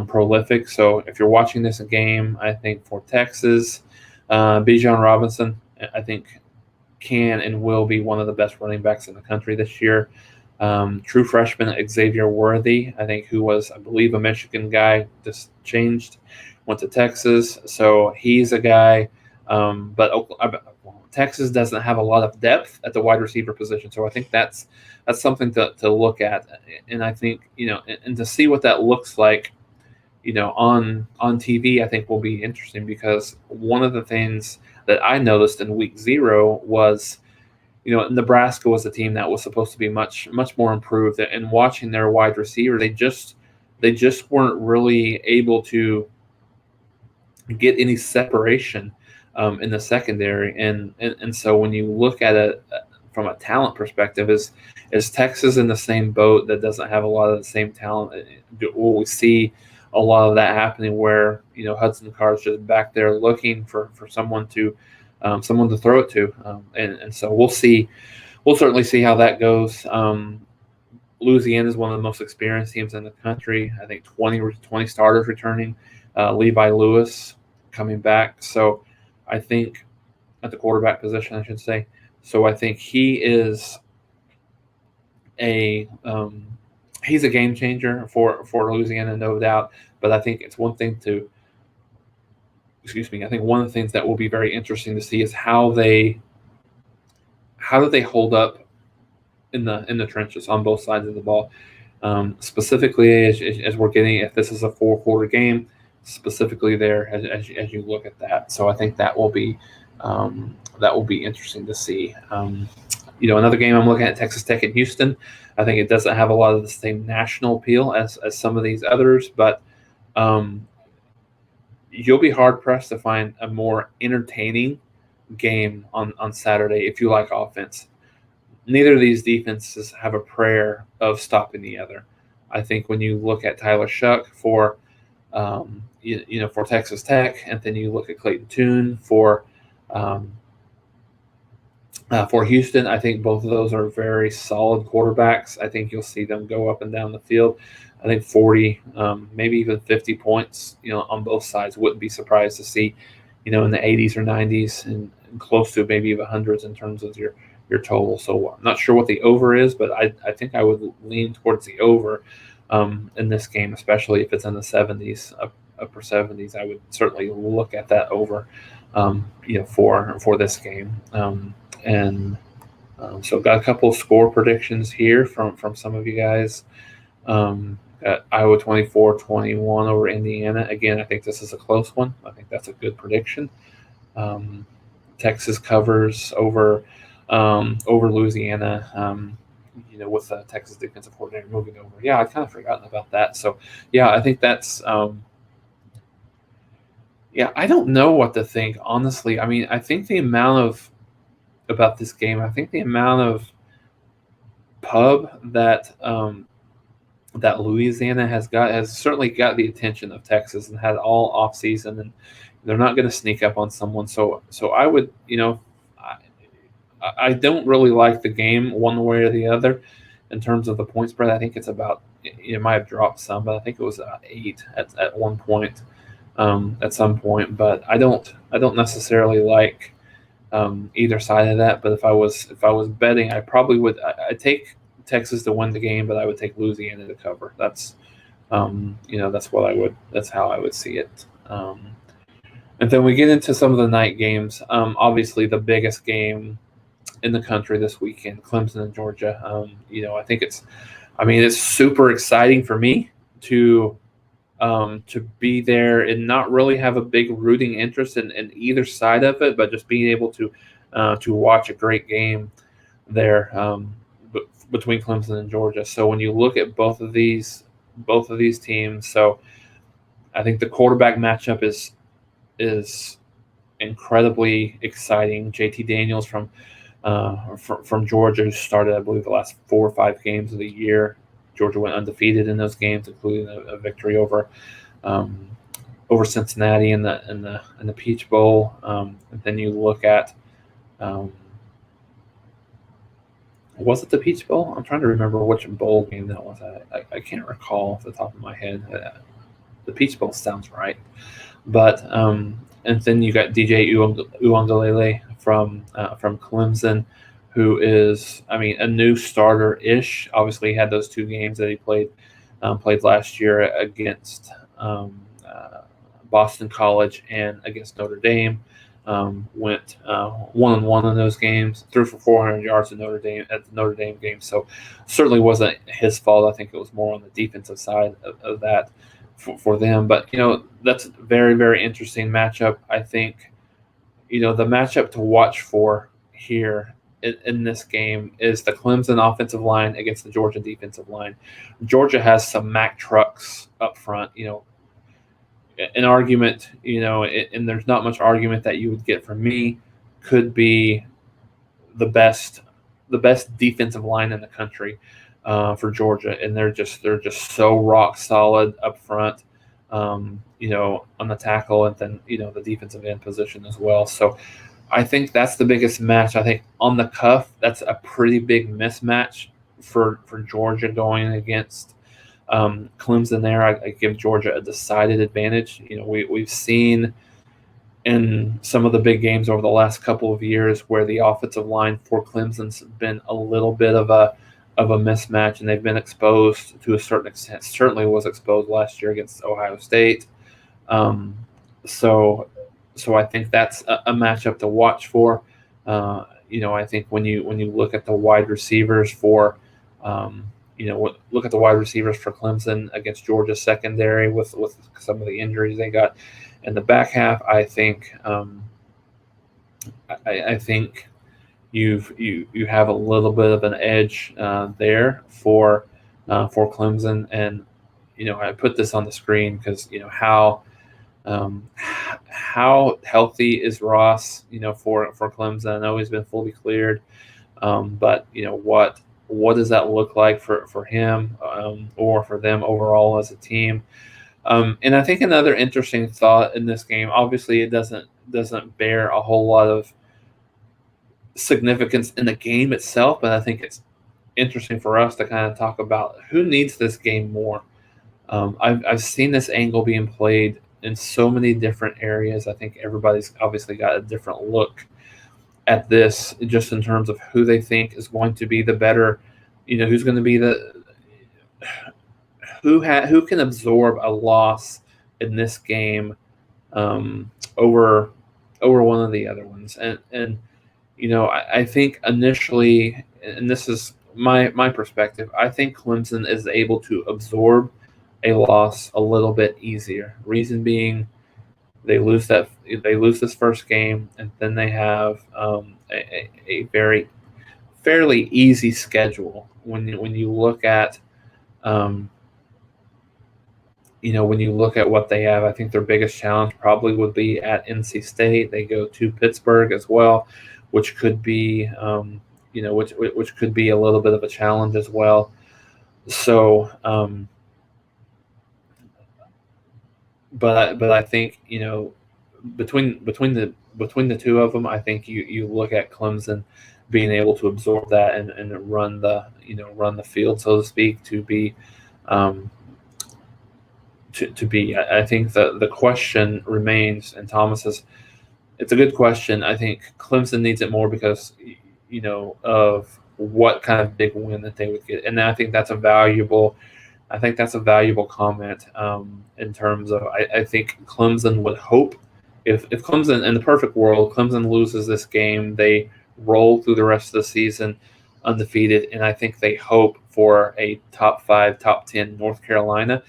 prolific. So if you're watching this game, I think for Texas, Bijan Robinson, I think can and will be one of the best running backs in the country this year. True freshman Xavier Worthy, I think, who was, I believe, a Michigan guy, just changed, went to Texas. So he's a guy, but Texas doesn't have a lot of depth at the wide receiver position. So I think that's something to look at. And I think, and to see what that looks like, on TV, I think will be interesting, because one of the things that I noticed in week 0 was, Nebraska was a team that was supposed to be much more improved, and watching their wide receiver, they just weren't really able to get any separation in the secondary, and so when you look at it from a talent perspective, is Texas in the same boat that doesn't have a lot of the same talent? Will we see a lot of that happening, where Hudson Card's just back there looking for someone to throw it to, and so we'll certainly see how that goes. Louisiana is one of the most experienced teams in the country. I think 20 starters returning. Levi Lewis coming back. So I think at the quarterback position, I should say. So I think he is he's a game changer for Louisiana, no doubt. But I think it's one thing I think one of the things that will be very interesting to see is how do they hold up in the trenches on both sides of the ball. Specifically, as we're getting, if this is a 4-quarter game, specifically there as you look at that. So I think that will be interesting to see. Another game I'm looking at, Texas Tech and Houston. I think it doesn't have a lot of the same national appeal as some of these others, but you'll be hard pressed to find a more entertaining game on Saturday if you like offense. Neither of these defenses have a prayer of stopping the other. I think when you look at Tyler Shuck for for Texas Tech, and then you look at Clayton Tune for Houston, I think both of those are very solid quarterbacks. I think you'll see them go up and down the field. I think 40, maybe even 50 points, on both sides. Wouldn't be surprised to see, in the 80s or 90s and close to maybe even hundreds in terms of your total. So I'm not sure what the over is, but I think I would lean towards the over in this game, especially if it's in the 70s, upper 70s. I would certainly look at that over, for this game. So got a couple of score predictions here from some of you guys. Got Iowa 24-21 over Indiana. Again, I think this is a close one. I think that's a good prediction. Texas covers over Louisiana, with the Texas defensive coordinator moving over. Yeah, I'd kind of forgotten about that. So, yeah, I think that's I don't know what to think, honestly. I mean, I think about this game, I think the amount of pub that Louisiana has certainly got the attention of Texas and had all off season, and they're not going to sneak up on someone. So I would, I don't really like the game one way or the other in terms of the point spread. I think it's about, it might have dropped some, but I think it was 8 at one point, at some point. But I don't necessarily like either side of that. But if I was betting, I probably would. I take Texas to win the game, but I would take Louisiana to cover. That's that's how I would see it. And then we get into some of the night games. Obviously, the biggest game in the country this weekend, Clemson and Georgia. I think it's super exciting for me to be there and not really have a big rooting interest in either side of it, but just being able to watch a great game there between Clemson and Georgia. So when you look at both of these teams, so I think the quarterback matchup is incredibly exciting. JT Daniels from Georgia, who started, I believe, the last 4 or 5 games of the year. Georgia went undefeated in those games, including a victory over Cincinnati in the Peach Bowl. And then you look at was it the Peach Bowl? I'm trying to remember which bowl game that was. I can't recall off the top of my head. The Peach Bowl sounds right, but and then you got DJ Uiagalelei from Clemson, who is, a new starter-ish. Obviously, he had those 2 games that he played last year against Boston College and against Notre Dame. Went 1-1 in those games, threw for 400 yards at the Notre Dame game. So certainly wasn't his fault. I think it was more on the defensive side of that for them. But that's a very, very interesting matchup. I think the matchup to watch for here in this game is the Clemson offensive line against the Georgia defensive line. Georgia has some Mack trucks up front. An argument, and there's not much argument that you would get from me, could be the best defensive line in the country for Georgia, and they're just so rock solid up front, on the tackle, and then the defensive end position as well. So I think that's the biggest match. I think on the cuff, that's a pretty big mismatch for Georgia going against Clemson there. I give Georgia a decided advantage. We've seen in some of the big games over the last couple of years where the offensive line for Clemson's been a little bit of a mismatch, and they've been exposed to a certain extent. Certainly was exposed last year against Ohio State. So I think that's a matchup to watch for. I think when you look at the wide receivers for look at the wide receivers for Clemson against Georgia's secondary with some of the injuries they got in the back half. I think I think you have a little bit of an edge there for Clemson. And I put this on the screen because how healthy is Ross for Clemson? I know he's been fully cleared, but what does that look like for him or for them overall as a team? And I think another interesting thought in this game, obviously it doesn't bear a whole lot of significance in the game itself, but I think it's interesting for us to kind of talk about who needs this game more. I've seen this angle being played in so many different areas. I think everybody's obviously got a different look at this, just in terms of who they think is going to be the better, who's going to be who can absorb a loss in this game over one of the other ones. And I think initially, and this is my perspective, I think Clemson is able to absorb a loss a little bit easier. Reason being, they lose this first game, and then they have a very fairly easy schedule. When you look at when you look at what they have, I think their biggest challenge probably would be at NC State. They go to Pittsburgh as well, which could be which could be a little bit of a challenge as well. So, but I think between the two of them, I think you look at Clemson being able to absorb that and run the field, so to speak, to be. I think the question remains, and Thomas it's a good question. I think Clemson needs it more because of what kind of big win that they would get, and I think that's a valuable comment in terms of I think Clemson would hope if Clemson, in the perfect world, Clemson loses this game, they roll through the rest of the season undefeated, and I think they hope for a top 5, top 10 North Carolina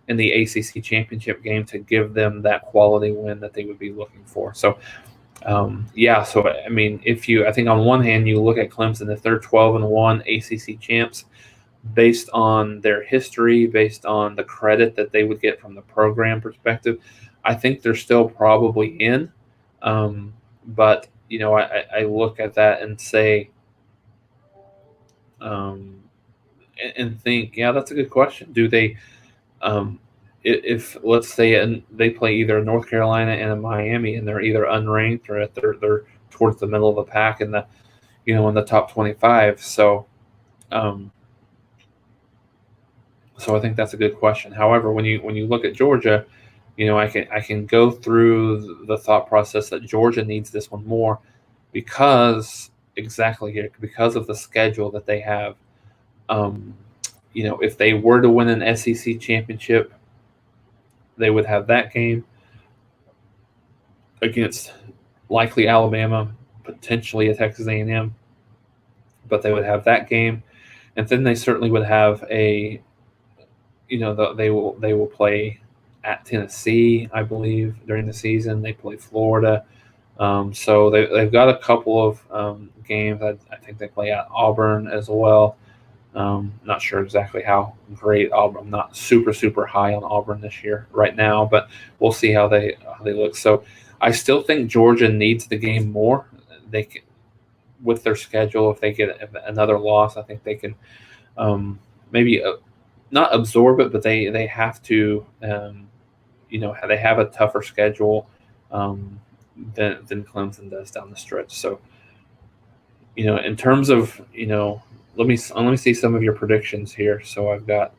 in the ACC championship game to give them that quality win that they would be looking for. So, So I mean, I think on one hand you look at Clemson, if they're 12-1 ACC champs, based on their history, based on the credit that they would get from the program perspective, I think they're still probably in. But I look at that and say, and think, yeah, that's a good question. Do they? If let's say they play either North Carolina and a Miami, and they're either unranked or they're towards the middle of the pack in the in the top 25. So I think that's a good question. However, when you look at Georgia, I can go through the thought process that Georgia needs this one more because of the schedule that they have. If they were to win an SEC championship, they would have that game against likely Alabama, potentially a Texas A&M, but they would have that game, and then they certainly would have they will play at Tennessee, I believe, during the season. They play Florida, so they've got a couple of games. I think they play at Auburn as well. Not sure exactly how great Auburn. I'm not super high on Auburn this year right now, but we'll see how they look. So I still think Georgia needs the game more. They can, with their schedule, if they get another loss, I think they can maybe not absorb it, but they have to. They have a tougher schedule than Clemson does down the stretch. So in terms of let me see some of your predictions here. So I've got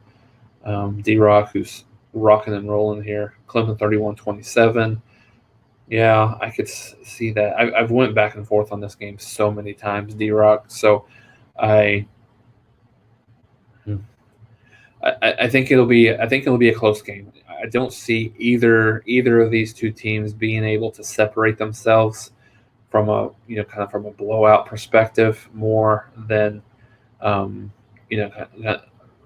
D-Rock, who's rocking and rolling here. Clemson 31-27. Yeah, I could see that. I've went back and forth on this game so many times, D-Rock. So I think it'll be a close game. I don't see either of these two teams being able to separate themselves from a kind of from a blowout perspective more than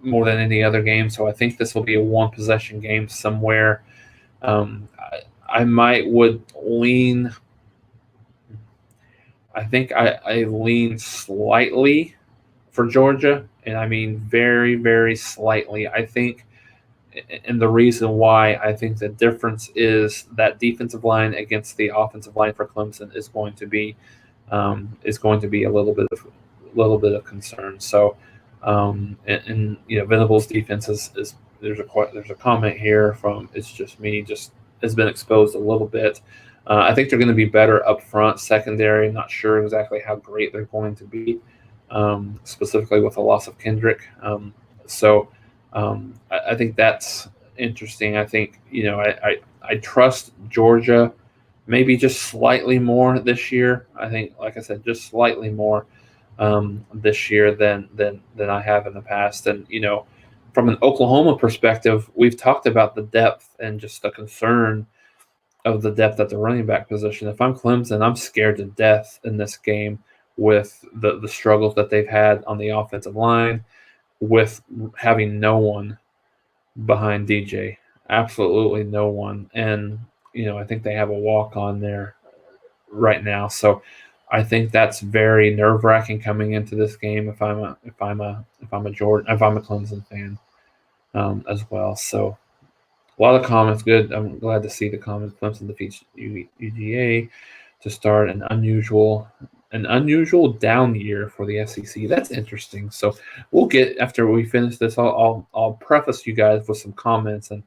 more than any other game. So I think this will be a one-possession game somewhere. I would lean. I think I lean slightly for Georgia, and I mean very, very slightly. I think, and the reason why I think the difference is that defensive line against the offensive line for Clemson is going to be a little bit of concern. So, and Venables' defense is there's a comment here from It's Just Me, just has been exposed a little bit. I think they're going to be better up front, secondary. I'm not sure exactly how great they're going to be, specifically with the loss of Kendrick. I think that's interesting. I think I trust Georgia maybe just slightly more this year. I think, like I said, just slightly more this year than I have in the past. And from an Oklahoma perspective, we've talked about the depth and just the concern of the depth at the running back position. If I'm Clemson, I'm scared to death in this game with the struggles that they've had on the offensive line, with having no one behind DJ, absolutely no one. And I think they have a walk on there right now. So I think that's very nerve-wracking coming into this game if I'm a Clemson fan as well. So a lot of comments. Good. I'm glad to see the comments. Clemson defeats UGA to start an unusual down year for the SEC. That's interesting. So we'll get, after we finish this, I'll preface you guys with some comments and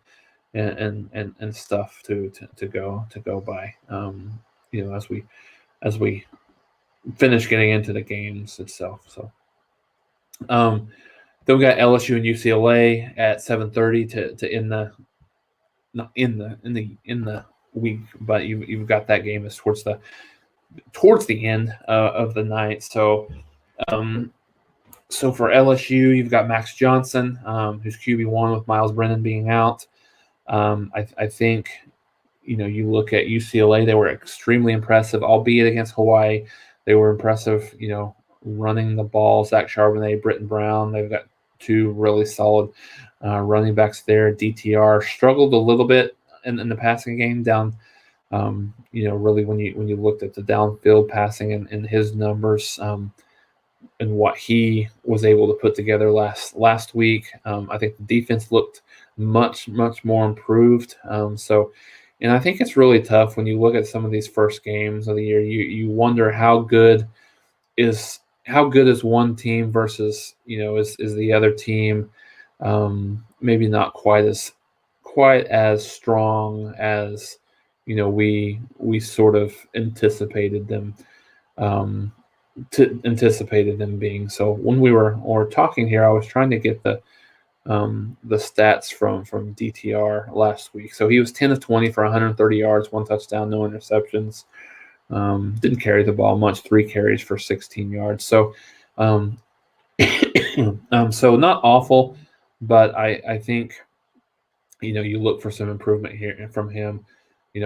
stuff to go by. As we finish getting into the games itself. So then we got LSU and UCLA at 7:30 to end the. Not in the week, but you've got that game is towards the end of the night. So for LSU, you've got Max Johnson, who's QB1 with Miles Brennan being out. I think you look at UCLA; they were extremely impressive, albeit against Hawaii. They were impressive, running the ball. Zach Charbonnet, Britton Brown. They've got two really solid running backs there. DTR struggled a little bit in the passing game down. Really when you looked at the downfield passing and his numbers and what he was able to put together last week, I think the defense looked much more improved. And I think it's really tough when you look at some of these first games of the year. You wonder how good is one team versus is the other team maybe not quite as strong as we sort of anticipated them being. So when we were talking here, I was trying to get the stats from DTR last week. So he was 10 of 20 for 130 yards, 1 touchdown, no interceptions. Didn't carry the ball much, 3 carries for 16 yards. So so not awful, but I think you look for some improvement here from him,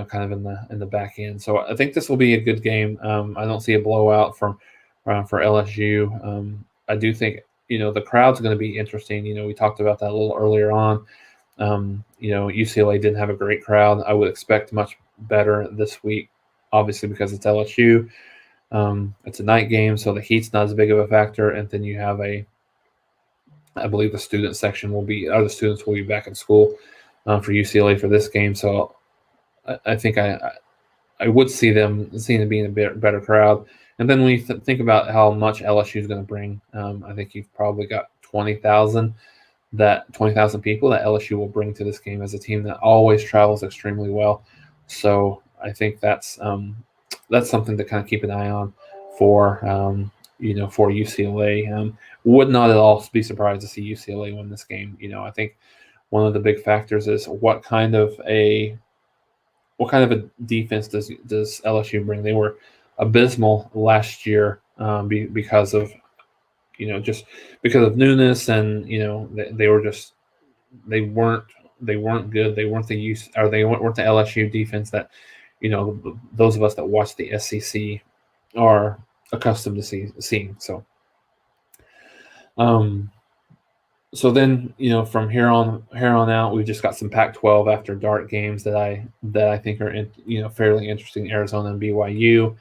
kind of in the back end. So I think this will be a good game. I don't see a blowout for LSU. I do think the crowd's going to be interesting. We talked about that a little earlier on. UCLA didn't have a great crowd. I would expect much better this week, obviously because it's LSU. It's a night game, so the heat's not as big of a factor. And then you have I believe the student section the students will be back in school for UCLA for this game. So I think I would see them being a better crowd. And then when you think about how much LSU is going to bring, I think you've probably got 20,000 people that LSU will bring to this game as a team that always travels extremely well. So I think that's something to kind of keep an eye on for UCLA. Would not at all be surprised to see UCLA win this game. I think one of the big factors is what kind of a defense does LSU bring? They were abysmal last year because of just because of newness, and they weren't good. They weren't they weren't the LSU defense that those of us that watch the SEC are accustomed to seeing. So So then, from here on out, we've just got some Pac-12 after dark games that I think are fairly interesting. Arizona and BYU.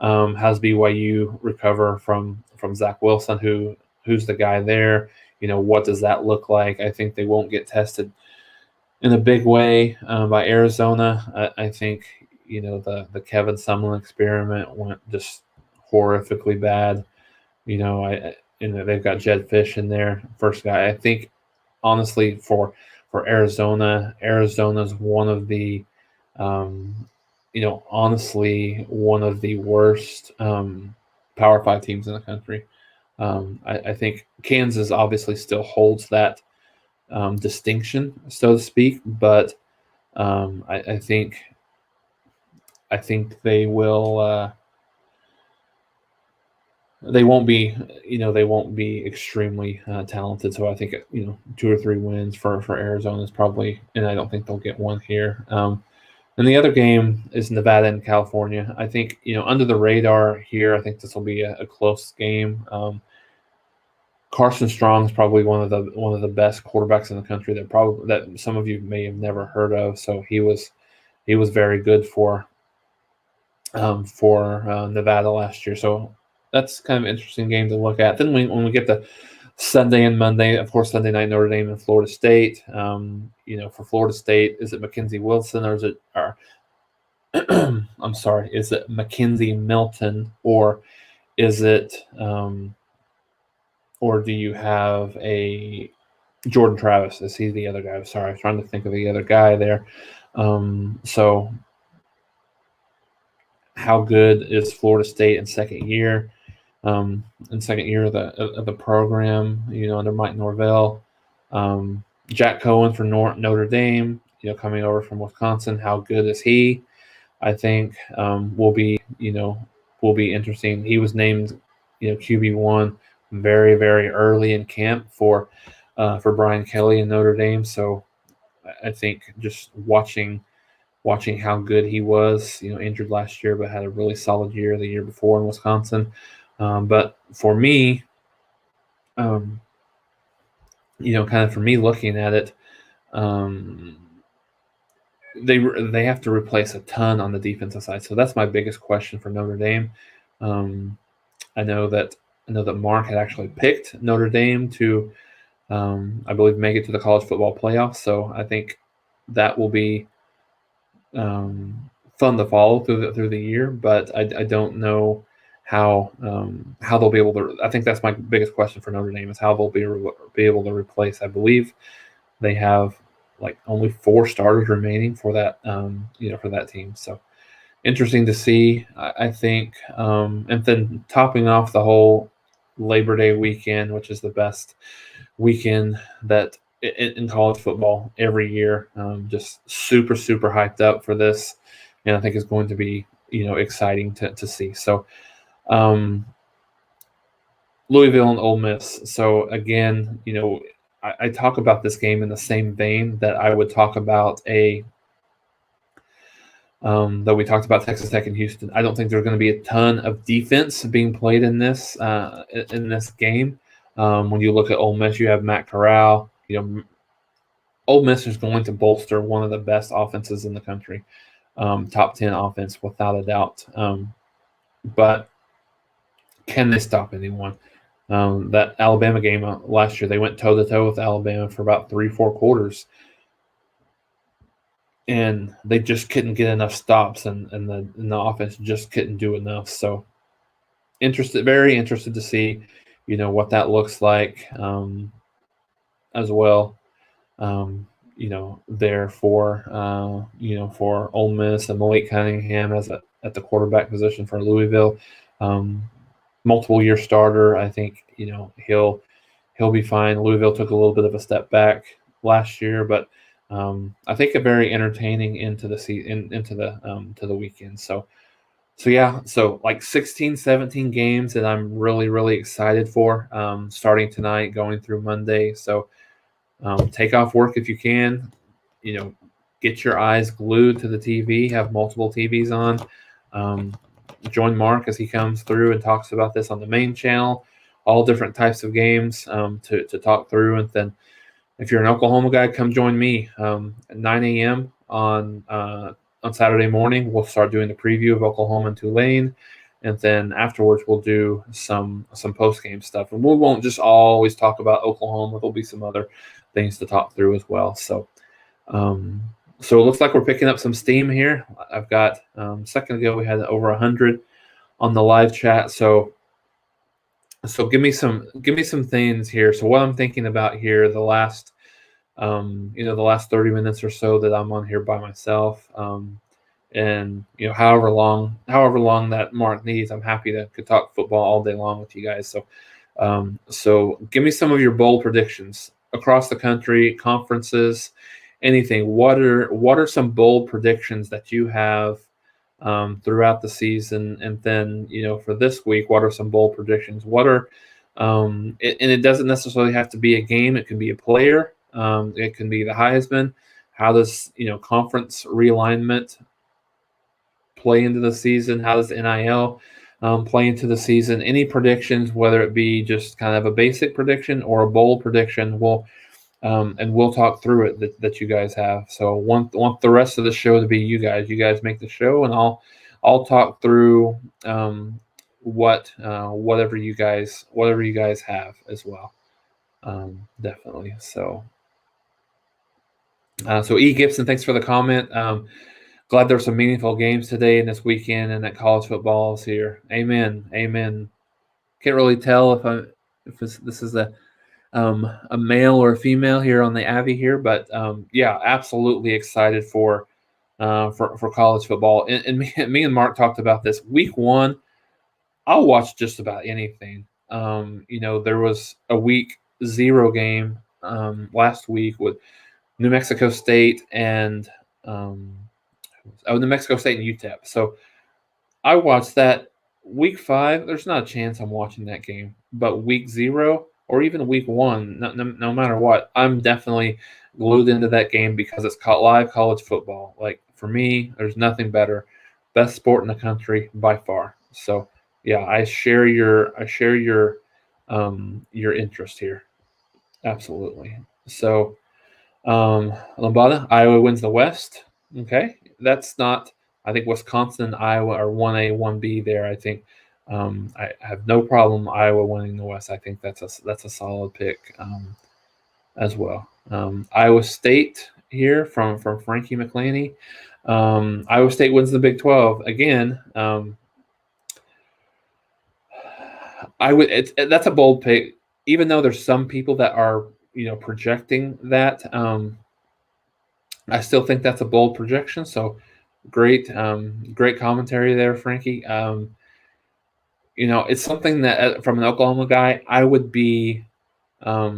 How's BYU recover from Zach Wilson? Who's the guy there? What does that look like? I think they won't get tested in a big way by Arizona. I think the Kevin Sumlin experiment went just horrifically bad. They've got Jed Fish in there, first guy. I think honestly for Arizona's one of the honestly one of the worst Power 5 teams in the country. I think Kansas obviously still holds that distinction, so to speak, but I think they will. They won't be, extremely talented. So I think 2 or 3 wins for Arizona is probably, and I don't think they'll get one here. And the other game is Nevada and California. I think under the radar here. I think this will be a close game. Carson Strong is probably one of the best quarterbacks in the country that some of you may have never heard of. So he was very good for Nevada last year. So that's kind of an interesting game to look at. Then when we get to Sunday and Monday, of course, Sunday night, Notre Dame and Florida State. For Florida State, is it Mackenzie Wilson or is it? I'm sorry, is it Mackenzie Milton or is it? Or do you have a Jordan Travis? Is he the other guy? I'm sorry, I was trying to think of the other guy there. So how good is Florida State in second year? In second year of the program, under Mike Norvell. Jack Cohen for Notre Dame, coming over from Wisconsin. How good is he? I think will be interesting. He was named QB1 very, very early in camp for Brian Kelly in Notre Dame. So I think just watching how good he was, injured last year, but had a really solid year the year before in Wisconsin. But for me, kind of for me looking at it, they have to replace a ton on the defensive side. So that's my biggest question for Notre Dame. I know that Mark had actually picked Notre Dame to, I believe, make it to the college football playoffs. So I think that will be fun to follow through the year. But I don't know how they'll be able to. I think that's my biggest question for Notre Dame is how they'll be able to replace. I believe they have only 4 starters remaining for that for that team. So interesting to see. I think, and then topping off the whole Labor Day weekend, which is the best weekend that in college football every year. Just super hyped up for this, and I think it's going to be exciting to see. So. Louisville and Ole Miss. So again, I talk about this game in the same vein that I would talk about that we talked about Texas Tech and Houston. I don't think there's going to be a ton of defense being played in this game. When you look at Ole Miss, you have Matt Corral. Ole Miss is going to bolster one of the best offenses in the country, top 10 offense without a doubt. But can they stop anyone? That Alabama game last year, they went toe-to-toe with Alabama for about 3-4 quarters. And they just couldn't get enough stops, and the offense just couldn't do enough. So very interested to see, what that looks like as well. There for Ole Miss and Malik Cunningham at the quarterback position for Louisville. Multiple year starter. I think he'll be fine. Louisville took a little bit of a step back last year, but I think a very entertaining into the weekend. So 16, 17 games that I'm really, really excited for, starting tonight, going through Monday. So take off work if you can. Get your eyes glued to the TV. Have multiple TVs on. Join Mark as he comes through and talks about this on the main channel, all different types of games to talk through. And then if you're an Oklahoma guy, come join me at 9 a.m. on Saturday morning. We'll start doing the preview of Oklahoma and Tulane. And then afterwards, we'll do some post-game stuff. And we won't just always talk about Oklahoma. There'll be some other things to talk through as well. So it looks like we're picking up some steam here. I've got a second ago we had over 100 on the live chat. So give me some things here. So what I'm thinking about here, the last 30 minutes or so that I'm on here by myself, and however long that Mark needs, I'm happy to could talk football all day long with you guys. So give me some of your bold predictions across the country, conferences, anything. What are some bold predictions that you have throughout the season? And then, for this week, what are some bold predictions? What are and it doesn't necessarily have to be a game. It can be a player. It can be the Heisman. How does conference realignment play into the season? How does NIL play into the season? Any predictions, whether it be just kind of a basic prediction or a bold prediction, we'll talk through it that you guys have. So want the rest of the show to be you guys. You guys make the show, and I'll talk through whatever you guys have as well. Definitely. So E. Gibson, thanks for the comment. Glad there's some meaningful games today and this weekend, and that college football is here. Amen. Can't really tell if this is a male or a female here on the Avi here, but yeah, absolutely excited for college football. And me and Mark talked about this. Week 1, I'll watch just about anything. There was a week 0 game last week with New Mexico State and New Mexico State and UTEP. So I watched that. Week 5, there's not a chance I'm watching that game. But week 0 or even week 1, no matter what, I'm definitely glued into that game because it's live college football. Like, for me, there's nothing better. Best sport in the country by far. So yeah, I share your interest here. Absolutely. So Lambada, Iowa wins the West. Okay. That's not, I think Wisconsin and Iowa are 1A, 1B there. I think I have no problem Iowa winning the West. I think that's a solid pick as well. Iowa State here from Frankie McClaney. Iowa State wins the Big 12 again. That's a bold pick, even though there's some people that are projecting that. I still think that's a bold projection. So great commentary there, Frankie. It's something that from an Oklahoma guy, I would be, a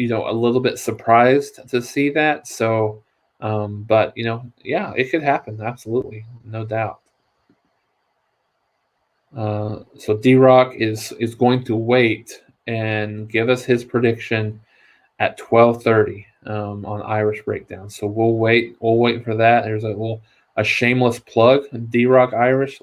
little bit surprised to see that. So, but yeah, it could happen. Absolutely. No doubt. So D-Rock is going to wait and give us his prediction at 12:30 on Irish Breakdown. So we'll wait for that. There's a shameless plug, D-Rock Irish.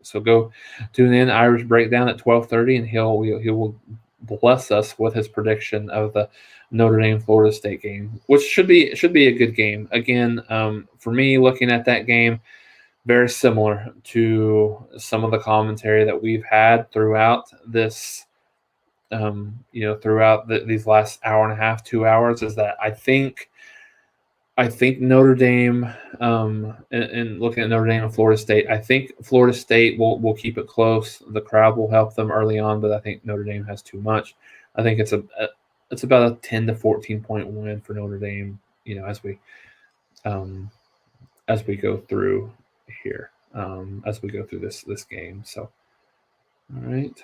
So go tune in Irish Breakdown at 12:30, and he will bless us with his prediction of the Notre Dame Florida State game, which should be a good game. Again, for me, looking at that game, very similar to some of the commentary that we've had throughout this, throughout these last hour and a half, 2 hours, is that I think Notre Dame, and looking at Notre Dame and Florida State, I think Florida State will keep it close. The crowd will help them early on, but I think Notre Dame has too much. I think it's about a 10 to 14 point win for Notre Dame, as we go through here, as we go through this game. So, all right.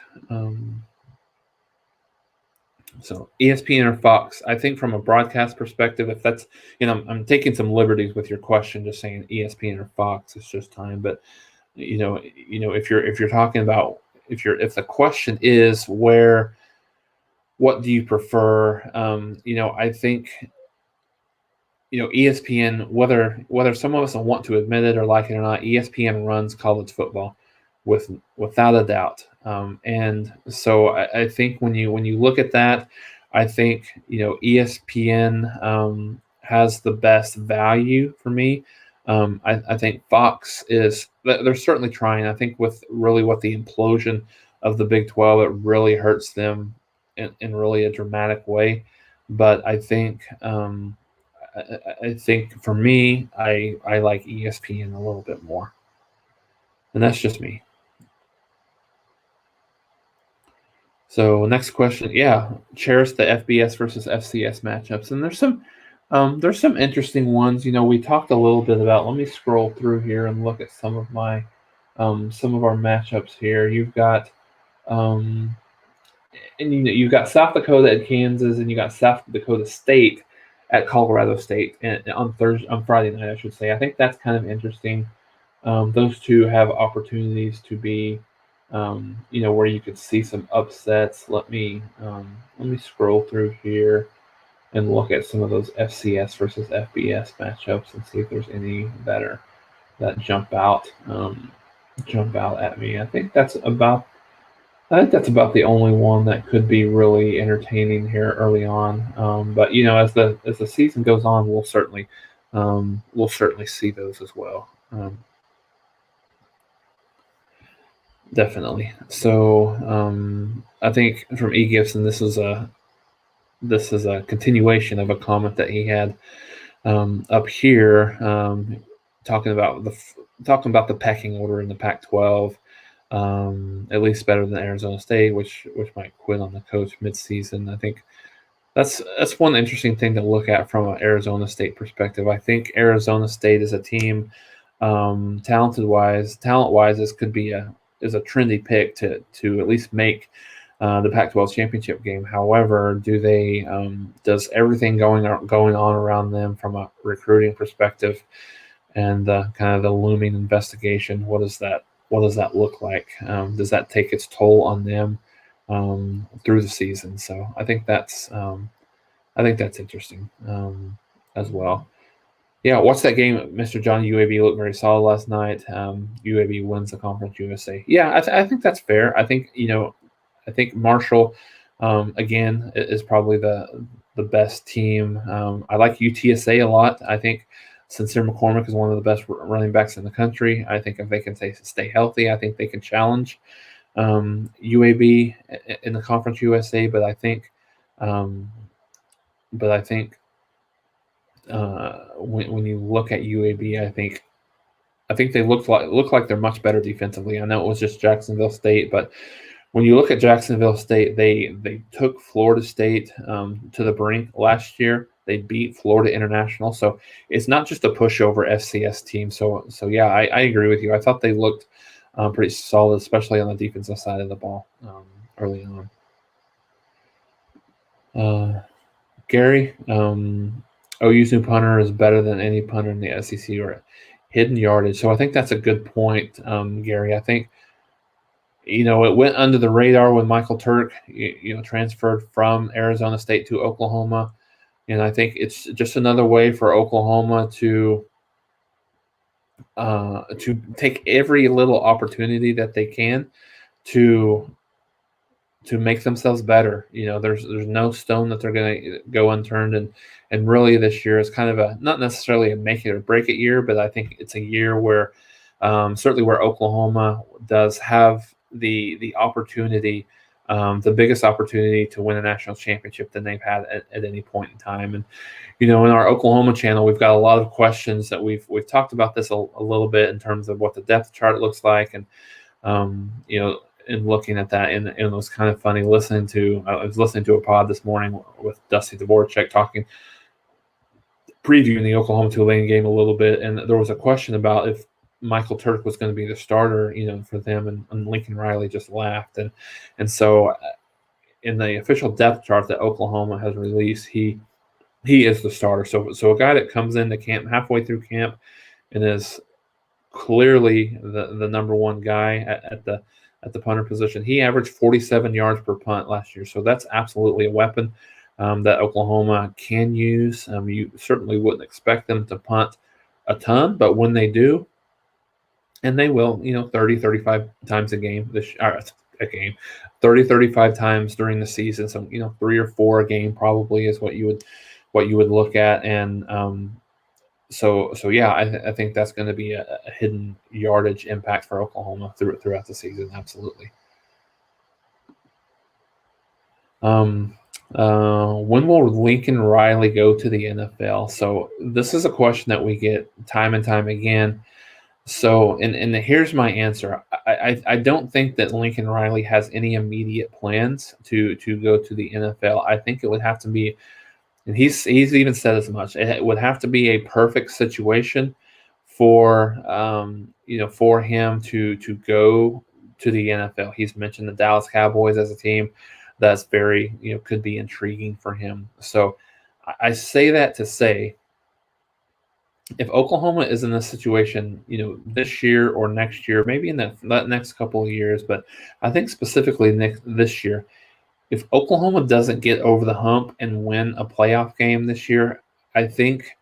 So ESPN or Fox, I think from a broadcast perspective, if that's, I'm taking some liberties with your question, just saying ESPN or Fox, it's just time. But, if you're talking about, if the question is what do you prefer? I think, ESPN, whether some of us want to admit it or like it or not, ESPN runs college football. without a doubt. And so I think when you look at that, I think ESPN has the best value for me. I think Fox they're certainly trying. I think with really what the implosion of the Big 12, it really hurts them in really a dramatic way. But I think I think for me, I like ESPN a little bit more, and that's just me. So next question, cherish the FBS versus FCS matchups, and there's some interesting ones. We talked a little bit about. Let me scroll through here and look at some of our matchups here. You've got and you've got South Dakota at Kansas, and you got South Dakota State at Colorado State, and on Friday night, I should say. I think that's kind of interesting. Those two have opportunities to be, where you could see some upsets. Let me scroll through here and look at some of those FCS versus FBS matchups and see if there's any that jump out at me. I think that's about the only one that could be really entertaining here early on. But as the season goes on, we'll certainly see those as well. Definitely. So I think from E Gibson, this is a continuation of a comment that he had up here, talking about the pecking order in the Pac-12. At least better than Arizona State, which might quit on the coach midseason. I think that's one interesting thing to look at from an Arizona State perspective. I think Arizona State is a team, talent-wise, this could be a trendy pick to at least make the Pac-12 championship game. However, does everything going on around them from a recruiting perspective and kind of the looming investigation? What does that look like? Does that take its toll on them through the season? So I think that's interesting as well. Yeah, watch that game, Mr. John. UAB looked very solid last night. UAB wins the Conference USA. Yeah, I think that's fair. I think Marshall again is probably the best team. I like UTSA a lot. I think Sincere McCormick is one of the best running backs in the country. I think if they can stay healthy, I think they can challenge UAB in the Conference USA. But I think when you look at UAB, I think they look like they're much better defensively. I know it was just Jacksonville State, but when you look at Jacksonville State, they took Florida State to the brink last year. They beat Florida International, so it's not just a pushover FCS team. So yeah, I agree with you. I thought they looked pretty solid, especially on the defensive side of the ball early on. Gary, OU's new punter is better than any punter in the SEC or hidden yardage. So I think that's a good point, Gary. I think it went under the radar when Michael Turk transferred from Arizona State to Oklahoma. And I think it's just another way for Oklahoma to take every little opportunity that they can to make themselves better. There's no stone that they're going to go unturned, and really this year is kind of not necessarily a make it or break it year, but I think it's a year where certainly where Oklahoma does have the opportunity. The biggest opportunity to win a national championship than they've had at any point in time. And, in our Oklahoma channel, we've got a lot of questions that we've talked about this a little bit in terms of what the depth chart looks like. And, and looking at that, and it was kind of funny I was listening to a pod this morning with Dusty Dvorak previewing the Oklahoma Tulane game a little bit. And there was a question about if Michael Turk was going to be the starter, for them, and Lincoln Riley just laughed. And so in the official depth chart that Oklahoma has released, he is the starter. So a guy that comes into camp halfway through camp and is clearly the number one guy at the punter position. He averaged 47 yards per punt last year. So that's absolutely a weapon that Oklahoma can use. You certainly wouldn't expect them to punt a ton, but when they do, And they will, 30, 35 times a game, 30, 35 times during the season. So, 3 or 4 a game probably is what you would look at. And so yeah, I think that's going to be a hidden yardage impact for Oklahoma throughout the season. Absolutely. When will Lincoln Riley go to the NFL? So this is a question that we get time and time again. So, and here's my answer. I don't think that Lincoln Riley has any immediate plans to go to the NFL. I think it would have to be, and he's even said as much. It would have to be a perfect situation for for him to go to the NFL. He's mentioned the Dallas Cowboys as a team that's very could be intriguing for him. So I say that to say, if Oklahoma is in this situation, this year or next year, maybe in that next couple of years, but I think specifically this year, if Oklahoma doesn't get over the hump and win a playoff game this year, I think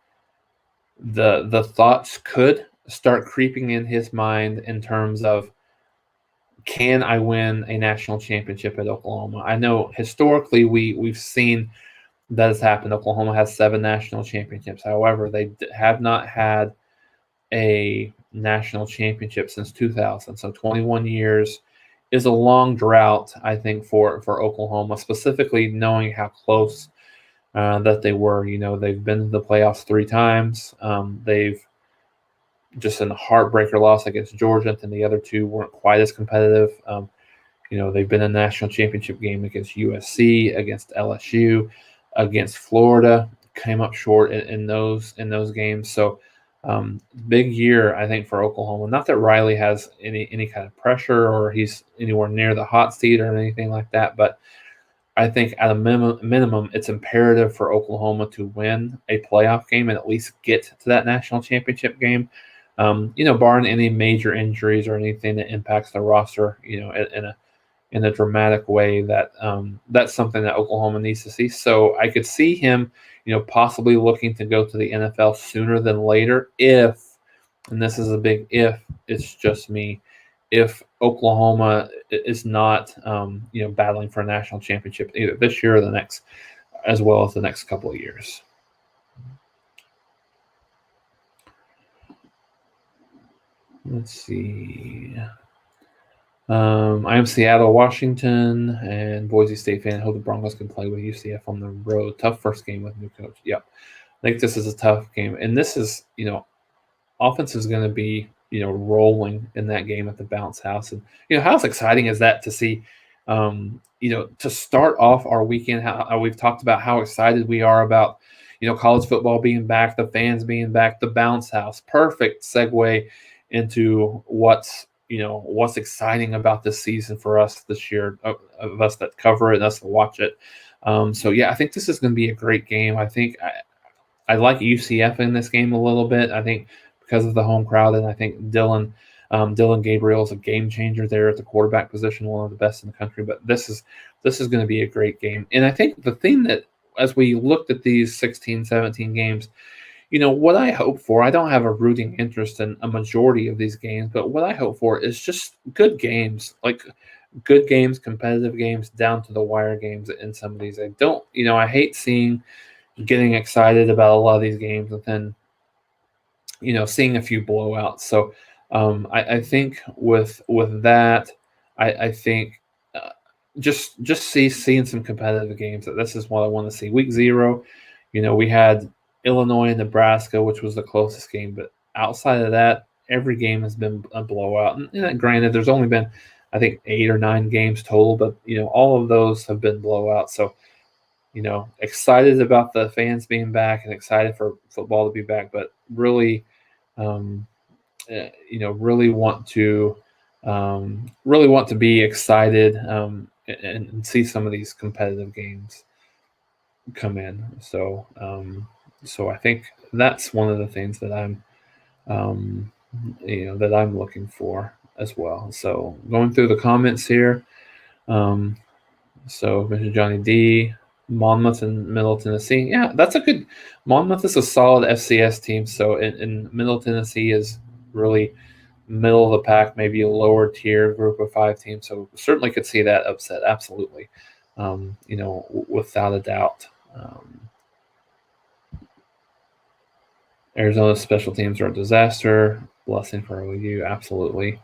the thoughts could start creeping in his mind in terms of, can I win a national championship at Oklahoma? I know historically we've seen that has happened. Oklahoma has 7 national championships. However, they have not had a national championship since 2000. So 21 years is a long drought, I think, for Oklahoma, specifically knowing how close that they were. They've been to the playoffs 3 times. They've just in a heartbreaker loss against Georgia, and the other 2 weren't quite as competitive. They've been in a national championship game against USC, against LSU, against Florida, came up short in those games. So big year, I think, for Oklahoma. Not that Riley has any kind of pressure or he's anywhere near the hot seat or anything like that, but I think at a minimum, it's imperative for Oklahoma to win a playoff game and at least get to that national championship game. Barring any major injuries or anything that impacts the roster, in a dramatic way, that's something that Oklahoma needs to see. So I could see him, possibly looking to go to the NFL sooner than later if, and this is a big if, it's just me, if Oklahoma is not, battling for a national championship either this year or the next, as well as the next couple of years. Let's see. I am Seattle, Washington, and Boise State fan. I hope the Broncos can play with UCF on the road. Tough first game with new coach. Yep. I think this is a tough game. And this is, offense is going to be, rolling in that game at the Bounce House. And, how exciting is that to see, to start off our weekend, how we've talked about how excited we are about, college football being back, the fans being back, the Bounce House. Perfect segue into what's exciting about this season for us this year, of us that cover it and us that watch it. So yeah, I think this is going to be a great game. I think I like UCF in this game a little bit. I think because of the home crowd, and I think Dylan Gabriel is a game changer there at the quarterback position, one of the best in the country. But this is going to be a great game. And I think the thing that, as we looked at these 16, 17 games, what I hope for, I don't have a rooting interest in a majority of these games, but what I hope for is just good games, like good games, competitive games, down to the wire games in some of these. I don't, I hate getting excited about a lot of these games and then, seeing a few blowouts. So I think with that, I think just seeing some competitive games. This is what I want to see. Week 0, we had Illinois and Nebraska, which was the closest game. But outside of that, every game has been a blowout. And granted, there's only been, I think, 8 or 9 games total, but, all of those have been blowouts. So, excited about the fans being back and excited for football to be back, but really, really want to be excited and see some of these competitive games come in. So, so I think that's one of the things that I'm, that I'm looking for as well. So going through the comments here. So Mr. Johnny D, Monmouth and Middle Tennessee. Yeah, that's a good. Monmouth is a solid FCS team. So in Middle Tennessee is really middle of the pack, maybe a lower tier group of 5 teams. So certainly could see that upset. Absolutely. Without a doubt. Arizona's special teams are a disaster. Blessing for OU. Absolutely.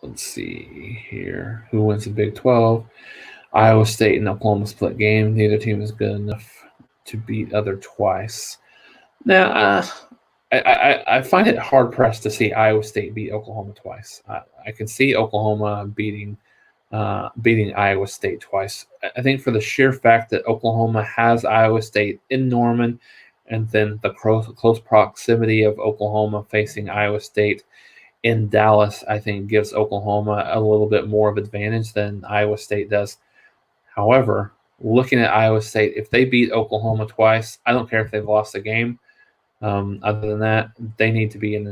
Let's see here. Who wins the Big 12? Iowa State and Oklahoma split game. Neither team is good enough to beat other twice. Now, I find it hard pressed to see Iowa State beat Oklahoma twice. I can see Oklahoma beating Iowa State twice. I think for the sheer fact that Oklahoma has Iowa State in Norman, and then the close proximity of Oklahoma facing Iowa State in Dallas, I think gives Oklahoma a little bit more of advantage than Iowa State does. However, looking at Iowa State, if they beat Oklahoma twice, I don't care if they've lost a game. Other than that, they need to be in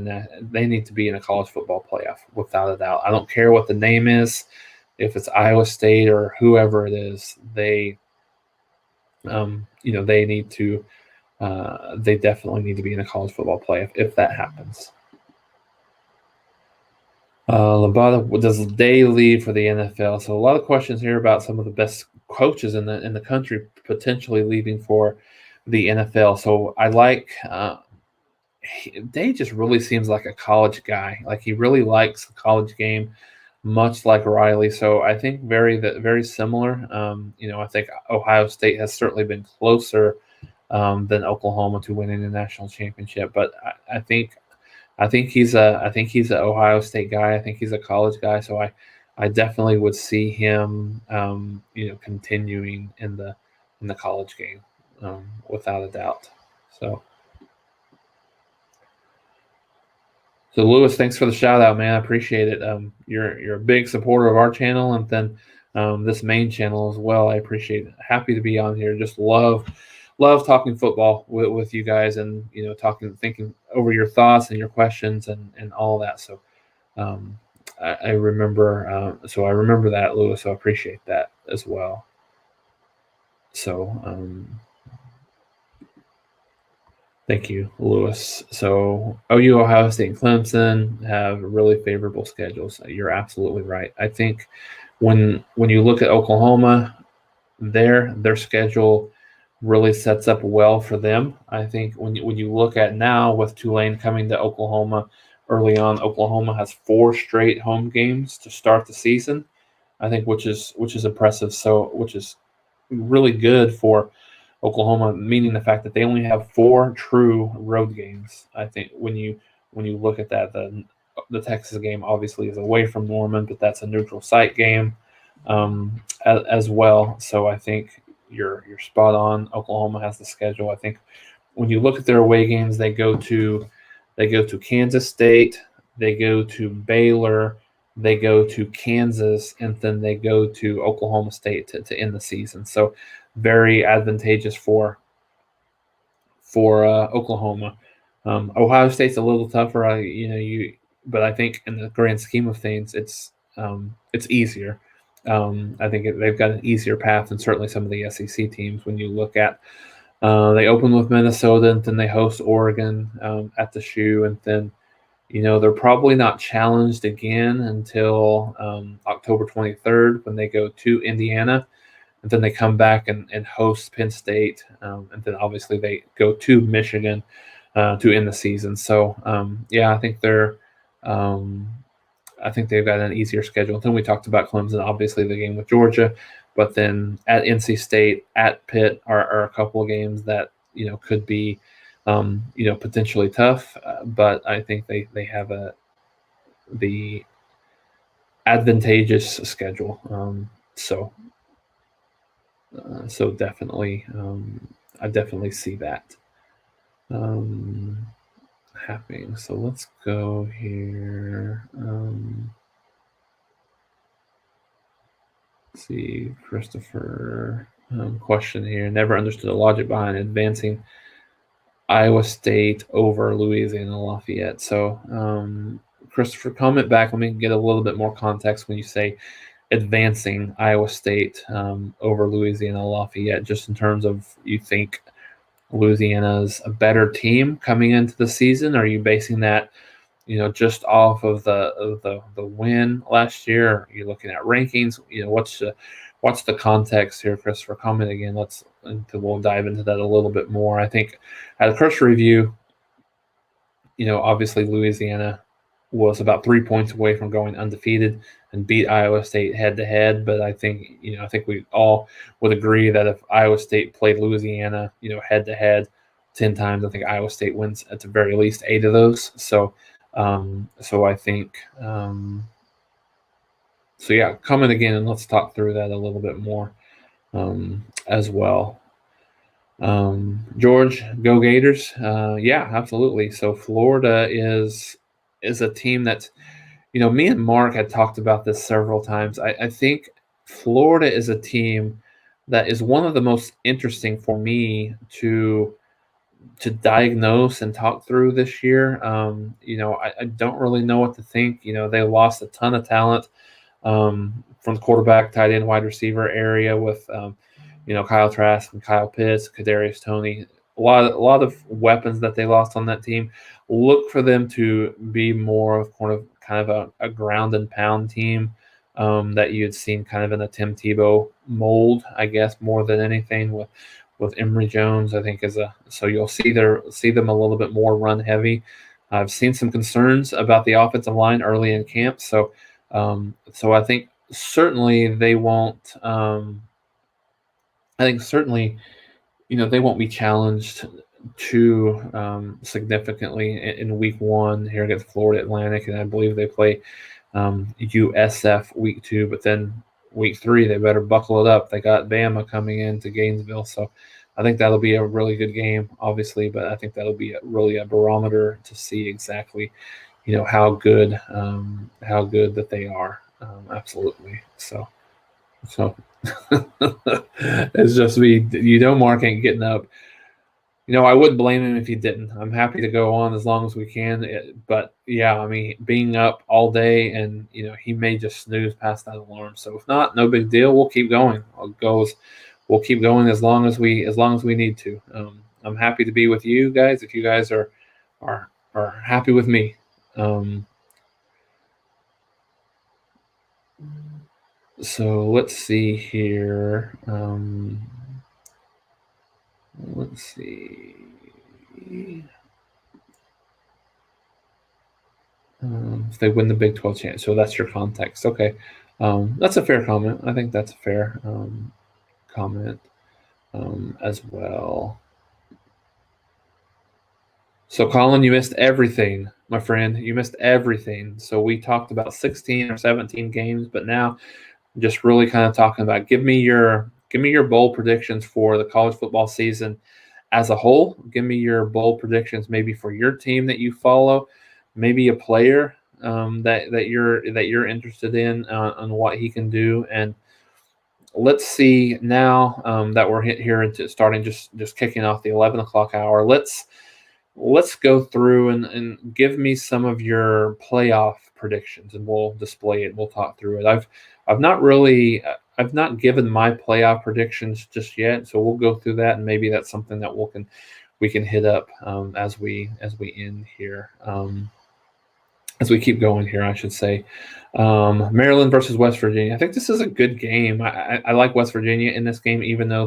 a college football playoff without a doubt. I don't care what the name is, if it's Iowa State or whoever it is. They need to. They definitely need to be in a college football playoff if that happens. Labata, does Day leave for the NFL? So a lot of questions here about some of the best coaches in the country potentially leaving for the NFL. So I like Day just really seems like a college guy. Like he really likes the college game, much like Riley. So I think very similar. I think Ohio State has certainly been closer than Oklahoma to winning the national championship, but I think he's an Ohio State guy. I think he's a college guy. So I definitely would see him, continuing in the college game, without a doubt. So Lewis, thanks for the shout out, man. I appreciate it. You're a big supporter of our channel, and then this main channel as well. I appreciate it. Happy to be on here. Just love talking football with you guys, and thinking over your thoughts and your questions and all that. So I remember that, Lewis. So I appreciate that as well. So thank you, Lewis. So OU, Ohio State, and Clemson have really favorable schedules. You're absolutely right. I think when you look at Oklahoma, their schedule really sets up well for them. I think when you look at now with Tulane coming to Oklahoma early on, Oklahoma has 4 straight home games to start the season. I think which is impressive. So which is really good for Oklahoma, meaning the fact that they only have 4 true road games. I think when you look at that, the Texas game obviously is away from Norman, but that's a neutral site game as well. So I think you're spot on. Oklahoma has the schedule. I think when you look at their away games, they go to Kansas State, they go to Baylor, they go to Kansas, and then they go to Oklahoma State to end the season. So very advantageous for Oklahoma. Ohio State's a little tougher, but I think in the grand scheme of things, it's easier. I think they've got an easier path than certainly some of the SEC teams. When you look at, they open with Minnesota, and then they host Oregon at the Shoe, and then they're probably not challenged again until October 23rd when they go to Indiana, and then they come back and host Penn State, and then obviously they go to Michigan to end the season. So I think I think they've got an easier schedule. And then we talked about Clemson, obviously the game with Georgia, but then at NC State, at Pitt are a couple of games that could be potentially tough. But I think they have the advantageous schedule. So definitely, I definitely see that happening. So let's go here. Let's see, Christopher, question here. Never understood the logic behind advancing Iowa State over Louisiana Lafayette. So Christopher, comment back. Let me get a little bit more context when you say advancing Iowa State over Louisiana Lafayette, just in terms of you think Louisiana's a better team coming into the season? Are you basing that, just off of the win last year? Are you looking at rankings? What's the context here, Christopher? Comment again. We'll dive into that a little bit more. I think at a cursory review, obviously Louisiana was about 3 points away from going undefeated and beat Iowa State head to head. But I think we all would agree that if Iowa State played Louisiana, head to head 10 times, I think Iowa State wins at the very least 8 of those. So I think, comment again and let's talk through that a little bit more as well. George, go Gators. Yeah, absolutely. So Florida is a team that, me and Mark had talked about this several times. I think Florida is a team that is one of the most interesting for me to diagnose and talk through this year. I don't really know what to think. They lost a ton of talent from the quarterback, tight end, wide receiver area with Kyle Trask and Kyle Pitts, Kadarius Toney. A lot of weapons that they lost on that team. Look for them to be more of kind of a ground and pound team that you had seen kind of in a Tim Tebow mold, I guess, more than anything with Emory Jones. I think so you'll see them a little bit more run heavy. I've seen some concerns about the offensive line early in camp, so I think certainly they won't. I think certainly, they won't be challenged too significantly in week 1 here against Florida Atlantic, and I believe they play USF week 2, but then week 3 they better buckle it up. They got Bama coming into Gainesville, so I think that'll be a really good game, obviously, but I think that'll be really a barometer to see exactly, how good that they are. Absolutely. So it's just Mark ain't getting up. I wouldn't blame him if he didn't. I'm happy to go on as long as we can. But yeah, I mean, being up all day and, he may just snooze past that alarm. So if not, no big deal. We'll keep going. We'll keep going as long as we need to. I'm happy to be with you guys if you guys are happy with me. So let's see here. Let's see. If they win the Big 12 chance. So that's your context. Okay. That's a fair comment. I think that's a fair comment as well. So, Colin, you missed everything, my friend. You missed everything. So we talked about 16 or 17 games, but now just really kind of talking about give me your bowl predictions for the college football season as a whole. Give me your bowl predictions maybe for your team that you follow, maybe a player that you're interested in on what he can do. And let's see now that we're here into starting just kicking off the 11 o'clock hour. Let's go through and give me some of your playoff predictions, and we'll display it. We'll talk through it. I've not given my playoff predictions just yet, so we'll go through that, and maybe that's something that we can hit up as we end here. As we keep going here, I should say. Maryland versus West Virginia. I think this is a good game. I like West Virginia in this game, even though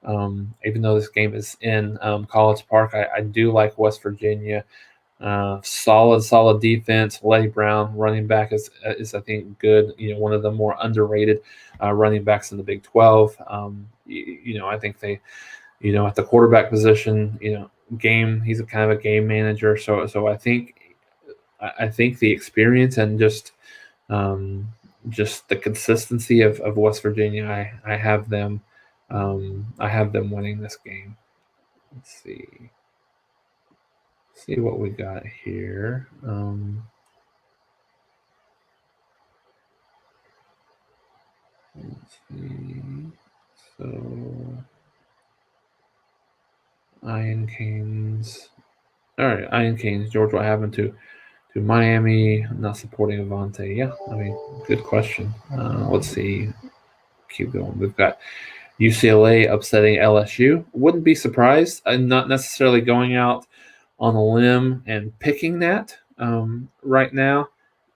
this game is in College Park. I do like West Virginia. Solid defense. Letty Brown, running back, is I think good. One of the more underrated running backs in the Big 12. I think they, at the quarterback position, he's a kind of a game manager. So I think the experience and just the consistency of West Virginia, I have them winning this game. Let's see what we got here. Let's see. So Iron Canes. All right, Iron Canes. George, what happened to Miami not supporting Avante? Yeah, I mean, good question. Let's see. Keep going. We've got UCLA upsetting LSU. Wouldn't be surprised. I'm not necessarily going out on a limb and picking that right now,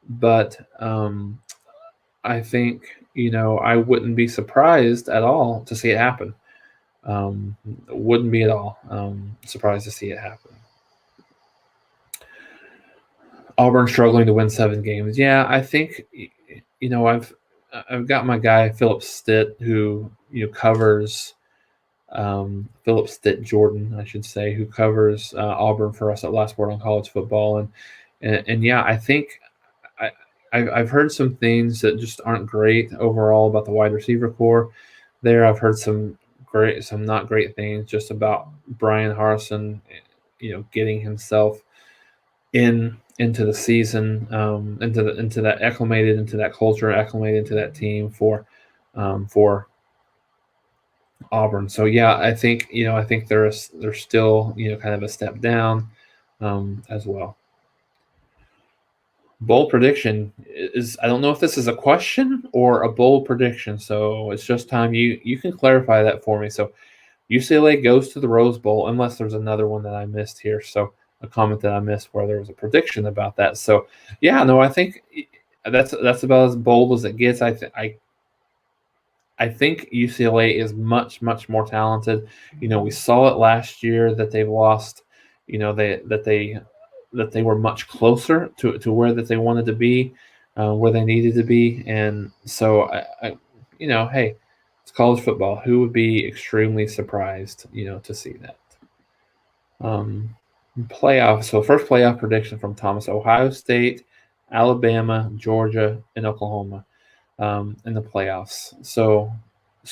but I think, I wouldn't be surprised at all to see it happen. Wouldn't be at all surprised to see it happen. Auburn struggling to win 7 games. Yeah, I think I've got my guy Philip Stitt who covers Philip Stitt Jordan, I should say, who covers Auburn for us at Last Word on College Football, and yeah, I think I've heard some things that just aren't great overall about the wide receiver core. There, I've heard some not great things just about Brian Harsin, getting himself into the season, into that acclimated into that culture, acclimated into that team for Auburn. So yeah, I think they're still kind of a step down as well. Bold prediction is, I don't know if this is a question or a bold prediction, so it's just time you can clarify that for me. So UCLA goes to the Rose Bowl, unless there's another one that I missed here. So a comment that I missed where there was a prediction about that. So yeah, no, I think that's about as bold as it gets. I think UCLA is much, much more talented. We saw it last year that they've lost. That they were much closer to where that they wanted to be, where they needed to be, and so hey, it's college football. Who would be extremely surprised, to see that? Playoff. So first playoff prediction from Thomas: Ohio State, Alabama, Georgia, and Oklahoma in the playoffs. So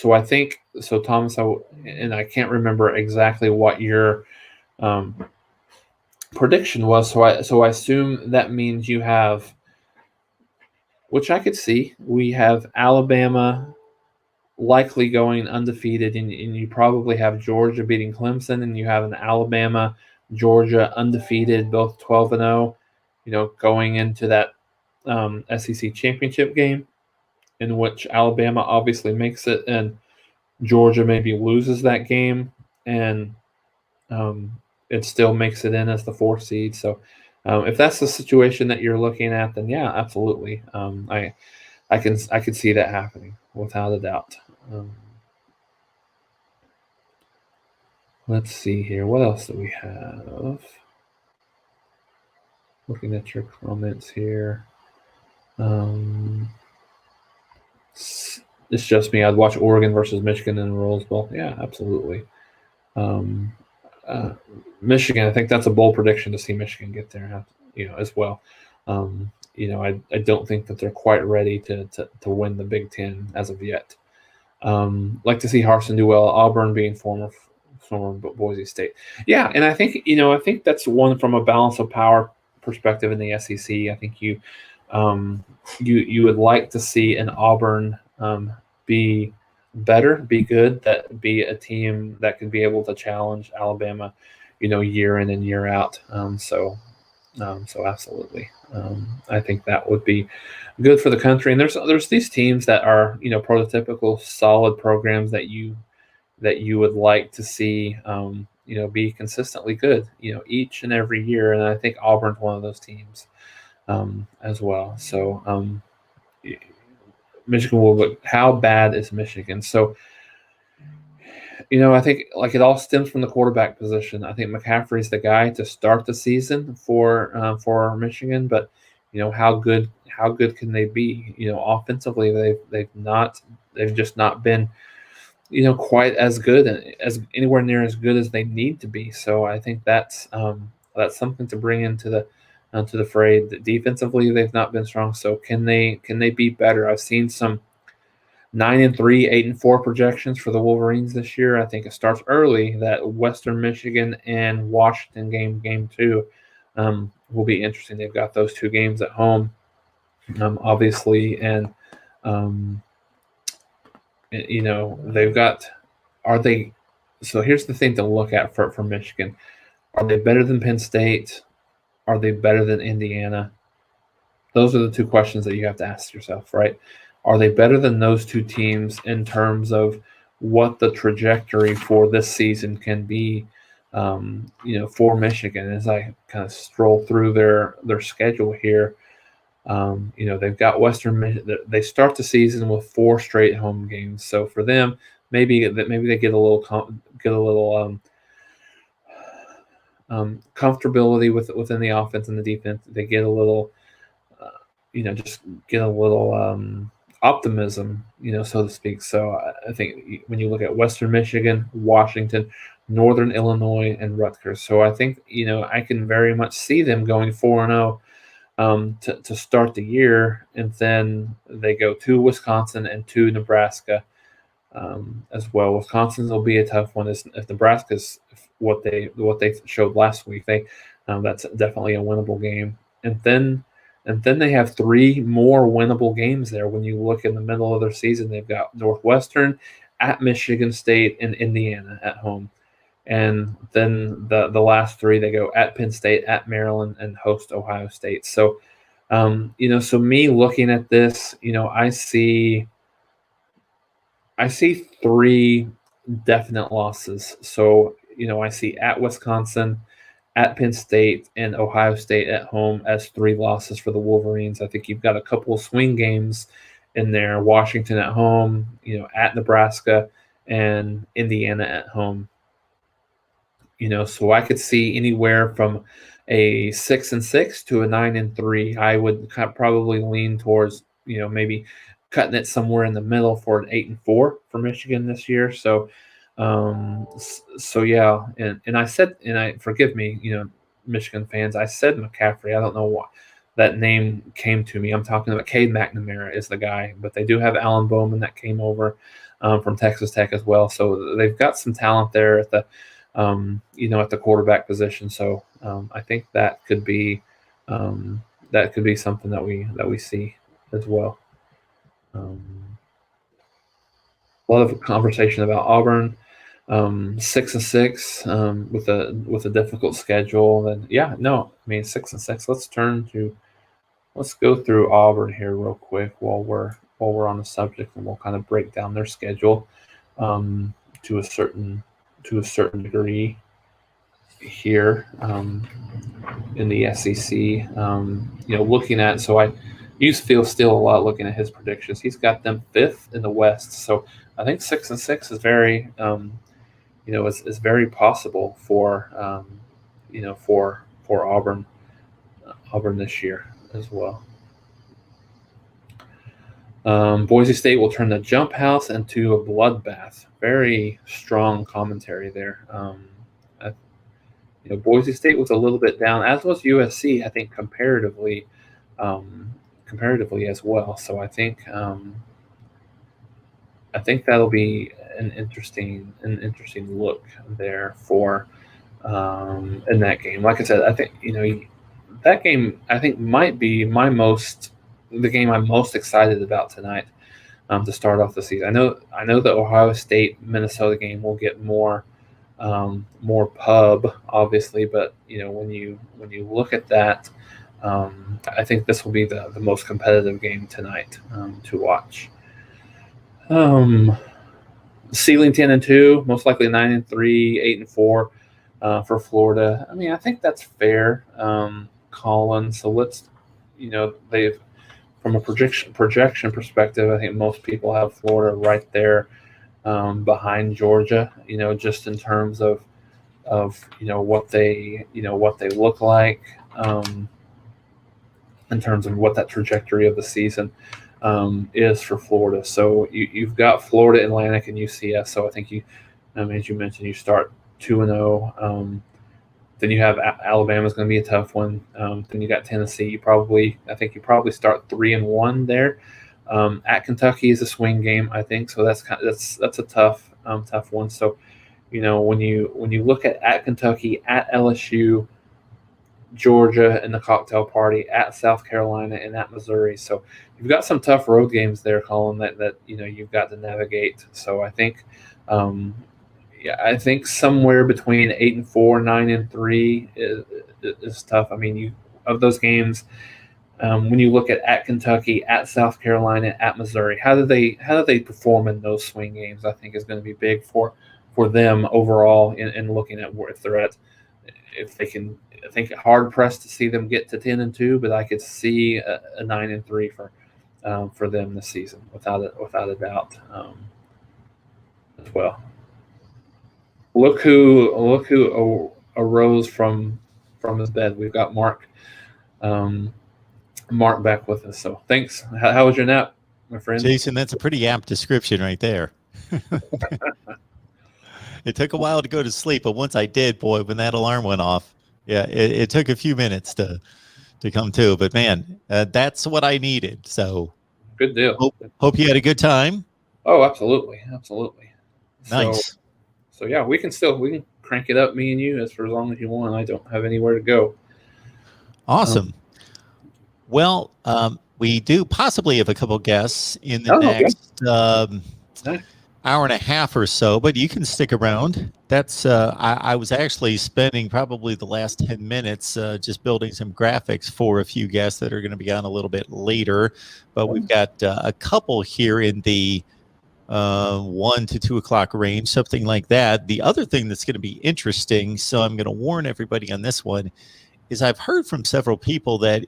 I think so, Thomas. And I can't remember exactly what your prediction was. So I assume that means you have, which I could see, we have Alabama likely going undefeated, and you probably have Georgia beating Clemson, and you have an Alabama, Georgia undefeated, both 12-0, going into that SEC championship game, in which Alabama obviously makes it, and Georgia maybe loses that game, and it still makes it in as the 4th seed. So if that's the situation that you're looking at, then yeah, absolutely. I can see that happening without a doubt. Let's see here. What else do we have? Looking at your comments here. It's just me. I'd watch Oregon versus Michigan in the Rose Bowl. Yeah, absolutely. Michigan, I think that's a bold prediction to see Michigan get there, as well. I don't think that they're quite ready to win the Big Ten as of yet. Like to see Harsin do well. Auburn being former Boise State. Yeah, and I think that's one from a balance of power perspective in the SEC. I think you would like to see an Auburn be better, be good, that be a team that can be able to challenge Alabama, year in and year out. So absolutely, I think that would be good for the country. And there's these teams that are prototypical solid programs that you would like to see be consistently good each and every year. And I think Auburn's one of those teams as well. So Michigan will look. How bad is Michigan? So I think it all stems from the quarterback position. I think McCaffrey's the guy to start the season for Michigan, but how good can they be? Offensively, they've just not been quite as good as anywhere near as good as they need to be. So I think that's something to bring into the fray. Defensively, they've not been strong. So can they be better? I've seen some 9-3, 8-4 projections for the Wolverines this year. I think it starts early. That Western Michigan and Washington game 2 will be interesting. They've got those 2 games at home, obviously, and they've got. Are they? So here's the thing to look at for Michigan. Are they better than Penn State? Are they better than Indiana? Those are the 2 questions that you have to ask yourself, right? Are they better than those 2 teams in terms of what the trajectory for this season can be, for Michigan. As I kind of stroll through their schedule here, they've got Western Michigan. They start the season with 4 straight home games. So for them, maybe they get a little comfortability within the offense and the defense. They get a little, just get a little optimism, so to speak. So I think when you look at Western Michigan, Washington, Northern Illinois, and Rutgers, so I think I can very much see them going 4-0 to start the year, and then they go to Wisconsin and to Nebraska as well. Wisconsin will be a tough one. If Nebraska's what they showed last week, that's definitely a winnable game. And then they have 3 more winnable games there. When you look in the middle of their season, they've got Northwestern, at Michigan State, and Indiana at home. And then the last 3, they go at Penn State, at Maryland, and host Ohio State. So, so me looking at this, I see 3 definite losses. So, I see at Wisconsin, at Penn State, and Ohio State at home as 3 losses for the Wolverines. I think you've got a couple of swing games in there. Washington at home, at Nebraska, and Indiana at home. So I could see anywhere from a 6-6 to a 9-3. I would probably lean towards, maybe cutting it somewhere in the middle for an 8-4 for Michigan this year. So, yeah. And I said, forgive me, Michigan fans, I said McCaffrey. I don't know why that name came to me. I'm talking about Cade McNamara is the guy, but they do have Alan Bowman that came over from Texas Tech as well. So they've got some talent there at the, at the quarterback position. So I think that could be something that we see as well. A lot of conversation about Auburn, 6-6 with a difficult schedule. And 6-6. Let's go through Auburn here real quick while we're on the subject, and we'll kind of break down their schedule to a certain degree here in the SEC. Looking at, so I use Phil Steele a lot looking at his predictions. He's got them 5th in the West. So I think 6-6 is very, is very possible for, for Auburn this year as well. Boise State will turn the jump house into a bloodbath. Very strong commentary there. Boise State was a little bit down, as was USC, I think, comparatively as well. So I think that'll be an interesting look there for in that game. Like I said, I think that game might be the game I'm most excited about tonight to start off the season. I know the Ohio State Minnesota game will get more pub, obviously, but when you look at that, I think this will be the most competitive game tonight to watch. Ceiling 10-2, most likely 9-3, 8-4 for Florida. I think that's fair, Colin. So let's, they've, from a projection perspective, I think most people have Florida right there behind Georgia. Just in terms of what they look like, in terms of what that trajectory of the season is for Florida. So you've got Florida Atlantic and UCF. So I think as you mentioned, you start 2-0. Then you have Alabama's going to be a tough one. Then you got Tennessee. I think you probably start 3-1 there. At Kentucky is a swing game, I think. So that's a tough one. So when you look at Kentucky, at LSU, Georgia and the cocktail party, at South Carolina, and at Missouri. So you've got some tough road games there, Colin, that you've got to navigate. So I think I think somewhere between 8-4, 9-3 is tough. Of those games, when you look at Kentucky, at South Carolina, at Missouri, how do they perform in those swing games? I think is going to be big for them overall in looking at where if they're at, if they can. I think hard pressed to see them get to 10-2, but I could see a 9-3 for them this season without a doubt as well. Look who arose from his bed. We've got Mark back with us. So thanks. How was your nap, my friend? Jason, that's a pretty apt description right there. It took a while to go to sleep, but once I did, boy, when that alarm went off, yeah, it took a few minutes to come to. But man, that's what I needed. So good deal. Hope you had a good time. Oh, absolutely. Nice. So yeah, we can crank it up, me and you, for as long as you want. I don't have anywhere to go. Awesome. Well, we do possibly have a couple guests in the next hour and a half or so, but you can stick around. That's I was actually spending probably the last 10 minutes just building some graphics for a few guests that are going to be on a little bit later, but we've got a couple here in the 1 to 2 o'clock range, something like that. The other thing that's going to be interesting, so I'm going to warn everybody on this one, is I've heard from several people that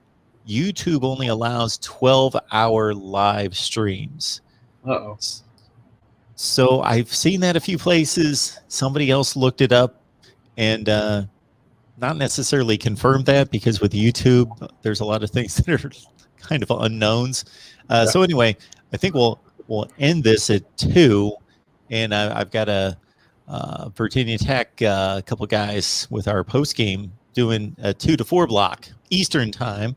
YouTube only allows 12-hour live streams. Uh-oh. So I've seen that a few places. Somebody else looked it up and not necessarily confirmed that, because with YouTube, there's a lot of things that are kind of unknowns. So anyway, I think we'll end this at 2, and I've got a Virginia Tech, a couple guys with our post game doing a 2 to 4 block Eastern time.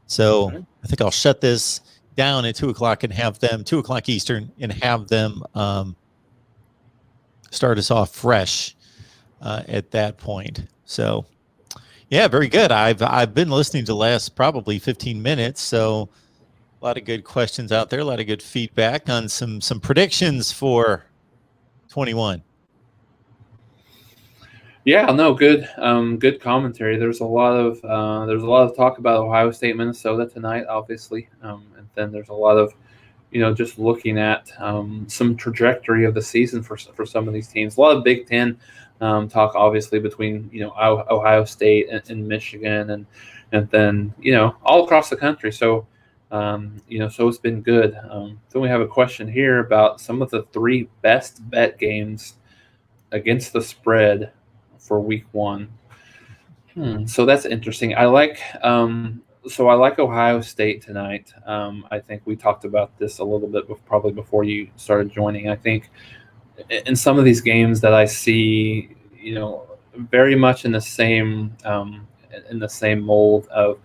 So I think I'll shut this down at 2 o'clock and have them 2 o'clock Eastern and have them start us off fresh at that point. So yeah, very good. I've been listening to the last probably 15 minutes. So a lot of good questions out there, a lot of good feedback on some predictions for 21. Yeah, no, good commentary. There's a lot of talk about Ohio State, Minnesota tonight, obviously, and then there's a lot of, just looking at some trajectory of the season for some of these teams. A lot of Big Ten talk, obviously, between Ohio State and Michigan, and then all across the country. So so it's been good. Then we have a question here about some of the 3 best bet games against the spread for week 1. So that's interesting. I like Ohio State tonight. I think we talked about this a little bit probably before you started joining. I think in some of these games that I see, very much in the same mold of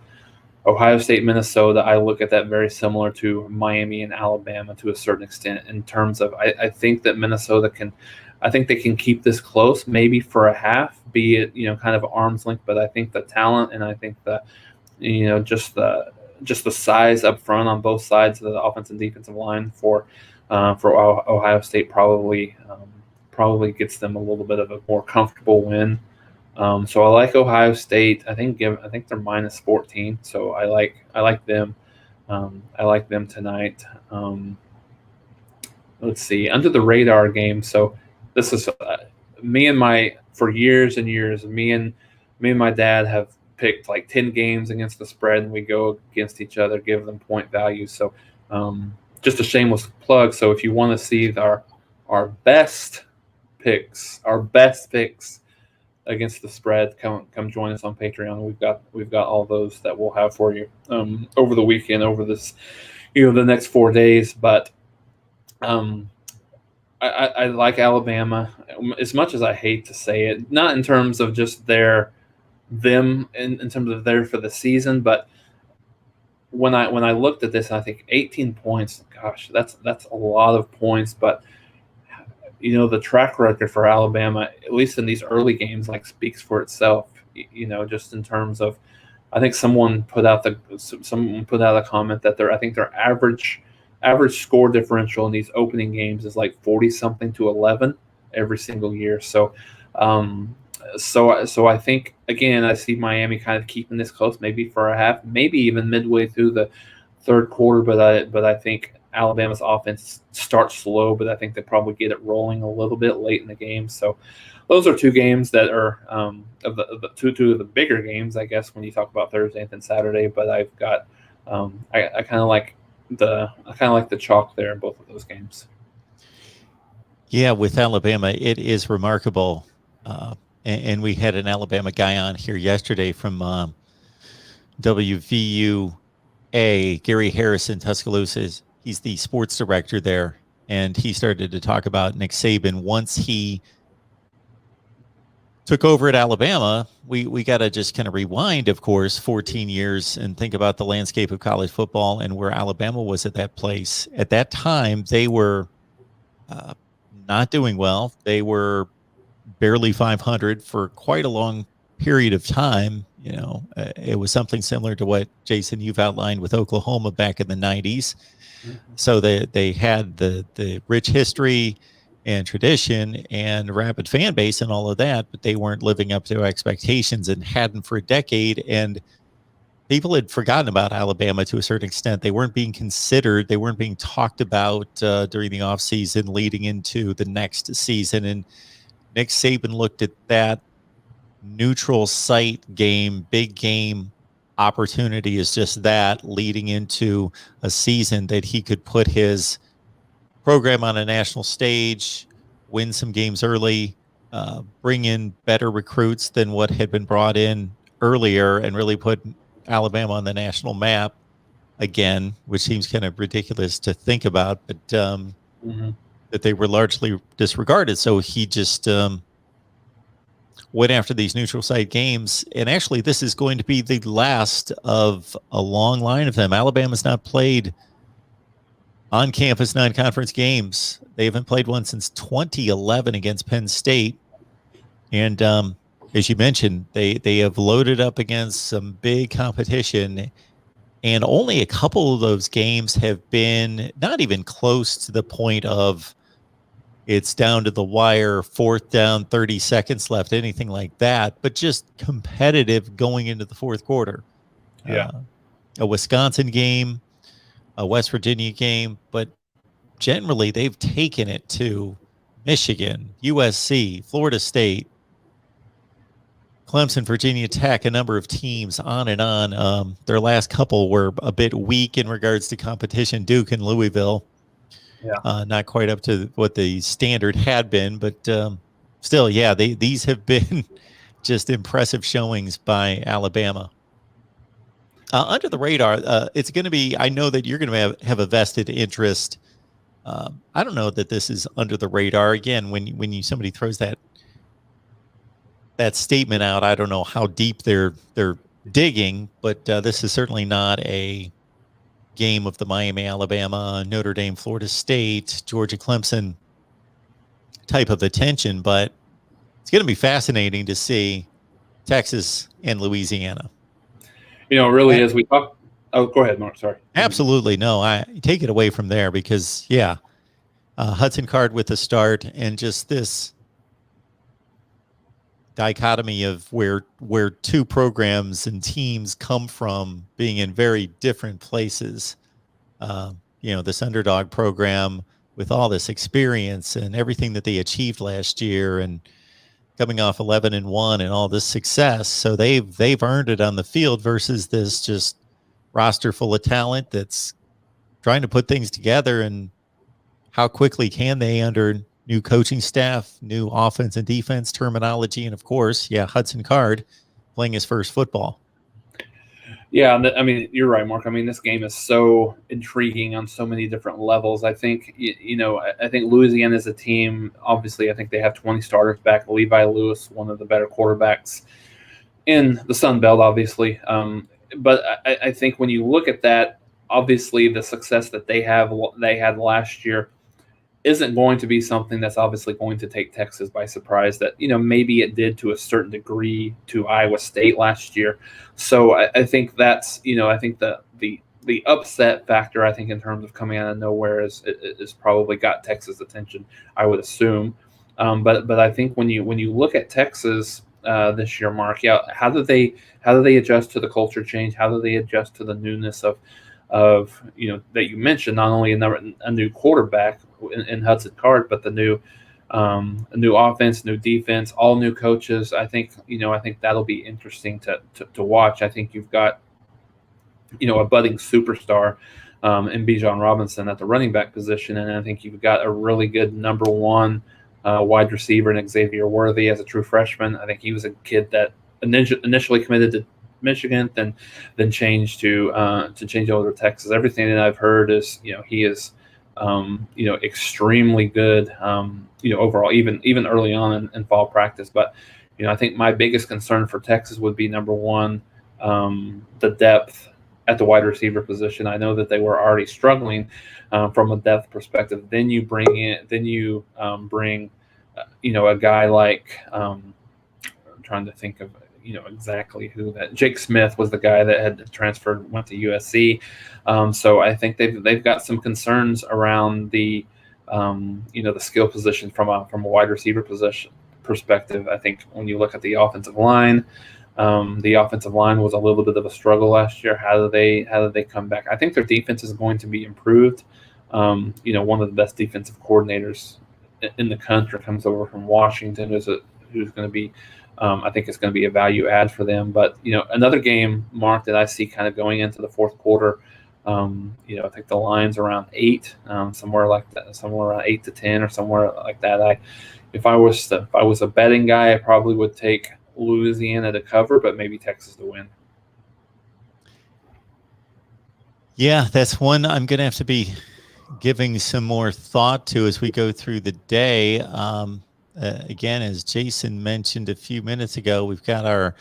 Ohio State, Minnesota, I look at that very similar to Miami and Alabama to a certain extent in terms of I think that Minnesota they can keep this close, maybe for a half, be it kind of arm's length. But I think the talent and I think the just the size up front on both sides of the offensive and defensive line for Ohio State probably gets them a little bit of a more comfortable win. So I like Ohio State. I think they're -14. So I like them. I like them tonight. Let's see, under the radar game. So this is for years and years. Me and my dad have picked like 10 games against the spread, and we go against each other, give them point values. So just a shameless plug. So if you want to see our best picks against the spread, come join us on Patreon. We've got all those that we'll have for you over the weekend, over this the next 4 days. But I like Alabama, as much as I hate to say it, not in terms of just them in terms of there for the season, but when I looked at this, I think 18 points, gosh, that's a lot of points. But the track record for Alabama, at least in these early games, speaks for itself. Just in terms of, I think someone put out a comment that I think their average score differential in these opening games is like 40 something to 11 every single year. So So I think, again, I see Miami kind of keeping this close, maybe for a half, maybe even midway through the third quarter. But I think Alabama's offense starts slow, but I think they probably get it rolling a little bit late in the game. So those are two games that are of the two of the bigger games, I guess, when you talk about Thursday and Saturday. But I've got I kind of like the chalk there in both of those games. Yeah, with Alabama, it is remarkable. And we had an Alabama guy on here yesterday from WVUA, Gary Harrison, Tuscaloosa. He's the sports director there. And he started to talk about Nick Saban. Once he took over at Alabama, we got to just kind of rewind, of course, 14 years and think about the landscape of college football and where Alabama was at that place. At that time, they were not doing well. They were barely 500 for quite a long period of time. You know, it was something similar to what, Jason, you've outlined with Oklahoma back in the 90s. Mm-hmm. So they had the rich history and tradition and rabid fan base and all of that, but they weren't living up to expectations and hadn't for a decade. And people had forgotten about Alabama to a certain extent. They weren't being considered. They weren't being talked about during the offseason leading into the next season. And Nick Saban looked at that neutral site game, big game opportunity as just that, leading into a season that he could put his program on a national stage, win some games early, bring in better recruits than what had been brought in earlier, and really put Alabama on the national map again, which seems kind of ridiculous to think about, but that they were largely disregarded. So he just went after these neutral site games. And actually, this is going to be the last of a long line of them. Alabama's not played on-campus non-conference games. They haven't played one since 2011 against Penn State. And as you mentioned, they have loaded up against some big competition. And only a couple of those games have been not even close to the point of it's down to the wire, fourth down, 30 seconds left, anything like that, but just competitive going into the fourth quarter. Yeah. A Wisconsin game, a West Virginia game, but generally they've taken it to Michigan, USC, Florida State, Clemson, Virginia Tech, a number of teams on and on. Their last couple were a bit weak in regards to competition, Duke and Louisville. Yeah. Not quite up to what the standard had been, but still, yeah, these have been just impressive showings by Alabama. Under the radar, it's going to be, I know that you're going to have a vested interest. I don't know that this is under the radar. Again, when somebody throws that statement out, I don't know how deep they're digging, but this is certainly not a game of the Miami, Alabama, Notre Dame, Florida State, Georgia, Clemson type of attention, but it's going to be fascinating to see Texas and Louisiana. You know, really, as we talk. Oh, go ahead, Mark. Sorry. Absolutely. No, I take it away from there because, yeah, Hudson Card with the start and just this dichotomy of where two programs and teams come from being in very different places. This underdog program with all this experience and everything that they achieved last year and coming off 11-1 and all this success. So they've earned it on the field versus this just roster full of talent that's trying to put things together. And how quickly can they under new coaching staff, new offense and defense terminology, and of course, Hudson Card playing his first football. Yeah, I mean, you're right, Mark. I mean, this game is so intriguing on so many different levels. I think, I think Louisiana is a team. Obviously, I think they have 20 starters back. Levi Lewis, one of the better quarterbacks in the Sun Belt, obviously. But I think when you look at that, obviously the success that they had last year isn't going to be something that's obviously going to take Texas by surprise. That, maybe it did to a certain degree to Iowa State last year. So I think that's, I think the upset factor, I think, in terms of coming out of nowhere is probably got Texas' attention, I would assume. But I think when you look at Texas, this year, Mark. Yeah, how do they adjust to the culture change? How do they adjust to the newness of that you mentioned? Not only a new quarterback in Hudson Card, but the new a new offense, new defense, all new coaches. I think that'll be interesting to watch. I think you've got a budding superstar in Bijan Robinson at the running back position, and I think you've got a really good number one wide receiver in Xavier Worthy as a true freshman. I think he was a kid that initially committed to Michigan, then changed to change over to Texas. Everything that I've heard is he is extremely good overall, even early on in fall practice. But I think my biggest concern for Texas would be number one, the depth at the wide receiver position. I know that they were already struggling from a depth perspective. Then you bring a guy like I'm trying to think of exactly who that Jake Smith was, the guy that had transferred, went to USC. So I think they've got some concerns around the the skill position from a wide receiver position perspective. I think when you look at the offensive line was a little bit of a struggle last year. How do they come back? I think their defense is going to be improved. One of the best defensive coordinators in the country comes over from Washington, who's going to be, I think it's going to be a value add for them. But another game, Mark, that I see kind of going into the fourth quarter. I think the line's around 8, somewhere like that, somewhere around 8 to 10 or somewhere like that. If I was a betting guy, I probably would take Louisiana to cover, but maybe Texas to win. Yeah, that's one I'm going to have to be giving some more thought to as we go through the day. Again, as Jason mentioned a few minutes ago, we've got our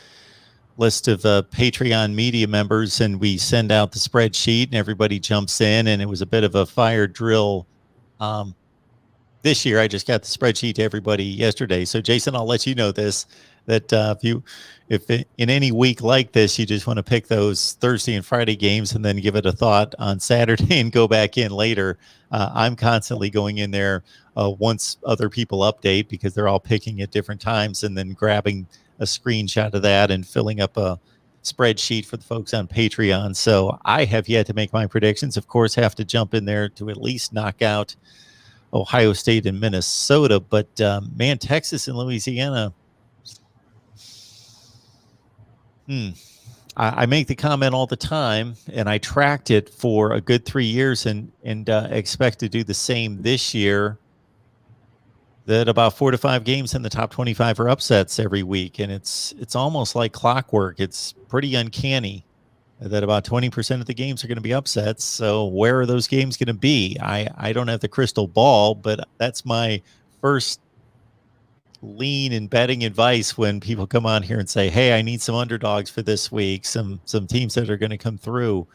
list of Patreon media members, and we send out the spreadsheet and everybody jumps in, and it was a bit of a fire drill. This year, I just got the spreadsheet to everybody yesterday. So Jason, I'll let you know this, that if in any week like this, you just want to pick those Thursday and Friday games and then give it a thought on Saturday and go back in later. I'm constantly going in there once other people update, because they're all picking at different times, and then grabbing a screenshot of that and filling up a spreadsheet for the folks on Patreon. So I have yet to make my predictions. Of course, have to jump in there to at least knock out Ohio State and Minnesota. But man, Texas and Louisiana. I make the comment all the time, and I tracked it for a good 3 years, and expect to do the same this year. That about 4 to 5 games in the top 25 are upsets every week, and it's almost like clockwork. It's pretty uncanny that about 20% of the games are going to be upsets. So where are those games going to be? I don't have the crystal ball, but that's my first lean in betting advice when people come on here and say, hey, I need some underdogs for this week, some teams that are going to come through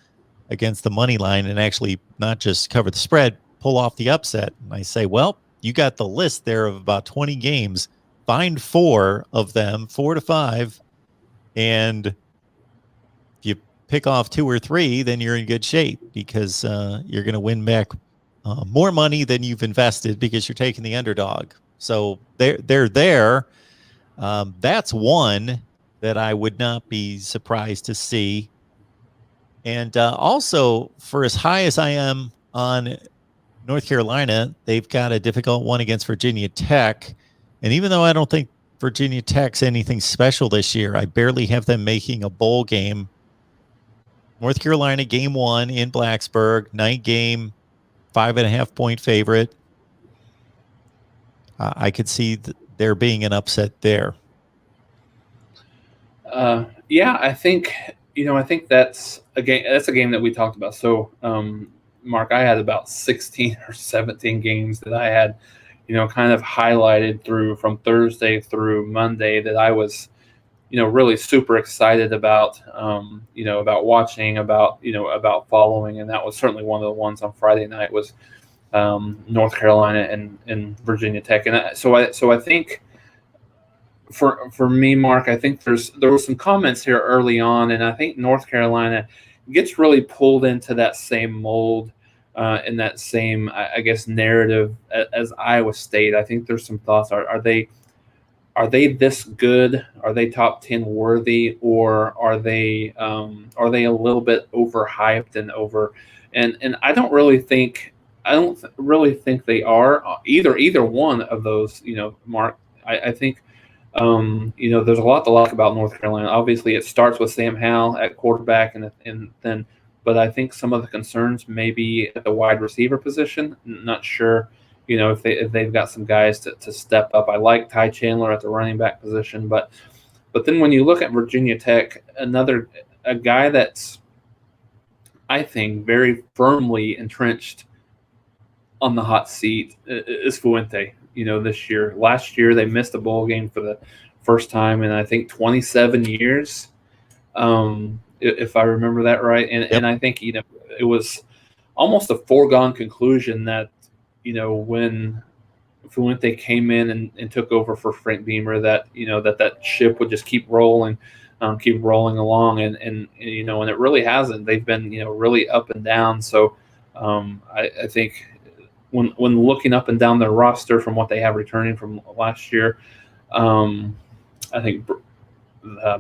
against the money line and actually not just cover the spread, pull off the upset. And I say, well, you got the list there of about 20 games. Find 4 of them, 4 to 5, and if you pick off 2 or 3, then you're in good shape, because you're going to win back more money than you've invested, because you're taking the underdog. So they're there. That's one that I would not be surprised to see. And also, for as high as I am on North Carolina, they've got a difficult one against Virginia Tech. And even though I don't think Virginia Tech's anything special this year, I barely have them making a bowl game. North Carolina, game 1 in Blacksburg, night game, 5.5 point favorite. I could see there being an upset there. Yeah, I think that's a game that we talked about. So, Mark, I had about 16 or 17 games that I had, kind of highlighted from Thursday through Monday that I was, really super excited about, about watching, about following. And that was certainly one of the ones on Friday night was North Carolina and Virginia Tech. And so I think for me, Mark, I think there were some comments here early on, and I think North Carolina gets really pulled into that same mold, in that same, I guess, narrative as Iowa State. I think there's some thoughts. Are they are they this good? Are they top 10 worthy, or are they a little bit overhyped and over? And I don't really think really think they are either one of those. Mark, I think there's a lot to like about North Carolina. Obviously, it starts with Sam Howell at quarterback, and then, but I think some of the concerns may be at the wide receiver position. Not sure, if they've got some guys to step up. I like Ty Chandler at the running back position, but then when you look at Virginia Tech, a guy that's, I think, very firmly entrenched on the hot seat is Fuente. This year, last year they missed a bowl game for the first time in I think 27 years, if I remember that right. And I think it was almost a foregone conclusion that when Fuente came in and took over for Frank Beamer, that that ship would just keep rolling along, and it really hasn't. They've been really up and down. So I think when looking up and down their roster from what they have returning from last year, I think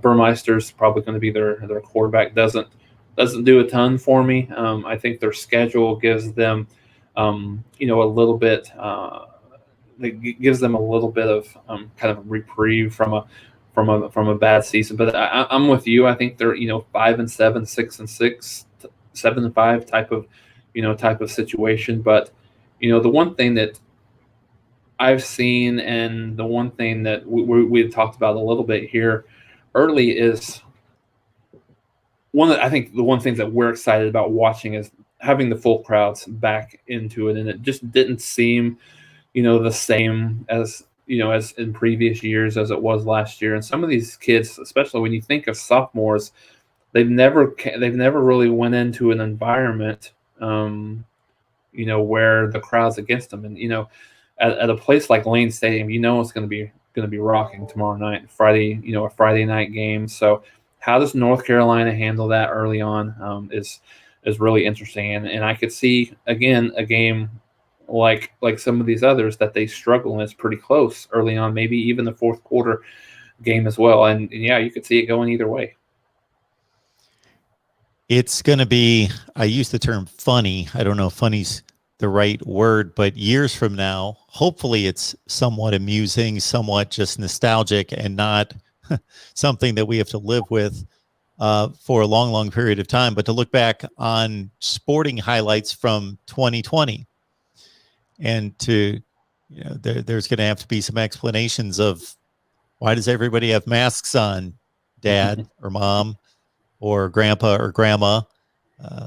Burmeister's probably going to be their quarterback. Doesn't do a ton for me. I think their schedule gives them a little bit. It gives them a little bit of kind of reprieve from a bad season. But I'm with you. I think they're 5-7, 6-6, 7-5 type of situation. But the one thing that I've seen, and the one thing that we've talked about a little bit here early, is I think the one thing that we're excited about watching is having the full crowds back into it, and it just didn't seem the same as as in previous years as it was last year. And some of these kids, especially when you think of sophomores, they've never really went into an environment where the crowd's against them. And at a place like Lane Stadium, it's going to be rocking tomorrow night, Friday, a Friday night game. So how does North Carolina handle that early on is really interesting. And I could see again a game like some of these others that they struggle, and it's pretty close early on, maybe even the fourth quarter game as well. And yeah, you could see it going either way. It's going to be, I use the term funny. I don't know if funny's the right word, but years from now, hopefully it's somewhat amusing, somewhat just nostalgic, and not something that we have to live with for a long, long period of time, but to look back on sporting highlights from 2020. And to, there's going to have to be some explanations of, why does everybody have masks on, dad or mom or grandpa or grandma?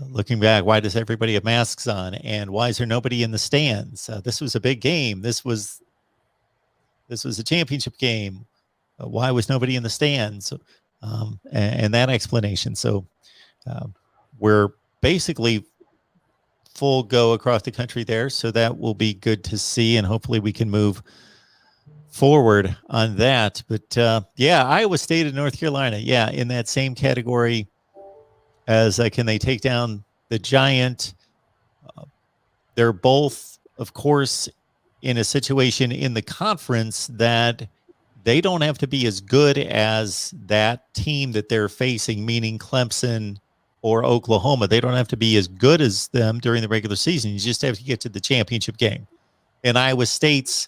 Looking back, why does everybody have masks on? And why is there nobody in the stands? This was a big game. This was a championship game. Why was nobody in the stands? And that explanation. So we're basically full go across the country there. So that will be good to see. And hopefully we can move forward on that. But yeah, Iowa State and North Carolina. Yeah, in that same category as can they take down the Giant? They're both, of course, in a situation in the conference that they don't have to be as good as that team that they're facing, meaning Clemson or Oklahoma. They don't have to be as good as them during the regular season. You just have to get to the championship game. In Iowa State's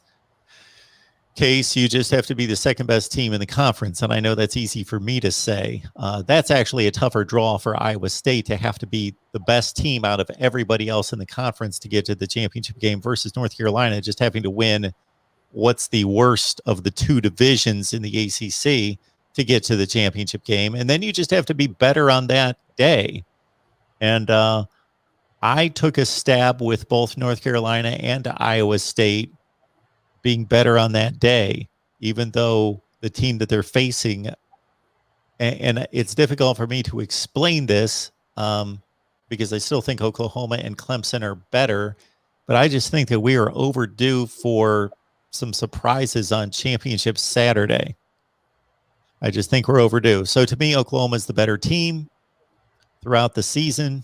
case, you just have to be the second best team in the conference. And I know that's easy for me to say. That's actually a tougher draw for Iowa State, to have to be the best team out of everybody else in the conference to get to the championship game, versus North Carolina just having to win what's the worst of the two divisions in the ACC to get to the championship game. And then you just have to be better on that day. And I took a stab with both North Carolina and Iowa State being better on that day, even though the team that they're facing, and it's difficult for me to explain this because I still think Oklahoma and Clemson are better, but I just think that we are overdue for some surprises on Championship Saturday. I just think we're overdue. So to me, Oklahoma is the better team throughout the season,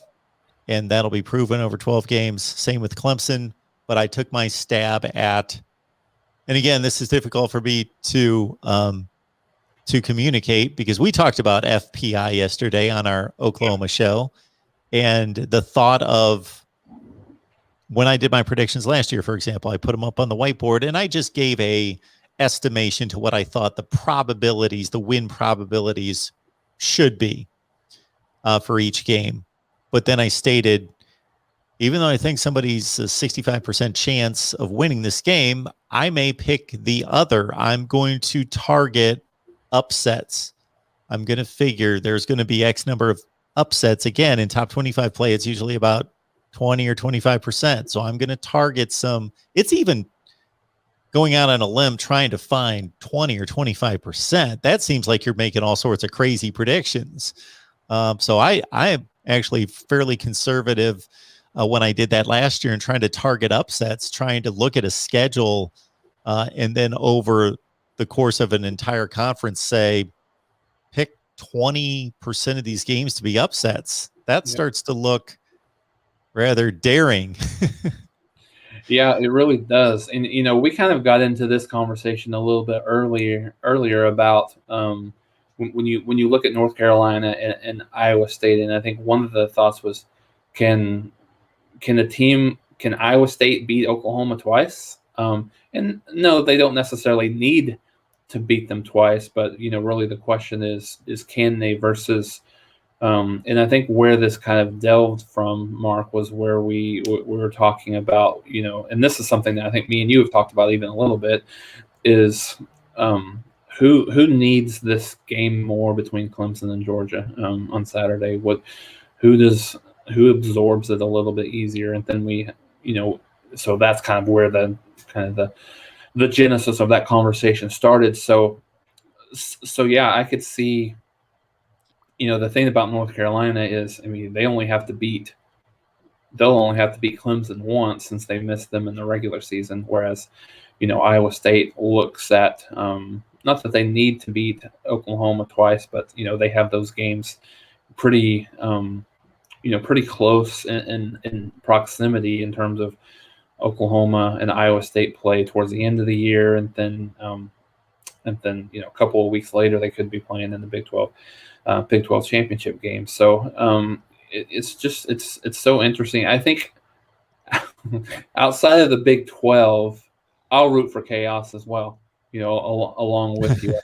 and that'll be proven over 12 games. Same with Clemson, but I took my stab at And again, this is difficult for me to communicate because we talked about FPI yesterday on our Oklahoma show, and the thought of when I did my predictions last year, for example, I put them up on the whiteboard and I just gave a estimation to what I thought the probabilities, the win probabilities should be for each game. But then I stated, even though I think somebody's a 65% chance of winning this game, I may pick the other. I'm going to target upsets. I'm going to figure there's going to be X number of upsets. Again, in top 25 play, it's usually about 20 or 25%. So I'm going to target some. It's even going out on a limb trying to find 20 or 25%. That seems like you're making all sorts of crazy predictions. So I am actually fairly conservative when I did that last year and trying to target upsets, trying to look at a schedule and then over the course of an entire conference, say, pick 20% of these games to be upsets. That starts to look rather daring. Yeah, it really does. And, you know, we kind of got into this conversation a little bit earlier about when you look at North Carolina and Iowa State. And I think one of the thoughts was, can Iowa State beat Oklahoma twice? And no, they don't necessarily need to beat them twice, but, you know, really the question is can they versus and I think where this kind of delved from, Mark, was where we were talking about, you know, and this is something that I think me and you have talked about even a little bit, is who needs this game more between Clemson and Georgia on Saturday? Who absorbs it a little bit easier? And then we, you know, so that's kind of where the genesis of that conversation started. So yeah, I could see, you know, the thing about North Carolina is, I mean, they'll only have to beat Clemson once since they missed them in the regular season. Whereas, you know, Iowa State looks at, not that they need to beat Oklahoma twice, but, you know, they have those games pretty close in proximity in terms of Oklahoma and Iowa State play towards the end of the year. And then, you know, a couple of weeks later, they could be playing in the Big 12 championship game. So it's so interesting. I think outside of the Big 12, I'll root for chaos as well, you know, along with you.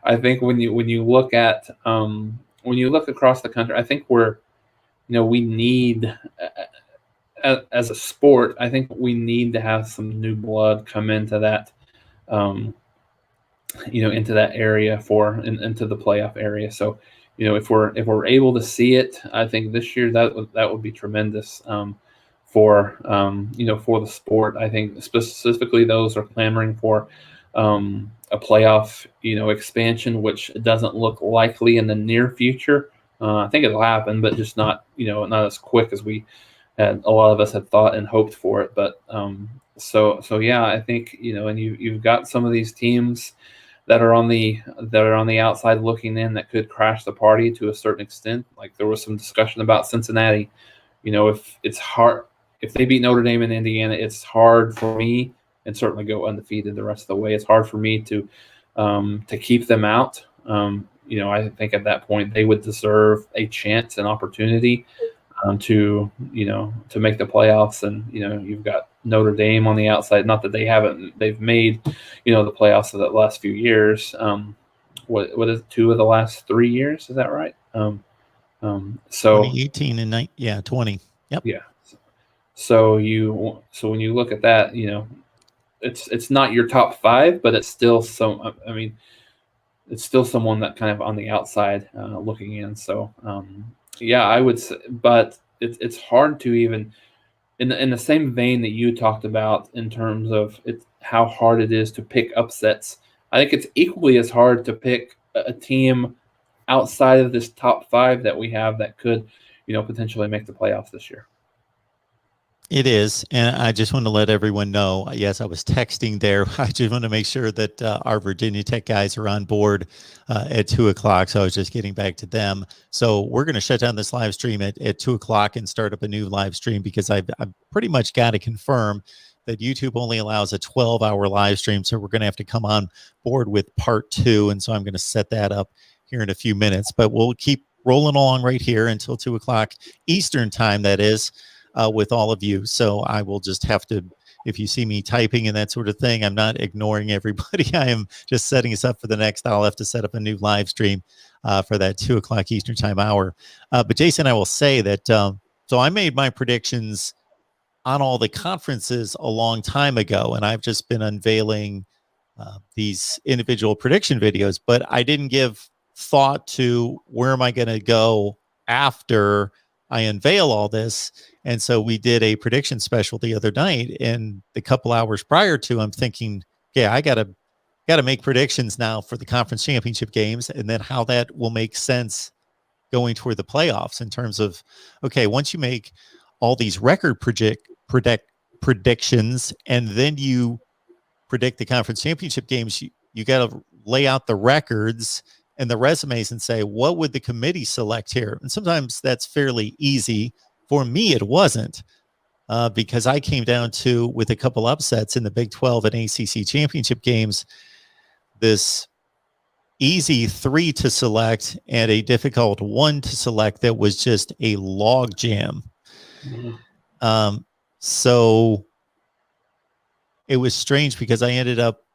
I think when you look at when you look across the country, I think we need as a sport, I think we need to have some new blood come into that into that area into the playoff area. So, you know, if we're able to see it, I think this year that would be tremendous for the sport. I think specifically those are clamoring for a playoff, expansion, which doesn't look likely in the near future. I think it'll happen, but just not as quick as a lot of us had thought and hoped for it. But so yeah, I think, and you've got some of these teams that are on the outside looking in that could crash the party to a certain extent. Like there was some discussion about Cincinnati. If they beat Notre Dame and Indiana, it's hard for me, and certainly go undefeated the rest of the way. It's hard for me to keep them out. I think at that point they would deserve a chance, an opportunity to make the playoffs. And you've got Notre Dame on the outside. Not that they've made the playoffs of the last few years. What is 2 of the last 3 years? Is that right? So 2018 and 20. Yep. Yeah. So when you look at that, it's not your top 5, but it's still it's still someone that kind of on the outside looking in. So yeah, I would say, but it's hard to even in the same vein that you talked about in terms of how hard it is to pick upsets. I think it's equally as hard to pick a team outside of this top 5 that we have that could, potentially make the playoffs this year. It is. And I just want to let everyone know, yes, I was texting there. I just want to make sure that our Virginia Tech guys are on board at 2:00. So I was just getting back to them. So we're going to shut down this live stream at 2:00 and start up a new live stream, because I've pretty much got to confirm that YouTube only allows a 12-hour live stream. So we're going to have to come on board with part 2. And so I'm going to set that up here in a few minutes. But we'll keep rolling along right here until 2 o'clock Eastern time, that is, with all of you. So I will just have to, if you see me typing and that sort of thing, I'm not ignoring everybody. I am just setting us up for the next. I'll have to set up a new live stream for that 2 o'clock Eastern time hour. But Jason, I will say that, so I made my predictions on all the conferences a long time ago, and I've just been unveiling these individual prediction videos, but I didn't give thought to where am I going to go after I unveil all this. And so we did a prediction special the other night, and the couple hours prior to, I'm thinking, yeah, I gotta make predictions now for the conference championship games, and then how that will make sense going toward the playoffs in terms of, okay, once you make all these record predictions, and then you predict the conference championship games, you got to lay out the records and the resumes and say, what would the committee select here? And sometimes that's fairly easy. For me, it wasn't, because I came down to, with a couple upsets in the Big 12 and ACC championship games, this easy 3 to select and a difficult 1 to select that was just a log jam. So it was strange because I ended up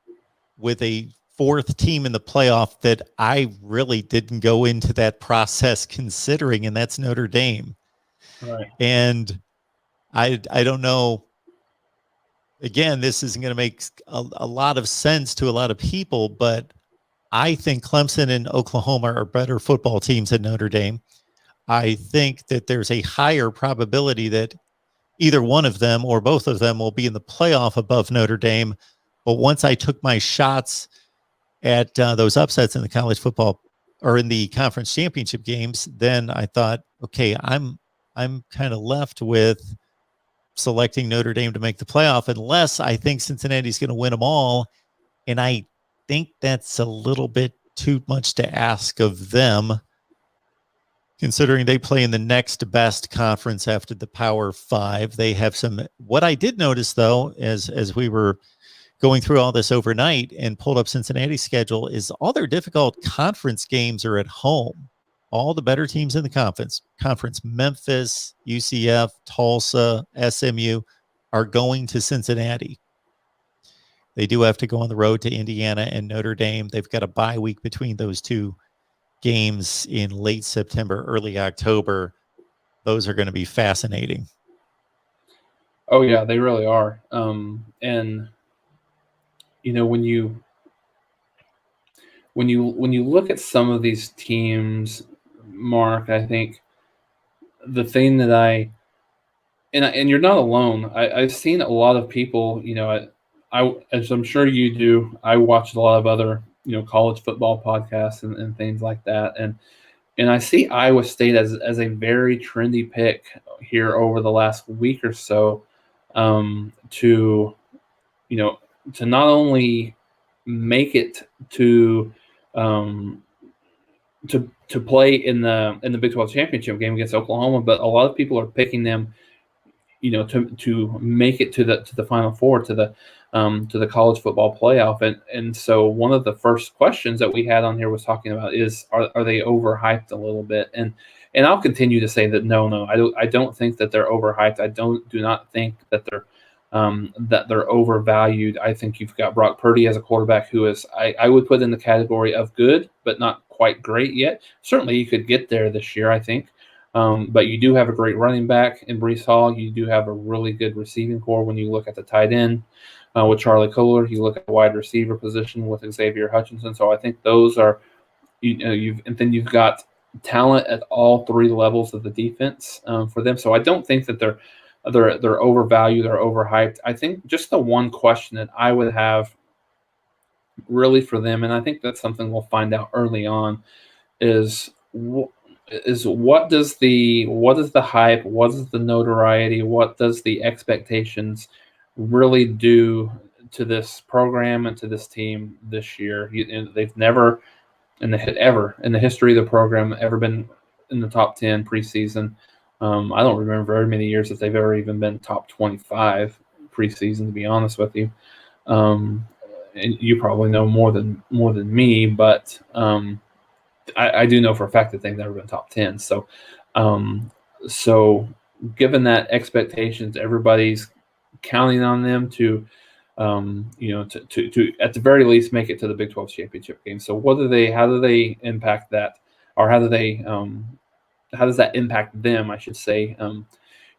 with a 4th team in the playoff that I really didn't go into that process considering, and that's Notre Dame. Right. And I don't know. Again, this isn't going to make a lot of sense to a lot of people, but I think Clemson and Oklahoma are better football teams than Notre Dame. I think that there's a higher probability that either one of them or both of them will be in the playoff above Notre Dame. But once I took my shots at those upsets in the college football or in the conference championship games, then I thought, okay, I'm kind of left with selecting Notre Dame to make the playoff, unless I think Cincinnati's going to win them all. And I think that's a little bit too much to ask of them, considering they play in the next best conference after the Power 5. They have some. What I did notice, though, as we were going through all this overnight and pulled up Cincinnati's schedule, is all their difficult conference games are at home. All the better teams in the conference, Memphis, UCF, Tulsa, SMU, are going to Cincinnati. They do have to go on the road to Indiana and Notre Dame. They've got a bye week between those two games in late September, early October. Those are going to be fascinating. Oh yeah, they really are. And you know, when you look at some of these teams, Mark, I think the thing that and you're not alone. I've seen a lot of people, you know, as I'm sure you do, I watch a lot of other, you know, college football podcasts and things like that. And I see Iowa State as a very trendy pick here over the last week or so, to not only make it to play in the Big 12 championship game against Oklahoma, but a lot of people are picking them, you know, to make it to the Final Four, to the college football playoff. And so one of the first questions that we had on here was talking about is, are they overhyped a little bit? And I'll continue to say that no, I don't think that they're overhyped. I do not think that they're overvalued. I think you've got Brock Purdy as a quarterback who is, I would put in the category of good, but not quite great yet. Certainly you could get there this year, I think. But you do have a great running back in Breece Hall. You do have a really good receiving core when you look at the tight end with Charlie Kohler. You look at the wide receiver position with Xavier Hutchinson. So I think those are, and then you've got talent at all 3 levels of the defense for them. So I don't think that they're overvalued or overhyped. I think just the one question that I would have really for them, and I think that's something we'll find out early on, is what does the hype, what is the notoriety, what does the expectations really do to this program and to this team this year? They've never in the history of the program ever been in the top 10 preseason. I don't remember very many years that they've ever even been top 25 preseason, to be honest with you. And you probably know more than me, but I do know for a fact that they've never been top 10. So, so given that expectations, everybody's counting on them to, to at the very least make it to the Big 12 championship game. So how do they impact that, or how does that impact them, I should say,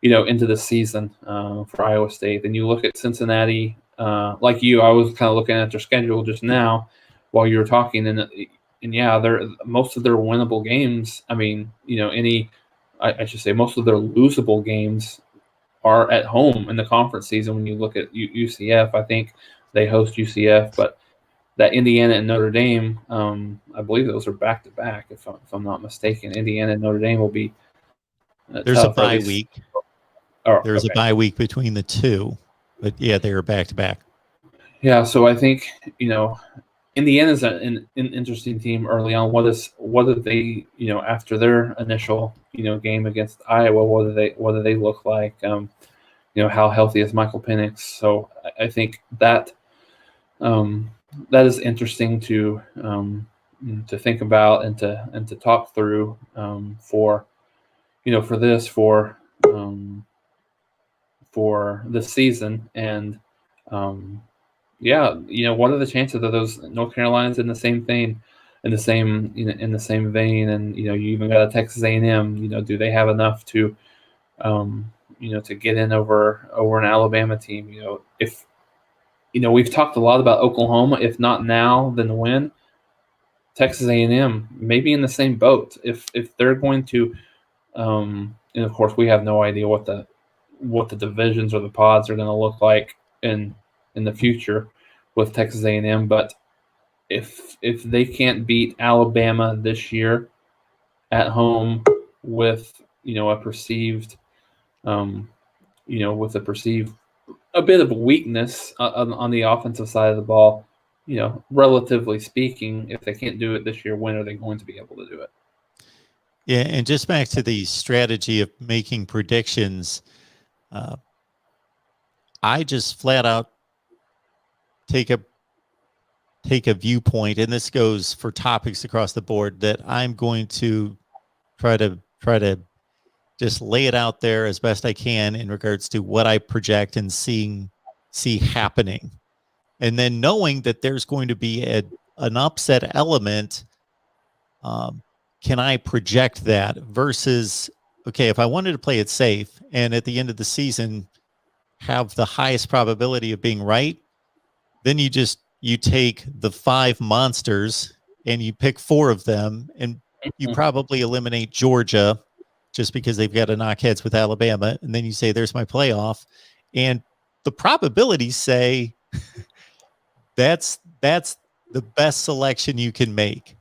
into the season for Iowa State? Then you look at Cincinnati, like you, I was kind of looking at their schedule just now while you were talking, and yeah, most of their winnable games. I mean, I should say most of their losable games are at home in the conference season. When you look at UCF, I think they host UCF, but that Indiana and Notre Dame, I believe those are back to back. If I'm not mistaken, Indiana and Notre Dame will be. There's a bye week. There's a bye week between the two, but yeah, they were back to back. Yeah, so I think Indiana's an interesting team early on. What do they after their initial game against Iowa? What do they look like? How healthy is Michael Penix? So I think that that is interesting to think about and to talk through for this season. And what are the chances of those North Carolinas in the same vein, and you even got a Texas A&M. Do they have enough to to get in over an Alabama team? If we've talked a lot about Oklahoma, if not now, then when. Texas A&M maybe in the same boat. If they're going to, and of course we have no idea what the divisions or the pods are going to look like in the future with Texas A&M, but if they can't beat Alabama this year at home with a perceived a bit of a weakness on the offensive side of the ball, relatively speaking, if they can't do it this year, when are they going to be able to do it? Yeah, and just back to the strategy of making predictions, I just flat out take a viewpoint, and this goes for topics across the board, that I'm going to try to just lay it out there as best I can in regards to what I project and see happening. And then knowing that there's going to be an upset element, can I project that versus, okay, if I wanted to play it safe and at the end of the season have the highest probability of being right, then you take the 5 monsters and you pick 4 of them, and you probably eliminate Georgia just because they've got to knock heads with Alabama. And then you say, there's my playoff. And the probabilities say that's the best selection you can make,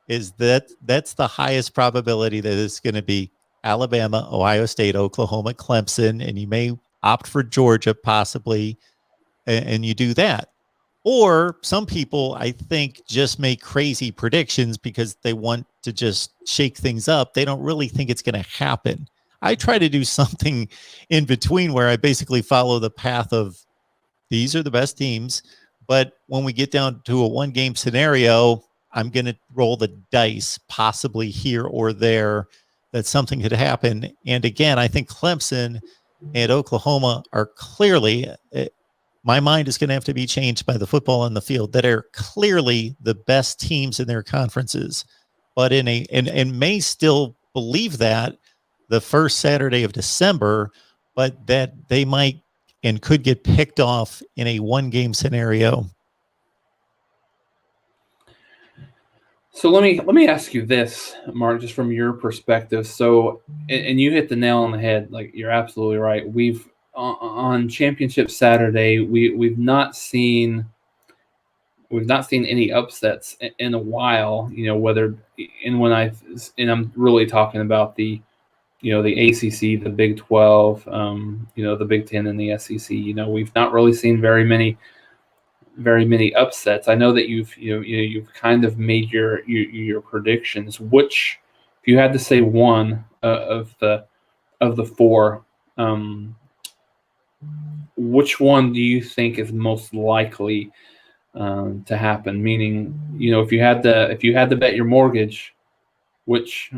is that's the highest probability that it's going to be Alabama, Ohio State, Oklahoma, Clemson, and you may opt for Georgia possibly, and you do that. Or some people, I think, just make crazy predictions because they want to just shake things up. They don't really think it's going to happen. I try to do something in between where I basically follow the path of these are the best teams. But when we get down to a 1-game scenario, I'm going to roll the dice possibly here or there that something could happen. And again, I think Clemson and Oklahoma are clearly, my mind is going to have to be changed by the football on the field, that are clearly the best teams in their conferences, but and may still believe that the first Saturday of December, but that they might and could get picked off in a 1-game scenario. So let me ask you this, Mark, just from your perspective. So, and you hit the nail on the head. Like, you're absolutely right. We've on Championship Saturday, we've not seen any upsets in a while. Whether and I'm really talking about the the ACC, the Big 12, the Big 10, and the SEC. We've not really seen very many upsets. I know that you've kind of made your predictions. Which, if you had to say one of the 4, which one do you think is most likely to happen? Meaning, if you had to bet your mortgage, which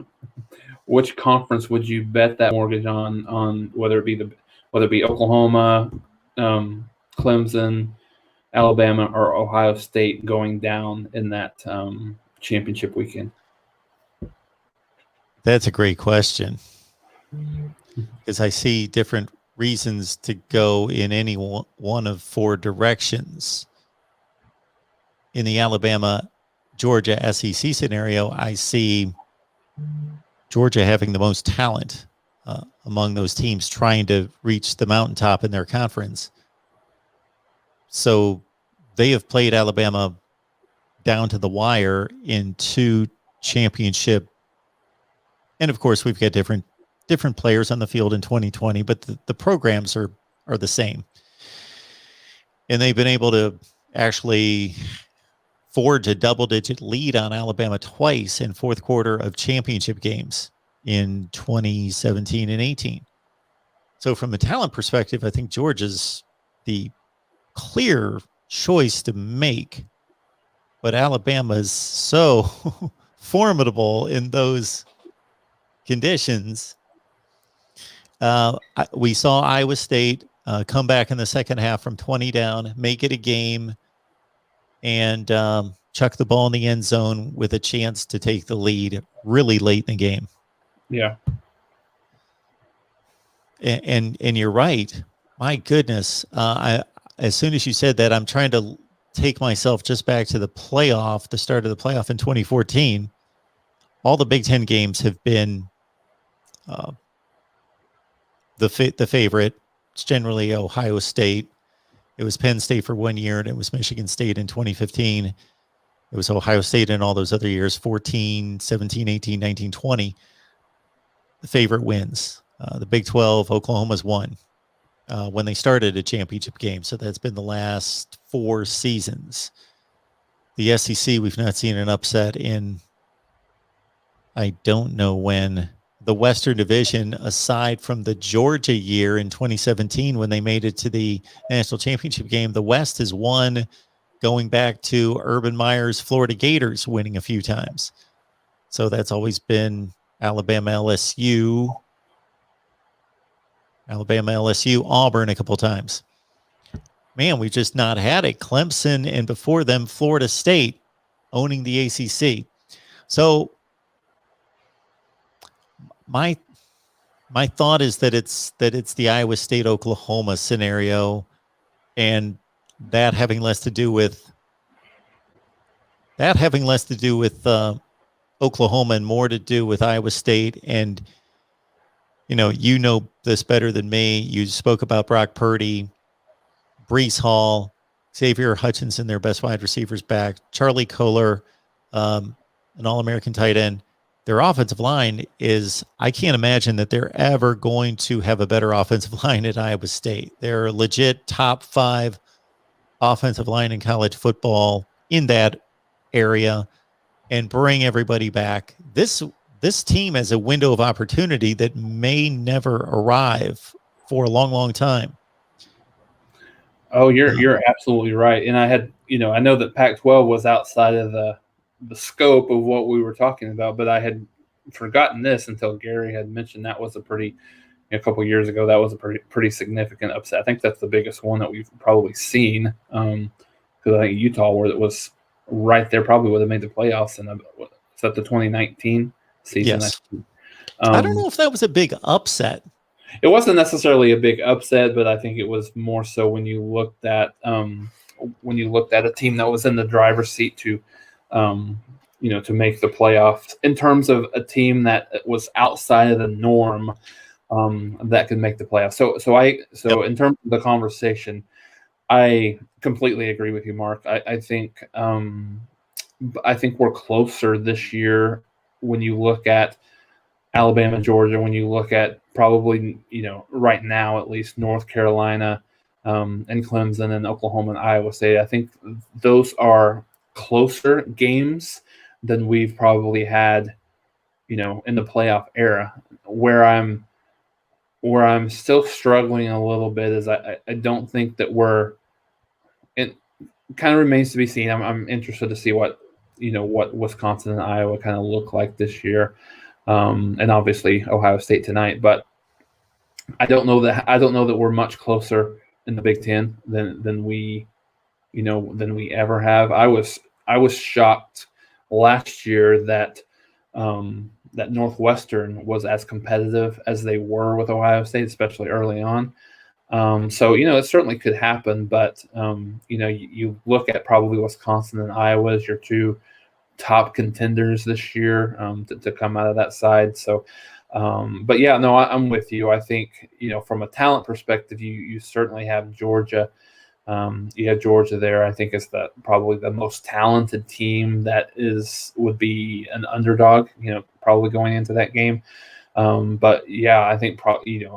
conference would you bet that mortgage on? Whether it be Oklahoma, Clemson, Alabama, or Ohio State going down in that championship weekend? That's a great question, because I see different reasons to go in any one of four directions. In the Alabama-Georgia SEC scenario, I see Georgia having the most talent among those teams trying to reach the mountaintop in their conference. So they have played Alabama down to the wire in 2 championship. And of course, we've got different players on the field in 2020, but the programs are the same. And they've been able to actually forge a double-digit lead on Alabama twice in fourth quarter of championship games in 2017 and 18. So from a talent perspective, I think Georgia's the clear choice to make. But Alabama is so formidable in those conditions. We saw Iowa State come back in the second half from 20 down, make it a game, and chuck the ball in the end zone with a chance to take the lead really late in the game. Yeah. And you're right. My goodness. As soon as you said that, I'm trying to take myself just back to the start of the playoff in 2014. All the Big Ten games have been the favorite. It's generally Ohio State. It was Penn State for 1 year, and it was Michigan State in 2015. It was Ohio State in all those other years, 14, 17, 18, 19, 20. The favorite wins. The Big 12, Oklahoma's won when they started a championship game. So that's been the last 4 seasons. The SEC, we've not seen an upset in, I don't know when. The Western Division, aside from the Georgia year in 2017 when they made it to the national championship game, the West has won going back to Urban Meyer's Florida Gators winning a few times. So that's always been Alabama, LSU, Auburn a couple times. Man, we've just not had it. Clemson, and before them, Florida State owning the ACC. So my thought is that it's the Iowa State Oklahoma scenario, and that having less to do with Oklahoma and more to do with Iowa State. And you know this better than me. You spoke about Brock Purdy, Breece Hall, Xavier Hutchinson, their best wide receivers back, Charlie Kohler, an All-American tight end. Their offensive line is, I can't imagine that they're ever going to have a better offensive line at Iowa State. They're a legit top 5 offensive line in college football in that area, and bring everybody back. This team has a window of opportunity that may never arrive for a long, long time. Oh, you're absolutely right. And I know that Pac-12 was outside of the scope of what we were talking about, but I had forgotten this until Gary had mentioned that was a couple of years ago, that was a pretty significant upset. I think that's the biggest one that we've probably seen, because I think Utah, where it was right there, probably would have made the playoffs in the 2019 season. Yes. I don't know if that was a big upset. It wasn't necessarily a big upset, but I think it was more so when you looked at a team that was in the driver's seat to make the playoffs, in terms of a team that was outside of the norm, that could make the playoffs. So in terms of the conversation, I completely agree with you, Mark. I think we're closer this year when you look at Alabama, Georgia, when you look at probably, right now at least, North Carolina, and Clemson, and Oklahoma and Iowa State. I think those are closer games than we've probably had, in the playoff era. Where I'm where I'm still struggling a little bit is I don't think that we're. It kind of remains to be seen. I'm interested to see what Wisconsin and Iowa kind of look like this year, and obviously Ohio State tonight. But I don't know that we're much closer in the Big Ten than we ever have. I was shocked last year that that Northwestern was as competitive as they were with Ohio State, especially early on. So it certainly could happen, but you look at probably Wisconsin and Iowa as your two top contenders this year to come out of that side. So, but yeah, no, I'm with you. I think from a talent perspective, you certainly have Georgia. You have Georgia there. I think is probably the most talented team that would be an underdog. Probably going into that game. But yeah, I think probably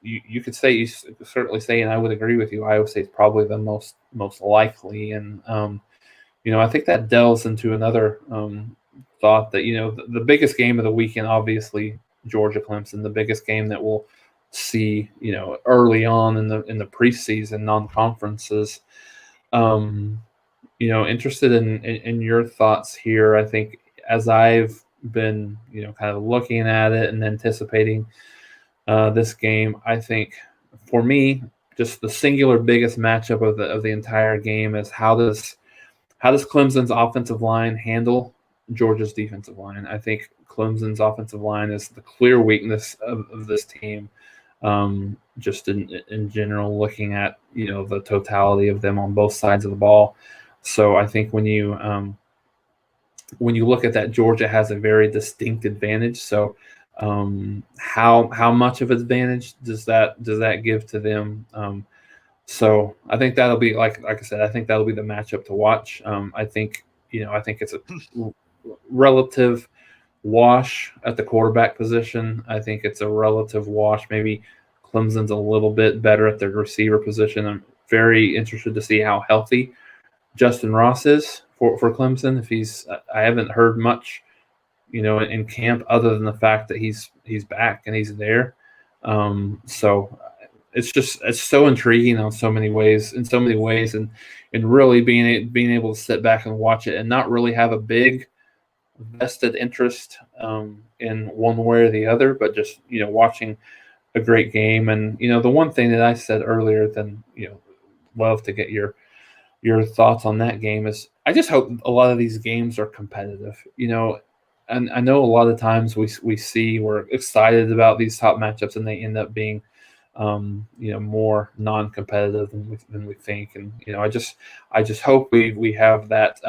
you could certainly say, and I would agree with you, Iowa State's probably the most likely. And, I think that delves into another thought that, the biggest game of the weekend, obviously Georgia Clemson, the biggest game that we'll see, early on in the preseason non-conferences. Interested in your thoughts here. I think as I've been, kind of looking at it and anticipating this game, I think for me, just the singular biggest matchup of the entire game is how does Clemson's offensive line handle Georgia's defensive line? I think Clemson's offensive line is the clear weakness of this team. Just in general, looking at the totality of them on both sides of the ball. So I think when you look at that, Georgia has a very distinct advantage. So how much of an advantage does that give to them? So I think that'll be like I said, I think that'll be the matchup to watch. I think it's a relative wash at the quarterback position. I think it's a relative wash. Maybe Clemson's a little bit better at the receiver position. I'm very interested to see how healthy Justin Ross is for Clemson. I haven't heard much, in camp other than the fact that he's back and he's there. So it's so intriguing in so many ways, and really being able to sit back and watch it and not really have a big vested interest in one way or the other, but just watching a great game. And the one thing that I said earlier, then love to get your thoughts on that game, is I just hope a lot of these games are competitive. And I know a lot of times we're excited about these top matchups and they end up being more non-competitive than we think. And I just hope we have that.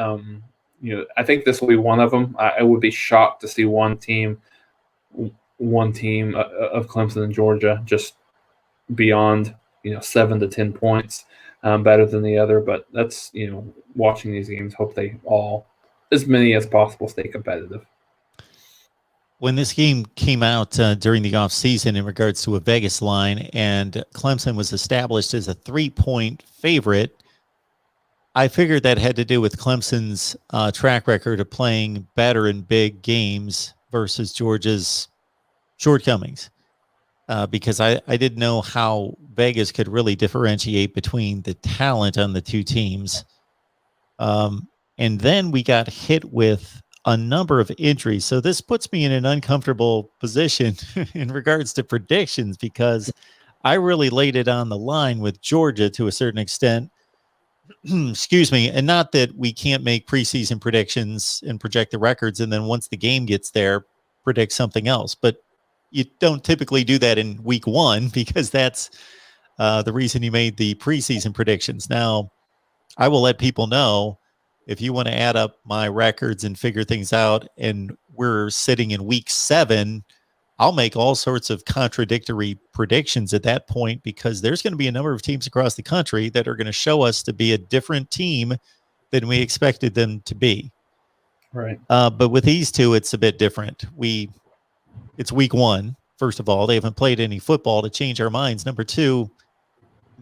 I think this will be one of them. I would be shocked to see one team of Clemson and Georgia just beyond 7 to 10 points better than the other. But that's watching these games, hope they all, as many as possible, stay competitive. When this game came out during the offseason in regards to a Vegas line, and Clemson was established as a 3-point favorite, I figured that had to do with Clemson's track record of playing better in big games versus Georgia's shortcomings, because I didn't know how Vegas could really differentiate between the talent on the two teams. And then we got hit with a number of injuries. So this puts me in an uncomfortable position in regards to predictions, because I really laid it on the line with Georgia to a certain extent. Excuse me. And not that we can't make preseason predictions and project the records, and then once the game gets there, predict something else. But you don't typically do that in week one, because that's the reason you made the preseason predictions. Now, I will let people know, if you want to add up my records and figure things out, and we're sitting in week 7, I'll make all sorts of contradictory predictions at that point, because there's going to be a number of teams across the country that are going to show us to be a different team than we expected them to be. Right. But with these two, it's a bit different. It's week 1. First of all, they haven't played any football to change our minds. Number 2,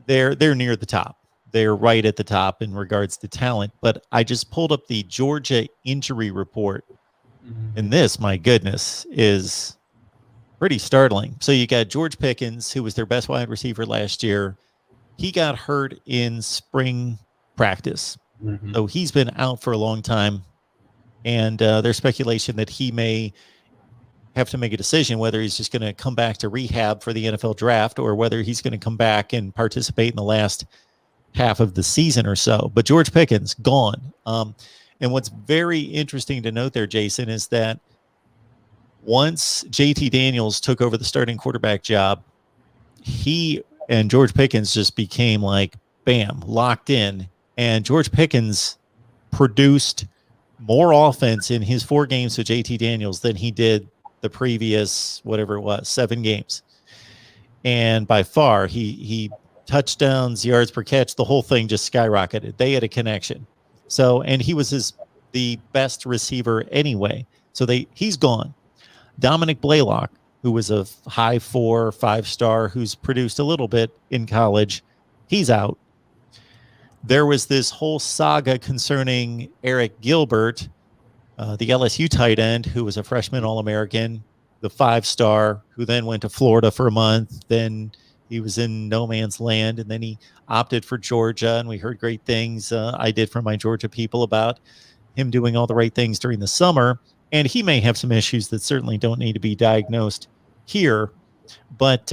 they're near the top. They're right at the top in regards to talent. But I just pulled up the Georgia injury report. And this, my goodness, is pretty startling. So you got George Pickens, who was their best wide receiver last year. He got hurt in spring practice. Mm-hmm. So he's been out for a long time. And there's speculation that he may have to make a decision whether he's just going to come back to rehab for the NFL draft or whether he's going to come back and participate in the last half of the season or so. But George Pickens, gone. And what's very interesting to note there, Jason, is that once JT Daniels took over the starting quarterback job, he and George Pickens just became like, bam, locked in. And George Pickens produced more offense in his 4 games with JT Daniels than he did the previous, whatever it was, 7 games. And by far, he touchdowns, yards per catch, the whole thing just skyrocketed. They had a connection. So, and he was the best receiver anyway. So he's gone. Dominic Blaylock, who was a high 4, 5-star, who's produced a little bit in college, he's out. There was this whole saga concerning Eric Gilbert, the LSU tight end, who was a freshman All-American, the 5-star, who then went to Florida for a month. Then he was in no man's land, and then he opted for Georgia, and we heard great things I did from my Georgia people about him doing all the right things during the summer. And he may have some issues that certainly don't need to be diagnosed here. But,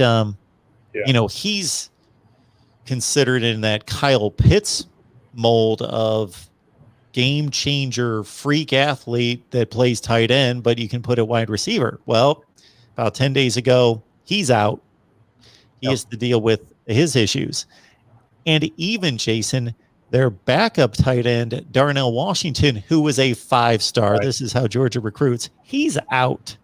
he's considered in that Kyle Pitts mold of game changer freak athlete that plays tight end, but you can put a wide receiver. Well, about 10 days ago, he's out. He has to deal with his issues. And even, Jason, their backup tight end, Darnell Washington, who was a 5-star. Right. This is how Georgia recruits. He's out.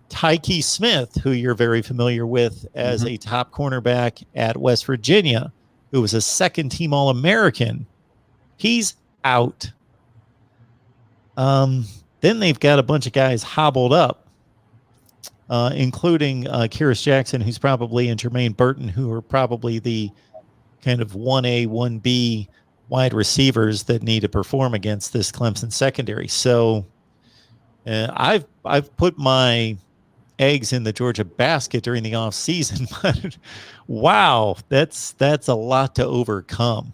Tyke Smith, who you're very familiar with as a top cornerback at West Virginia, who was a second-team All-American, he's out. Then they've got a bunch of guys hobbled up, including Kyrus Jackson, who's probably, and Jermaine Burton, who are probably the kind of 1A, 1B wide receivers that need to perform against this Clemson secondary. So I've put my eggs in the Georgia basket during the off season, but wow, that's a lot to overcome.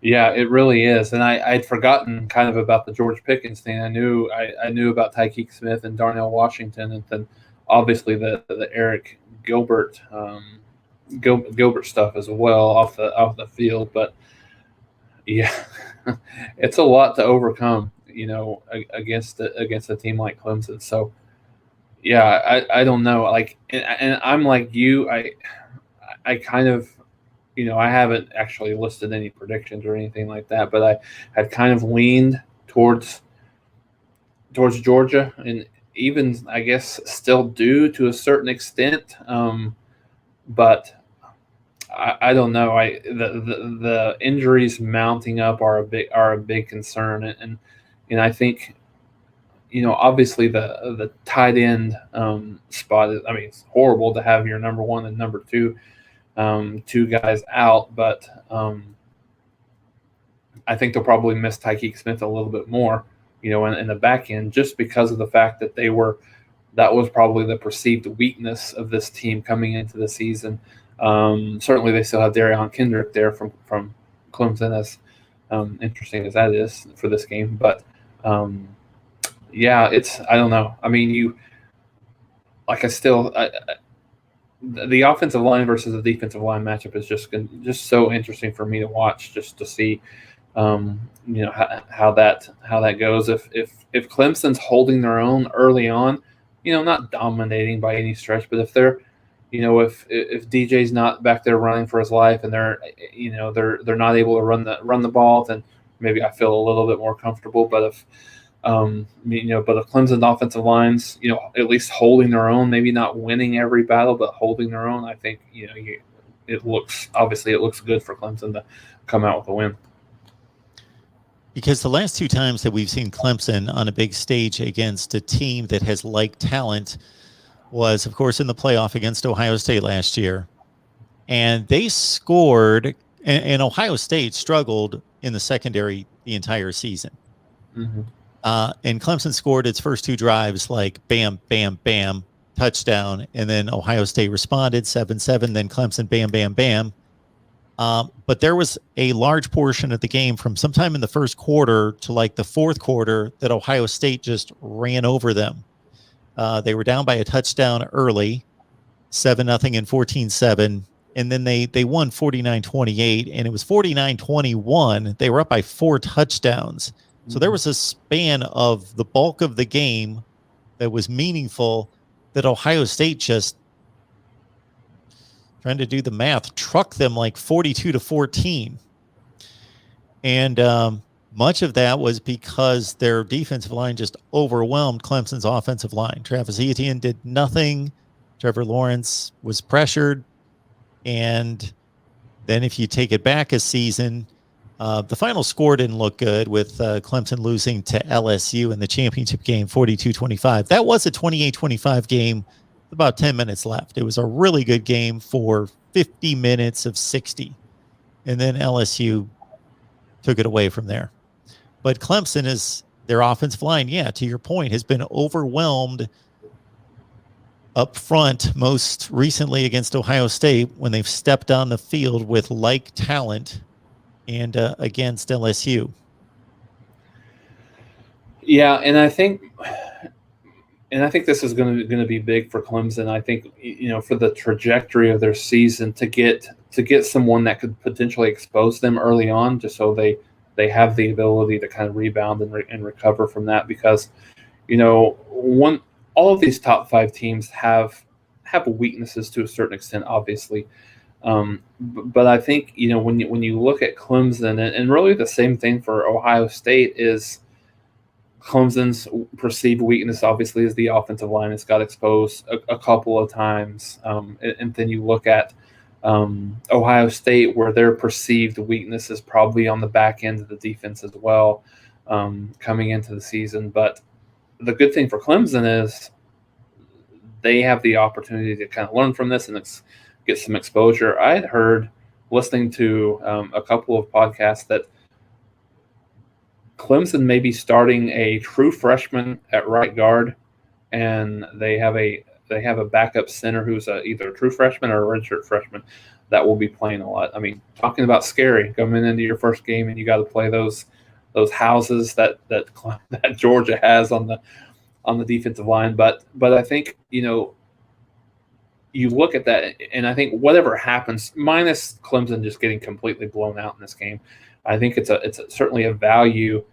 Yeah, it really is. And I'd forgotten kind of about the George Pickens thing. I knew about Tyke Smith and Darnell Washington, and then obviously the Eric Gilbert Gilbert stuff as well off the field. But yeah, it's a lot to overcome, against a team like Clemson. So yeah, I don't know. Like, and I'm like you. I kind of, I haven't actually listed any predictions or anything like that, but I had kind of leaned towards Georgia, and even I guess still do to a certain extent. But I don't know. The injuries mounting up are a big concern, and I think, obviously the tight end spot is, it's horrible to have your number 1 and number 2 guys out, but I think they'll probably miss Tyke Smith a little bit more, in the back end, just because of the fact that that was probably the perceived weakness of this team coming into the season. Certainly they still have Darion Kendrick there from Clemson, as interesting as that is for this game. But yeah, I don't know. The offensive line versus the defensive line matchup is just so interesting for me to watch, just to see, how that goes. If Clemson's holding their own early on, not dominating by any stretch, but if they're, if DJ's not back there running for his life and they're not able to run the ball, then maybe I feel a little bit more comfortable. But if but the Clemson offensive lines, at least holding their own, maybe not winning every battle, but holding their own, I think, it looks good for Clemson to come out with a win. Because the last 2 times that we've seen Clemson on a big stage against a team that has like talent was, of course, in the playoff against Ohio State last year. And they scored, and Ohio State struggled in the secondary the entire season. Mm-hmm. And Clemson scored its first 2 drives like bam, bam, bam. touchdown, and then Ohio State responded 7-7, then Clemson, bam, bam, bam. But there was a large portion of the game from sometime in the first quarter to like the fourth quarter that Ohio State just ran over them. They were down by a touchdown early, 7-0 and 14-7. And then they won 49-28, and it was 49-21. They were up by 4 touchdowns. So there was a span of the bulk of the game that was meaningful that Ohio State just, trying to do the math, trucked them like 42-14. And much of that was because their defensive line just overwhelmed Clemson's offensive line. Travis Etienne did nothing. Trevor Lawrence was pressured. And then if you take it back a season, the final score didn't look good with Clemson losing to LSU in the championship game, 42-25. That was a 28-25 game with about 10 minutes left. It was a really good game for 50 minutes of 60. And then LSU took it away from there. But Clemson is, their offensive line, yeah, to your point, has been overwhelmed up front, most recently against Ohio State when they've stepped on the field with like talent, and against LSU. Yeah, and I think this is going to be big for Clemson. I think, you know, for the trajectory of their season, to get someone that could potentially expose them early on, just so they have the ability to kind of rebound and recover from that, because, you know, all of these top 5 teams have weaknesses to a certain extent, obviously. But I think, you know, when you look at Clemson, and really the same thing for Ohio State, is Clemson's perceived weakness obviously is the offensive line. It's got exposed a couple of times. And then you look at Ohio State, where their perceived weakness is probably on the back end of the defense as well, coming into the season. But the good thing for Clemson is they have the opportunity to kind of learn from this and get some exposure. I had heard, listening to a couple of podcasts, that Clemson may be starting a true freshman at right guard, and they have a backup center who's either a true freshman or a redshirt freshman that will be playing a lot. I mean, talking about scary, coming into your first game and you got to play those houses that Georgia has on the defensive line. But I think, you know, you look at that, and I think whatever happens, minus Clemson just getting completely blown out in this game, I think it's certainly a value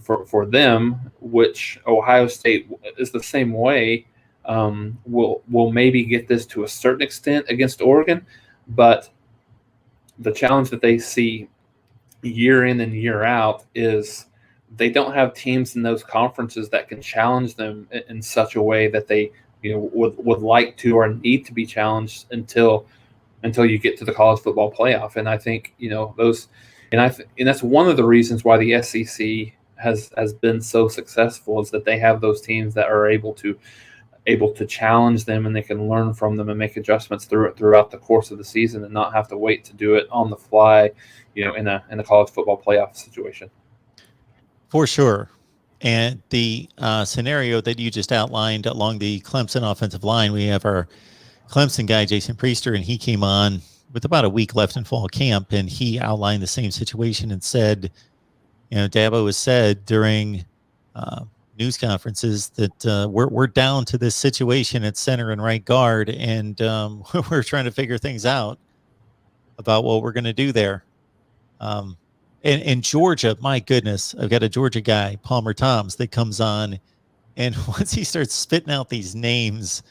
for them, which Ohio State is the same way. Will maybe get this to a certain extent against Oregon, but the challenge that they see year in and year out is they don't have teams in those conferences that can challenge them in such a way that they, you know, would like to or need to be challenged until you get to the college football playoff. And I think, you know, and that's one of the reasons why the SEC has been so successful, is that they have those teams that are able to challenge them, and they can learn from them and make adjustments throughout the course of the season, and not have to wait to do it on the fly, you know, in a college football playoff situation. For sure. And the scenario that you just outlined along the Clemson offensive line, we have our Clemson guy, Jason Priester, and he came on with about a week left in fall camp, and he outlined the same situation and said, you know, Dabo has said during news conferences that we're down to this situation at center and right guard, and we're trying to figure things out about what we're going to do there. And Georgia, my goodness, I've got a Georgia guy, Palmer Toms, that comes on, and once he starts spitting out these names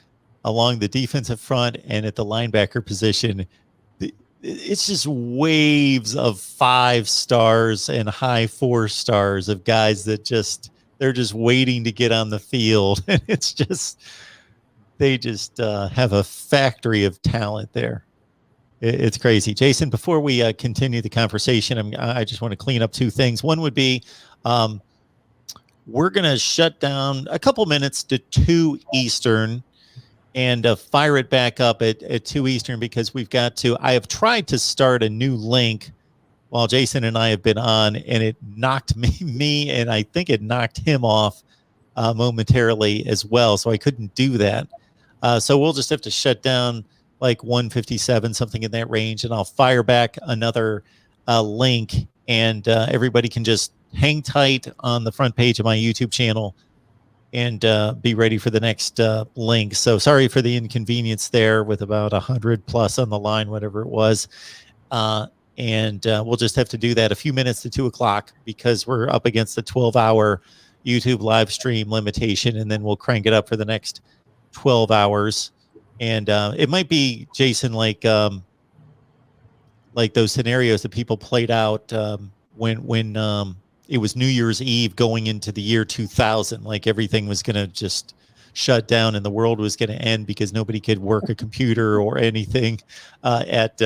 along the defensive front and at the linebacker position, it's just waves of 5 stars and high 4 stars of guys that they're just waiting to get on the field. And it's just, they just have a factory of talent there. It's crazy. Jason, before we continue the conversation, I just want to clean up 2 things. One would be, we're going to shut down a couple minutes to 2 Eastern and fire it back up at 2 Eastern, because I have tried to start a new link while Jason and I have been on, and it knocked me and I think it knocked him off momentarily as well. So I couldn't do that. So we'll just have to shut down like 157, something in that range, and I'll fire back another link, and everybody can just hang tight on the front page of my YouTube channel and be ready for the next link. So sorry for the inconvenience there with about 100 plus on the line, whatever it was. And we'll just have to do that a few minutes to 2 o'clock because we're up against the 12-hour YouTube live stream limitation, and then we'll crank it up for the next 12 hours. And it might be, Jason, like those scenarios that people played out when it was New Year's Eve going into the year 2000, like everything was going to just shut down and the world was going to end because nobody could work a computer or anything at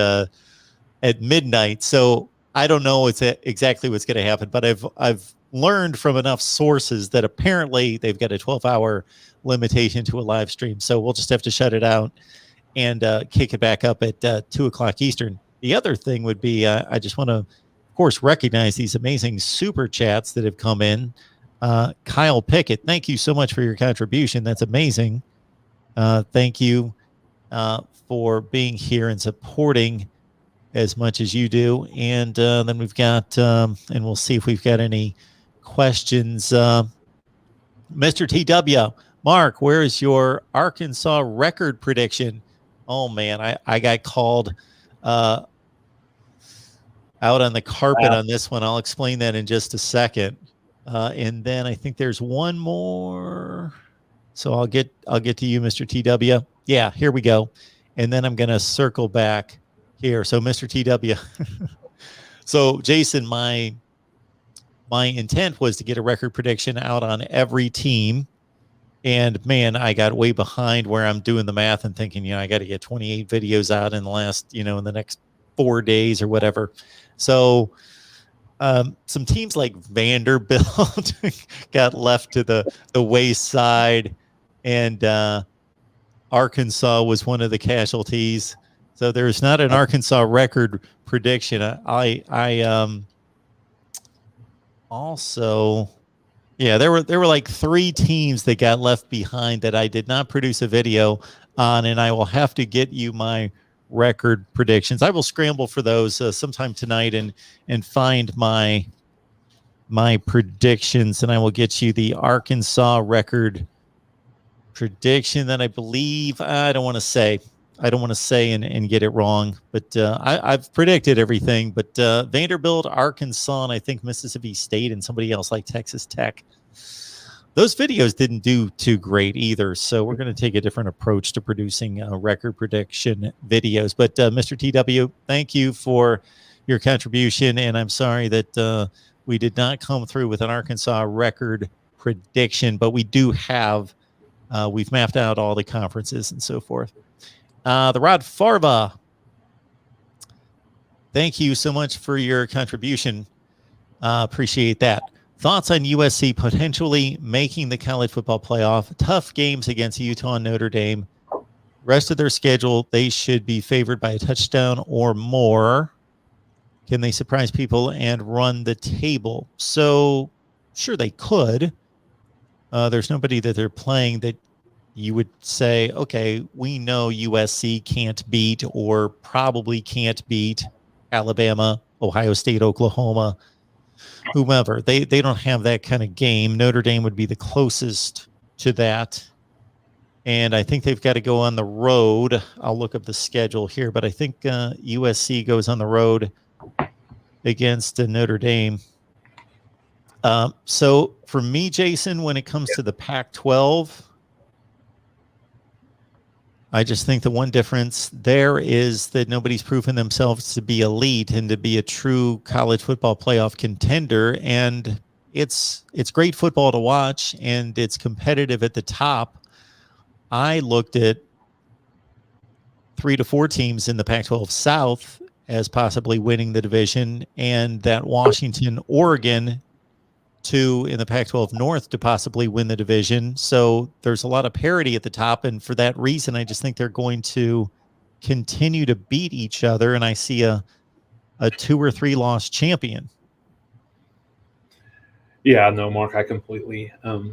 midnight. So I don't know exactly what's going to happen, but I've learned from enough sources that apparently they've got a 12-hour limitation to a live stream. So we'll just have to shut it out and kick it back up at 2 o'clock Eastern. The other thing would be I just want to, of course, recognize these amazing super chats that have come in. Kyle Pickett, thank you so much for your contribution. That's amazing. Thank you for being here and supporting as much as you do. And then we've got, and we'll see if we've got any questions. Mr. TW, Mark, where is your Arkansas record prediction? Oh, man, I got called out on the carpet on this one. I'll explain that in just a second. And then I think there's one more. So I'll get to you, Mr. TW. Yeah, here we go. And then I'm going to circle back here. So Mr. TW. So Jason, my intent was to get a record prediction out on every team. And man, I got way behind where I'm doing the math and thinking, I got to get 28 videos out in the last, in the next 4 days or whatever. So some teams like Vanderbilt got left to the wayside, and Arkansas was one of the casualties. So there's not an Arkansas record prediction. I also, yeah, there were like 3 teams that got left behind that I did not produce a video on, and I will have to get you my record predictions. I will scramble for those sometime tonight and find my predictions, and I will get you the Arkansas record prediction that I believe I don't want to say and get it wrong, but I've predicted everything. But Vanderbilt, Arkansas, and I think Mississippi State and somebody else like Texas Tech. Those videos didn't do too great either, so we're going to take a different approach to producing record prediction videos. But Mr. TW, thank you for your contribution, and I'm sorry that we did not come through with an Arkansas record prediction, but we do have, we've mapped out all the conferences and so forth. The Rod Farva, thank you so much for your contribution. Appreciate that. Thoughts on USC potentially making the college football playoff? Tough games against Utah and Notre Dame. Rest of their schedule, they should be favored by a touchdown or more. Can they surprise people and run the table? So, sure, they could. There's nobody that they're playing that you would say, okay, we know USC can't beat or probably can't beat Alabama, Ohio State, Oklahoma, whomever. They don't have that kind of game. Notre Dame would be the closest to that. And I think they've got to go on the road. I'll look up the schedule here, but I think USC goes on the road against Notre Dame. So for me, Jason, when it comes to the Pac-12, I just think the one difference there is that nobody's proven themselves to be elite and to be a true college football playoff contender. And it's great football to watch, and it's competitive at the top. I looked at 3 to 4 teams in the Pac-12 South as possibly winning the division, and that Washington, Oregon, 2 in the Pac-12 North to possibly win the division. So there's a lot of parity at the top, and for that reason, I just think they're going to continue to beat each other, and I see a 2 or 3 loss champion. Yeah, no, Mark, I completely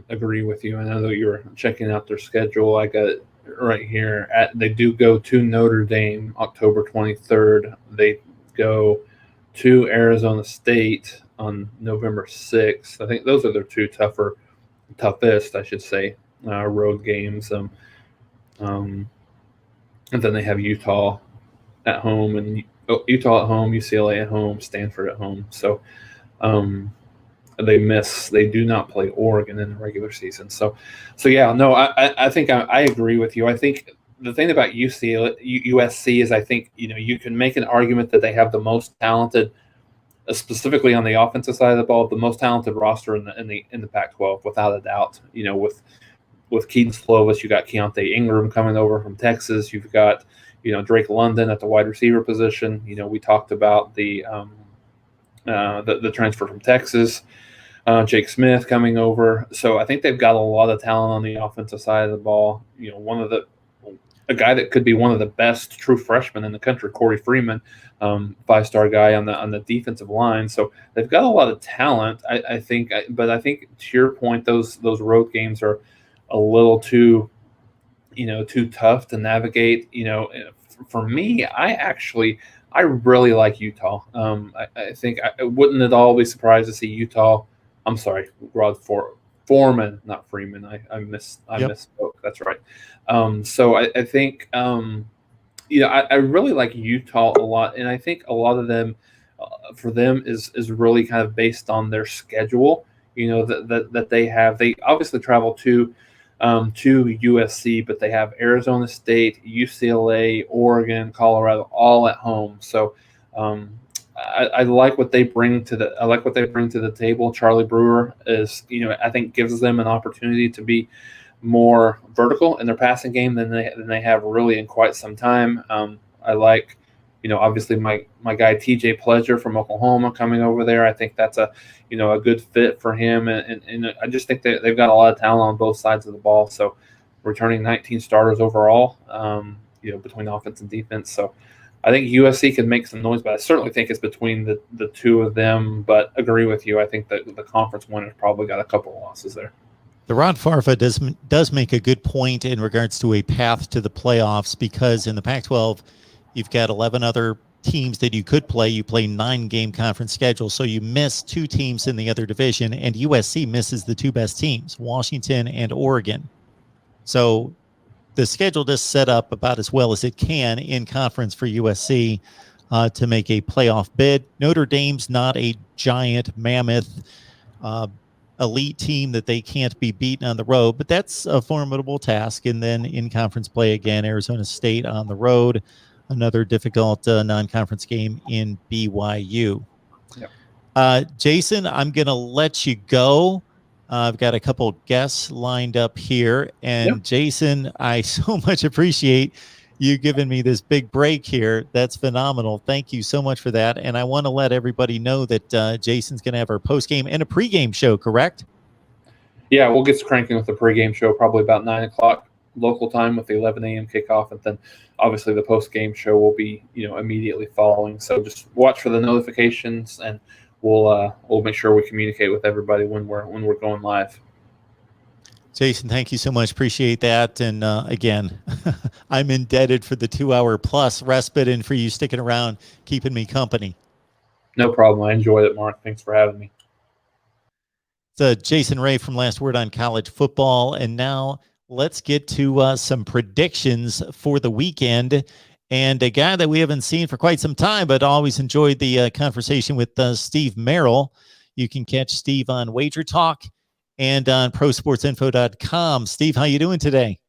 agree with you. I know that you're checking out their schedule. I got right here. They do go to Notre Dame October 23rd. They go to Arizona State on November 6th. I think those are their two toughest, I should say, road games. And then they have Utah at home, and Utah at home, UCLA at home, Stanford at home. So they do not play Oregon in the regular season. So yeah, no, I think I agree with you. I think the thing about USC is I think, you can make an argument that they have the most talented, specifically on the offensive side of the ball, the most talented roster in the Pac-12 without a doubt. With Keaton Slovis, you got Keontae Ingram coming over from Texas. You've got Drake London at the wide receiver position. We talked about the transfer from Texas, Jake Smith coming over. So I think they've got a lot of talent on the offensive side of the ball. A guy that could be one of the best true freshmen in the country, Corey Freeman, 5-star guy on the defensive line. So they've got a lot of talent, I think. But I think to your point, those road games are a little too tough to navigate. For me, I really like Utah. I think I wouldn't at all be surprised to see Utah. I'm sorry, Rod Foreman, not Freeman. I misspoke. That's right. So I think I really like Utah a lot, and I think a lot of them for them is really kind of based on their schedule. That they have. They obviously travel to USC, but they have Arizona State, UCLA, Oregon, Colorado, all at home. So I like what they bring to the table. Charlie Brewer is, I think gives them an opportunity to be more vertical in their passing game than they have really in quite some time. I like, obviously my guy TJ Pledger from Oklahoma coming over there. I think that's a good fit for him, and I just think that they've got a lot of talent on both sides of the ball. So returning 19 starters overall, between offense and defense. So I think USC can make some noise, but I certainly think it's between the two of them. But agree with you. I think that the conference winners probably got a couple of losses there. The Ron Farfa does make a good point in regards to a path to the playoffs, because in the Pac-12, you've got 11 other teams that you could play. You play 9-game conference schedule, so you miss 2 teams in the other division, and USC misses the 2 best teams, Washington and Oregon. So the schedule just set up about as well as it can in conference for USC to make a playoff bid. Notre Dame's not a giant mammoth elite team that they can't be beaten on the road, but that's a formidable task. And then in conference play again, Arizona State on the road, another difficult non-conference game in BYU. Yep. Jason, I'm going to let you go. I've got a couple guests lined up here. And yep. Jason, I so much appreciate you giving me this big break here. That's phenomenal. Thank you so much for that. And I want to let everybody know that Jason's going to have our post-game and a pregame show, correct? Yeah, we'll get cranking with the pregame show probably about 9 o'clock local time with the 11 a.m. kickoff. And then obviously the post-game show will be, immediately following. So just watch for the notifications, and we'll make sure we communicate with everybody when we're going live. Jason, thank you so much. Appreciate that. And again, I'm indebted for the 2-hour plus respite and for you sticking around, keeping me company. No problem. I enjoyed it, Mark. Thanks for having me. It's Jason Ray from Last Word on College Football. And now let's get to some predictions for the weekend. And a guy that we haven't seen for quite some time, but always enjoyed the conversation with Steve Merrill. You can catch Steve on Wager Talk and on ProSportsInfo.com. Steve, how you doing today?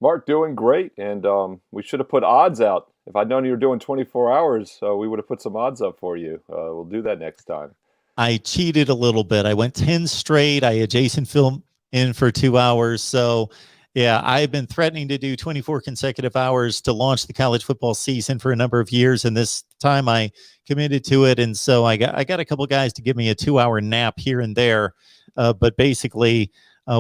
Mark, doing great. And we should have put odds out. If I'd known you were doing 24 hours, we would have put some odds up for you. We'll do that next time. I cheated a little bit. I went 10 straight. I had Jason film in for 2 hours. So, yeah, I've been threatening to do 24 consecutive hours to launch the college football season for a number of years. And this time I committed to it. And so I got a couple guys to give me a 2-hour nap here and there. But basically,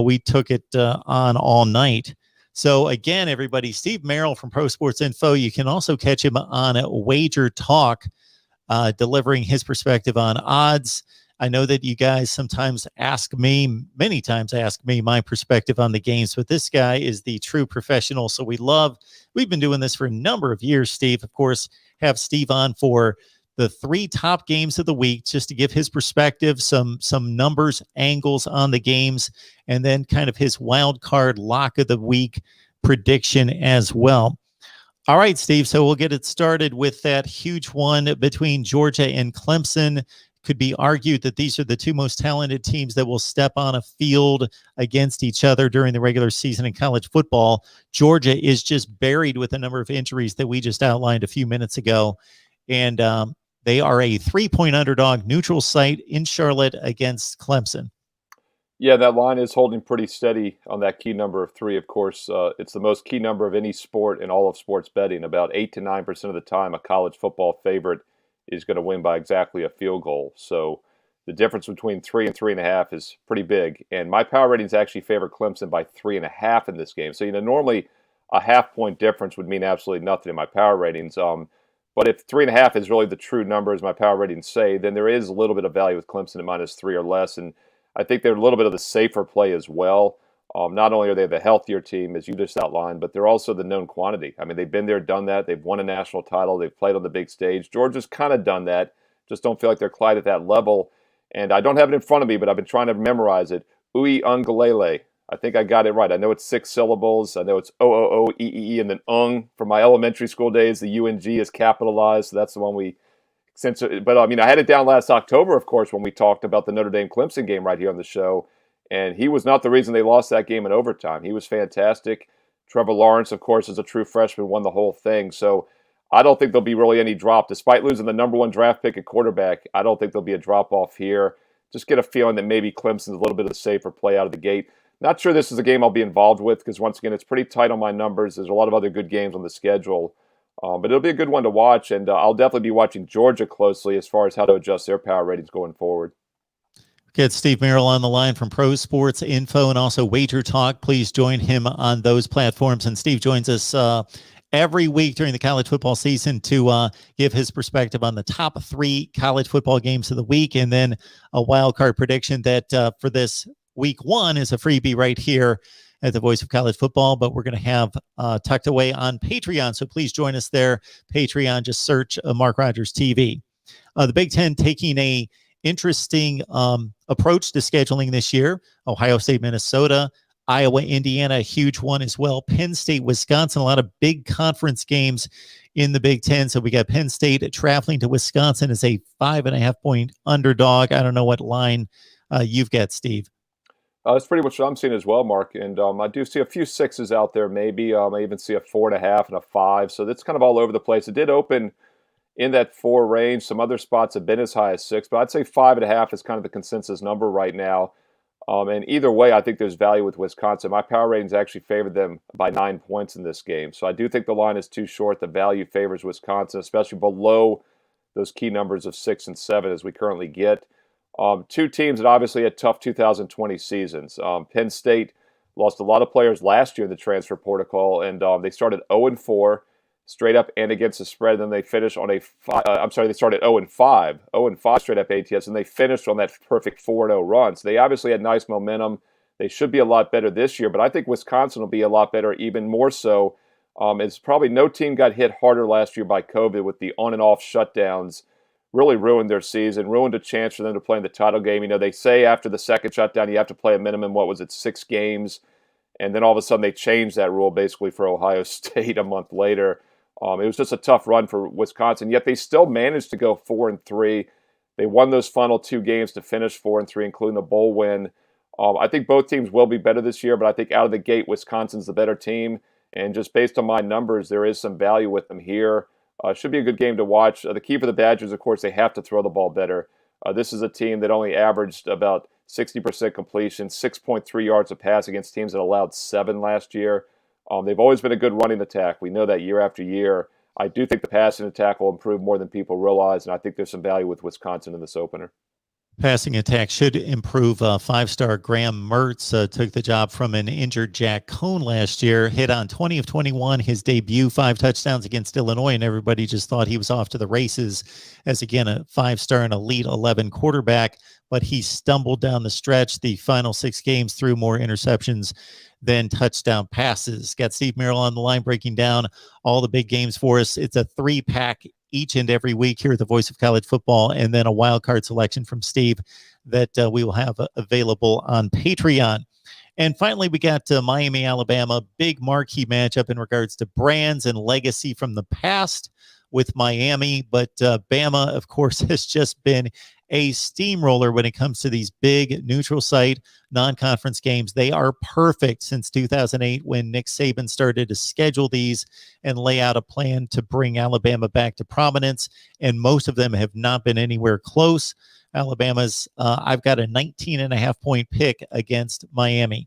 we took it on all night. So again, everybody, Steve Merrill from Pro Sports Info. You can also catch him on Wager Talk, delivering his perspective on odds. I know that you guys sometimes ask me, many times ask me my perspective on the games, but this guy is the true professional. So we've been doing this for a number of years, Steve. Of course, have Steve on for the 3 top games of the week, just to give his perspective, some numbers, angles on the games, and then kind of his wild card lock of the week prediction as well. All right, Steve. So we'll get it started with that huge one between Georgia and Clemson. Could be argued that these are the 2 most talented teams that will step on a field against each other during the regular season in college football. Georgia is just buried with a number of injuries that we just outlined a few minutes ago. And they are a 3-point underdog, neutral site in Charlotte against Clemson. Yeah, that line is holding pretty steady on that key number of 3. Of course, it's the most key number of any sport in all of sports betting. About 8 to 9% of the time, a college football favorite is going to win by exactly a field goal. So the difference between 3 and 3.5 is pretty big. And my power ratings actually favor Clemson by 3.5 in this game. So, normally a half-point difference would mean absolutely nothing in my power ratings. But if 3.5 is really the true number, as my power ratings say, then there is a little bit of value with Clemson at -3 or less. And I think they're a little bit of the safer play as well. Not only are they the healthier team, as you just outlined, but they're also the known quantity. I mean, they've been there, done that. They've won a national title. They've played on the big stage. Georgia's kind of done that. Just don't feel like they're quite at that level. And I don't have it in front of me, but I've been trying to memorize it. Ui Ungalele. I think I got it right. I know it's 6 syllables. I know it's O-O-O-E-E-E and then ung. From my elementary school days, the U-N-G is capitalized. So that's the one we... But I had it down last October, of course, when we talked about the Notre Dame Clemson game right here on the show. And he was not the reason they lost that game in overtime. He was fantastic. Trevor Lawrence, of course, is a true freshman, won the whole thing. So I don't think there'll be really any drop. Despite losing the number 1 draft pick at quarterback, I don't think there'll be a drop-off here. Just get a feeling that maybe Clemson's a little bit of the safer play out of the gate. Not sure this is a game I'll be involved with because, once again, it's pretty tight on my numbers. There's a lot of other good games on the schedule. But it'll be a good one to watch, and I'll definitely be watching Georgia closely as far as how to adjust their power ratings going forward. Get Steve Merrill on the line from Pro Sports Info and also Wager Talk. Please join him on those platforms. And Steve joins us every week during the college football season to give his perspective on the top 3 college football games of the week, and then a wild card prediction that for this week 1 is a freebie right here at the Voice of College Football, but we're going to have tucked away on Patreon. So please join us there. Patreon, just search Mark Rogers TV. The Big Ten taking a interesting approach to scheduling this year. Ohio State, Minnesota, Iowa, Indiana, a huge one as well. Penn State, Wisconsin, a lot of big conference games in the Big Ten. So we got Penn State traveling to Wisconsin as a 5.5-point underdog. I don't know what line you've got, Steve. That's pretty much what I'm seeing as well, Mark. And I do see a few 6s out there, maybe. I even see a 4.5 and a 5. So that's kind of all over the place. It did open in that 4 range. Some other spots have been as high as 6, but I'd say 5.5 is kind of the consensus number right now. And either way, I think there's value with Wisconsin. My power ratings actually favored them by 9 points in this game. So I do think the line is too short. The value favors Wisconsin, especially below those key numbers of 6 and 7 as we currently get. 2 teams that obviously had tough 2020 seasons. Penn State lost a lot of players last year in the transfer protocol, and they started 0-4 straight up and against the spread. Then they finished on they started 0-5 straight up ATS, and they finished on that perfect 4-0 run. So they obviously had nice momentum. They should be a lot better this year, but I think Wisconsin will be a lot better, even more so. It's probably no team got hit harder last year by COVID with the on and off shutdowns. Really ruined their season, ruined a chance for them to play in the title game. They say after the second shutdown, you have to play a minimum, 6 games? And then all of a sudden they changed that rule basically for Ohio State a month later. It was just a tough run for Wisconsin, yet they still managed to go 4-3. They won those final 2 games to finish 4-3, including the bowl win. I think both teams will be better this year, but I think out of the gate, Wisconsin's the better team. And just based on my numbers, there is some value with them here. Should be a good game to watch. The key for the Badgers, of course, they have to throw the ball better. This is a team that only averaged about 60% completion, 6.3 yards a pass against teams that allowed 7 last year. They've always been a good running attack. We know that year after year. I do think the passing attack will improve more than people realize, and I think there's some value with Wisconsin in this opener. Passing attack should improve. Five-star Graham Mertz took the job from an injured Jack Cohn last year. Hit on 20 of 21, his debut, 5 touchdowns against Illinois, and everybody just thought he was off to the races as, again, a 5-star and elite 11 quarterback. But he stumbled down the stretch. The final 6 games threw more interceptions than touchdown passes. Got Steve Merrill on the line breaking down all the big games for us. It's a 3-pack each and every week here at the Voice of College Football, and then a wild card selection from Steve that we will have available on Patreon. And finally, we got Miami, Alabama, big marquee matchup in regards to brands and legacy from the past with Miami. But Bama, of course, has just been a steamroller when it comes to these big neutral site non-conference games. They are perfect since 2008 when Nick Saban started to schedule these and lay out a plan to bring Alabama back to prominence. And most of them have not been anywhere close. Alabama's, I've got a 19.5-point pick against Miami.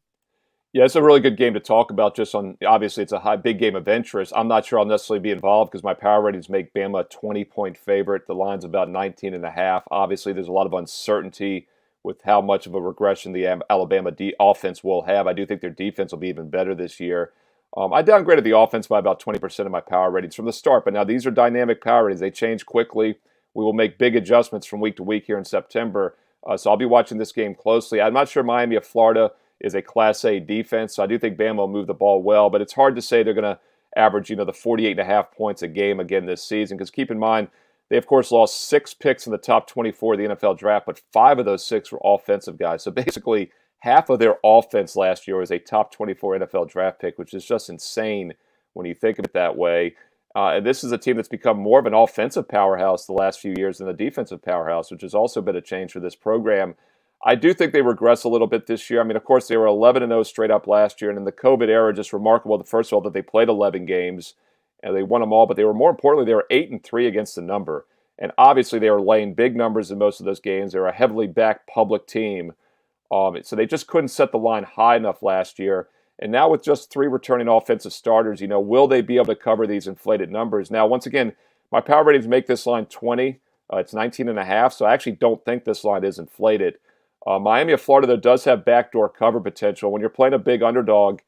Yeah, it's a really good game to talk about. Just on, obviously, it's a big game of interest. I'm not sure I'll necessarily be involved because my power ratings make Bama a 20-point favorite. The line's about 19.5. Obviously, there's a lot of uncertainty with how much of a regression the Alabama offense will have. I do think their defense will be even better this year. I downgraded the offense by about 20% of my power ratings from the start, but now these are dynamic power ratings. They change quickly. We will make big adjustments from week to week here in September, so I'll be watching this game closely. I'm not sure Miami of Florida is a Class A defense, so I do think Bama will move the ball well, but it's hard to say they're going to average, the 48.5 points a game again this season, because keep in mind, they, of course, lost 6 picks in the top 24 of the NFL draft, but 5 of those 6 were offensive guys. So basically, half of their offense last year was a top 24 NFL draft pick, which is just insane when you think of it that way. And this is a team that's become more of an offensive powerhouse the last few years than a defensive powerhouse, which has also been a change for this program. I do think they regress a little bit this year. I mean, of course, they were 11-0 straight up last year, and in the COVID era, just remarkable, first of all, that they played 11 games, and they won them all, but they were, more importantly, they were 8-3 against the number. And obviously, they were laying big numbers in most of those games. They were a heavily backed public team, so they just couldn't set the line high enough last year. And now with just 3 returning offensive starters, will they be able to cover these inflated numbers? Now, once again, my power ratings make this line 20. It's 19.5, so I actually don't think this line is inflated. Miami of Florida, though, does have backdoor cover potential. When you're playing a big underdog,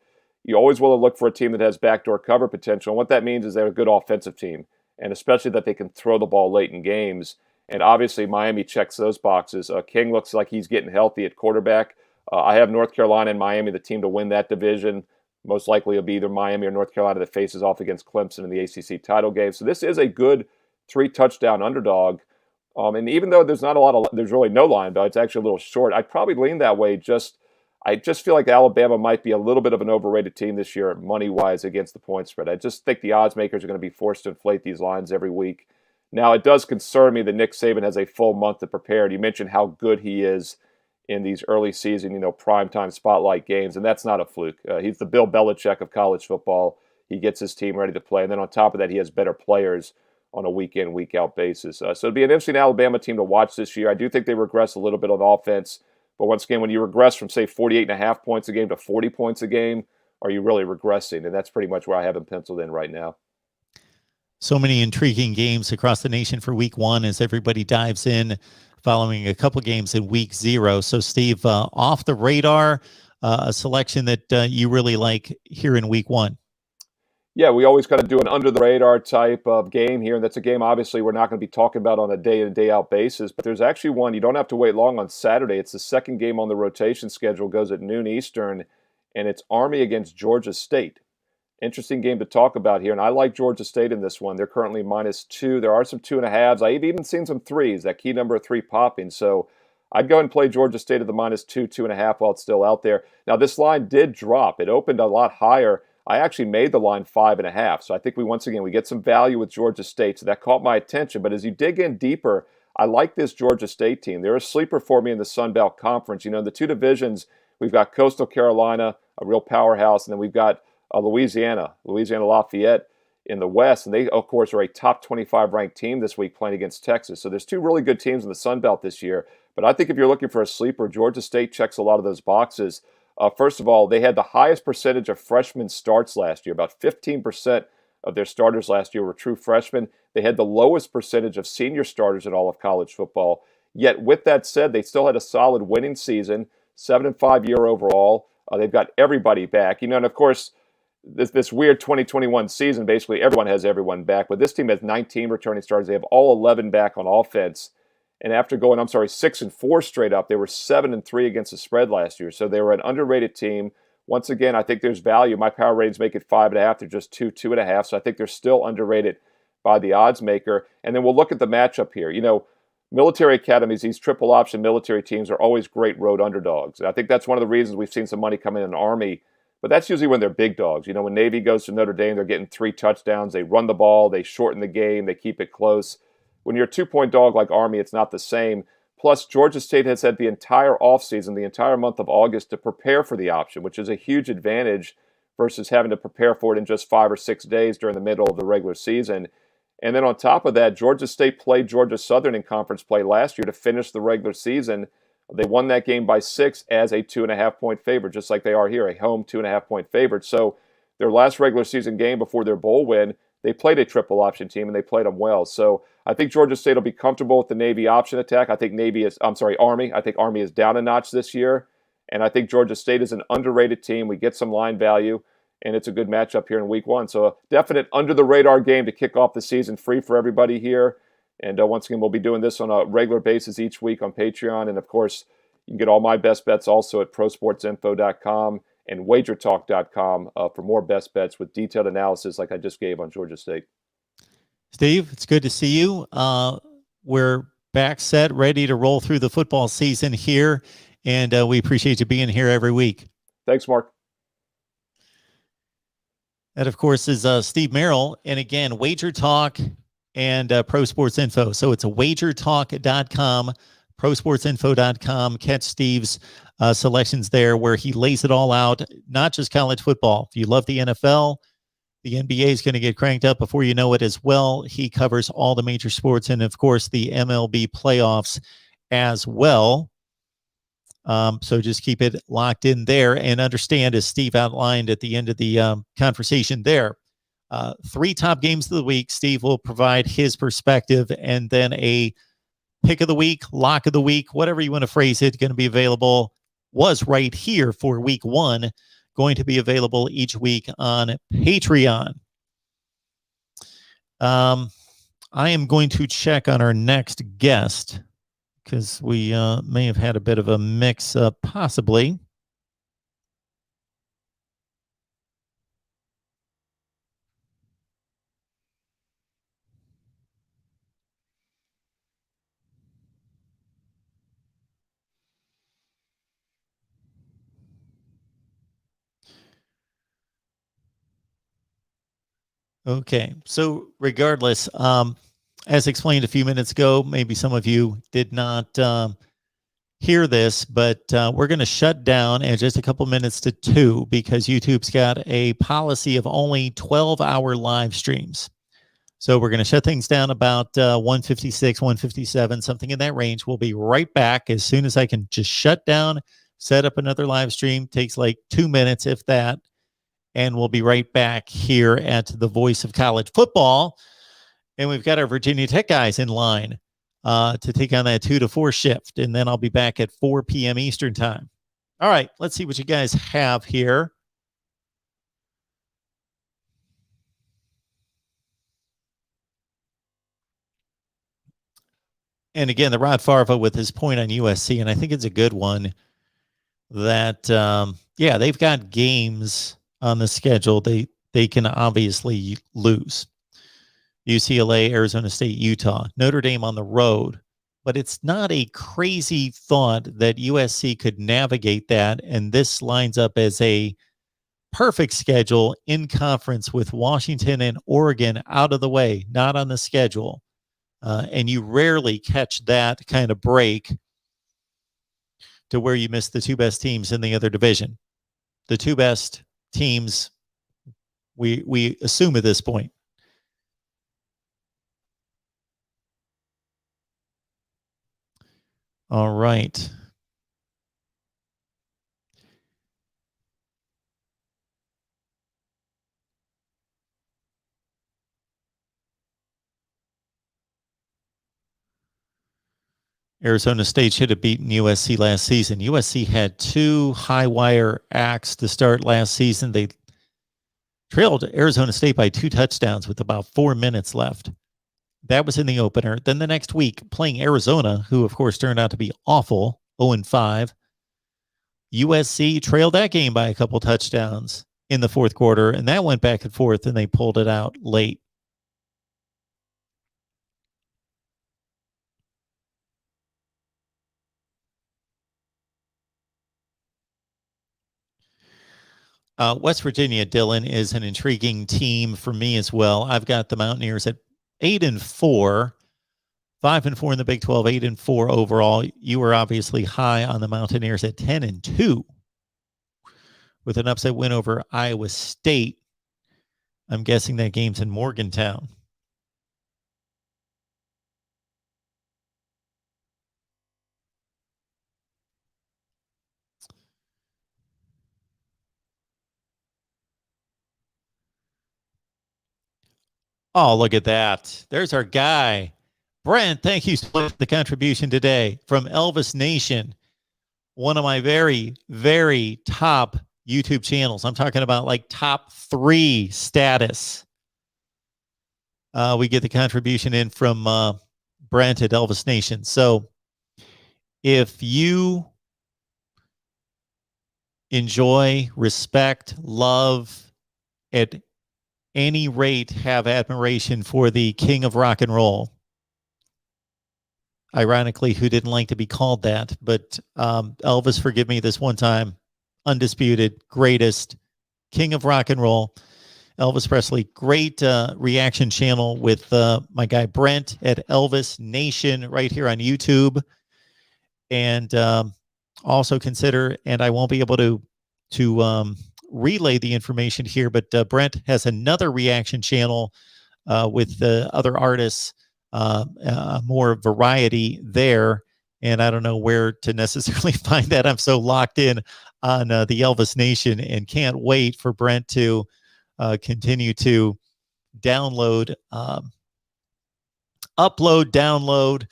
you always want to look for a team that has backdoor cover potential. And what that means is they're a good offensive team, and especially that they can throw the ball late in games. And obviously, Miami checks those boxes. King looks like he's getting healthy at quarterback. I have North Carolina and Miami, the team to win that division. Most likely it'll be either Miami or North Carolina that faces off against Clemson in the ACC title game. So this is a good 3-touchdown underdog. And even though there's really no line, but it's actually a little short, I'd probably lean that way. I just feel like Alabama might be a little bit of an overrated team this year, money-wise, against the point spread. I just think the odds makers are going to be forced to inflate these lines every week. Now, it does concern me that Nick Saban has a full month to prepare. You mentioned how good he is in these early season, primetime spotlight games, and that's not a fluke. He's the Bill Belichick of college football. He gets his team ready to play, and then on top of that, he has better players on a week-in, week-out basis. So it'd be an interesting Alabama team to watch this year. I do think they regress a little bit on offense, but once again, when you regress from, say, 48.5 points a game to 40 points a game, are you really regressing? And that's pretty much where I have them penciled in right now. So many intriguing games across the nation for week 1 as everybody dives in following a couple games in week 0. So, Steve, off the radar, a selection that you really like here in week 1. Yeah, we always kind of do an under-the-radar type of game here, and that's a game, obviously, we're not going to be talking about on a day-in, day-out basis, but there's actually one you don't have to wait long on Saturday. It's the second game on the rotation schedule, goes at noon Eastern, and it's Army against Georgia State. Interesting game to talk about here, and I like Georgia State in this one. They're currently -2. There are some 2.5s. I've even seen some 3s, that key number of 3 popping, so I'd go ahead and play Georgia State at the -2, 2.5 while it's still out there. Now, this line did drop. It opened a lot higher. I actually made the line 5.5. So I think we get some value with Georgia State. So that caught my attention. But as you dig in deeper, I like this Georgia State team. They're a sleeper for me in the Sun Belt Conference. In the 2 divisions, we've got Coastal Carolina, a real powerhouse, and then we've got Louisiana Lafayette in the West. And they, of course, are a top 25 ranked team this week playing against Texas. So there's 2 really good teams in the Sun Belt this year. But I think if you're looking for a sleeper, Georgia State checks a lot of those boxes. First of all, they had the highest percentage of freshman starts last year. About 15% of their starters last year were true freshmen. They had the lowest percentage of senior starters in all of college football. Yet with that said, they still had a solid winning season, 7-5 year overall. They've got everybody back, and of course, this weird 2021 season, basically everyone has everyone back, but this team has 19 returning starters. They have all 11 back on offense. And after going, 6-4 straight up, they were 7-3 against the spread last year. So they were an underrated team. Once again, I think there's value. My power ratings make it 5.5. They're just 2.5. So I think they're still underrated by the odds maker. And then we'll look at the matchup here. Military academies, these triple option military teams are always great road underdogs. And I think that's one of the reasons we've seen some money come in Army. But that's usually when they're big dogs. When Navy goes to Notre Dame, they're getting 3 touchdowns. They run the ball. They shorten the game. They keep it close. When you're a 2-point dog like Army, it's not the same. Plus, Georgia State has had the entire offseason, the entire month of August, to prepare for the option, which is a huge advantage versus having to prepare for it in just 5 or 6 days during the middle of the regular season. And then on top of that, Georgia State played Georgia Southern in conference play last year to finish the regular season. They won that game by 6 as a 2.5-point favorite, just like they are here, a home 2.5-point favorite. So their last regular season game before their bowl win, they played a triple option team and they played them well. So I think Georgia State will be comfortable with the Navy option attack. I think Army. I think Army is down a notch this year. And I think Georgia State is an underrated team. We get some line value, and it's a good matchup here in week 1. So a definite under-the-radar game to kick off the season, free for everybody here. And once again, we'll be doing this on a regular basis each week on Patreon. And, of course, you can get all my best bets also at prosportsinfo.com and wagertalk.com for more best bets with detailed analysis like I just gave on Georgia State. Steve, it's good to see you. We're back set, ready to roll through the football season here, and we appreciate you being here every week. Thanks, Mark. That, of course, is Steve Merrill. And again, Wager Talk and Pro Sports Info. So it's a wagertalk.com, prosportsinfo.com. Catch Steve's selections there where he lays it all out, not just college football. If you love the NFL, the NBA is going to get cranked up before you know it as well. He covers all the major sports and, of course, the MLB playoffs as well. So just keep it locked in there and understand, as Steve outlined at the end of the conversation there, 3 top games of the week. Steve will provide his perspective, and then a pick of the week, lock of the week, whatever you want to phrase it, going to be available, was right here for week 1, going to be available each week on Patreon. I am going to check on our next guest because we may have had a bit of a mix-up, possibly. Okay, so regardless, as explained a few minutes ago, maybe some of you did not hear this, but we're going to shut down in just a couple minutes to 2 because YouTube's got a policy of only 12-hour live streams. So we're going to shut things down about 1:56, 1:57, something in that range. We'll be right back as soon as I can just shut down, set up another live stream. Takes like 2 minutes, if that. And we'll be right back here at the Voice of College Football. And we've got our Virginia Tech guys in line to take on that 2 to 4 shift. And then I'll be back at 4 p.m. Eastern time. All right, let's see what you guys have here. And again, the Rod Farva with his point on USC, and I think it's a good one that, yeah, they've got games on the schedule they can obviously lose. UCLA, Arizona State, Utah, Notre Dame on the road. But it's not a crazy thought that USC could navigate that, and this lines up as a perfect schedule in conference with Washington and Oregon out of the way, not on the schedule. And you rarely catch that kind of break to where you miss the 2 best teams in the other division. The 2 best teams, we assume at this point. All right. Arizona State should have beaten USC last season. USC had 2 high-wire acts to start last season. They trailed Arizona State by 2 touchdowns with about 4 minutes left. That was in the opener. Then the next week, playing Arizona, who, of course, turned out to be awful, 0-5. USC trailed that game by a couple touchdowns in the fourth quarter, and that went back and forth, and they pulled it out late. West Virginia, Dylan, is an intriguing team for me as well. I've got the Mountaineers at 8-4, 5-4 in the Big 12, 8-4 overall. You were obviously high on the Mountaineers at 10-2 with an upset win over Iowa State. I'm guessing that game's in Morgantown. Oh, look at that. There's our guy. Brent, thank you for the contribution today from Elvis Nation, one of my very, very top YouTube channels. I'm talking about like top 3 status. We get the contribution in from Brent at Elvis Nation. So if you enjoy, respect, love, at any rate have admiration for the king of rock and roll, ironically, who didn't like to be called that, but Elvis, forgive me this one time, undisputed greatest king of rock and roll, Elvis Presley. Great reaction channel with my guy Brent at Elvis Nation right here on YouTube. And also consider, and I won't be able to relay the information here, but Brent has another reaction channel with the other artists, more variety there. And I don't know where to necessarily find that. I'm so locked in on the Elvis Nation and can't wait for Brent to continue to download, download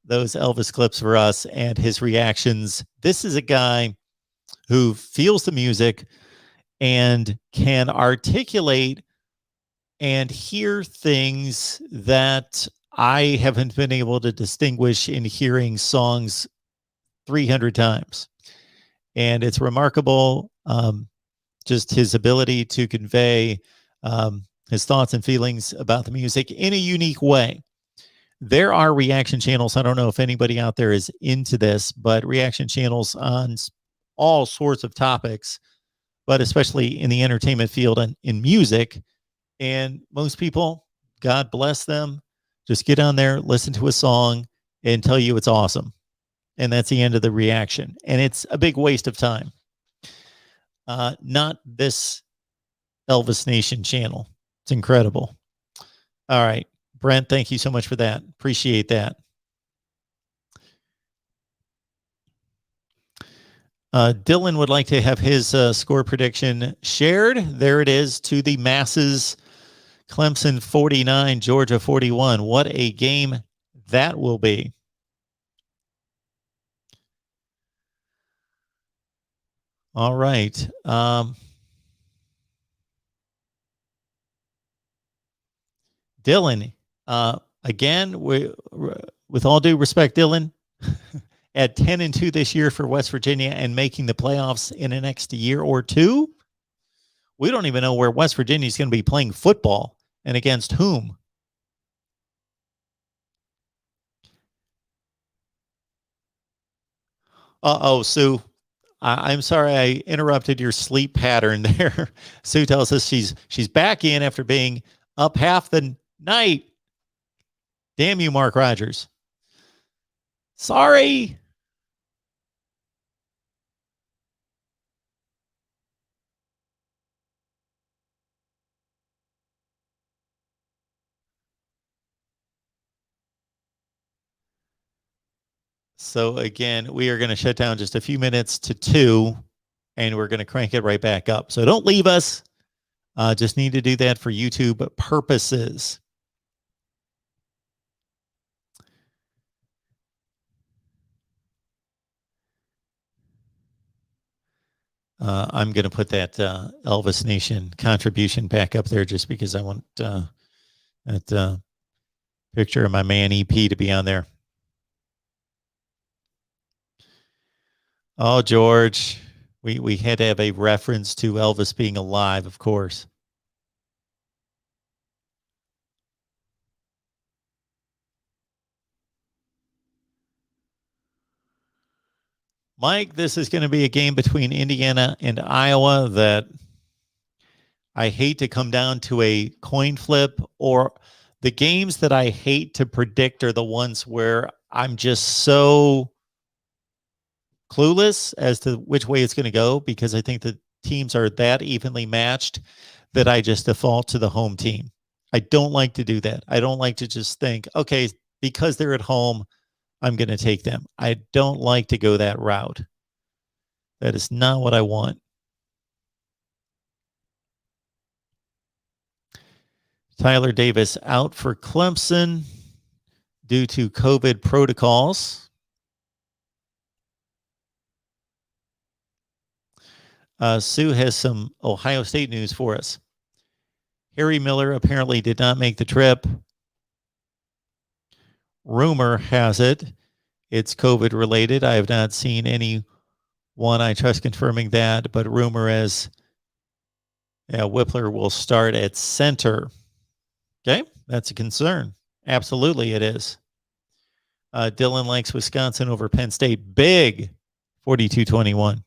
those Elvis clips for us and his reactions. This is a guy who feels the music and can articulate and hear things that I haven't been able to distinguish in hearing songs 300 times. And it's remarkable, just his ability to convey his thoughts and feelings about the music in a unique way. There are reaction channels. I don't know if anybody out there is into this, but reaction channels on all sorts of topics, but especially in the entertainment field and in music. And most people, God bless them, just get on there, listen to a song, and tell you it's awesome. And that's the end of the reaction. And it's a big waste of time. Not this Elvis Nation channel. It's incredible. All right. Brent, thank you so much for that. Appreciate that. Dylan would like to have his score prediction shared. There it is to the masses. Clemson 49, Georgia 41. What a game that will be. All right. Dylan, again, with all due respect, Dylan, at 10-2 this year for West Virginia and making the playoffs in the next year or two, we don't even know where West Virginia is going to be playing football and against whom. Uh-oh, Sue. I'm sorry I interrupted your sleep pattern there. Sue tells us she's back in after being up half the night. Damn you, Mark Rogers. Sorry. So again, we are going to shut down just a few minutes to 2, and we're going to crank it right back up. So don't leave us. Just need to do that for YouTube purposes. I'm going to put that Elvis Nation contribution back up there just because I want that picture of my man EP to be on there. Oh, George, we had to have a reference to Elvis being alive, of course. Mike, this is going to be a game between Indiana and Iowa that I hate to come down to a coin flip, or the games that I hate to predict are the ones where I'm just so clueless as to which way it's going to go, because I think the teams are that evenly matched that I just default to the home team. I don't like to do that. I don't like to just think, okay, because they're at home, I'm going to take them. I don't like to go that route. That is not what I want. Tyler Davis out for Clemson due to COVID protocols. Sue has some Ohio State news for us. Harry Miller apparently did not make the trip. Rumor has it it's COVID related. I have not seen anyone I trust confirming that, but rumor is Whippler will start at center. Okay, that's a concern. Absolutely, it is. Dylan likes Wisconsin over Penn State. Big 42-21.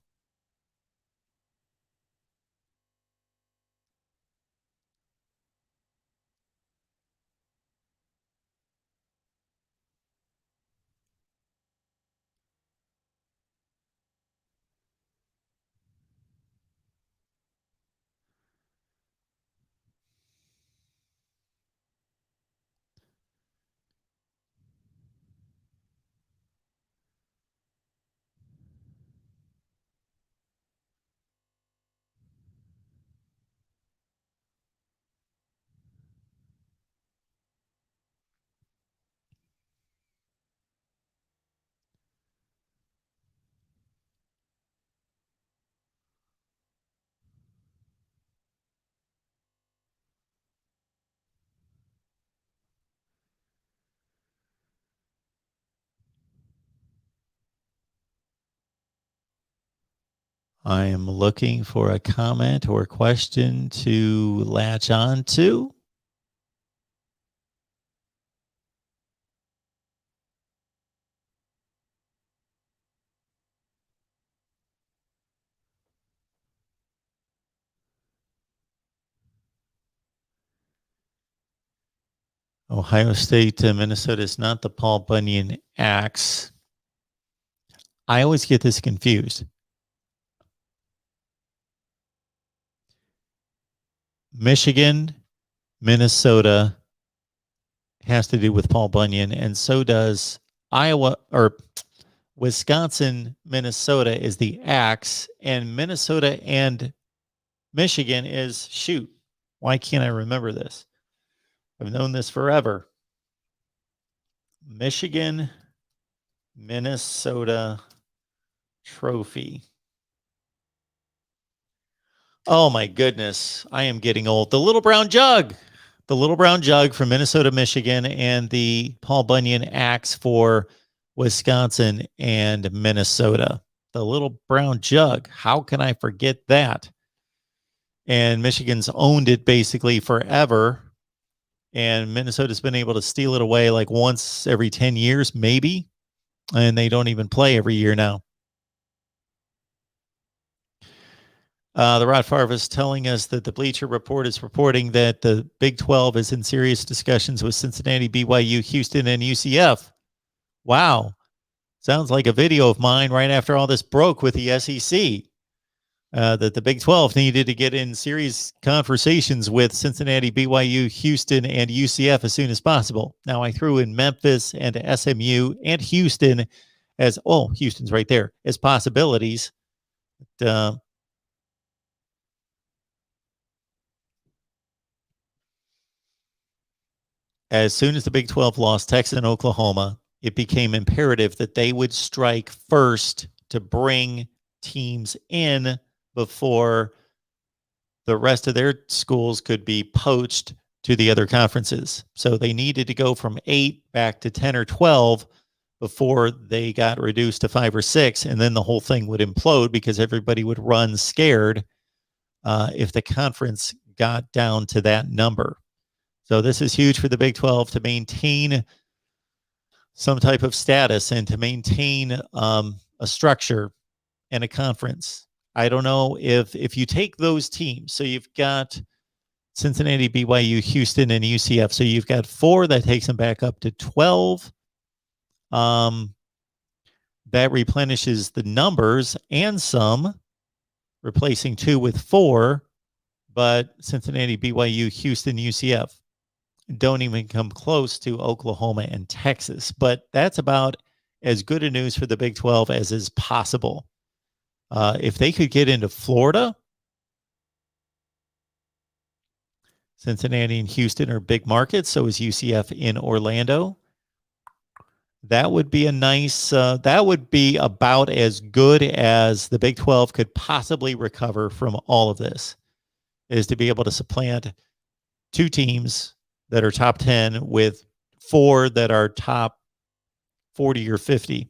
I am looking for a comment or question to latch on to. Ohio State to Minnesota is not the Paul Bunyan axe. I always get this confused. Michigan, Minnesota has to do with Paul Bunyan, and so does Iowa, or Wisconsin, Minnesota is the axe, and Minnesota and Michigan is shoot. Why can't I remember this? I've known this forever. Michigan, Minnesota trophy. Oh my goodness, I am getting old. The little brown jug. The little brown jug from Minnesota, Michigan, and the Paul Bunyan axe for Wisconsin and Minnesota. The little brown jug. How can I forget that? And Michigan's owned it basically forever. And Minnesota's been able to steal it away like once every 10 years, maybe. And they don't even play every year now. The Rod Favre is telling us that the Bleacher Report is reporting that the Big 12 is in serious discussions with Cincinnati, BYU, Houston, and UCF. Wow. Sounds like a video of mine right after all this broke with the SEC. That the Big 12 needed to get in serious conversations with Cincinnati, BYU, Houston, and UCF as soon as possible. Now, I threw in Memphis and SMU and Houston as, Houston's right there, as possibilities. As soon as the Big 12 lost Texas and Oklahoma, it became imperative that they would strike first to bring teams in before the rest of their schools could be poached to the other conferences. So they needed to go from 8 back to 10 or 12 before they got reduced to 5 or 6. And then the whole thing would implode because everybody would run scared if the conference got down to that number. So this is huge for the Big 12 to maintain some type of status and to maintain a structure and a conference. I don't know if you take those teams, so you've got Cincinnati, BYU, Houston, and UCF. So you've got 4 that takes them back up to 12. That replenishes the numbers and some, replacing 2 with 4. But Cincinnati, BYU, Houston, UCF don't even come close to Oklahoma and Texas. But that's about as good a news for the Big 12 as is possible. If they could get into Florida, Cincinnati and Houston are big markets. So is UCF in Orlando. That would be a nice, that would be about as good as the Big 12 could possibly recover from all of this, is to be able to supplant 2 teams that are top 10 with 4 that are top 40 or 50.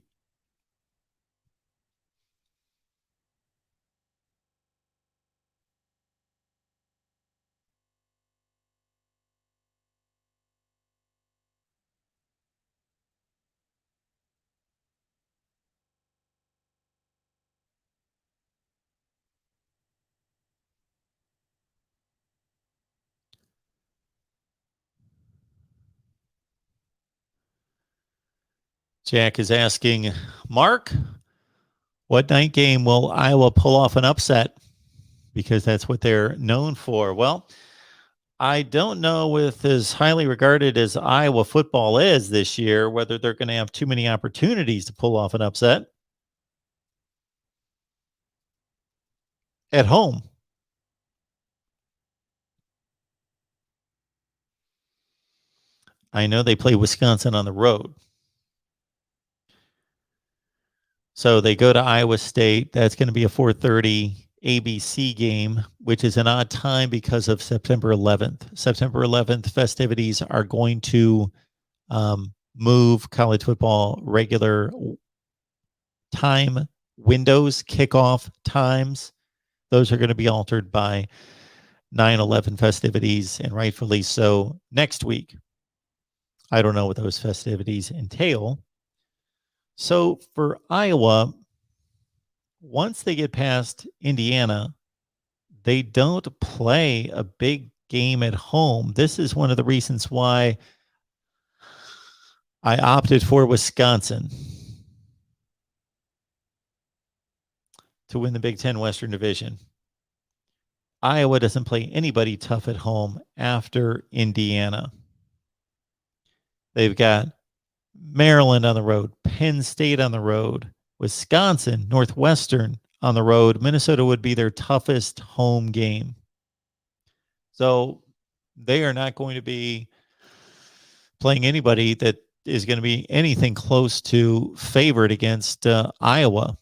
Jack is asking, Mark, what night game will Iowa pull off an upset? Because that's what they're known for. Well, I don't know, with as highly regarded as Iowa football is this year, whether they're going to have too many opportunities to pull off an upset at home. I know they play Wisconsin on the road. So they go to Iowa State. That's going to be a 4:30 ABC game, which is an odd time because of September 11th. September 11th festivities are going to move college football regular time windows, kickoff times. Those are going to be altered by 9/11 festivities, and rightfully so, next week. I don't know what those festivities entail. So for Iowa, once they get past Indiana, they don't play a big game at home. This is one of the reasons why I opted for Wisconsin to win the Big Ten Western Division. Iowa doesn't play anybody tough at home after Indiana. They've got Maryland on the road, Penn State on the road, Wisconsin, Northwestern on the road. Minnesota would be their toughest home game. So they are not going to be playing anybody that is going to be anything close to favored against Iowa.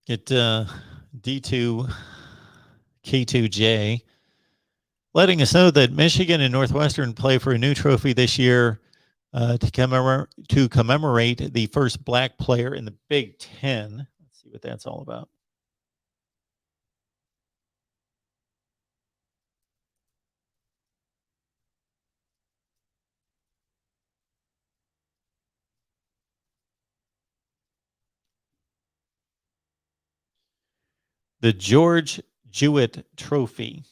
Get D2 K2J letting us know that Michigan and Northwestern play for a new trophy this year to commemorate the first black player in the Big Ten. Let's see what that's all about. The George Jewett Trophy.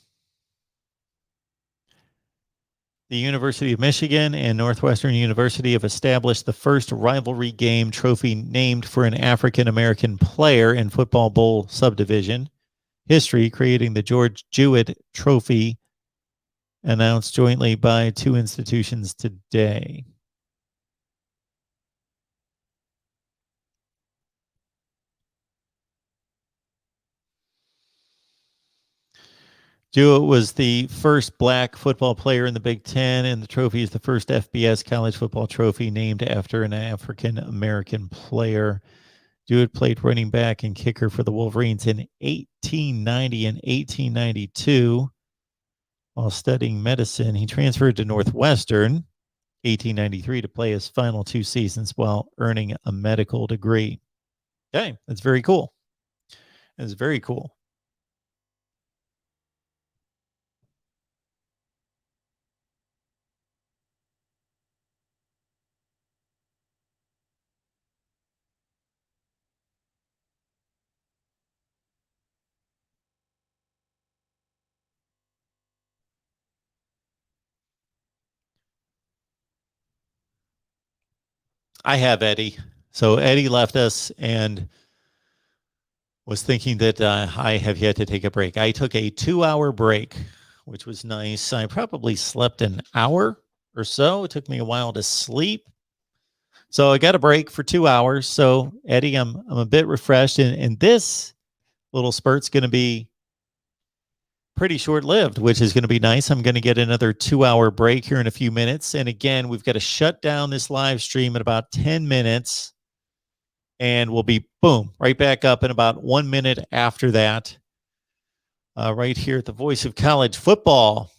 The University of Michigan and Northwestern University have established the first rivalry game trophy named for an African-American player in Football Bowl subdivision history, creating the George Jewett Trophy announced jointly by two institutions today. Jewett was the first black football player in the Big Ten, and the trophy is the first FBS college football trophy named after an African-American player. Jewett played running back and kicker for the Wolverines in 1890 and 1892. While studying medicine, he transferred to Northwestern 1893 to play his final 2 seasons while earning a medical degree. Okay, that's very cool. That's very cool. I have Eddie. So Eddie left us and was thinking that I have yet to take a break. I took a 2-hour break, which was nice. I probably slept an hour or so. It took me a while to sleep. So I got a break for 2 hours. So Eddie, I'm a bit refreshed, and this little spurt's going to be pretty short-lived, which is going to be nice. I'm going to get another 2-hour break here in a few minutes. And again, we've got to shut down this live stream in about 10 minutes. And we'll be, boom, right back up in about 1 minute after that. Right here at the Voice of College Football.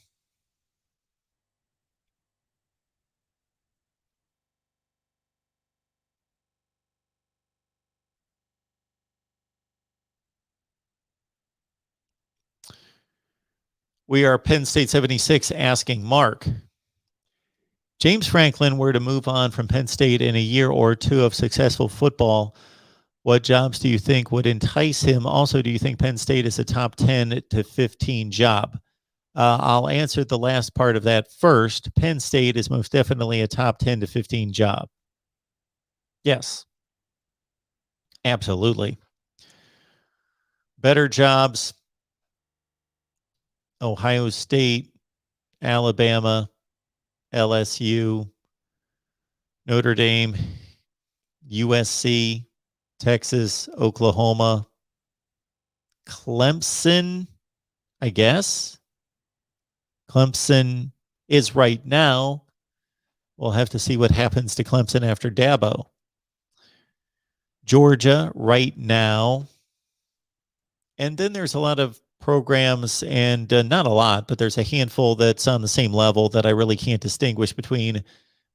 We are Penn State 76 asking Mark. James Franklin were to move on from Penn State in a year or two of successful football. What jobs do you think would entice him? Also, do you think Penn State is a top 10 to 15 job? I'll answer the last part of that first. Penn State is most definitely a top 10 to 15 job. Yes. Absolutely. Better jobs. Ohio State, Alabama, LSU, Notre Dame, USC, Texas, Oklahoma, Clemson, I guess. Clemson is right now. We'll have to see what happens to Clemson after Dabo. Georgia right now. And then there's a lot of programs, and not a lot, but there's a handful that's on the same level that I really can't distinguish between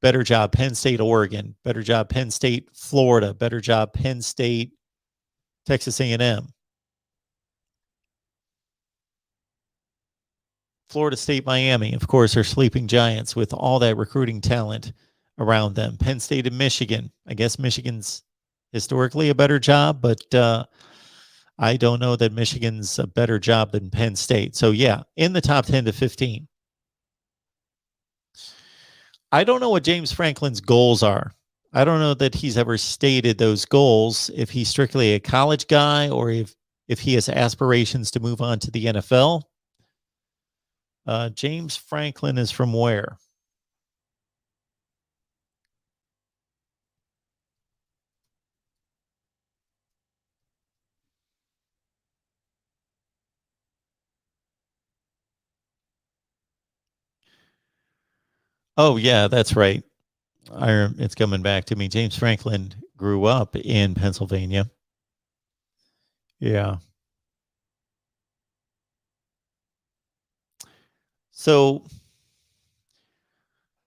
better job Penn State, Oregon, better job Penn State, Florida, better job Penn State, Texas A&M, Florida State, Miami, of course, are sleeping giants with all that recruiting talent around them. Penn State and Michigan. I guess Michigan's historically a better job, but I don't know that Michigan's a better job than Penn State. So, yeah, in the top 10 to 15. I don't know what James Franklin's goals are. I don't know that he's ever stated those goals, if he's strictly a college guy or if he has aspirations to move on to the NFL. James Franklin is from where? Oh, yeah, that's right. It's coming back to me. James Franklin grew up in Pennsylvania. Yeah. So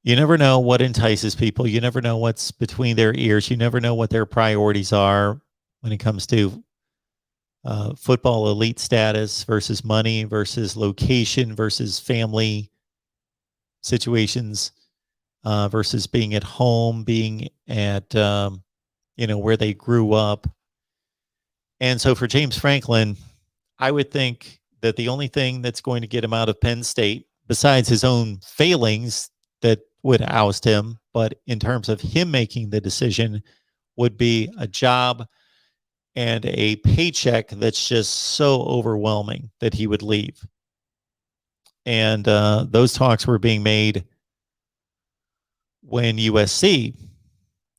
you never know what entices people. You never know what's between their ears. You never know what their priorities are when it comes to football elite status versus money versus location versus family situations versus being at home, being at, where they grew up. And so for James Franklin, I would think that the only thing that's going to get him out of Penn State, besides his own failings that would oust him, but in terms of him making the decision, would be a job and a paycheck that's just so overwhelming that he would leave. And those talks were being made when USC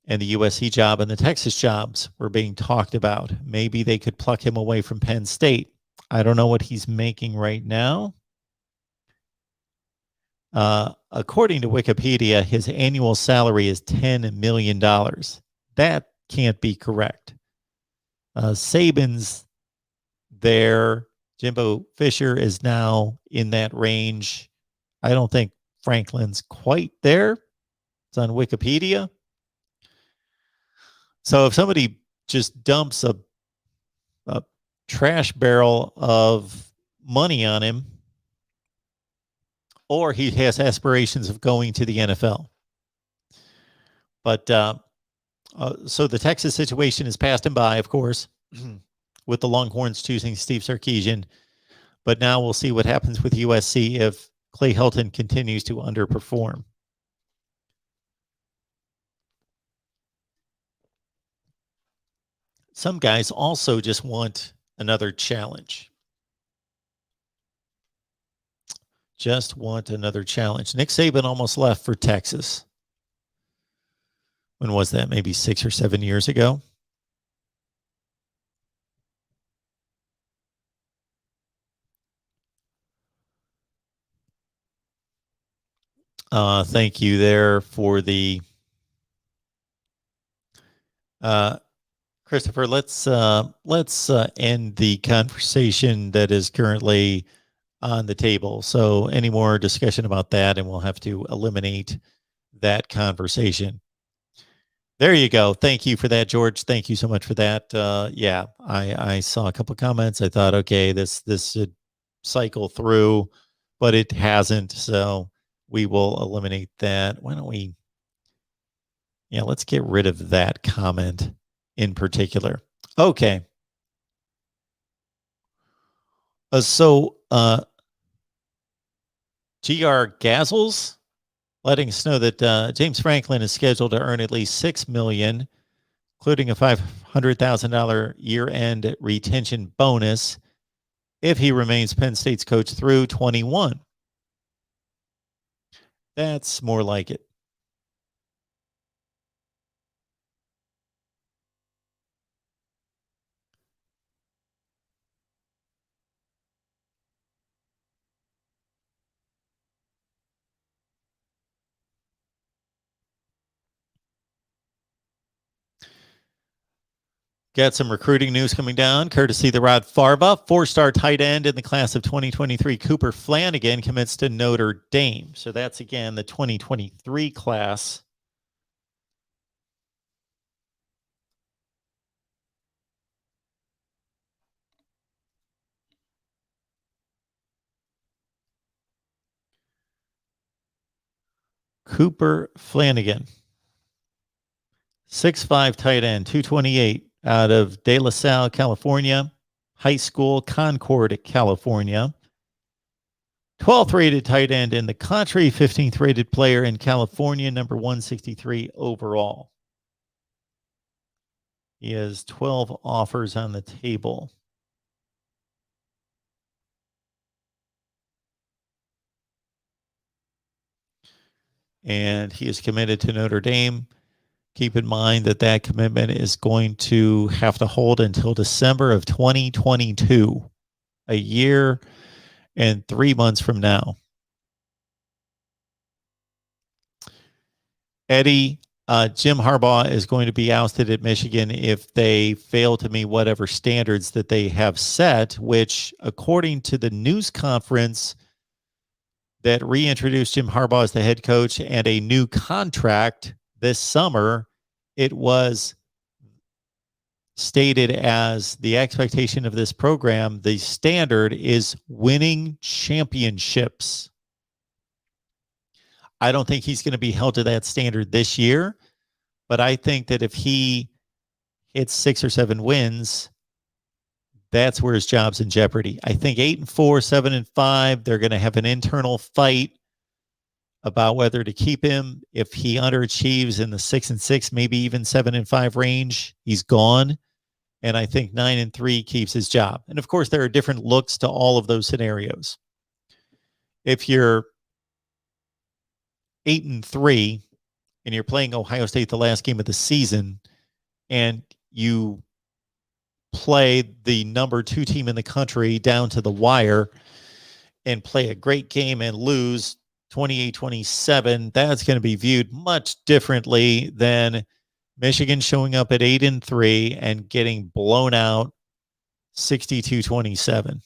and the USC job and the Texas jobs were being talked about. Maybe they could pluck him away from Penn State. I don't know what he's making right now. According to Wikipedia, his annual salary is $10 million. That can't be correct. Saban's there. Jimbo Fisher is now in that range. I don't think Franklin's quite there. It's on Wikipedia. So if somebody just dumps a trash barrel of money on him, or he has aspirations of going to the NFL. But so the Texas situation has passed him by, of course, with the Longhorns choosing Steve Sarkisian. But now we'll see what happens with USC if Clay Helton continues to underperform. Some guys also just want another challenge. Just want another challenge. Nick Saban almost left for Texas. When was that? Maybe 6 or 7 years ago. Thank you there for the Christopher. Let's end the conversation that is currently on the table. So any more discussion about that, and we'll have to eliminate that conversation. There you go. Thank you for that, George. Thank you so much for that. Yeah, I saw a couple of comments. I thought, okay, this should cycle through, but it hasn't. So we will eliminate that. Why don't we? Yeah, let's get rid of that comment in particular. Okay. GR Gazzles letting us know that James Franklin is scheduled to earn at least $6 million, including a $500,000 year-end retention bonus if he remains Penn State's coach through 21. That's more like it. Got some recruiting news coming down, courtesy the Rod Farva. 4-star tight end in the class of 2023, Cooper Flanagan, commits to Notre Dame. So that's, again, the 2023 class. Cooper Flanagan. 6'5" tight end, 228. Out of De La Salle, California. High school, Concord, California. 12th rated tight end in the country, 15th rated player in California, number 163 overall. He has 12 offers on the table. And he is committed to Notre Dame. Keep in mind that that commitment is going to have to hold until December of 2022, a year and 3 months from now. Eddie, Jim Harbaugh is going to be ousted at Michigan if they fail to meet whatever standards that they have set, which, according to the news conference that reintroduced Jim Harbaugh as the head coach and a new contract this summer, it was stated as the expectation of this program, the standard is winning championships. I don't think he's going to be held to that standard this year, but I think that if he hits 6 or 7 wins, that's where his job's in jeopardy. I think 8-4, 7-5, they're going to have an internal fight about whether to keep him. If he underachieves in the 6-6, maybe even 7-5 range, he's gone. And I think 9-3 keeps his job. And of course, there are different looks to all of those scenarios. if you're 8-3 and you're playing Ohio State the last game of the season, and you play the number 2 team in the country down to the wire and play a great game and lose 28-27, that's going to be viewed much differently than Michigan showing up at 8-3 and getting blown out 62-27.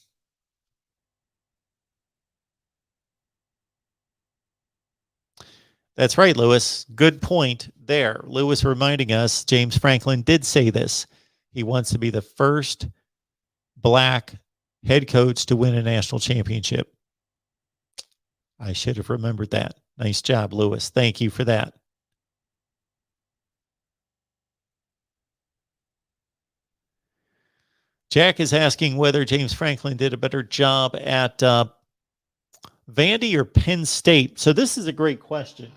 That's right, Lewis. Good point there. Lewis reminding us James Franklin did say this. He wants to be the first black head coach to win a national championship. I should have remembered that. Nice job, Lewis. Thank you for that. Jack is asking whether James Franklin did a better job at Vandy or Penn State. So this is a great question.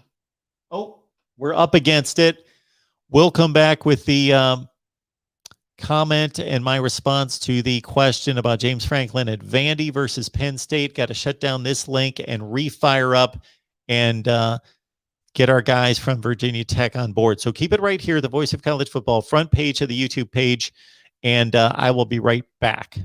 Oh, we're up against it. We'll come back with the comment and my response to the question about James Franklin at Vandy versus Penn State. Got to shut down this link and refire up and get our guys from Virginia Tech on board. So keep it right here, the Voice of College Football, front page of the YouTube page, and I will be right back.